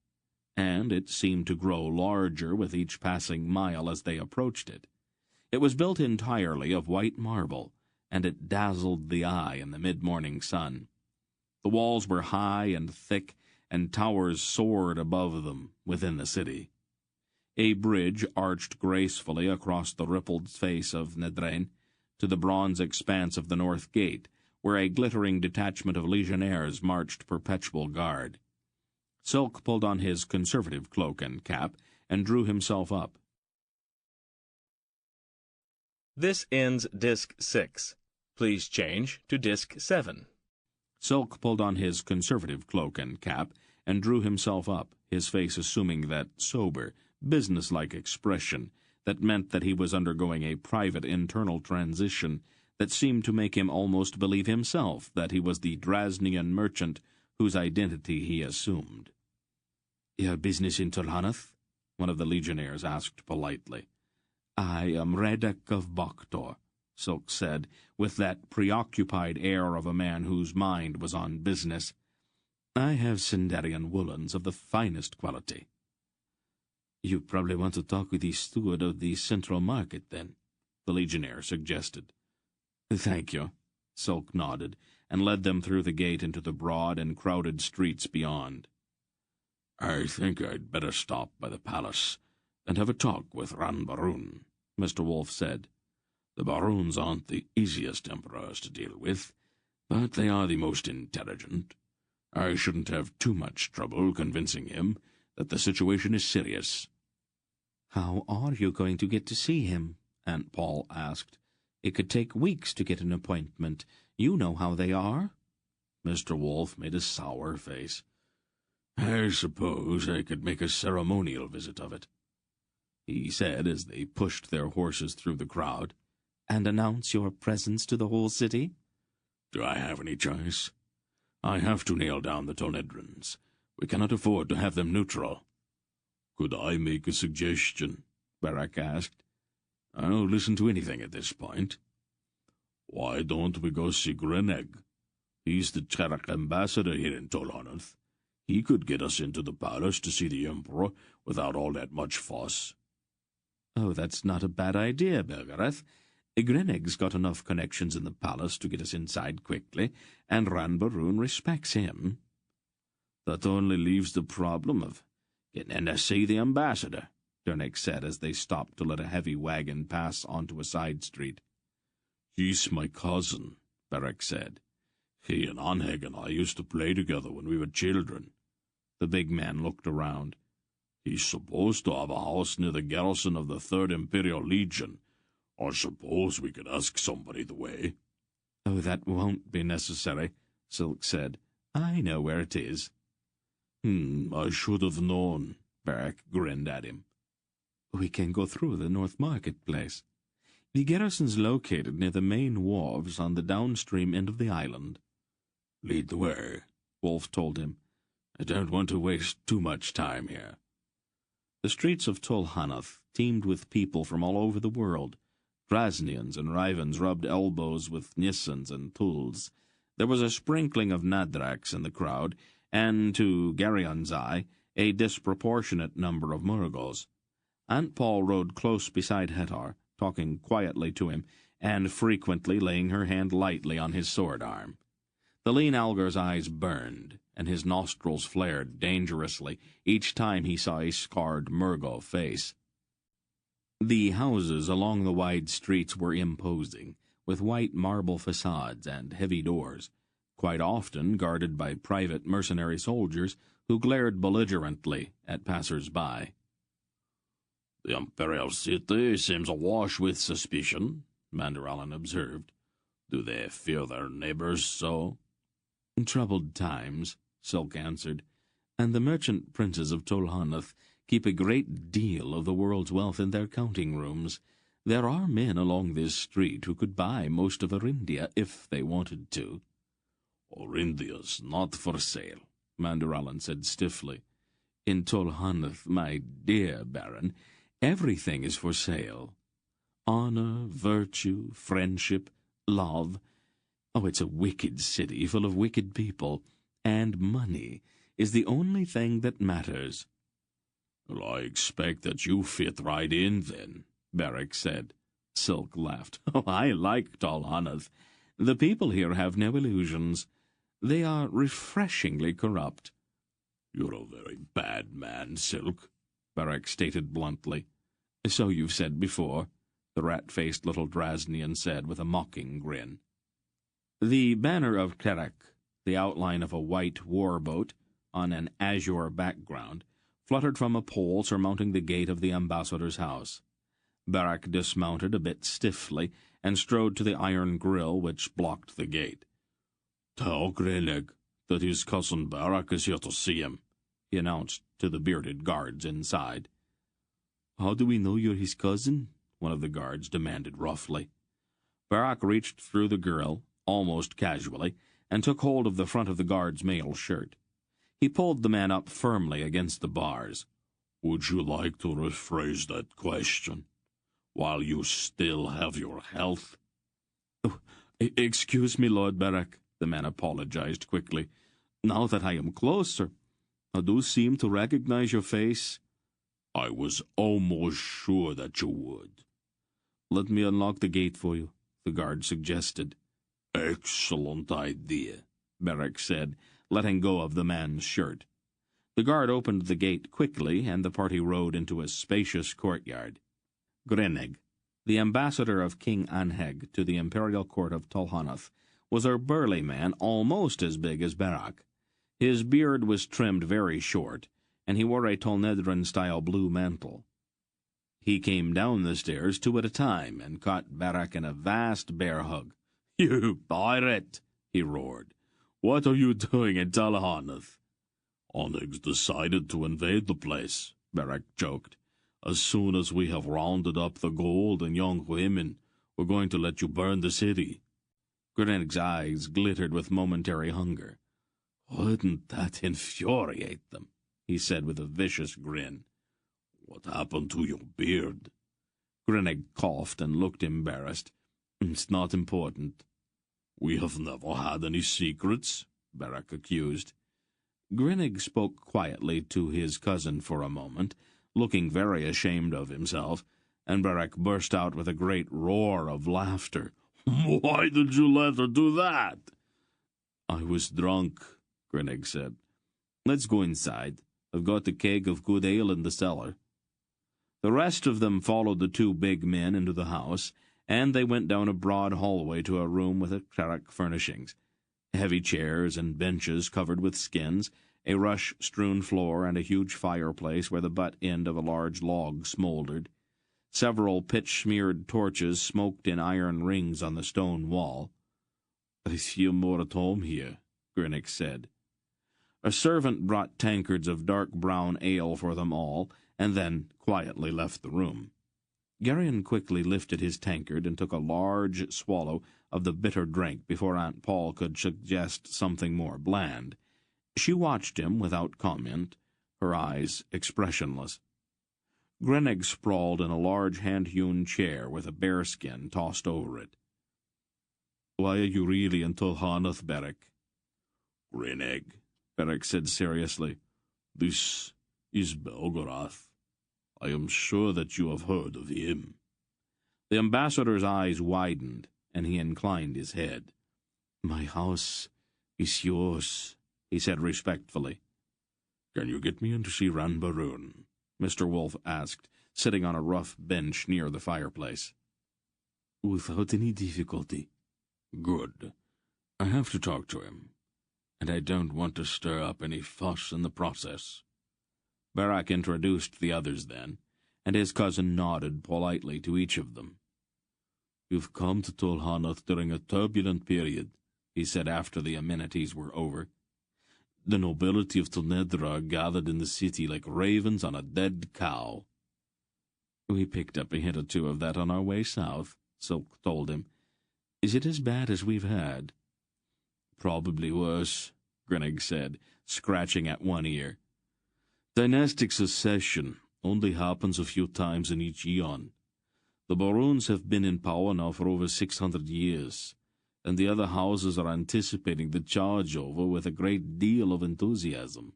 and it seemed to grow larger with each passing mile as they approached it. It was built entirely of white marble, and it dazzled the eye in the mid-morning sun. The walls were high and thick, and towers soared above them within the city. A bridge arched gracefully across the rippled face of Nadrain to the bronze expanse of the north gate, where a glittering detachment of legionnaires marched perpetual guard. Silk pulled on his conservative cloak and cap and drew himself up. This ends Disc 6. Please change to Disc 7. Silk pulled on his conservative cloak and cap and drew himself up, his face assuming that sober, businesslike expression that meant that he was undergoing a private internal transition that seemed to make him almost believe himself that he was the Draznian merchant whose identity he assumed. "Your business in Tolhanath?" one of the legionnaires asked politely. "I am Redek of Bakhtor," Silk said, with that preoccupied air of a man whose mind was on business. "I have Sindarian woolens of the finest quality." "You probably want to talk with the steward of the central market, then," the legionnaire suggested. "Thank you," Silk nodded, and led them through the gate into the broad and crowded streets beyond. "I think I'd better stop by the palace and have a talk with Ran Baroon," Mr. Wolf said. "The Baroons aren't the easiest emperors to deal with, but they are the most intelligent. I shouldn't have too much trouble convincing him that the situation is serious." "How are you going to get to see him?" Aunt Paul asked. "It could take weeks to get an appointment. You know how they are." Mr. Wolf made a sour face. "I suppose I could make a ceremonial visit of it," he said as they pushed their horses through the crowd. "And announce your presence to the whole city?" "Do I have any choice? I have to nail down the Tonedrins. We cannot afford to have them neutral." "Could I make a suggestion?" Barak asked. "I'll listen to anything at this point. Why don't we go see Greneg? He's the Terek ambassador here in Tolhanath. He could get us into the palace to see the emperor without all that much fuss." "Oh, that's not a bad idea, Belgareth. Greneg's got enough connections in the palace to get us inside quickly, and Ran Baroon respects him." "That only leaves the problem of getting in to see the ambassador," Dernek said as they stopped to let a heavy wagon pass onto a side street. "He's my cousin," Barak said. "He and Anheg and I used to play together when we were children." The big man looked around. "He's supposed to have a house near the garrison of the 3rd Imperial Legion. I suppose we could ask somebody the way." "Oh, that won't be necessary," Silk said. "I know where it is." I should have known," Barak grinned at him. "We can go through the North Marketplace. The garrison's located near the main wharves on the downstream end of the island." "Lead the way," Wolf told him. "I don't want to waste too much time here." The streets of Tolhanath teemed with people from all over the world. Draznians and Rivans rubbed elbows with Nissans and Tuls. There was a sprinkling of Nadraks in the crowd, and, to Garion's eye, a disproportionate number of Murgos. Aunt Paul rode close beside Hetar, talking quietly to him, and frequently laying her hand lightly on his sword-arm. The lean Algar's eyes burned, and his nostrils flared dangerously each time he saw a scarred Murgo face. The houses along the wide streets were imposing, with white marble facades and heavy doors, quite often guarded by private mercenary soldiers who glared belligerently at passers-by. "The Imperial City seems awash with suspicion," Mandaralin observed. "Do they fear their neighbors so?" "Troubled times," Silk answered, "and the merchant princes of Tolhanath keep a great deal of the world's wealth in their counting rooms. There are men along this street who could buy most of Arindia if they wanted to." "Arindia's not for sale," Mandaralin said stiffly. "In Tolhanath, my dear Baron, everything is for sale. Honor, virtue, friendship, love. Oh, it's a wicked city full of wicked people, and money is the only thing that matters." "Well, I expect that you fit right in, then," Barak said. Silk laughed. "Oh, I like Tolhanath. The people here have no illusions. They are refreshingly corrupt." "You're a very bad man, Silk," Barak stated bluntly. "So you've said before," the rat-faced little Draznian said with a mocking grin. The banner of Torak, the outline of a white war-boat on an azure background, fluttered from a pole surmounting the gate of the ambassador's house. Barak dismounted a bit stiffly and strode to the iron grill which blocked the gate. "Tell Greneg that his cousin Barak is here to see him," he announced to the bearded guards inside. "How do we know you're his cousin?" one of the guards demanded roughly. Barak reached through the grill, almost casually, and took hold of the front of the guard's mail shirt. He pulled the man up firmly against the bars. "Would you like to rephrase that question? While you still have your health?" "Oh, excuse me, Lord Barak," the man apologized quickly. "Now that I am closer, I do seem to recognize your face." "I was almost sure that you would." "Let me unlock the gate for you," the guard suggested. "Excellent idea," Barak said, letting go of the man's shirt. The guard opened the gate quickly, and the party rode into a spacious courtyard. Greneg, the ambassador of King Anheg to the imperial court of Tolhanath, was a burly man almost as big as Barak. His beard was trimmed very short, and he wore a Tolnedran-style blue mantle. He came down the stairs 2 at a time and caught Barak in a vast bear hug. "You pirate!" he roared. "What are you doing in Tolhanath?" "Anheg's decided to invade the place," Barak joked. "As soon as we have rounded up the gold and young women, we're going to let you burn the city." Greneg's eyes glittered with momentary hunger. "Wouldn't that infuriate them?" he said with a vicious grin. "What happened to your beard?" Greneg coughed and looked embarrassed. "It's not important." "We have never had any secrets," Barak accused. Greneg spoke quietly to his cousin for a moment, looking very ashamed of himself, and Barak burst out with a great roar of laughter. "Why did you let her do that?" "I was drunk," Greneg said. "Let's go inside. I've got a keg of good ale in the cellar." The rest of them followed the 2 big men into the house, and they went down a broad hallway to a room with Torak furnishings. Heavy chairs and benches covered with skins, a rush-strewn floor, and a huge fireplace where the butt end of a large log smoldered. Several pitch-smeared torches smoked in iron rings on the stone wall. "I feel more at home here," Greneg said. A servant brought tankards of dark brown ale for them all, and then quietly left the room. Garion quickly lifted his tankard and took a large swallow of the bitter drink before Aunt Paul could suggest something more bland. She watched him without comment, her eyes expressionless. Greneg sprawled in a large hand-hewn chair with a bearskin tossed over it. "Why are you really in Tolhanath, Barak?" "Greneg," Barak said seriously, "this is Belgarath. I am sure that you have heard of him." The ambassador's eyes widened, and he inclined his head. "My house is yours," he said respectfully. "Can you get me in to see Ranbaroon?" Mr. Wolf asked, sitting on a rough bench near the fireplace. "Without any difficulty." "Good. I have to talk to him, and I don't want to stir up any fuss in the process." Barak introduced the others then, and his cousin nodded politely to each of them. "You've come to Tolhanath during a turbulent period," he said after the amenities were over. "The nobility of Tolnedra gathered in the city like ravens on a dead cow." "We picked up a hint or 2 of that on our way south," Silk told him. "Is it as bad as we've had?" "Probably worse," Greneg said, scratching at one ear. "Dynastic succession only happens a few times in each eon. The Baroons have been in power now for over 600 years, and the other houses are anticipating the chargeover with a great deal of enthusiasm."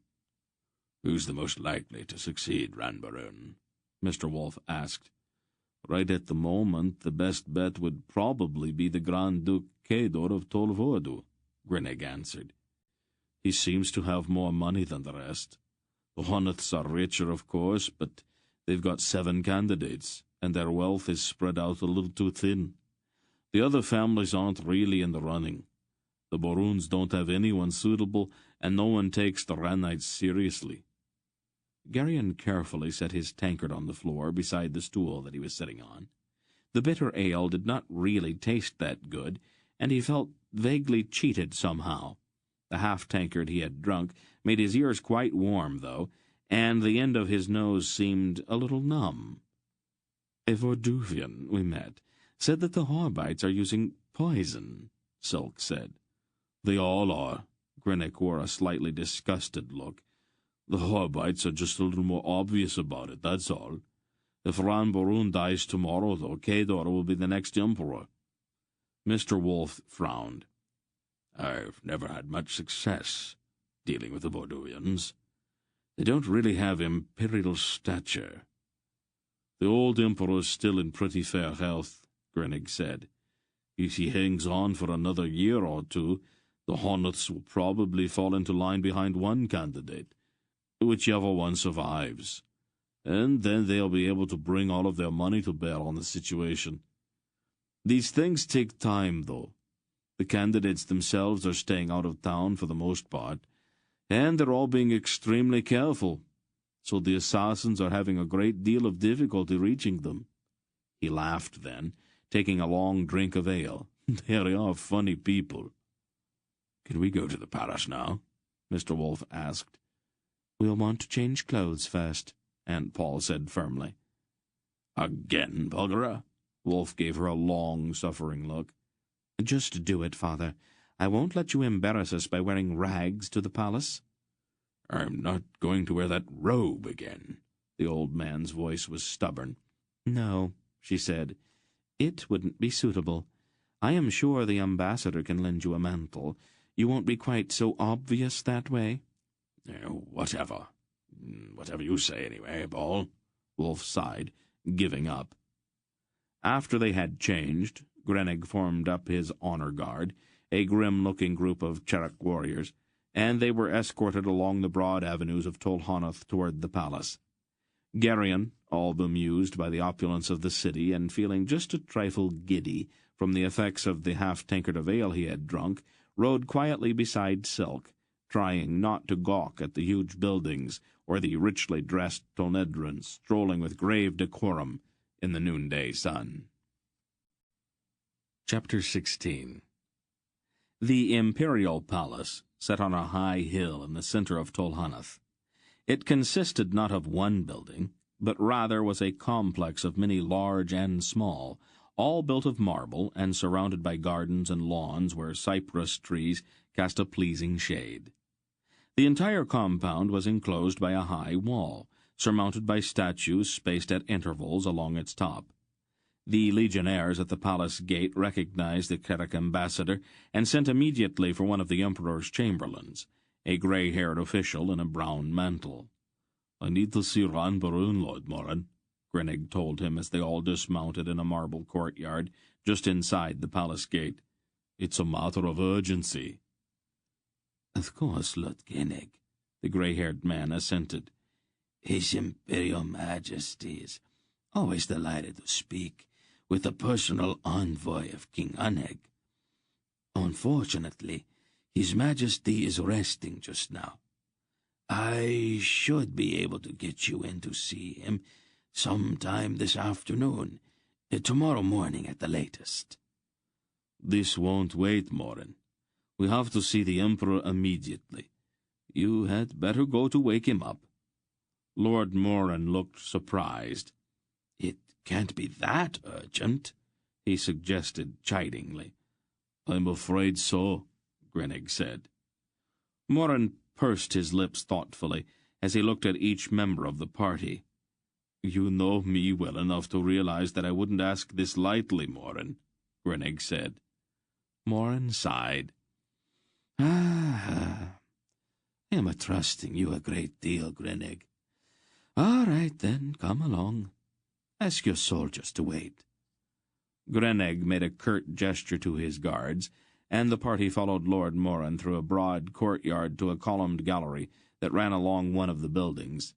"Who's the most likely to succeed, Ranbaroon?" Mr. Wolf asked. "Right at the moment, the best bet would probably be the Grand Duke Kedor of Tolvoadu," Greneg answered. "He seems to have more money than the rest. The Honaths are richer, of course, but they've got 7 candidates, and their wealth is spread out a little too thin. The other families aren't really in the running. The Boruns don't have anyone suitable, and no one takes the Ranites seriously. Geryon carefully set his tankard on the floor beside the stool that he was sitting on. The bitter ale did not really taste that good, and he felt vaguely cheated somehow. The half-tankard he had drunk made his ears quite warm, though, and the end of his nose seemed a little numb. A Vorduvian we met said that the Horbites are using poison, Silk said. They all are. Grinnick wore a slightly disgusted look. The Horbites are just a little more obvious about it, that's all. If Ran Borun dies tomorrow, though, Kador will be the next emperor. Mr. Wolf frowned. I've never had much success dealing with the Vorduvians. They don't really have imperial stature. The old emperor's still in pretty fair health, Grinnig said. If he hangs on for another year or two, the Honoths will probably fall into line behind one candidate, whichever one survives, and then they'll be able to bring all of their money to bear on the situation. These things take time, though. The candidates themselves are staying out of town for the most part, and they're all being extremely careful, so the assassins are having a great deal of difficulty reaching them. He laughed then, taking a long drink of ale. They are funny people. Can we go to the palace now? Mr. Wolf asked. We'll want to change clothes first, Aunt Paul said firmly. Again, Bulgara? Wolf gave her a long, suffering look. Just do it, Father. I won't let you embarrass us by wearing rags to the palace. I'm not going to wear that robe again. The old man's voice was stubborn. No, she said. It wouldn't be suitable. I am sure the ambassador can lend you a mantle. You won't be quite so obvious that way. Whatever. Whatever you say, anyway, Paul. Wolf sighed, giving up. After they had changed, Grennig formed up his honor guard, a grim-looking group of Cherok warriors, and they were escorted along the broad avenues of Tolhonoth toward the palace. Geryon, all bemused by the opulence of the city and feeling just a trifle giddy from the effects of the half-tankard of ale he had drunk, rode quietly beside Silk, trying not to gawk at the huge buildings or the richly dressed Tonedrons strolling with grave decorum in the noonday sun. Chapter 16. The imperial palace sat on a high hill in the center of Tolhonoth. It consisted not of one building, but rather was a complex of many large and small, all built of marble and surrounded by gardens and lawns where cypress trees cast a pleasing shade. The entire compound was enclosed by a high wall, surmounted by statues spaced at intervals along its top. The legionnaires at the palace gate recognized the Cherok ambassador and sent immediately for one of the emperor's chamberlains, a gray-haired official in a brown mantle. I need to see Ran Barun, Lord Morin, Grinnig told him as they all dismounted in a marble courtyard just inside the palace gate. It's a matter of urgency. Of course, Lord Grinnig, the gray-haired man assented. His Imperial Majesty is always delighted to speak with the personal envoy of King Aneg. Unfortunately, His Majesty is resting just now. I should be able to get you in to see him sometime this afternoon, tomorrow morning at the latest. This won't wait, Morin. We have to see the Emperor immediately. You had better go to wake him up. Lord Morin looked surprised. It can't be that urgent, he suggested chidingly. I'm afraid so, Grinnig said. Morin pursed his lips thoughtfully as he looked at each member of the party. You know me well enough to realize that I wouldn't ask this lightly, Morin, Grinnig said. Morin sighed. I am trusting you a great deal, Grinnig. All right, then, come along. Ask your soldiers to wait. Grinnig made a curt gesture to his guards, and the party followed Lord Morin through a broad courtyard to a columned gallery that ran along one of the buildings.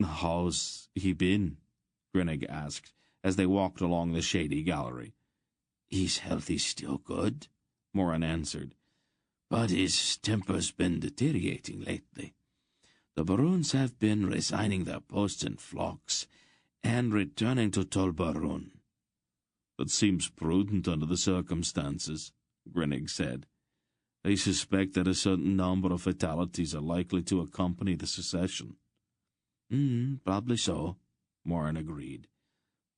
How's he been? Grinnig asked, as they walked along the shady gallery. His health is still good, Morin answered, but his temper's been deteriorating lately. The Baroons have been resigning their posts in flocks and returning to Tol Baroon. That seems prudent under the circumstances, Grinnig said. I suspect that a certain number of fatalities are likely to accompany the secession. Probably so, Morin agreed.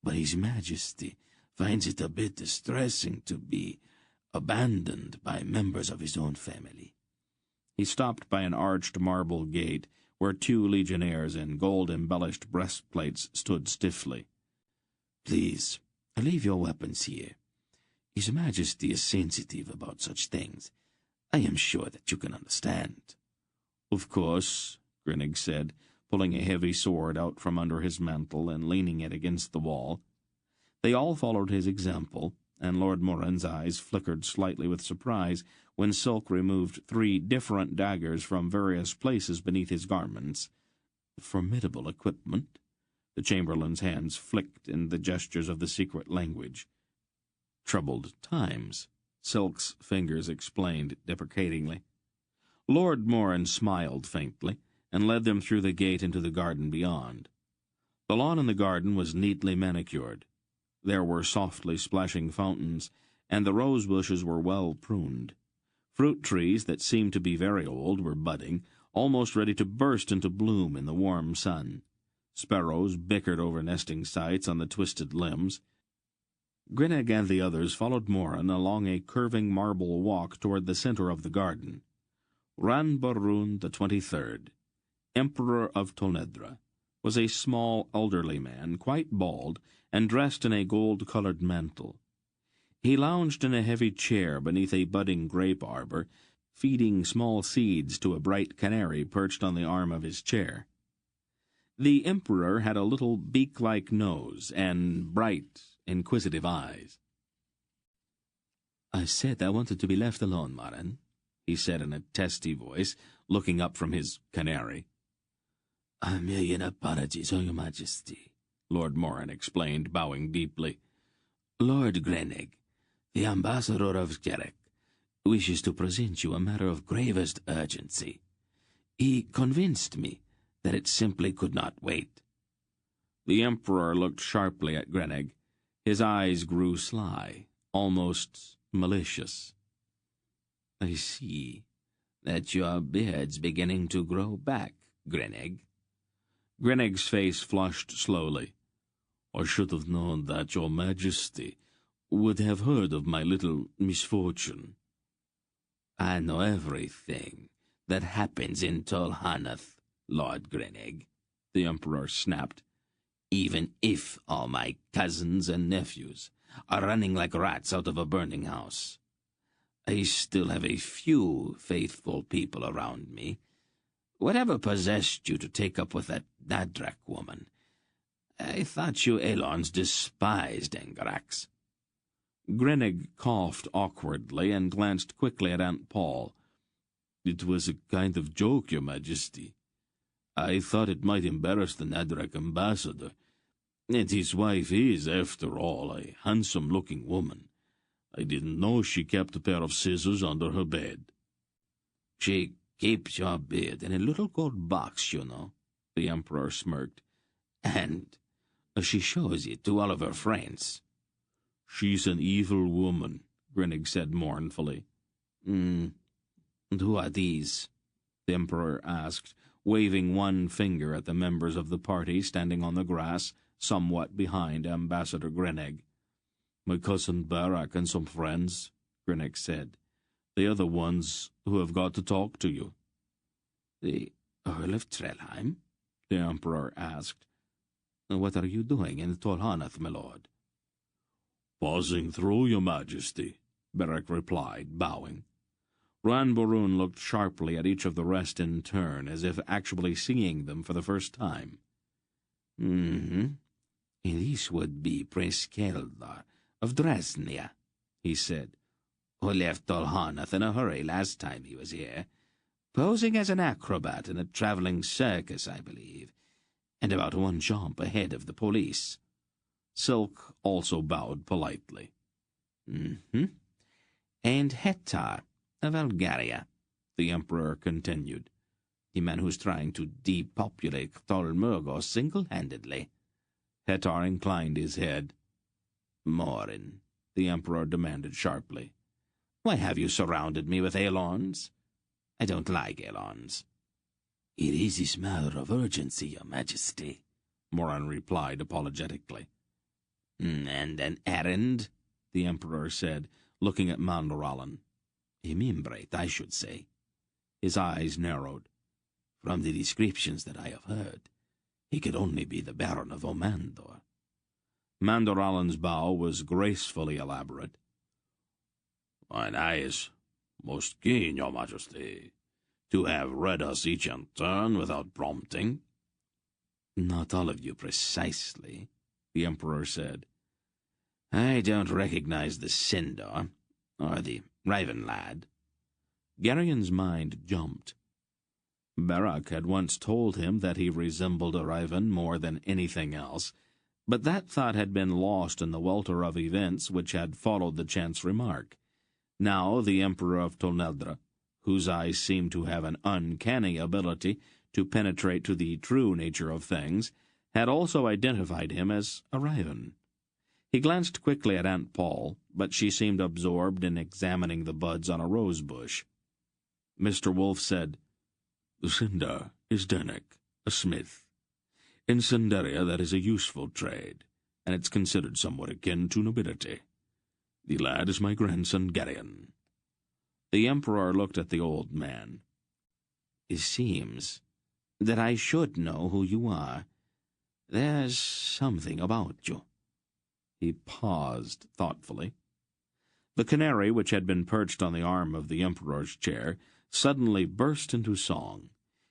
But His Majesty finds it a bit distressing to be abandoned by members of his own family. He stopped by an arched marble gate where 2 legionnaires in gold-embellished breastplates stood stiffly. Please, leave your weapons here. His Majesty is sensitive about such things. I am sure that you can understand. Of course, Grinnig said, pulling a heavy sword out from under his mantle and leaning it against the wall. They all followed his example, and Lord Morin's eyes flickered slightly with surprise when Silk removed 3 different daggers from various places beneath his garments. Formidable equipment. The Chamberlain's hands flicked in the gestures of the secret language. Troubled times, Silk's fingers explained deprecatingly. Lord Morin smiled faintly and led them through the gate into the garden beyond. The lawn in the garden was neatly manicured. There were softly splashing fountains, and the rose bushes were well pruned. Fruit trees that seemed to be very old were budding, almost ready to burst into bloom in the warm sun. Sparrows bickered over nesting sites on the twisted limbs. Grinnig and the others followed Morin along a curving marble walk toward the center of the garden. Ran Baroon the 23rd, Emperor of Tolnedra, was a small, elderly man, quite bald, and dressed in a gold-colored mantle. He lounged in a heavy chair beneath a budding grape arbor, feeding small seeds to a bright canary perched on the arm of his chair. The emperor had a little beak-like nose and bright, inquisitive eyes. "I said I wanted to be left alone, Morin," he said in a testy voice, looking up from his canary. "A million apologies, Your Majesty," Lord Morin explained, bowing deeply. "Lord Grinnig, the ambassador of Skerek, wishes to present you a matter of gravest urgency. He convinced me that it simply could not wait." The Emperor looked sharply at Grinnig. His eyes grew sly, almost malicious. "I see that your beard's beginning to grow back, Grinnig." Grinnig's face flushed slowly. "I should have known that Your Majesty would have heard of my little misfortune." "I know everything that happens in Tol Hanath, Lord Grinnig," the Emperor snapped, "even if all my cousins and nephews are running like rats out of a burning house. I still have a few faithful people around me. Whatever possessed you to take up with that Nadrak woman? I thought you Elons despised Engrax." Grinnig coughed awkwardly and glanced quickly at Aunt Paul. "It was a kind of joke, Your Majesty. I thought it might embarrass the Nadrak ambassador. And his wife is, after all, a handsome-looking woman. I didn't know she kept a pair of scissors under her bed." "She keeps your beard in a little gold box, you know," the Emperor smirked. "And she shows it to all of her friends." "She's an evil woman," Grinnig said mournfully. And who are these?" the Emperor asked, waving one finger at the members of the party standing on the grass, somewhat behind Ambassador Grinnig. "My cousin Barak and some friends," Grinnig said. "They are the ones who have got to talk to you." "The Earl of Trelheim?" the Emperor asked. "What are you doing in Tol Hanath, my lord?" "Passing through, Your Majesty," Barak replied, bowing. Ran Baroon looked sharply at each of the rest in turn, as if actually seeing them for the first time. "This would be Prince Keldar of Dresnia," he said, "who left Tol Hanath in a hurry last time he was here, posing as an acrobat in a traveling circus, I believe, and about one jump ahead of the police." Silk also bowed politely. "And Hettar, Bulgaria, the Emperor continued. The man who's trying to depopulate Tolmurgo single-handedly. Hetar inclined his head. Morin, the Emperor demanded sharply. Why have you surrounded me with Elons? I don't like Elons. It is this matter of urgency, Your Majesty, Morin replied apologetically. And an errand? The Emperor said, looking at Mandoralin. A membrate, I should say. His eyes narrowed. From the descriptions that I have heard, he could only be the Baron of Omandor. Mandoralin's bow was gracefully elaborate. Mine eye is most keen, Your Majesty, to have read us each in turn without prompting. Not all of you precisely, the Emperor said. I don't recognize the Sindor, or the Raven lad. Gerion's mind jumped. Barak had once told him that he resembled a raven more than anything else, but that thought had been lost in the welter of events which had followed the chance remark. Now the Emperor of Tolneldra, whose eyes seemed to have an uncanny ability to penetrate to the true nature of things, had also identified him as a raven. He glanced quickly at Aunt Paul, but she seemed absorbed in examining the buds on a rose bush. Mr. Wolfe said, The Sindar is Dernek, a smith. In Sindaria that is a useful trade, and it's considered somewhat akin to nobility. The lad is my grandson Garion. The Emperor looked at the old man. It seems that I should know who you are. There's something about you. He paused thoughtfully. The canary, which had been perched on the arm of the Emperor's chair, suddenly burst into song.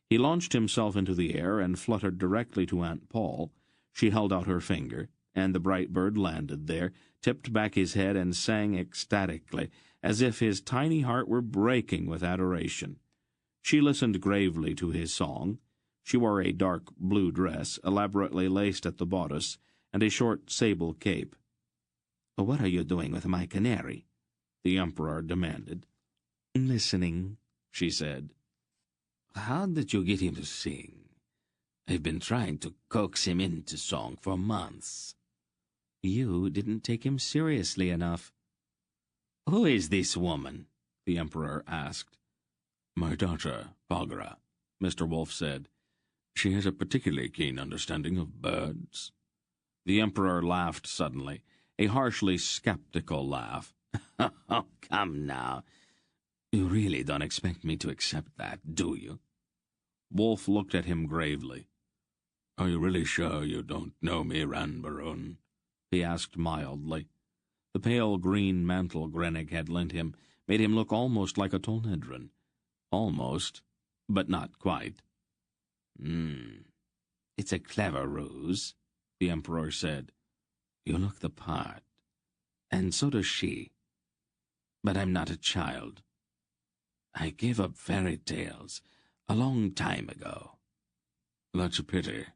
He launched himself into the air and fluttered directly to Aunt Paul. She held out her finger, and the bright bird landed there, tipped back his head, and sang ecstatically, as if his tiny heart were breaking with adoration. She listened gravely to his song. She wore a dark blue dress, elaborately laced at the bodice, and a short sable cape. "What are you doing with my canary?" the Emperor demanded. "Listening," she said. "How did you get him to sing? I've been trying to coax him into song for months." "You didn't take him seriously enough." "Who is this woman?" the Emperor asked. My daughter, Pagra, Mr. Wolfe said. She has a particularly keen understanding of birds. The Emperor laughed suddenly, a harshly skeptical laugh. "Oh, come now. You really don't expect me to accept that, do you?" Wolfe looked at him gravely. Are you really sure you don't know me, Ranbaron? He asked mildly. The pale green mantle Grenig had lent him made him look almost like a Tolnedran. Almost, but not quite. It's a clever ruse, the Emperor said. You look the part, and so does she. But I'm not a child. I gave up fairy tales a long time ago. That's a pity.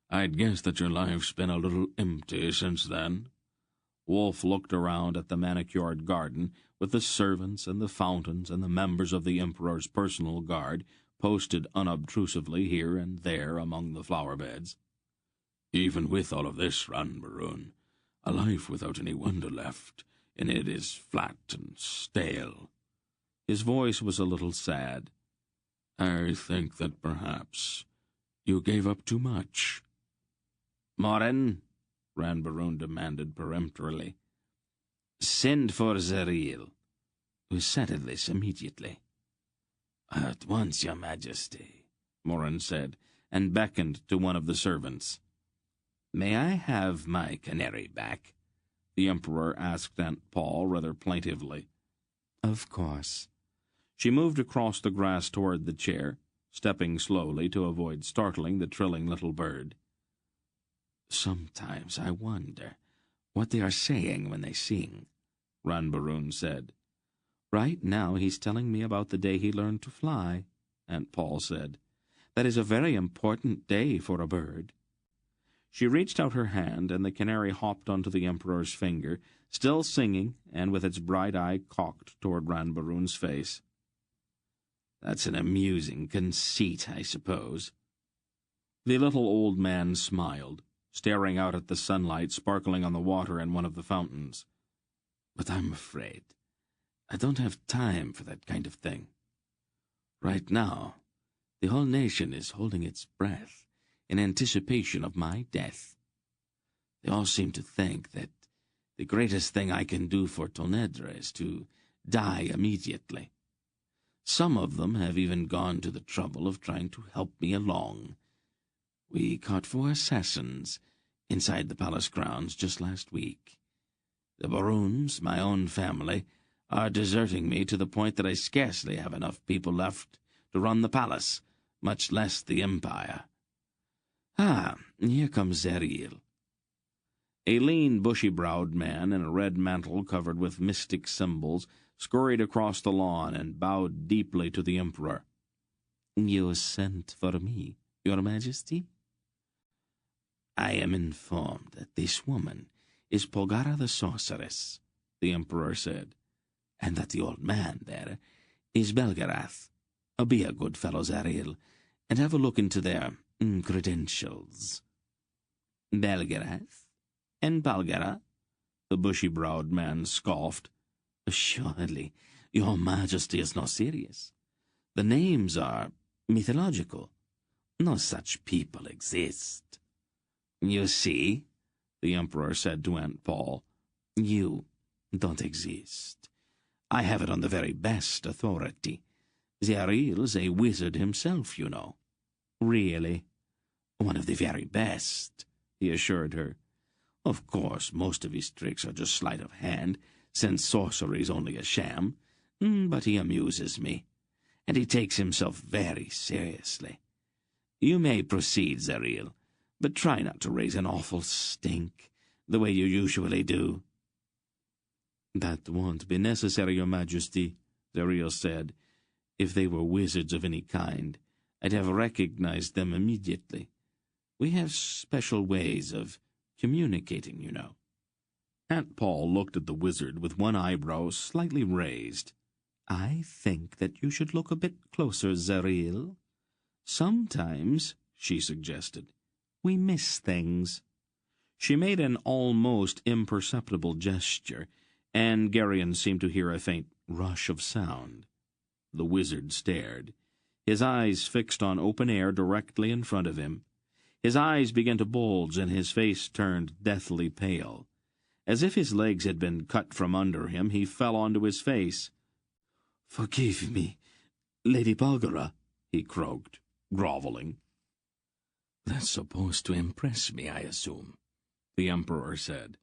I'd guessed that your life's been a little empty since then. Wolfe looked around at the manicured garden with the servants and the fountains and the members of the Emperor's personal guard posted unobtrusively here and there among the flower beds. Even with all of this, Ranbaron, a life without any wonder left in it is flat and stale. His voice was a little sad. I think that perhaps you gave up too much. Morin, Ranbaron demanded peremptorily. Send for Zeril. We settle this immediately. At once, Your Majesty, Morin said, and beckoned to one of the servants. May I have my canary back? The Emperor asked Aunt Paul rather plaintively. Of course. She moved across the grass toward the chair, stepping slowly to avoid startling the trilling little bird. Sometimes I wonder what they are saying when they sing, Ranbaron said. Right now he's telling me about the day he learned to fly, Aunt Paul said. That is a very important day for a bird. She reached out her hand, and the canary hopped onto the Emperor's finger, still singing, and with its bright eye cocked toward Ranbaroon's face. "That's an amusing conceit, I suppose." The little old man smiled, staring out at the sunlight sparkling on the water in one of the fountains. "But I'm afraid I don't have time for that kind of thing. Right now, the whole nation is holding its breath in anticipation of my death. They all seem to think that the greatest thing I can do for Tonedra is to die immediately. Some of them have even gone to the trouble of trying to help me along. We caught 4 assassins inside the palace grounds just last week. The Baroons, my own family, are deserting me to the point that I scarcely have enough people left to run the palace, much less the empire. Ah, here comes Zeriel." A lean, bushy-browed man in a red mantle covered with mystic symbols scurried across the lawn and bowed deeply to the Emperor. "You sent for me, Your Majesty?" "I am informed that this woman is Polgara the sorceress," the Emperor said, "and that the old man there is Belgarath. Be a good fellow, Zariel, and have a look into their credentials." "Belgarath and Balgara?" the bushy-browed man scoffed. "Surely Your Majesty is not serious. The names are mythological. No such people exist." "You see," the Emperor said to Aunt Paul, "you don't exist. I have it on the very best authority. Zariel's a wizard himself, you know." "Really?" "One of the very best," he assured her. "Of course, most of his tricks are just sleight of hand, since sorcery's only a sham, but he amuses me, and he takes himself very seriously. You may proceed, Zariel, but try not to raise an awful stink, the way you usually do." "That won't be necessary, Your Majesty," Zariel said. "If they were wizards of any kind, I'd have recognized them immediately. We have special ways of communicating, you know." Aunt Paul looked at the wizard with one eyebrow slightly raised. "I think that you should look a bit closer, Zariel. Sometimes," she suggested, "we miss things." She made an almost imperceptible gesture, and Geryon seemed to hear a faint rush of sound. The wizard stared, his eyes fixed on open air directly in front of him. His eyes began to bulge, and his face turned deathly pale. As if his legs had been cut from under him, he fell onto his face. "Forgive me, Lady Balgara," he croaked, groveling. "That's supposed to impress me, I assume," the Emperor said.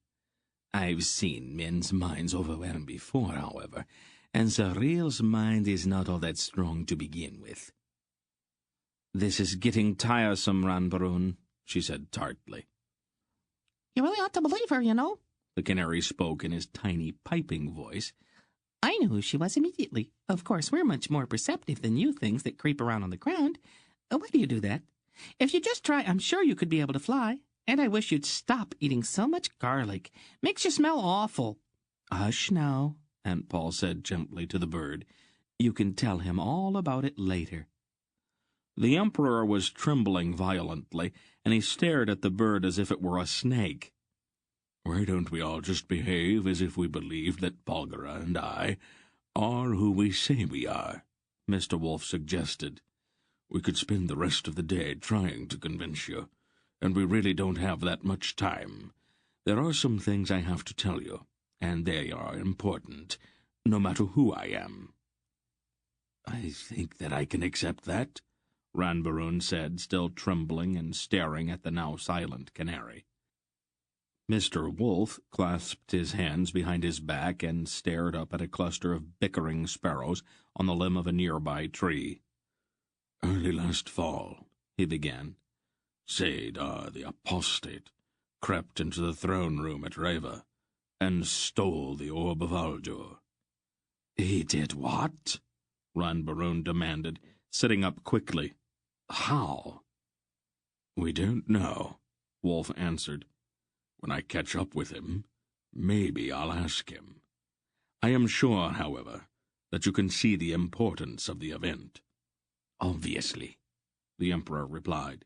"I've seen men's minds overwhelmed before, however, and Zariel's mind is not all that strong to begin with." "This is getting tiresome, Ranbaroon," she said tartly. "You really ought to believe her, you know." The canary spoke in his tiny, piping voice. "I knew who she was immediately. Of course, we're much more perceptive than you things that creep around on the ground. Why do you do that? If you just try, I'm sure you could be able to fly. And I wish you'd stop eating so much garlic. Makes you smell awful." "Hush now," Aunt Paul said gently to the bird. "You can tell him all about it later." The Emperor was trembling violently, and he stared at the bird as if it were a snake. "Why don't we all just behave as if we believed that Balgara and I are who we say we are?" Mr. Wolf suggested. "We could spend the rest of the day trying to convince you, and we really don't have that much time. There are some things I have to tell you, and they are important, no matter who I am." "I think that I can accept that," Ranbaroon said, still trembling and staring at the now silent canary. Mr. Wolf clasped his hands behind his back and stared up at a cluster of bickering sparrows on the limb of a nearby tree. "Early last fall," he began, "Zadar the apostate crept into the throne room at Reva and stole the Orb of Aldur." "He did what?" Ranbaroon demanded, sitting up quickly. "How?" "We don't know," Wolf answered. When I catch up with him, maybe I'll ask him. I am sure, however, that you can see the importance of the event. Obviously, the Emperor replied.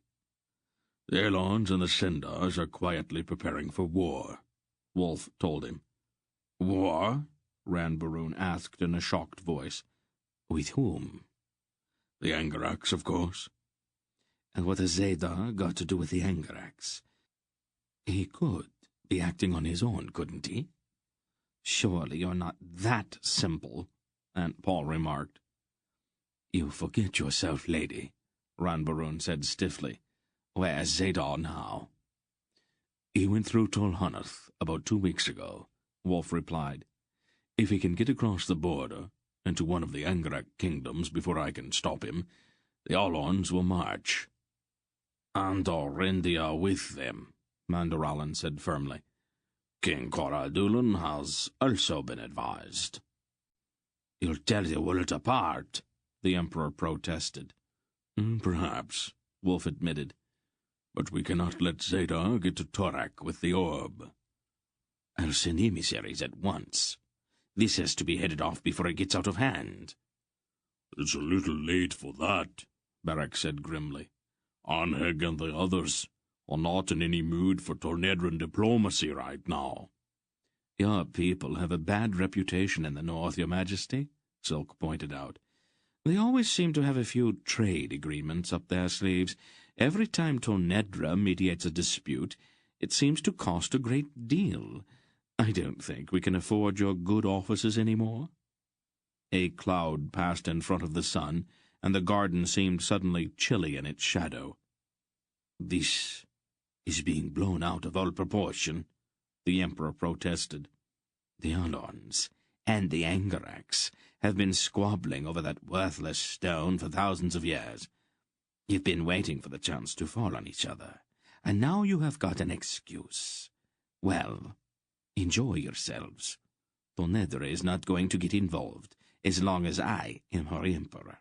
The Elons and the Sindars are quietly preparing for war, Wolf told him. war? Ranbaroon asked in a shocked voice. With whom? The Angaraks, of course. And what has Zadar got to do with the Angaraks? He could be acting on his own, couldn't he? Surely you're not that simple, Aunt Paul remarked. You forget yourself, lady, Ranbaroon said stiffly. Where's Zadar now? He went through Tolhunath about 2 weeks ago, Wolf replied. If he can get across the border into one of the Angarak kingdoms before I can stop him, the Alons will march. And Orindia are with them, Mandaralan said firmly. King Coradulan has also been advised. You'll tell the world apart, the Emperor protested. Perhaps, Wolf admitted. But we cannot let Zadar get to Torak with the orb. I'll send emissaries at once. This has to be headed off before it gets out of hand. It's a little late for that, Barak said grimly. Anheg and the others are not in any mood for Tornedran diplomacy right now. Your people have a bad reputation in the north, Your Majesty, Silk pointed out. They always seem to have a few trade agreements up their sleeves. Every time Tornedra mediates a dispute, it seems to cost a great deal. I don't think we can afford your good offices any more. A cloud passed in front of the sun, and the garden seemed suddenly chilly in its shadow. This is being blown out of all proportion, the Emperor protested. The Alons and the Angaraks have been squabbling over that worthless stone for thousands of years. You've been waiting for the chance to fall on each other, and now you have got an excuse. Well, enjoy yourselves. Tornedra is not going to get involved as long as I am her Emperor.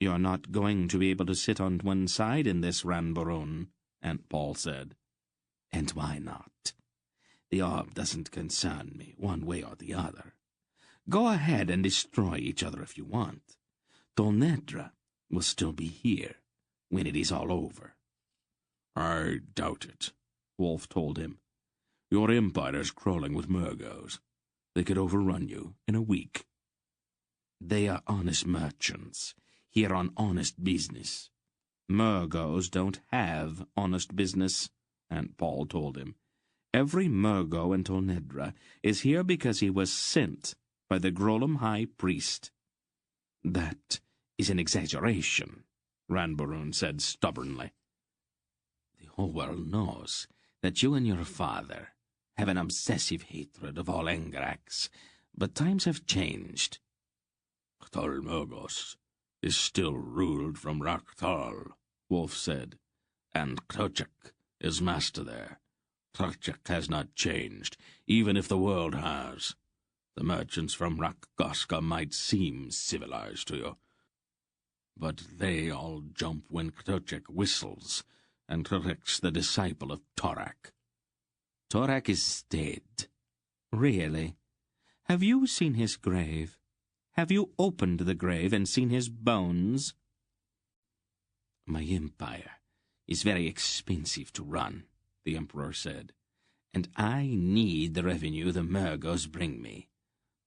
You're not going to be able to sit on one side in this, Ranbaroon, Aunt Paul said. And why not? The orb doesn't concern me one way or the other. Go ahead and destroy each other if you want. Tornedra will still be here when it is all over. I doubt it, Wolf told him. Your empire's crawling with Murgos. They could overrun you in a week. They are honest merchants, here on honest business. Murgos don't have honest business, Aunt Paul told him. Every Murgo in Tornedra is here because he was sent by the Grolam High Priest. That is an exaggeration, Ranbaroon said stubbornly. The whole world knows that you and your father have an obsessive hatred of all Angaraks, but times have changed. Khtal Murgos is still ruled from Rakhtal, Wolf said, and Ktochak is master there. Ktochak has not changed, even if the world has. The merchants from Rakgoska might seem civilized to you, but they all jump when Ktochak whistles, and Ktochak's the disciple of Torak. Torak is dead. Really? Have you seen his grave? Have you opened the grave and seen his bones? My empire is very expensive to run, the Emperor said, and I need the revenue the Murgos bring me.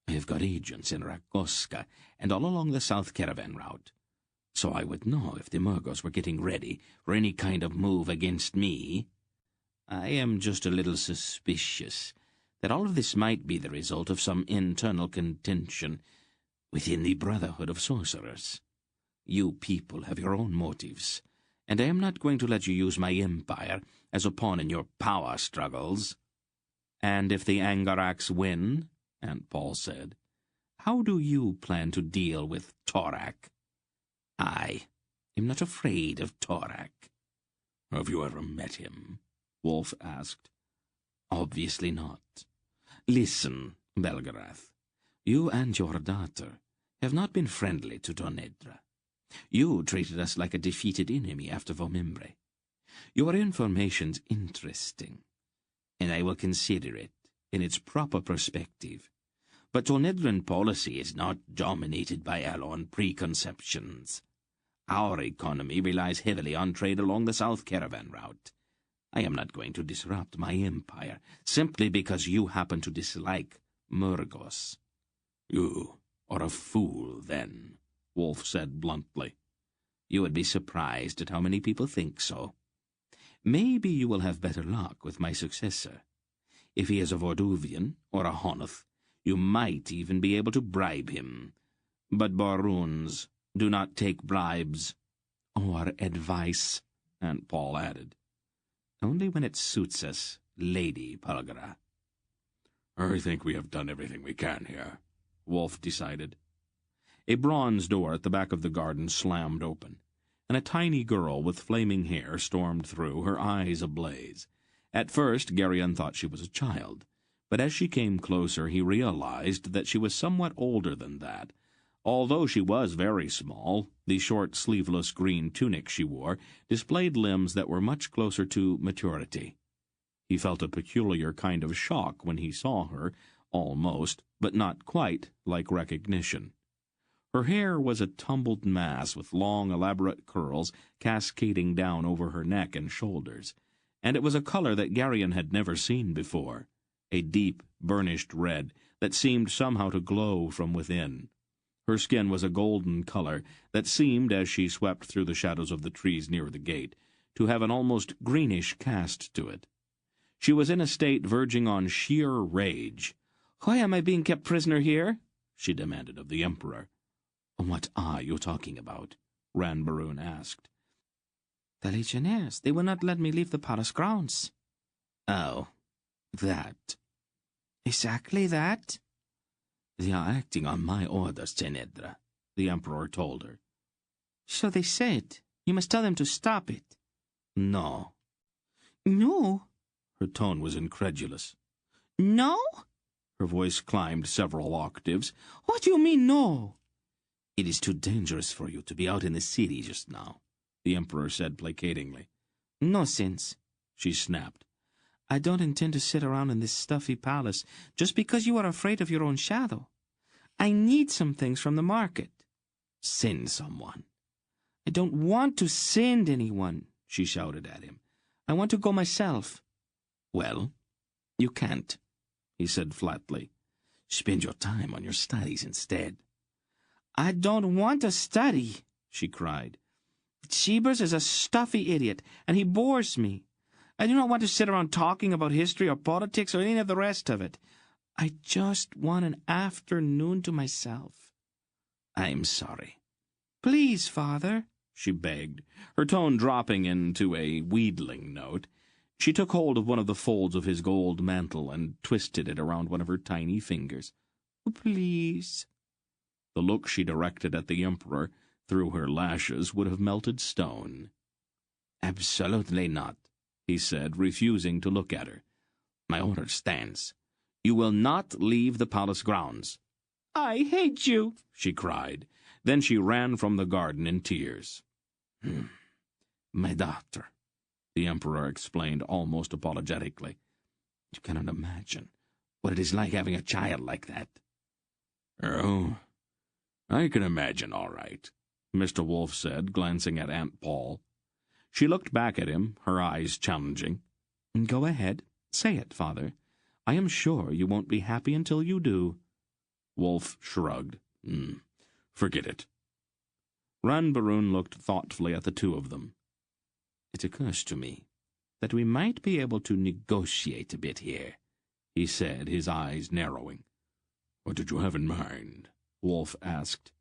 I have got agents in Rakgoska and all along the South Caravan route, so I would know if the Murgos were getting ready for any kind of move against me. I am just a little suspicious that all of this might be the result of some internal contention within the Brotherhood of Sorcerers. You people have your own motives, and I am not going to let you use my empire as a pawn in your power struggles. And if the Angaraks win, Aunt Paul said, how do you plan to deal with Torak? I am not afraid of Torak. Have you ever met him? Wolf asked. Obviously not. Listen, Belgarath, you and your daughter have not been friendly to Tornedra. You treated us like a defeated enemy after Vomimbre. Your information's interesting, and I will consider it in its proper perspective. But Tonedran policy is not dominated by Alon preconceptions. Our economy relies heavily on trade along the South Caravan route. I am not going to disrupt my empire simply because you happen to dislike Murgos. You are a fool, then, Wolf said bluntly. You would be surprised at how many people think so. Maybe you will have better luck with my successor. If he is a Vorduvian or a Honoth, you might even be able to bribe him. But Baroons do not take bribes or advice, Aunt Paul added. Only when it suits us, Lady Pulgara. I think we have done everything we can here, Wolf decided. A bronze door at the back of the garden slammed open, and a tiny girl with flaming hair stormed through, her eyes ablaze. At first, Geryon thought she was a child, but as she came closer he realized that she was somewhat older than that. Although she was very small, the short sleeveless green tunic she wore displayed limbs that were much closer to maturity. He felt a peculiar kind of shock when he saw her, almost, but not quite, like recognition. Her hair was a tumbled mass with long, elaborate curls cascading down over her neck and shoulders, and it was a color that Geryon had never seen before, a deep, burnished red that seemed somehow to glow from within. Her skin was a golden color that seemed, as she swept through the shadows of the trees near the gate, to have an almost greenish cast to it. She was in a state verging on sheer rage. "Why am I being kept prisoner here?" she demanded of the Emperor. "What are you talking about?" Ran Baroon asked. "The Legionnaires. They will not let me leave the palace grounds." "Oh, that." "Exactly that." "They are acting on my orders, Tenedra," the Emperor told her. "So they said. You must tell them to stop it." "No." "No?" Her tone was incredulous. "No?" Her voice climbed several octaves. "What do you mean, no?" "It is too dangerous for you to be out in the city just now," the Emperor said placatingly. "Nonsense," she snapped. "I don't intend to sit around in this stuffy palace just because you are afraid of your own shadow. I need some things from the market." "Send someone." "I don't want to send anyone," she shouted at him. "I want to go myself." "Well, you can't," he said flatly. "Spend your time on your studies instead." "I don't want to study," she cried. "Cheebers is a stuffy idiot, and he bores me. I do not want to sit around talking about history or politics or any of the rest of it. I just want an afternoon to myself." "I'm sorry." "Please, Father," she begged, her tone dropping into a wheedling note. She took hold of one of the folds of his gold mantle and twisted it around one of her tiny fingers. "Please." The look she directed at the Emperor through her lashes would have melted stone. "Absolutely not," he said, refusing to look at her. "My order stands. You will not leave the palace grounds." "I hate you," she cried. Then she ran from the garden in tears. "My daughter," the Emperor explained almost apologetically. "You cannot imagine what it is like having a child like that." "Oh, I can imagine, all right," Mr. Wolf said, glancing at Aunt Paul. She looked back at him, her eyes challenging. "Go ahead. Say it, Father. I am sure you won't be happy until you do." Wolf shrugged. Forget it." Ran Baroon looked thoughtfully at the two of them. "It occurs to me that we might be able to negotiate a bit here," he said, his eyes narrowing. "What did you have in mind?" Wolf asked.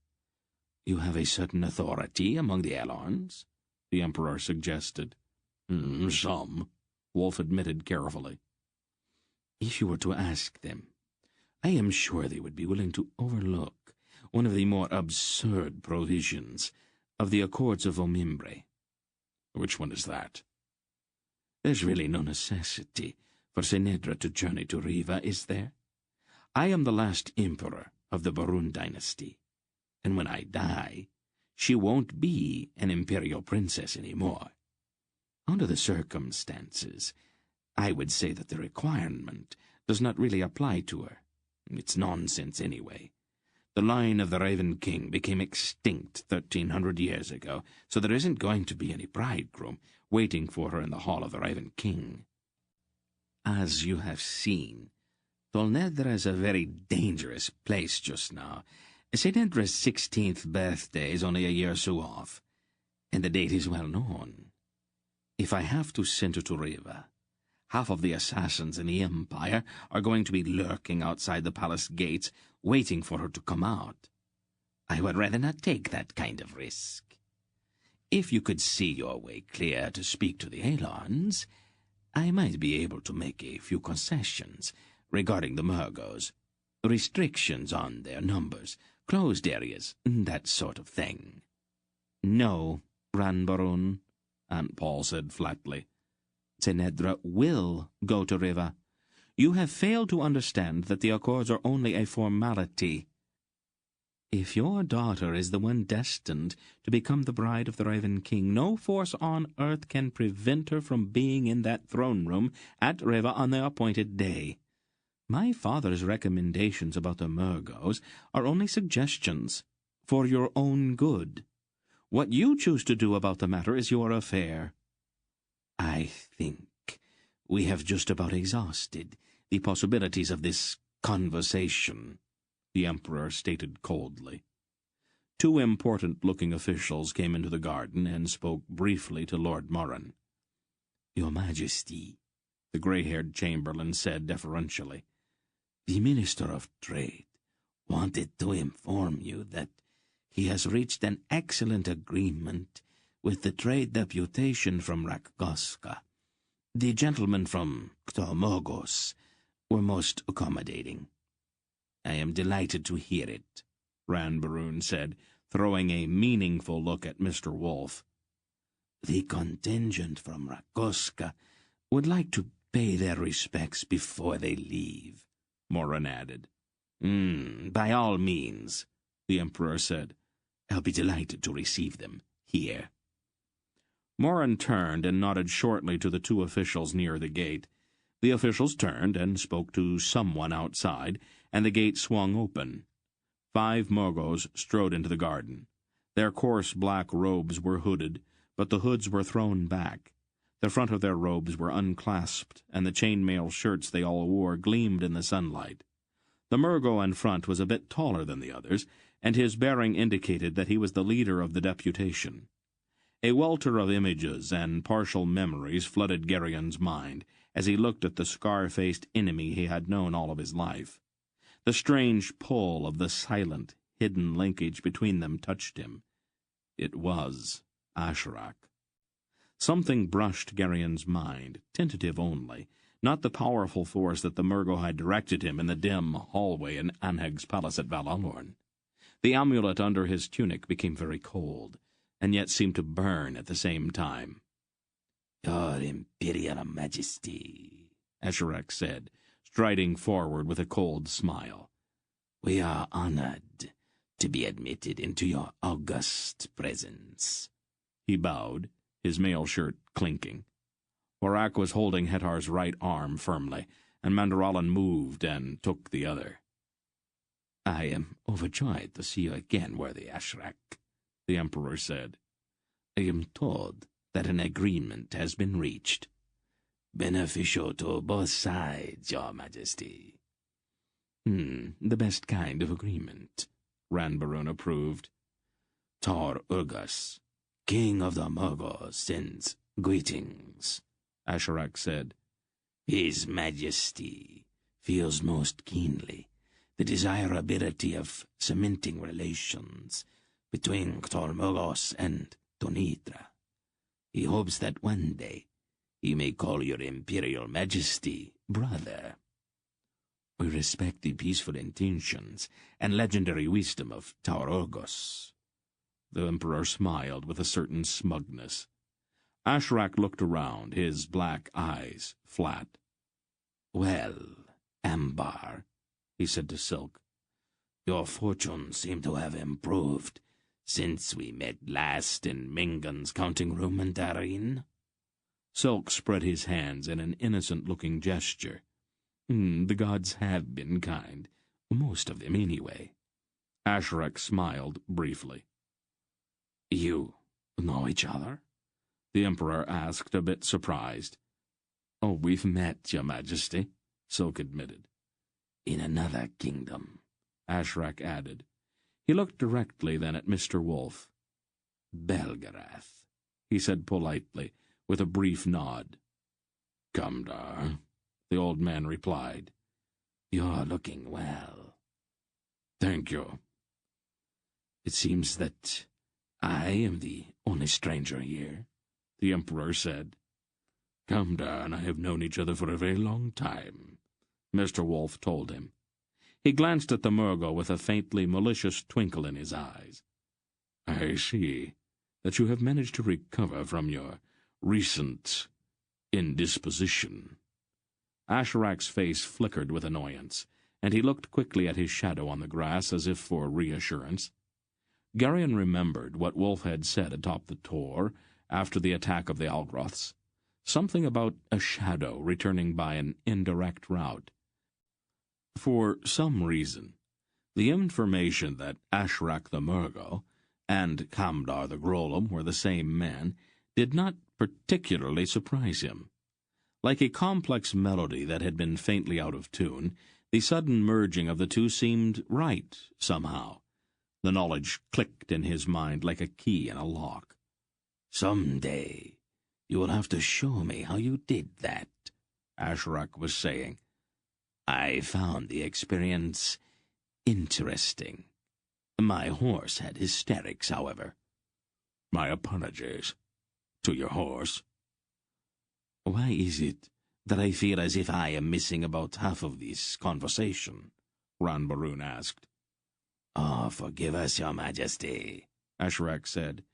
"You have a certain authority among the Alons," the Emperor suggested. Some," Wolf admitted carefully. "If you were to ask them, I am sure they would be willing to overlook one of the more absurd provisions of the Accords of Omimbre." "Which one is that?" "There's really no necessity for Senedra to journey to Riva, is there? I am the last emperor of the Barun dynasty, and when I die, she won't be an imperial princess anymore." Under the circumstances, I would say that the requirement does not really apply to her. It's nonsense anyway. The line of the Raven King became extinct 1,300 years ago, so there isn't going to be any bridegroom waiting for her in the Hall of the Raven King. As you have seen, Tolnedra is a very dangerous place just now. St. Endra's 16th birthday is only a year or so off, and the date is well known. If I have to send her to Riva, half of the assassins in the Empire are going to be lurking outside the palace gates, waiting for her to come out. I would rather not take that kind of risk. If you could see your way clear to speak to the Alons, I might be able to make a few concessions regarding the Murgos, restrictions on their numbers, closed areas, that sort of thing. No, Ranbarun, Aunt Paul said flatly. Tolnedra will go to Riva. You have failed to understand that the accords are only a formality. If your daughter is the one destined to become the bride of the Raven King, no force on earth can prevent her from being in that throne room at Riva on the appointed day. My father's recommendations about the Murgos are only suggestions for your own good. What you choose to do about the matter is your affair. I think we have just about exhausted the possibilities of this conversation, the Emperor stated coldly. Two important-looking officials came into the garden and spoke briefly to Lord Moran. Your Majesty, the grey-haired chamberlain said deferentially, the Minister of Trade wanted to inform you that he has reached an excellent agreement with the trade deputation from Rakgoska. The gentlemen from Ktomogos were most accommodating. I am delighted to hear it, Ranbarun said, throwing a meaningful look at Mr. Wolfe. The contingent from Rakgoska would like to pay their respects before they leave, Moran added. By all means, the Emperor said. I'll be delighted to receive them here. Moran turned and nodded shortly to the two officials near the gate. The officials turned and spoke to someone outside, and the gate swung open. 5 Murgos strode into the garden. Their coarse black robes were hooded, but the hoods were thrown back. The front of their robes were unclasped, and the chain-mail shirts they all wore gleamed in the sunlight. The Murgo in front was a bit taller than the others, and his bearing indicated that he was the leader of the deputation. A welter of images and partial memories flooded Gerion's mind as he looked at the scar-faced enemy he had known all of his life. The strange pull of the silent, hidden linkage between them touched him. It was Asherak. Something brushed Gerion's mind, tentative only, not the powerful force that the Murgo had directed him in the dim hallway in Anheg's palace at Valalorn. The amulet under his tunic became very cold, and yet seemed to burn at the same time. Your Imperial Majesty, Asherak said, striding forward with a cold smile. We are honored to be admitted into your august presence. He bowed, his mail shirt clinking. Horak was holding Hetar's right arm firmly, and Mandaralan moved and took the other. I am overjoyed to see you again, worthy Asherak, the Emperor said. I am told that an agreement has been reached. Beneficial to both sides, Your Majesty. The best kind of agreement, Ranbarun approved. Tor Urgas, King of the Murgos, sends greetings, Asherak said. His Majesty feels most keenly the desirability of cementing relations between Ktor-Murgos and Tonitra. He hopes that one day he may call your Imperial Majesty brother. We respect the peaceful intentions and legendary wisdom of Taurogos. The Emperor smiled with a certain smugness. Asherak looked around, his black eyes flat. Well, Ambar, he said to Silk, your fortunes seem to have improved since we met last in Mingan's counting room in Darin. Silk spread his hands in an innocent-looking gesture. The gods have been kind. Most of them, anyway. Asherak smiled briefly. You know each other? The Emperor asked, a bit surprised. Oh, we've met, Your Majesty, Silk admitted. In another kingdom, Asherak added. He looked directly then at Mr. Wolf. Belgarath, he said politely, with a brief nod. Kamdar, the old man replied. You're looking well. Thank you. It seems that I am the only stranger here, the Emperor said. Kamdar and I have known each other for a very long time, Mr. Wolf told him. He glanced at the Murgo with a faintly malicious twinkle in his eyes. I see that you have managed to recover from your recent indisposition. Asherak's face flickered with annoyance, and he looked quickly at his shadow on the grass as if for reassurance. Geryon remembered what Wolf had said atop the tor after the attack of the Algroths, something about a shadow returning by an indirect route. For some reason, the information that Asherak the Murgo and Kamdar the Grolem were the same man did not particularly surprise him. Like a complex melody that had been faintly out of tune, the sudden merging of the two seemed right, somehow. The knowledge clicked in his mind like a key in a lock. Someday you will have to show me how you did that, Asherak was saying. I found the experience interesting. My horse had hysterics, however. My apologies to your horse. Why is it that I feel as if I am missing about half of this conversation? Ran Baroon asked. Oh, forgive us, Your Majesty, Asherak said.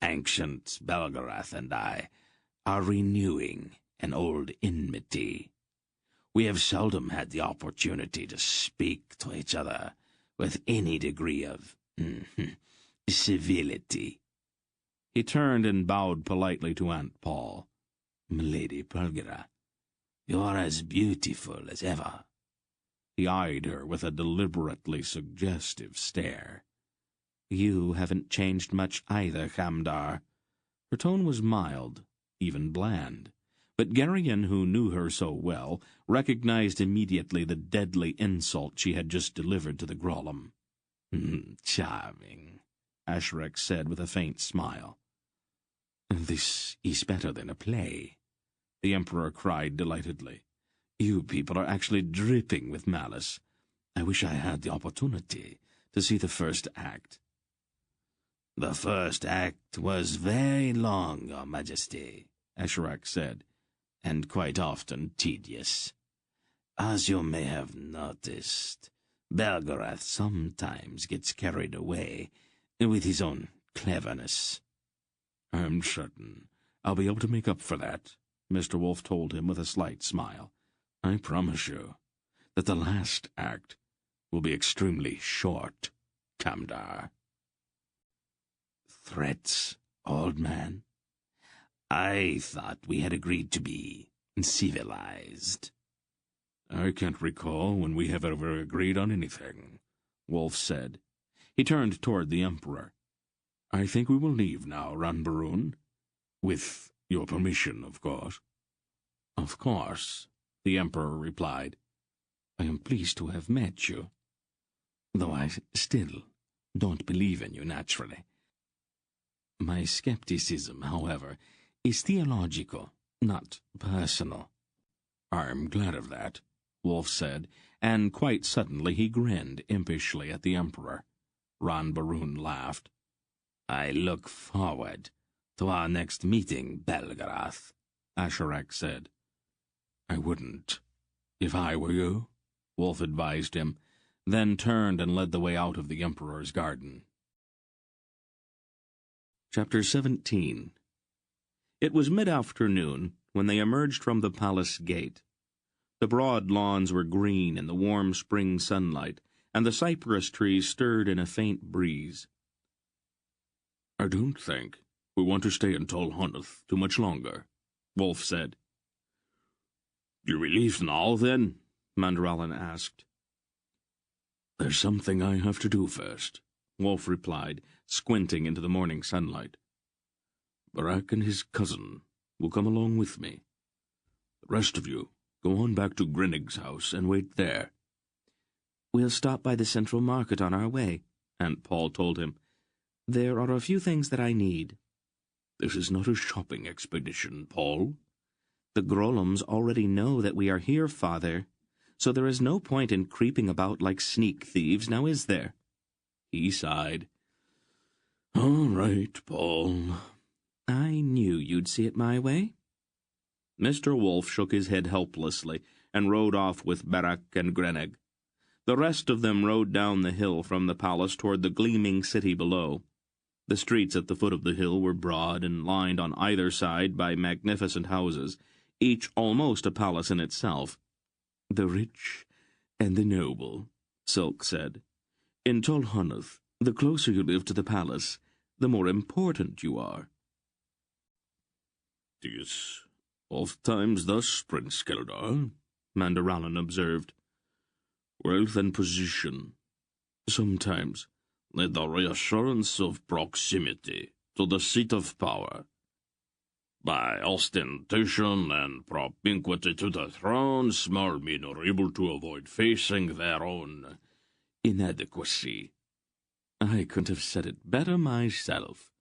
Ancient Belgarath and I are renewing an old enmity. We have seldom had the opportunity to speak to each other with any degree of civility. He turned and bowed politely to Aunt Paul. Milady Pulgera, you are as beautiful as ever. He eyed her with a deliberately suggestive stare. You haven't changed much either, Kamdar. Her tone was mild, even bland, but Geryon, who knew her so well, recognized immediately the deadly insult she had just delivered to the Grolem. Charming, Asherak said with a faint smile. This is better than a play, the Emperor cried delightedly. You people are actually dripping with malice. I wish I had the opportunity to see the first act. The first act was very long, Your Majesty, Asherak said, and quite often tedious. As you may have noticed, Belgarath sometimes gets carried away with his own cleverness. I'm certain I'll be able to make up for that, Mr. Wolf told him with a slight smile. I promise you that the last act will be extremely short, Kamdar. Threats, old man? I thought we had agreed to be civilized. I can't recall when we have ever agreed on anything, Wolf said. He turned toward the Emperor. I think we will leave now, Ran Baroon. With your permission, of course. Of course, the Emperor replied. I am pleased to have met you, though I still don't believe in you naturally. My skepticism, however, is theological, not personal. I'm glad of that, Wolf said, and quite suddenly he grinned impishly at the Emperor. Ran Baroon laughed. I look forward to our next meeting, Belgarath, Asherak said. I wouldn't, if I were you, Wolf advised him, then turned and led the way out of the Emperor's garden. Chapter 17. It was mid-afternoon when they emerged from the palace gate. The broad lawns were green in the warm spring sunlight, and the cypress trees stirred in a faint breeze. I don't think we want to stay in Tol Honeth too much longer, Wolf said. "You will leave now, then?" Manderallen asked. There's something I have to do first, Wolf replied, squinting into the morning sunlight. Barak and his cousin will come along with me. The rest of you, go on back to Grinnig's house and wait there. We'll stop by the Central Market on our way, Aunt Paul told him. There are a few things that I need. This is not a shopping expedition, Paul. The Grolums already know that we are here, Father, so there is no point in creeping about like sneak thieves, now is there? He sighed. All right, Paul. I knew you'd see it my way. Mr. Wolf shook his head helplessly and rode off with Barak and Grennig. The rest of them rode down the hill from the palace toward the gleaming city below. The streets at the foot of the hill were broad and lined on either side by magnificent houses, each almost a palace in itself. The rich and the noble, Silk said. In Tol Honnoth, the closer you live to the palace, the more important you are. "'Tis oft-times thus, Prince Keldar," Manderallen observed. "Wealth and position sometimes need the reassurance of proximity to the seat of power. By ostentation and propinquity to the throne, small men are able to avoid facing their own inadequacy." I couldn't have said it better myself.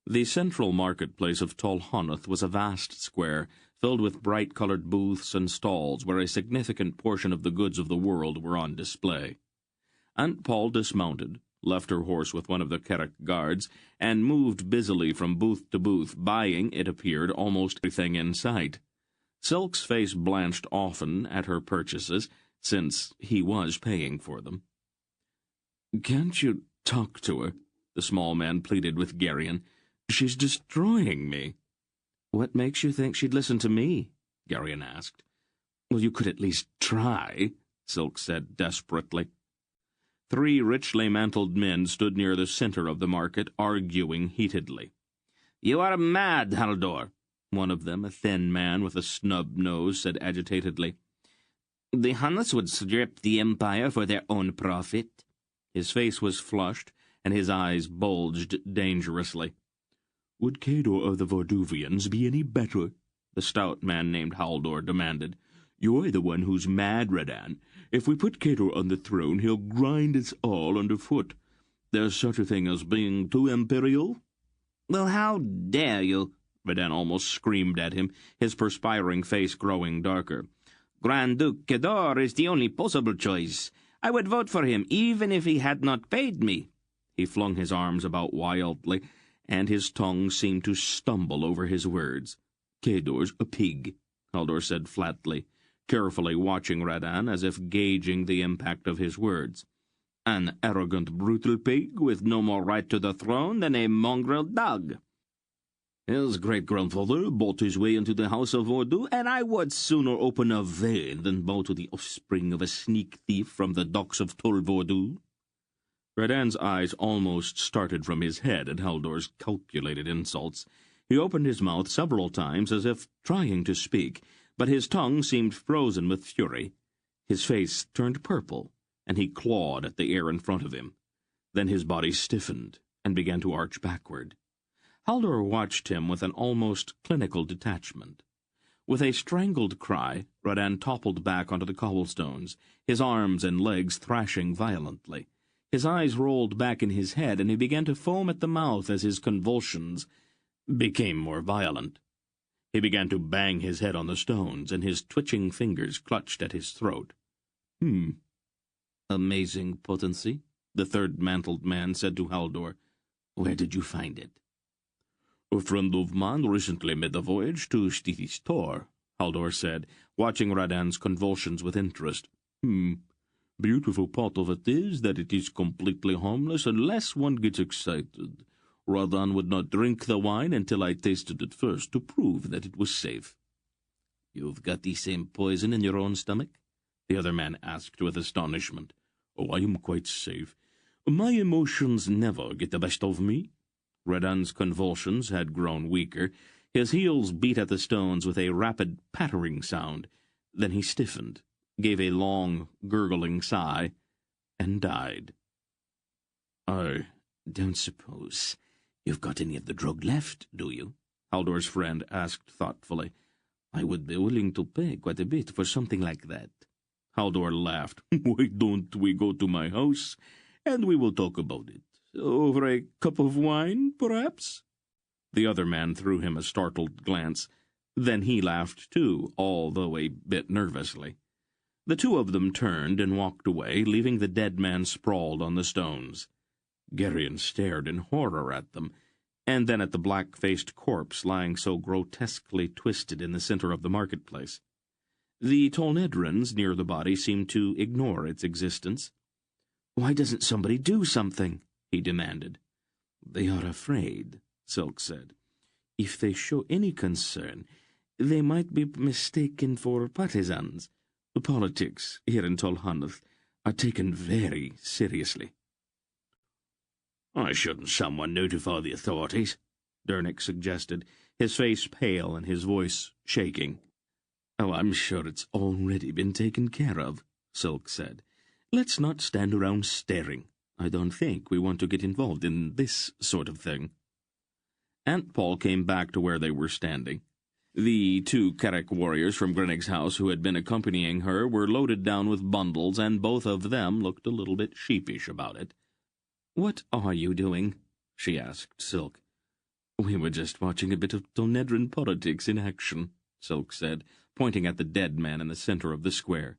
The central marketplace of Tol Honnoth was a vast square, filled with bright-coloured booths and stalls where a significant portion of the goods of the world were on display. Aunt Paul dismounted, left her horse with one of the Kerrick guards, and moved busily from booth to booth, buying, it appeared, almost everything in sight. Silk's face blanched often at her purchases, since he was paying for them. "Can't you talk to her?" the small man pleaded with Geryon. "She's destroying me." "What makes you think she'd listen to me?" Geryon asked. "Well, you could at least try," Silk said desperately. 3 richly mantled men stood near the center of the market, arguing heatedly. "You are mad, Haldor," one of them, a thin man with a snub nose, said agitatedly. "The Huns would strip the Empire for their own profit." His face was flushed, and his eyes bulged dangerously. "Would Kedor of the Vorduvians be any better?" the stout man named Haldor demanded. "You're the one who's mad, Radan. If we put Kedor on the throne, he'll grind us all underfoot. There's such a thing as being too imperial." "Well, how dare you?" Radan almost screamed at him, his perspiring face growing darker. "Grand Duke Kedor is the only possible choice. I would vote for him, even if he had not paid me." He flung his arms about wildly, and his tongue seemed to stumble over his words. "Kedor's a pig," Haldor said flatly, carefully watching Radan as if gauging the impact of his words. "An arrogant, brutal pig with no more right to the throne than a mongrel dog. His great-grandfather bought his way into the House of Vordu, and I would sooner open a vein than bow to the offspring of a sneak thief from the docks of Tol Vordu." Radan's eyes almost started from his head at Haldor's calculated insults. He opened his mouth several times as if trying to speak, but his tongue seemed frozen with fury. His face turned purple, and he clawed at the air in front of him. Then his body stiffened and began to arch backward. Haldor watched him with an almost clinical detachment. With a strangled cry, Radan toppled back onto the cobblestones, his arms and legs thrashing violently. His eyes rolled back in his head, and he began to foam at the mouth as his convulsions became more violent. He began to bang his head on the stones, and his twitching fingers clutched at his throat. "Amazing potency," the third mantled man said to Haldor. "Where did you find it?" "A friend of mine recently made a voyage to Stithis Tor," Haldor said, watching Radan's convulsions with interest. Beautiful part of it is that it is completely harmless unless one gets excited. Radan would not drink the wine until I tasted it first to prove that it was safe." "You've got the same poison in your own stomach?" the other man asked with astonishment. "Oh, I am quite safe. My emotions never get the best of me." Radan's convulsions had grown weaker. His heels beat at the stones with a rapid pattering sound. Then he stiffened, gave a long, gurgling sigh, and died. I don't suppose you've got any of the drug left, do you? Haldor's friend asked thoughtfully. I would be willing to pay quite a bit for something like that. Haldor laughed. Why don't we go to my house, and we will talk about it? Over a cup of wine, perhaps? The other man threw him a startled glance. Then he laughed too, although a bit nervously. The two of them turned and walked away, leaving the dead man sprawled on the stones. Geryon stared in horror at them, and then at the black-faced corpse lying so grotesquely twisted in the center of the marketplace. The Tolnedrons near the body seemed to ignore its existence. "Why doesn't somebody do something?" he demanded. "They are afraid," Silk said. "If they show any concern, they might be mistaken for partisans. Politics here in Tolhanath are taken very seriously." "Why shouldn't someone notify the authorities?" Dernick suggested, his face pale and his voice shaking. "Oh, I'm sure it's already been taken care of," Silk said. "Let's not stand around staring. I don't think we want to get involved in this sort of thing." Aunt Paul came back to where they were standing. The two Carrick warriors from Grinnig's house who had been accompanying her were loaded down with bundles, and both of them looked a little bit sheepish about it. "What are you doing?" she asked Silk. "We were just watching a bit of Tolnedron politics in action," Silk said, pointing at the dead man in the center of the square.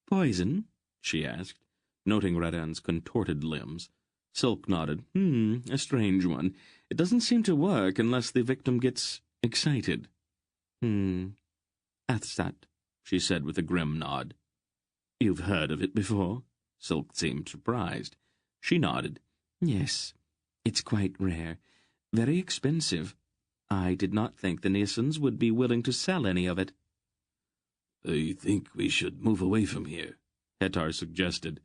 "Poison?" she asked, noting Radan's contorted limbs. Silk nodded. A strange one. It doesn't seem to work unless the victim gets excited." "That's she said with a grim nod. "You've heard of it before?" Silk seemed surprised. She nodded. "Yes, it's quite rare. Very expensive. I did not think the Nielsens would be willing to sell any of it." "I think we should move away from here," Hetar suggested.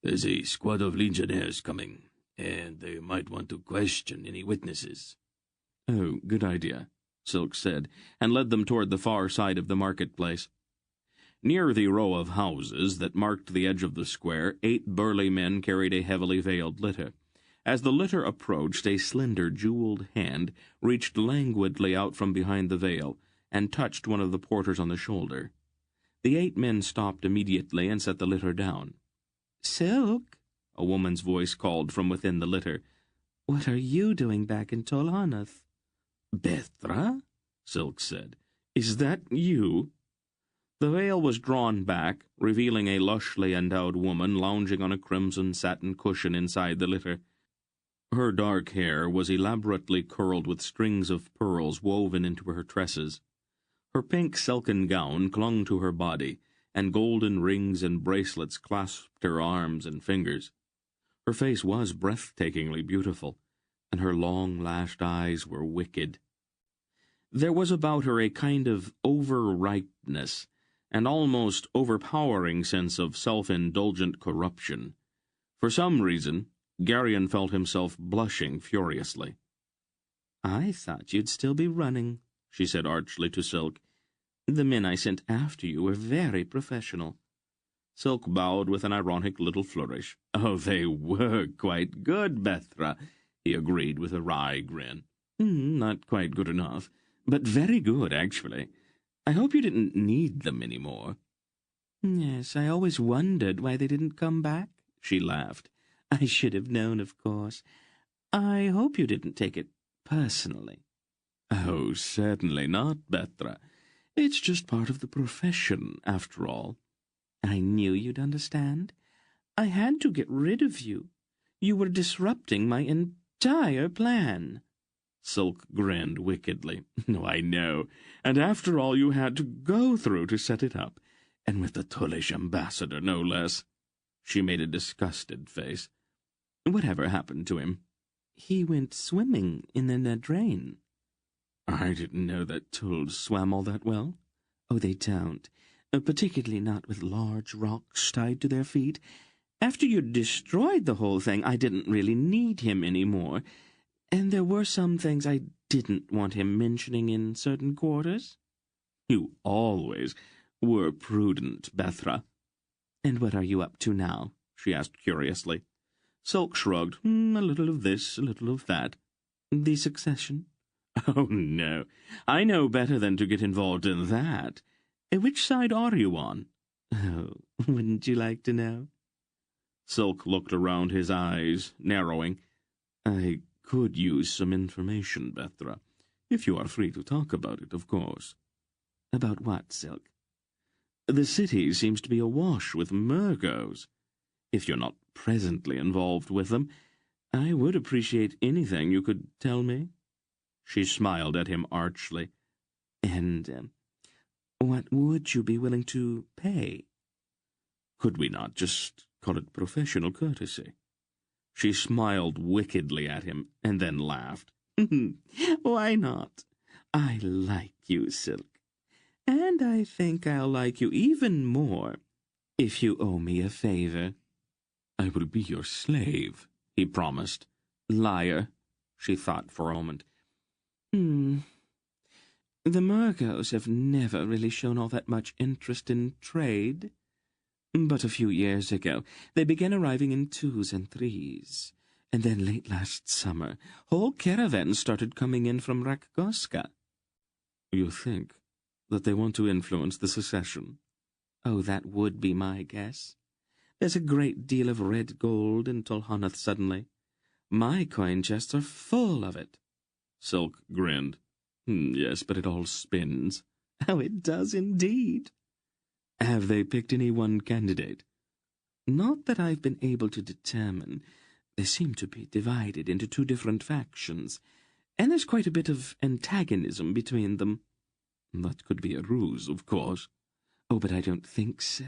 "There's a squad of legionnaires coming, and they might want to question any witnesses." "Oh, good idea," Silk said, and led them toward the far side of the marketplace. Near the row of houses that marked the edge of the square, 8 burly men carried a heavily veiled litter. As the litter approached, a slender, jeweled hand reached languidly out from behind the veil and touched one of the porters on the shoulder. The 8 men stopped immediately and set the litter down. "Silk," a woman's voice called from within the litter, "what are you doing back in Tolhanath?" "Bethra?" Silk said. "Is that you?" The veil was drawn back, revealing a lushly endowed woman lounging on a crimson satin cushion inside the litter. Her dark hair was elaborately curled with strings of pearls woven into her tresses. Her pink silken gown clung to her body, and golden rings and bracelets clasped her arms and fingers. Her face was breathtakingly beautiful, and her long-lashed eyes were wicked. There was about her a kind of over-ripeness, an almost overpowering sense of self-indulgent corruption. For some reason, Geryon felt himself blushing furiously. "I thought you'd still be running," she said archly to Silk. "The men I sent after you were very professional." Silk bowed with an ironic little flourish. "Oh, they were quite good, Bethra," he agreed with a wry grin. "Not quite good enough, but very good, actually. I hope you didn't need them any more." "Yes, I always wondered why they didn't come back," she laughed. "I should have known, of course. I hope you didn't take it personally." "Oh, certainly not, Bethra. It's just part of the profession, after all." "I knew you'd understand. I had to get rid of you. You were disrupting my entire plan." Silk grinned wickedly. "I know. And after all you had to go through to set it up, and with the Tullish ambassador, no less." She made a disgusted face. "Whatever happened to him?" "He went swimming in the Nadrain." "I didn't know that Tulls swam all that well." "Oh, they don't. Particularly not with large rocks tied to their feet. After you'd destroyed the whole thing, I didn't really need him any more. And there were some things I didn't want him mentioning in certain quarters? You always were prudent, Bethra. And what are you up to now? She asked curiously. Sulk shrugged. A little of this, a little of that. The succession? Oh, no. I know better than to get involved in that. Which side are you on? Oh, wouldn't you like to know? Sulk looked around, his eyes narrowing. I could use some information, Bethra, if you are free to talk about it, of course. About what, Silk? The city seems to be awash with Murgos. If you're not presently involved with them, I would appreciate anything you could tell me. She smiled at him archly. And what would you be willing to pay? Could we not just call it professional courtesy? She smiled wickedly at him, and then laughed. Why not? I like you, Silk. And I think I'll like you even more if you owe me a favor. I will be your slave, he promised. Liar, she thought for a moment. The Murgos have never really shown all that much interest in trade. But a few years ago, they began arriving in 2s and 3s. And then late last summer, whole caravans started coming in from Rakgoska. You think that they want to influence the secession? Oh, that would be my guess. There's a great deal of red gold in Tolhanath suddenly. My coin chests are full of it. Sulk grinned. Yes, but it all spins. Oh, it does indeed. Have they picked any one candidate? Not that I've been able to determine. They seem to be divided into 2 different factions, and there's quite a bit of antagonism between them. That could be a ruse, of course. Oh, but I don't think so.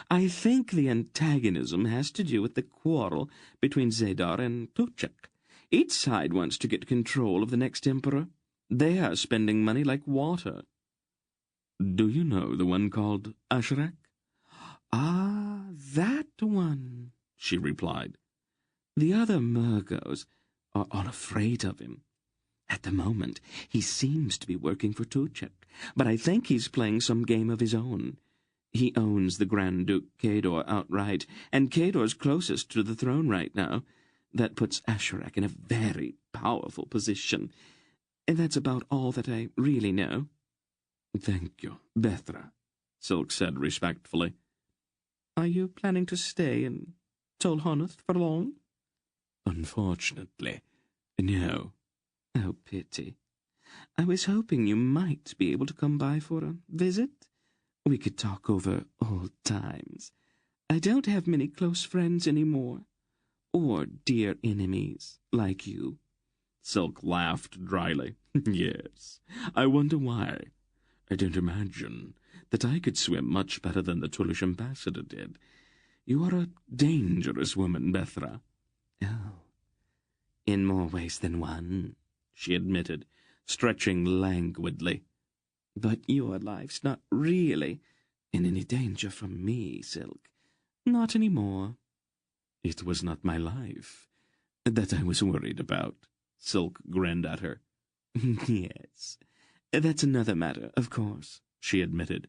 I think the antagonism has to do with the quarrel between Zadar and Tuchek. Each side wants to get control of the next emperor. They are spending money like water. Do you know the one called Ashrak? Ah, that one, she replied. The other Murgos are all afraid of him. At the moment, he seems to be working for Tuchek, but I think he's playing some game of his own. He owns the Grand Duke Kador outright, and Kador's closest to the throne right now. That puts Asherak in a very powerful position. And that's about all that I really know. Thank you, Bethra, Silk said respectfully. Are you planning to stay in Tolhanath for long? Unfortunately, no. Oh, pity. I was hoping you might be able to come by for a visit. We could talk over old times. I don't have many close friends anymore, or dear enemies like you. Silk laughed dryly. Yes, I wonder why. I don't imagine that I could swim much better than the Tulish ambassador did. You are a dangerous woman, Bethra. Oh, in more ways than one, she admitted, stretching languidly. But your life's not really in any danger from me, Silk. Not any more. It was not my life that I was worried about. Silk grinned at her. Yes, that's another matter, of course, she admitted.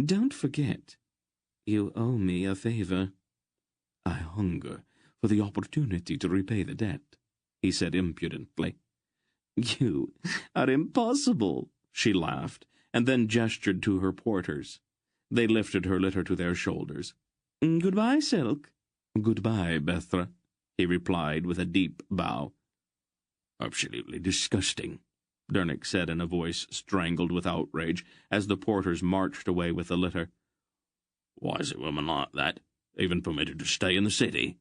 Don't forget, you owe me a favor. I hunger for the opportunity to repay the debt, he said impudently. You are impossible, she laughed, and then gestured to her porters. They lifted her litter to their shoulders. Goodbye, Silk. Goodbye, Bethra, he replied with a deep bow. Absolutely disgusting, Dernick said in a voice strangled with outrage as the porters marched away with the litter. Why is a woman like that even permitted to stay in the city?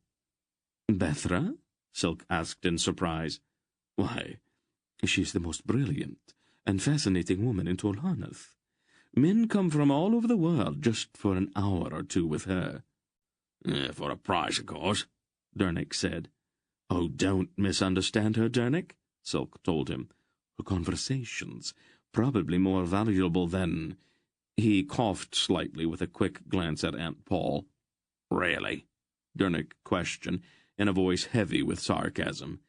Bethra? Silk asked in surprise. Why, she's the most brilliant and fascinating woman in Tolhanath. Men come from all over the world just for an hour or two with her. For a price, of course, Dernick said. Oh, don't misunderstand her, Dernick, Silk told him. Her conversation's probably more valuable than... He coughed slightly with a quick glance at Aunt Paul. Really? Dernick questioned, in a voice heavy with sarcasm.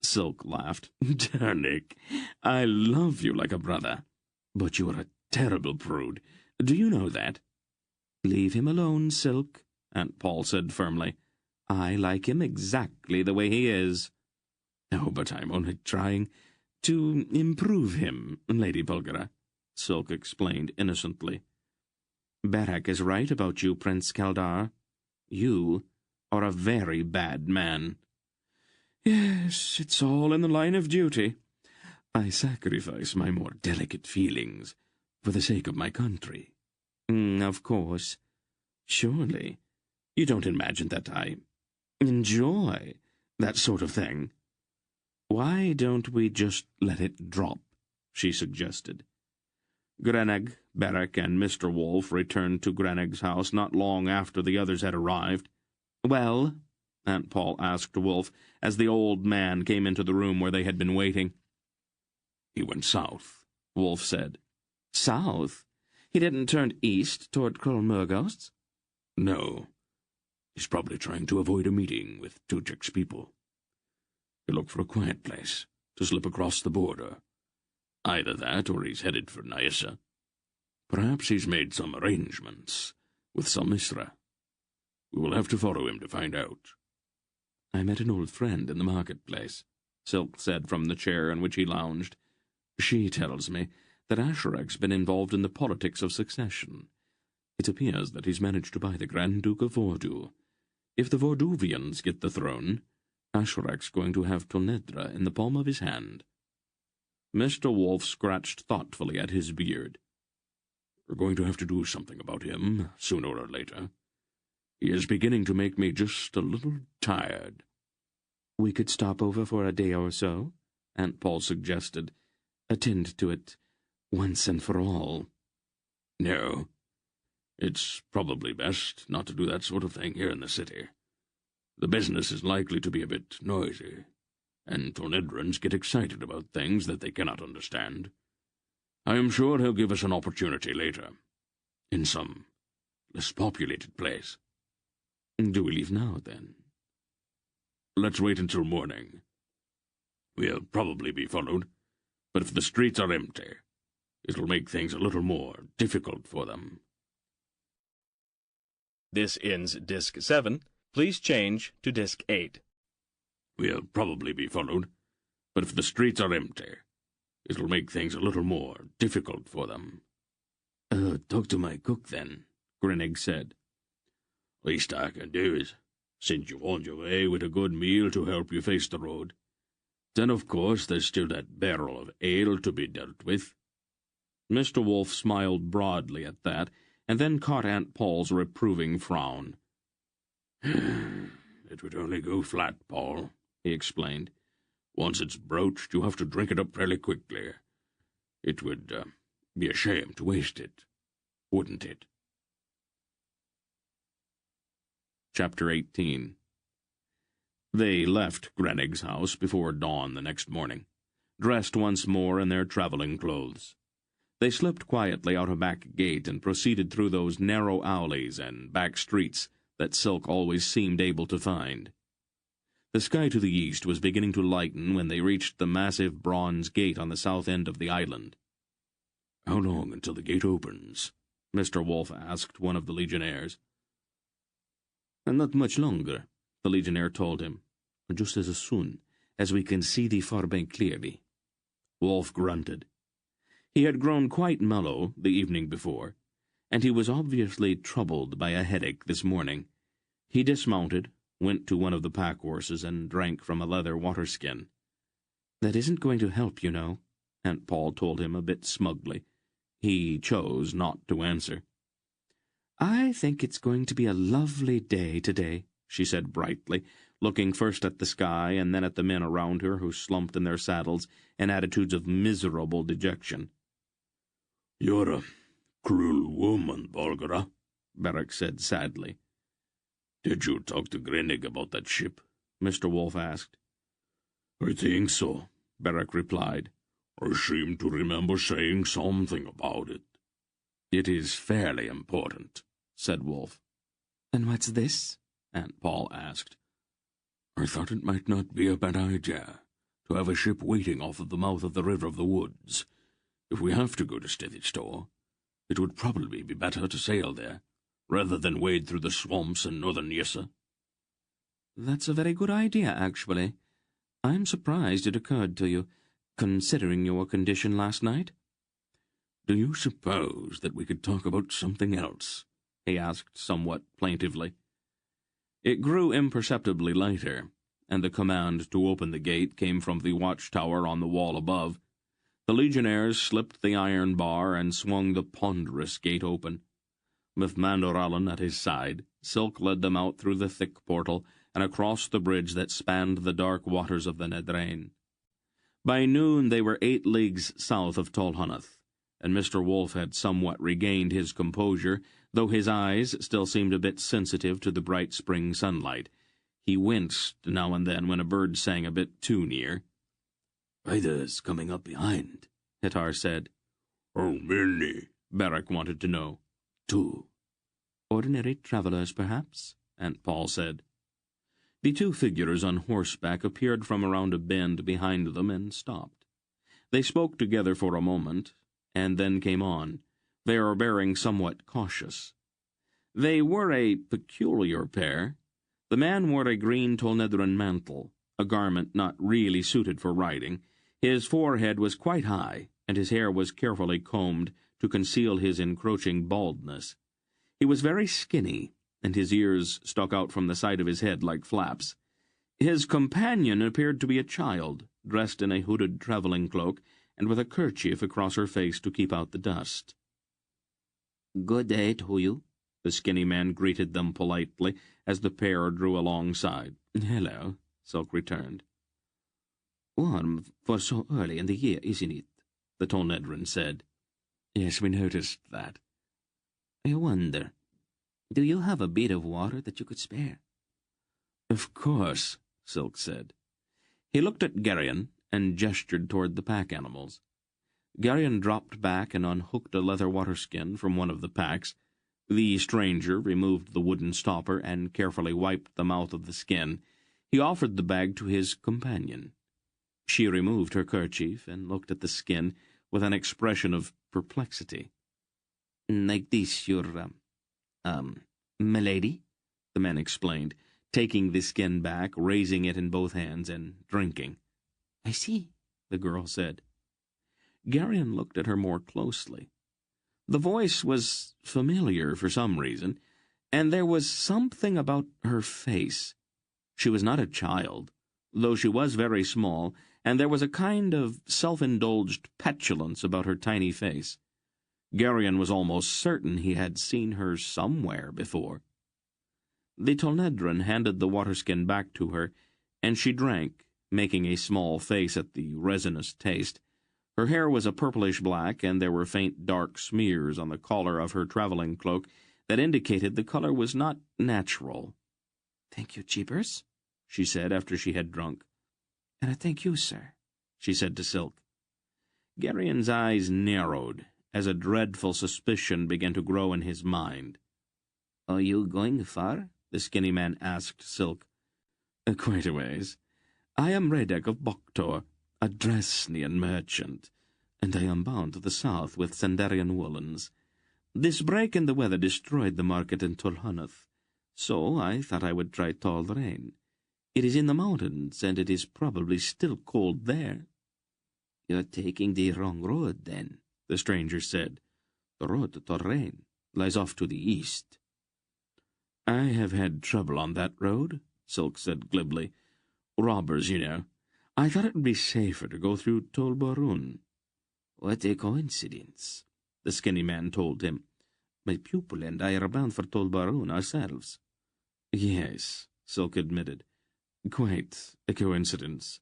Silk laughed. Nick, I love you like a brother. But you are a terrible prude. Do you know that? Leave him alone, Silk, Aunt Paul said firmly. I like him exactly the way he is. Oh, but I'm only trying to improve him, Lady Bulgara, Silk explained innocently. Barak is right about you, Prince Kaldar. You are a very bad man. Yes, it's all in the line of duty. I sacrifice my more delicate feelings for the sake of my country. Of course. Surely you don't imagine that I enjoy that sort of thing. Why don't we just let it drop? She suggested. Grenag, Barak, and Mr. Wolf returned to Grenag's house not long after the others had arrived. Well, Aunt Paul asked Wolf, as the old man came into the room where they had been waiting. He went south, Wolf said. South? He didn't turn east toward Krolmurgost's? No. He's probably trying to avoid a meeting with Tujik's people. He'll look for a quiet place to slip across the border. Either that or he's headed for Nyissa. Perhaps he's made some arrangements with Salmisra. We will have to follow him to find out. I met an old friend in the marketplace, Silk said from the chair in which he lounged. She tells me that Asherak's been involved in the politics of succession. It appears that he's managed to buy the Grand Duke of Vordu. If the Vorduvians get the throne, Asherak's going to have Tonedra in the palm of his hand. Mr. Wolf scratched thoughtfully at his beard. We're going to have to do something about him, sooner or later. He is beginning to make me just a little tired. We could stop over for a day or so, Aunt Paul suggested. Attend to it once and for all. No. It's probably best not to do that sort of thing here in the city. The business is likely to be a bit noisy, and Tonedrans get excited about things that they cannot understand. I am sure he'll give us an opportunity later, in some less populated place. Do we leave now, then? Let's wait until morning. We'll probably be followed, but if the streets are empty, it'll make things a little more difficult for them. This ends Disc 7. Please change to Disc 8. We'll probably be followed, but if the streets are empty, it'll make things a little more difficult for them. Talk to my cook, then, Grinnig said. Least I can do is send you on your way with a good meal to help you face the road. Then, of course, there's still that barrel of ale to be dealt with. Mr. Wolf smiled broadly at that, and then caught Aunt Paul's reproving frown. It would only go flat, Paul, he explained. Once it's broached, you have to drink it up fairly quickly. It would be a shame to waste it, wouldn't it? Chapter 18. They left Grenig's house before dawn the next morning, dressed once more in their travelling clothes. They slipped quietly out a back gate and proceeded through those narrow alleys and back streets that Silk always seemed able to find. The sky to the east was beginning to lighten when they reached the massive bronze gate on the south end of the island. How long until the gate opens? Mr. Wolf asked one of the legionnaires. Not much longer, the legionnaire told him, just as soon as we can see the far bank clearly. Wolf grunted. He had grown quite mellow the evening before, and he was obviously troubled by a headache this morning. He dismounted, went to one of the pack horses, and drank from a leather water-skin. That isn't going to help, you know, Aunt Paul told him a bit smugly. He chose not to answer. I think it's going to be a lovely day today, she said brightly, looking first at the sky and then at the men around her who slumped in their saddles in attitudes of miserable dejection. You're a cruel woman, Bulgara, Barak said sadly. Did you talk to Grinnig about that ship? Mr. Wolf asked. I think so, Barak replied. I seem to remember saying something about it. It is fairly important, said Wolf. And what's this? Aunt Paul asked. I thought it might not be a bad idea to have a ship waiting off of the mouth of the River of the Woods. If we have to go to Stevittor, it would probably be better to sail there, rather than wade through the swamps in northern Yissa." "That's a very good idea, actually. I'm surprised it occurred to you, considering your condition last night." "Do you suppose that we could talk about something else?" he asked somewhat plaintively. It grew imperceptibly lighter, and the command to open the gate came from the watchtower on the wall above. The legionnaires slipped the iron bar and swung the ponderous gate open. With Mandorallan at his side, Silk led them out through the thick portal and across the bridge that spanned the dark waters of the Nedrain. By noon they were 8 leagues south of Tolhunath, and Mr. Wolfe had somewhat regained his composure, though his eyes still seemed a bit sensitive to the bright spring sunlight. He winced now and then when a bird sang a bit too near. "Either's coming up behind," Hitar said. "How many?" Beric wanted to know. 2. "Ordinary travellers, perhaps," Aunt Paul said. The 2 figures on horseback appeared from around a bend behind them and stopped. They spoke together for a moment, and then came on, their bearing somewhat cautious. They were a peculiar pair. The man wore a green Tolnedran mantle, a garment not really suited for riding. His forehead was quite high, and his hair was carefully combed to conceal his encroaching baldness. He was very skinny, and his ears stuck out from the side of his head like flaps. His companion appeared to be a child, dressed in a hooded travelling cloak, and with a kerchief across her face to keep out the dust. "Good day to you," the skinny man greeted them politely as the pair drew alongside. "Hello," Silk returned. "Warm for so early in the year, isn't it?" the Tolnedran said. "Yes, we noticed that." "I wonder, do you have a bit of water that you could spare?" "Of course," Silk said. He looked at Geryon and gestured toward the pack animals. Geryon dropped back and unhooked a leather waterskin from one of the packs. The stranger removed the wooden stopper and carefully wiped the mouth of the skin. He offered the bag to his companion. She removed her kerchief and looked at the skin with an expression of perplexity. "Like this, your, milady?" the man explained, taking the skin back, raising it in both hands, and drinking. "I see," the girl said. Geryon looked at her more closely. The voice was familiar for some reason, and there was something about her face. She was not a child, though she was very small, and there was a kind of self-indulged petulance about her tiny face. Geryon was almost certain he had seen her somewhere before. The Tolnedran handed the waterskin back to her, and she drank, making a small face at the resinous taste. Her hair was a purplish black, and there were faint dark smears on the collar of her travelling cloak that indicated the color was not natural. "Thank you, Jeepers," she said after she had drunk. "And I thank you, sir," she said to Silk. Geryon's eyes narrowed as a dreadful suspicion began to grow in his mind. "Are you going far?" the skinny man asked Silk. "Quite a ways. I am Redek of Boktor, a Dresnian merchant, and I am bound to the south with Sandarian woolens. This break in the weather destroyed the market in Tolhunath, so I thought I would try Tolrain. It is in the mountains, and it is probably still cold there." "You're taking the wrong road, then," the stranger said. "The road to Tolrain lies off to the east." "I have had trouble on that road," Silk said glibly. "Robbers, you know. I thought it would be safer to go through Tolbarun." "What a coincidence," the skinny man told him. "My pupil and I are bound for Tolbarun ourselves." "Yes," Silk admitted. "Quite a coincidence."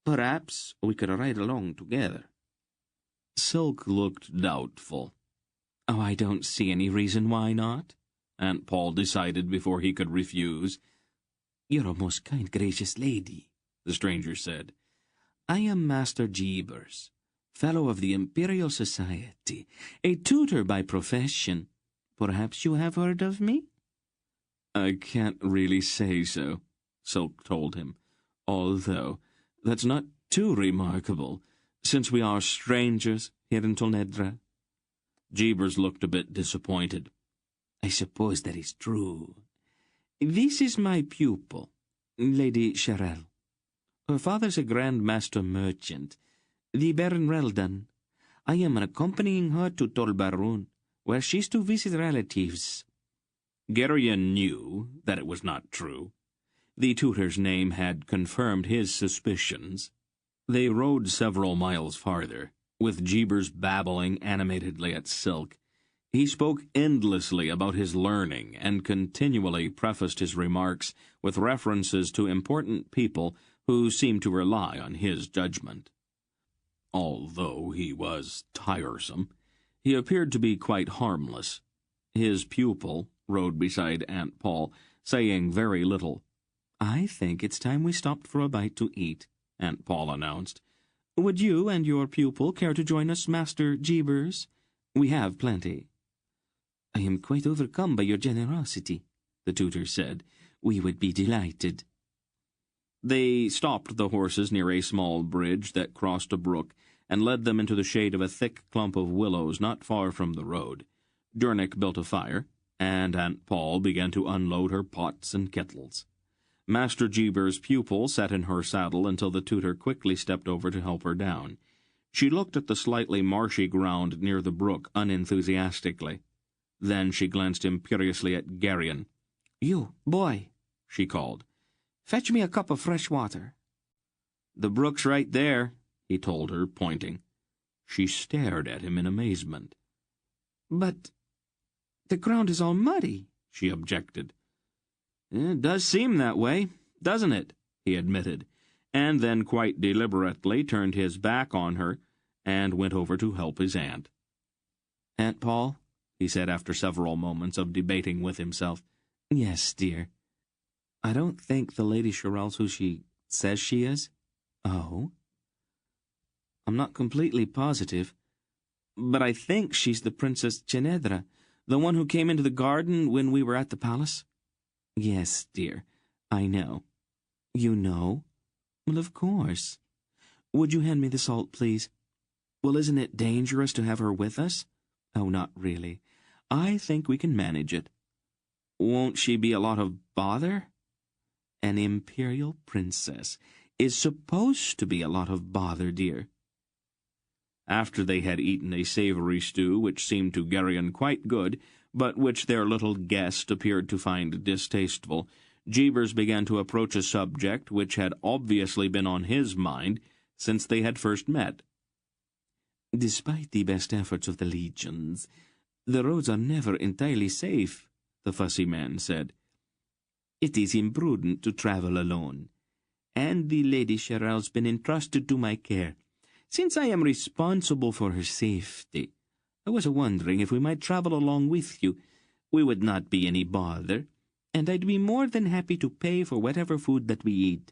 "Perhaps we could ride along together." Silk looked doubtful. "Oh, I don't see any reason why not," Aunt Paul decided before he could refuse. "You're a most kind, gracious lady," the stranger said. "I am Master Jeebers, Fellow of the Imperial Society, a tutor by profession. Perhaps you have heard of me?" "I can't really say so," Silk told him, "although That's not too remarkable, since we are strangers here in Tolnedra. Jeebers looked a bit disappointed. I suppose that is true. This is my pupil, Lady Sherelle. Her father's a Grand Master merchant, the Baron Reldan. I am accompanying her to Tolbaroon, where she's to visit relatives. Geryon knew that it was not true. The tutor's name had confirmed his suspicions. They rode several miles farther, with Jeebers babbling animatedly at Silk. He spoke endlessly about his learning and continually prefaced his remarks with references to important people who seemed to rely on his judgment. Although he was tiresome, he appeared to be quite harmless. His pupil rode beside Aunt Paul, saying very little. I think it's time we stopped for a bite to eat, Aunt Paul announced. Would you and your pupil care to join us, Master Jeebers? We have plenty. I am quite overcome by your generosity, the tutor said. We would be delighted. They stopped the horses near a small bridge that crossed a brook and led them into the shade of a thick clump of willows not far from the road. Durnick built a fire, and Aunt Paul began to unload her pots and kettles. Master Jeeber's pupil sat in her saddle until the tutor quickly stepped over to help her down. She looked at the slightly marshy ground near the brook unenthusiastically. Then she glanced imperiously at Geryon. You, boy, she called. Fetch me a cup of fresh water. The brook's right there, he told her, pointing. She stared at him in amazement. But the ground is all muddy, she objected. It does seem that way, doesn't it? He admitted, and then quite deliberately turned his back on her and went over to help his aunt. Aunt Paul, he said after several moments of debating with himself. Yes, dear. I don't think the Lady Sherelle's who she says she is. Oh? I'm not completely positive, but I think she's the Princess Chenedra, the one who came into the garden when we were at the palace. Yes, dear, I know. You know? Well, of course. Would you hand me the salt, please? Well, isn't it dangerous to have her with us? Oh, not really. I think we can manage it. Won't she be a lot of bother? An imperial princess is supposed to be a lot of bother, dear. After they had eaten a savory stew which seemed to Geryon quite good, but which their little guest appeared to find distasteful, Jeebers began to approach a subject which had obviously been on his mind since they had first met. Despite the best efforts of the legions, the roads are never entirely safe, the fussy man said. It is imprudent to travel alone, and the Lady Sherelle's been entrusted to my care. Since I am responsible for her safety, I was wondering if we might travel along with you. We would not be any bother, and I'd be more than happy to pay for whatever food that we eat.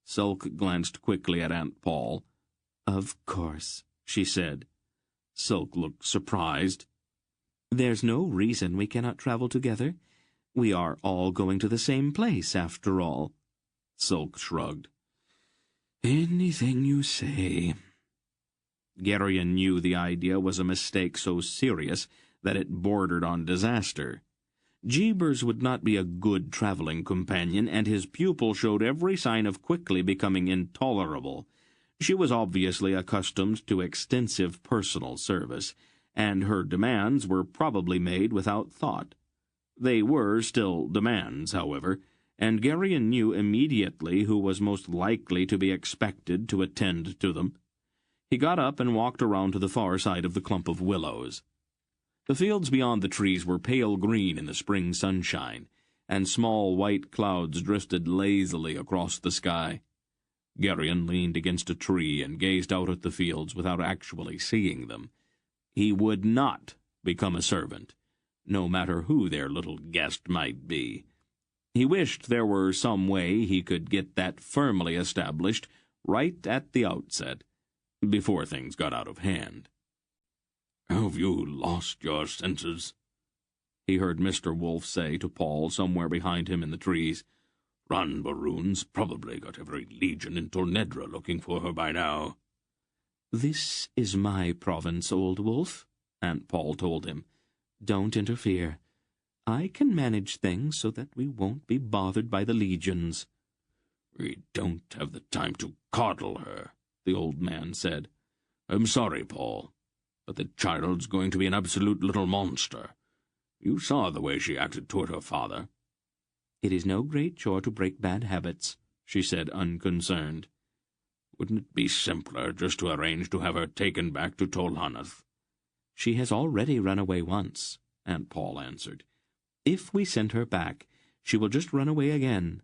Sulk glanced quickly at Aunt Paul. Of course, she said. Sulk looked surprised. There's no reason we cannot travel together. We are all going to the same place, after all. Sulk shrugged. Anything you say. Geryon knew the idea was a mistake so serious that it bordered on disaster. Jeebers would not be a good traveling companion, and his pupil showed every sign of quickly becoming intolerable. She was obviously accustomed to extensive personal service, and her demands were probably made without thought. They were still demands, however, and Geryon knew immediately who was most likely to be expected to attend to them. He got up and walked around to the far side of the clump of willows. The fields beyond the trees were pale green in the spring sunshine, and small white clouds drifted lazily across the sky. Geryon leaned against a tree and gazed out at the fields without actually seeing them. He would not become a servant, no matter who their little guest might be. He wished there were some way he could get that firmly established right at the outset, before things got out of hand. "Have you lost your senses?" he heard Mr. Wolf say to Paul somewhere behind him in the trees. Ran Baroon's probably got every legion in Tolnedra looking for her by now. This is my province, old wolf, Aunt Paul told him. Don't interfere. I can manage things so that we won't be bothered by the legions. We don't have the time to coddle her, the old man said. I'm sorry, Paul, but the child's going to be an absolute little monster. You saw the way she acted toward her father. It is no great chore to break bad habits, she said, unconcerned. Wouldn't it be simpler just to arrange to have her taken back to Tolhanath? She has already run away once, Aunt Paul answered. If we send her back, she will just run away again.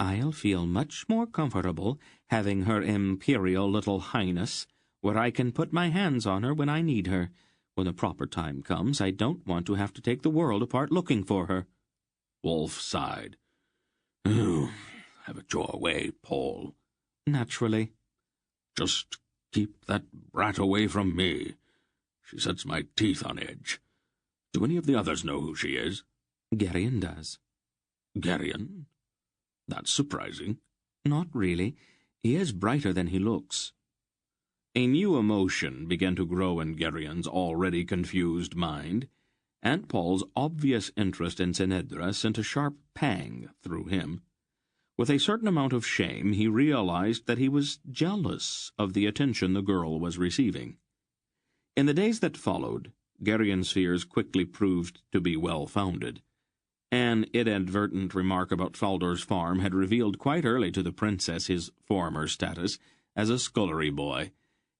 I'll feel much more comfortable having her imperial little highness, where I can put my hands on her when I need her. When the proper time comes, I don't want to have to take the world apart looking for her. Wolf sighed. Oh, have it your way, Paul. Naturally. Just keep that brat away from me. She sets my teeth on edge. Do any of the others know who she is? Geryon does. Geryon? That's surprising. Not really. He is brighter than he looks. A new emotion began to grow in Geryon's already confused mind. Aunt Paul's obvious interest in Senedra sent a sharp pang through him. With a certain amount of shame, he realized that he was jealous of the attention the girl was receiving. In the days that followed, Geryon's fears quickly proved to be well-founded. An inadvertent remark about Faldor's farm had revealed quite early to the princess his former status as a scullery boy,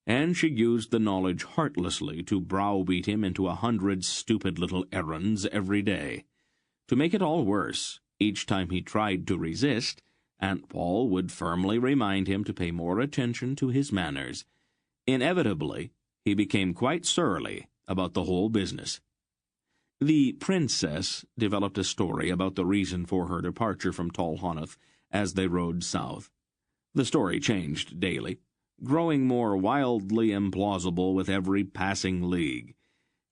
and she used the knowledge heartlessly to browbeat him into 100 stupid little errands every day. To make it all worse, each time he tried to resist, Aunt Paul would firmly remind him to pay more attention to his manners. Inevitably, he became quite surly about the whole business. The princess developed a story about the reason for her departure from Tolhanath as they rode south. The story changed daily, growing more wildly implausible with every passing league.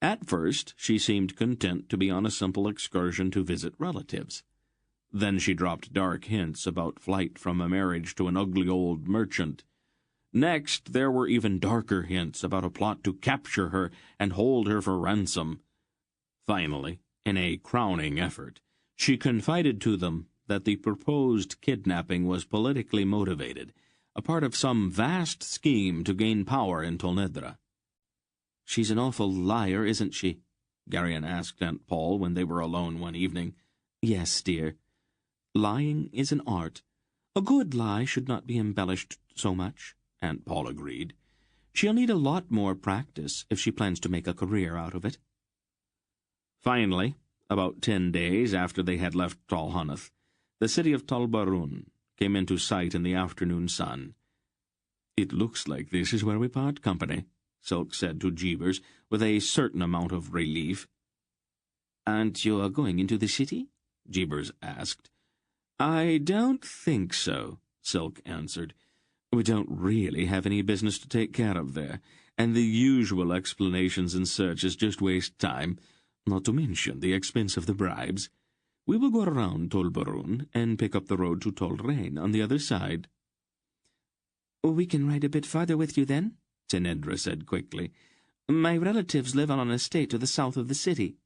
At first, she seemed content to be on a simple excursion to visit relatives. Then she dropped dark hints about flight from a marriage to an ugly old merchant. Next, there were even darker hints about a plot to capture her and hold her for ransom. Finally, in a crowning effort, she confided to them that the proposed kidnapping was politically motivated, a part of some vast scheme to gain power in Tolnedra. "She's an awful liar, isn't she?" Geryon asked Aunt Paul when they were alone one evening. "Yes, dear. Lying is an art. A good lie should not be embellished so much," Aunt Paul agreed. "She'll need a lot more practice if she plans to make a career out of it." Finally, about 10 days after they had left Tolhanath, the city of Talbarun came into sight in the afternoon sun. "It looks like this is where we part company," Silk said to Jeebers, with a certain amount of relief. "Aren't you going into the city?" Jeebers asked. "I don't think so," Silk answered. "We don't really have any business to take care of there, and the usual explanations and searches just waste time, not to mention the expense of the bribes. We will go around Tolbarun and pick up the road to Tolrain on the other side." "We can ride a bit farther with you then," Senedra said quickly. "My relatives live on an estate to the south of the city."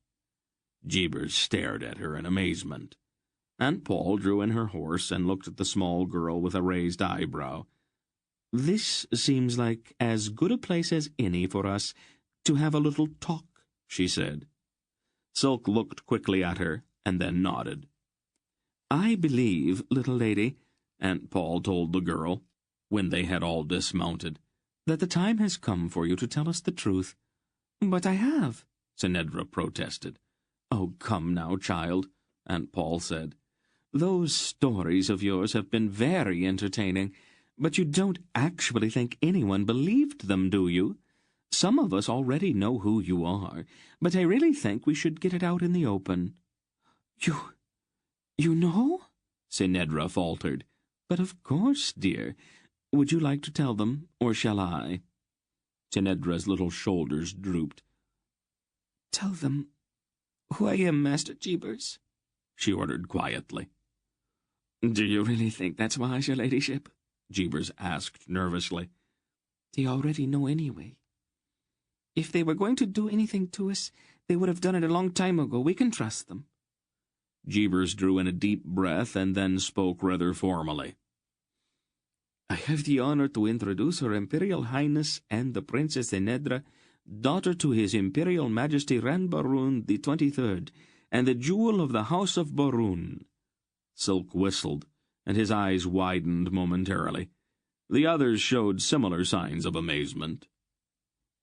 Jeebers stared at her in amazement. Aunt Paul drew in her horse and looked at the small girl with a raised eyebrow. "This seems like as good a place as any for us to have a little talk," she said. Silk looked quickly at her and then nodded. "I believe, little lady," Aunt Paul told the girl, when they had all dismounted, "that the time has come for you to tell us the truth." "But I have," Senedra protested. "Oh, come now, child," Aunt Paul said. "Those stories of yours have been very entertaining, but you don't actually think anyone believed them, do you? Some of us already know who you are, but I really think we should get it out in the open." You know?" Senedra faltered. "But of course, dear. Would you like to tell them, or shall I?" Senedra's little shoulders drooped. "Tell them who I am, Master Jeebers," she ordered quietly. Do you really think that's wise, your ladyship? Jeebers asked nervously. They already know anyway. If they were going to do anything to us, they would have done it a long time ago. We can trust them. Jeebers drew in a deep breath and then spoke rather formally. I have the honor to introduce Her Imperial Highness and the Princess Enedra, daughter to His Imperial Majesty Ran Baroon the 23rd, and the jewel of the House of Baroon. Silk whistled, and his eyes widened momentarily. The others showed similar signs of amazement.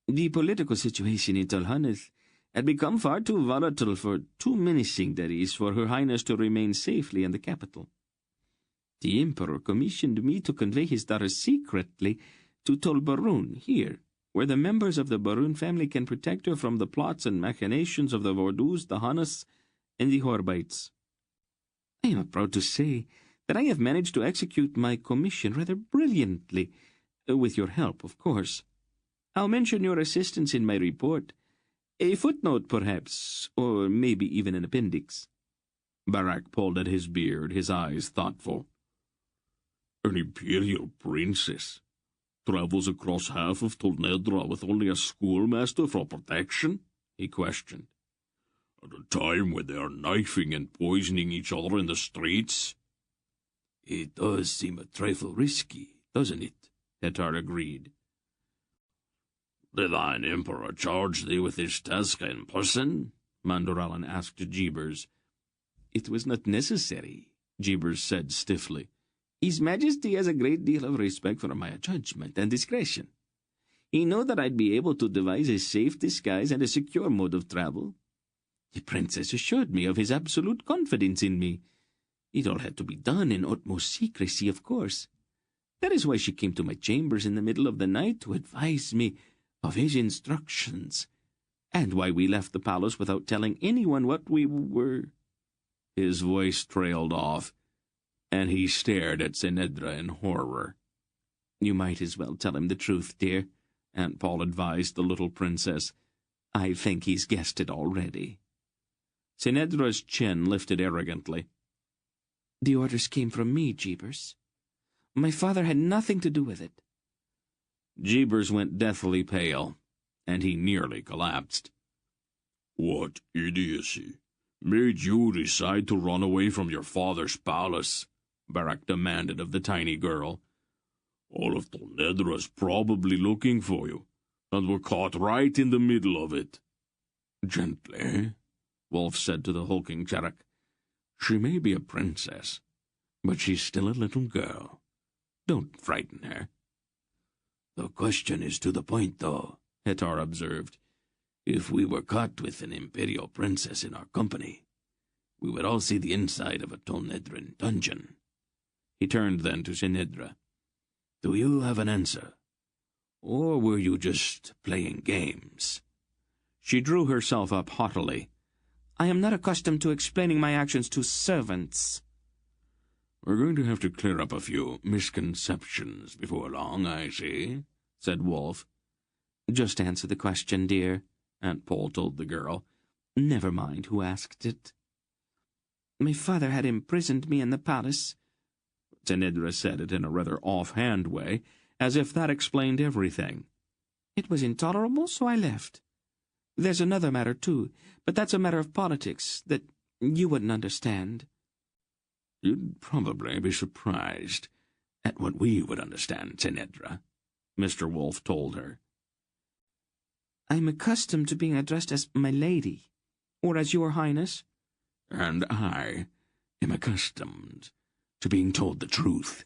The political situation in Talhanith had become far too volatile too menacing, that is, for Her Highness to remain safely in the capital. The Emperor commissioned me to convey his daughter secretly to Tol Baroon, here, where the members of the Baroon family can protect her from the plots and machinations of the Vordus, the Hannas, and the Horbites. I am proud to say that I have managed to execute my commission rather brilliantly, with your help, of course. I'll mention your assistance in my report. A footnote, perhaps, or maybe even an appendix. Barak pulled at his beard, his eyes thoughtful. An imperial princess travels across half of Tolnedra with only a schoolmaster for protection? He questioned. At a time when they are knifing and poisoning each other in the streets? It does seem a trifle risky, doesn't it? Hetar agreed. Did thine emperor charge thee with this task in person? Mandoralin asked Jeebers. It was not necessary, Jeebers said stiffly. His Majesty has a great deal of respect for my judgment and discretion. He knew that I'd be able to devise a safe disguise and a secure mode of travel. The princess assured me of his absolute confidence in me. It all had to be done in utmost secrecy, of course. That is why she came to my chambers in the middle of the night to advise me of his instructions, and why we left the palace without telling anyone what we were. His voice trailed off, and he stared at Senedra in horror. You might as well tell him the truth, dear, Aunt Paul advised the little princess. I think he's guessed it already. Senedra's chin lifted arrogantly. The orders came from me, Jeebers. My father had nothing to do with it. Jeebers went deathly pale, and he nearly collapsed. What idiocy made you decide to run away from your father's palace? Barak demanded of the tiny girl. All of Tolnedra's probably looking for you, and we're caught right in the middle of it. Gently, Wolf said to the hulking Cherak. She may be a princess, but she's still a little girl. Don't frighten her. The question is to the point, though, Hetar observed. If we were caught with an imperial princess in our company, we would all see the inside of a Tolnedran dungeon. He turned then to Senedra. Do you have an answer? Or were you just playing games? She drew herself up haughtily. I am not accustomed to explaining my actions to servants. We're going to have to clear up a few misconceptions before long, I see, said Wolf. Just answer the question, dear, Aunt Paul told the girl. Never mind who asked it. My father had imprisoned me in the palace. Senedra said it in a rather offhand way, as if that explained everything. It was intolerable, so I left. There's another matter, too, but that's a matter of politics that you wouldn't understand. You'd probably be surprised at what we would understand, Senedra, Mr. Wolf told her. I'm accustomed to being addressed as my lady, or as your highness. And I am accustomed to being told the truth.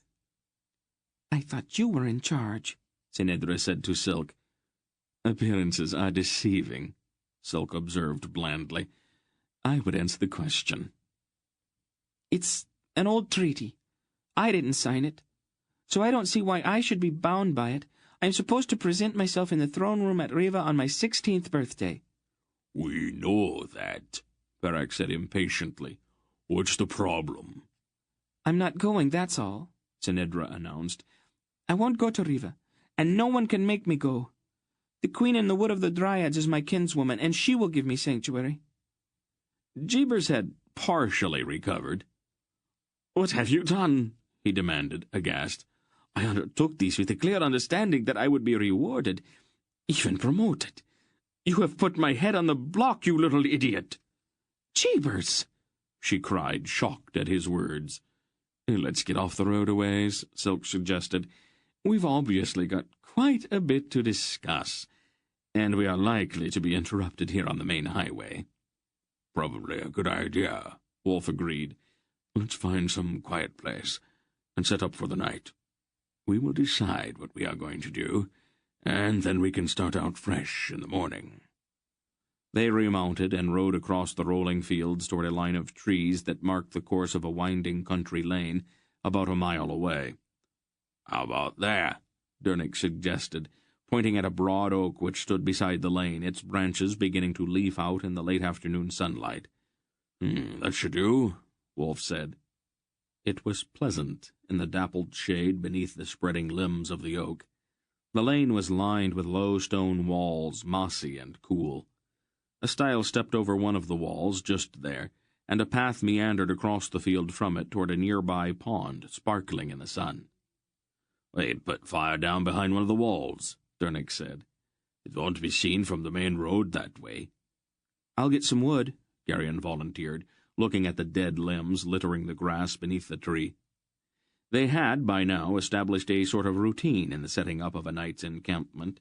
I thought you were in charge, Senedra said to Silk. Appearances are deceiving, Silk observed blandly. I would answer the question. It's an old treaty. I didn't sign it, so I don't see why I should be bound by it. I'm supposed to present myself in the throne room at Riva on my 16th birthday. We know that, Barak said impatiently. What's the problem? I'm not going, that's all, Senedra announced. I won't go to Riva, and no one can make me go. The queen in the Wood of the Dryads is my kinswoman, and she will give me sanctuary. Jeebers had partially recovered. "What have you done?" he demanded, aghast. "I undertook this with the clear understanding that I would be rewarded, even promoted. You have put my head on the block, you little idiot." "Jeebers!" she cried, shocked at his words. "Let's get off the road a ways," Silk suggested. "We've obviously got quite a bit to discuss, and we are likely to be interrupted here on the main highway." "Probably a good idea," Wolf agreed. "Let's find some quiet place and set up for the night. We will decide what we are going to do, and then we can start out fresh in the morning." They remounted and rode across the rolling fields toward a line of trees that marked the course of a winding country lane about a mile away. "How about there?" Dernick suggested, pointing at a broad oak which stood beside the lane, its branches beginning to leaf out in the late afternoon sunlight. "That should do," Wolf said. It was pleasant in the dappled shade beneath the spreading limbs of the oak. The lane was lined with low stone walls, mossy and cool. A stile stepped over one of the walls just there, and a path meandered across the field from it toward a nearby pond, sparkling in the sun. "We'd put fire down behind one of the walls," Dernick said. "It won't be seen from the main road that way." "I'll get some wood," Geryon volunteered, looking at the dead limbs littering the grass beneath the tree. They had, by now, established a sort of routine in the setting up of a night's encampment.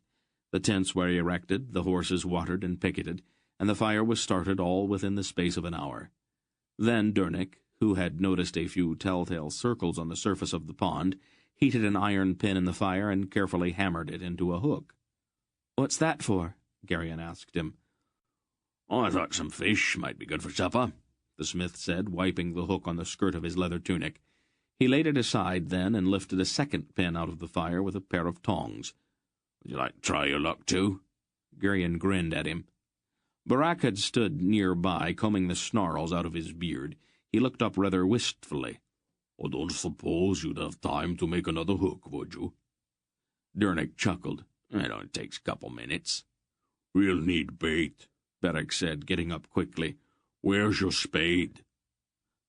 The tents were erected, the horses watered and picketed, and the fire was started all within the space of an hour. Then Dernick, who had noticed a few telltale circles on the surface of the pond, heated an iron pin in the fire and carefully hammered it into a hook. "What's that for?" Geryon asked him. "I thought some fish might be good for supper," the smith said, wiping the hook on the skirt of his leather tunic. He laid it aside then and lifted a second pin out of the fire with a pair of tongs. "Would you like to try your luck, too?" Geryon grinned at him. Barak had stood nearby, combing the snarls out of his beard. He looked up rather wistfully. "I don't suppose you'd have time to make another hook, would you?" Dernick chuckled. "It only takes a couple minutes." "We'll need bait," Barak said, getting up quickly. "Where's your spade?"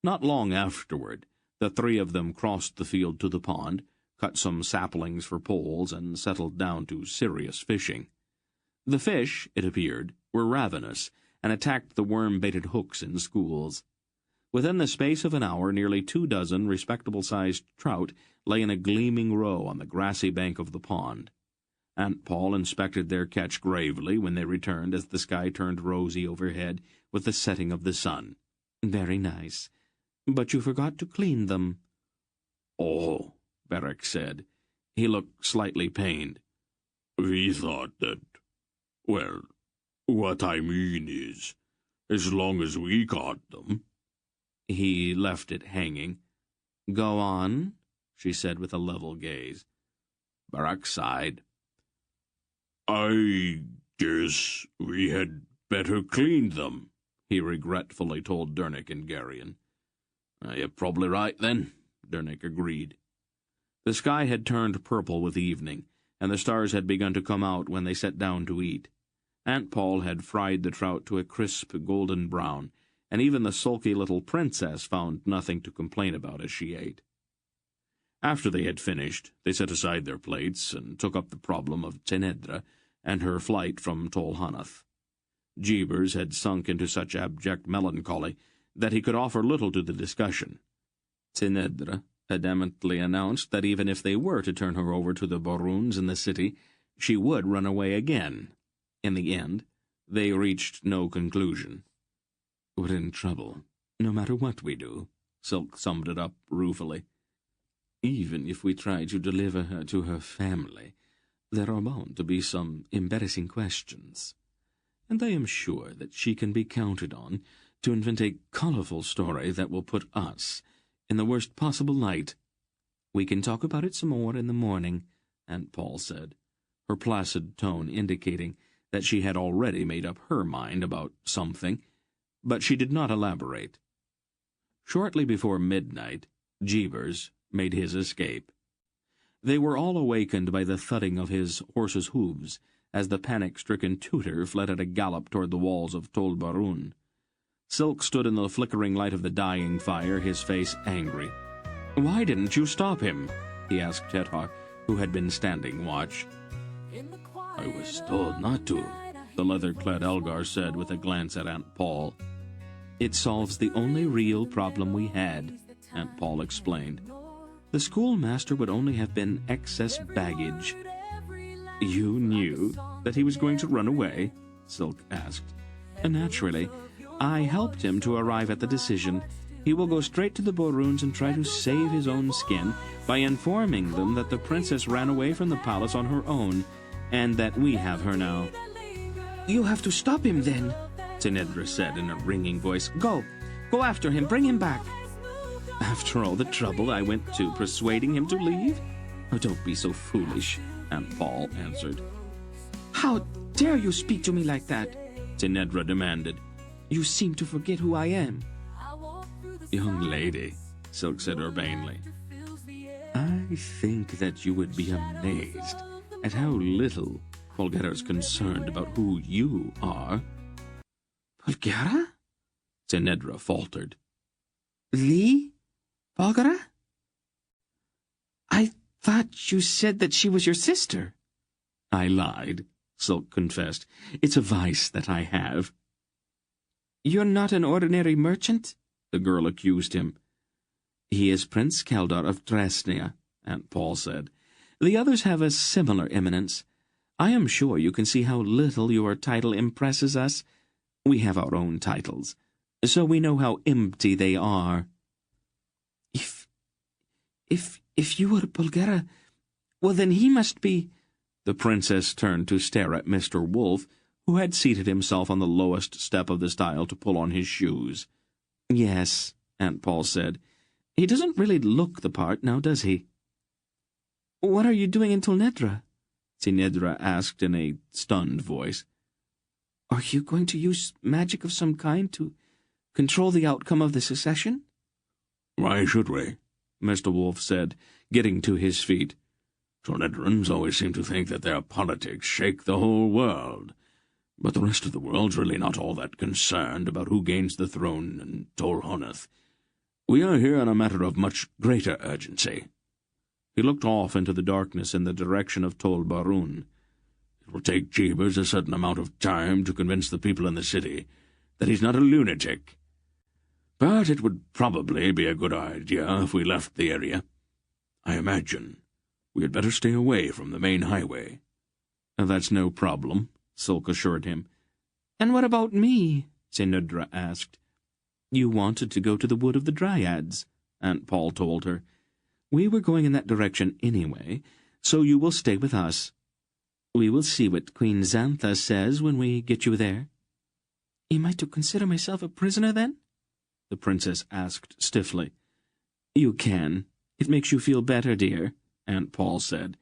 Not long afterward, the three of them crossed the field to the pond, cut some saplings for poles, and settled down to serious fishing. The fish, it appeared, were ravenous, and attacked the worm-baited hooks in schools. Within the space of an hour, nearly 24 respectable-sized trout lay in a gleaming row on the grassy bank of the pond. Aunt Paul inspected their catch gravely when they returned as the sky turned rosy overhead with the setting of the sun. "Very nice. But you forgot to clean them." "Oh," Barak said. He looked slightly pained. "We thought that... Well, what I mean is, as long as we caught them..." He left it hanging. "Go on," she said with a level gaze. Barak sighed. "I guess we had better clean them," he regretfully told Dernick and Geryon. "You're probably right, then," Dernick agreed. The sky had turned purple with evening, and the stars had begun to come out when they sat down to eat. Aunt Paul had fried the trout to a crisp golden brown, and even the sulky little princess found nothing to complain about as she ate. After they had finished, they set aside their plates and took up the problem of Tenedra and her flight from Tol Hanath. Jeebers had sunk into such abject melancholy that he could offer little to the discussion. Tenedra adamantly announced that even if they were to turn her over to the Baroons in the city, she would run away again. In the end, they reached no conclusion. "We're in trouble, no matter what we do," Silk summed it up ruefully. "Even if we try to deliver her to her family, there are bound to be some embarrassing questions. And I am sure that she can be counted on to invent a colorful story that will put us in the worst possible light." "We can talk about it some more in the morning," Aunt Paul said, her placid tone indicating that she had already made up her mind about something, but she did not elaborate. Shortly before midnight, Jeebers made his escape. They were all awakened by the thudding of his horse's hooves as the panic-stricken tutor fled at a gallop toward the walls of Tol Baroon. Silk stood in the flickering light of the dying fire, his face angry. "Why didn't you stop him?" he asked Hetar, who had been standing watch. I was told not to, The leather-clad Elgar said with a glance at Aunt Paul. "It solves the only real problem we had," Aunt Paul explained. "The schoolmaster would only have been excess baggage." "You knew that he was going to run away?" Silk asked. "Naturally. I helped him to arrive at the decision. He will go straight to the Boruns and try to save his own skin by informing them that the princess ran away from the palace on her own, and that we have her now." "You have to stop him, then," Tinedra said in a ringing voice. Go after him, bring him back." "After all the trouble I went to persuading him to leave? Oh, don't be so foolish," Aunt Paul answered. "How dare you speak to me like that?" Tinedra demanded. "You seem to forget who I am." "Young lady," Silk said urbanely, "I think that you would be amazed at how little Polgara's concerned about who you are." "Polgara?" Tinedra faltered. "Lee? Polgara? I thought you said that she was your sister." "I lied," Silk confessed. "It's a vice that I have." "You're not an ordinary merchant?" the girl accused him. "He is Prince Keldar of Dresnia," Aunt Paul said. "The others have a similar eminence. I am sure you can see how little your title impresses us. We have our own titles, so we know how empty they are." If you were Polgara, well, then he must be—" The princess turned to stare at Mr. Wolf, who had seated himself on the lowest step of the stile to pull on his shoes. "Yes," Aunt Paul said. "He doesn't really look the part, now does he?" "What are you doing in Tulnedra?" Tinedra asked in a stunned voice. "Are you going to use magic of some kind to control the outcome of the secession?" Why should we? Mr. Wolf said, getting to his feet. Tornedrans always seem to think that their politics shake the whole world, but the rest of the world's really not all that concerned about who gains the throne in Tol Honeth. We are here on a matter of much greater urgency." He looked off into the darkness in the direction of Tol Barun. "It will take Jeebers a certain amount of time to convince the people in the city that he's not a lunatic. But it would probably be a good idea if we left the area. I imagine we had better stay away from the main highway." "That's no problem," Silk assured him. "And what about me?" Tinedra asked. "You wanted to go to the Wood of the Dryads," Aunt Paul told her. "We were going in that direction anyway, so you will stay with us. We will see what Queen Xantha says when we get you there." "Am I to consider myself a prisoner, then?" the princess asked stiffly. "You can. It makes you feel better, dear," Aunt Paul said.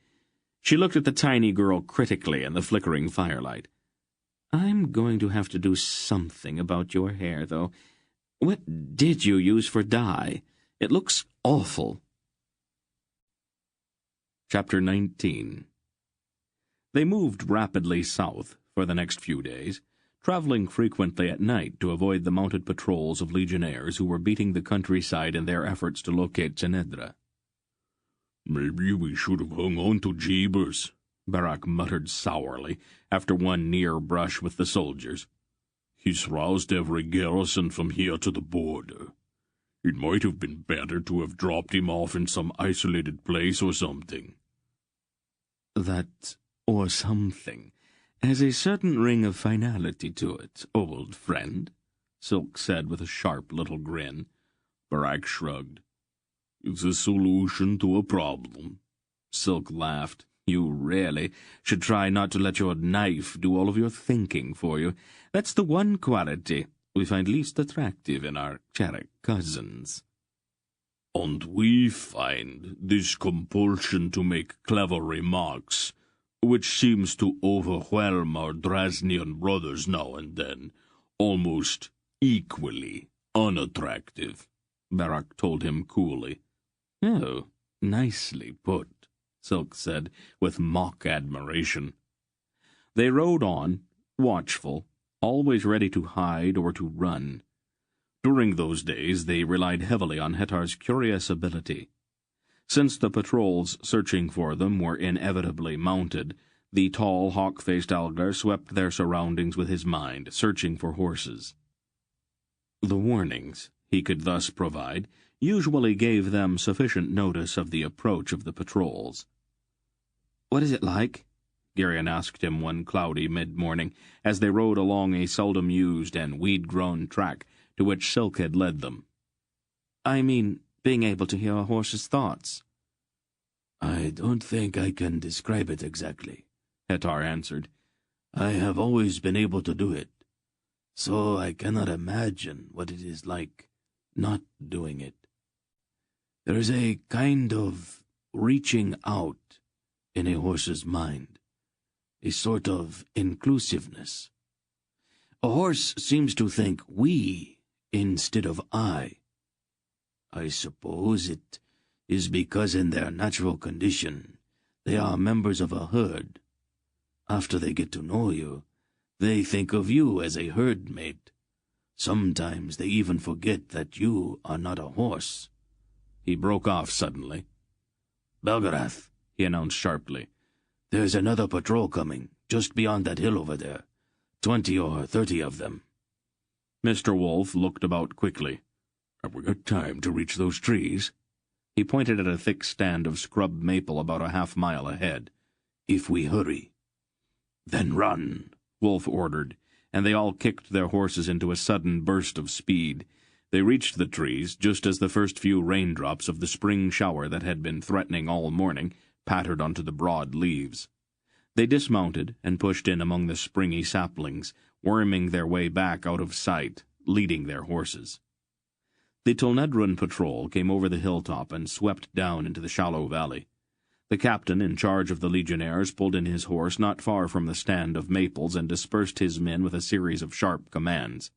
She looked at the tiny girl critically in the flickering firelight. "I'm going to have to do something about your hair, though. What did you use for dye? It looks awful." Chapter 19. They moved rapidly south for the next few days, traveling frequently at night to avoid the mounted patrols of legionnaires who were beating the countryside in their efforts to locate Tinedra. "Maybe we should have hung on to Jeebers," Barak muttered sourly after one near brush with the soldiers. "He's roused every garrison from here to the border. It might have been better to have dropped him off in some isolated place or something." "That or something has a certain ring of finality to it, old friend," Silk said with a sharp little grin. Barak shrugged. "It's a solution to a problem." Silk laughed. "You really should try not to let your knife do all of your thinking for you. That's the one quality we find least attractive in our Charrick cousins." "And we find this compulsion to make clever remarks, which seems to overwhelm our Drasnian brothers now and then, almost equally unattractive," Barak told him coolly. "Oh, nicely put," Silk said with mock admiration. They rode on, watchful, always ready to hide or to run. During those days they relied heavily on Hetar's curious ability Since the patrols searching for them were inevitably mounted, the tall, hawk-faced Algar swept their surroundings with his mind, searching for horses. The warnings he could thus provide usually gave them sufficient notice of the approach of the patrols. "What is it like?" Geryon asked him one cloudy mid-morning, as they rode along a seldom-used and weed-grown track to which Silk had led them. "I mean, being able to hear a horse's thoughts." "I don't think I can describe it exactly," Hetar answered. "I have always been able to do it, so I cannot imagine what it is like not doing it. There is a kind of reaching out in a horse's mind, a sort of inclusiveness. A horse seems to think we instead of I. I suppose it is because in their natural condition they are members of a herd. After they get to know you, they think of you as a herd mate. Sometimes they even forget that you are not a horse." He broke off suddenly. "Belgarath," he announced sharply, "there's another patrol coming, just beyond that hill over there. 20 or 30 of them." Mr. Wolf looked about quickly. "Have we got time to reach those trees?" He pointed at a thick stand of scrub maple about a half-mile ahead. "If we hurry." "Then run," Wolf ordered, and they all kicked their horses into a sudden burst of speed. They reached the trees just as the first few raindrops of the spring shower that had been threatening all morning pattered onto the broad leaves. They dismounted and pushed in among the springy saplings, worming their way back out of sight, leading their horses. The Tolnedrun patrol came over the hilltop and swept down into the shallow valley. The captain in charge of the legionnaires pulled in his horse not far from the stand of maples and dispersed his men with a series of sharp commands.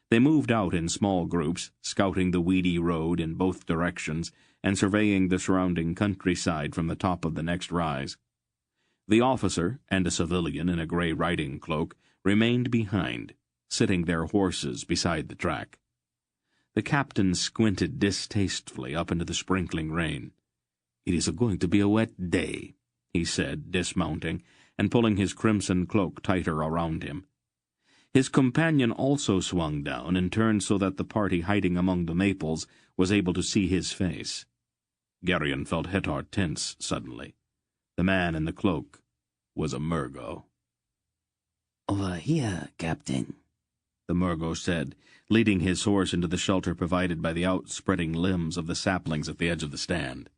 They moved out in small groups, scouting the weedy road in both directions and surveying the surrounding countryside from the top of the next rise. The officer and a civilian in a grey riding cloak remained behind, sitting their horses beside the track. The captain squinted distastefully up into the sprinkling rain. "It is going to be a wet day," he said, dismounting, and pulling his crimson cloak tighter around him. His companion also swung down and turned so that the party hiding among the maples was able to see his face. Geryon felt Hetar tense suddenly. The man in the cloak was a Murgo. "Over here, Captain," the Murgo said, leading his horse into the shelter provided by the outspreading limbs of the saplings at the edge of the stand.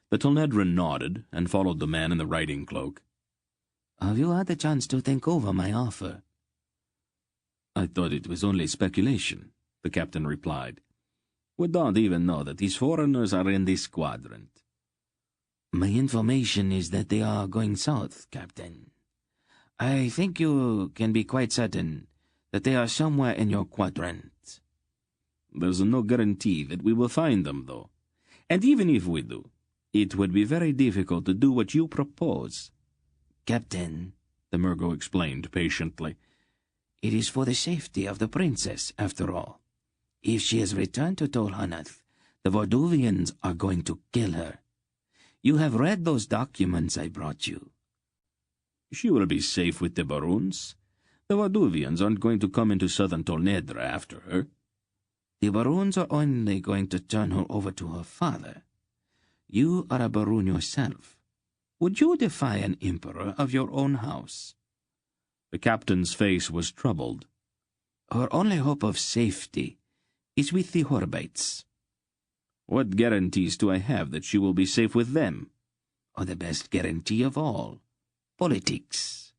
The Tolnedran nodded and followed the man in the riding cloak. "Have you had a chance to think over my offer?" "I thought it was only speculation," the captain replied. "We don't even know that these foreigners are in this quadrant." "My information is that they are going south, Captain. I think you can be quite certain that they are somewhere in your quadrant." "There's no guarantee that we will find them, though. And even if we do, it would be very difficult to do what you propose." "Captain," the Murgo explained patiently, "it is for the safety of the princess, after all. If she is returned to Tolhanath, the Varduvians are going to kill her. You have read those documents I brought you." "She will be safe with the Baroons. The Varduvians aren't going to come into southern Tolnedra after her." "The Baroons are only going to turn her over to her father. You are a Baroon yourself. Would you defy an emperor of your own house?" The captain's face was troubled. "Her only hope of safety is with the Horbites." "What guarantees do I have that she will be safe with them?" "Or the best guarantee of all, politics.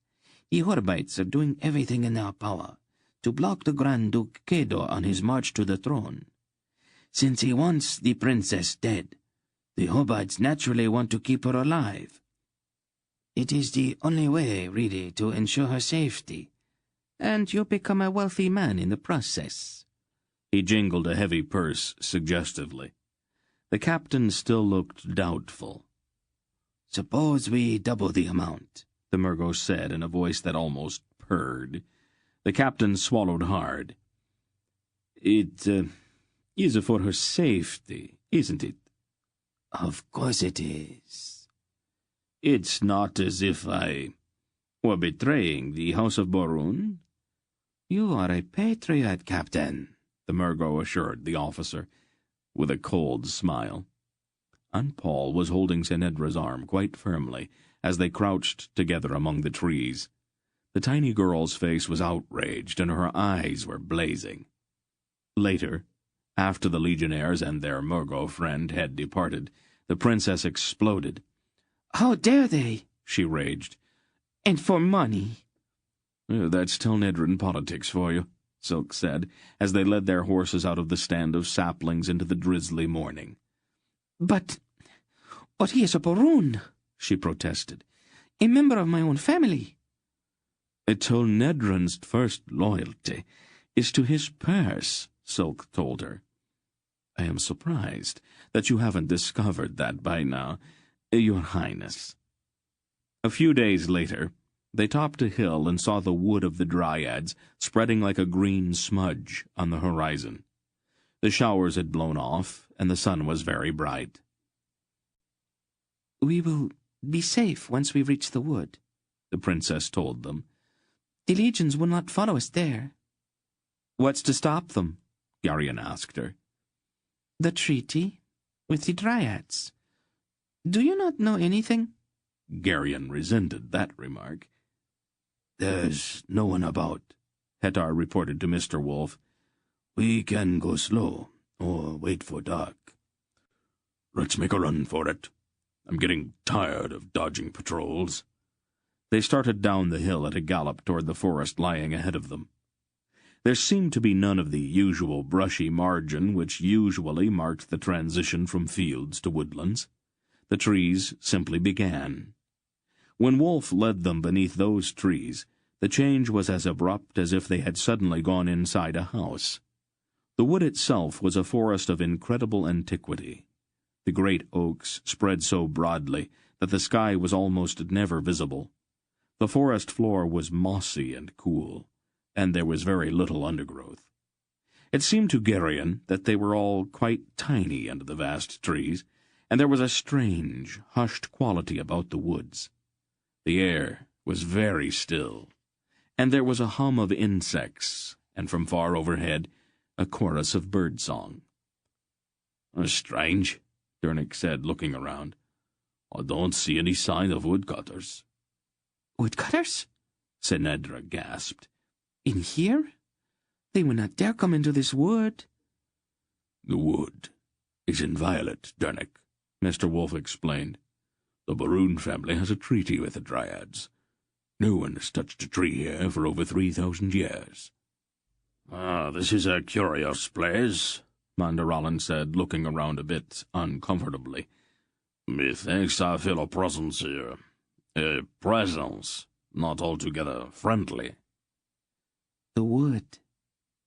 The Horbites are doing everything in their power to block the Grand Duke Kedor on his march to the throne. Since he wants the princess dead, the Horbites naturally want to keep her alive. It is the only way, really, to ensure her safety, and you become a wealthy man in the process." He jingled a heavy purse suggestively. The captain still looked doubtful. "Suppose we double the amount," the Murgo said in a voice that almost purred. The captain swallowed hard. "It is for her safety, isn't it?" Of course it is. It's not as if I were betraying the House of Borun. You are a patriot, Captain, the Murgo assured the officer, with a cold smile. And Paul was holding Senedra's arm quite firmly as they crouched together among the trees. The tiny girl's face was outraged, and her eyes were blazing. Later, after the legionnaires and their Murgo friend had departed, the princess exploded. "How dare they?" she raged. "And for money." That's Telnedran politics for you, Silk said, as they led their horses out of the stand of saplings into the drizzly morning. But he is a Borun," she protested. "A member of my own family." Telnedran's first loyalty is to his purse, Silk told her. I am surprised that you haven't discovered that by now, Your Highness. A few days later, they topped a hill and saw the wood of the Dryads spreading like a green smudge on the horizon. The showers had blown off, and the sun was very bright. "We will be safe once we reach the wood," the princess told them. "The legions will not follow us there." "What's to stop them?" Garion asked her. "The treaty with the Dryads. Do you not know anything?" Garion resented that remark. "There's no one about," Hetar reported to Mr. Wolf. "We can go slow, or wait for dark." "Let's make a run for it. I'm getting tired of dodging patrols." They started down the hill at a gallop toward the forest lying ahead of them. There seemed to be none of the usual brushy margin which usually marked the transition from fields to woodlands. The trees simply began. When Wolf led them beneath those trees, the change was as abrupt as if they had suddenly gone inside a house. The wood itself was a forest of incredible antiquity. The great oaks spread so broadly that the sky was almost never visible. The forest floor was mossy and cool, and there was very little undergrowth. It seemed to Garion that they were all quite tiny under the vast trees, and there was a strange, hushed quality about the woods. The air was very still, and there was a hum of insects, and from far overhead, a chorus of birdsong. "Strange," Dernick said, looking around. "I don't see any sign of woodcutters." "Woodcutters?" Senedra gasped. "In here? They would not dare come into this wood." "The wood is inviolate, Dernick," Mr. Wolf explained. "The Borun family has a treaty with the Dryads. No one has touched a tree here for over 3,000 years. This is a curious place," Mandaralan said, looking around a bit uncomfortably. "Methinks I feel a presence here. A presence not altogether friendly." "The wood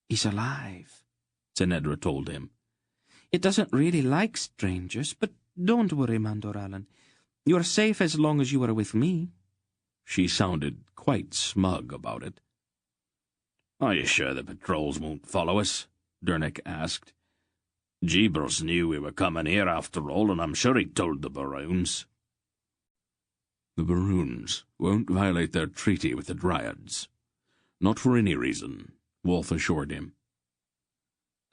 is alive," Senedra told him. "It doesn't really like strangers, but don't worry, Mandaralan. You are safe as long as you are with me." She sounded quite smug about it. "Are you sure the patrols won't follow us?" Dernick asked. "Jeebers knew we were coming here after all, and I'm sure he told the Baroons." "The Baroons won't violate their treaty with the Dryads. Not for any reason," Wolf assured him.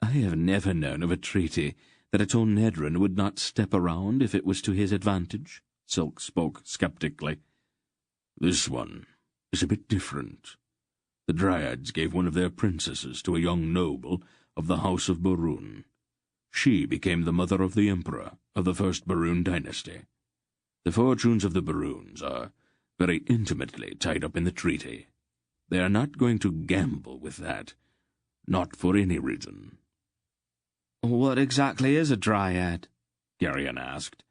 "I have never known of a treaty that a Telnedran would not step around if it was to his advantage," Silk spoke skeptically. "This one is a bit different. The Dryads gave one of their princesses to a young noble of the House of Borun. She became the mother of the Emperor of the First Borun dynasty. The fortunes of the Baroons are very intimately tied up in the treaty. They are not going to gamble with that, not for any reason." "What exactly is a Dryad?" Garion asked.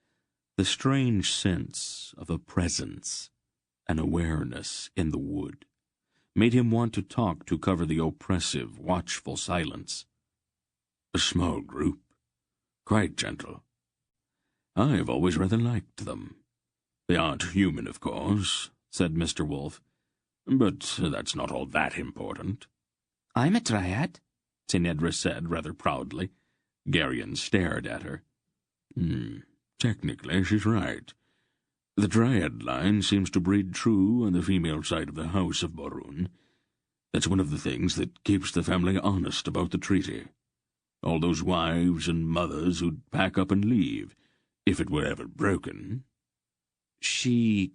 The strange sense of a presence, an awareness in the wood, made him want to talk to cover the oppressive, watchful silence. "A small group, quite gentle. I have always rather liked them. They aren't human, of course," said Mr. Wolf, "but that's not all that important." "I'm a Dryad," Senedra said rather proudly. Garion stared at her. Technically, she's right. The Dryad line seems to breed true on the female side of the House of Borun. That's one of the things that keeps the family honest about the treaty. All those wives and mothers who'd pack up and leave, if it were ever broken. She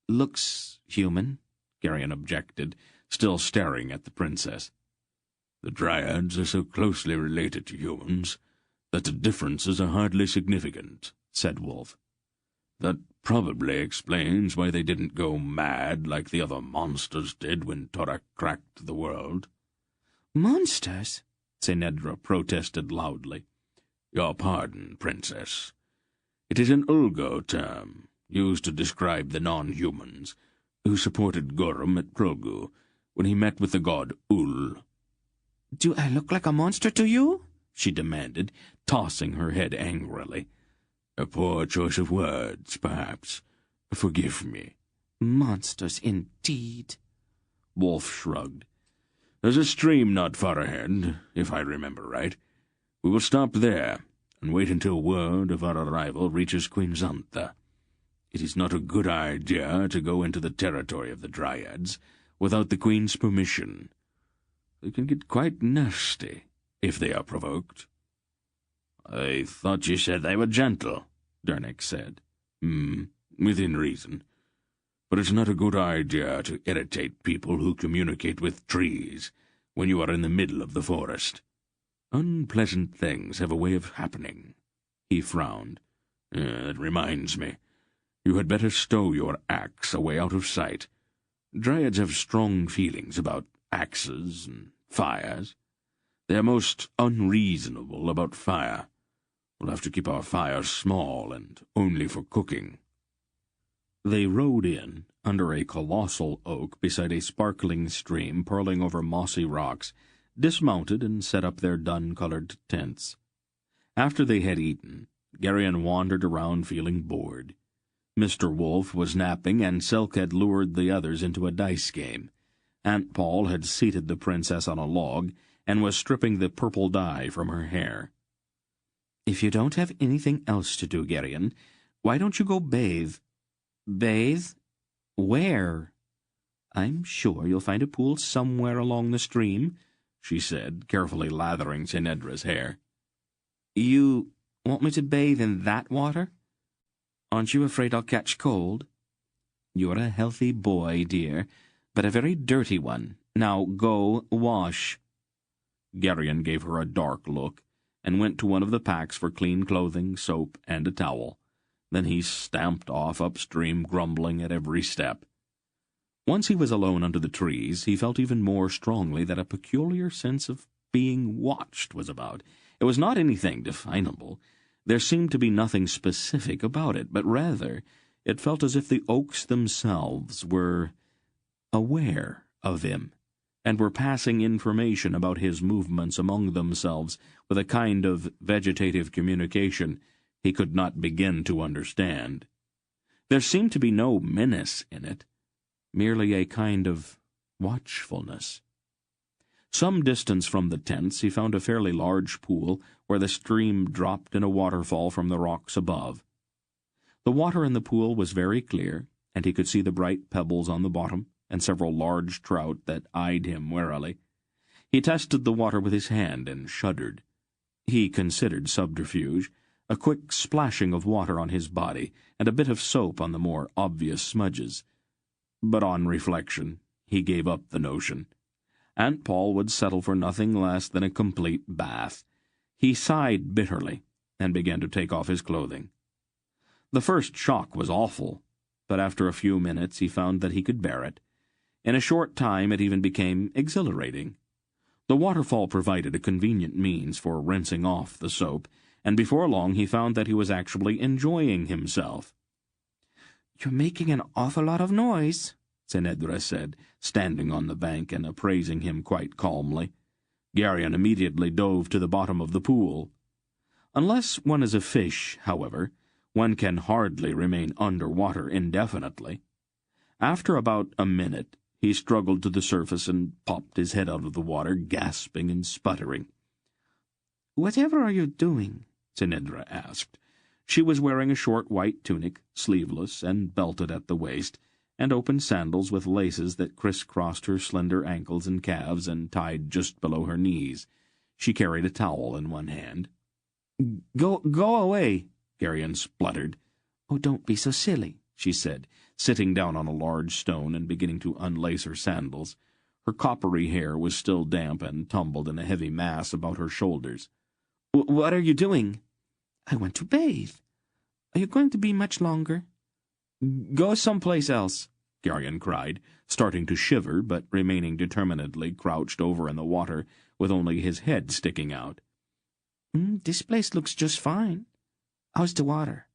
looks human, Geryon objected, still staring at the princess. The Dryads are so closely related to humans that the differences are hardly significant, said Wolf. That probably explains why they didn't go mad like the other monsters did when Torak cracked the world. Monsters? Senedra protested loudly. Your pardon, Princess. It is an Ulgo term, used to describe the non-humans, who supported Gorum at Progu when he met with the god Ul. Do I look like a monster to you? She demanded, tossing her head angrily. A poor choice of words, perhaps. Forgive me. Monsters, indeed. Wolf shrugged. There's a stream not far ahead, if I remember right. We will stop there and wait until word of our arrival reaches Queen Xantha. It is not a good idea to go into the territory of the Dryads without the Queen's permission. They can get quite nasty if they are provoked. I thought you said they were gentle, Dernick said. Within reason. But it's not a good idea to irritate people who communicate with trees when you are in the middle of the forest. Unpleasant things have a way of happening. He frowned. That reminds me. You had better stow your axe away out of sight. Dryads have strong feelings about axes and fires. They are most unreasonable about fire. We'll have to keep our fires small and only for cooking. They rode in, under a colossal oak beside a sparkling stream purling over mossy rocks, dismounted and set up their dun-colored tents. After they had eaten, Geryon wandered around feeling bored. Mr. Wolf was napping, and Silk had lured the others into a dice game. Aunt Paul had seated the princess on a log, and was stripping the purple dye from her hair. "If you don't have anything else to do, Geryon, why don't you go bathe?" "Bathe? Where?" "I'm sure you'll find a pool somewhere along the stream," she said, carefully lathering Senedra's hair. "You want me to bathe in that water? Aren't you afraid I'll catch cold?" "You're a healthy boy, dear, but a very dirty one. Now go wash." Geryon gave her a dark look, and went to one of the packs for clean clothing, soap, and a towel. Then he stamped off upstream, grumbling at every step. Once he was alone under the trees, he felt even more strongly that a peculiar sense of being watched was about. It was not anything definable. There seemed to be nothing specific about it, but rather it felt as if the oaks themselves were aware of him, and were passing information about his movements among themselves with a kind of vegetative communication he could not begin to understand. There seemed to be no menace in it, merely a kind of watchfulness. Some distance from the tents he found a fairly large pool where the stream dropped in a waterfall from the rocks above. The water in the pool was very clear, and he could see the bright pebbles on the bottom and several large trout that eyed him warily. He tested the water with his hand and shuddered. He considered subterfuge, a quick splashing of water on his body, and a bit of soap on the more obvious smudges. But on reflection, he gave up the notion. Aunt Paul would settle for nothing less than a complete bath. He sighed bitterly, and began to take off his clothing. The first shock was awful, but after a few minutes he found that he could bear it. In a short time it even became exhilarating. The waterfall provided a convenient means for rinsing off the soap, and before long he found that he was actually enjoying himself. "You're making an awful lot of noise," Senedra said, standing on the bank and appraising him quite calmly. Geryon immediately dove to the bottom of the pool. Unless one is a fish, however, one can hardly remain under water indefinitely. After about a minute, he struggled to the surface and popped his head out of the water, gasping and sputtering. "Whatever are you doing?" Senedra asked. She was wearing a short white tunic, sleeveless and belted at the waist, and open sandals with laces that crisscrossed her slender ankles and calves and tied just below her knees. She carried a towel in one hand. Go away, Garion spluttered. Oh, don't be so silly, she said, sitting down on a large stone and beginning to unlace her sandals. Her coppery hair was still damp and tumbled in a heavy mass about her shoulders. What are you doing? I want to bathe. Are you going to be much longer? Go someplace else, Garion cried, starting to shiver but remaining determinedly crouched over in the water with only his head sticking out. This place looks just fine. How's the water?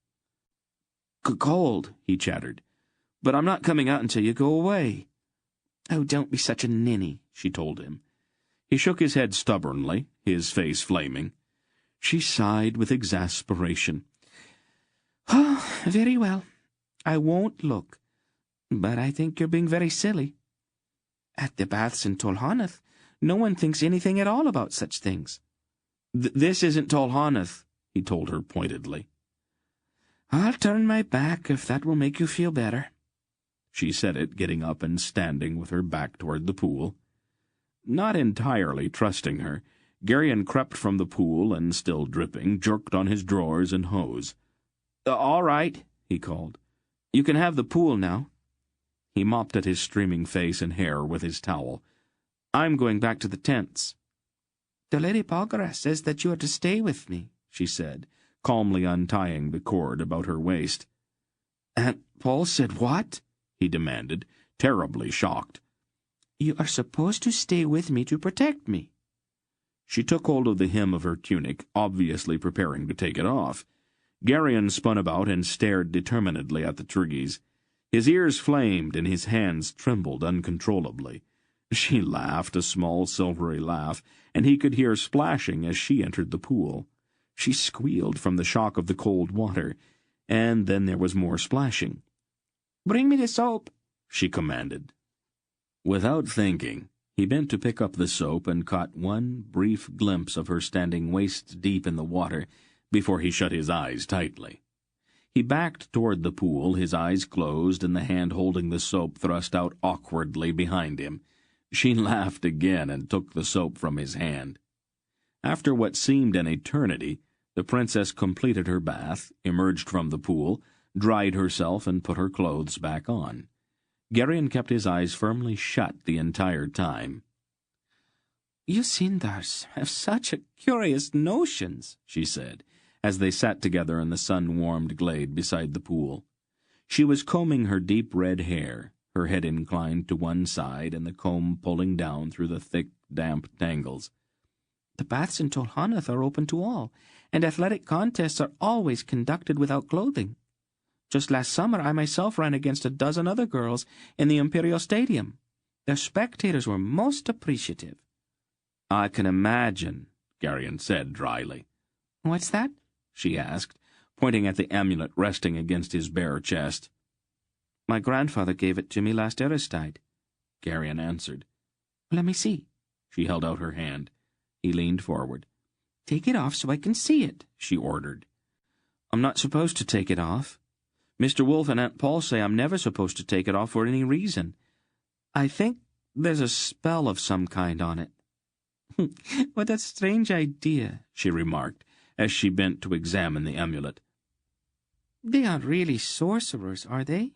Cold, he chattered. But I'm not coming out until you go away. Oh, don't be such a ninny, she told him. He shook his head stubbornly, his face flaming. She sighed with exasperation. Oh, very well. I won't look. But I think you're being very silly. At the baths in Tolhanath, no one thinks anything at all about such things. This isn't Tolhanath, he told her pointedly. I'll turn my back if that will make you feel better. She said it, getting up and standing with her back toward the pool. Not entirely trusting her, Garion crept from the pool and, still dripping, jerked on his drawers and hose. All right, he called. You can have the pool now. He mopped at his streaming face and hair with his towel. I'm going back to the tents. The Lady Polgara says that you are to stay with me, she said, calmly untying the cord about her waist. Aunt Paul said what? He demanded, terribly shocked. You are supposed to stay with me to protect me. She took hold of the hem of her tunic, obviously preparing to take it off. Garion spun about and stared determinedly at the trees. His ears flamed and his hands trembled uncontrollably. She laughed a small silvery laugh, and he could hear splashing as she entered the pool. She squealed from the shock of the cold water, and then there was more splashing. "Bring me the soap," she commanded. Without thinking, he bent to pick up the soap and caught one brief glimpse of her standing waist-deep in the water before he shut his eyes tightly. He backed toward the pool, his eyes closed and the hand holding the soap thrust out awkwardly behind him. She laughed again and took the soap from his hand. After what seemed an eternity, the princess completed her bath, emerged from the pool, dried herself, and put her clothes back on. Garion kept his eyes firmly shut the entire time. "You Sindars have such curious notions," she said, as they sat together in the sun-warmed glade beside the pool. She was combing her deep red hair, her head inclined to one side and the comb pulling down through the thick, damp tangles. "The baths in Tolhanath are open to all, and athletic contests are always conducted without clothing. Just last summer I myself ran against a dozen other girls in the Imperial Stadium. Their spectators were most appreciative." "I can imagine," Garion said dryly. "What's that?" she asked, pointing at the amulet resting against his bare chest. "My grandfather gave it to me last Seierstad," Garion answered. "Let me see." She held out her hand. He leaned forward. "Take it off so I can see it," she ordered. "I'm not supposed to take it off. Mr. Wolf and Aunt Paul say I'm never supposed to take it off for any reason. I think there's a spell of some kind on it." "What a strange idea," she remarked, as she bent to examine the amulet. "They aren't really sorcerers, are they?"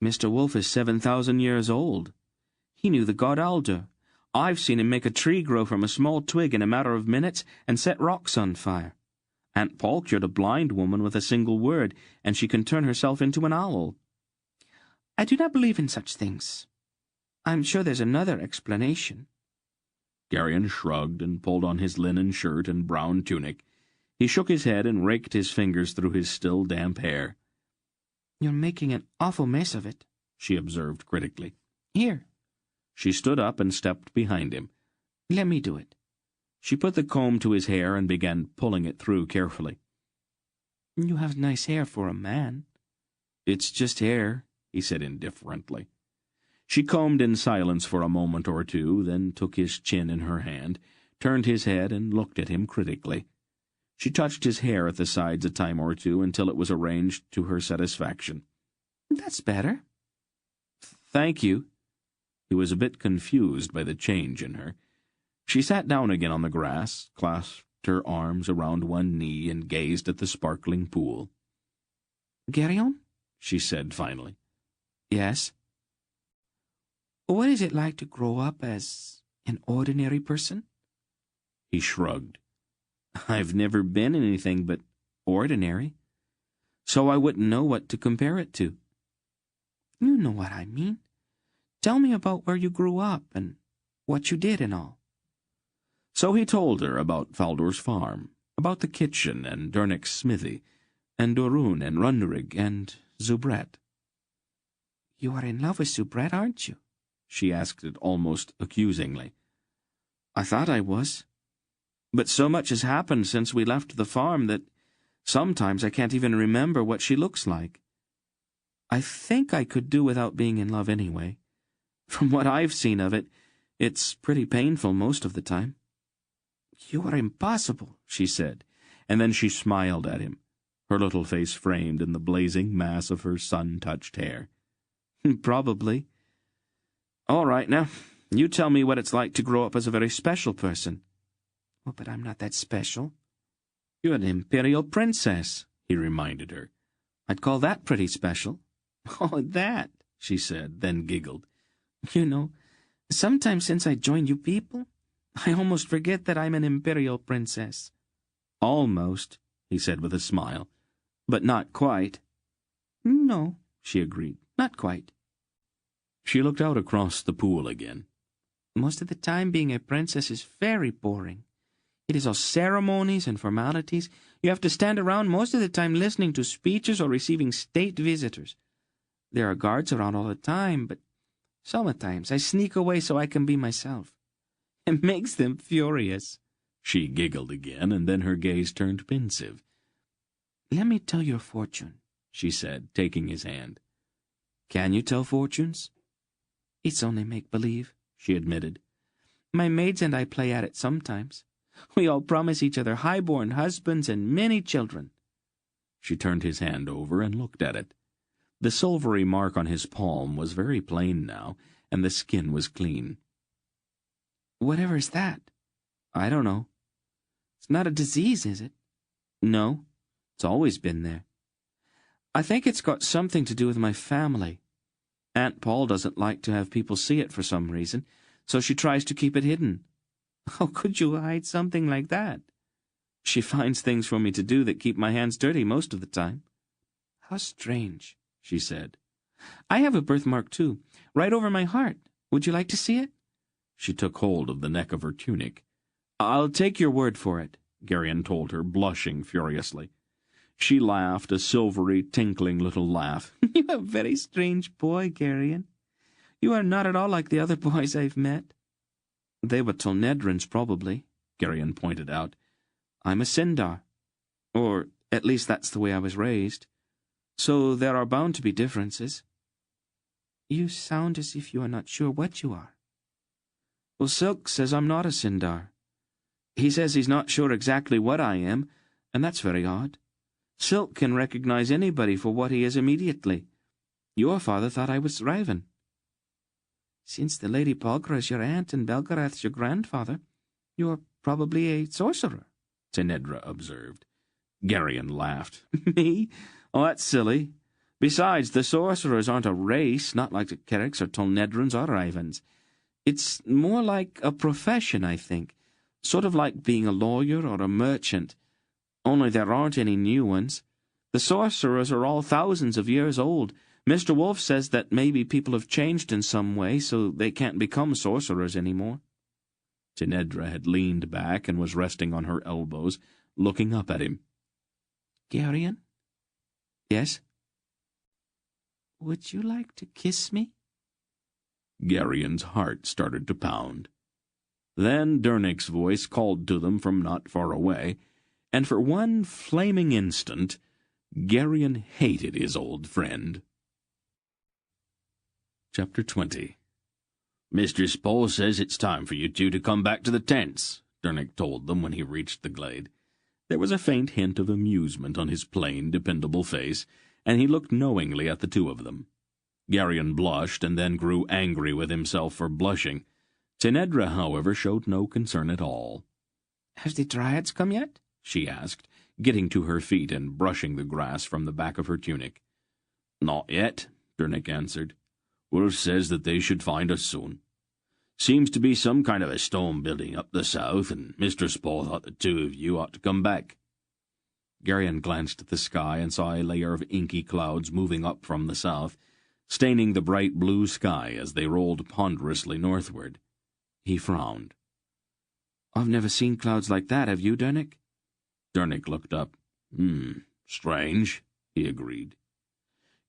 "Mr. Wolf is 7,000 years old. He knew the god Aldur. I've seen him make a tree grow from a small twig in a matter of minutes and set rocks on fire. Aunt Paul cured a blind woman with a single word, and she can turn herself into an owl." "I do not believe in such things. I'm sure there's another explanation." Garion shrugged and pulled on his linen shirt and brown tunic. He shook his head and raked his fingers through his still damp hair. "You're making an awful mess of it," she observed critically. "Here." She stood up and stepped behind him. "Let me do it." She put the comb to his hair and began pulling it through carefully. "You have nice hair for a man." "It's just hair," he said indifferently. She combed in silence for a moment or two, then took his chin in her hand, turned his head and looked at him critically. She touched his hair at the sides a time or two until it was arranged to her satisfaction. That's better. Thank you. He was a bit confused by the change in her. She sat down again on the grass, clasped her arms around one knee, and gazed at the sparkling pool. Geryon? She said finally. Yes? What is it like to grow up as an ordinary person? He shrugged. I've never been anything but ordinary, so I wouldn't know what to compare it to. You know what I mean. Tell me about where you grew up and what you did and all. So he told her about Faldor's farm, about the kitchen and Dernick's smithy, and Dorun and Runrig and Zubret. You are in love with Zubret, aren't you? She asked it almost accusingly. I thought I was. But so much has happened since we left the farm that sometimes I can't even remember what she looks like. I think I could do without being in love anyway. From what I've seen of it, it's pretty painful most of the time. You are impossible, she said, and then she smiled at him, her little face framed in the blazing mass of her sun-touched hair. Probably. All right, now, you tell me what it's like to grow up as a very special person. Oh, but I'm not that special. You're an imperial princess, he reminded her. I'd call that pretty special. Oh, that, she said, then giggled. You know, sometimes since I joined you people, I almost forget that I'm an imperial princess. Almost, he said with a smile, but not quite. No, she agreed, not quite. She looked out across the pool again. Most of the time being a princess is very boring. It is all ceremonies and formalities. You have to stand around most of the time listening to speeches or receiving state visitors. There are guards around all the time, but sometimes I sneak away so I can be myself. It makes them furious. She giggled again, and then her gaze turned pensive. Let me tell your fortune, she said, taking his hand. Can you tell fortunes? It's only make-believe, she admitted. My maids and I play at it sometimes. We all promise each other high-born husbands and many children. She turned his hand over and looked at it. The silvery mark on his palm was very plain now, and the skin was clean. Whatever is that? I don't know. It's not a disease, is it? No, it's always been there. I think it's got something to do with my family. Aunt Paul doesn't like to have people see it for some reason, so she tries to keep it hidden. How could you hide something like that? She finds things for me to do that keep my hands dirty most of the time. How strange, she said. I have a birthmark, too, right over my heart. Would you like to see it? She took hold of the neck of her tunic. I'll take your word for it, Geryon told her, blushing furiously. She laughed, a silvery, tinkling little laugh. You're a very strange boy, Geryon. You are not at all like the other boys I've met. They were Tolnedrins, probably, Geryon pointed out. I'm a Sindar. Or, at least that's the way I was raised. So there are bound to be differences. You sound as if you are not sure what you are. Well, Silk says I'm not a Sindar. He says he's not sure exactly what I am, and that's very odd. Silk can recognize anybody for what he is immediately. Your father thought I was Raven. Since the Lady Polgra is your aunt and Belgarath's your grandfather, you are probably a sorcerer, Tenedra observed. Geryon laughed. Me? Oh, that's silly. Besides, the sorcerers aren't a race, not like the Kerriks or Tolnedrins or Ravens. It's more like a profession, I think. Sort of like being a lawyer or a merchant. Only there aren't any new ones. The sorcerers are all thousands of years old. Mr. Wolf says that maybe people have changed in some way, so they can't become sorcerers anymore. Tenedra had leaned back and was resting on her elbows, looking up at him. Geryon? Yes? Would you like to kiss me? Geryon's heart started to pound. Then Dernick's voice called to them from not far away, and for one flaming instant, Geryon hated his old friend. Chapter 20. Mistress Paul says it's time for you two to come back to the tents, Dernick told them when he reached the glade. There was a faint hint of amusement on his plain, dependable face, and he looked knowingly at the two of them. Geryon blushed and then grew angry with himself for blushing. Tenedra, however, showed no concern at all. "Has the Dryads come yet?" she asked, getting to her feet and brushing the grass from the back of her tunic. "Not yet," Dernick answered. "Wolf says that they should find us soon. Seems to be some kind of a storm building up the south, and Mr. Spall thought the two of you ought to come back." Geryon glanced at the sky and saw a layer of inky clouds moving up from the south, staining the bright blue sky as they rolled ponderously northward. He frowned. "I've never seen clouds like that, have you, Dernick?" Dernick looked up. Strange," he agreed.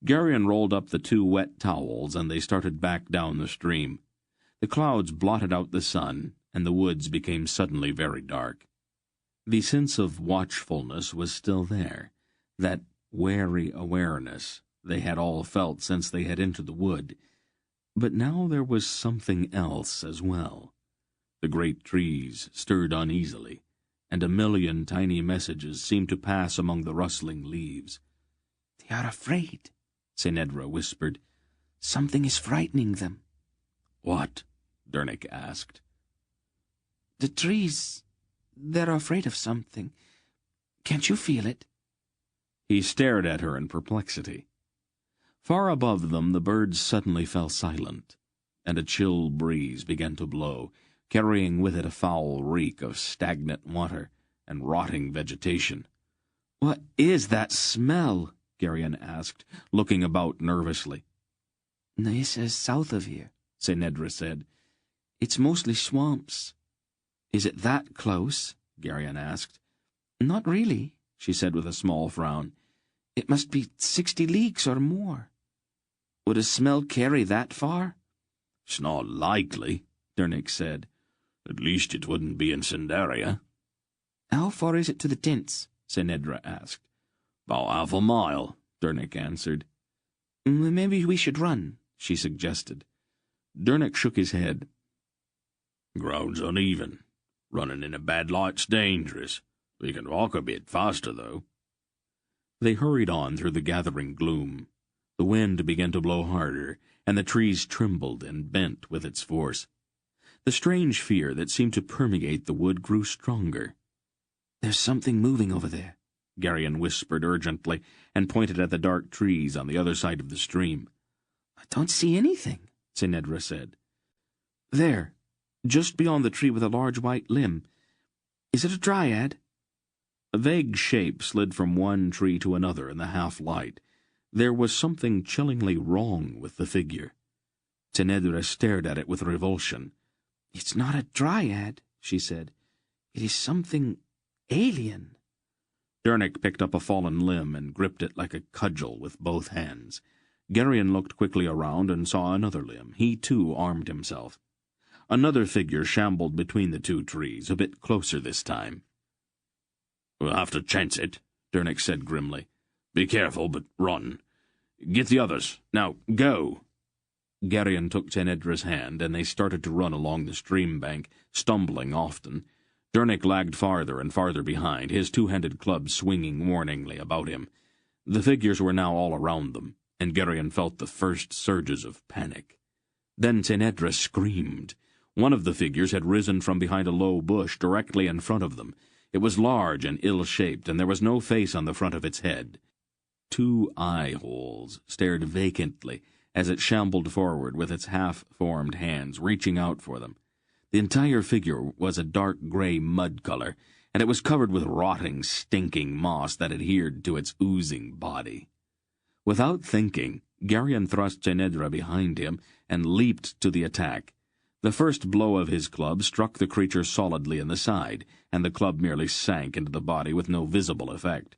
Geryon rolled up the two wet towels, and they started back down the stream. The clouds blotted out the sun, and the woods became suddenly very dark. The sense of watchfulness was still there, that wary awareness they had all felt since they had entered the wood. But now there was something else as well. The great trees stirred uneasily, and a million tiny messages seemed to pass among the rustling leaves. "They are afraid," Senedra whispered. "Something is frightening them." "What?" Dernick asked. "The trees, they're afraid of something. Can't you feel it?" He stared at her in perplexity. Far above them the birds suddenly fell silent, and a chill breeze began to blow, carrying with it a foul reek of stagnant water and rotting vegetation. "What is that smell?" Geryon asked, looking about nervously. "This is south of here," Senedra said. "It's mostly swamps." "Is it that close?" Geryon asked. "Not really," she said with a small frown. "It must be 60 leagues or more." "Would a smell carry that far?" "It's not likely," Dernick said. "At least it wouldn't be in Sindaria." "How far is it to the tents?" Senedra asked. "About half a mile," Dernick answered. "Maybe we should run," she suggested. Dernick shook his head. "Ground's uneven. Running in a bad light's dangerous. We can walk a bit faster, though." They hurried on through the gathering gloom. The wind began to blow harder, and the trees trembled and bent with its force. The strange fear that seemed to permeate the wood grew stronger. "There's something moving over there," Geryon whispered urgently, and pointed at the dark trees on the other side of the stream. "I don't see anything," Senedra said. "There, just beyond the tree with a large white limb. Is it a dryad?" A vague shape slid from one tree to another in the half-light. There was something chillingly wrong with the figure. Tenedra stared at it with revulsion. "It's not a dryad," she said. "It is something alien." Dernick picked up a fallen limb and gripped it like a cudgel with both hands. Geryon looked quickly around and saw another limb. He, too, armed himself. Another figure shambled between the two trees, a bit closer this time. "We'll have to chance it," Dernick said grimly. "Be careful, but run. Get the others. Now, go." Geryon took Tenedra's hand, and they started to run along the stream bank, stumbling often. Dernick lagged farther and farther behind, his two-handed club swinging warningly about him. The figures were now all around them, and Geryon felt the first surges of panic. Then Tenedra screamed. One of the figures had risen from behind a low bush directly in front of them. It was large and ill-shaped, and there was no face on the front of its head. 2 eye-holes stared vacantly as it shambled forward with its half-formed hands reaching out for them. The entire figure was a dark gray mud color, and it was covered with rotting, stinking moss that adhered to its oozing body. Without thinking, Geryon thrust Tenedra behind him and leaped to the attack. The first blow of his club struck the creature solidly in the side, and the club merely sank into the body with no visible effect.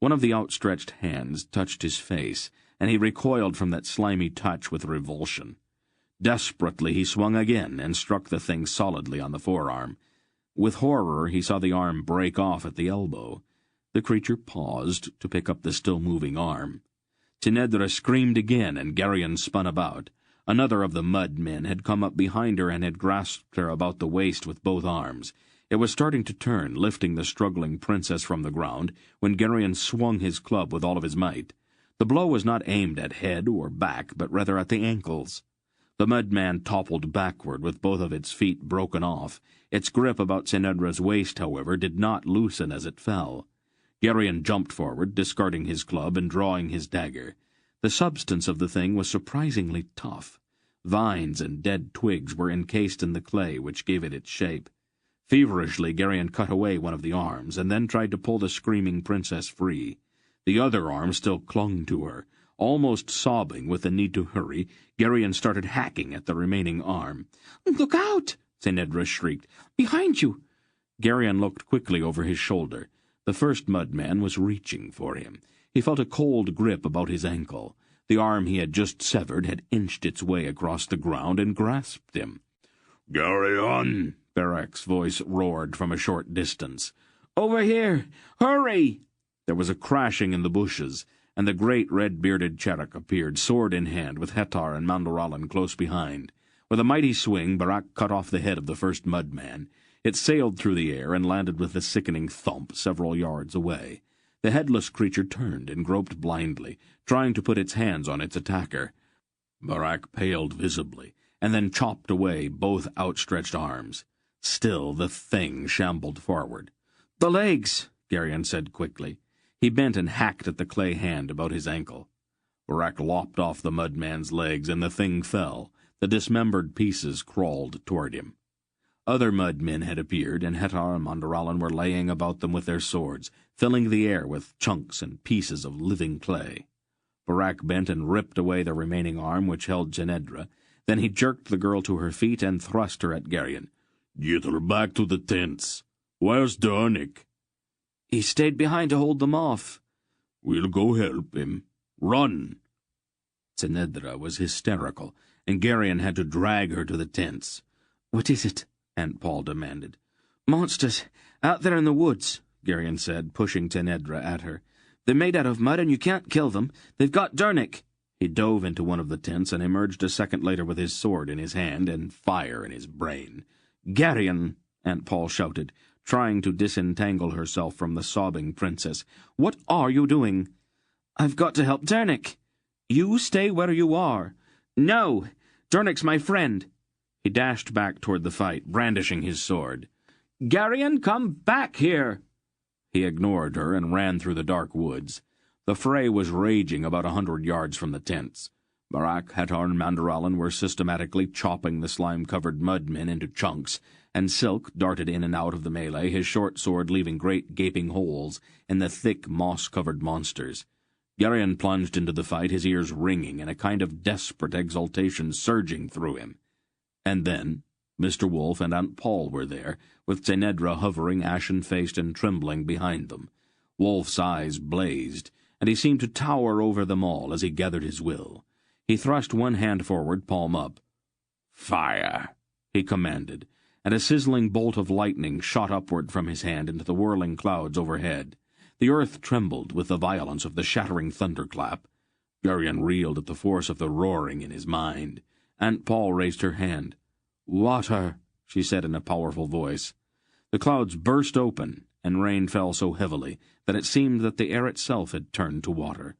One of the outstretched hands touched his face, and he recoiled from that slimy touch with revulsion. Desperately he swung again and struck the thing solidly on the forearm. With horror he saw the arm break off at the elbow. The creature paused to pick up the still-moving arm. Tenedra screamed again, and Geryon spun about. Another of the mud men had come up behind her and had grasped her about the waist with both arms. It was starting to turn, lifting the struggling princess from the ground, when Geryon swung his club with all of his might. The blow was not aimed at head or back, but rather at the ankles. The mudman toppled backward with both of its feet broken off. Its grip about Tsenedra's waist, however, did not loosen as it fell. Geryon jumped forward, discarding his club and drawing his dagger. The substance of the thing was surprisingly tough. Vines and dead twigs were encased in the clay which gave it its shape. Feverishly, Geryon cut away one of the arms, and then tried to pull the screaming princess free. The other arm still clung to her. Almost sobbing with the need to hurry, Geryon started hacking at the remaining arm. "Look out!" Tsenedra shrieked. "Behind you!" Geryon looked quickly over his shoulder. The first mudman was reaching for him. He felt a cold grip about his ankle. The arm he had just severed had inched its way across the ground and grasped him. "Geryon!" Barak's voice roared from a short distance. "Over here! Hurry!" There was a crashing in the bushes, and the great red-bearded Cherak appeared, sword in hand, with Hetar and Mandaralan close behind. With a mighty swing, Barak cut off the head of the first mudman. It sailed through the air and landed with a sickening thump several yards away. The headless creature turned and groped blindly, trying to put its hands on its attacker. Barak paled visibly, and then chopped away both outstretched arms. Still the thing shambled forward. "The legs," Geryon said quickly. He bent and hacked at the clay hand about his ankle. Barak lopped off the mudman's legs, and the thing fell. The dismembered pieces crawled toward him. Other mudmen had appeared, and Hetar and Mandaralan were laying about them with their swords, filling the air with chunks and pieces of living clay. Barak bent and ripped away the remaining arm which held Tsenedra. Then he jerked the girl to her feet and thrust her at Geryon. "Get her back to the tents. Where's Dernick?" "He stayed behind to hold them off." "We'll go help him. Run!" Tsenedra was hysterical, and Geryon had to drag her to the tents. "What is it?" Aunt Paul demanded. "Monsters, out there in the woods," Geryon said, pushing Tsenedra at her. "They're made out of mud, and you can't kill them. They've got Dernick." He dove into one of the tents and emerged a second later with his sword in his hand and fire in his brain. "Geryon," Aunt Paul shouted, trying to disentangle herself from the sobbing princess. "What are you doing?" "I've got to help Dernick." "You stay where you are." "No! Dernick's my friend." He dashed back toward the fight, brandishing his sword. "Geryon, come back here!" He ignored her and ran through the dark woods. The fray was raging about 100 yards from the tents. Barak, Hetar, and Mandaralan were systematically chopping the slime-covered mudmen into chunks, and Silk darted in and out of the melee, his short sword leaving great gaping holes in the thick, moss-covered monsters. Geryon plunged into the fight, his ears ringing, and a kind of desperate exultation surging through him. And then Mr. Wolf and Aunt Paul were there, with Tsenedra hovering ashen-faced and trembling behind them. Wolf's eyes blazed, and he seemed to tower over them all as he gathered his will. He thrust one hand forward, palm up. "Fire!" he commanded, and a sizzling bolt of lightning shot upward from his hand into the whirling clouds overhead. The earth trembled with the violence of the shattering thunderclap. Geryon reeled at the force of the roaring in his mind. Aunt Paul raised her hand. "Water," she said in a powerful voice. The clouds burst open, and rain fell so heavily that it seemed that the air itself had turned to water.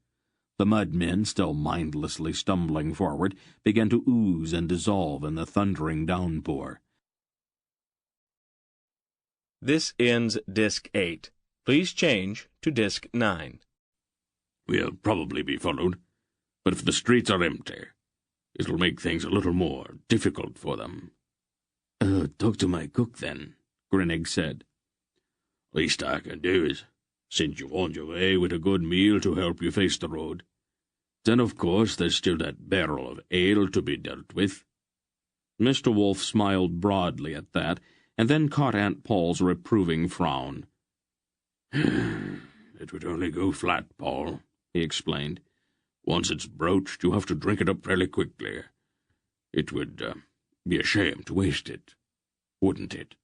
The mudmen, still mindlessly stumbling forward, began to ooze and dissolve in the thundering downpour. This ends Disc 8. Please change to Disc 9. "We'll probably be followed, but if the streets are empty, it'll make things a little more difficult for them." Talk to my cook, then," Grinnig said. "Least I can do is send you on your way with a good meal to help you face the road. Then, of course, there's still that barrel of ale to be dealt with." Mr. Wolf smiled broadly at that, and then caught Aunt Paul's reproving frown. "It would only go flat, Paul," he explained. "Once it's broached, you have to drink it up fairly quickly. It would be a shame to waste it, wouldn't it?"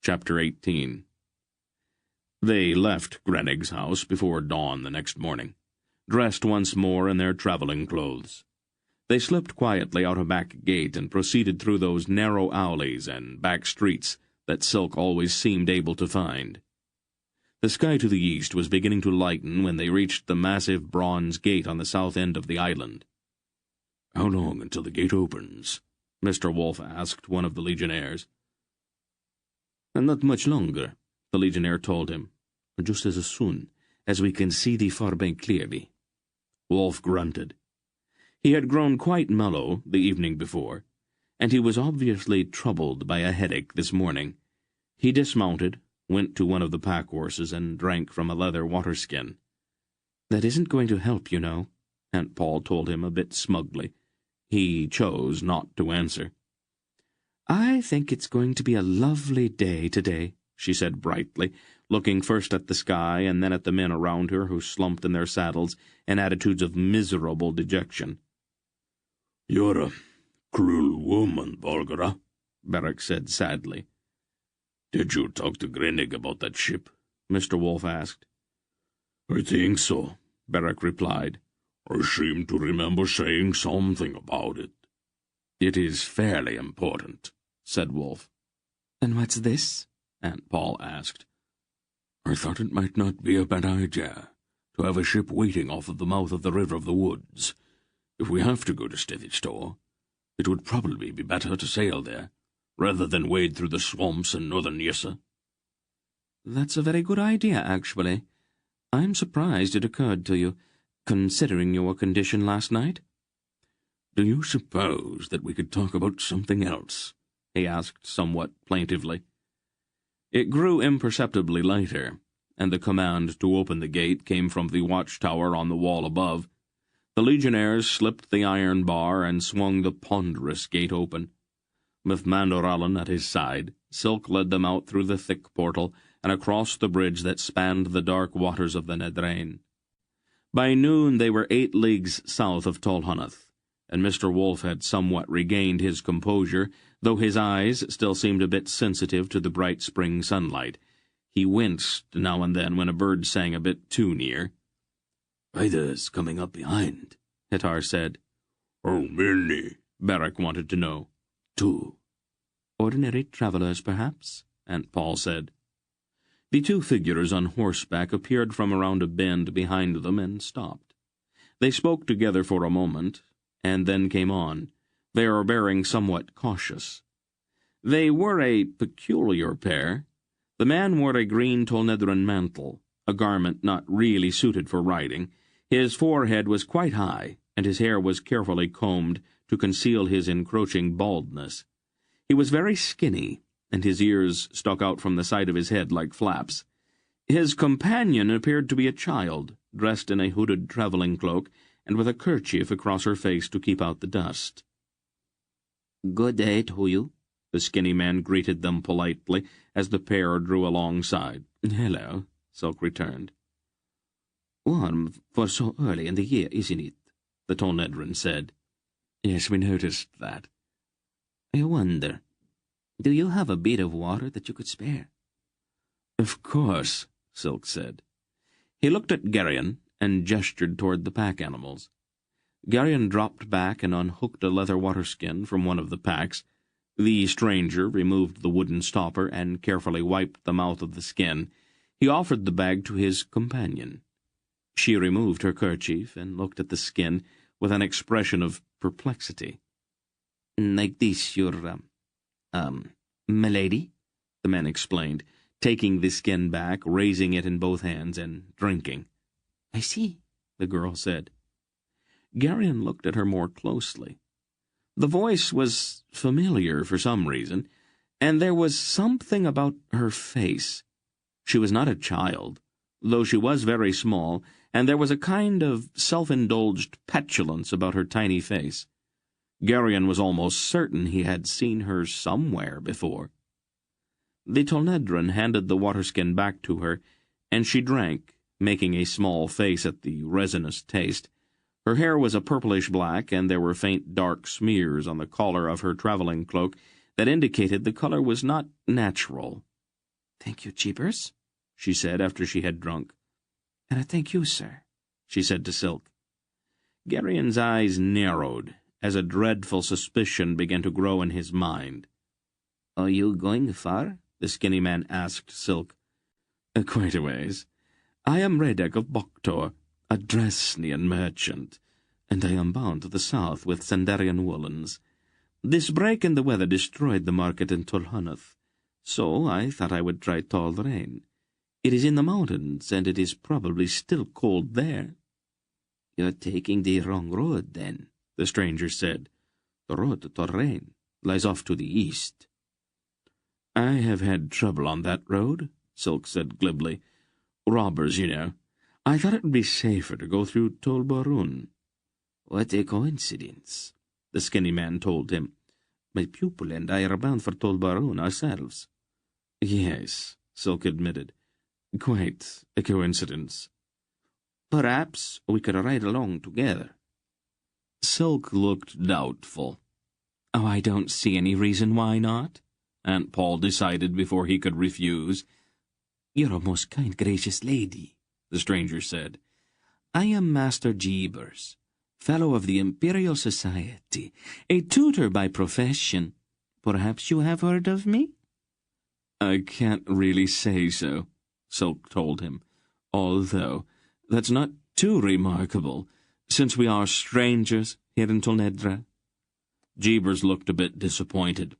Chapter 18. They left Grenig's house before dawn the next morning, dressed once more in their traveling clothes. They slipped quietly out a back gate and proceeded through those narrow alleys and back streets that Silk always seemed able to find. The sky to the east was beginning to lighten when they reached the massive bronze gate on the south end of the island. "How long until the gate opens?" Mr. Wolfe asked one of the legionnaires. "Not much longer," the legionnaire told him. "Just as soon as we can see the far bank clearly." Wolfe grunted. He had grown quite mellow the evening before, and he was obviously troubled by a headache this morning. He dismounted, went to one of the pack horses, and drank from a leather waterskin. "That isn't going to help, you know," Aunt Paul told him a bit smugly. He chose not to answer. "I think it's going to be a lovely day today," she said brightly, looking first at the sky and then at the men around her who slumped in their saddles in attitudes of miserable dejection. "You're a cruel woman, Volgara," Beric said sadly. "Did you talk to Grinnig about that ship?" Mr. Wolfe asked. "I think so," Beric replied. "I seem to remember saying something about it." "It is fairly important," said Wolfe. "And what's this?" Aunt Paul asked. "I thought it might not be a bad idea to have a ship waiting off of the mouth of the River of the Woods. If we have to go to Stethistore, it would probably be better to sail there, rather than wade through the swamps in northern Yissa." "That's a very good idea, actually. I'm surprised it occurred to you, considering your condition last night." "Do you suppose that we could talk about something else?" he asked somewhat plaintively. It grew imperceptibly lighter, and the command to open the gate came from the watchtower on the wall above. The legionnaires slipped the iron bar and swung the ponderous gate open. With Mandorallen at his side, Silk led them out through the thick portal and across the bridge that spanned the dark waters of the Nedrain. By noon they were 8 leagues south of Tolhunath, and Mr. Wolfe had somewhat regained his composure, though his eyes still seemed a bit sensitive to the bright spring sunlight. He winced now and then when a bird sang a bit too near. "Either's coming up behind," Hitar said. "How many?" Beric wanted to know. 2. "Ordinary travellers, perhaps?" Aunt Paul said. The 2 figures on horseback appeared from around a bend behind them and stopped. They spoke together for a moment, and then came on, their bearing somewhat cautious. They were a peculiar pair. The man wore a green Tolnedran mantle, a garment not really suited for riding. His forehead was quite high, and his hair was carefully combed to conceal his encroaching baldness. He was very skinny, and his ears stuck out from the side of his head like flaps. His companion appeared to be a child, dressed in a hooded travelling cloak, and with a kerchief across her face to keep out the dust. "Good day to you," the skinny man greeted them politely as the pair drew alongside. "Hello," Silk returned. "Warm for so early in the year, isn't it?" the Tolnedran said. "Yes, we noticed that." "I wonder, do you have a bit of water that you could spare?" "Of course," Silk said. He looked at Geryon and gestured toward the pack animals. Geryon dropped back and unhooked a leather waterskin from one of the packs. The stranger removed the wooden stopper and carefully wiped the mouth of the skin. He offered the bag to his companion. She removed her kerchief and looked at the skin with an expression of perplexity. "Like this, your, milady?" the man explained, taking the skin back, raising it in both hands, and drinking. "I see," the girl said. Geryon looked at her more closely. The voice was familiar for some reason, and there was something about her face. She was not a child, though she was very small, and there was a kind of self-indulged petulance about her tiny face. Geryon was almost certain he had seen her somewhere before. The Tolnedran handed the waterskin back to her, and she drank, making a small face at the resinous taste. Her hair was a purplish black, and there were faint dark smears on the collar of her travelling cloak that indicated the color was not natural. "Thank you, Jeepers," she said after she had drunk. "And I thank you, sir," she said to Silk. Geryon's eyes narrowed as a dreadful suspicion began to grow in his mind. "Are you going far?" the skinny man asked Silk. "Quite a ways. I am Redek of Boktor, a Dresnian merchant, and I am bound to the south with Sandarian woolens. This break in the weather destroyed the market in Tulhunath, so I thought I would try Tolrain. It is in the mountains, and it is probably still cold there." "You're taking the wrong road, then," the stranger said. "The road to Tolrain lies off to the east." "I have had trouble on that road," Silk said glibly. "Robbers, you know. I thought it would be safer to go through Tolbarun." "What a coincidence," the skinny man told him. "My pupil and I are bound for Tolbarun ourselves." "Yes," Silk admitted. "Quite a coincidence." "Perhaps we could ride along together." Silk looked doubtful. "Oh, I don't see any reason why not," Aunt Paul decided before he could refuse. "You're a most kind, gracious lady," the stranger said. "I am Master Jeebers, Fellow of the Imperial Society, a tutor by profession. Perhaps you have heard of me?" "I can't really say so," Silk told him, "although that's not too remarkable, since we are strangers here in Tolnedra." Jeebers looked a bit disappointed.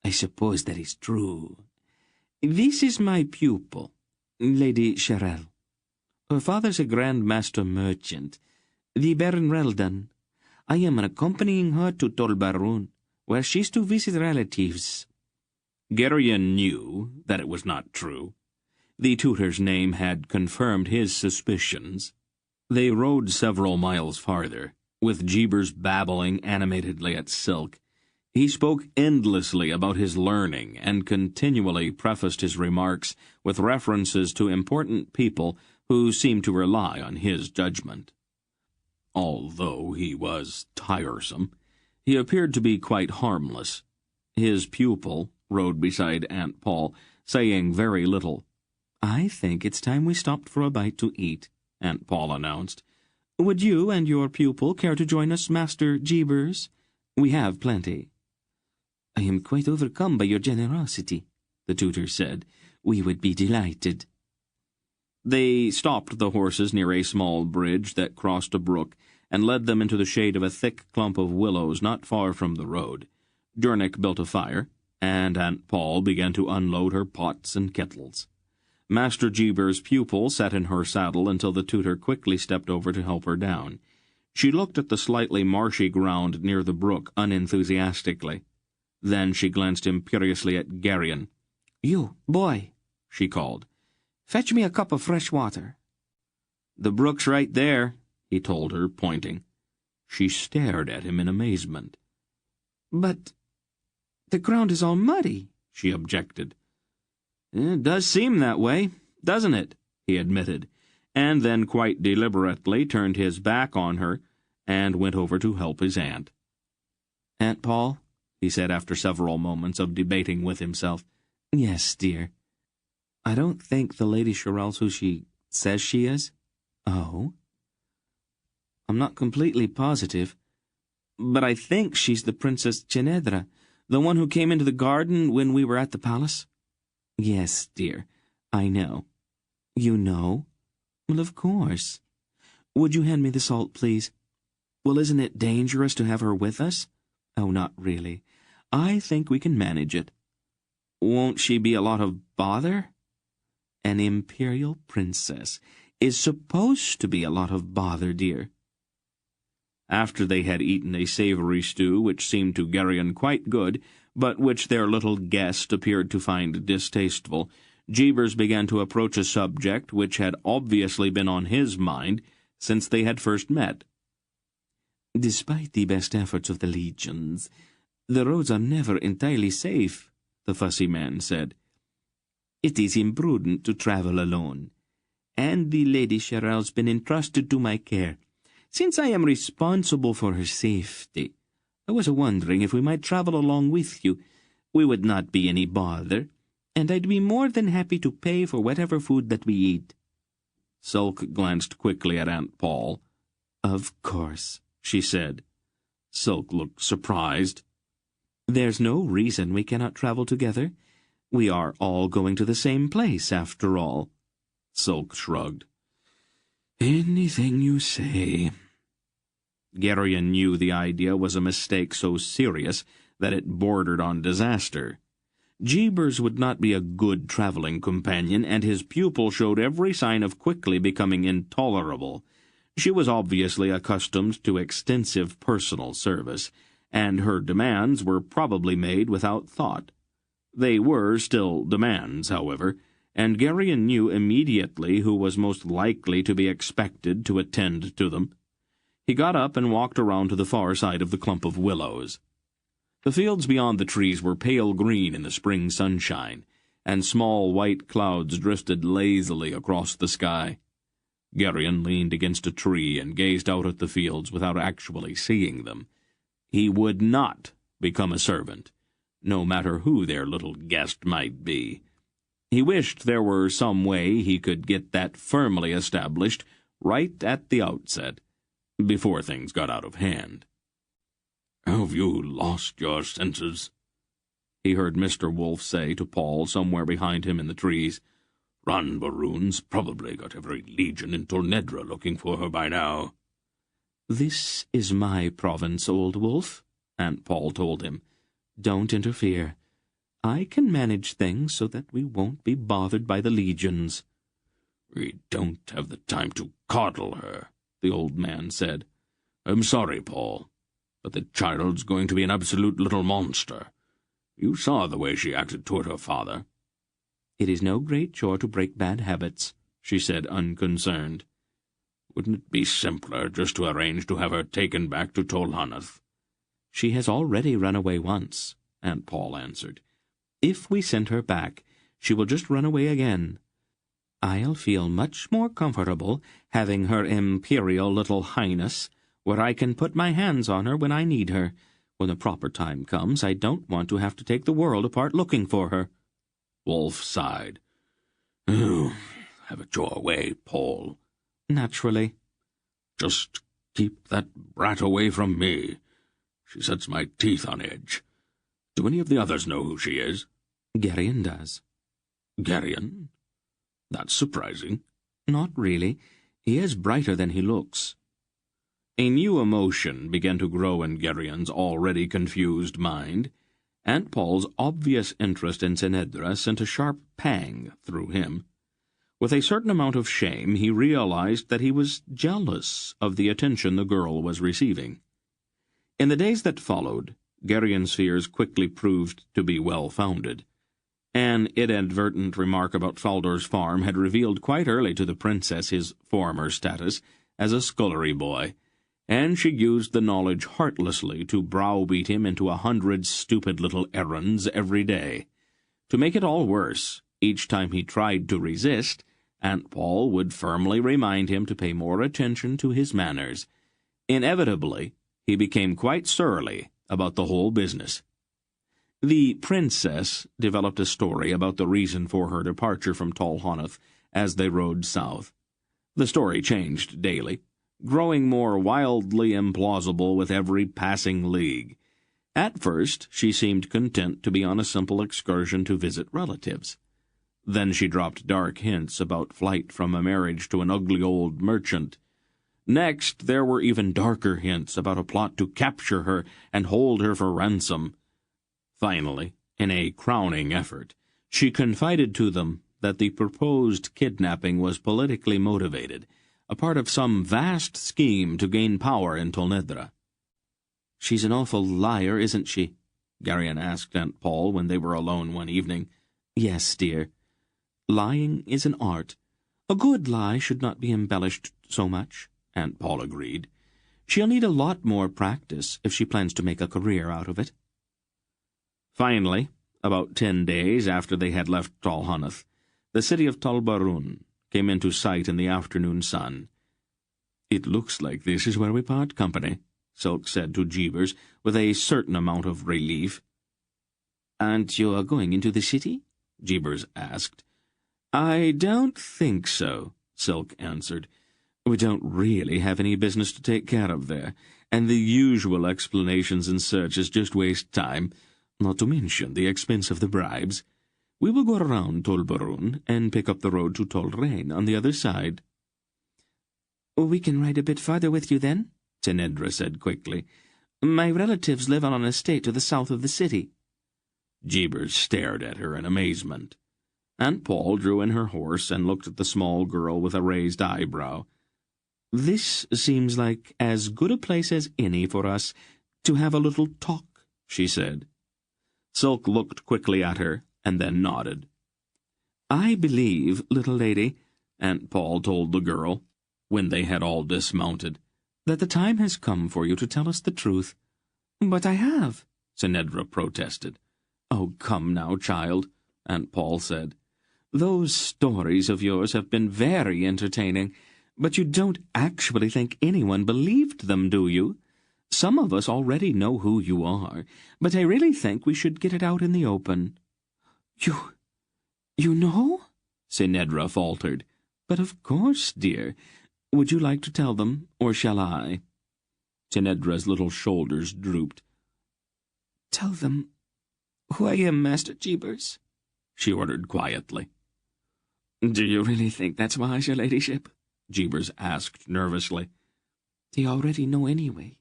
"I suppose that is true. This is my pupil, Lady Sherelle. Her father's a Grand Master merchant, the Baron Reldan. I am accompanying her to Tolbarun, where she's to visit relatives." Geryon knew that it was not true. The tutor's name had confirmed his suspicions. They rode several miles farther, with Jeebers babbling animatedly at Silk. He spoke endlessly about his learning and continually prefaced his remarks with references to important people who seemed to rely on his judgment. Although he was tiresome, he appeared to be quite harmless. His pupil rode beside Aunt Paul, saying very little. "I think it's time we stopped for a bite to eat," Aunt Paul announced. "Would you and your pupil care to join us, Master Jeebers? We have plenty." "I am quite overcome by your generosity," the tutor said. "We would be delighted." They stopped the horses near a small bridge that crossed a brook and led them into the shade of a thick clump of willows not far from the road. Jurnik built a fire, and Aunt Paul began to unload her pots and kettles. Master Jeeber's pupil sat in her saddle until the tutor quickly stepped over to help her down. She looked at the slightly marshy ground near the brook unenthusiastically. Then she glanced imperiously at Geryon. "You, boy," she called. "Fetch me a cup of fresh water." "The brook's right there," he told her, pointing. She stared at him in amazement. "But the ground is all muddy," she objected. "It does seem that way, doesn't it?" he admitted, and then quite deliberately turned his back on her and went over to help his aunt. "Aunt Paul," he said after several moments of debating with himself. "Yes, dear. I don't think the Lady Sherelle's who she says she is." "Oh?" "I'm not completely positive, but I think she's the Princess Chenedra, the one who came into the garden when we were at the palace." "Yes, dear, I know." "You know?" "Well, of course. Would you hand me the salt, please?" "Well, isn't it dangerous to have her with us?" "Oh, not really. I think we can manage it." "Won't she be a lot of bother?" "An imperial princess is supposed to be a lot of bother, dear." After they had eaten a savory stew which seemed to Geryon quite good, but which their little guest appeared to find distasteful, Jeebers began to approach a subject which had obviously been on his mind since they had first met. "Despite the best efforts of the legions, the roads are never entirely safe," the fussy man said. "It is imprudent to travel alone, and the Lady Sherelle's been entrusted to my care. Since I am responsible for her safety, I was wondering if we might travel along with you. We would not be any bother, and I'd be more than happy to pay for whatever food that we eat." Silk glanced quickly at Aunt Paul. "Of course," she said. Silk looked surprised. "There's no reason we cannot travel together. We are all going to the same place, after all." Silk shrugged. "Anything you say." Geryon knew the idea was a mistake so serious that it bordered on disaster. Jeebers would not be a good traveling companion, and his pupil showed every sign of quickly becoming intolerable. She was obviously accustomed to extensive personal service, and her demands were probably made without thought. They were still demands, however, and Geryon knew immediately who was most likely to be expected to attend to them. He got up and walked around to the far side of the clump of willows. The fields beyond the trees were pale green in the spring sunshine, and small white clouds drifted lazily across the sky. Geryon leaned against a tree and gazed out at the fields without actually seeing them. He would not become a servant, no matter who their little guest might be. He wished there were some way he could get that firmly established right at the outset, before things got out of hand. "Have you lost your senses?" he heard Mr. Wolf say to Paul somewhere behind him in the trees. "Ranbaroon's probably got every legion in Tolnedra looking for her by now." "This is my province, old wolf," Aunt Paul told him. "Don't interfere. I can manage things so that we won't be bothered by the legions." "We don't have the time to coddle her," the old man said. "I'm sorry, Paul, but the child's going to be an absolute little monster. You saw the way she acted toward her father." "It is no great chore to break bad habits," she said, unconcerned. "Wouldn't it be simpler just to arrange to have her taken back to Tolhanath?" "She has already run away once," Aunt Paul answered. "If we send her back, she will just run away again. I'll feel much more comfortable having her imperial little highness, where I can put my hands on her when I need her. When the proper time comes, I don't want to have to take the world apart looking for her." Wolf sighed. "Oh, have it your way, Paul." "Naturally." "Just keep that brat away from me. She sets my teeth on edge. Do any of the others know who she is?" "Geryon does." "Geryon? That's surprising." "Not really. He is brighter than he looks." A new emotion began to grow in Geryon's already confused mind. Aunt Paul's obvious interest in Tolnedra sent a sharp pang through him. With a certain amount of shame, he realized that he was jealous of the attention the girl was receiving. In the days that followed, Geryon's fears quickly proved to be well-founded. An inadvertent remark about Faldor's farm had revealed quite early to the princess his former status as a scullery boy, and she used the knowledge heartlessly to browbeat him into 100 stupid little errands every day. To make it all worse, each time he tried to resist, Aunt Paul would firmly remind him to pay more attention to his manners. Inevitably, he became quite surly about the whole business. The princess developed a story about the reason for her departure from Tolhanath as they rode south. The story changed daily, growing more wildly implausible with every passing league. At first, she seemed content to be on a simple excursion to visit relatives. Then she dropped dark hints about flight from a marriage to an ugly old merchant. Next, there were even darker hints about a plot to capture her and hold her for ransom. Finally, in a crowning effort, she confided to them that the proposed kidnapping was politically motivated, a part of some vast scheme to gain power in Tolnedra. "She's an awful liar, isn't she?" Geryon asked Aunt Paul when they were alone one evening. "Yes, dear. Lying is an art. A good lie should not be embellished so much," Aunt Paul agreed. "She'll need a lot more practice if she plans to make a career out of it." Finally, about 10 days after they had left Tolhanath, the city of Talbaroon came into sight in the afternoon sun. "It looks like this is where we part company," Silk said to Jeebers, with a certain amount of relief. "And you are going into the city?" Jeebers asked. "I don't think so," Silk answered. "We don't really have any business to take care of there. and the usual explanations and searches just waste time, not to mention the expense of the bribes. We will go around Tol Barun and pick up the road to Tol Rain on the other side." "We can ride a bit farther with you, then," Tenedra said quickly. "My relatives live on an estate to the south of the city." Jeebers stared at her in amazement. Aunt Paul drew in her horse and looked at the small girl with a raised eyebrow. "This seems like as good a place as any for us to have a little talk," she said. Silk looked quickly at her and then nodded. "I believe, little lady," Aunt Paul told the girl, when they had all dismounted, "that the time has come for you to tell us the truth." "But I have," Senedra protested. "Oh, come now, child," Aunt Paul said. "Those stories of yours have been very entertaining, but you don't actually think anyone believed them, do you? Some of us already know who you are, but I really think we should get it out in the open." You know?" Senedra faltered. "But of course, dear. Would you like to tell them, or shall I?" Tenedra's little shoulders drooped. "Tell them who I am, Master Jeebers," she ordered quietly. "Do you really think that's wise, your ladyship?" Jeebers asked nervously. "They already know anyway.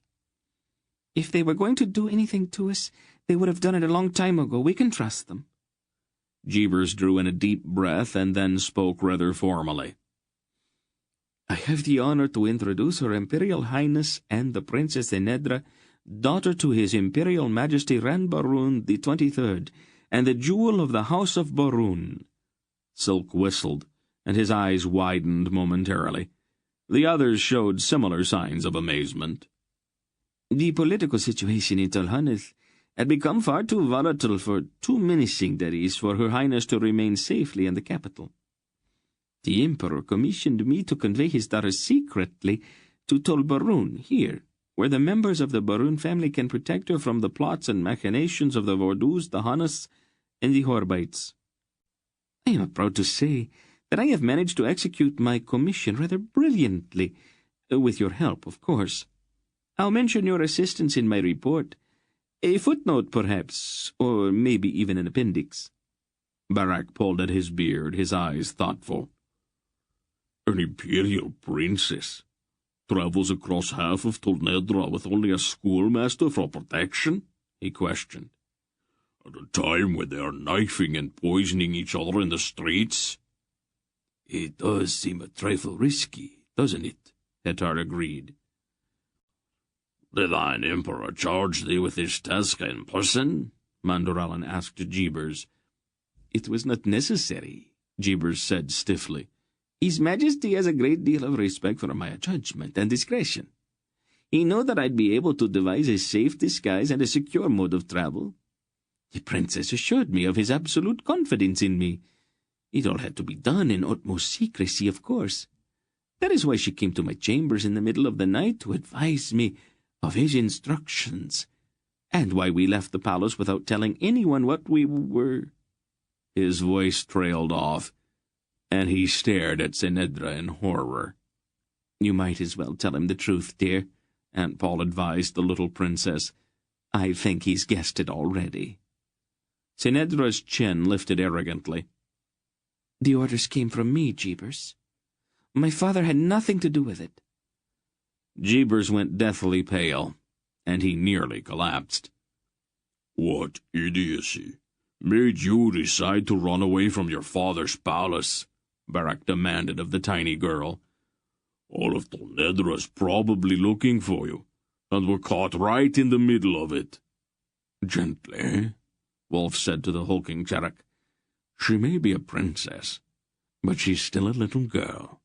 If they were going to do anything to us, they would have done it a long time ago. We can trust them." Jeebers drew in a deep breath and then spoke rather formally. "I have the honor to introduce Her Imperial Highness and the Princess Senedra, daughter to His Imperial Majesty Ran Barun the 23rd, and the jewel of the House of Barun." Silk whistled, and his eyes widened momentarily. The others showed similar signs of amazement. "The political situation in Tolhaneth had become far too volatile too menacing, that is, for Her Highness to remain safely in the capital. The Emperor commissioned me to convey his daughter secretly to Tol Barun, here, where the members of the Barun family can protect her from the plots and machinations of the Vordus, the Hannas, and the Horbites. I am proud to say that I have managed to execute my commission rather brilliantly, with your help, of course. I'll mention your assistance in my report. A footnote, perhaps, or maybe even an appendix." Barak pulled at his beard, his eyes thoughtful. "An imperial princess travels across half of Tolnedra with only a schoolmaster for protection?" he questioned. "At a time when they are knifing and poisoning each other in the streets?" "It does seem a trifle risky, doesn't it?" Hetar agreed. "Did thine emperor charge thee with this task in person?" Mandoralin asked Jeebers. "It was not necessary," Jeebers said stiffly. "His Majesty has a great deal of respect for my judgment and discretion. He knew that I'd be able to devise a safe disguise and a secure mode of travel. The princess assured me of his absolute confidence in me. It all had to be done in utmost secrecy, of course. That is why she came to my chambers in the middle of the night to advise me of his instructions, and why we left the palace without telling anyone what we were." His voice trailed off, and he stared at Senedra in horror. "You might as well tell him the truth, dear," Aunt Paul advised the little princess. "I think he's guessed it already." Senedra's chin lifted arrogantly. "The orders came from me, Jeebers. My father had nothing to do with it." Jeebers went deathly pale, and he nearly collapsed. "What idiocy made you decide to run away from your father's palace?" Barak demanded of the tiny girl. "All of Tolnedra's probably looking for you, and we're caught right in the middle of it." "Gently," Wolf said to the hulking Cherak. "She may be a princess, but she's still a little girl.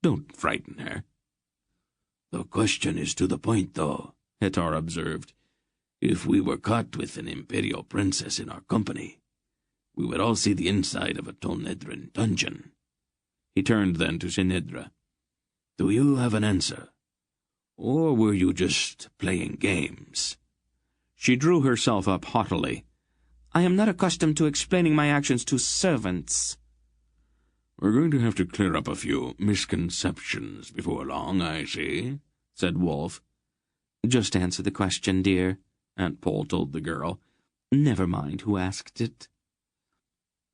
Don't frighten her." "The question is to the point, though," Hetar observed. "If we were caught with an imperial princess in our company, we would all see the inside of a Tolnedran dungeon." He turned then to Senedra. "Do you have an answer? Or were you just playing games?" She drew herself up haughtily. "I am not accustomed to explaining my actions to servants." "We're going to have to clear up a few misconceptions before long, I see," said Wolf. Just answer the question, dear, Aunt Paul told the girl. Never mind who asked it.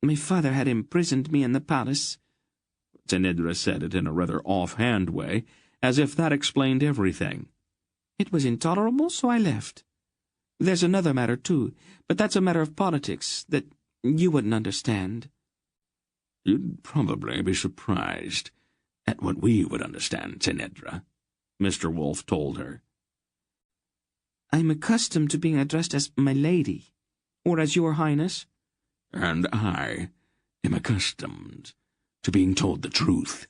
My father had imprisoned me in the palace. Tenedra said it in a rather offhand way, as if that explained everything. It was intolerable, so I left. There's another matter, too, but that's a matter of politics that you wouldn't understand. You'd probably be surprised at what we would understand, Tenedra, Mr. Wolf told her. I'm accustomed to being addressed as my lady, or as your highness. And I am accustomed to being told the truth.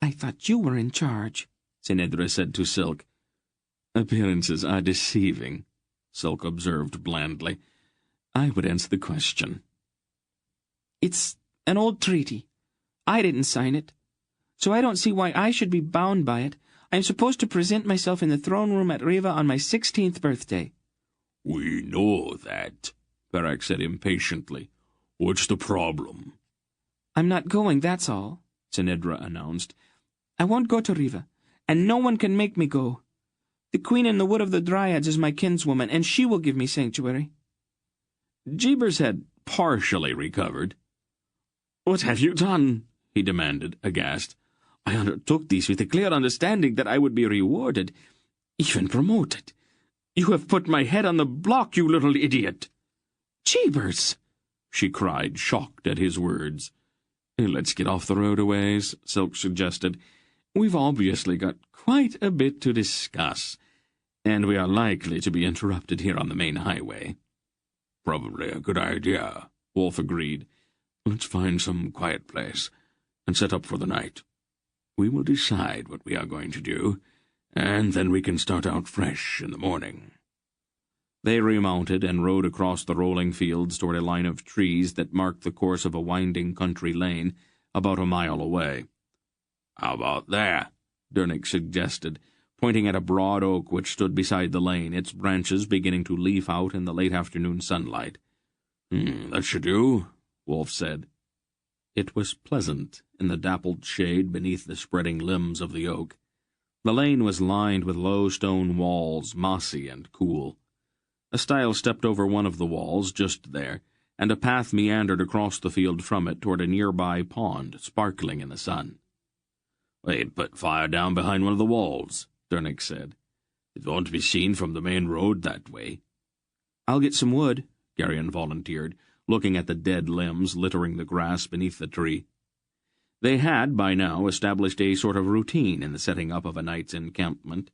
I thought you were in charge, Tenedra said to Silk. Appearances are deceiving, Silk observed blandly. I would answer the question. It's an old treaty. I didn't sign it, so I don't see why I should be bound by it. I'm supposed to present myself in the throne room at Riva on my 16th birthday. We know that, Barak said impatiently. What's the problem? I'm not going, that's all, Tenedra announced. I won't go to Riva, and no one can make me go. The Queen in the Wood of the Dryads is my kinswoman, and she will give me sanctuary. Jeebers had partially recovered. What have you done? He demanded, aghast. I undertook this with the clear understanding that I would be rewarded, even promoted. You have put my head on the block, you little idiot. Jeebers! She cried, shocked at his words. Let's get off the road a ways, Silk suggested. We've obviously got quite a bit to discuss, and we are likely to be interrupted here on the main highway. Probably a good idea, Wolf agreed. Let's find some quiet place and set up for the night. We will decide what we are going to do, and then we can start out fresh in the morning. They remounted and rode across the rolling fields toward a line of trees that marked the course of a winding country lane about a mile away. How about there? Dernick suggested, pointing at a broad oak which stood beside the lane, its branches beginning to leaf out in the late afternoon sunlight. That should do, Wolf said. It was pleasant in the dappled shade beneath the spreading limbs of the oak. The lane was lined with low stone walls, mossy and cool. A stile stepped over one of the walls just there, and a path meandered across the field from it toward a nearby pond, sparkling in the sun. We'd put fire down behind one of the walls, Dernick said. It won't be seen from the main road that way. I'll get some wood, Geryon volunteered, looking at the dead limbs littering the grass beneath the tree. They had, by now, established a sort of routine in the setting up of a night's encampment.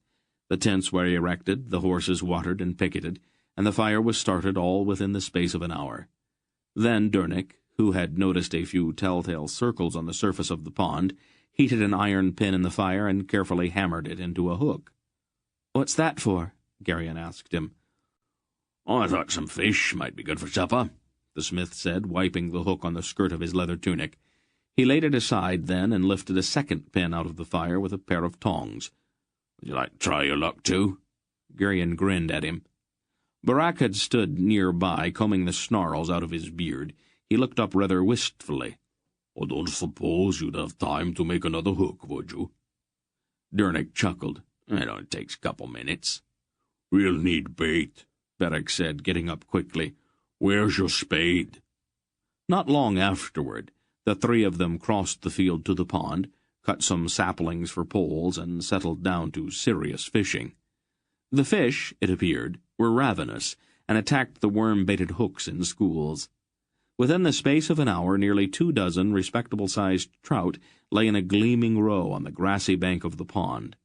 The tents were erected, the horses watered and picketed, and the fire was started all within the space of an hour. Then Dernick, who had noticed a few telltale circles on the surface of the pond, heated an iron pin in the fire and carefully hammered it into a hook. "What's that for?" Geryon asked him. I thought some fish might be good for supper, the smith said, wiping the hook on the skirt of his leather tunic. He laid it aside then and lifted a second pin out of the fire with a pair of tongs. Would you like to try your luck, too? Geryon grinned at him. Barak had stood nearby, combing the snarls out of his beard. He looked up rather wistfully. I don't suppose you'd have time to make another hook, would you? Dernick chuckled. It only takes a couple minutes. We'll need bait, Barak said, getting up quickly. Where's your spade? Not long afterward, the three of them crossed the field to the pond, cut some saplings for poles, and settled down to serious fishing. The fish, it appeared, were ravenous, and attacked the worm-baited hooks in schools. Within the space of an hour, nearly 24 respectable-sized trout lay in a gleaming row on the grassy bank of the pond.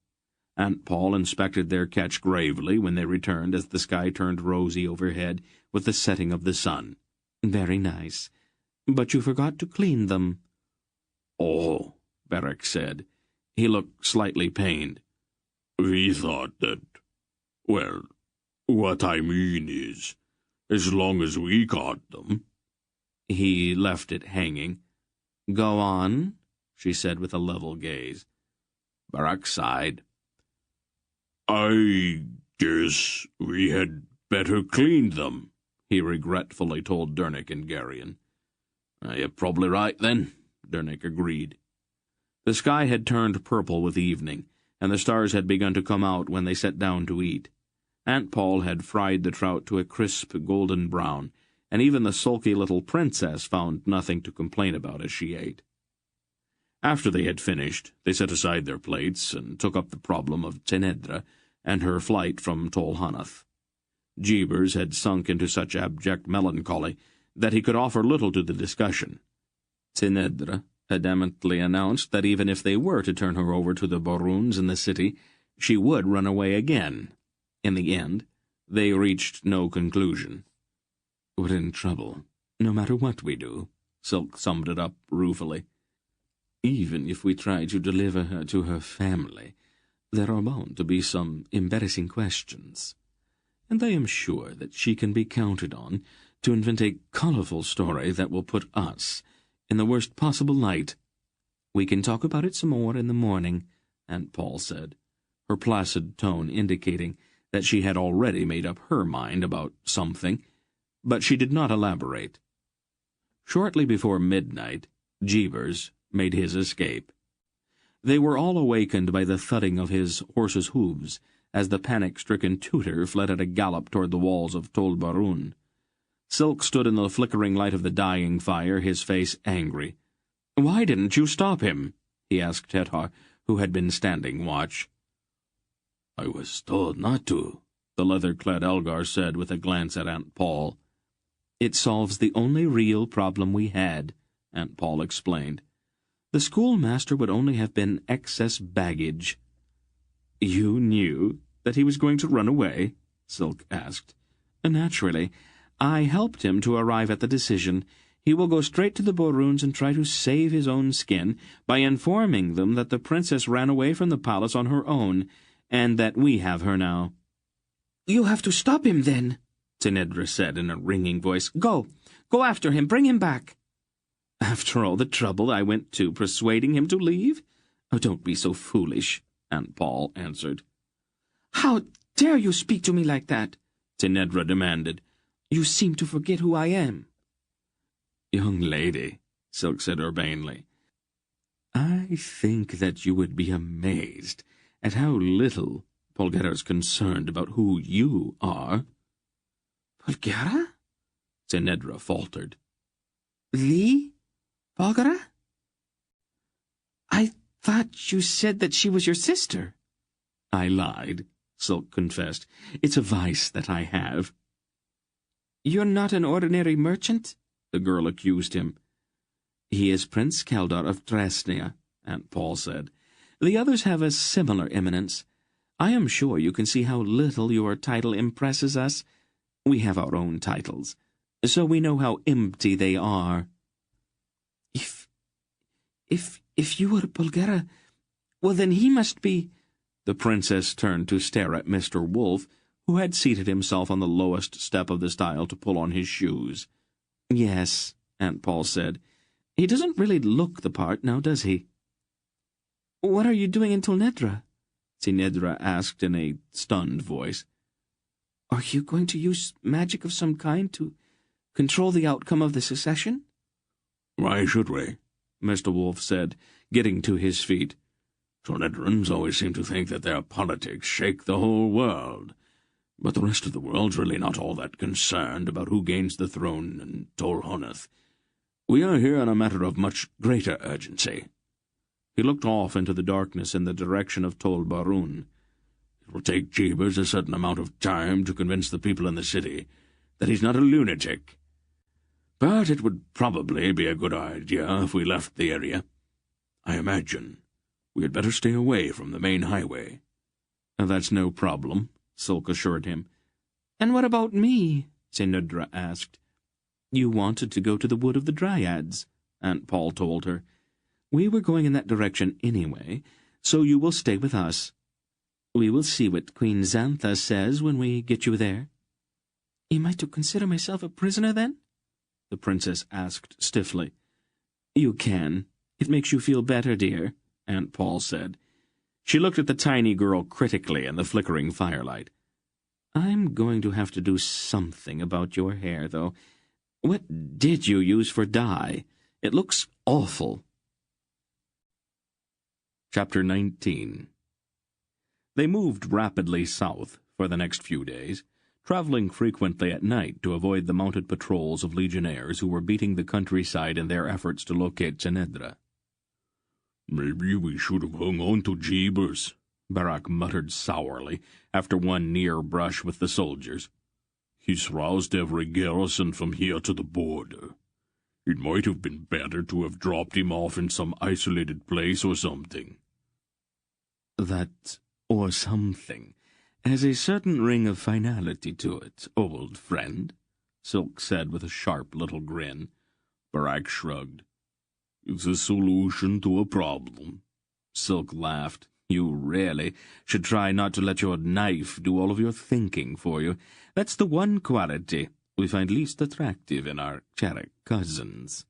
Aunt Paul inspected their catch gravely when they returned as the sky turned rosy overhead with the setting of the sun. "Very nice. But you forgot to clean them." "Oh," Barak said. He looked slightly pained. "We thought that... Well, what I mean is, as long as we caught them." He left it hanging. "Go on," she said with a level gaze. Barak sighed. "I guess we had better clean them," he regretfully told Dernick and Geryon. "You're probably right, then," Dernick agreed. The sky had turned purple with evening, and the stars had begun to come out when they sat down to eat. Aunt Paul had fried the trout to a crisp golden brown, and even the sulky little princess found nothing to complain about as she ate. After they had finished, they set aside their plates and took up the problem of Tinedra and her flight from Tol Hanath. Jeebers had sunk into such abject melancholy that he could offer little to the discussion. Tinedra adamantly announced that even if they were to turn her over to the Baroons in the city, she would run away again. In the end, they reached no conclusion. "We're in trouble, no matter what we do," Silk summed it up ruefully. "Even if we try to deliver her to her family, there are bound to be some embarrassing questions. And I am sure that she can be counted on to invent a colorful story that will put us in the worst possible light." "We can talk about it some more in the morning," Aunt Paul said, her placid tone indicating that she had already made up her mind about something, but she did not elaborate. Shortly before midnight, Jeebers made his escape. They were all awakened by the thudding of his horse's hooves as the panic-stricken tutor fled at a gallop toward the walls of Tol Baroon. Silk stood in the flickering light of the dying fire, his face angry. "Why didn't you stop him?" he asked Tetar, who had been standing watch. "I was told not to," the leather-clad Elgar said with a glance at Aunt Paul. "It solves the only real problem we had," Aunt Paul explained. "The schoolmaster would only have been excess baggage." "You knew that he was going to run away?" Silk asked. "Naturally. I helped him to arrive at the decision. He will go straight to the Baroons and try to save his own skin by informing them that the princess ran away from the palace on her own, and that we have her now." "You have to stop him, then," Tinedra said in a ringing voice. Go after him, bring him back." "After all the trouble I went to persuading him to leave? Oh, don't be so foolish," Aunt Paul answered. "How dare you speak to me like that?" Tinedra demanded. "You seem to forget who I am." "Young lady," Silk said urbanely, "I think that you would be amazed at how little Polgara's concerned about who you are." "Polgara?" Tinedra faltered. "Lee? Polgara? I thought you said that she was your sister." "I lied," Silk confessed. "It's a vice that I have." "You're not an ordinary merchant?" the girl accused him. "He is Prince Keldar of Drasnea," Aunt Paul said. "The others have a similar eminence. I am sure you can see how little your title impresses us. We have our own titles, so we know how empty they are." If you were Polgara, well, then he must be—" The princess turned to stare at Mr. Wolf, who had seated himself on the lowest step of the stile to pull on his shoes. "Yes," Aunt Paul said. "He doesn't really look the part, now does he?" "What are you doing in Tinedra?" Tinedra asked in a stunned voice. "Are you going to use magic of some kind to control the outcome of the secession?" "Why should we?" Mr. Wolf said, getting to his feet. "Tinedrans always seem to think that their politics shake the whole world. But the rest of the world's really not all that concerned about who gains the throne in Tol Hanath. We are here on a matter of much greater urgency." He looked off into the darkness in the direction of Tol Baroon. "It will take Jeebers a certain amount of time to convince the people in the city that he's not a lunatic. But it would probably be a good idea if we left the area. I imagine we had better stay away from the main highway." "That's no problem," Silk assured him. "And what about me?" Tinedra asked. "You wanted to go to the Wood of the Dryads," Aunt Paul told her. "We were going in that direction anyway, so you will stay with us. We will see what Queen Xantha says when we get you there." "Am I to consider myself a prisoner, then?" the princess asked stiffly. "You can. It makes you feel better, dear," Aunt Paul said. She looked at the tiny girl critically in the flickering firelight. "I'm going to have to do something about your hair, though. What did you use for dye? It looks awful." Chapter 19. They moved rapidly south for the next few days, traveling frequently at night to avoid the mounted patrols of legionnaires who were beating the countryside in their efforts to locate Chenedra. "Maybe we should have hung on to Jeebus," Barak muttered sourly after one near brush with the soldiers. "He's roused every garrison from here to the border. It might have been better to have dropped him off in some isolated place or something." "That or something has a certain ring of finality to it, old friend," Silk said with a sharp little grin. Barak shrugged. "It's a solution to a problem." Silk laughed. "You really should try not to let your knife do all of your thinking for you. That's the one quality we find least attractive in our Charrick cousins."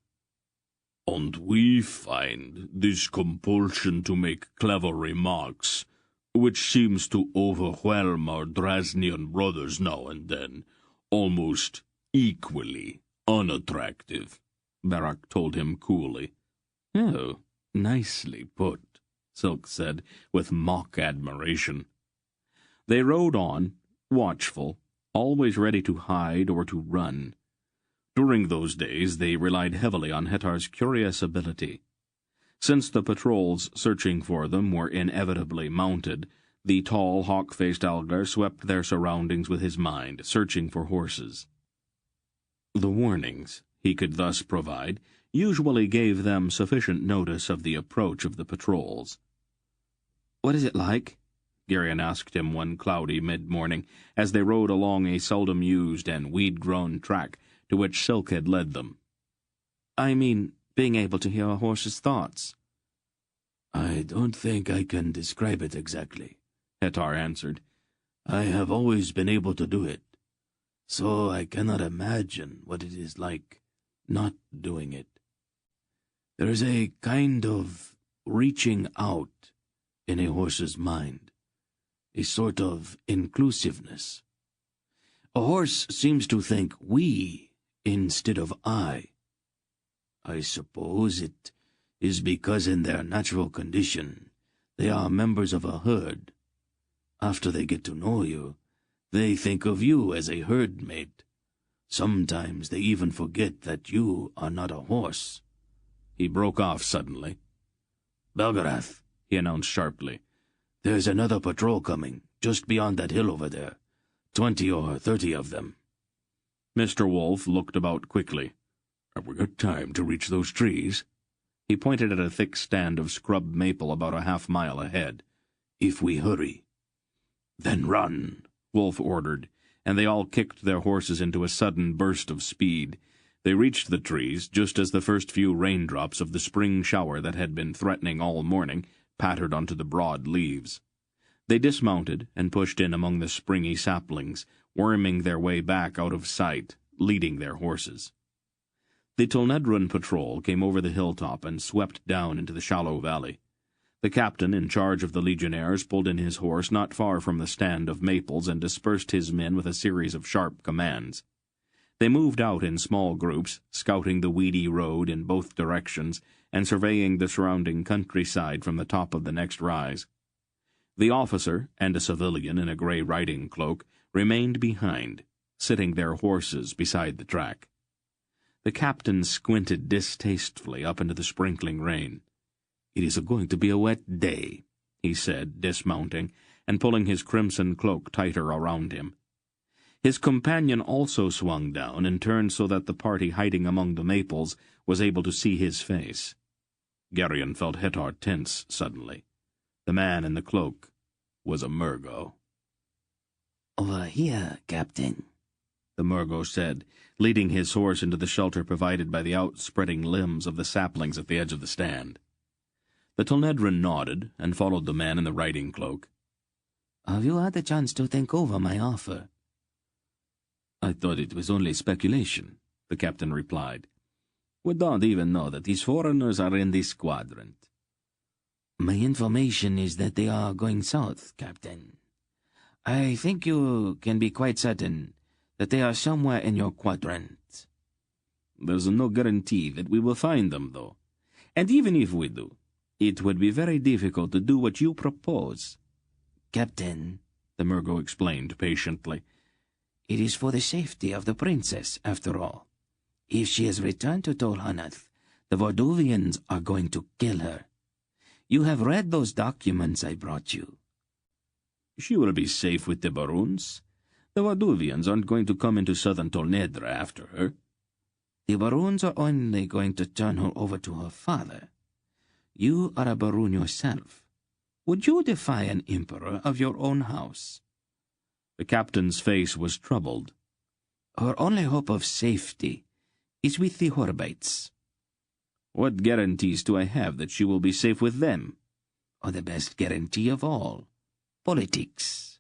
"And we find this compulsion to make clever remarks, which seems to overwhelm our Draznian brothers now and then, almost equally unattractive," Barak told him coolly. "Oh, nicely put," Silk said with mock admiration. They rode on, watchful, always ready to hide or to run. During those days they relied heavily on Hetar's curious ability. Since the patrols searching for them were inevitably mounted, the tall, hawk-faced Algar swept their surroundings with his mind, searching for horses. The warnings he could thus provide usually gave them sufficient notice of the approach of the patrols. "What is it like?" Gerion asked him one cloudy mid-morning, as they rode along a seldom-used and weed-grown track to which Silk had led them. "I mean, being able to hear a horse's thoughts." "I don't think I can describe it exactly," Hetar answered. "I have always been able to do it, so I cannot imagine what it is like not doing it. There is a kind of reaching out in a horse's mind, a sort of inclusiveness. A horse seems to think we instead of I. I suppose it is because in their natural condition they are members of a herd. After they get to know you, they think of you as a herd mate. Sometimes they even forget that you are not a horse." He broke off suddenly. "Belgarath," he announced sharply, "there's another patrol coming, just beyond that hill over there. 20 or 30 of them." Mr. Wolf looked about quickly. "Have we got time to reach those trees?" He pointed at a thick stand of scrub maple about a half-mile ahead. "If we hurry." "Then run," Wolf ordered, and they all kicked their horses into a sudden burst of speed. They reached the trees just as the first few raindrops of the spring shower that had been threatening all morning pattered onto the broad leaves. They dismounted and pushed in among the springy saplings, worming their way back out of sight, leading their horses. The Tulnedrun patrol came over the hilltop and swept down into the shallow valley. The captain in charge of the legionnaires pulled in his horse not far from the stand of maples and dispersed his men with a series of sharp commands. They moved out in small groups, scouting the weedy road in both directions and surveying the surrounding countryside from the top of the next rise. The officer and a civilian in a grey riding cloak remained behind, sitting their horses beside the track. The captain squinted distastefully up into the sprinkling rain. "It is going to be a wet day," he said, dismounting, and pulling his crimson cloak tighter around him. His companion also swung down and turned so that the party hiding among the maples was able to see his face. Gerion felt Hetar tense suddenly. The man in the cloak was a Murgo. "Over here, Captain," the Murgo said, leading his horse into the shelter provided by the outspreading limbs of the saplings at the edge of the stand. The Tulnedran nodded and followed the man in the riding cloak. "Have you had a chance to think over my offer?" "I thought it was only speculation," the captain replied. "We don't even know that these foreigners are in this quadrant." "My information is that they are going south, Captain. I think you can be quite certain that they are somewhere in your quadrant." "There's no guarantee that we will find them, though. And even if we do, it would be very difficult to do what you propose." Captain, the Murgo explained patiently. it is for the safety of the princess, after all. If she is returned to Tol Hanath, the Varduvians are going to kill her. You have read those documents I brought you. She will be safe with the Baroons. The Varduvians aren't going to come into southern Tolnedra after her. The Baroons are only going to turn her over to her father. You are a Baroon yourself. Would you defy an emperor of your own house? The captain's face was troubled. Her only hope of safety is with the Horbites. What guarantees do I have that she will be safe with them? Or the best guarantee of all, politics.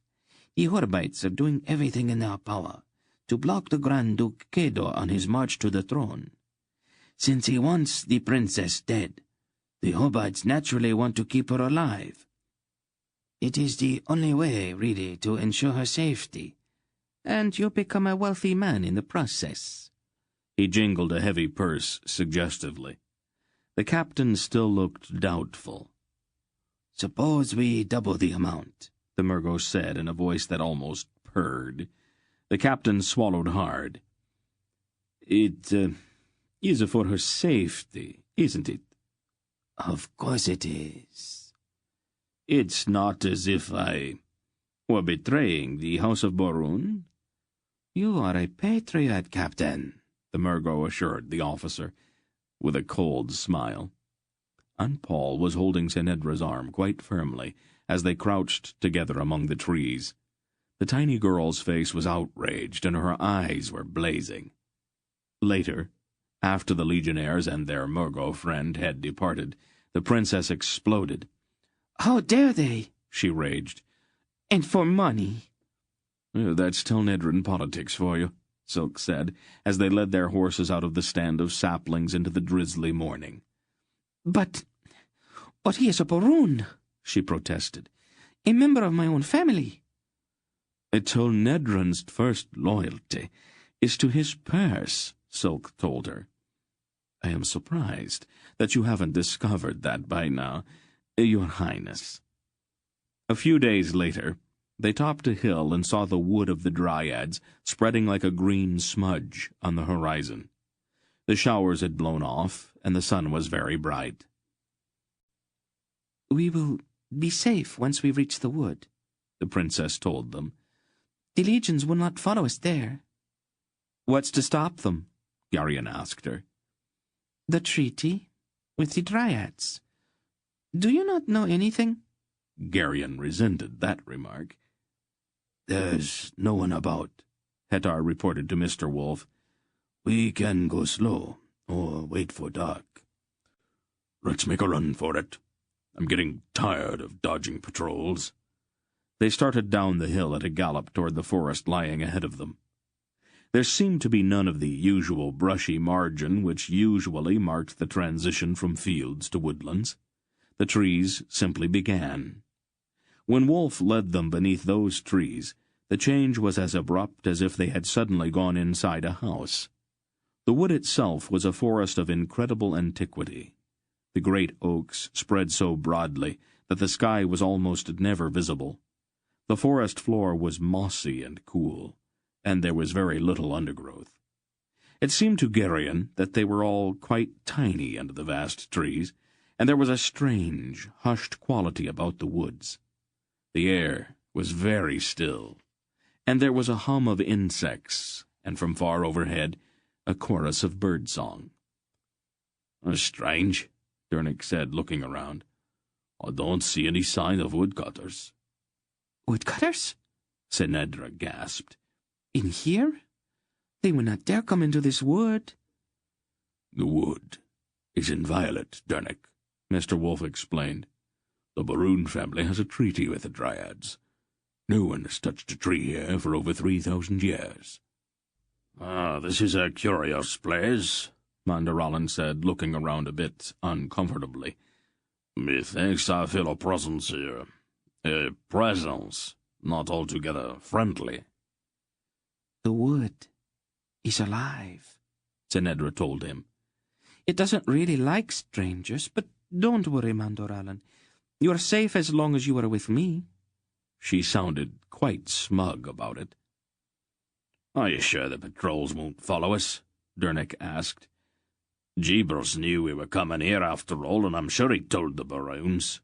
The Horbites are doing everything in their power to block the Grand Duke Kedor on his march to the throne. Since he wants the princess dead, the Horbites naturally want to keep her alive. It is the only way, really, to ensure her safety, and you'll become a wealthy man in the process. He jingled a heavy purse suggestively. The captain still looked doubtful. Suppose we double the amount, the Murgo said in a voice that almost purred. The captain swallowed hard. It is for her safety, isn't it? Of course it is. It's not as if I were betraying the House of Borun. You are a patriot, Captain, the Murgo assured the officer, with a cold smile. Aunt Paul was holding Senedra's arm quite firmly as they crouched together among the trees. The tiny girl's face was outraged, and her eyes were blazing. Later, after the legionnaires and their Murgo friend had departed, the princess exploded. "How dare they?" she raged. "And for money." That's Telnedran politics for you, Silk said, as they led their horses out of the stand of saplings into the drizzly morning. But he is a Baroon," she protested. "A member of my own family." Telnedran's first loyalty is to his purse, Silk told her. I am surprised that you haven't discovered that by now, Your Highness. A few days later, they topped a hill and saw the wood of the Dryads spreading like a green smudge on the horizon. The showers had blown off, and the sun was very bright. "We will be safe once we reach the wood," the princess told them. "The legions will not follow us there." "What's to stop them?" Garion asked her. "The treaty with the Dryads. Do you not know anything?" Garion resented that remark. "There's no one about," Hetar reported to Mr. Wolf. "We can go slow, or wait for dark." "Let's make a run for it. I'm getting tired of dodging patrols." They started down the hill at a gallop toward the forest lying ahead of them. There seemed to be none of the usual brushy margin which usually marked the transition from fields to woodlands. The trees simply began. When Wolf led them beneath those trees, the change was as abrupt as if they had suddenly gone inside a house. The wood itself was a forest of incredible antiquity. The great oaks spread so broadly that the sky was almost never visible. The forest floor was mossy and cool, and there was very little undergrowth. It seemed to Garion that they were all quite tiny under the vast trees, and there was a strange, hushed quality about the woods. The air was very still, and there was a hum of insects, and from far overhead, a chorus of birdsong. "Strange," Dernick said, looking around. "I don't see any sign of woodcutters." "Woodcutters?" Senedra gasped. "In here? They would not dare come into this wood." "The wood is inviolate, Dernick," Mr. Wolf explained. "The Baroon family has a treaty with the Dryads. No one has touched a tree here for over 3,000 years. This is a curious place," Mandaralan said, looking around a bit uncomfortably. "Methinks I feel a presence here. A presence not altogether friendly." "The wood is alive," Senedra told him. "It doesn't really like strangers, but don't worry, Mandaralan. You are safe as long as you are with me." She sounded quite smug about it. "Are you sure the patrols won't follow us?" Dernick asked. "Jeebers knew we were coming here after all, and I'm sure he told the Baroons."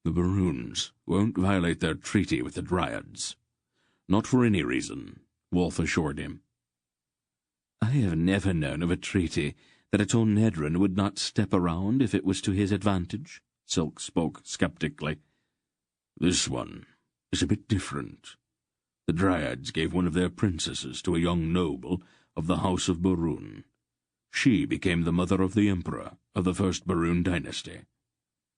The Baroons won't violate their treaty with the Dryads. Not for any reason, Wolf assured him. I have never known of a treaty that a Tonedran would not step around if it was to his advantage, Silk spoke skeptically. This one is a bit different. The Dryads gave one of their princesses to a young noble of the House of Baroon. She became the mother of the Emperor of the first Baroon dynasty.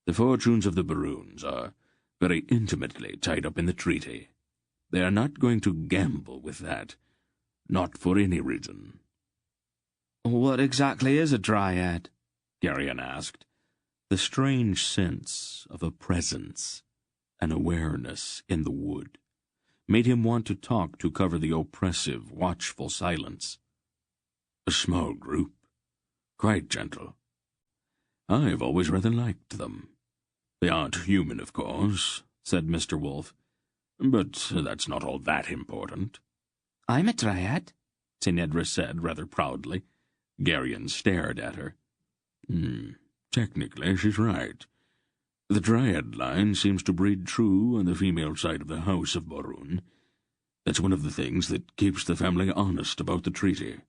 The fortunes of the Baroons are very intimately tied up in the treaty. They are not going to gamble with that, not for any reason. What exactly is a Dryad? Geryon asked. The strange sense of a presence, an awareness in the wood, made him want to talk to cover the oppressive, watchful silence. A small group, quite gentle. I've always rather liked them. They aren't human, of course, said Mr. Wolf, but that's not all that important. I'm a Dryad, Tynedra said rather proudly. Geryon stared at her. Technically, she's right. The Dryad line seems to breed true on the female side of the House of Baroon. That's one of the things that keeps the family honest about the treaty.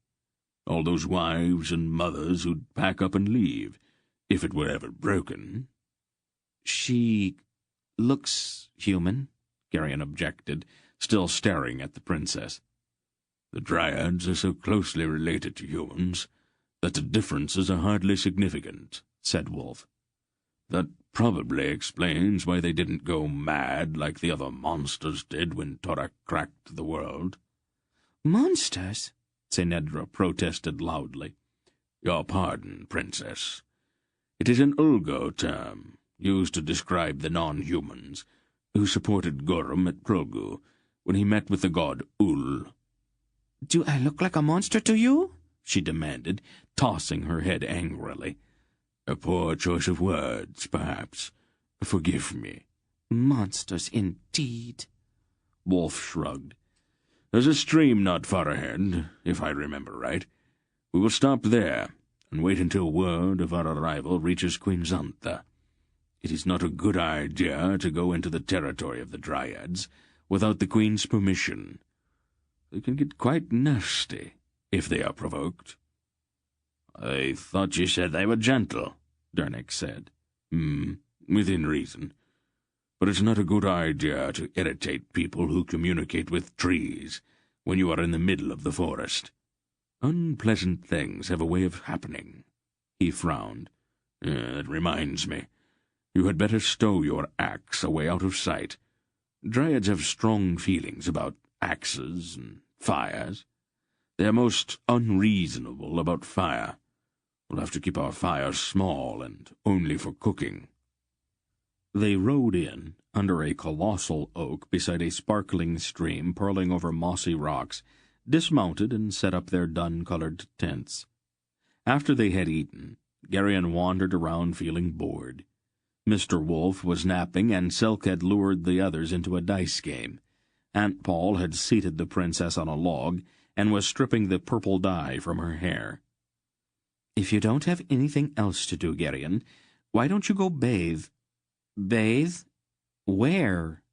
All those wives and mothers who'd pack up and leave, if it were ever broken. She looks human, Geryon objected, still staring at the princess. The Dryads are so closely related to humans that the differences are hardly significant, said Wolf. That probably explains why they didn't go mad like the other monsters did when Torak cracked the world. Monsters? Tynedra protested loudly. Your pardon, Princess. It is an Ulgo term, used to describe the non-humans, who supported Gorum at Progu when he met with the god Ul. Do I look like a monster to you? She demanded, tossing her head angrily. A poor choice of words, perhaps. Forgive me. Monsters, indeed. Wolf shrugged. There's a stream not far ahead, if I remember right. We will stop there and wait until word of our arrival reaches Queen Xantha. It is not a good idea to go into the territory of the Dryads without the Queen's permission. They can get quite nasty if they are provoked. I thought you said they were gentle, Dernick said. Within reason. But it's not a good idea to irritate people who communicate with trees when you are in the middle of the forest. Unpleasant things have a way of happening. He frowned. That reminds me. You had better stow your axe away out of sight. Dryads have strong feelings about axes and fires. They are most unreasonable about fire. We'll have to keep our fires small and only for cooking. They rode in, under a colossal oak beside a sparkling stream purling over mossy rocks, dismounted and set up their dun-colored tents. After they had eaten, Geryon wandered around feeling bored. Mr. Wolf was napping, and Silk had lured the others into a dice game. Aunt Paul had seated the princess on a log, and was stripping the purple dye from her hair. "If you don't have anything else to do, Geryon, why don't you go bathe?" "Bathe? Where?"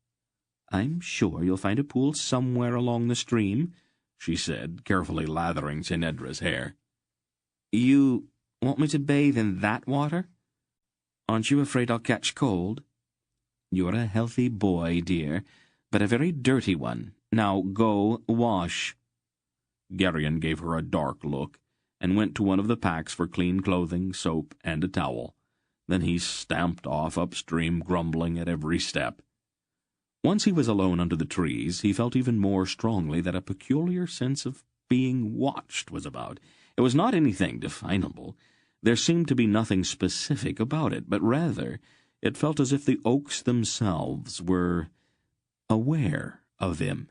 "I'm sure you'll find a pool somewhere along the stream," she said, carefully lathering Tynedra's hair. "You want me to bathe in that water? Aren't you afraid I'll catch cold?" "You're a healthy boy, dear, but a very dirty one. Now go wash." Geryon gave her a dark look, and went to one of the packs for clean clothing, soap, and a towel. Then he stamped off upstream, grumbling at every step. Once he was alone under the trees, he felt even more strongly that a peculiar sense of being watched was about. It was not anything definable. There seemed to be nothing specific about it, but rather it felt as if the oaks themselves were aware of him,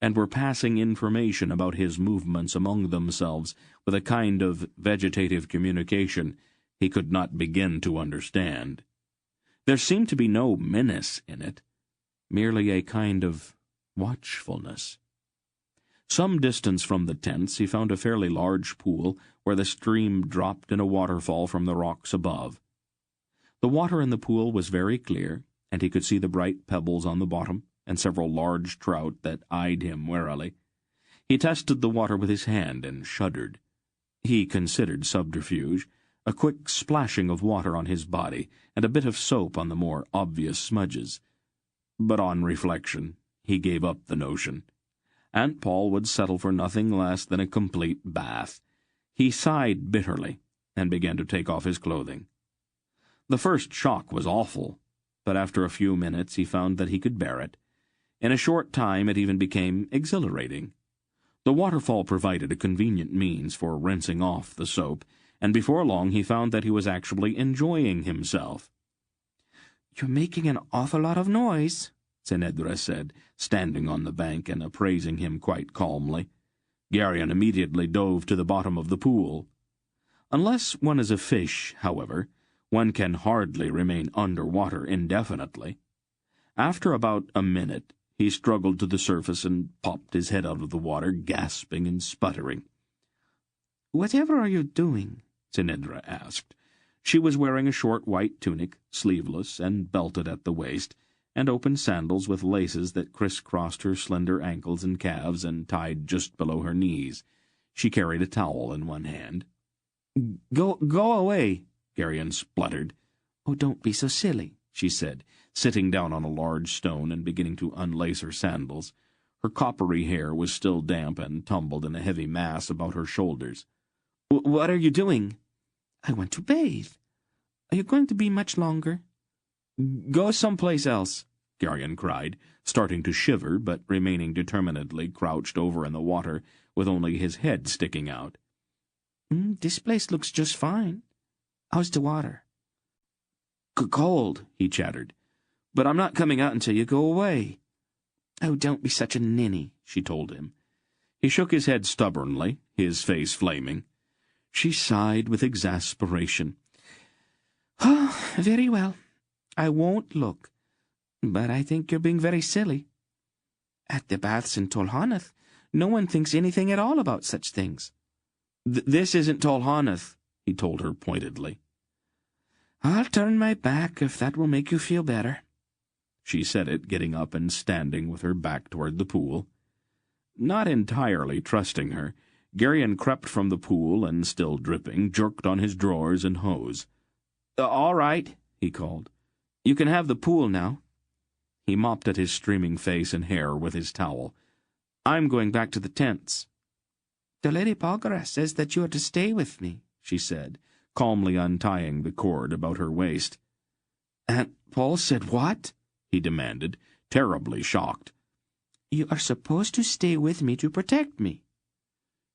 and were passing information about his movements among themselves with a kind of vegetative communication he could not begin to understand. There seemed to be no menace in it. merely a kind of watchfulness. Some distance from the tents he found a fairly large pool where the stream dropped in a waterfall from the rocks above. The water in the pool was very clear, and he could see the bright pebbles on the bottom and several large trout that eyed him warily. He tested the water with his hand and shuddered. He considered subterfuge, a quick splashing of water on his body and a bit of soap on the more obvious smudges. But on reflection, he gave up the notion. Aunt Paul would settle for nothing less than a complete bath. He sighed bitterly and began to take off his clothing. The first shock was awful, but after a few minutes he found that he could bear it. In a short time it even became exhilarating. The waterfall provided a convenient means for rinsing off the soap, and before long he found that he was actually enjoying himself. "You're making an awful lot of noise," Senedra said, standing on the bank and appraising him quite calmly. Geryon immediately dove to the bottom of the pool. Unless one is a fish, however, one can hardly remain under water indefinitely. After about a minute, he struggled to the surface and popped his head out of the water, gasping and sputtering. "Whatever are you doing?" Senedra asked. She was wearing a short white tunic, sleeveless and belted at the waist, and open sandals with laces that crisscrossed her slender ankles and calves and tied just below her knees. She carried a towel in one hand. Go away," Geryon spluttered. "Oh, don't be so silly," she said, sitting down on a large stone and beginning to unlace her sandals. Her coppery hair was still damp and tumbled in a heavy mass about her shoulders. "What are you doing?" "I want to bathe. Are you going to be much longer?" "Go someplace else," Geryon cried, starting to shiver but remaining determinedly crouched over in the water with only his head sticking out. "This place looks just fine. How's the water?" "Cold," he chattered. "But I'm not coming out until you go away." "Oh, don't be such a ninny," she told him. He shook his head stubbornly, his face flaming. She sighed with exasperation. "Oh, very well. I won't look. But I think you're being very silly. At the baths in Tolhanath, no one thinks anything at all about such things." This isn't Tolhanath," he told her pointedly. "I'll turn my back if that will make you feel better." She said it, getting up and standing with her back toward the pool. Not entirely trusting her, Geryon crept from the pool and, still dripping, jerked on his drawers and hose. "All right," he called. "You can have the pool now." He mopped at his streaming face and hair with his towel. "I'm going back to the tents." "The Lady Polgara says that you are to stay with me," she said, calmly untying the cord about her waist. "Aunt Paul said what?" he demanded, terribly shocked. "You are supposed to stay with me to protect me."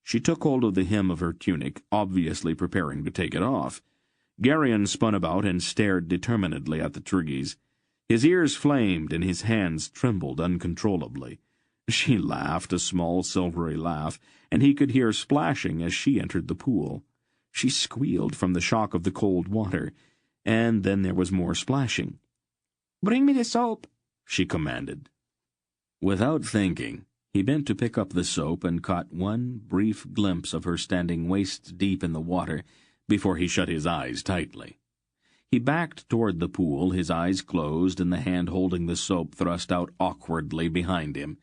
She took hold of the hem of her tunic, obviously preparing to take it off. Geryon spun about and stared determinedly at the trees. His ears flamed and his hands trembled uncontrollably. She laughed a small silvery laugh, and he could hear splashing as she entered the pool. She squealed from the shock of the cold water, and then there was more splashing. "Bring me the soap," she commanded. Without thinking, he bent to pick up the soap and caught one brief glimpse of her standing waist-deep in the water before he shut his eyes tightly. He backed toward the pool, his eyes closed and the hand holding the soap thrust out awkwardly behind him.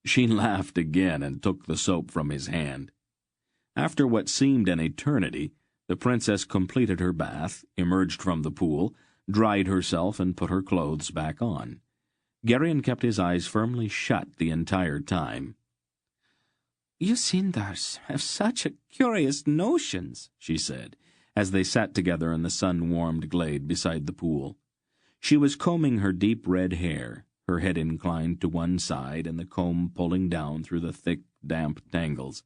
She laughed again and took the soap from his hand. After what seemed an eternity, the princess completed her bath, emerged from the pool, dried herself, and put her clothes back on. Geryon kept his eyes firmly shut the entire time. "You Sindars have such curious notions," she said, as they sat together in the sun-warmed glade beside the pool. She was combing her deep red hair, her head inclined to one side and the comb pulling down through the thick, damp tangles.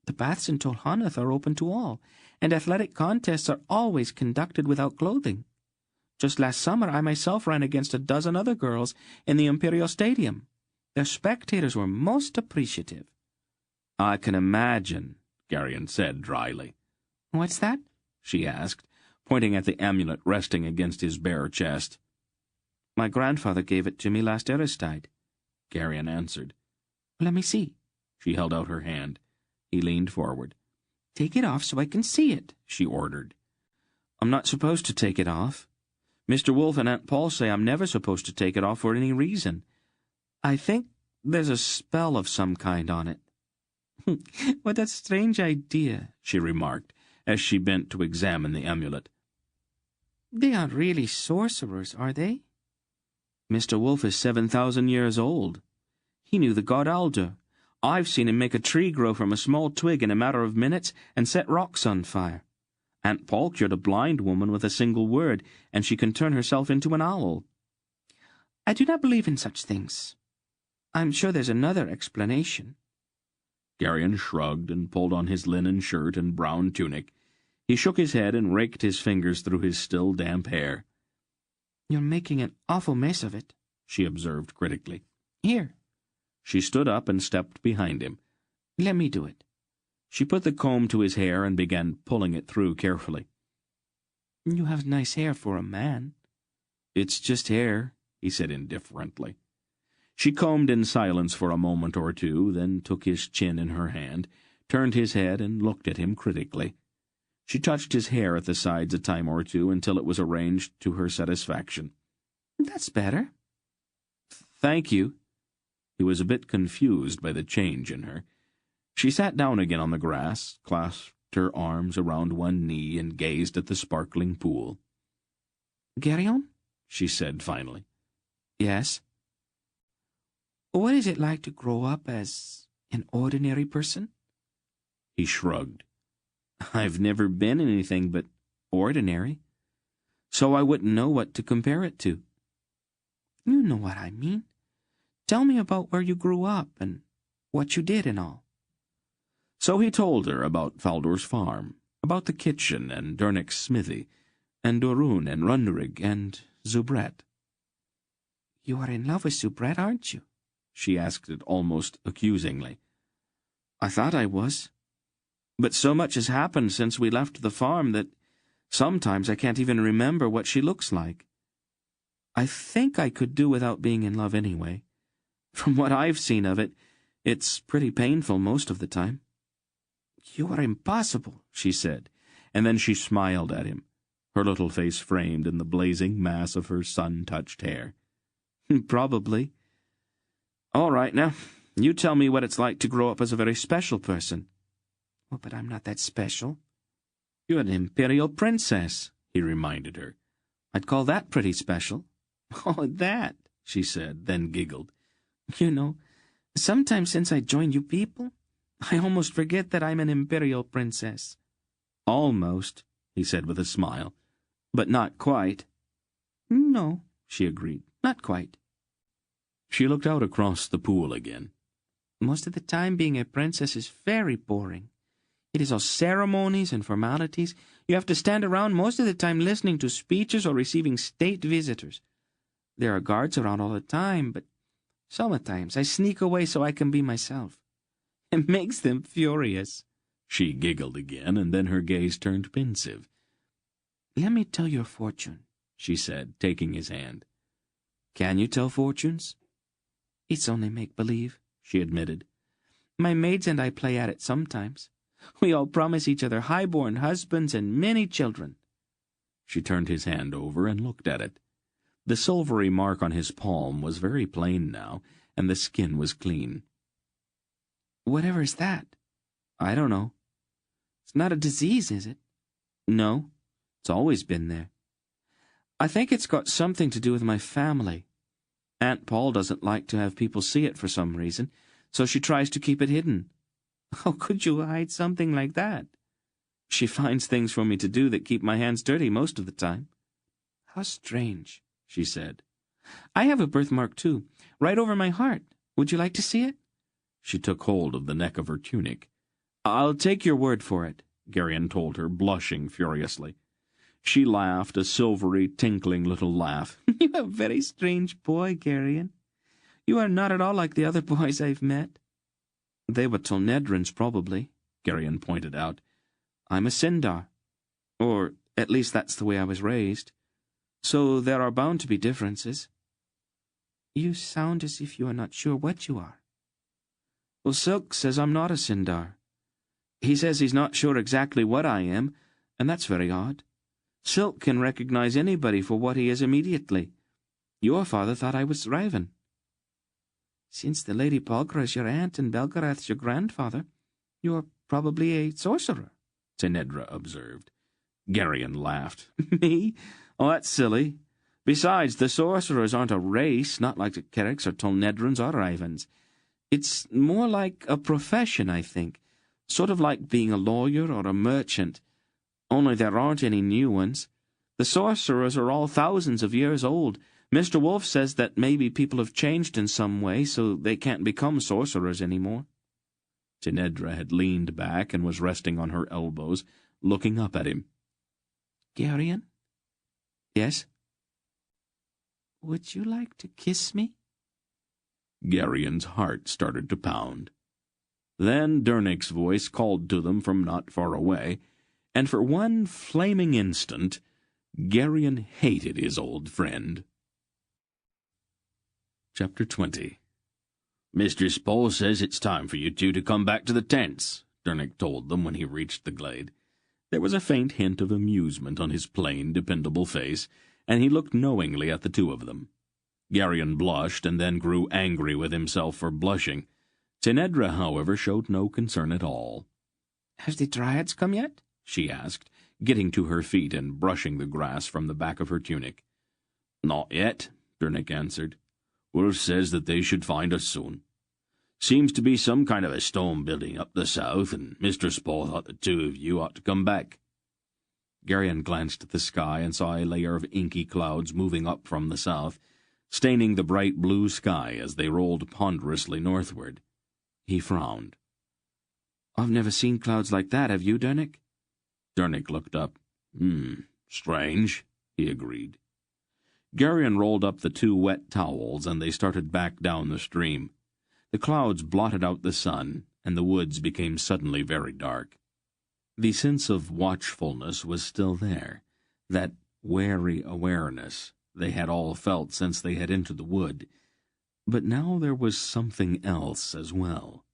"The baths in Tolhanath are open to all, and athletic contests are always conducted without clothing. Just last summer I myself ran against a dozen other girls in the Imperial Stadium. The spectators were most appreciative." "I can imagine," Geryon said dryly. "What's that?" she asked, pointing at the amulet resting against his bare chest. My grandfather gave it to me last Seierstad, Garion answered. Let me see. She held out her hand. He leaned forward. Take it off so I can see it, she ordered. I'm not supposed to take it off. Mr. Wolf and Aunt Paul say I'm never supposed to take it off for any reason. I think there's a spell of some kind on it. What a strange idea, she remarked, as she bent to examine the amulet. They aren't really sorcerers, are they? Mr. Wolf is 7,000 years old. He knew the god Alder. I've seen him make a tree grow from a small twig in a matter of minutes and set rocks on fire. Aunt Paul cured a blind woman with a single word, and she can turn herself into an owl. I do not believe in such things. I'm sure there's another explanation. Garion shrugged and pulled on his linen shirt and brown tunic. He shook his head and raked his fingers through his still damp hair. You're making an awful mess of it, she observed critically. Here. She stood up and stepped behind him. Let me do it. She put the comb to his hair and began pulling it through carefully. You have nice hair for a man. It's just hair, he said indifferently. She combed in silence for a moment or two, then took his chin in her hand, turned his head and looked at him critically. She touched his hair at the sides a time or two until it was arranged to her satisfaction. That's better. Thank you. He was a bit confused by the change in her. She sat down again on the grass, clasped her arms around one knee, and gazed at the sparkling pool. Garion? She said finally. Yes? What is it like to grow up as an ordinary person? He shrugged. I've never been anything but ordinary, so I wouldn't know what to compare it to. You know what I mean. Tell me about where you grew up and what you did and all. So he told her about Faldor's farm, about the kitchen and Durnick's smithy, and Dorun and Runrig and Zubret. You are in love with Zubret, aren't you? She asked it almost accusingly. I thought I was. But so much has happened since we left the farm that sometimes I can't even remember what she looks like. I think I could do without being in love anyway. From what I've seen of it, it's pretty painful most of the time. You are impossible, she said, and then she smiled at him, her little face framed in the blazing mass of her sun-touched hair. Probably. All right, now, you tell me what it's like to grow up as a very special person. Oh, but I'm not that special. You're an imperial princess, he reminded her. I'd call that pretty special. Oh, that, she said, then giggled. You know, sometimes since I joined you people, I almost forget that I'm an imperial princess. Almost, he said with a smile, but not quite. No, she agreed, not quite. She looked out across the pool again. Most of the time being a princess is very boring. It is all ceremonies and formalities. You have to stand around most of the time listening to speeches or receiving state visitors. There are guards around all the time, but sometimes I sneak away so I can be myself. It makes them furious. She giggled again, and then her gaze turned pensive. Let me tell your fortune, she said, taking his hand. Can you tell fortunes? It's only make-believe, she admitted. My maids and I play at it sometimes. We all promise each other high-born husbands and many children. She turned his hand over and looked at it. The silvery mark on his palm was very plain now, and the skin was clean. Whatever is that? I don't know. It's not a disease, is it? No, it's always been there. I think it's got something to do with my family. Aunt Paul doesn't like to have people see it for some reason, so she tries to keep it hidden. How could you hide something like that? She finds things for me to do that keep my hands dirty most of the time. How strange, she said. I have a birthmark, too, right over my heart. Would you like to see it? She took hold of the neck of her tunic. I'll take your word for it, Garion told her, blushing furiously. She laughed, a silvery, tinkling little laugh. You're a very strange boy, Garion. You are not at all like the other boys I've met. They were Tolnedrins, probably, Garion pointed out. I'm a Sindar. Or, at least that's the way I was raised. So there are bound to be differences. You sound as if you are not sure what you are. Well, Silk says I'm not a Sindar. He says he's not sure exactly what I am, and that's very odd. Silk can recognize anybody for what he is immediately. Your father thought I was Raven. Since the Lady Polgra is your aunt and Belgarath's your grandfather, you are probably a sorcerer, Tenedra observed. Geryon laughed. Me? Oh, that's silly. Besides, the sorcerers aren't a race, not like the Kerriks or Tolnedrans or Ravens. It's more like a profession, I think. Sort of like being a lawyer or a merchant. Only there aren't any new ones. The sorcerers are all thousands of years old. Mr. Wolf says that maybe people have changed in some way, so they can't become sorcerers anymore. Tenedra had leaned back and was resting on her elbows, looking up at him. Geryon? Yes? Would you like to kiss me? Geryon's heart started to pound. Then Dernick's voice called to them from not far away, and for one flaming instant, Geryon hated his old friend. Chapter 20. Mistress Paul says it's time for you two to come back to the tents, Dernick told them when he reached the glade. There was a faint hint of amusement on his plain, dependable face, and he looked knowingly at the two of them. Geryon blushed and then grew angry with himself for blushing. Tenedra, however, showed no concern at all. Have the Dryads come yet? She asked, getting to her feet and brushing the grass from the back of her tunic. Not yet, Dernick answered. Wolf says that they should find us soon. Seems to be some kind of a storm building up the south, and Mistress Paul thought the two of you ought to come back. Geryon glanced at the sky and saw a layer of inky clouds moving up from the south, staining the bright blue sky as they rolled ponderously northward. He frowned. I've never seen clouds like that, have you, Dernick? Dernick looked up. Strange, he agreed. Geryon rolled up the two wet towels, and they started back down the stream. The clouds blotted out the sun, and the woods became suddenly very dark. The sense of watchfulness was still there, that wary awareness they had all felt since they had entered the wood. But now there was something else as well.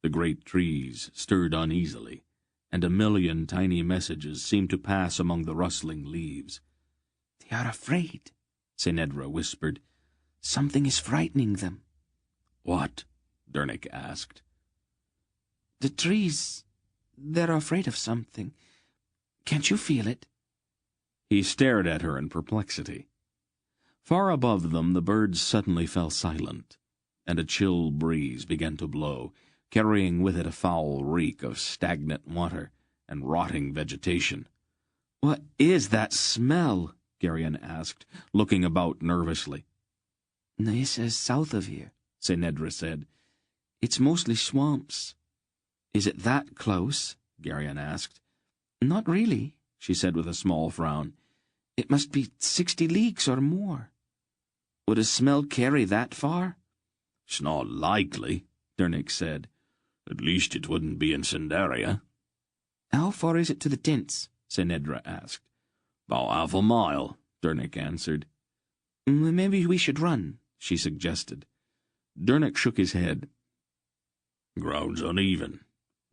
The great trees stirred uneasily, and a million tiny messages seemed to pass among the rustling leaves. They are afraid, Senedra whispered. Something is frightening them. What? Dernick asked. The trees, they're afraid of something. Can't you feel it? He stared at her in perplexity. Far above them the birds suddenly fell silent, and a chill breeze began to blow, carrying with it a foul reek of stagnant water and rotting vegetation. What is that smell? Geryon asked, looking about nervously. This is south of here, Senedra said. It's mostly swamps. Is it that close? Geryon asked. Not really, she said with a small frown. It must be 60 leagues or more. Would a smell carry that far? It's not likely, Dernick said. At least it wouldn't be in Sindaria. How far is it to the tents? Senedra asked. About half a mile, Dernick answered. Maybe we should run, she suggested. Dernick shook his head. Ground's uneven.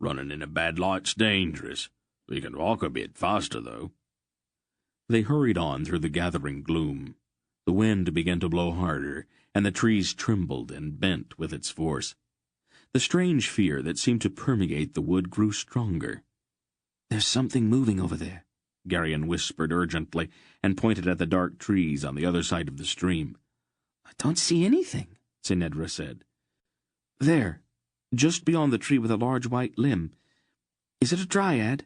Running in a bad light's dangerous. We can walk a bit faster, though. They hurried on through the gathering gloom. The wind began to blow harder, and the trees trembled and bent with its force. The strange fear that seemed to permeate the wood grew stronger. There's something moving over there, Geryon whispered urgently, and pointed at the dark trees on the other side of the stream. I don't see anything, Senedra said. There, just beyond the tree with a large white limb. Is it a dryad?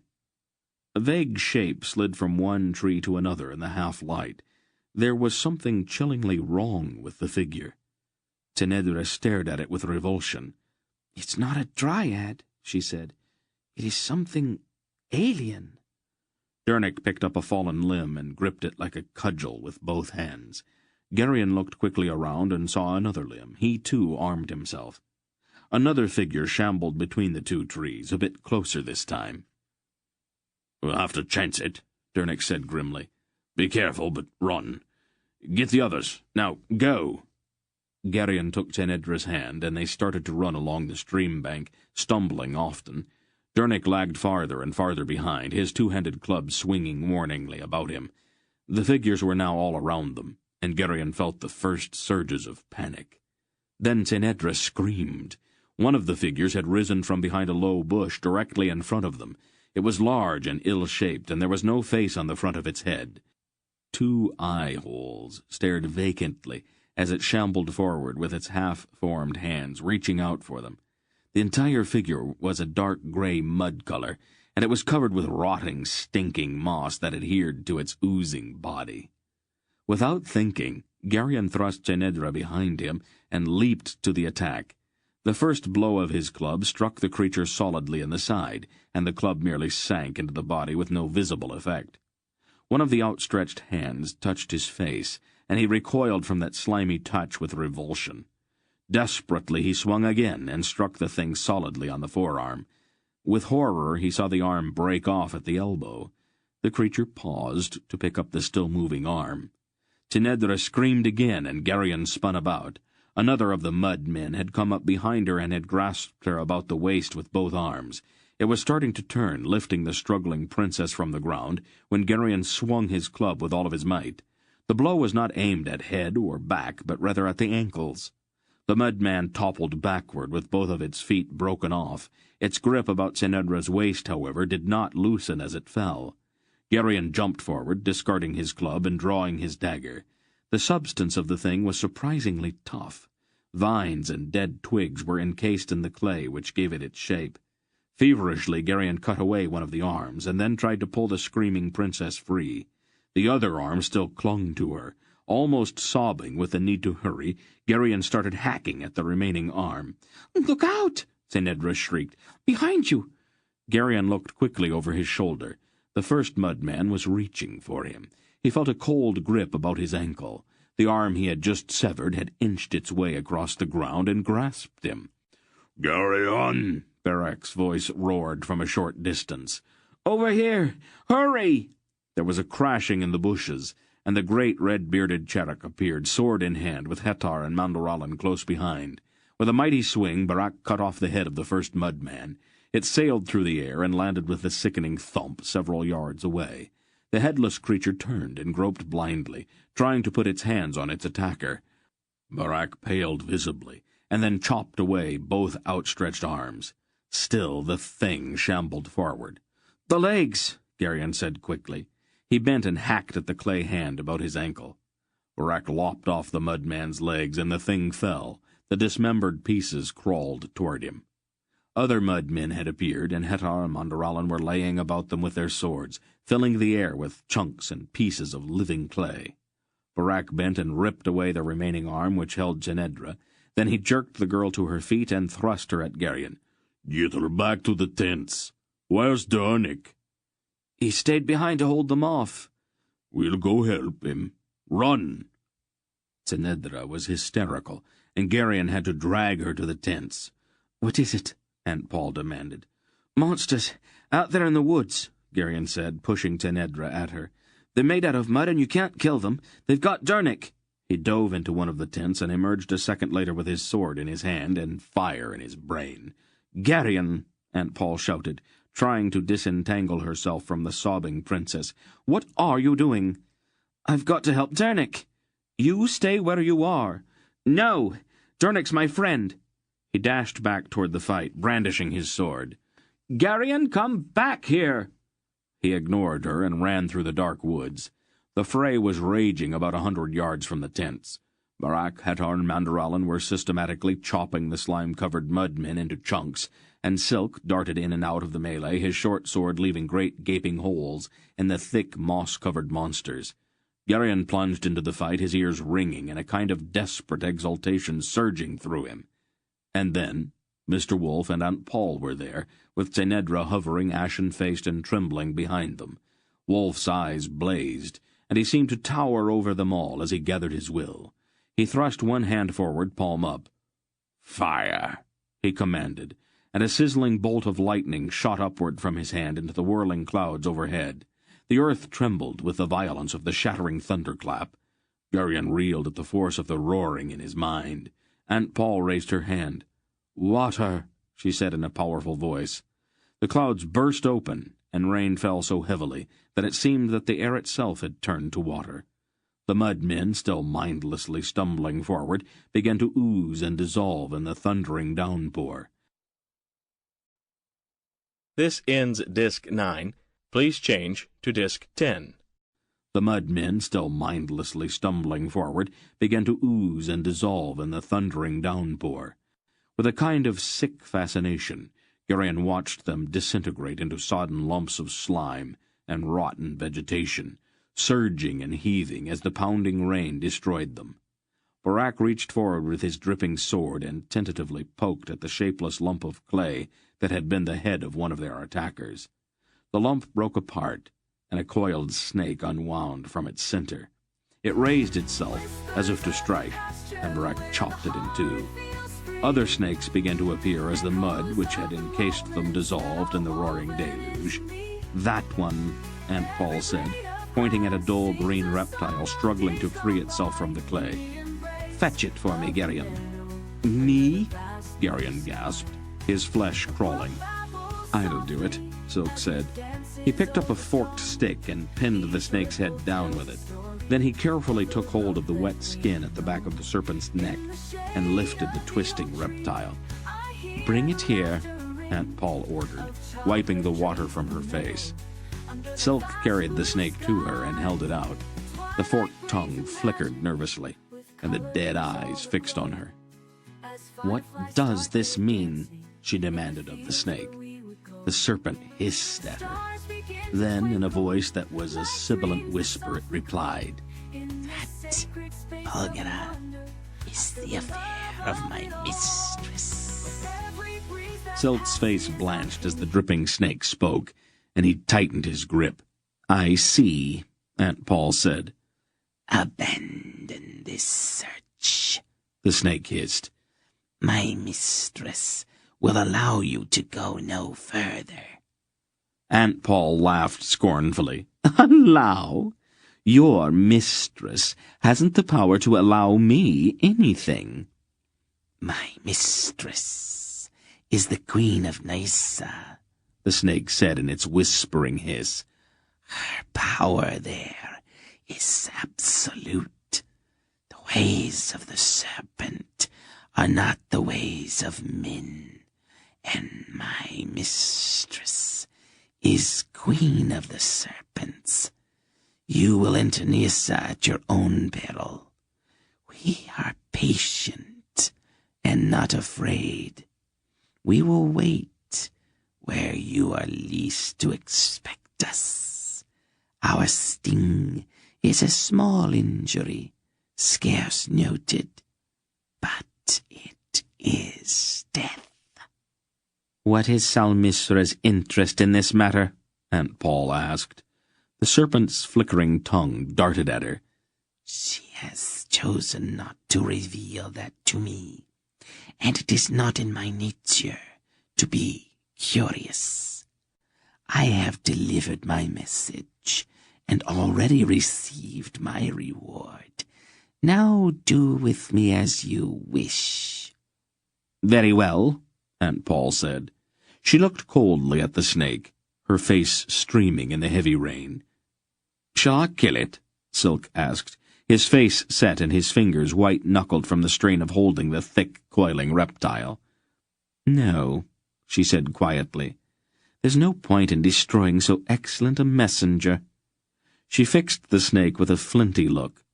A vague shape slid from one tree to another in the half-light. There was something chillingly wrong with the figure. Tenedra stared at it with revulsion. It's not a dryad, she said. It is something alien. Dernick picked up a fallen limb and gripped it like a cudgel with both hands. Geryon looked quickly around and saw another limb. He, too, armed himself. Another figure shambled between the two trees, a bit closer this time. We'll have to chance it, Dernick said grimly. Be careful, but run. Get the others. Now, go. Geryon took Tenedra's hand, and they started to run along the stream bank, stumbling often. Dernick lagged farther and farther behind, his two-handed club swinging warningly about him. The figures were now all around them, and Geryon felt the first surges of panic. Then Tenedra screamed. One of the figures had risen from behind a low bush directly in front of them. It was large and ill-shaped, and there was no face on the front of its head. 2 eye-holes stared vacantly as it shambled forward with its half-formed hands reaching out for them. The entire figure was a dark gray mud color, and it was covered with rotting, stinking moss that adhered to its oozing body. Without thinking, Geryon thrust Tenedra behind him and leaped to the attack. The first blow of his club struck the creature solidly in the side, and the club merely sank into the body with no visible effect. One of the outstretched hands touched his face, and he recoiled from that slimy touch with revulsion. Desperately he swung again and struck the thing solidly on the forearm. With horror he saw the arm break off at the elbow. The creature paused to pick up the still-moving arm. Tenedra screamed again, and Geryon spun about. Another of the mud men had come up behind her and had grasped her about the waist with both arms. It was starting to turn, lifting the struggling princess from the ground, when Geryon swung his club with all of his might. The blow was not aimed at head or back, but rather at the ankles. The mudman toppled backward with both of its feet broken off. Its grip about Tenedra's waist, however, did not loosen as it fell. Geryon jumped forward, discarding his club and drawing his dagger. The substance of the thing was surprisingly tough. Vines and dead twigs were encased in the clay which gave it its shape. Feverishly, Geryon cut away one of the arms, and then tried to pull the screaming princess free. The other arm still clung to her. Almost sobbing with the need to hurry, Geryon started hacking at the remaining arm. "Look out!" Tenedra shrieked. "Behind you!" Geryon looked quickly over his shoulder. The first mudman was reaching for him. He felt a cold grip about his ankle. The arm he had just severed had inched its way across the ground and grasped him. "Geryon!" Barak's voice roared from a short distance. "Over here! Hurry!" There was a crashing in the bushes, and the great red-bearded Cherak appeared, sword in hand, with Hetar and Mandaralan close behind. With a mighty swing, Barak cut off the head of the first mudman. It sailed through the air and landed with a sickening thump several yards away. The headless creature turned and groped blindly, trying to put its hands on its attacker. Barak paled visibly, and then chopped away both outstretched arms. Still the thing shambled forward. "The legs," Geryon said quickly. He bent and hacked at the clay hand about his ankle. Barak lopped off the mudman's legs, and the thing fell. The dismembered pieces crawled toward him. Other mudmen had appeared, and Hetar and Mandaralan were laying about them with their swords, filling the air with chunks and pieces of living clay. Barak bent and ripped away the remaining arm which held Tenedra. Then he jerked the girl to her feet and thrust her at Geryon. "Get her back to the tents. Where's Dernick?" "He stayed behind to hold them off." "We'll go help him. Run!" Tenedra was hysterical, and Geryon had to drag her to the tents. "What is it?" Aunt Paul demanded. "Monsters, out there in the woods," Geryon said, pushing Tenedra at her. "They're made out of mud, and you can't kill them. They've got Dernick." He dove into one of the tents and emerged a second later with his sword in his hand and fire in his brain. "Geryon," Aunt Paul shouted, trying to disentangle herself from the sobbing princess. "What are you doing?" "I've got to help Dernick." "You stay where you are." "No! Dernick's my friend." He dashed back toward the fight, brandishing his sword. "Geryon, come back here!" He ignored her and ran through the dark woods. The fray was raging about 100 yards from the tents. Barak, Hetar, and Mandaralan were systematically chopping the slime-covered mudmen into chunks, and Silk darted in and out of the melee, his short sword leaving great gaping holes in the thick, moss-covered monsters. Geryon plunged into the fight, his ears ringing, and a kind of desperate exultation surging through him. And then Mr. Wolf and Aunt Paul were there, with Tenedra hovering, ashen-faced and trembling behind them. Wolf's eyes blazed, and he seemed to tower over them all as he gathered his will. He thrust one hand forward, palm up. "Fire!" he commanded, and a sizzling bolt of lightning shot upward from his hand into the whirling clouds overhead. The earth trembled with the violence of the shattering thunderclap. Garion reeled at the force of the roaring in his mind. Aunt Paul raised her hand. "Water," she said in a powerful voice. The clouds burst open, and rain fell so heavily that it seemed that the air itself had turned to water. The mud men, still mindlessly stumbling forward, began to ooze and dissolve in the thundering downpour. This ends Disc 9. Please change to Disc 10. The mud men, still mindlessly stumbling forward, began to ooze and dissolve in the thundering downpour. With a kind of sick fascination, Garion watched them disintegrate into sodden lumps of slime and rotten vegetation, surging and heaving as the pounding rain destroyed them. Barak reached forward with his dripping sword and tentatively poked at the shapeless lump of clay that had been the head of one of their attackers. The lump broke apart, and a coiled snake unwound from its center. It raised itself as if to strike, and Barak chopped it in two. Other snakes began to appear as the mud which had encased them dissolved in the roaring deluge. "That one," Aunt Paul said, pointing at a dull green reptile struggling to free itself from the clay. "Fetch it for me, Garion." "Me?" Garion gasped, his flesh crawling. "I'll do it," Silk said. He picked up a forked stick and pinned the snake's head down with it. Then he carefully took hold of the wet skin at the back of the serpent's neck and lifted the twisting reptile. "Bring it here," Aunt Paul ordered, wiping the water from her face. Silk carried the snake to her and held it out. The forked tongue flickered nervously, and the dead eyes fixed on her. "What does this mean?" she demanded of the snake. The serpent hissed at her. Then, in a voice that was a sibilant whisper, it replied, "That, Bulgara, is the affair of my mistress." Silk's face blanched as the dripping snake spoke, and he tightened his grip. "I see," Aunt Paul said. "Abandon this search," the snake hissed. "My mistress will allow you to go no further." Aunt Paul laughed scornfully. "Allow? Your mistress hasn't the power to allow me anything." "My mistress is the Queen of Nyssa," the snake said in its whispering hiss. "Her power there is absolute. The ways of the serpent are not the ways of men, and my mistress is Queen of the Serpents. You will enter Nyssa at your own peril. We are patient and not afraid. We will wait where you are least to expect us. Our sting is a small injury, scarce noted, but it is death." "What is Salmisra's interest in this matter?" Aunt Paul asked. The serpent's flickering tongue darted at her. "She has chosen not to reveal that to me, and it is not in my nature to be curious. I have delivered my message and already received my reward. Now do with me as you wish." "Very well," Aunt Paul said. She looked coldly at the snake, her face streaming in the heavy rain. "Shall I kill it?" Silk asked, his face set and his fingers white-knuckled from the strain of holding the thick, coiling reptile. "No," she said quietly. "There's no point in destroying so excellent a messenger." She fixed the snake with a flinty look.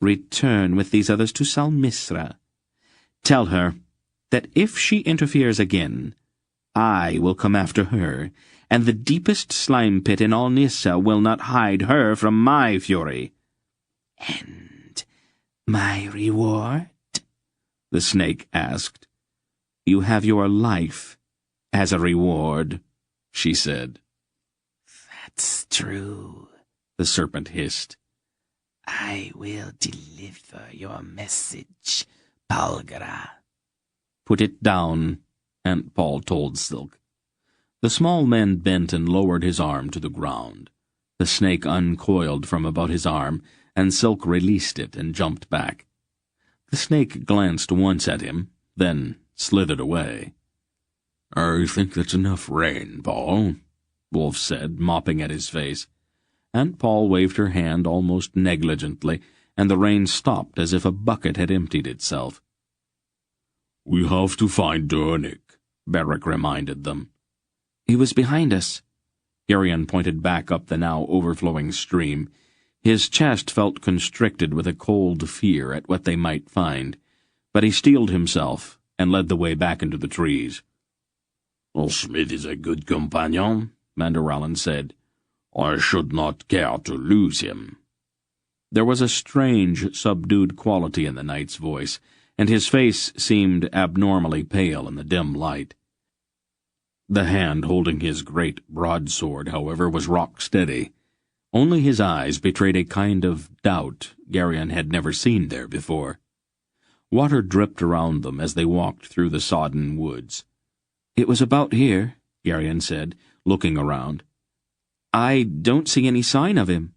"Return with these others to Salmisra. Tell her that if she interferes again, I will come after her, and the deepest slime pit in all Nyssa will not hide her from my fury." "And my reward?" the snake asked. "You have your life as a reward," she said. "That's true," the serpent hissed. "I will deliver your message, Bulgara." "Put it down," Aunt Paul told Silk. The small man bent and lowered his arm to the ground. The snake uncoiled from about his arm and Silk released it and jumped back. The snake glanced once at him, then slithered away. "I think that's enough rain, Paul," Wolf said, mopping at his face. Aunt Paul waved her hand almost negligently, and the rain stopped as if a bucket had emptied itself. "We have to find Durnick," Beric reminded them. "He was behind us." Geryon pointed back up the now overflowing stream. His chest felt constricted with a cold fear at what they might find, but he steeled himself and led the way back into the trees. "Smith is a good companion," Manderallen said. "I should not care to lose him." There was a strange, subdued quality in the knight's voice, and his face seemed abnormally pale in the dim light. The hand holding his great broadsword, however, was rock-steady. Only his eyes betrayed a kind of doubt Geryon had never seen there before. Water dripped around them as they walked through the sodden woods. "It was about here," Geryon said, looking around. "I don't see any sign of him."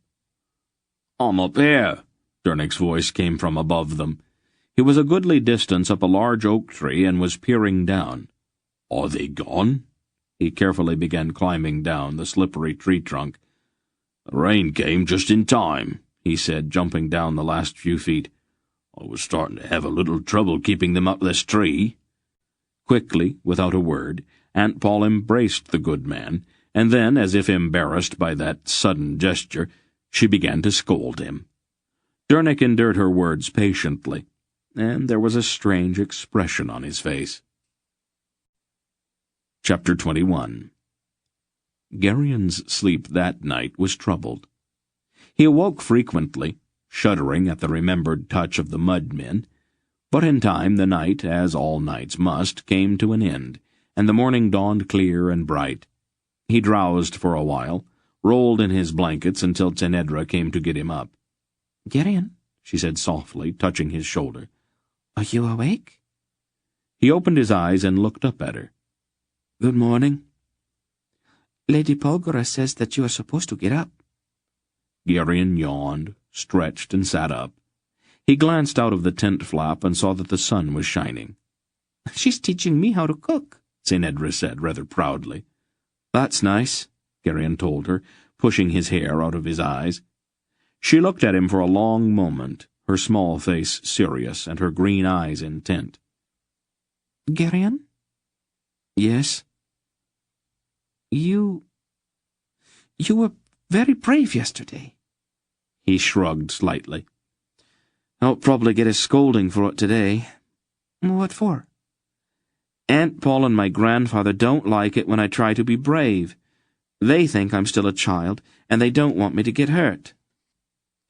"I'm up here," Durnick's voice came from above them. He was a goodly distance up a large oak tree and was peering down. "Are they gone?" He carefully began climbing down the slippery tree trunk. "The rain came just in time," he said, jumping down the last few feet. "I was starting to have a little trouble keeping them up this tree." Quickly, without a word, Aunt Paul embraced the good man, and then, as if embarrassed by that sudden gesture, she began to scold him. Durnick endured her words patiently, and there was a strange expression on his face. Chapter 21. Geryon's sleep that night was troubled. He awoke frequently, shuddering at the remembered touch of the mud-men, but in time the night, as all nights must, came to an end, and the morning dawned clear and bright. He drowsed for a while, rolled in his blankets until Tenedra came to get him up. "Geryon," she said softly, touching his shoulder. "Are you awake?" He opened his eyes and looked up at her. "Good morning." "Lady Polgora says that you are supposed to get up." Geryon yawned, stretched, and sat up. He glanced out of the tent flap and saw that the sun was shining. "She's teaching me how to cook," Tenedra said rather proudly. "That's nice," Geryon told her, pushing his hair out of his eyes. She looked at him for a long moment, her small face serious and her green eyes intent. "Geryon?" "Yes?" You were very brave yesterday." He shrugged slightly. "I'll probably get a scolding for it today." "What for?" "Aunt Paul and my grandfather don't like it when I try to be brave. They think I'm still a child, and they don't want me to get hurt."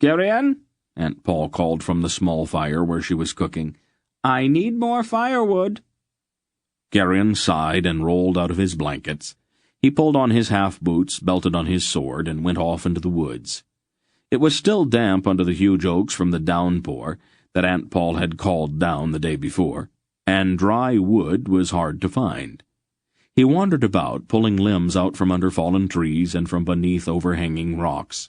"Geryon," Aunt Paul called from the small fire where she was cooking, "I need more firewood." Geryon sighed and rolled out of his blankets. He pulled on his half-boots, belted on his sword, and went off into the woods. It was still damp under the huge oaks from the downpour that Aunt Paul had called down the day before, and dry wood was hard to find. He wandered about, pulling limbs out from under fallen trees and from beneath overhanging rocks.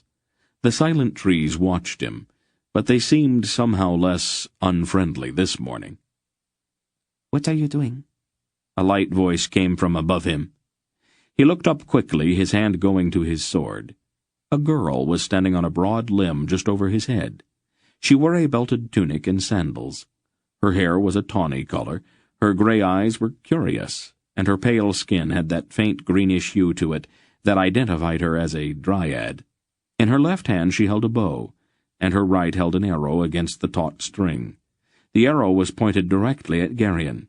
The silent trees watched him, but they seemed somehow less unfriendly this morning. "What are you doing?" A light voice came from above him. He looked up quickly, his hand going to his sword. A girl was standing on a broad limb just over his head. She wore a belted tunic and sandals. Her hair was a tawny color, her gray eyes were curious, and her pale skin had that faint greenish hue to it that identified her as a dryad. In her left hand she held a bow, and her right held an arrow against the taut string. The arrow was pointed directly at Geryon.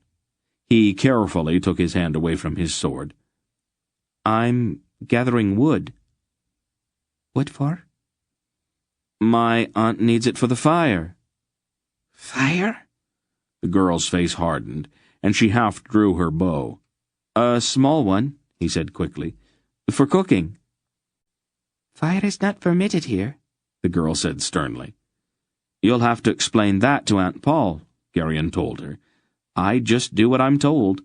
He carefully took his hand away from his sword. "I'm gathering wood." "What for?" "My aunt needs it for the fire." "Fire?" The girl's face hardened, and she half drew her bow. "A small one," he said quickly. "For cooking." "Fire is not permitted here," the girl said sternly. "You'll have to explain that to Aunt Paul," Geryon told her. "I just do what I'm told."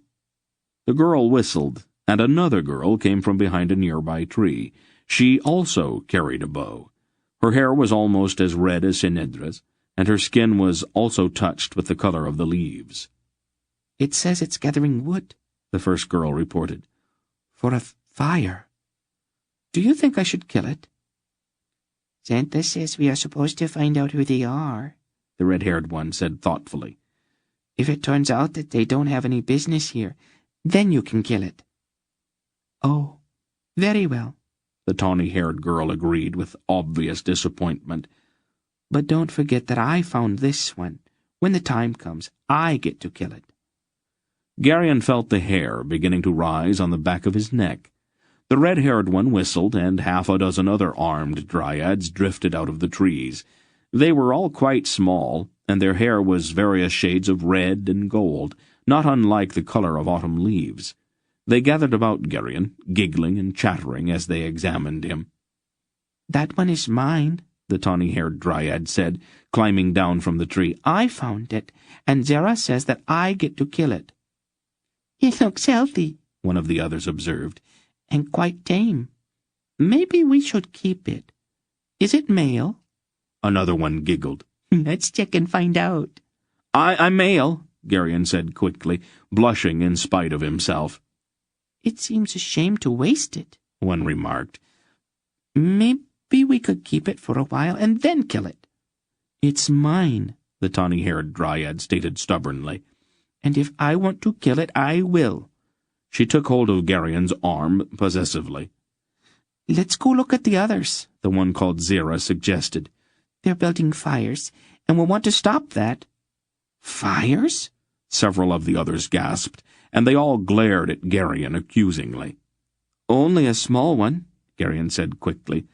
The girl whistled, and another girl came from behind a nearby tree. She also carried a bow, Her hair was almost as red as Sinedra's, and her skin was also touched with the color of the leaves. "It says it's gathering wood," the first girl reported, "for a fire. Do you think I should kill it?" "Santa says we are supposed to find out who they are," the red-haired one said thoughtfully. "If it turns out that they don't have any business here, then you can kill it." "Oh, very well," the tawny-haired girl agreed with obvious disappointment. "But don't forget that I found this one. When the time comes, I get to kill it." Geryon felt the hair beginning to rise on the back of his neck. The red-haired one whistled, and half a dozen other armed dryads drifted out of the trees. They were all quite small, and their hair was various shades of red and gold, not unlike the color of autumn leaves. They gathered about Geryon, giggling and chattering as they examined him. "That one is mine," the tawny-haired dryad said, climbing down from the tree. "I found it, and Zera says that I get to kill it." "It looks healthy," one of the others observed, "and quite tame. Maybe we should keep it. Is it male?" Another one giggled. "Let's check and find out." I'm male," Geryon said quickly, blushing in spite of himself. "It seems a shame to waste it," one remarked. "Maybe we could keep it for a while and then kill it." "It's mine," the tawny-haired dryad stated stubbornly. "And if I want to kill it, I will." She took hold of Geryon's arm possessively. "Let's go look at the others," the one called Zera suggested. "They're building fires, and we'll want to stop that." "Fires?" several of the others gasped, and they all glared at Geryon accusingly. "Only a small one," Geryon said quickly.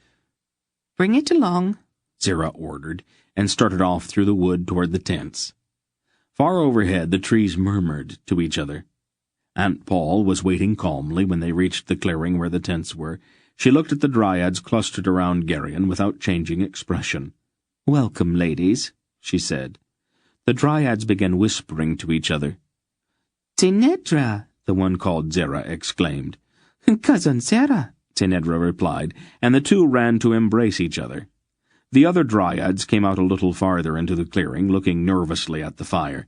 "Bring it along," Zera ordered, and started off through the wood toward the tents. Far overhead the trees murmured to each other. Aunt Paul was waiting calmly when they reached the clearing where the tents were. She looked at the dryads clustered around Geryon without changing expression. "Welcome, ladies," she said. The dryads began whispering to each other. "Tinedra," the one called Zera exclaimed. "Cousin Zera," Tinedra replied, and the two ran to embrace each other. The other dryads came out a little farther into the clearing, looking nervously at the fire.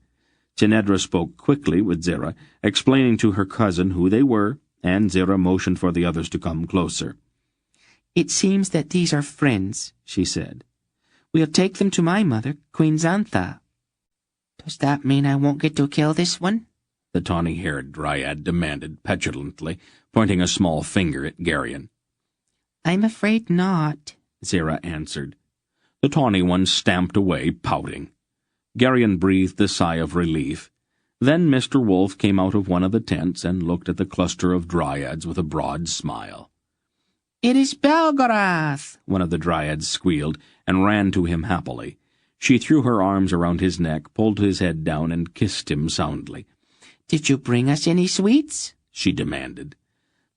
Tinedra spoke quickly with Zera, explaining to her cousin who they were, and Zera motioned for the others to come closer. "It seems that these are friends," she said. "We'll take them to my mother, Queen Xantha." "Does that mean I won't get to kill this one?" the tawny-haired dryad demanded petulantly, pointing a small finger at Geryon. "I'm afraid not," Zera answered. The tawny one stamped away, pouting. Geryon breathed a sigh of relief. Then Mr. Wolf came out of one of the tents and looked at the cluster of dryads with a broad smile. "It is Belgarath," one of the dryads squealed, and ran to him happily. She threw her arms around his neck, pulled his head down, and kissed him soundly. "Did you bring us any sweets?" she demanded.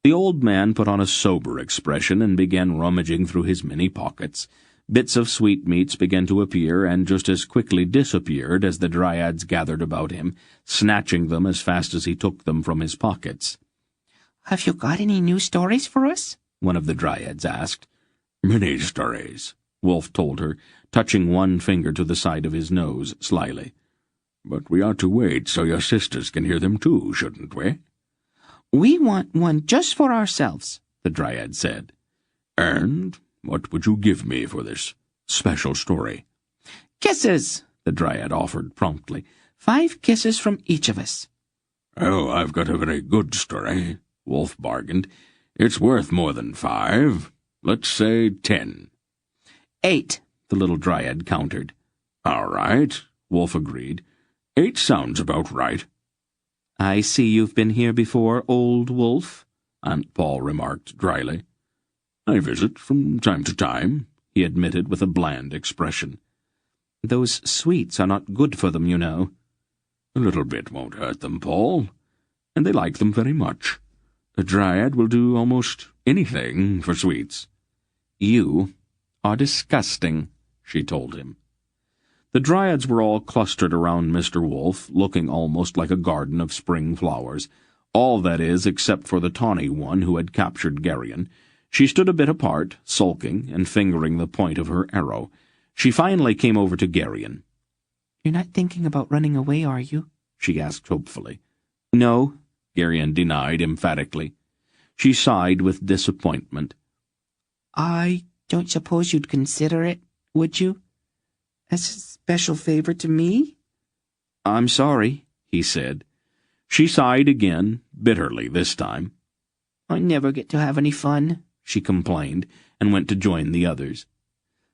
The old man put on a sober expression and began rummaging through his many pockets. Bits of sweetmeats began to appear and just as quickly disappeared as the dryads gathered about him, snatching them as fast as he took them from his pockets. "Have you got any new stories for us?" one of the dryads asked. "Many stories," Wolf told her, touching one finger to the side of his nose slyly. "But we ought to wait so your sisters can hear them too, shouldn't we?" "We want one just for ourselves," the dryad said. "And what would you give me for this special story?" "Kisses," the dryad offered promptly. 5 kisses from each of us." "Oh, I've got a very good story," Wolf bargained. "It's worth more than 5. Let's say 10. 8, the little dryad countered. "All right," Wolf agreed. 8 sounds about right. "I see you've been here before, old wolf," Aunt Paul remarked dryly. "I visit from time to time," he admitted with a bland expression. "Those sweets are not good for them, you know." "A little bit won't hurt them, Paul, and they like them very much. A dryad will do almost anything for sweets." "You are disgusting," she told him. The dryads were all clustered around Mr. Wolf, looking almost like a garden of spring flowers, all, that is, except for the tawny one who had captured Geryon. She stood a bit apart, sulking and fingering the point of her arrow. She finally came over to Geryon. "You're not thinking about running away, are you?" she asked hopefully. "No," Geryon denied emphatically. She sighed with disappointment. "I don't suppose you'd consider it, would you? As a special favor to me?" "I'm sorry," he said. She sighed again, bitterly this time. "I never get to have any fun," she complained, and went to join the others.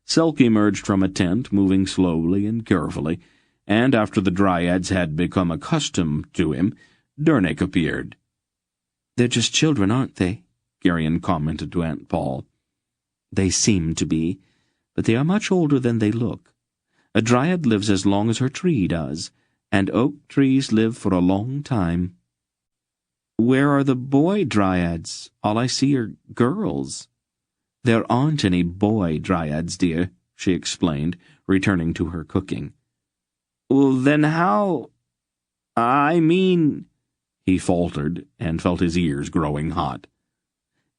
Selk emerged from a tent, moving slowly and carefully, and after the dryads had become accustomed to him, Dernick appeared. "They're just children, aren't they?" Geryon commented to Aunt Paul. "They seem to be, but they are much older than they look. A dryad lives as long as her tree does, and oak trees live for a long time." "Where are the boy dryads? All I see are girls." "There aren't any boy dryads, dear," she explained, returning to her cooking. "Well, then how— I mean—" he faltered, and felt his ears growing hot.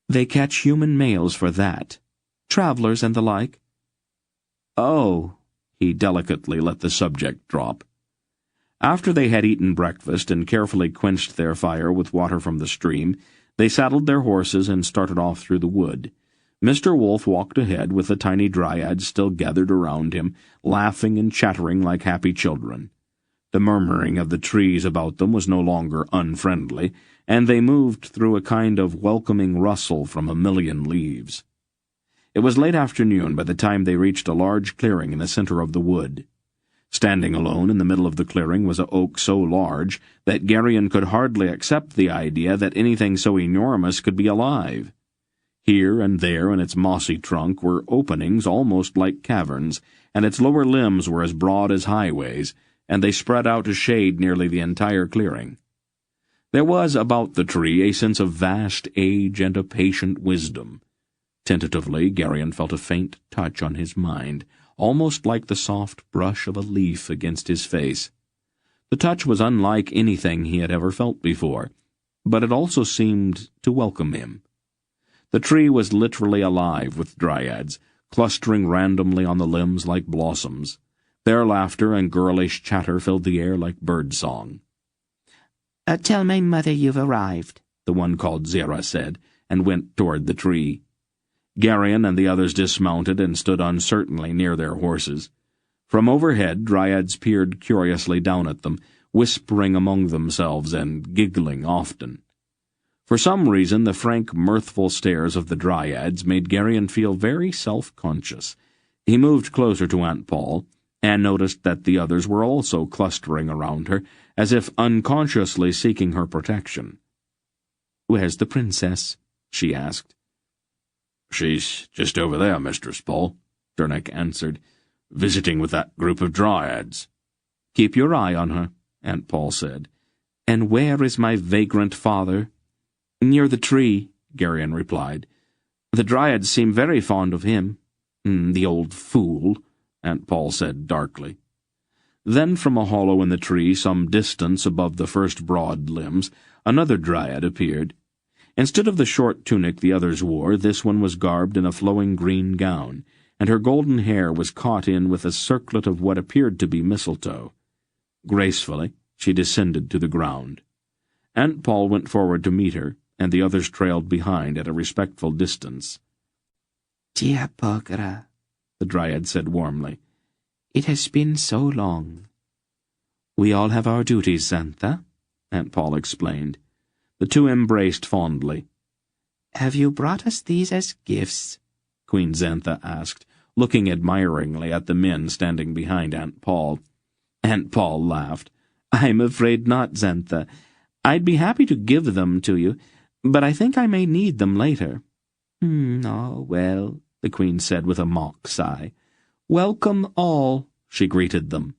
"They catch human males for that. Travelers and the like." "Oh," he delicately let the subject drop. After they had eaten breakfast and carefully quenched their fire with water from the stream, they saddled their horses and started off through the wood. Mr. Wolf walked ahead with the tiny dryads still gathered around him, laughing and chattering like happy children. The murmuring of the trees about them was no longer unfriendly, and they moved through a kind of welcoming rustle from a million leaves. It was late afternoon by the time they reached a large clearing in the center of the wood. Standing alone in the middle of the clearing was an oak so large that Geryon could hardly accept the idea that anything so enormous could be alive. Here and there in its mossy trunk were openings almost like caverns, and its lower limbs were as broad as highways, and they spread out to shade nearly the entire clearing. There was about the tree a sense of vast age and a patient wisdom. Tentatively, Geryon felt a faint touch on his mind, almost like the soft brush of a leaf against his face. The touch was unlike anything he had ever felt before, but it also seemed to welcome him. The tree was literally alive with dryads, clustering randomly on the limbs like blossoms. Their laughter and girlish chatter filled the air like bird-song. "Tell my mother you've arrived," the one called Zera said, and went toward the tree. Geryon and the others dismounted and stood uncertainly near their horses. From overhead, dryads peered curiously down at them, whispering among themselves and giggling often. For some reason, the frank, mirthful stares of the dryads made Geryon feel very self-conscious. He moved closer to Aunt Paul, and noticed that the others were also clustering around her, as if unconsciously seeking her protection. "Where's the princess?" she asked. "She's just over there, Mistress Paul," Dernick answered, "visiting with that group of dryads." "Keep your eye on her," Aunt Paul said. "And where is my vagrant father?" "Near the tree," Geryon replied. "The dryads seem very fond of him." "The old fool," Aunt Paul said darkly. Then from a hollow in the tree some distance above the first broad limbs, another dryad appeared. Instead of the short tunic the others wore, this one was garbed in a flowing green gown, and her golden hair was caught in with a circlet of what appeared to be mistletoe. Gracefully, she descended to the ground. Aunt Paul went forward to meet her, and the others trailed behind at a respectful distance. "Dear Bogra," the dryad said warmly. "it has been so long." "We all have our duties, Xantha," Aunt Paul explained. The two embraced fondly. "Have you brought us these as gifts?" Queen Xantha asked, looking admiringly at the men standing behind Aunt Paul. Aunt Paul laughed. "I'm afraid not, Xantha. I'd be happy to give them to you, but I think I may need them later." "Oh, well," the Queen said with a mock sigh. "Welcome all," she greeted them.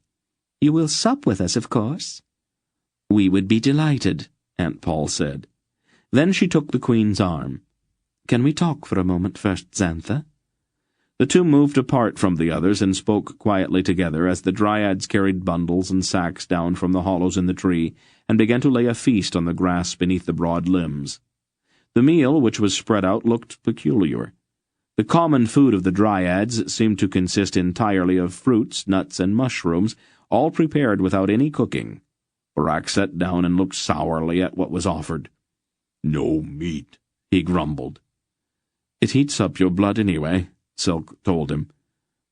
"You will sup with us, of course?" "We would be delighted," Aunt Paul said. Then she took the Queen's arm. "Can we talk for a moment first, Xantha?" The two moved apart from the others and spoke quietly together as the dryads carried bundles and sacks down from the hollows in the tree and began to lay a feast on the grass beneath the broad limbs. The meal, which was spread out, looked peculiar. The common food of the dryads seemed to consist entirely of fruits, nuts, and mushrooms, all prepared without any cooking. Barak sat down and looked sourly at what was offered. "No meat," he grumbled. "It heats up your blood anyway," Silk told him.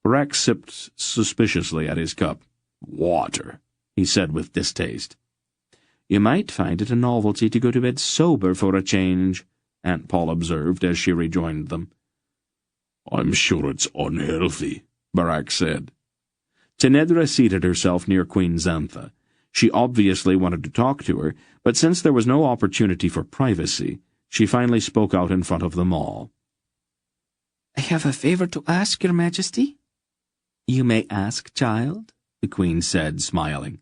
Barak sipped suspiciously at his cup. "Water," he said with distaste. "You might find it a novelty to go to bed sober for a change," Aunt Paul observed as she rejoined them. "I'm sure it's unhealthy," Barak said. Tenedra seated herself near Queen Xantha. She obviously wanted to talk to her, but since there was no opportunity for privacy, she finally spoke out in front of them all. "I have a favor to ask, Your Majesty." "You may ask, child," the Queen said, smiling.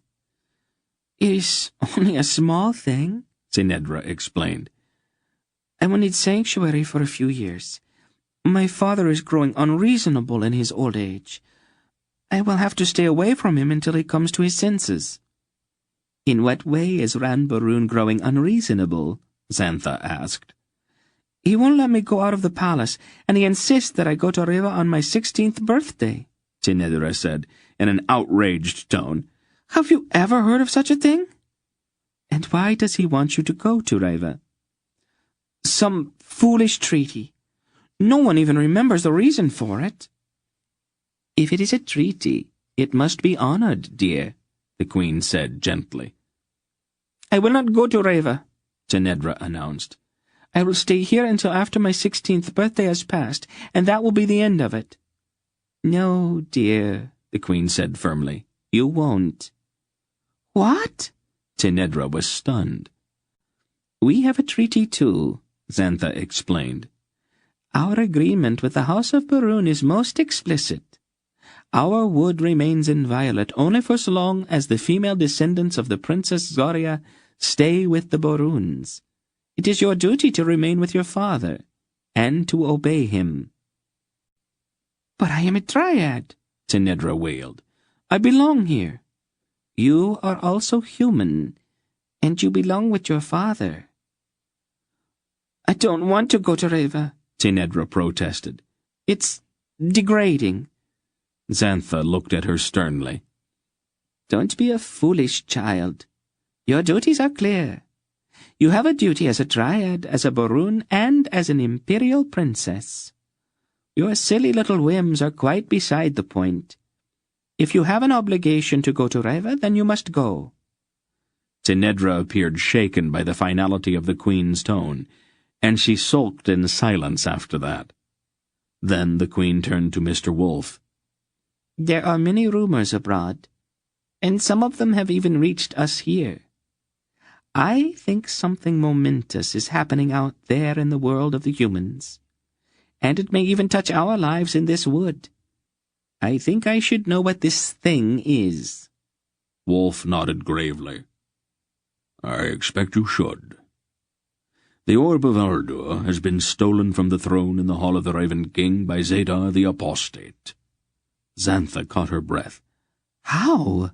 "It is only a small thing," Tenedra explained. "I will need sanctuary for a few years. My father is growing unreasonable in his old age. I will have to stay away from him until he comes to his senses." "In what way is Ranbaroon growing unreasonable?" Xantha asked. "He won't let me go out of the palace, and he insists that I go to Reva on my 16th birthday," Tenedra said, in an outraged tone. "Have you ever heard of such a thing?" "And why does he want you to go to Reva?" "Some foolish treaty. No one even remembers the reason for it." "If it is a treaty, it must be honored, dear," the Queen said gently. "I will not go to Reva," Tenedra announced. "I will stay here until after my 16th birthday has passed, and that will be the end of it." "No, dear," the Queen said firmly. "You won't." "What?" Tenedra was stunned. "We have a treaty too," Xantha explained. "Our agreement with the House of Baroon is most explicit. Our wood remains inviolate only for so long as the female descendants of the Princess Zoria stay with the Baroons. It is your duty to remain with your father, and to obey him." "But I am a dryad," Tenedra wailed. "I belong here." "You are also human, "And you belong with your father." "I don't want to go to Reva," Tenedra protested. "It's degrading." Xantha looked at her sternly. "Don't be a foolish child. Your duties are clear. You have a duty as a dryad, as a Baroon, and as an imperial princess. Your silly little whims are quite beside the point. If you have an obligation to go to Reva, then you must go." Tenedra appeared shaken by the finality of the Queen's tone, and she sulked in silence after that. Then the Queen turned to Mr. Wolfe. "There are many rumors abroad, and some of them have even reached us here. I think something momentous is happening out there in the world of the humans, and it may even touch our lives in this wood. I think I should know what this thing is." Wolfe nodded gravely. "I expect you should. The Orb of Aldur has been stolen from the throne in the Hall of the Raven King by Zadar the Apostate." Xantha caught her breath. "How?"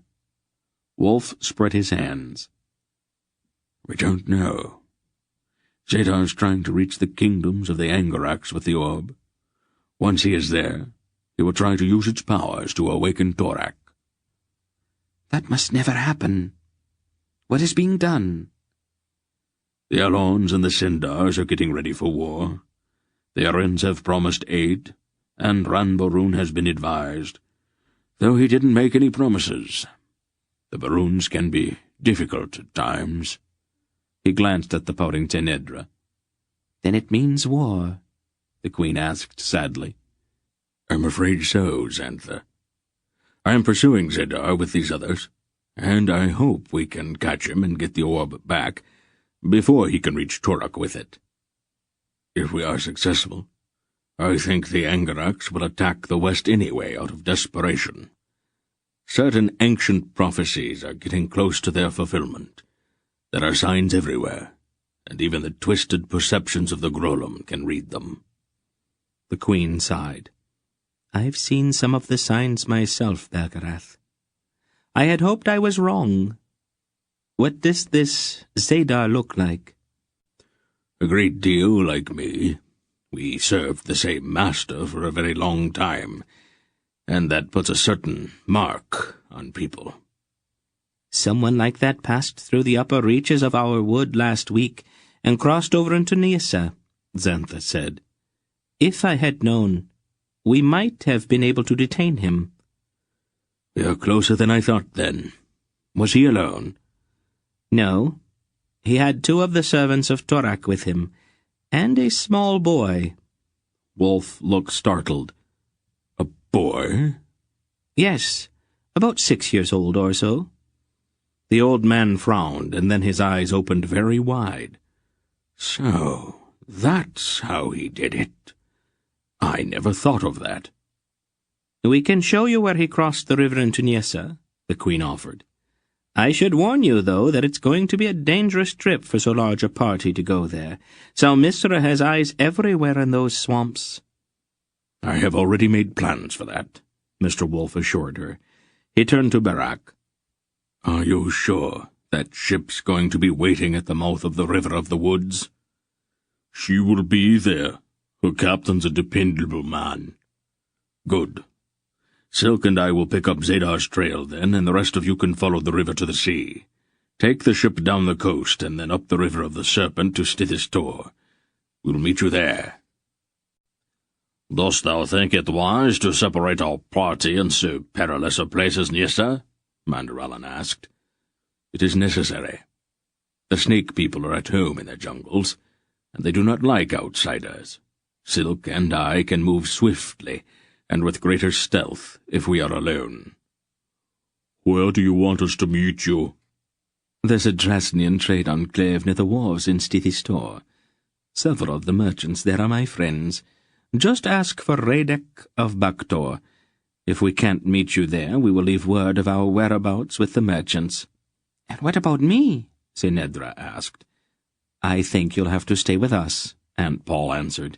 Wolfe spread his hands. "We don't know. Zadar's trying to reach the kingdoms of the Angaraks with the orb. Once he is there, he will try to use its powers to awaken Torak." "That must never happen. What is being done?" "The Alons and the Sindars are getting ready for war. The Arins have promised aid, and Ranbaroon has been advised, though he didn't make any promises. The Baroons can be difficult at times." He glanced at the pouting Tenedra. "Then it means war?" the Queen asked sadly. "I'm afraid so, Xantha. I am pursuing Zadar with these others, and I hope we can catch him and get the orb back before he can reach Torak with it. If we are successful, I think the Angaraks will attack the west anyway out of desperation. Certain ancient prophecies are getting close to their fulfillment. There are signs everywhere, and even the twisted perceptions of the Grolum can read them." The Queen sighed. "I've seen some of the signs myself, Belgarath. I had hoped I was wrong. What does this Zadar look like?" A great deal like me. We served the same master for a very long time, and that puts a certain mark on people. Someone like that passed through the upper reaches of our wood last week and crossed over into Nyissa, Xantha said. If I had known, we might have been able to detain him. You're closer than I thought, then. Was he alone? No. He had 2 of the servants of Torak with him, and a small boy. Wolf looked startled. A boy? Yes, about 6 years old or so. The old man frowned, and then his eyes opened very wide. So, that's how he did it. I never thought of that. We can show you where he crossed the river into Nyissa, the queen offered. I should warn you, though, that it's going to be a dangerous trip for so large a party to go there. Misra has eyes everywhere in those swamps. I have already made plans for that, Mr. Wolf assured her. He turned to Barak. Are you sure that ship's going to be waiting at the mouth of the River of the Woods? She will be there. Her captain's a dependable man. Good. Silk and I will pick up Zedar's trail then, and the rest of you can follow the river to the sea. Take the ship down the coast, and then up the River of the Serpent to Stithis-Tor. We'll meet you there. Dost thou think it wise to separate our party in so perilous a place as Nyissa? Mandaralan asked. It is necessary. The snake people are at home in the jungles, and they do not like outsiders. Silk and I can move swiftly, and with greater stealth, if we are alone. Where do you want us to meet you? There's a Drasnian trade enclave near the wharves in Stithis-Tor. Several of the merchants there are my friends. Just ask for Radek of Baktor. If we can't meet you there, we will leave word of our whereabouts with the merchants. And what about me? Sinedra asked. I think you'll have to stay with us, Aunt Paul answered.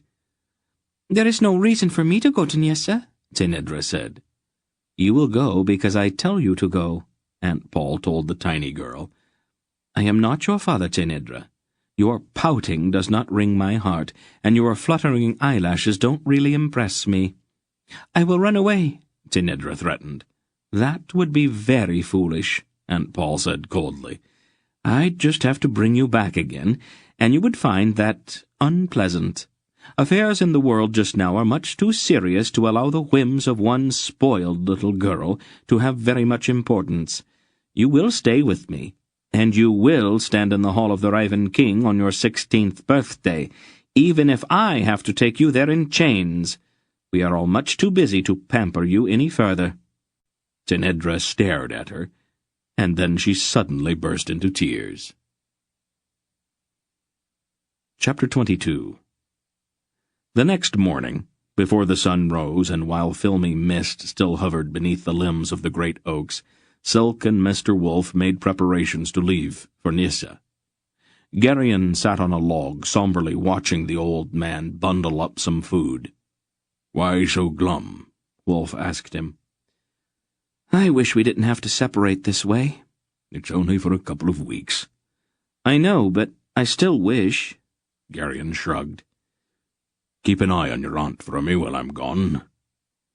There is no reason for me to go to Nyissa, Sinedra said. You will go because I tell you to go, Aunt Paul told the tiny girl. I am not your father, Sinedra. Your pouting does not wring my heart, and your fluttering eyelashes don't really impress me. I will run away, Sinedra threatened. That would be very foolish, Aunt Paul said coldly. I'd just have to bring you back again, and you would find that unpleasant. Affairs in the world just now are much too serious to allow the whims of one spoiled little girl to have very much importance. You will stay with me, and you will stand in the hall of the Raven King on your 16th birthday, even if I have to take you there in chains. We are all much too busy to pamper you any further. Sinedra stared at her, and then she suddenly burst into tears. Chapter 22. The next morning, before the sun rose and while filmy mist still hovered beneath the limbs of the great oaks, Silk and Mr. Wolf made preparations to leave for Nyissa. Geryon sat on a log, somberly watching the old man bundle up some food. "Why so glum?" Wolf asked him. I wish we didn't have to separate this way. It's only for a couple of weeks. I know, but I still wish. Geryon shrugged. Keep an eye on your aunt for me while I'm gone.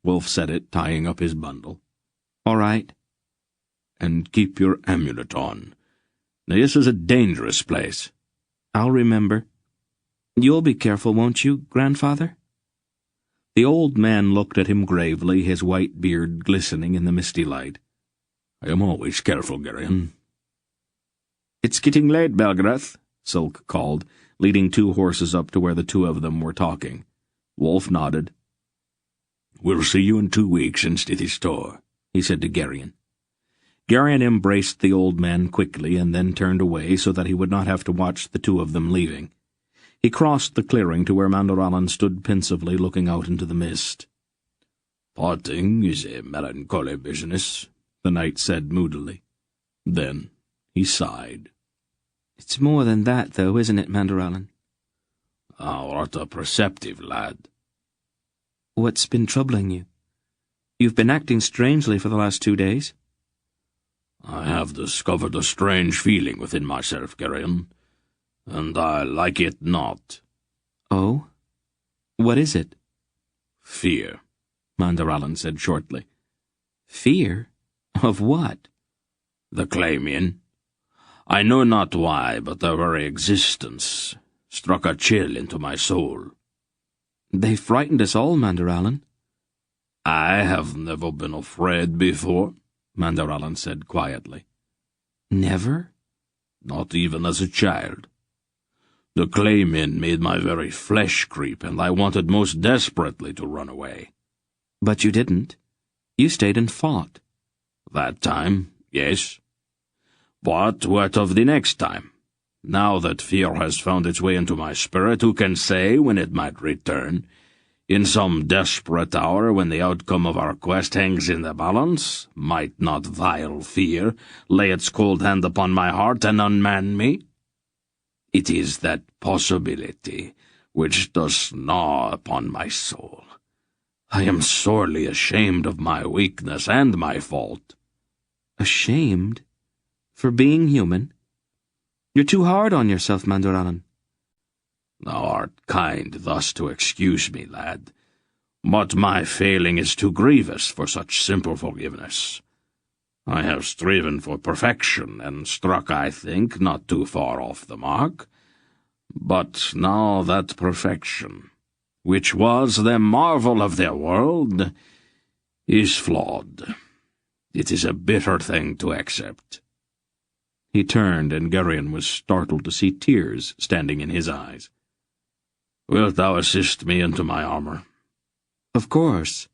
Wolf said it, tying up his bundle. All right. And keep your amulet on. This is a dangerous place. I'll remember. You'll be careful, won't you, grandfather? The old man looked at him gravely, his white beard glistening in the misty light. I am always careful, Geryon. It's getting late, Belgrath, Silk called, leading two horses up to where the two of them were talking. Wolf nodded. We'll see you in 2 weeks in Stithis-Tor, he said to Geryon. Geryon embraced the old man quickly and then turned away so that he would not have to watch the two of them leaving. He crossed the clearing to where Mandaralan stood pensively looking out into the mist. Parting is a melancholy business, the knight said moodily. Then he sighed. It's more than that, though, isn't it, Mandaralan? Thou art a perceptive lad. What's been troubling you? You've been acting strangely for the last 2 days. I have discovered a strange feeling within myself, Geryon. and I like it not. Oh? What is it? Fear, Mandaralan said shortly. Fear? Of what? The Claymien. I know not why, but their very existence struck a chill into my soul. They frightened us all, Mandaralan. I have never been afraid before, Mandaralan said quietly. Never? Not even as a child. The Claymien made my very flesh creep, and I wanted most desperately to run away. But you didn't. You stayed and fought. That time, yes. But what of the next time? Now that fear has found its way into my spirit, who can say when it might return? In some desperate hour, when the outcome of our quest hangs in the balance, might not vile fear lay its cold hand upon my heart and unman me? It is that possibility which does gnaw upon my soul. I am sorely ashamed of my weakness and my fault. Ashamed? For being human? You're too hard on yourself, Mandaralan. Thou art kind thus to excuse me, lad, but my failing is too grievous for such simple forgiveness. I have striven for perfection, and struck, I think, not too far off the mark. But now that perfection, which was the marvel of their world, is flawed. It is a bitter thing to accept. He turned, and Gurion was startled to see tears standing in his eyes. Wilt thou assist me into my armor? Of course.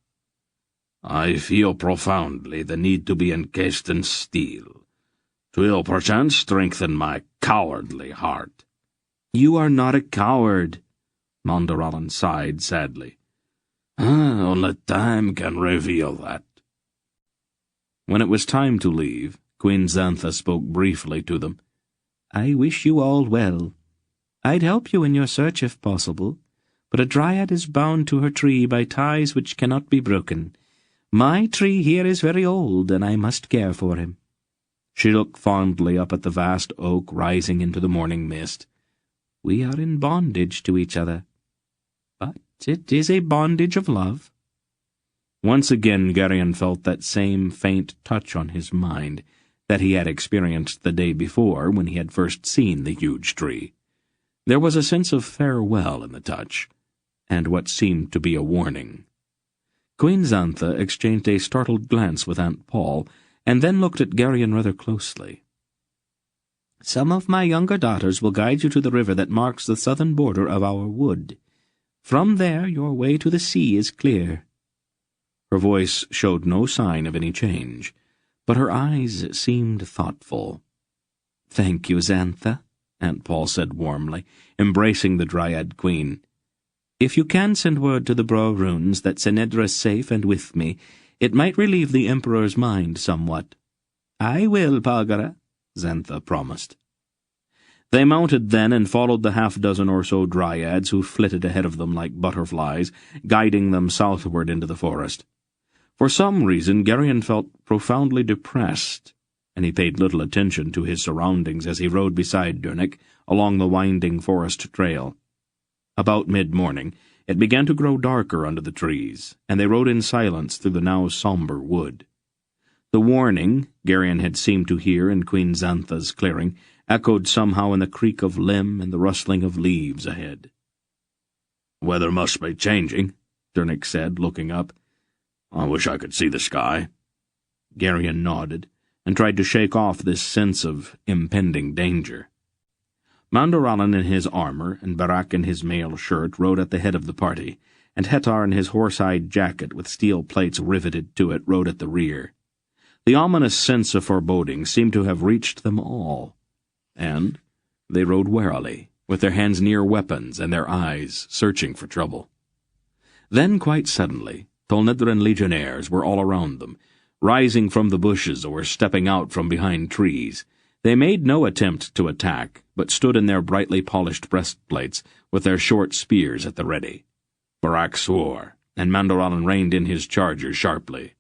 I feel profoundly the need to be encased in steel. 'Twill perchance strengthen my cowardly heart. You are not a coward, Mandaralan sighed sadly. Only time can reveal that. When it was time to leave, Queen Xantha spoke briefly to them. I wish you all well. I'd help you in your search if possible, but a dryad is bound to her tree by ties which cannot be broken. My tree here is very old, and I must care for him. She looked fondly up at the vast oak rising into the morning mist. We are in bondage to each other, but it is a bondage of love. Once again Gurion felt that same faint touch on his mind that he had experienced the day before when he had first seen the huge tree. There was a sense of farewell in the touch, and what seemed to be a warning. Queen Xantha exchanged a startled glance with Aunt Paul, and then looked at Gurion rather closely. Some of my younger daughters will guide you to the river that marks the southern border of our wood. From there your way to the sea is clear. Her voice showed no sign of any change, but her eyes seemed thoughtful. Thank you, Xantha, Aunt Paul said warmly, embracing the Dryad Queen. If you can send word to the Bro runes that Senedra is safe and with me, it might relieve the Emperor's mind somewhat. I will, Pagara, Xantha promised. They mounted then and followed the half-dozen or so dryads who flitted ahead of them like butterflies, guiding them southward into the forest. For some reason Gurion felt profoundly depressed, and he paid little attention to his surroundings as he rode beside Durnik along the winding forest trail. About mid-morning, it began to grow darker under the trees, and they rode in silence through the now somber wood. The warning Gurion had seemed to hear in Queen Xantha's clearing echoed somehow in the creak of limb and the rustling of leaves ahead. Weather must be changing, Durnik said, looking up. I wish I could see the sky. Gurion nodded, and tried to shake off this sense of impending danger. Mandaralan in his armor and Barak in his mail shirt rode at the head of the party, and Hetar in his horse-hide jacket with steel plates riveted to it rode at the rear. The ominous sense of foreboding seemed to have reached them all, and they rode warily, with their hands near weapons and their eyes searching for trouble. Then, quite suddenly, Tolnedran legionnaires were all around them, rising from the bushes or stepping out from behind trees. They made no attempt to attack, but stood in their brightly polished breastplates, with their short spears at the ready. Barak swore, and Mandaralan reined in his charger sharply.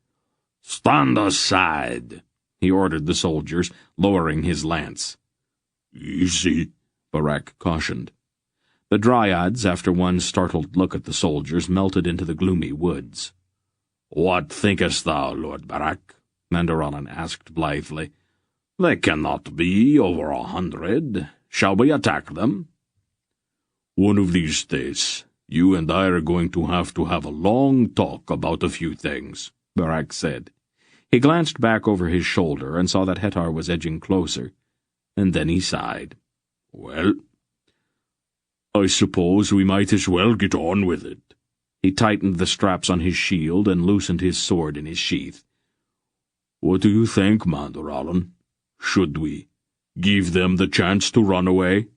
"Stand aside," he ordered the soldiers, lowering his lance. "Easy," Barak cautioned. The dryads, after one startled look at the soldiers, melted into the gloomy woods. "What thinkest thou, Lord Barak?" Mandaralan asked blithely. "They cannot be over 100. Shall we attack them?" "One of these days, you and I are going to have a long talk about a few things," Barak said. He glanced back over his shoulder and saw that Hettar was edging closer, and then he sighed. "Well, I suppose we might as well get on with it." He tightened the straps on his shield and loosened his sword in his sheath. "What do you think, Mandaralan? Should we give them the chance to run away?"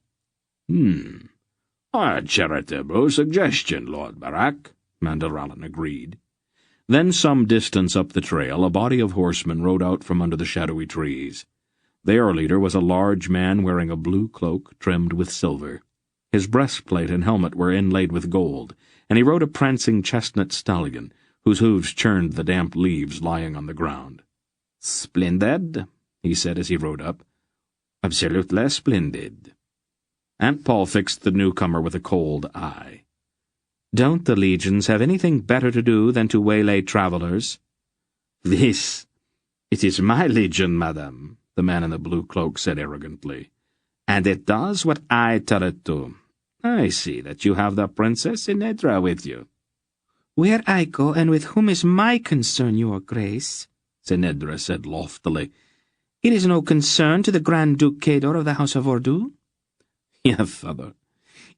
"A charitable suggestion, Lord Barak," Mandaralan agreed. Then, some distance up the trail, a body of horsemen rode out from under the shadowy trees. Their leader was a large man wearing a blue cloak trimmed with silver. His breastplate and helmet were inlaid with gold, and he rode a prancing chestnut stallion, whose hooves churned the damp leaves lying on the ground. "Splendid," he said as he rode up. "Absolutely splendid." Aunt Paul fixed the newcomer with a cold eye. "Don't the legions have anything better to do than to waylay travelers?" "It is my legion, madam," the man in the blue cloak said arrogantly, "and it does what I tell it to. I see that you have the Princess Inedra with you." "Where I go and with whom is my concern, your grace," Inedra said loftily. "It is no concern to the Grand Duke Kedor of the House of Ordu." "Your father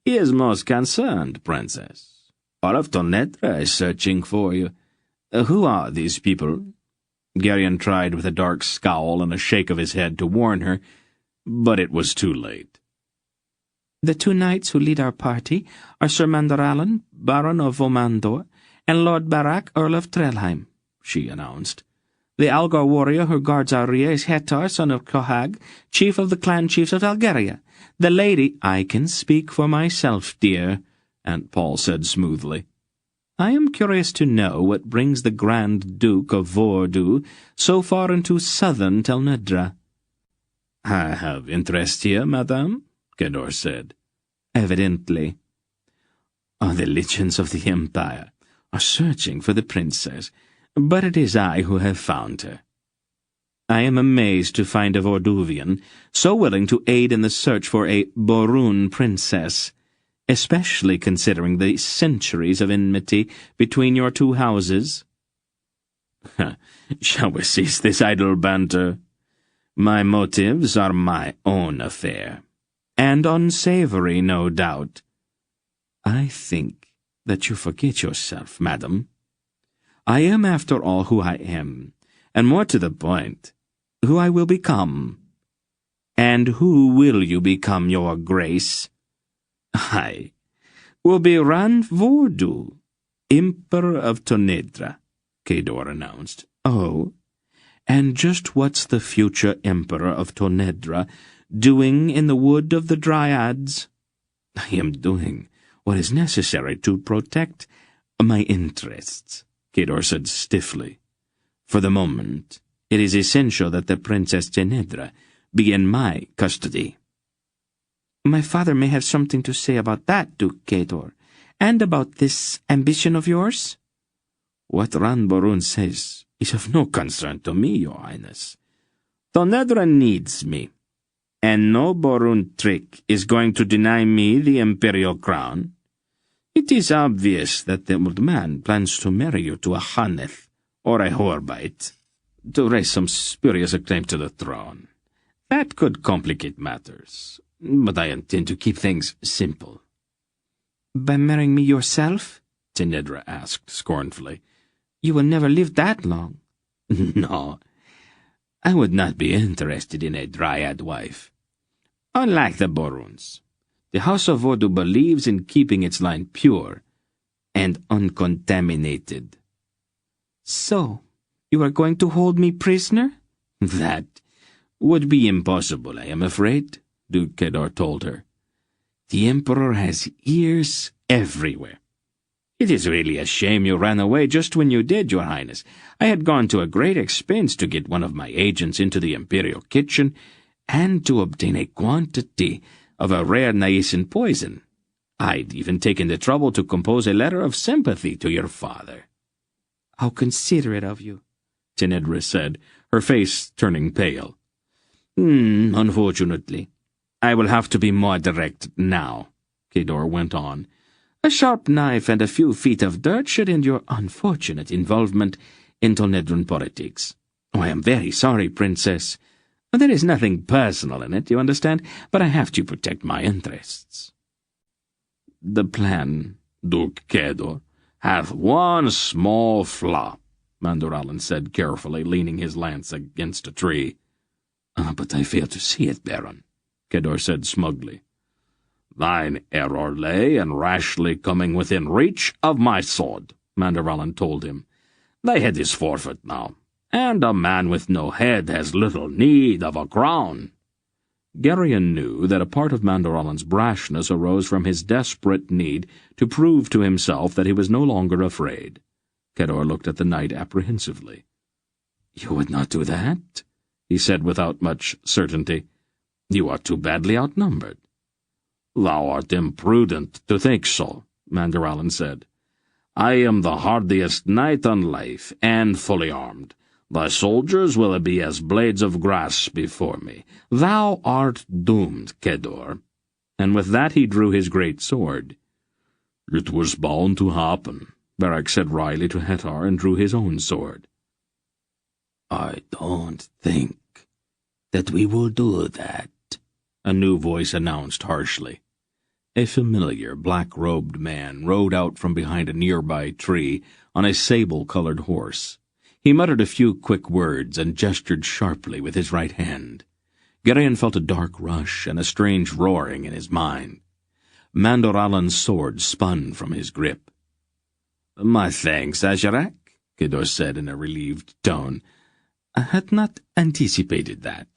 is most concerned, Princess. All of Tonedra is searching for you. Who are these people?" Geryon tried with a dark scowl and a shake of his head to warn her, but it was too late. "The two knights who lead our party are Sir Mandaralan, Baron of Vomandor, and Lord Barak, Earl of Trelheim," she announced. "The Algar warrior who guards our rear is Hettar, son of Kohag, chief of the clan chiefs of Algeria. The lady—" "I can speak for myself, dear," Aunt Paul said smoothly. "I am curious to know what brings the Grand Duke of Vordu so far into southern Telnedra." "I have interest here, madame," Kedor said. "Evidently." "The legions of the Empire are searching for the princess, but it is I who have found her." "I am amazed to find a Vorduvian so willing to aid in the search for a Borun princess, especially considering the centuries of enmity between your two houses." "Shall we cease this idle banter? My motives are my own affair." "And unsavory, no doubt." "I think that you forget yourself, madam. I am, after all, who I am, and more to the point, who I will become." "And who will you become, your grace?" "I will be Ran Vordu, Emperor of Tonedra," Kedor announced. "Oh, and just what's the future Emperor of Tonedra doing in the Wood of the Dryads?" "I am doing what is necessary to protect my interests," Kedor said stiffly. "For the moment, it is essential that the Princess Tenedra be in my custody." "My father may have something to say about that, Duke Kedor, and about this ambition of yours." "What Ranborun says is of no concern to me, Your Highness. Tonedra needs me, and no Borun trick is going to deny me the imperial crown. It is obvious that the old man plans to marry you to a Haneth or a Horbite, to raise some spurious claim to the throne. That could complicate matters, but I intend to keep things simple." "By marrying me yourself?" Tenedra asked scornfully. "You will never live that long." "No, I would not be interested in a dryad wife. Unlike the Boruns, the House of Vordu believes in keeping its line pure and uncontaminated." "So, you are going to hold me prisoner?" "That would be impossible, I am afraid," Duke Kedor told her. "The Emperor has ears everywhere. It is really a shame you ran away just when you did, Your Highness. I had gone to a great expense to get one of my agents into the Imperial kitchen and to obtain a quantity of a rare nascent poison. I'd even taken the trouble to compose a letter of sympathy to your father." "How considerate of you," Tinedra said, her face turning pale. Unfortunately. I will have to be more direct now," Kedor went on. "A sharp knife and a few feet of dirt should end your unfortunate involvement in Tolnedran politics. I am very sorry, Princess. There is nothing personal in it, you understand, but I have to protect my interests." "The plan, Duke Kedor, hath one small flaw," Mandoralin said carefully, leaning his lance against a tree. But I fail to see it, Baron," Kedor said smugly. "Thine error lay in rashly coming within reach of my sword," Mandoralin told him. "Thy head is forfeit now, and a man with no head has little need of a crown." Geryon knew that a part of Mandoralin's brashness arose from his desperate need to prove to himself that he was no longer afraid. Kedor looked at the knight apprehensively. "You would not do that?" he said without much certainty. "You are too badly outnumbered." "Thou art imprudent to think so," Mandoralin said. "I am the hardiest knight on life, and fully armed. Thy soldiers will be as blades of grass before me. Thou art doomed, Kedor." And with that he drew his great sword. "It was bound to happen," Barak said wryly to Hetar, and drew his own sword. "I don't think that we will do that," a new voice announced harshly. A familiar, black-robed man rode out from behind a nearby tree on a sable-colored horse. He muttered a few quick words and gestured sharply with his right hand. Geryon felt a dark rush and a strange roaring in his mind. Mandoralin's sword spun from his grip. "My thanks, Ajarak," Kedor said in a relieved tone. "I had not anticipated that."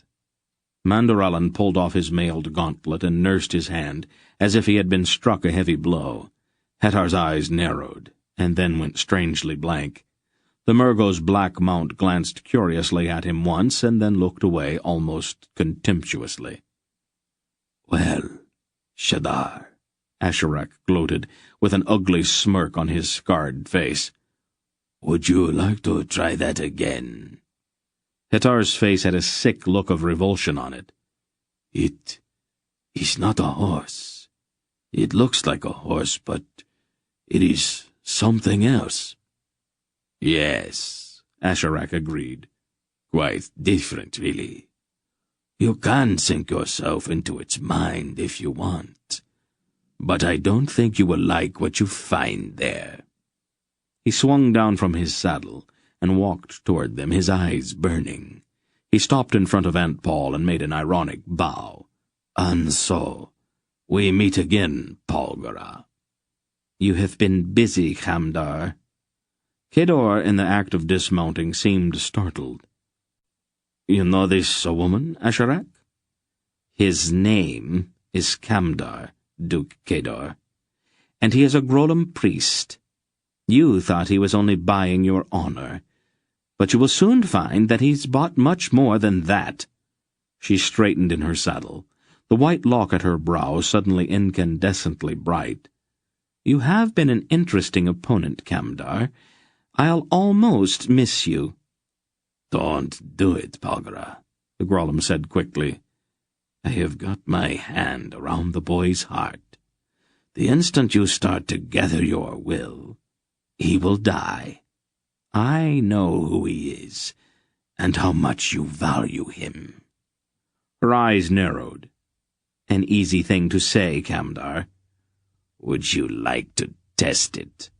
Mandoralin pulled off his mailed gauntlet and nursed his hand as if he had been struck a heavy blow. Hetar's eyes narrowed, and then went strangely blank. The Murgo's black mount glanced curiously at him once, and then looked away almost contemptuously. "Well, Shadar," Asherak gloated, with an ugly smirk on his scarred face. "Would you like to try that again?" Hetar's face had a sick look of revulsion on it. "It is not a horse. It looks like a horse, but it is something else." "Yes," Asherak agreed. "Quite different, really. You can sink yourself into its mind if you want, but I don't think you will like what you find there." He swung down from his saddle and walked toward them, his eyes burning. He stopped in front of Aunt Paul and made an ironic bow. "And so, we meet again, Polgara." "You have been busy, Khamdar." Kedor, in the act of dismounting, seemed startled. "You know this woman, Asherak?" "His name is Khamdar, Duke Kedor, and he is a Grolam priest. You thought he was only buying your honor, but you will soon find that he's bought much more than that." She straightened in her saddle, the white lock at her brow suddenly incandescently bright. "You have been an interesting opponent, Khamdar. I'll almost miss you." "Don't do it, Polgara," the Grolam said quickly. "I have got my hand around the boy's heart. The instant you start to gather your will, he will die. I know who he is, and how much you value him." Her eyes narrowed. "An easy thing to say, Khamdar." "Would you like to test it?"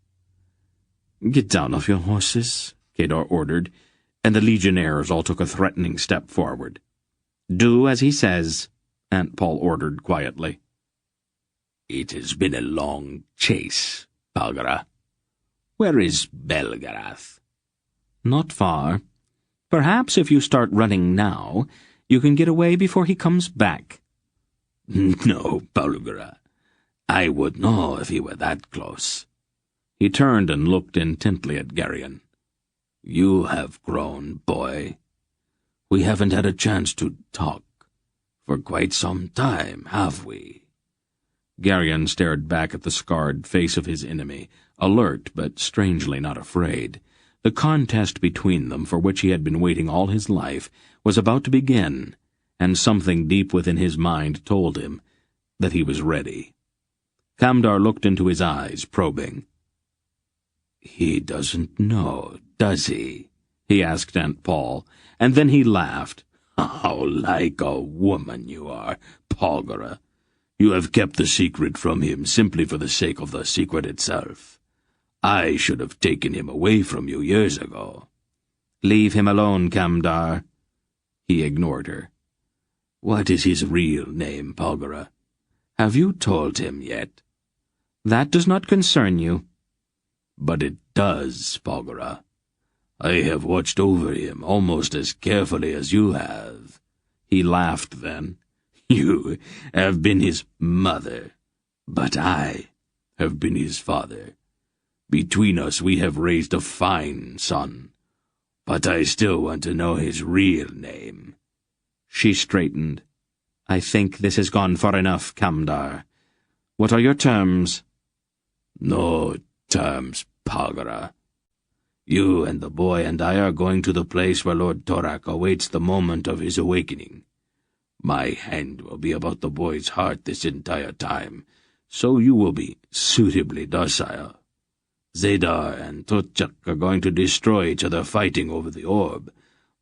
"Get down off your horses," Kedor ordered, and the legionnaires all took a threatening step forward. "Do as he says," Aunt Paul ordered quietly. "It has been a long chase, Polgara. Where is Belgarath?" "Not far. Perhaps if you start running now, you can get away before he comes back." "No, Polgara. I would know if he were that close." He turned and looked intently at Geryon. "You have grown, boy. We haven't had a chance to talk For quite some time, have we? Geryon stared back at the scarred face of his enemy, alert but strangely not afraid. The contest between them, for which he had been waiting all his life, was about to begin, and something deep within his mind told him that he was ready. Kamdar looked into his eyes, probing. "He doesn't know, does he?" he asked Aunt Paul, and then he laughed. "How like a woman you are, Polgara. You have kept the secret from him simply for the sake of the secret itself. I should have taken him away from you years ago." "Leave him alone, Kamdar." He ignored her. "What is his real name, Polgara? Have you told him yet?" "That does not concern you." "But it does, Polgara. I have watched over him almost as carefully as you have." He laughed then. "You have been his mother, but I have been his father. Between us we have raised a fine son, but I still want to know his real name." She straightened. "I think this has gone far enough, Kamdar. What are your terms?" "No terms, Polgara. You and the boy and I are going to the place where Lord Torak awaits the moment of his awakening. My hand will be about the boy's heart this entire time, so you will be suitably docile. Zadar and Totchak are going to destroy each other fighting over the orb,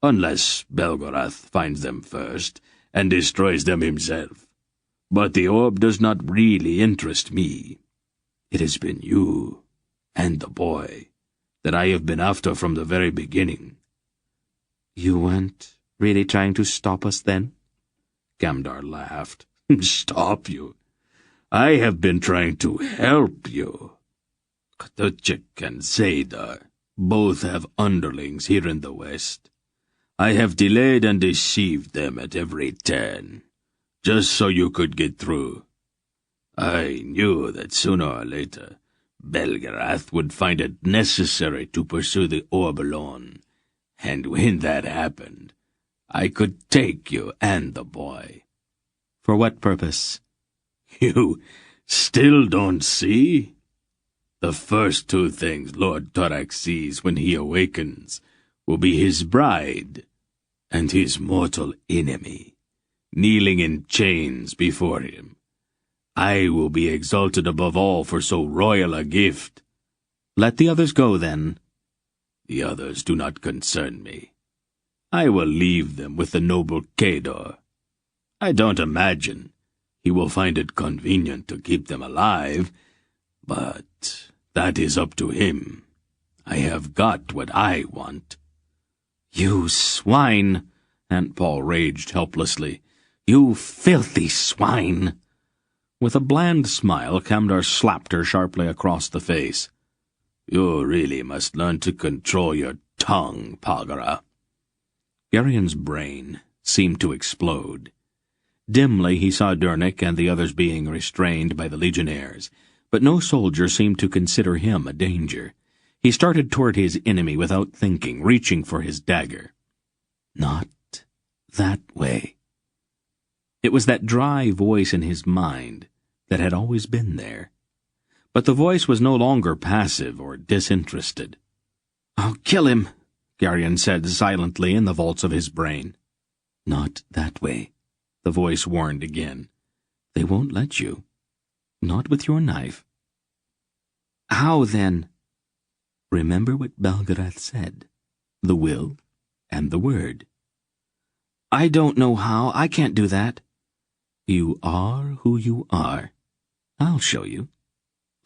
unless Belgarath finds them first and destroys them himself. But the orb does not really interest me. It has been you and the boy that I have been after from the very beginning." "You weren't really trying to stop us then?" Kamdar laughed. "Stop you? I have been trying to help you. Ktuchik and Zadar both have underlings here in the West. I have delayed and deceived them at every turn, just so you could get through. I knew that sooner or later Belgarath would find it necessary to pursue the orb alone, and when that happened, I could take you and the boy." "For what purpose?" "You still don't see? The first two things Lord Torak sees when he awakens will be his bride and his mortal enemy, kneeling in chains before him. I will be exalted above all for so royal a gift." "Let the others go, then." "The others do not concern me. I will leave them with the noble Kedor. I don't imagine he will find it convenient to keep them alive, but that is up to him. I have got what I want." "You swine!" Aunt Paul raged helplessly. "You filthy swine!" With a bland smile, Kamdar slapped her sharply across the face. "You really must learn to control your tongue, Polgara." Geryon's brain seemed to explode. Dimly he saw Durnik and the others being restrained by the legionnaires, but no soldier seemed to consider him a danger. He started toward his enemy without thinking, reaching for his dagger. Not that way. It was that dry voice in his mind that had always been there. But the voice was no longer passive or disinterested. "I'll kill him," Geryon said silently in the vaults of his brain. "Not that way," the voice warned again. "They won't let you. Not with your knife." "How, then?" "Remember what Belgarath said. The will and the word." "I don't know how. I can't do that." "You are who you are. I'll show you.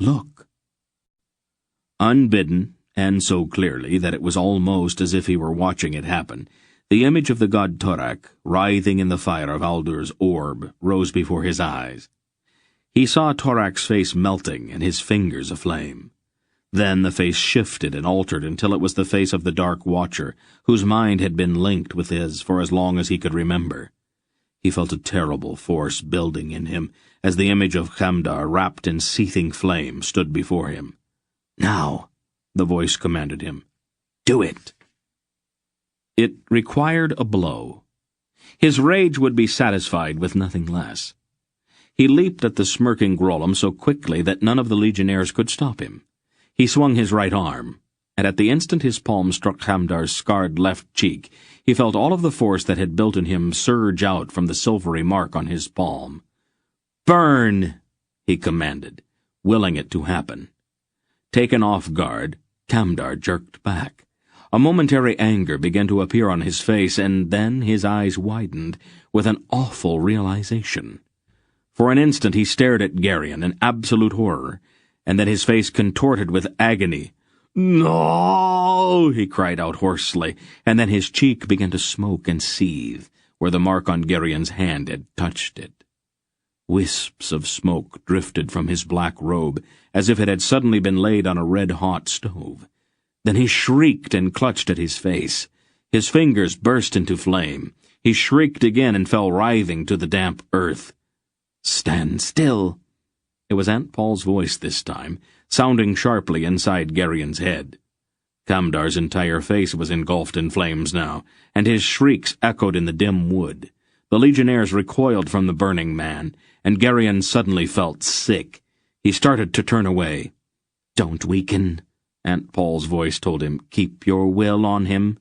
Look." Unbidden, and so clearly that it was almost as if he were watching it happen, the image of the god Torak, writhing in the fire of Aldur's orb, rose before his eyes. He saw Torak's face melting and his fingers aflame. Then the face shifted and altered until it was the face of the Dark Watcher, whose mind had been linked with his for as long as he could remember. He felt a terrible force building in him as the image of Kamdar, wrapped in seething flame, stood before him. "Now," the voice commanded him. "Do it." It required a blow. His rage would be satisfied with nothing less. He leaped at the smirking Grolem so quickly that none of the legionnaires could stop him. He swung his right arm, and at the instant his palm struck Hamdar's scarred left cheek, he felt all of the force that had built in him surge out from the silvery mark on his palm. "Burn!" he commanded, willing it to happen. Taken off guard, Hamdar jerked back. A momentary anger began to appear on his face, and then his eyes widened with an awful realization. For an instant he stared at Geryon in absolute horror, and then his face contorted with agony. "No!" he cried out hoarsely, and then his cheek began to smoke and seethe, where the mark on Geryon's hand had touched it. Wisps of smoke drifted from his black robe, as if it had suddenly been laid on a red-hot stove. Then he shrieked and clutched at his face. His fingers burst into flame. He shrieked again and fell writhing to the damp earth. "Stand still!" It was Aunt Paul's voice this time, sounding sharply inside Geryon's head. Hamdar's entire face was engulfed in flames now, and his shrieks echoed in the dim wood. The legionnaires recoiled from the burning man, and Geryon suddenly felt sick. He started to turn away. "Don't weaken," Aunt Paul's voice told him. "Keep your will on him."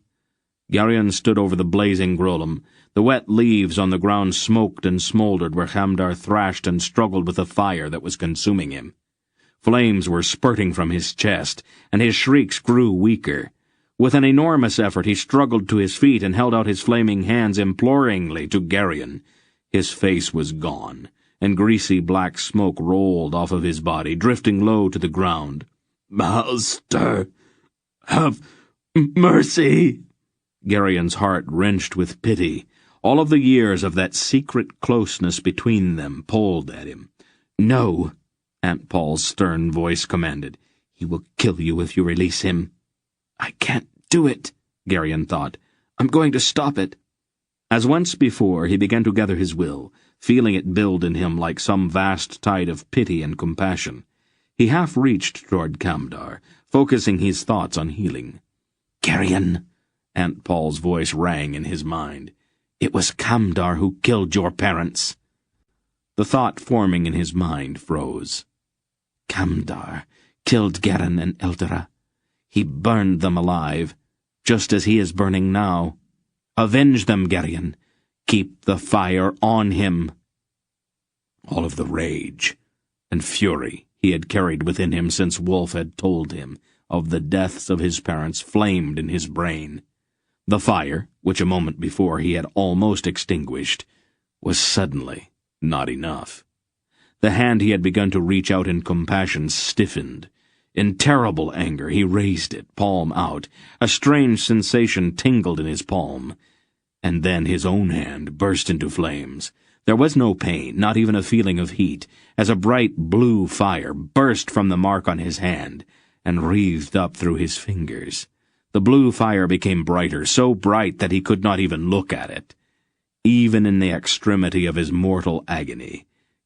Geryon stood over the blazing Grolem. The wet leaves on the ground smoked and smoldered where Hamdar thrashed and struggled with the fire that was consuming him. Flames were spurting from his chest, and his shrieks grew weaker. With an enormous effort he struggled to his feet and held out his flaming hands imploringly to Geryon. His face was gone, and greasy black smoke rolled off of his body, drifting low to the ground. "Master, have mercy!" Geryon's heart wrenched with pity. All of the years of that secret closeness between them pulled at him. "No," Aunt Paul's stern voice commanded. "He will kill you if you release him." "I can't do it," Geryon thought. "I'm going to stop it." As once before, he began to gather his will, feeling it build in him like some vast tide of pity and compassion. He half reached toward Hamdar, focusing his thoughts on healing. "Geryon," Aunt Paul's voice rang in his mind. "It was Hamdar who killed your parents." The thought forming in his mind froze. Hamdar killed Geryon and Eldera. He burned them alive, just as he is burning now. Avenge them, Geryon. Keep the fire on him. All of the rage and fury he had carried within him since Wolf had told him of the deaths of his parents flamed in his brain. The fire, which a moment before he had almost extinguished, was suddenly not enough. The hand he had begun to reach out in compassion stiffened. In terrible anger he raised it, palm out. A strange sensation tingled in his palm. And then his own hand burst into flames. There was no pain, not even a feeling of heat, as a bright blue fire burst from the mark on his hand and wreathed up through his fingers. The blue fire became brighter, so bright that he could not even look at it. Even in the extremity of his mortal agony,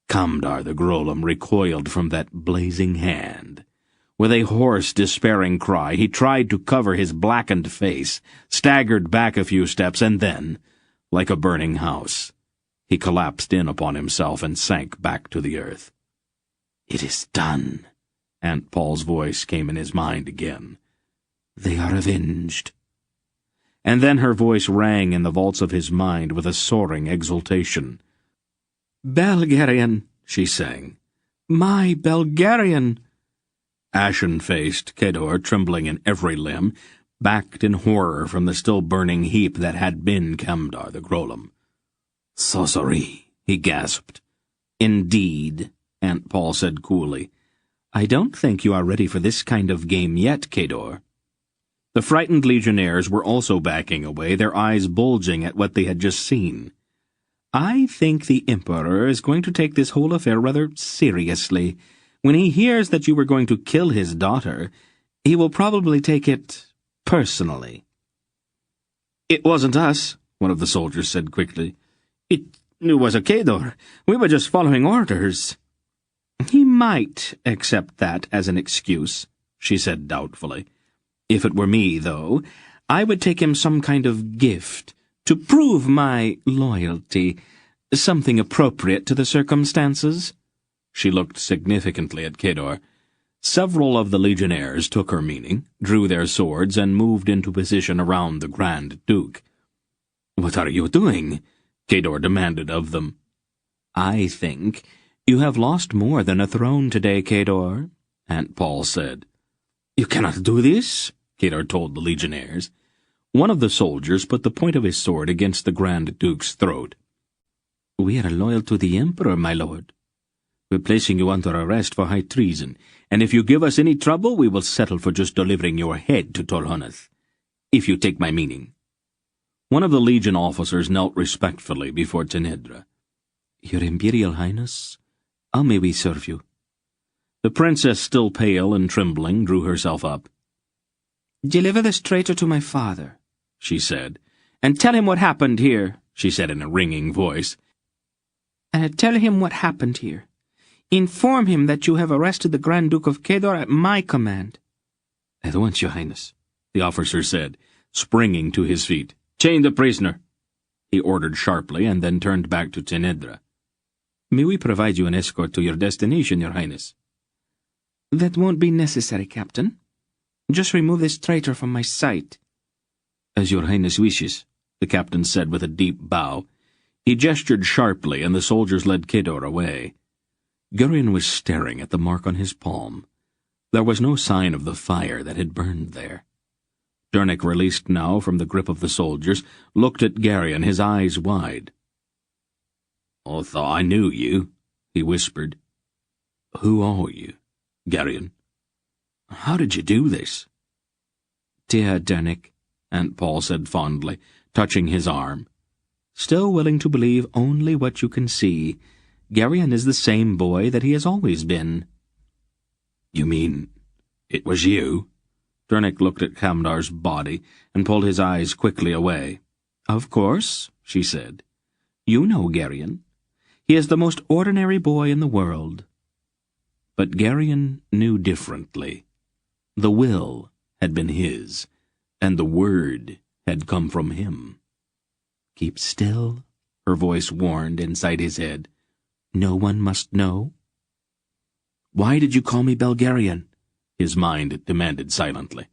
Hamdar the Grolem recoiled from that blazing hand. With a hoarse, despairing cry, he tried to cover his blackened face, staggered back a few steps, and then, like a burning house, he collapsed in upon himself and sank back to the earth. "It is done," Aunt Paul's voice came in his mind again. "They are avenged." And then her voice rang in the vaults of his mind with a soaring exultation. "Belgarian," she sang. "My Belgarian!" Ashen-faced Kedor, trembling in every limb, backed in horror from the still-burning heap that had been Hamdar the Grolem. "Sorcery," he gasped. "Indeed," Aunt Paul said coolly. "I don't think you are ready for this kind of game yet, Kedor." The frightened legionnaires were also backing away, their eyes bulging at what they had just seen. "I think the Emperor is going to take this whole affair rather seriously. When he hears that you were going to kill his daughter, he will probably take it personally." "It wasn't us," one of the soldiers said quickly. It was a Kedor. We were just following orders." "He might accept that as an excuse," she said doubtfully. "If it were me, though, I would take him some kind of gift, To prove my loyalty, something appropriate to the circumstances." She looked significantly at Kedar. Several of the legionnaires took her meaning, drew their swords, and moved into position around the Grand Duke. "What are you doing?" Kedar demanded of them. "I think you have lost more than a throne today, Kedar," Aunt Paul said. "You cannot do this," Kedar told the legionnaires. One of the soldiers put the point of his sword against the Grand Duke's throat. "We are loyal to the Emperor, my lord. We're placing you under arrest for high treason, and if you give us any trouble, we will settle for just delivering your head to Tolhanath, if you take my meaning." One of the legion officers knelt respectfully before Tenedra. "Your Imperial Highness, how may we serve you?" The princess, still pale and trembling, drew herself up. "Deliver this traitor to my father," she said, "and tell him what happened here," she said in a ringing voice. "Tell him what happened here. Inform him that you have arrested the Grand Duke of Kedar at my command." "At once, Your Highness," the officer said, springing to his feet. "Chain the prisoner," he ordered sharply, and then turned back to Tenedra. "May we provide you an escort to your destination, Your Highness?" "That won't be necessary, Captain. Just remove this traitor from my sight." "As Your Highness wishes," the captain said with a deep bow. He gestured sharply, and the soldiers led Kedar away. Gurion was staring at the mark on his palm. There was no sign of the fire that had burned there. Dernick, released now from the grip of the soldiers, looked at Gurion, his eyes wide. "I thought I knew you," he whispered. "Who are you, Gurion? How did you do this?" "Dear Dernick," Aunt Paul said fondly, touching his arm. "Still willing to believe only what you can see. Gurion is the same boy that he has always been." "You mean it was you?" Dernick looked at Kamdar's body and pulled his eyes quickly away. "Of course," she said. "You know Gurion. He is the most ordinary boy in the world." But Gurion knew differently. The will had been his, and the word had come from him. "Keep still," her voice warned inside his head. "No one must know." "Why did you call me Belgarian?" his mind demanded silently.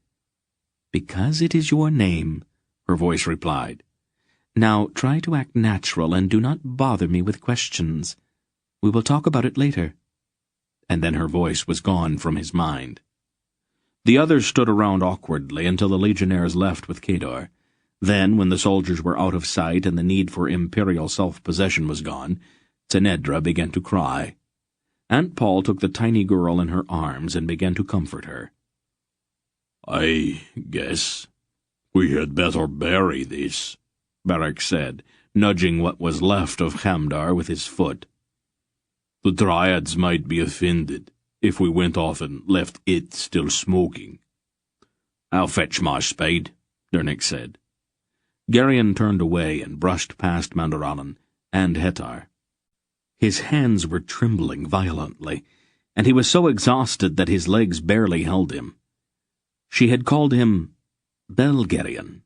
"Because it is your name," her voice replied. "Now try to act natural and do not bother me with questions. We will talk about it later." And then her voice was gone from his mind. The others stood around awkwardly until the legionnaires left with Kedar. Then, when the soldiers were out of sight and the need for imperial self-possession was gone, Tenedra began to cry. Aunt Paul took the tiny girl in her arms and began to comfort her. "I guess we had better bury this," Barak said, nudging what was left of Kamdar with his foot. "The Dryads might be offended if we went off and left it still smoking." "I'll fetch my spade," Dernick said. Gurion turned away and brushed past Mandaralan and Hetar. His hands were trembling violently, and he was so exhausted that his legs barely held him. She had called him Belgarion,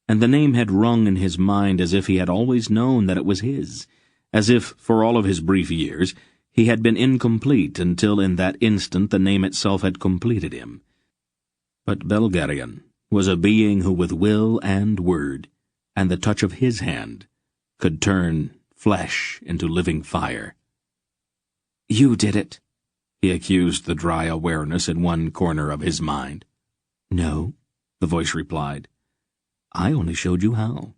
and the name had rung in his mind as if he had always known that it was his, as if, for all of his brief years, he had been incomplete until in that instant the name itself had completed him. But Belgarion was a being who, with will and word, and the touch of his hand, could turn flesh into living fire. "You did it," he accused the dry awareness in one corner of his mind. "No," the voice replied. "I only showed you how.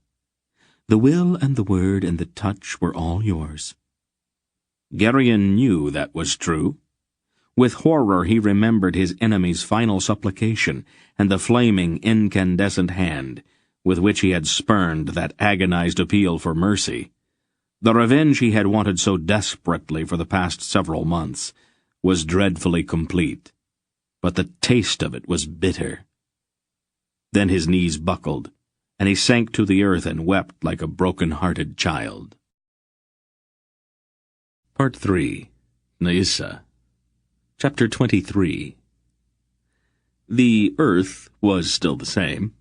The will and the word and the touch were all yours." Gurion knew that was true. With horror he remembered his enemy's final supplication and the flaming, incandescent hand with which he had spurned that agonized appeal for mercy. The revenge he had wanted so desperately for the past several months was dreadfully complete, but the taste of it was bitter. Then his knees buckled, and he sank to the earth and wept like a broken-hearted child. Part 3. Naissa. Chapter 23. The earth was still the same.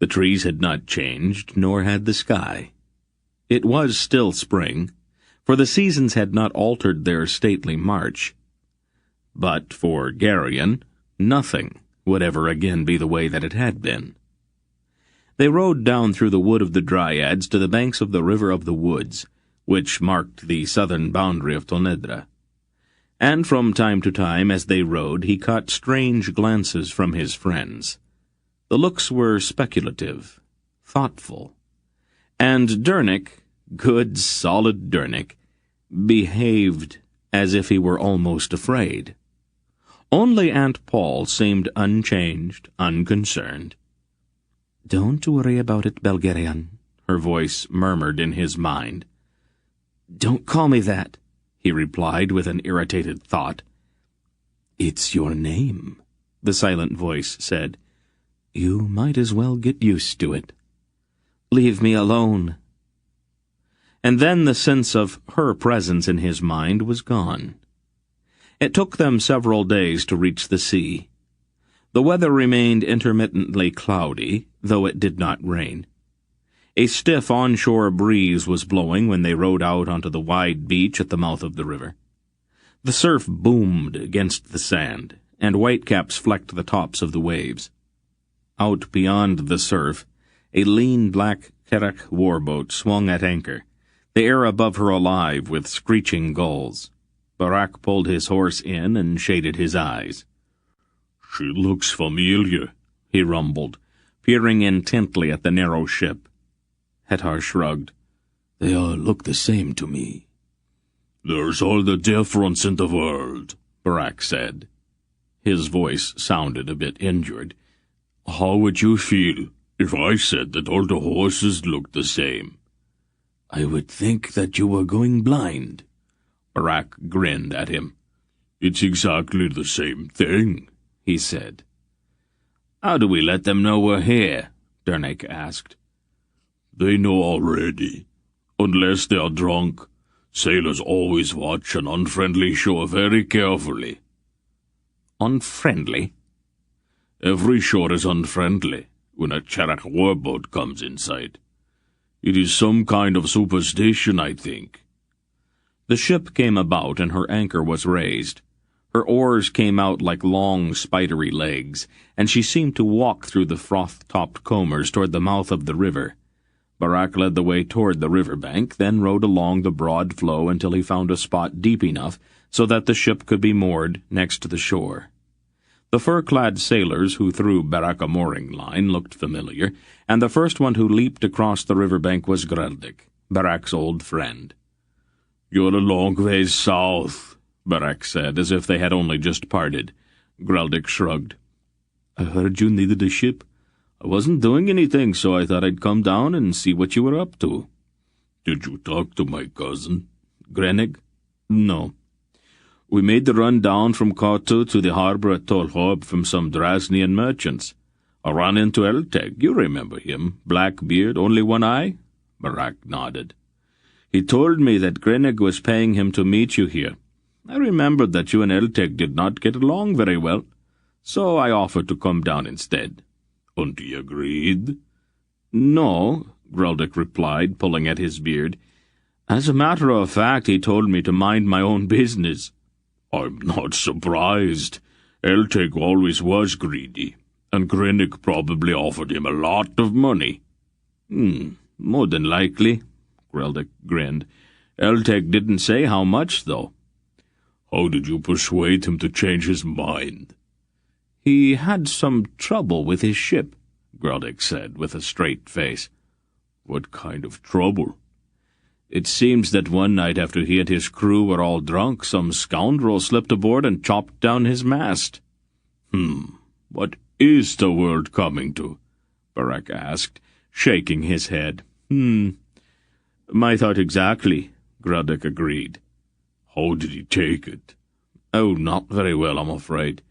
The trees had not changed, nor had the sky. It was still spring, for the seasons had not altered their stately march. But for Geryon, nothing would ever again be the way that it had been. They rode down through the wood of the Dryads to the banks of the River of the Woods, which marked the southern boundary of Tonedra. And from time to time, as they rode, he caught strange glances from his friends. The looks were speculative, thoughtful, and Dernick, good, solid Dernick, behaved as if he were almost afraid. Only Aunt Paul seemed unchanged, unconcerned. "Don't worry about it, Belgarian," her voice murmured in his mind. "Don't call me that," he replied with an irritated thought. "It's your name," the silent voice said. "You might as well get used to it. Leave me alone." And then the sense of her presence in his mind was gone. It took them several days to reach the sea. The weather remained intermittently cloudy, though it did not rain. A stiff onshore breeze was blowing when they rowed out onto the wide beach at the mouth of the river. The surf boomed against the sand, and whitecaps flecked the tops of the waves. Out beyond the surf, a lean black Kerak warboat swung at anchor, the air above her alive with screeching gulls. Barak pulled his horse in and shaded his eyes. "She looks familiar," he rumbled, peering intently at the narrow ship. Hetar shrugged. "They all look the same to me." "There's all the difference in the world," Barak said. His voice sounded a bit injured. "How would you feel if I said that all the horses looked the same?" "I would think that you were going blind." Barak grinned at him. "It's exactly the same thing," he said. "How do we let them know we're here?" Dernick asked. "They know already. Unless they are drunk, sailors always watch an unfriendly shore very carefully." "Unfriendly?" "Every shore is unfriendly when a Kerak warboat comes in sight. It is some kind of superstition, I think." The ship came about, and her anchor was raised. Her oars came out like long, spidery legs, and she seemed to walk through the froth-topped combers toward the mouth of the river. Barak led the way toward the river bank, then rowed along the broad flow until he found a spot deep enough so that the ship could be moored next to the shore. The fur-clad sailors who threw Barak a mooring line looked familiar, and the first one who leaped across the river bank was Greldik, Barak's old friend. "You're a long ways south," Barak said, as if they had only just parted. Greldik shrugged. "I heard you needed a ship. I wasn't doing anything, so I thought I'd come down and see what you were up to." "Did you talk to my cousin?" Grenig? "No. We made the run down from Kortu to the harbor at Tolhorb from some Drasnian merchants. I ran into Elteg. You remember him. Black beard, only one eye?" Barak nodded. "He told me that Grenig was paying him to meet you here. I remembered that you and Elteg did not get along very well, so I offered to come down instead." "And he agreed?" "No," Greldik replied, pulling at his beard. "As a matter of fact, he told me to mind my own business." "I'm not surprised. Elteg always was greedy, and Grenig probably offered him a lot of money." More than likely," Greldik grinned. "Elteg didn't say how much, though." "How did you persuade him to change his mind?" "He had some trouble with his ship," Greldik said, with a straight face. "What kind of trouble?" "It seems that one night after he and his crew were all drunk, some scoundrel slipped aboard and chopped down his mast." What is the world coming to?" Barak asked, shaking his head. "My thought exactly," Greldik agreed. "How did he take it?" "Oh, not very well, I'm afraid.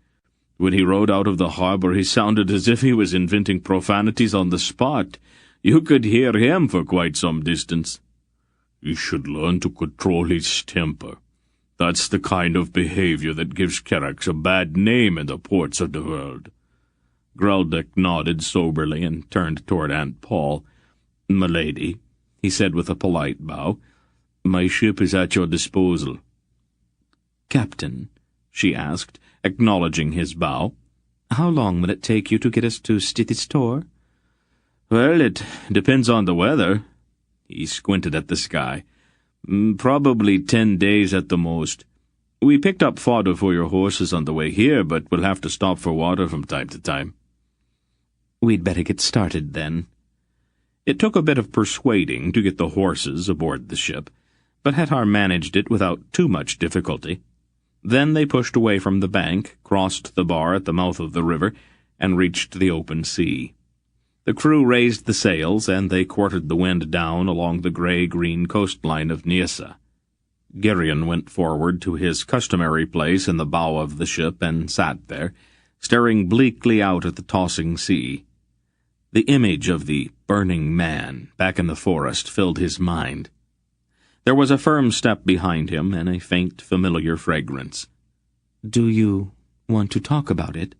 When he rode out of the harbor, he sounded as if he was inventing profanities on the spot. You could hear him for quite some distance." "He should learn to control his temper. That's the kind of behavior that gives Keraks a bad name in the ports of the world." Greldick nodded soberly and turned toward Aunt Paul. "Milady," he said with a polite bow, "my ship is at your disposal." "Captain," she asked, acknowledging his bow, "how long will it take you to get us to Stithistor?" "Well, it depends on the weather." He squinted at the sky. "Probably 10 days at the most. We picked up fodder for your horses on the way here, but we'll have to stop for water from time to time." "We'd better get started, then." It took a bit of persuading to get the horses aboard the ship, but Hettar managed it without too much difficulty. Then they pushed away from the bank, crossed the bar at the mouth of the river, and reached the open sea. The crew raised the sails, and they quartered the wind down along the grey-green coastline of Nyissa. Geryon went forward to his customary place in the bow of the ship and sat there, staring bleakly out at the tossing sea. The image of the burning man back in the forest filled his mind. There was a firm step behind him and a faint, familiar fragrance. "Do you want to talk about it?"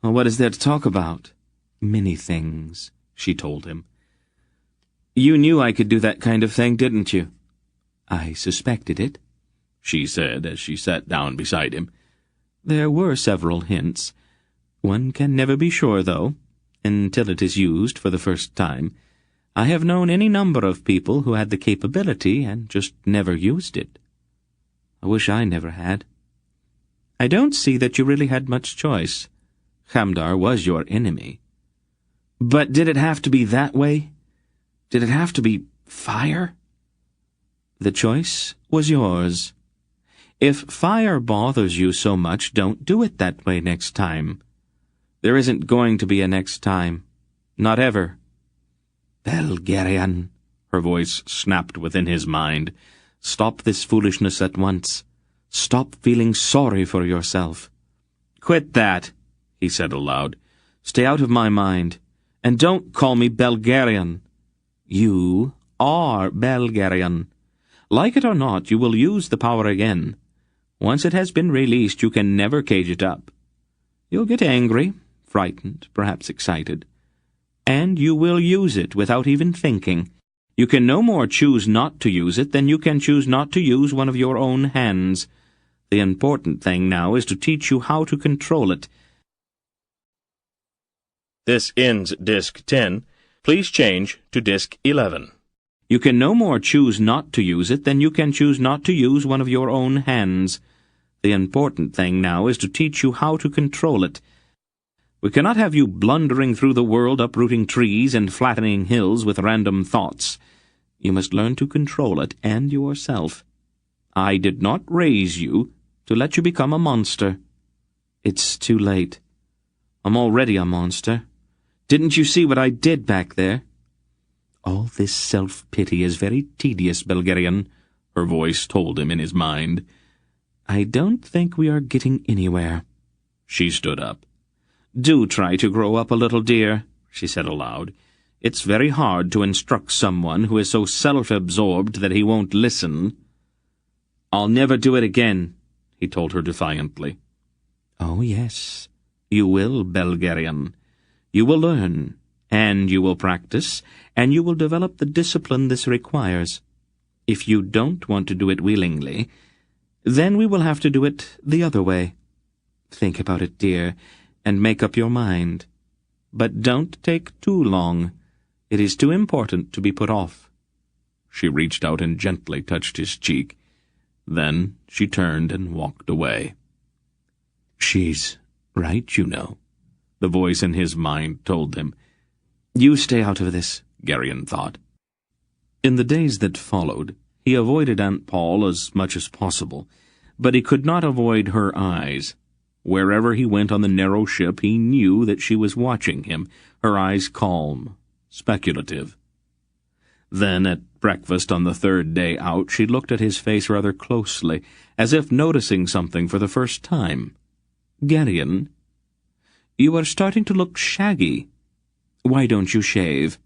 "What is there to talk about?" "Many things," she told him. "You knew I could do that kind of thing, didn't you?" "I suspected it," she said as she sat down beside him. "There were several hints. One can never be sure, though, until it is used for the first time. I have known any number of people who had the capability and just never used it. I wish I never had. I don't see that you really had much choice. Hamdar was your enemy." "But did it have to be that way? Did it have to be fire?" "The choice was yours. If fire bothers you so much, don't do it that way next time. There isn't going to be a next time. Not ever." "Belgarian," her voice snapped within his mind. "Stop this foolishness at once. Stop feeling sorry for yourself." "Quit that," he said aloud. "Stay out of my mind. And don't call me Belgarian." "You are Belgarian. Like it or not, you will use the power again. Once it has been released, you can never cage it up. You'll get angry, frightened, perhaps excited. And you will use it without even thinking. You can no more choose not to use it than you can choose not to use one of your own hands. The important thing now is to teach you how to control it." This ends Disc 10. Please change to Disc 11. You can no more choose not to use it than you can choose not to use one of your own hands. The important thing now is to teach you how to control it. We cannot have you blundering through the world, uprooting trees and flattening hills with random thoughts. You must learn to control it and yourself. I did not raise you to let you become a monster. It's too late. I'm already a monster. Didn't you see what I did back there? All this self-pity is very tedious, Belgarian, her voice told him in his mind. I don't think we are getting anywhere. She stood up. Do try to grow up a little, dear, she said aloud. It's very hard to instruct someone who is so self-absorbed that he won't listen. I'll never do it again, he told her defiantly. Oh, yes, you will, Belgarian. You will learn, and you will practice, and you will develop the discipline this requires. If you don't want to do it willingly, then we will have to do it the other way. Think about it, dear, and make up your mind. But don't take too long. It is too important to be put off. She reached out and gently touched his cheek. Then she turned and walked away. She's right, you know, the voice in his mind told him. You stay out of this, Geryon thought. In the days that followed, he avoided Aunt Paul as much as possible, but he could not avoid her eyes. Wherever he went on the narrow ship, he knew that she was watching him, her eyes calm, speculative. Then, at breakfast on the third day out, she looked at his face rather closely, as if noticing something for the first time. Geryon, you are starting to look shaggy. Why don't you shave?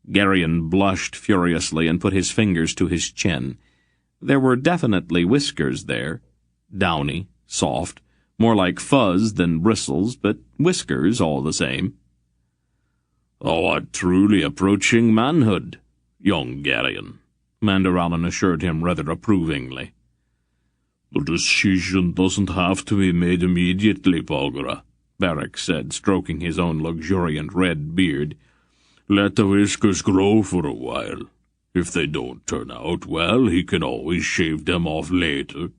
Geryon blushed furiously and put his fingers to his chin. There were definitely whiskers there, downy, soft, More like fuzz than bristles, but whiskers all the same. "Thou art truly approaching manhood, young Geryon," Mander Allen assured him rather approvingly. "The decision doesn't have to be made immediately, Bulgara," Barak said, stroking his own luxuriant red beard. "Let the whiskers grow for a while. If they don't turn out well, he can always shave them off later."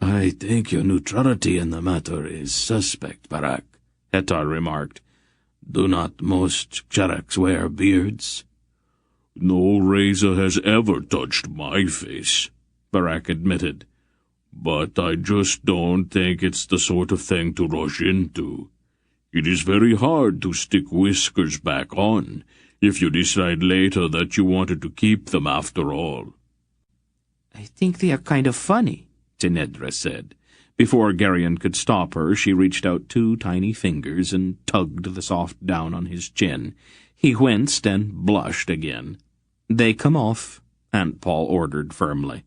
"I think your neutrality in the matter is suspect, Barak," Hetar remarked. "Do not most Ksharaks wear beards?" "No razor has ever touched my face," Barak admitted. "But I just don't think it's the sort of thing to rush into. It is very hard to stick whiskers back on if you decide later that you wanted to keep them after all." "I think they are kind of funny," Tinedra said. Before Geryon could stop her, she reached out 2 tiny fingers and tugged the soft down on his chin. He winced and blushed again. "They come off," Aunt Paul ordered firmly.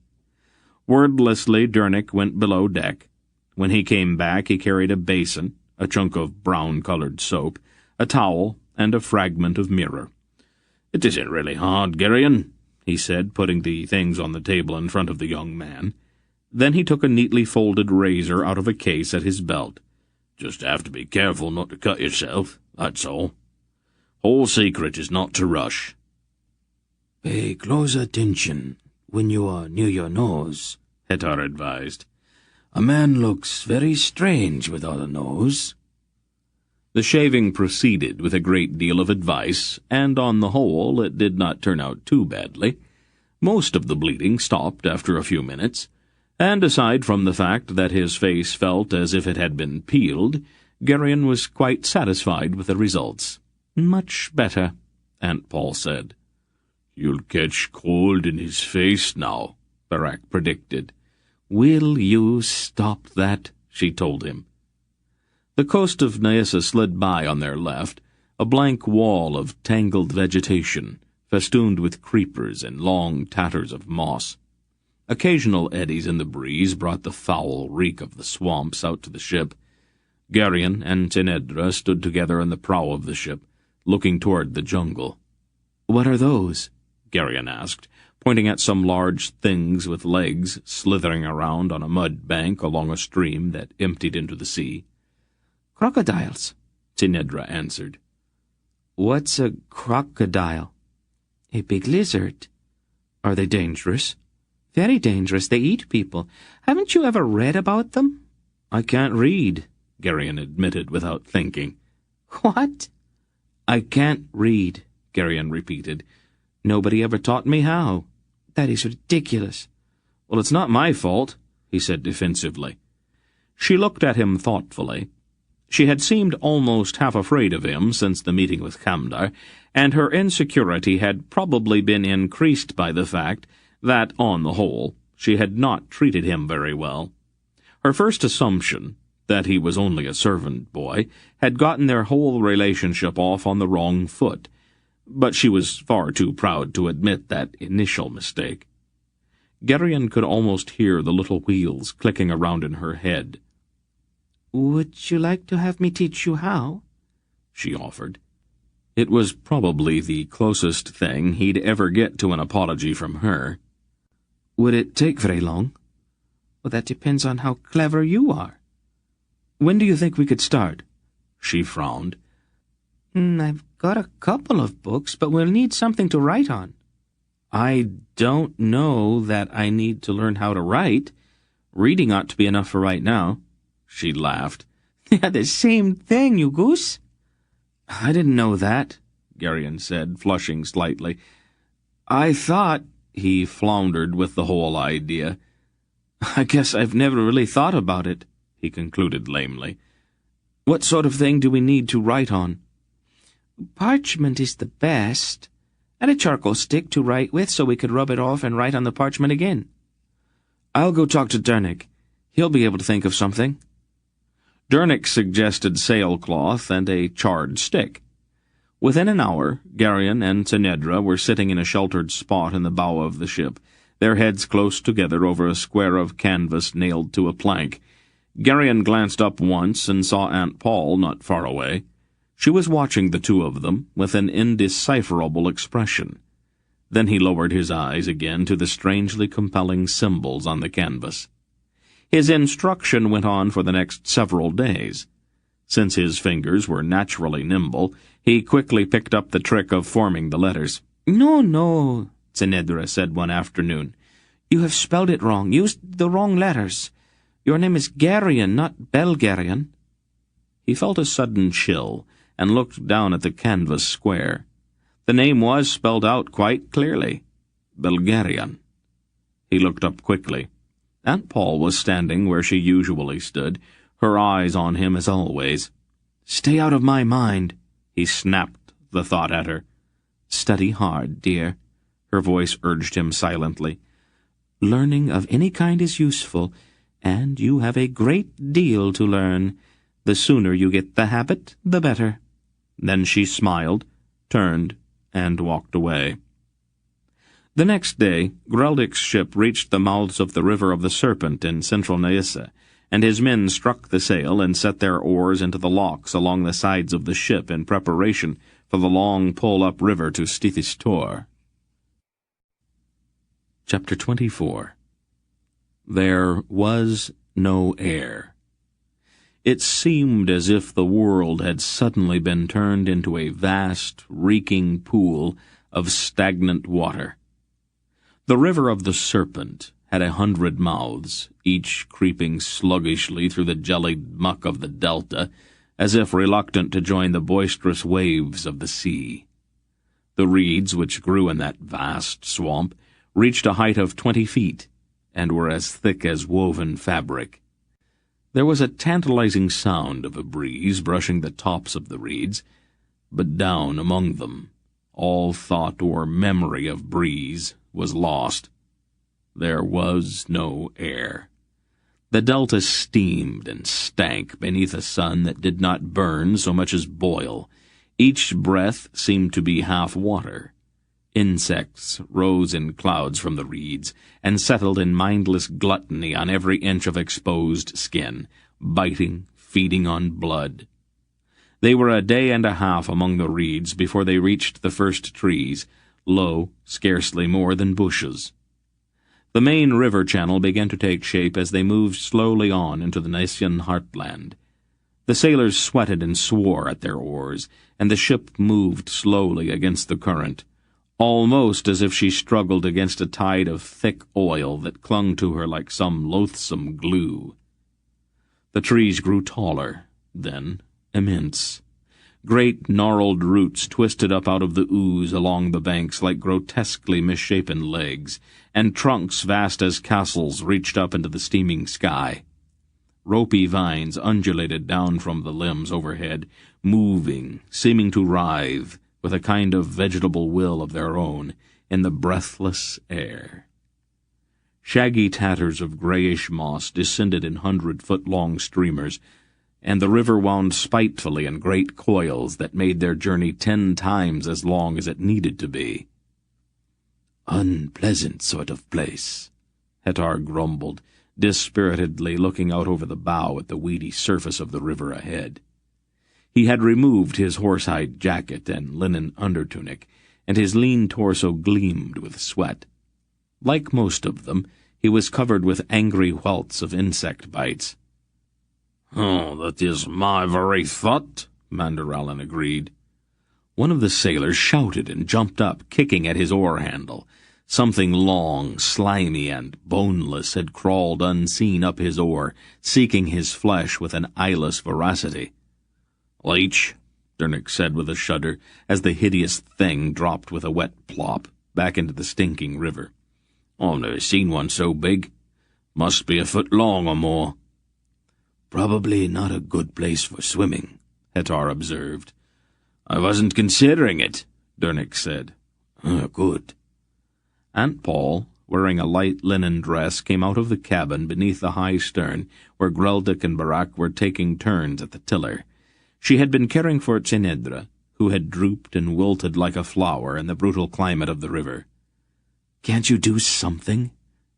Wordlessly, Dernick went below deck. When he came back, he carried a basin, a chunk of brown-colored soap, a towel, and a fragment of mirror. "It isn't really hard, Geryon," he said, putting the things on the table in front of the young man. Then he took a neatly folded razor out of a case at his belt. "Just have to be careful not to cut yourself, that's all. Whole secret is not to rush." "Pay close attention when you are near your nose," Hetar advised. "A man looks very strange without a nose." The shaving proceeded with a great deal of advice, and on the whole it did not turn out too badly. Most of the bleeding stopped after a few minutes, and aside from the fact that his face felt as if it had been peeled, Geryon was quite satisfied with the results. "Much better," Aunt Paul said. "You'll catch cold in his face now," Barak predicted. "Will you stop that?" she told him. The coast of Nyissa slid by on their left, a blank wall of tangled vegetation, festooned with creepers and long tatters of moss. Occasional eddies in the breeze brought the foul reek of the swamps out to the ship. Geryon and Tinedra stood together in the prow of the ship, looking toward the jungle. "What are those?" Geryon asked, pointing at some large things with legs slithering around on a mud bank along a stream that emptied into the sea. "Crocodiles," Tinedra answered. "What's a crocodile?" "A big lizard." "Are they dangerous?" "Very dangerous. They eat people. Haven't you ever read about them?" "I can't read," Geryon admitted without thinking. "What?" "I can't read," Geryon repeated. "Nobody ever taught me how." "That is ridiculous." "Well, it's not my fault," he said defensively. She looked at him thoughtfully. She had seemed almost half afraid of him since the meeting with Kamdar, and her insecurity had probably been increased by the fact that, on the whole, she had not treated him very well. Her first assumption, that he was only a servant boy, had gotten their whole relationship off on the wrong foot, but she was far too proud to admit that initial mistake. Geryon could almost hear the little wheels clicking around in her head. "Would you like to have me teach you how?" she offered. It was probably the closest thing he'd ever get to an apology from her. "Would it take very long?" "Well, that depends on how clever you are." "When do you think we could start?" She frowned. "I've got a couple of books, but we'll need something to write on." "I don't know that I need to learn how to write. Reading ought to be enough for right now." She laughed. "They're the same thing, you goose." "I didn't know that," Geryon said, flushing slightly. "I thought—" He floundered with the whole idea. "I guess I've never really thought about it," he concluded lamely. "What sort of thing do we need to write on?" "Parchment is the best, and a charcoal stick to write with so we could rub it off and write on the parchment again." "I'll go talk to Dernick. He'll be able to think of something." Dernick suggested sailcloth and a charred stick. Within an hour, Geryon and Tinedra were sitting in a sheltered spot in the bow of the ship, their heads close together over a square of canvas nailed to a plank, Geryon glanced up once and saw Aunt Paul not far away. She was watching the two of them with an indecipherable expression. Then he lowered his eyes again to the strangely compelling symbols on the canvas. His instruction went on for the next several days. Since his fingers were naturally nimble, he quickly picked up the trick of forming the letters. No, Zenedra said one afternoon. You have spelled it wrong, used the wrong letters. Your name is Geryon, not Belgarian. He felt a sudden chill and looked down at the canvas square. The name was spelled out quite clearly. Bulgarian. He looked up quickly. Aunt Paul was standing where she usually stood, her eyes on him as always. "Stay out of my mind," he snapped the thought at her. "Study hard, dear," her voice urged him silently. "Learning of any kind is useful, and you have a great deal to learn. The sooner you get the habit, the better." Then she smiled, turned, and walked away. The next day, Greldic's ship reached the mouths of the River of the Serpent in central Naissa, and his men struck the sail and set their oars into the locks along the sides of the ship in preparation for the long pull-up river to Stithistor. Chapter 24. There was no air. It seemed as if the world had suddenly been turned into a vast, reeking pool of stagnant water. The River of the Serpent had 100 mouths, each creeping sluggishly through the jellied muck of the delta, as if reluctant to join the boisterous waves of the sea. The reeds which grew in that vast swamp reached a height of 20 feet, and were as thick as woven fabric. There was a tantalizing sound of a breeze brushing the tops of the reeds, but down among them, all thought or memory of breeze was lost. There was no air. The delta steamed and stank beneath a sun that did not burn so much as boil. Each breath seemed to be half water. Insects rose in clouds from the reeds and settled in mindless gluttony on every inch of exposed skin, biting, feeding on blood. They were a day and a half among the reeds before they reached the first trees, low, scarcely more than bushes. The main river channel began to take shape as they moved slowly on into the Naisian heartland. The sailors sweated and swore at their oars, and the ship moved slowly against the current, almost as if she struggled against a tide of thick oil that clung to her like some loathsome glue. The trees grew taller, then immense. Great gnarled roots twisted up out of the ooze along the banks like grotesquely misshapen legs, and trunks vast as castles reached up into the steaming sky. Ropey vines undulated down from the limbs overhead, moving, seeming to writhe, with a kind of vegetable will of their own, in the breathless air. Shaggy tatters of grayish moss descended in 100-foot-long streamers, and the river wound spitefully in great coils that made their journey 10 times as long as it needed to be. "Unpleasant sort of place," Hettar grumbled, dispiritedly looking out over the bow at the weedy surface of the river ahead. He had removed his horsehide jacket and linen undertunic, and his lean torso gleamed with sweat. Like most of them, he was covered with angry welts of insect bites. "Oh, that is my very thought," Manderallen agreed. One of the sailors shouted and jumped up, kicking at his oar handle. Something long, slimy, and boneless had crawled unseen up his oar, seeking his flesh with an eyeless voracity. "Leech," Dernick said with a shudder, as the hideous thing dropped with a wet plop back into the stinking river. "I've never seen one so big. Must be a foot long or more." "Probably not a good place for swimming," Hettar observed. "I wasn't considering it," Dernick said. Good." Aunt Paul, wearing a light linen dress, came out of the cabin beneath the high stern where Greldick and Barak were taking turns at the tiller. She had been caring for Zenedra, who had drooped and wilted like a flower in the brutal climate of the river. "Can't you do something?"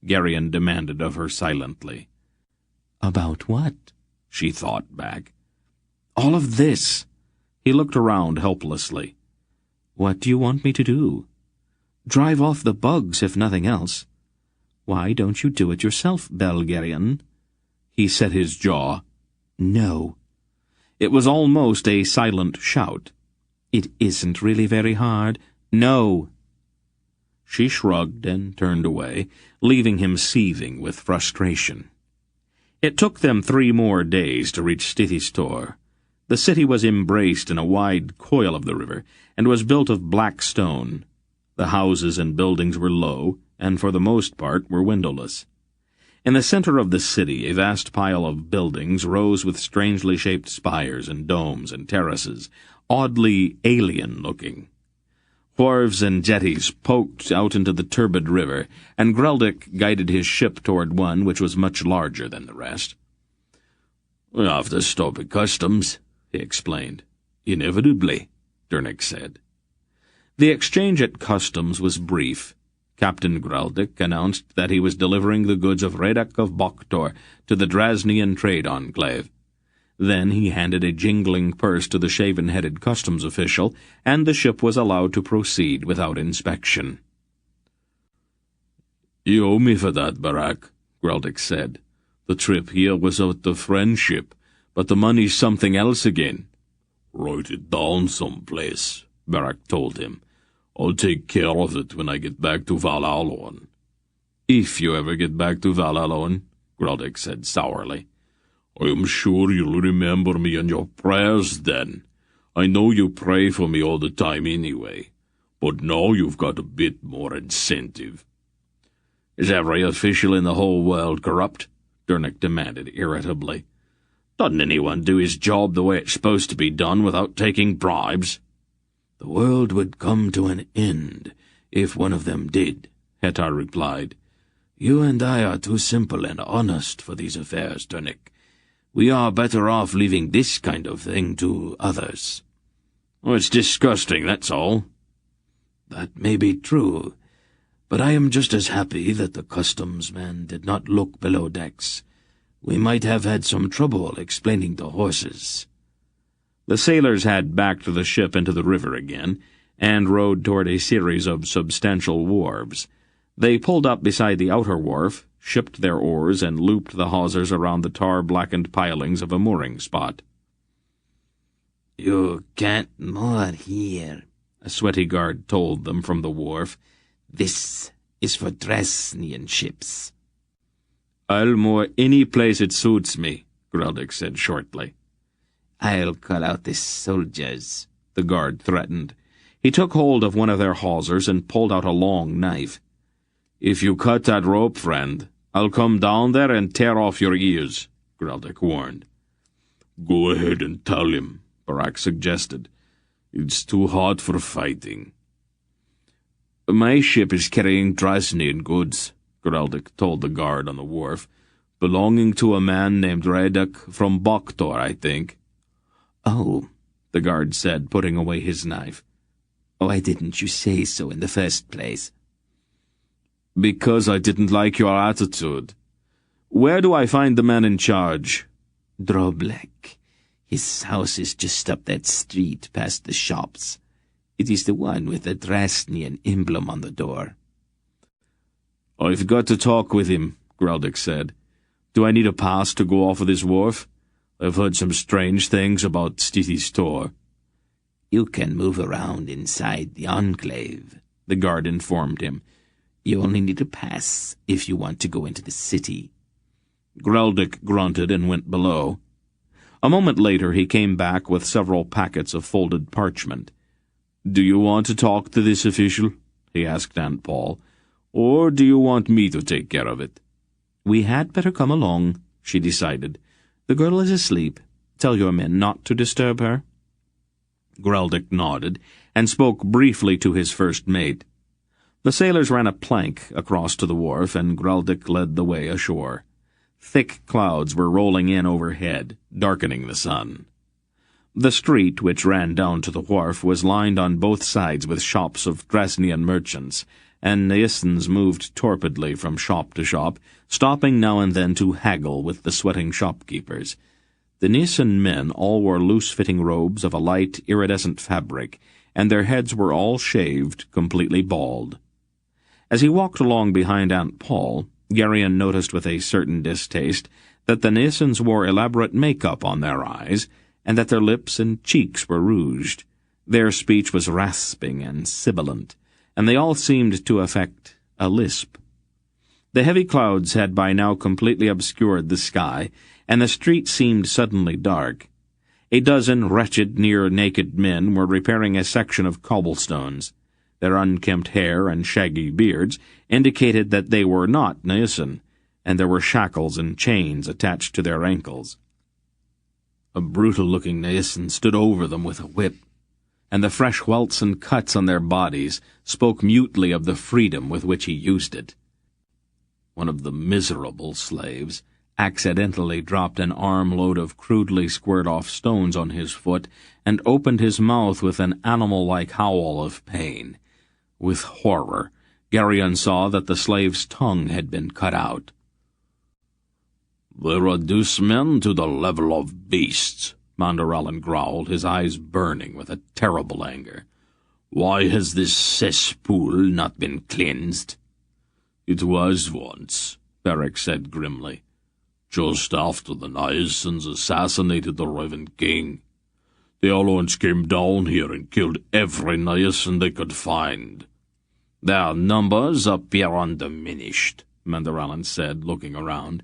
Geryon demanded of her silently. About what? She thought back. All of this. He looked around helplessly. What do you want me to do? Drive off the bugs, if nothing else. Why don't you do it yourself, Belgarian? He set his jaw. No. It was almost a silent shout. It isn't really very hard. No. She shrugged and turned away, leaving him seething with frustration. It took them 3 more days to reach Seierstad. The city was embraced in a wide coil of the river, and was built of black stone. The houses and buildings were low, and for the most part were windowless. In the center of the city, a vast pile of buildings rose with strangely shaped spires and domes and terraces, oddly alien-looking. Wharves and jetties poked out into the turbid river, and Greldick guided his ship toward one which was much larger than the rest. "We have to stop at customs," he explained. "Inevitably," Dernick said. The exchange at customs was brief. Captain Greldick announced that he was delivering the goods of Redak of Boktor to the Drasnian trade enclave. Then he handed a jingling purse to the shaven-headed customs official, and the ship was allowed to proceed without inspection. "You owe me for that, Barak," Greldick said. "The trip here was out of friendship, but the money's something else again." "Write it down someplace," Barak told him. "I'll take care of it when I get back to Valalon." "If you ever get back to Valalon," Greldick said sourly. "I am sure you'll remember me in your prayers then. I know you pray for me all the time anyway, but now you've got a bit more incentive." "Is every official in the whole world corrupt?" Dernick demanded irritably. "Doesn't anyone do his job the way it's supposed to be done without taking bribes?" "The world would come to an end if one of them did," Hettar replied. "You and I are too simple and honest for these affairs, Dernick. We are better off leaving this kind of thing to others." "Oh, it's disgusting, that's all." "That may be true, but I am just as happy that the customs man did not look below decks. We might have had some trouble explaining the horses." The sailors had backed the ship into the river again, and rowed toward a series of substantial wharves. They pulled up beside the outer wharf, shipped their oars, and looped the hawsers around the tar-blackened pilings of a mooring spot. "You can't moor here," a sweaty guard told them from the wharf. "This is for Drasnian ships." "I'll moor any place it suits me," Greldick said shortly. "I'll call out the soldiers," the guard threatened. He took hold of one of their hawsers and pulled out a long knife. "If you cut that rope, friend, I'll come down there and tear off your ears," Greldick warned. "Go ahead and tell him," Barak suggested. "It's too hot for fighting." "My ship is carrying Drasnian goods," Greldick told the guard on the wharf, "belonging to a man named Redak from Boktor, I think." "Oh," the guard said, putting away his knife. "Why didn't you say so in the first place?" "Because I didn't like your attitude. Where do I find the man in charge?" "Droblek. His house is just up that street past the shops. It is the one with the Drasnian emblem on the door." "I've got to talk with him," Greldick said. "Do I need a pass to go off of this wharf? I've heard some strange things about Seierstad." "You can move around inside the enclave," the guard informed him. "You only need a pass if you want to go into the city." Greldick grunted and went below. A moment later he came back with several packets of folded parchment. "Do you want to talk to this official?" he asked Aunt Paul. "Or do you want me to take care of it?" "We had better come along," she decided. "The girl is asleep. Tell your men not to disturb her." Greldick nodded, and spoke briefly to his first mate. The sailors ran a plank across to the wharf, and Greldick led the way ashore. Thick clouds were rolling in overhead, darkening the sun. The street, which ran down to the wharf, was lined on both sides with shops of Drasnian merchants, and Naissans moved torpidly from shop to shop, stopping now and then to haggle with the sweating shopkeepers. The Nissen men all wore loose-fitting robes of a light, iridescent fabric, and their heads were all shaved, completely bald. As he walked along behind Aunt Paul, Geryon noticed with a certain distaste that the Nissens wore elaborate makeup on their eyes, and that their lips and cheeks were rouged. Their speech was rasping and sibilant, and they all seemed to affect a lisp. The heavy clouds had by now completely obscured the sky, and the street seemed suddenly dark. A dozen wretched, near-naked men were repairing a section of cobblestones. Their unkempt hair and shaggy beards indicated that they were not Nissen, and there were shackles and chains attached to their ankles. A brutal-looking Nissen stood over them with a whip, and the fresh welts and cuts on their bodies spoke mutely of the freedom with which he used it. One of the miserable slaves accidentally dropped an armload of crudely squared-off stones on his foot and opened his mouth with an animal-like howl of pain. With horror, Geryon saw that the slave's tongue had been cut out. "They reduce men to the level of beasts," Mandorellan growled, his eyes burning with a terrible anger. "Why has this cesspool not been cleansed?" "It was once," Beric said grimly, "just after the Naissans assassinated the Raven King. The Alliance came down here and killed every Naissan they could find." "Their numbers appear undiminished," Mandorellan said, looking around.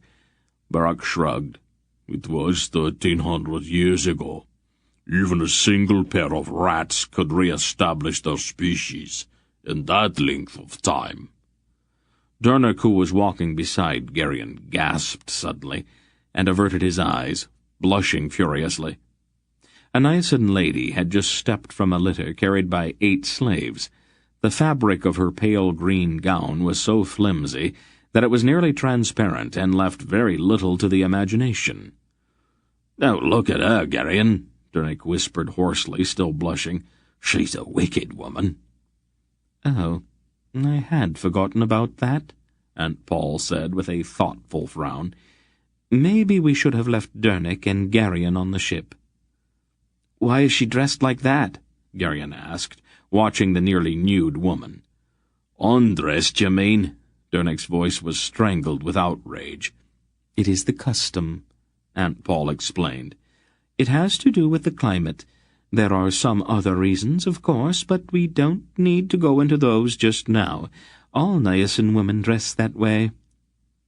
Beric shrugged. "It was 1,300 years ago. Even a single pair of rats could re-establish their species in that length of time." Dernick, who was walking beside Geryon, gasped suddenly, and averted his eyes, blushing furiously. A Nissen lady had just stepped from a litter carried by 8 slaves. The fabric of her pale green gown was so flimsy that it was nearly transparent and left very little to the imagination. "Don't look at her, Geryon," Dernick whispered hoarsely, still blushing. "She's a wicked woman." "Oh, I had forgotten about that," Aunt Paul said with a thoughtful frown. "Maybe we should have left Dernick and Geryon on the ship." "Why is she dressed like that?" Geryon asked, watching the nearly nude woman. "Undressed, you mean?" Dernick's voice was strangled with outrage. "It is the custom," Aunt Paul explained. "It has to do with the climate. There are some other reasons, of course, but we don't need to go into those just now. All Nissen women dress that way."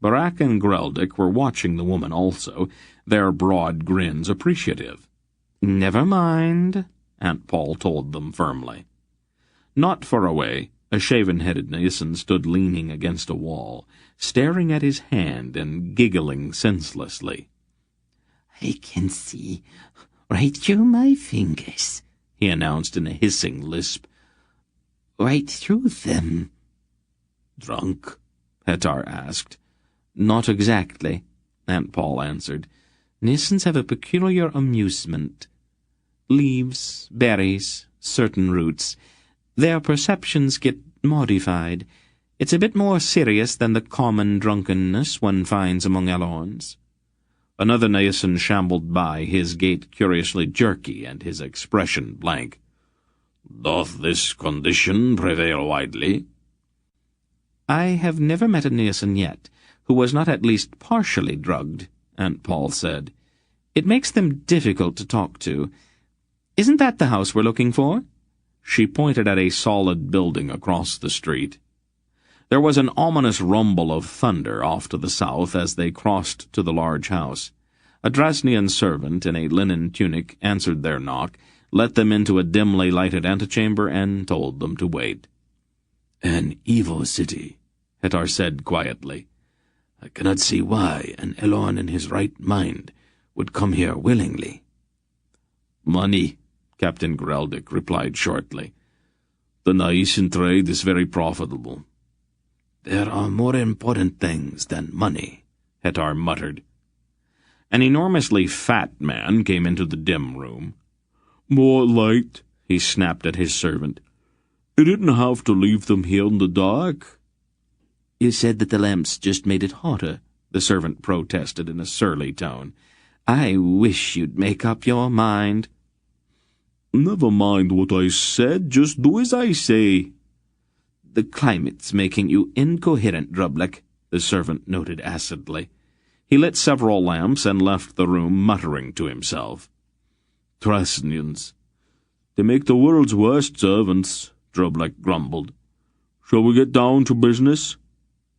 Barak and Greldick were watching the woman also, their broad grins appreciative. "Never mind," Aunt Paul told them firmly. Not far away, a shaven-headed Nissen stood leaning against a wall, staring at his hand and giggling senselessly. "I can see right through my fingers," he announced in a hissing lisp. "Right through them." "Drunk?" Hettar asked. "Not exactly," Aunt Paul answered. "Nissens have a peculiar amusement. Leaves, berries, certain roots. Their perceptions get modified. It's a bit more serious than the common drunkenness one finds among Alorns." Another Nissen shambled by, his gait curiously jerky and his expression blank. "Doth this condition prevail widely?" "I have never met a Nissen yet who was not at least partially drugged," Aunt Paul said. "It makes them difficult to talk to. Isn't that the house we're looking for?" She pointed at a solid building across the street. There was an ominous rumble of thunder off to the south as they crossed to the large house. A Drasnian servant in a linen tunic answered their knock, let them into a dimly lighted antechamber, and told them to wait. "An evil city," Hettar said quietly. "I cannot see why an Elorn in his right mind would come here willingly." "Money," Captain Greldick replied shortly. "The Nissen trade is very profitable." "There are more important things than money," Hettar muttered. An enormously fat man came into the dim room. "More light," he snapped at his servant. You didn't have to leave them here in the dark." "You said that the lamps just made it hotter," the servant protested in a surly tone. "I wish you'd make up your mind." "Never mind what I said, just do as I say." "The climate's making you incoherent, Drublick," the servant noted acidly. He lit several lamps and left the room, muttering to himself. "Trasnians. They make the world's worst servants," Drublick grumbled. "Shall we get down to business?"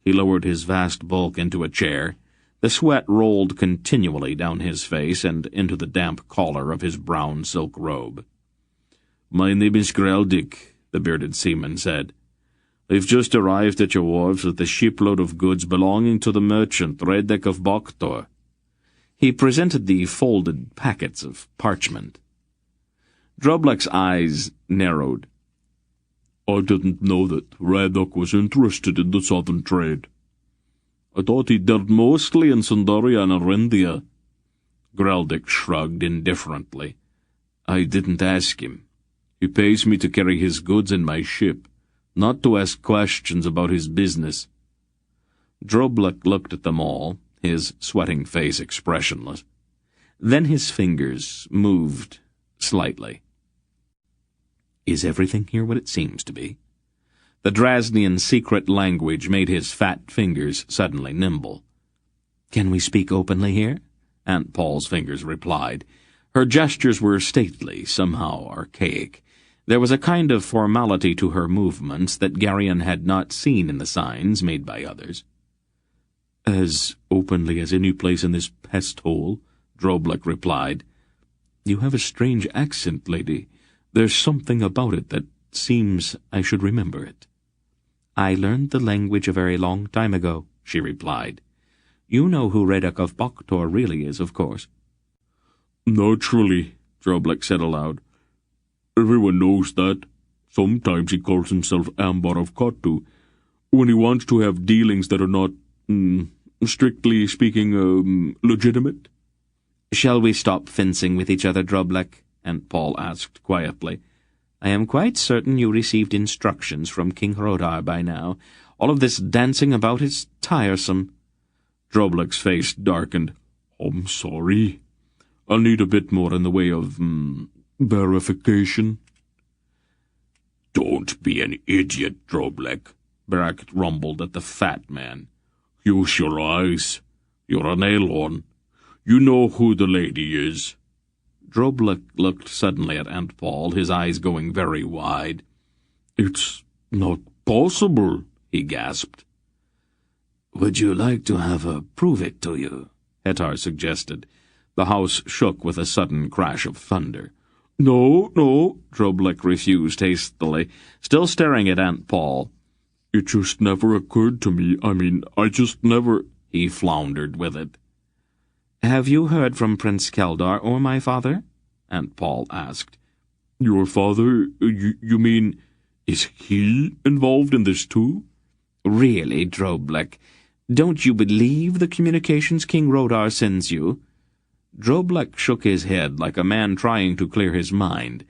He lowered his vast bulk into a chair. The sweat rolled continually down his face and into the damp collar of his brown silk robe. "My name is Greldick," the bearded seaman said. "I've just arrived at your wharves with a shipload of goods belonging to the merchant Redek of Boktor." He presented the folded packets of parchment. Drublick's eyes narrowed. "I didn't know that Redek was interested in the southern trade. I thought he dealt mostly in Sundaria and Arindia." Greldick shrugged indifferently. "I didn't ask him. He pays me to carry his goods in my ship, not to ask questions about his business." Drublick looked at them all, his sweating face expressionless. Then his fingers moved slightly. "Is everything here what it seems to be?" The Drasnian secret language made his fat fingers suddenly nimble. "Can we speak openly here?" Aunt Paul's fingers replied. Her gestures were stately, somehow archaic. There was a kind of formality to her movements that Garyon had not seen in the signs made by others. "As openly as any place in this pest hole," Drublick replied. "You have a strange accent, lady. There's something about it that seems I should remember it." "I learned the language a very long time ago," she replied. "You know who Redek of Boktor really is, of course." "Naturally," Drublick said aloud. "Everyone knows that. Sometimes he calls himself Ambar of Kotu, when he wants to have dealings that are not, strictly speaking, legitimate." "Shall we stop fencing with each other, Drublick?" Aunt Paul asked quietly. "I am quite certain you received instructions from King Hrodar by now. All of this dancing about is tiresome." Drublick's face darkened. "I'm sorry. I'll need a bit more in the way of, verification." "Don't be an idiot, Drublick," Barak rumbled at the fat man. "Use your eyes. You're an Elon. You know who the lady is." Drublick looked suddenly at Aunt Paul, his eyes going very wide. "It's not possible," he gasped. "Would you like to have her prove it to you?" Hetar suggested. The house shook with a sudden crash of thunder. No, Drublick refused hastily, still staring at Aunt Paul. "It just never occurred to me. I just never—" He floundered with it. "Have you heard from Prince Keldar or my father?" Aunt Paul asked. "Your father? You mean, is he involved in this too?" "Really, Drublick, don't you believe the communications King Hrodar sends you?" Drublick shook his head like a man trying to clear his mind.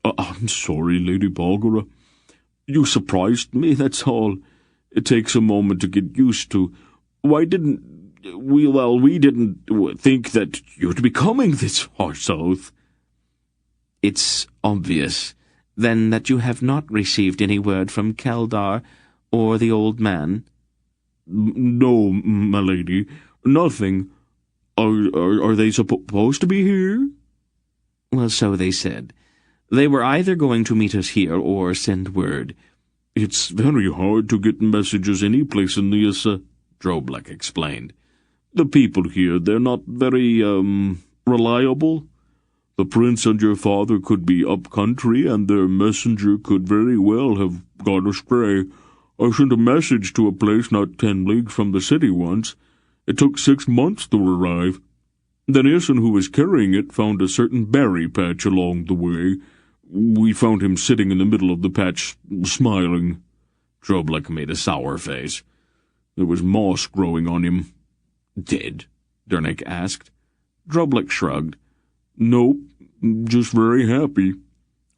"I'm sorry, Lady Balgara. You surprised me, that's all. It takes a moment to get used to. Why didn't we didn't think that you'd be coming this far south." "It's obvious, then, that you have not received any word from Keldar or the old man?" "No, my lady, nothing. Are they supposed to be here?" "Well, so they said. They were either going to meet us here or send word." "It's very hard to get messages any place in Nyassa," Drublick explained. "The people here, they're not very, reliable. The prince and your father could be up country, and their messenger could very well have gone astray. I sent a message to a place not 10 leagues from the city once. It took 6 months to arrive. The Nielsen who was carrying it found a certain berry patch along the way. We found him sitting in the middle of the patch, smiling." Drublick made a sour face. "There was moss growing on him." "Dead?" Dernick asked. Drublick shrugged. "Nope, just very happy.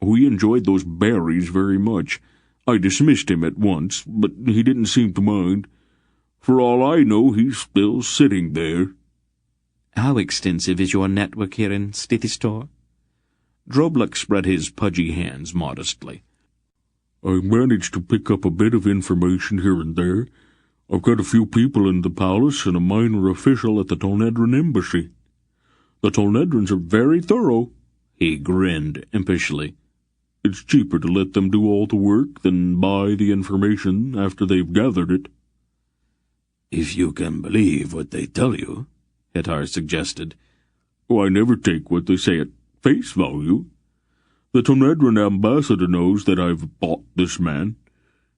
We enjoyed those berries very much. I dismissed him at once, but he didn't seem to mind. For all I know, he's still sitting there." "How extensive is your network here in Seierstad?" Drobluk spread his pudgy hands modestly. "I managed to pick up a bit of information here and there. I've got a few people in the palace and a minor official at the Tolnedran embassy. The Tolnedrans are very thorough." He grinned impishly. "It's cheaper to let them do all the work than buy the information after they've gathered it." "If you can believe what they tell you," Hitar suggested. "I never take what they say at face value. The Tolnedran ambassador knows that I've bought this man.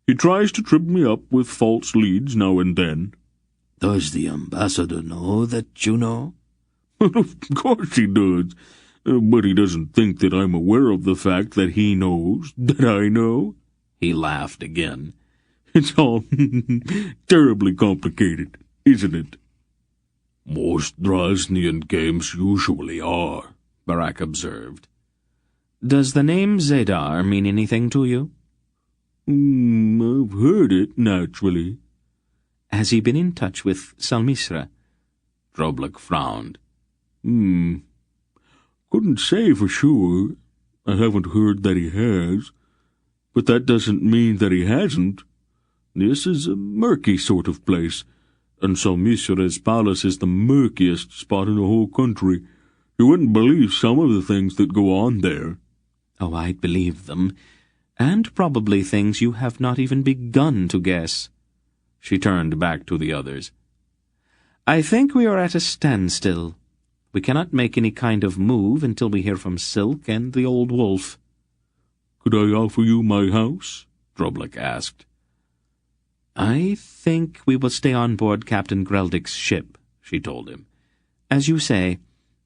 He tries to trip me up with false leads now and then." "Does the ambassador know that you know?" "Of course he does. But he doesn't think that I'm aware of the fact that he knows that I know." He laughed again. "It's all terribly complicated, isn't it?" "Most Drasnian games usually are," Barak observed. "Does the name Zadar mean anything to you?" "I've heard it, naturally." "Has he been in touch with Salmisra?" Drobluk frowned. Couldn't say for sure. I haven't heard that he has. But that doesn't mean that he hasn't. This is a murky sort of place, and Salmisra's palace is the murkiest spot in the whole country. You wouldn't believe some of the things that go on there." "Oh, I'd believe them. And probably things you have not even begun to guess." She turned back to the others. "I think we are at a standstill. We cannot make any kind of move until we hear from Silk and the old wolf." "Could I offer you my house?" Drobluk asked. "I think we will stay on board Captain Greldik's ship," she told him. "As you say,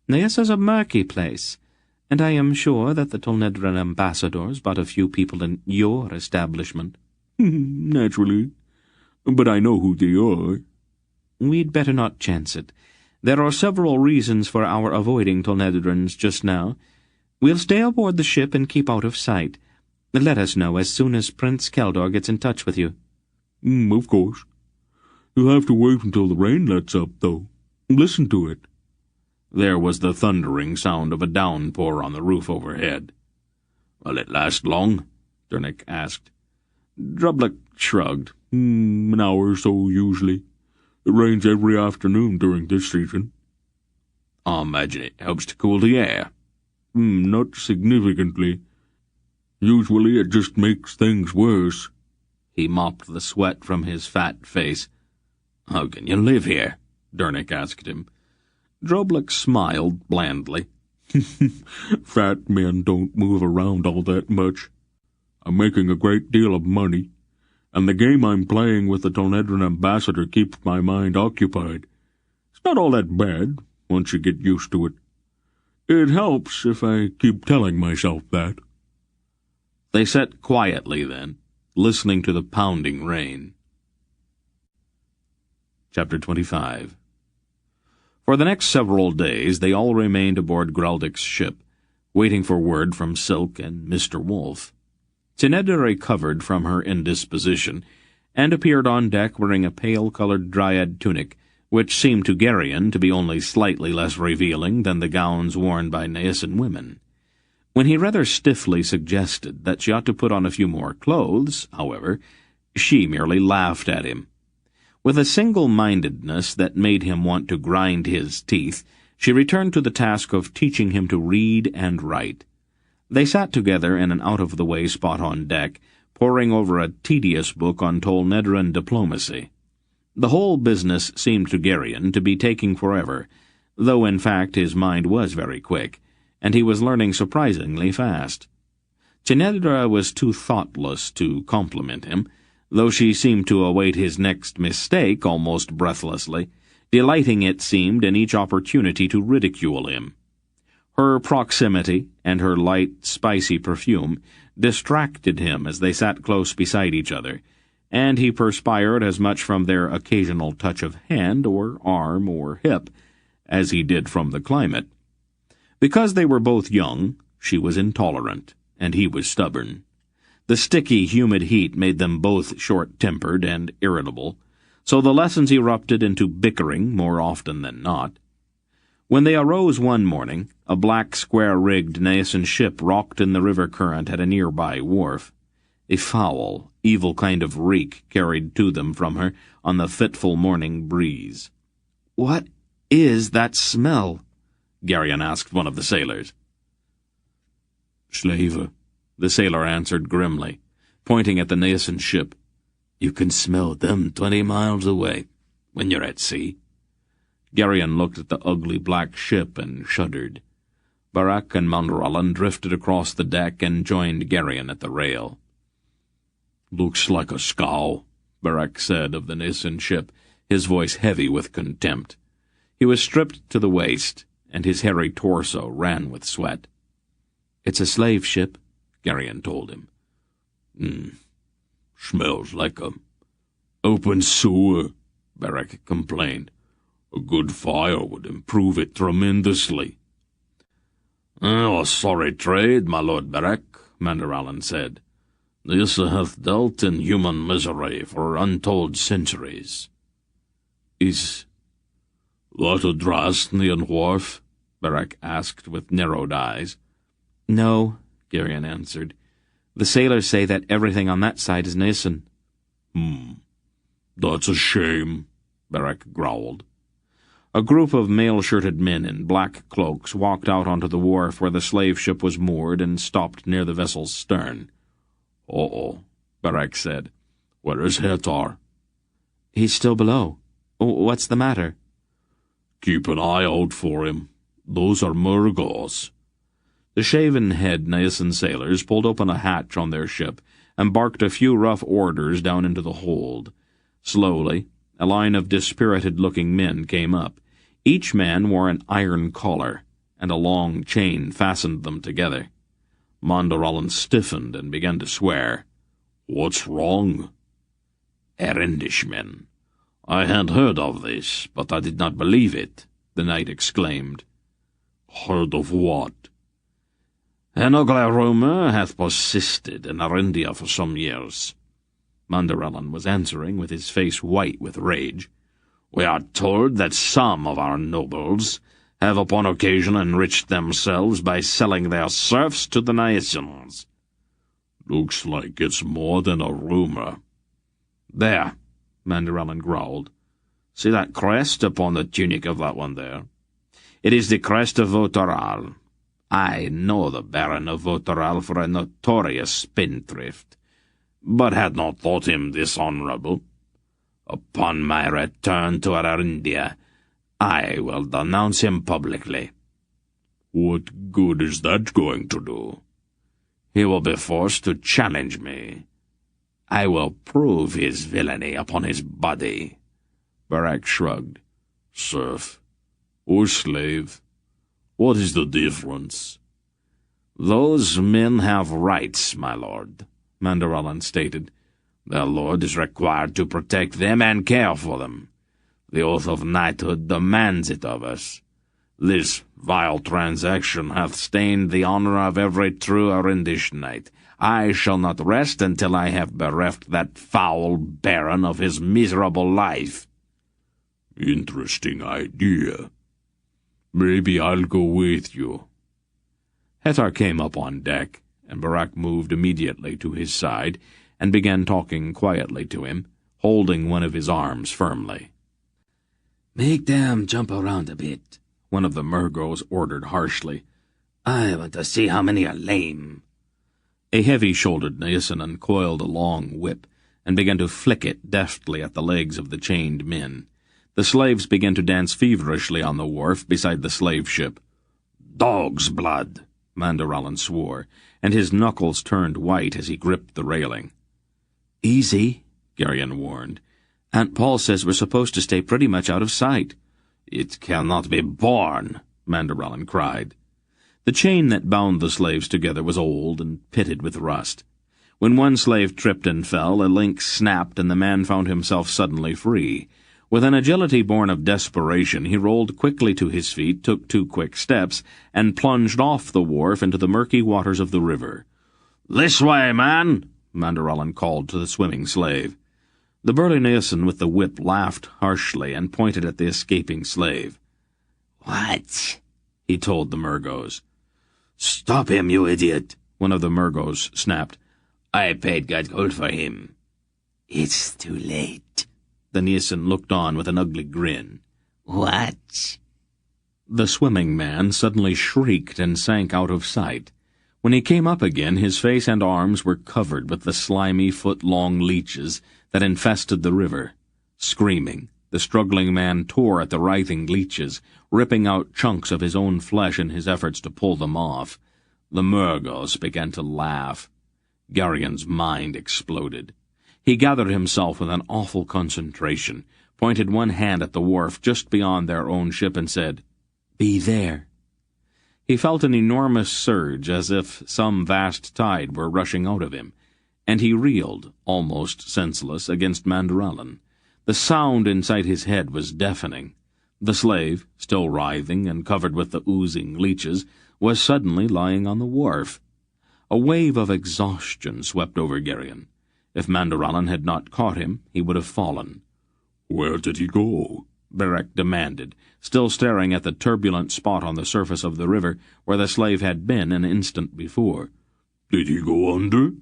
this is a murky place, and I am sure that the Tolnedran ambassadors bought a few people in your establishment." "Naturally. But I know who they are." "We'd better not chance it. There are several reasons for our avoiding Tolnedrans just now. We'll stay aboard the ship and keep out of sight. Let us know as soon as Prince Keldor gets in touch with you." "Of course. You'll have to wait until the rain lets up, though. Listen to it." There was the thundering sound of a downpour on the roof overhead. "Will it last long?" Dernick asked. Drobluk shrugged. An hour or so, usually. It rains every afternoon during this season." "I imagine it helps to cool the air." Not significantly. Usually it just makes things worse." He mopped the sweat from his fat face. "How can you live here?" Dernick asked him. Drobluk smiled blandly. "Fat men don't move around all that much. I'm making a great deal of money, and the game I'm playing with the Tolnedran ambassador keeps my mind occupied. It's not all that bad, once you get used to it. It helps if I keep telling myself that." They sat quietly then, listening to the pounding rain. Chapter 25. For the next several days they all remained aboard Greldik's ship, waiting for word from Silk and Mr. Wolf. Tinedda recovered from her indisposition, and appeared on deck wearing a pale-colored dryad tunic, which seemed to Geryon to be only slightly less revealing than the gowns worn by Naasan women. When he rather stiffly suggested that she ought to put on a few more clothes, however, she merely laughed at him. With a single-mindedness that made him want to grind his teeth, she returned to the task of teaching him to read and write. They sat together in an out-of-the-way spot on deck, poring over a tedious book on Tolnedran diplomacy. The whole business seemed to Geryon to be taking forever, though in fact his mind was very quick, and he was learning surprisingly fast. Tinedra was too thoughtless to compliment him, though she seemed to await his next mistake almost breathlessly, delighting, it seemed, in each opportunity to ridicule him. Her proximity and her light, spicy perfume distracted him as they sat close beside each other, and he perspired as much from their occasional touch of hand or arm or hip as he did from the climate. Because they were both young, she was intolerant, and he was stubborn. The sticky, humid heat made them both short-tempered and irritable, so the lessons erupted into bickering more often than not. When they arose one morning, a black, square-rigged Naesan ship rocked in the river current at a nearby wharf. A foul, evil kind of reek carried to them from her on the fitful morning breeze. "What is that smell?" Geryon asked one of the sailors. "Slaver," the sailor answered grimly, pointing at the Naesan ship. "You can smell them 20 miles away when you're at sea." Geryon looked at the ugly black ship and shuddered. Barak and Mandralan drifted across the deck and joined Geryon at the rail. "Looks like a scow," Barak said of the Naesan ship, his voice heavy with contempt. He was stripped to the waist, and his hairy torso ran with sweat. "It's a slave ship," Geryon told him. Smells like a open sewer," Barak complained. "A good fire would improve it tremendously." "Oh, sorry trade, my lord Barak," Mandralan said. "This hath dealt in human misery for untold centuries." "Is that a Drasnian wharf?" Barak asked with narrowed eyes. "No," Geryon answered. "The sailors say that everything on that side is Naesan." That's a shame," Barak growled. A group of mail-shirted men in black cloaks walked out onto the wharf where the slave ship was moored and stopped near the vessel's stern. "Uh-oh," Barak said. "Where is Hetar?" "He's still below. What's the matter?" "Keep an eye out for him. Those are Murgos." The shaven-head Naesan sailors pulled open a hatch on their ship and barked a few rough orders down into the hold. Slowly, a line of dispirited-looking men came up. Each man wore an iron collar, and a long chain fastened them together. Mandralan stiffened and began to swear. "What's wrong?" "Erendish-men. I had heard of this, but I did not believe it," the knight exclaimed. "Heard of what?" "An ugly rumour hath persisted in Arindia for some years." Mandralan was answering with his face white with rage. "We are told that some of our nobles have upon occasion enriched themselves by selling their serfs to the Naesians." "Looks like it's more than a rumor." "There," Mandralan growled. "See that crest upon the tunic of that one there? It is the crest of Votaral. I know the Baron of Votaral for a notorious spendthrift, but had not thought him dishonourable. Upon my return to Arindia, I will denounce him publicly." "What good is that going to do?" "He will be forced to challenge me. I will prove his villainy upon his body." Barak shrugged. "Serf or slave? What is the difference?" "Those men have rights, my lord," Mandralan stated. "Their lord is required to protect them and care for them. The oath of knighthood demands it of us. This vile transaction hath stained the honour of every true Arindish knight. I shall not rest until I have bereft that foul baron of his miserable life." "Interesting idea. Maybe I'll go with you." Hetar came up on deck, and Barak moved immediately to his side and began talking quietly to him, holding one of his arms firmly. "Make them jump around a bit," one of the Murgos ordered harshly. "I want to see how many are lame." A heavy-shouldered Naesan uncoiled a long whip and began to flick it deftly at the legs of the chained men. The slaves began to dance feverishly on the wharf beside the slave ship. "Dog's blood," Mandralan swore, and his knuckles turned white as he gripped the railing. "Easy," Geryon warned. "Aunt Paul says we're supposed to stay pretty much out of sight." "It cannot be borne," Mandralan cried. The chain that bound the slaves together was old and pitted with rust. When one slave tripped and fell, a link snapped and the man found himself suddenly free. With an agility born of desperation, he rolled quickly to his feet, took 2 quick steps, and plunged off the wharf into the murky waters of the river. "This way, man!" Mandaralin called to the swimming slave. The burly Nason with the whip laughed harshly and pointed at the escaping slave. What? He told the Murgos. Stop him, you idiot, one of the Murgos snapped. I paid good gold for him. It's too late. The Nason looked on with an ugly grin. What? The swimming man suddenly shrieked and sank out of sight. When he came up again, his face and arms were covered with the slimy, foot-long leeches that infested the river. Screaming, the struggling man tore at the writhing leeches, ripping out chunks of his own flesh in his efforts to pull them off. The Murgos began to laugh. Garion's mind exploded. He gathered himself with an awful concentration, pointed one hand at the wharf just beyond their own ship, and said, "Be there." He felt an enormous surge, as if some vast tide were rushing out of him, and he reeled, almost senseless, against Mandaralin. The sound inside his head was deafening. The slave, still writhing and covered with the oozing leeches, was suddenly lying on the wharf. A wave of exhaustion swept over Garion. If Mandaralin had not caught him, he would have fallen. "Where did he go?" Berek demanded, still staring at the turbulent spot on the surface of the river where the slave had been an instant before. "Did he go under?"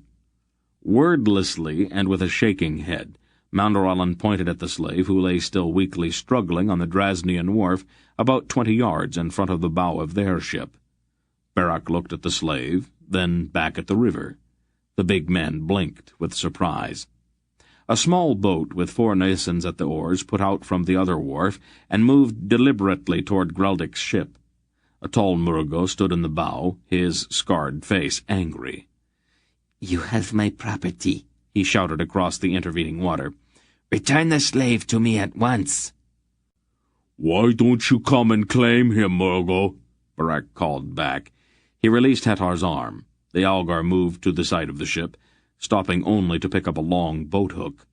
Wordlessly and with a shaking head, Mandaralin pointed at the slave, who lay still weakly struggling on the Draznian wharf about 20 yards in front of the bow of their ship. Berek looked at the slave, then back at the river. The big man blinked with surprise. A small boat with 4 Nasons at the oars put out from the other wharf and moved deliberately toward Greldic's ship. A tall Murgo stood in the bow, his scarred face angry. "You have my property," he shouted across the intervening water. "Return the slave to me at once." "Why don't you come and claim him, Murgo?" Berek called back. He released Hetar's arm. The Algar moved to the side of the ship, stopping only to pick up a long boat hook.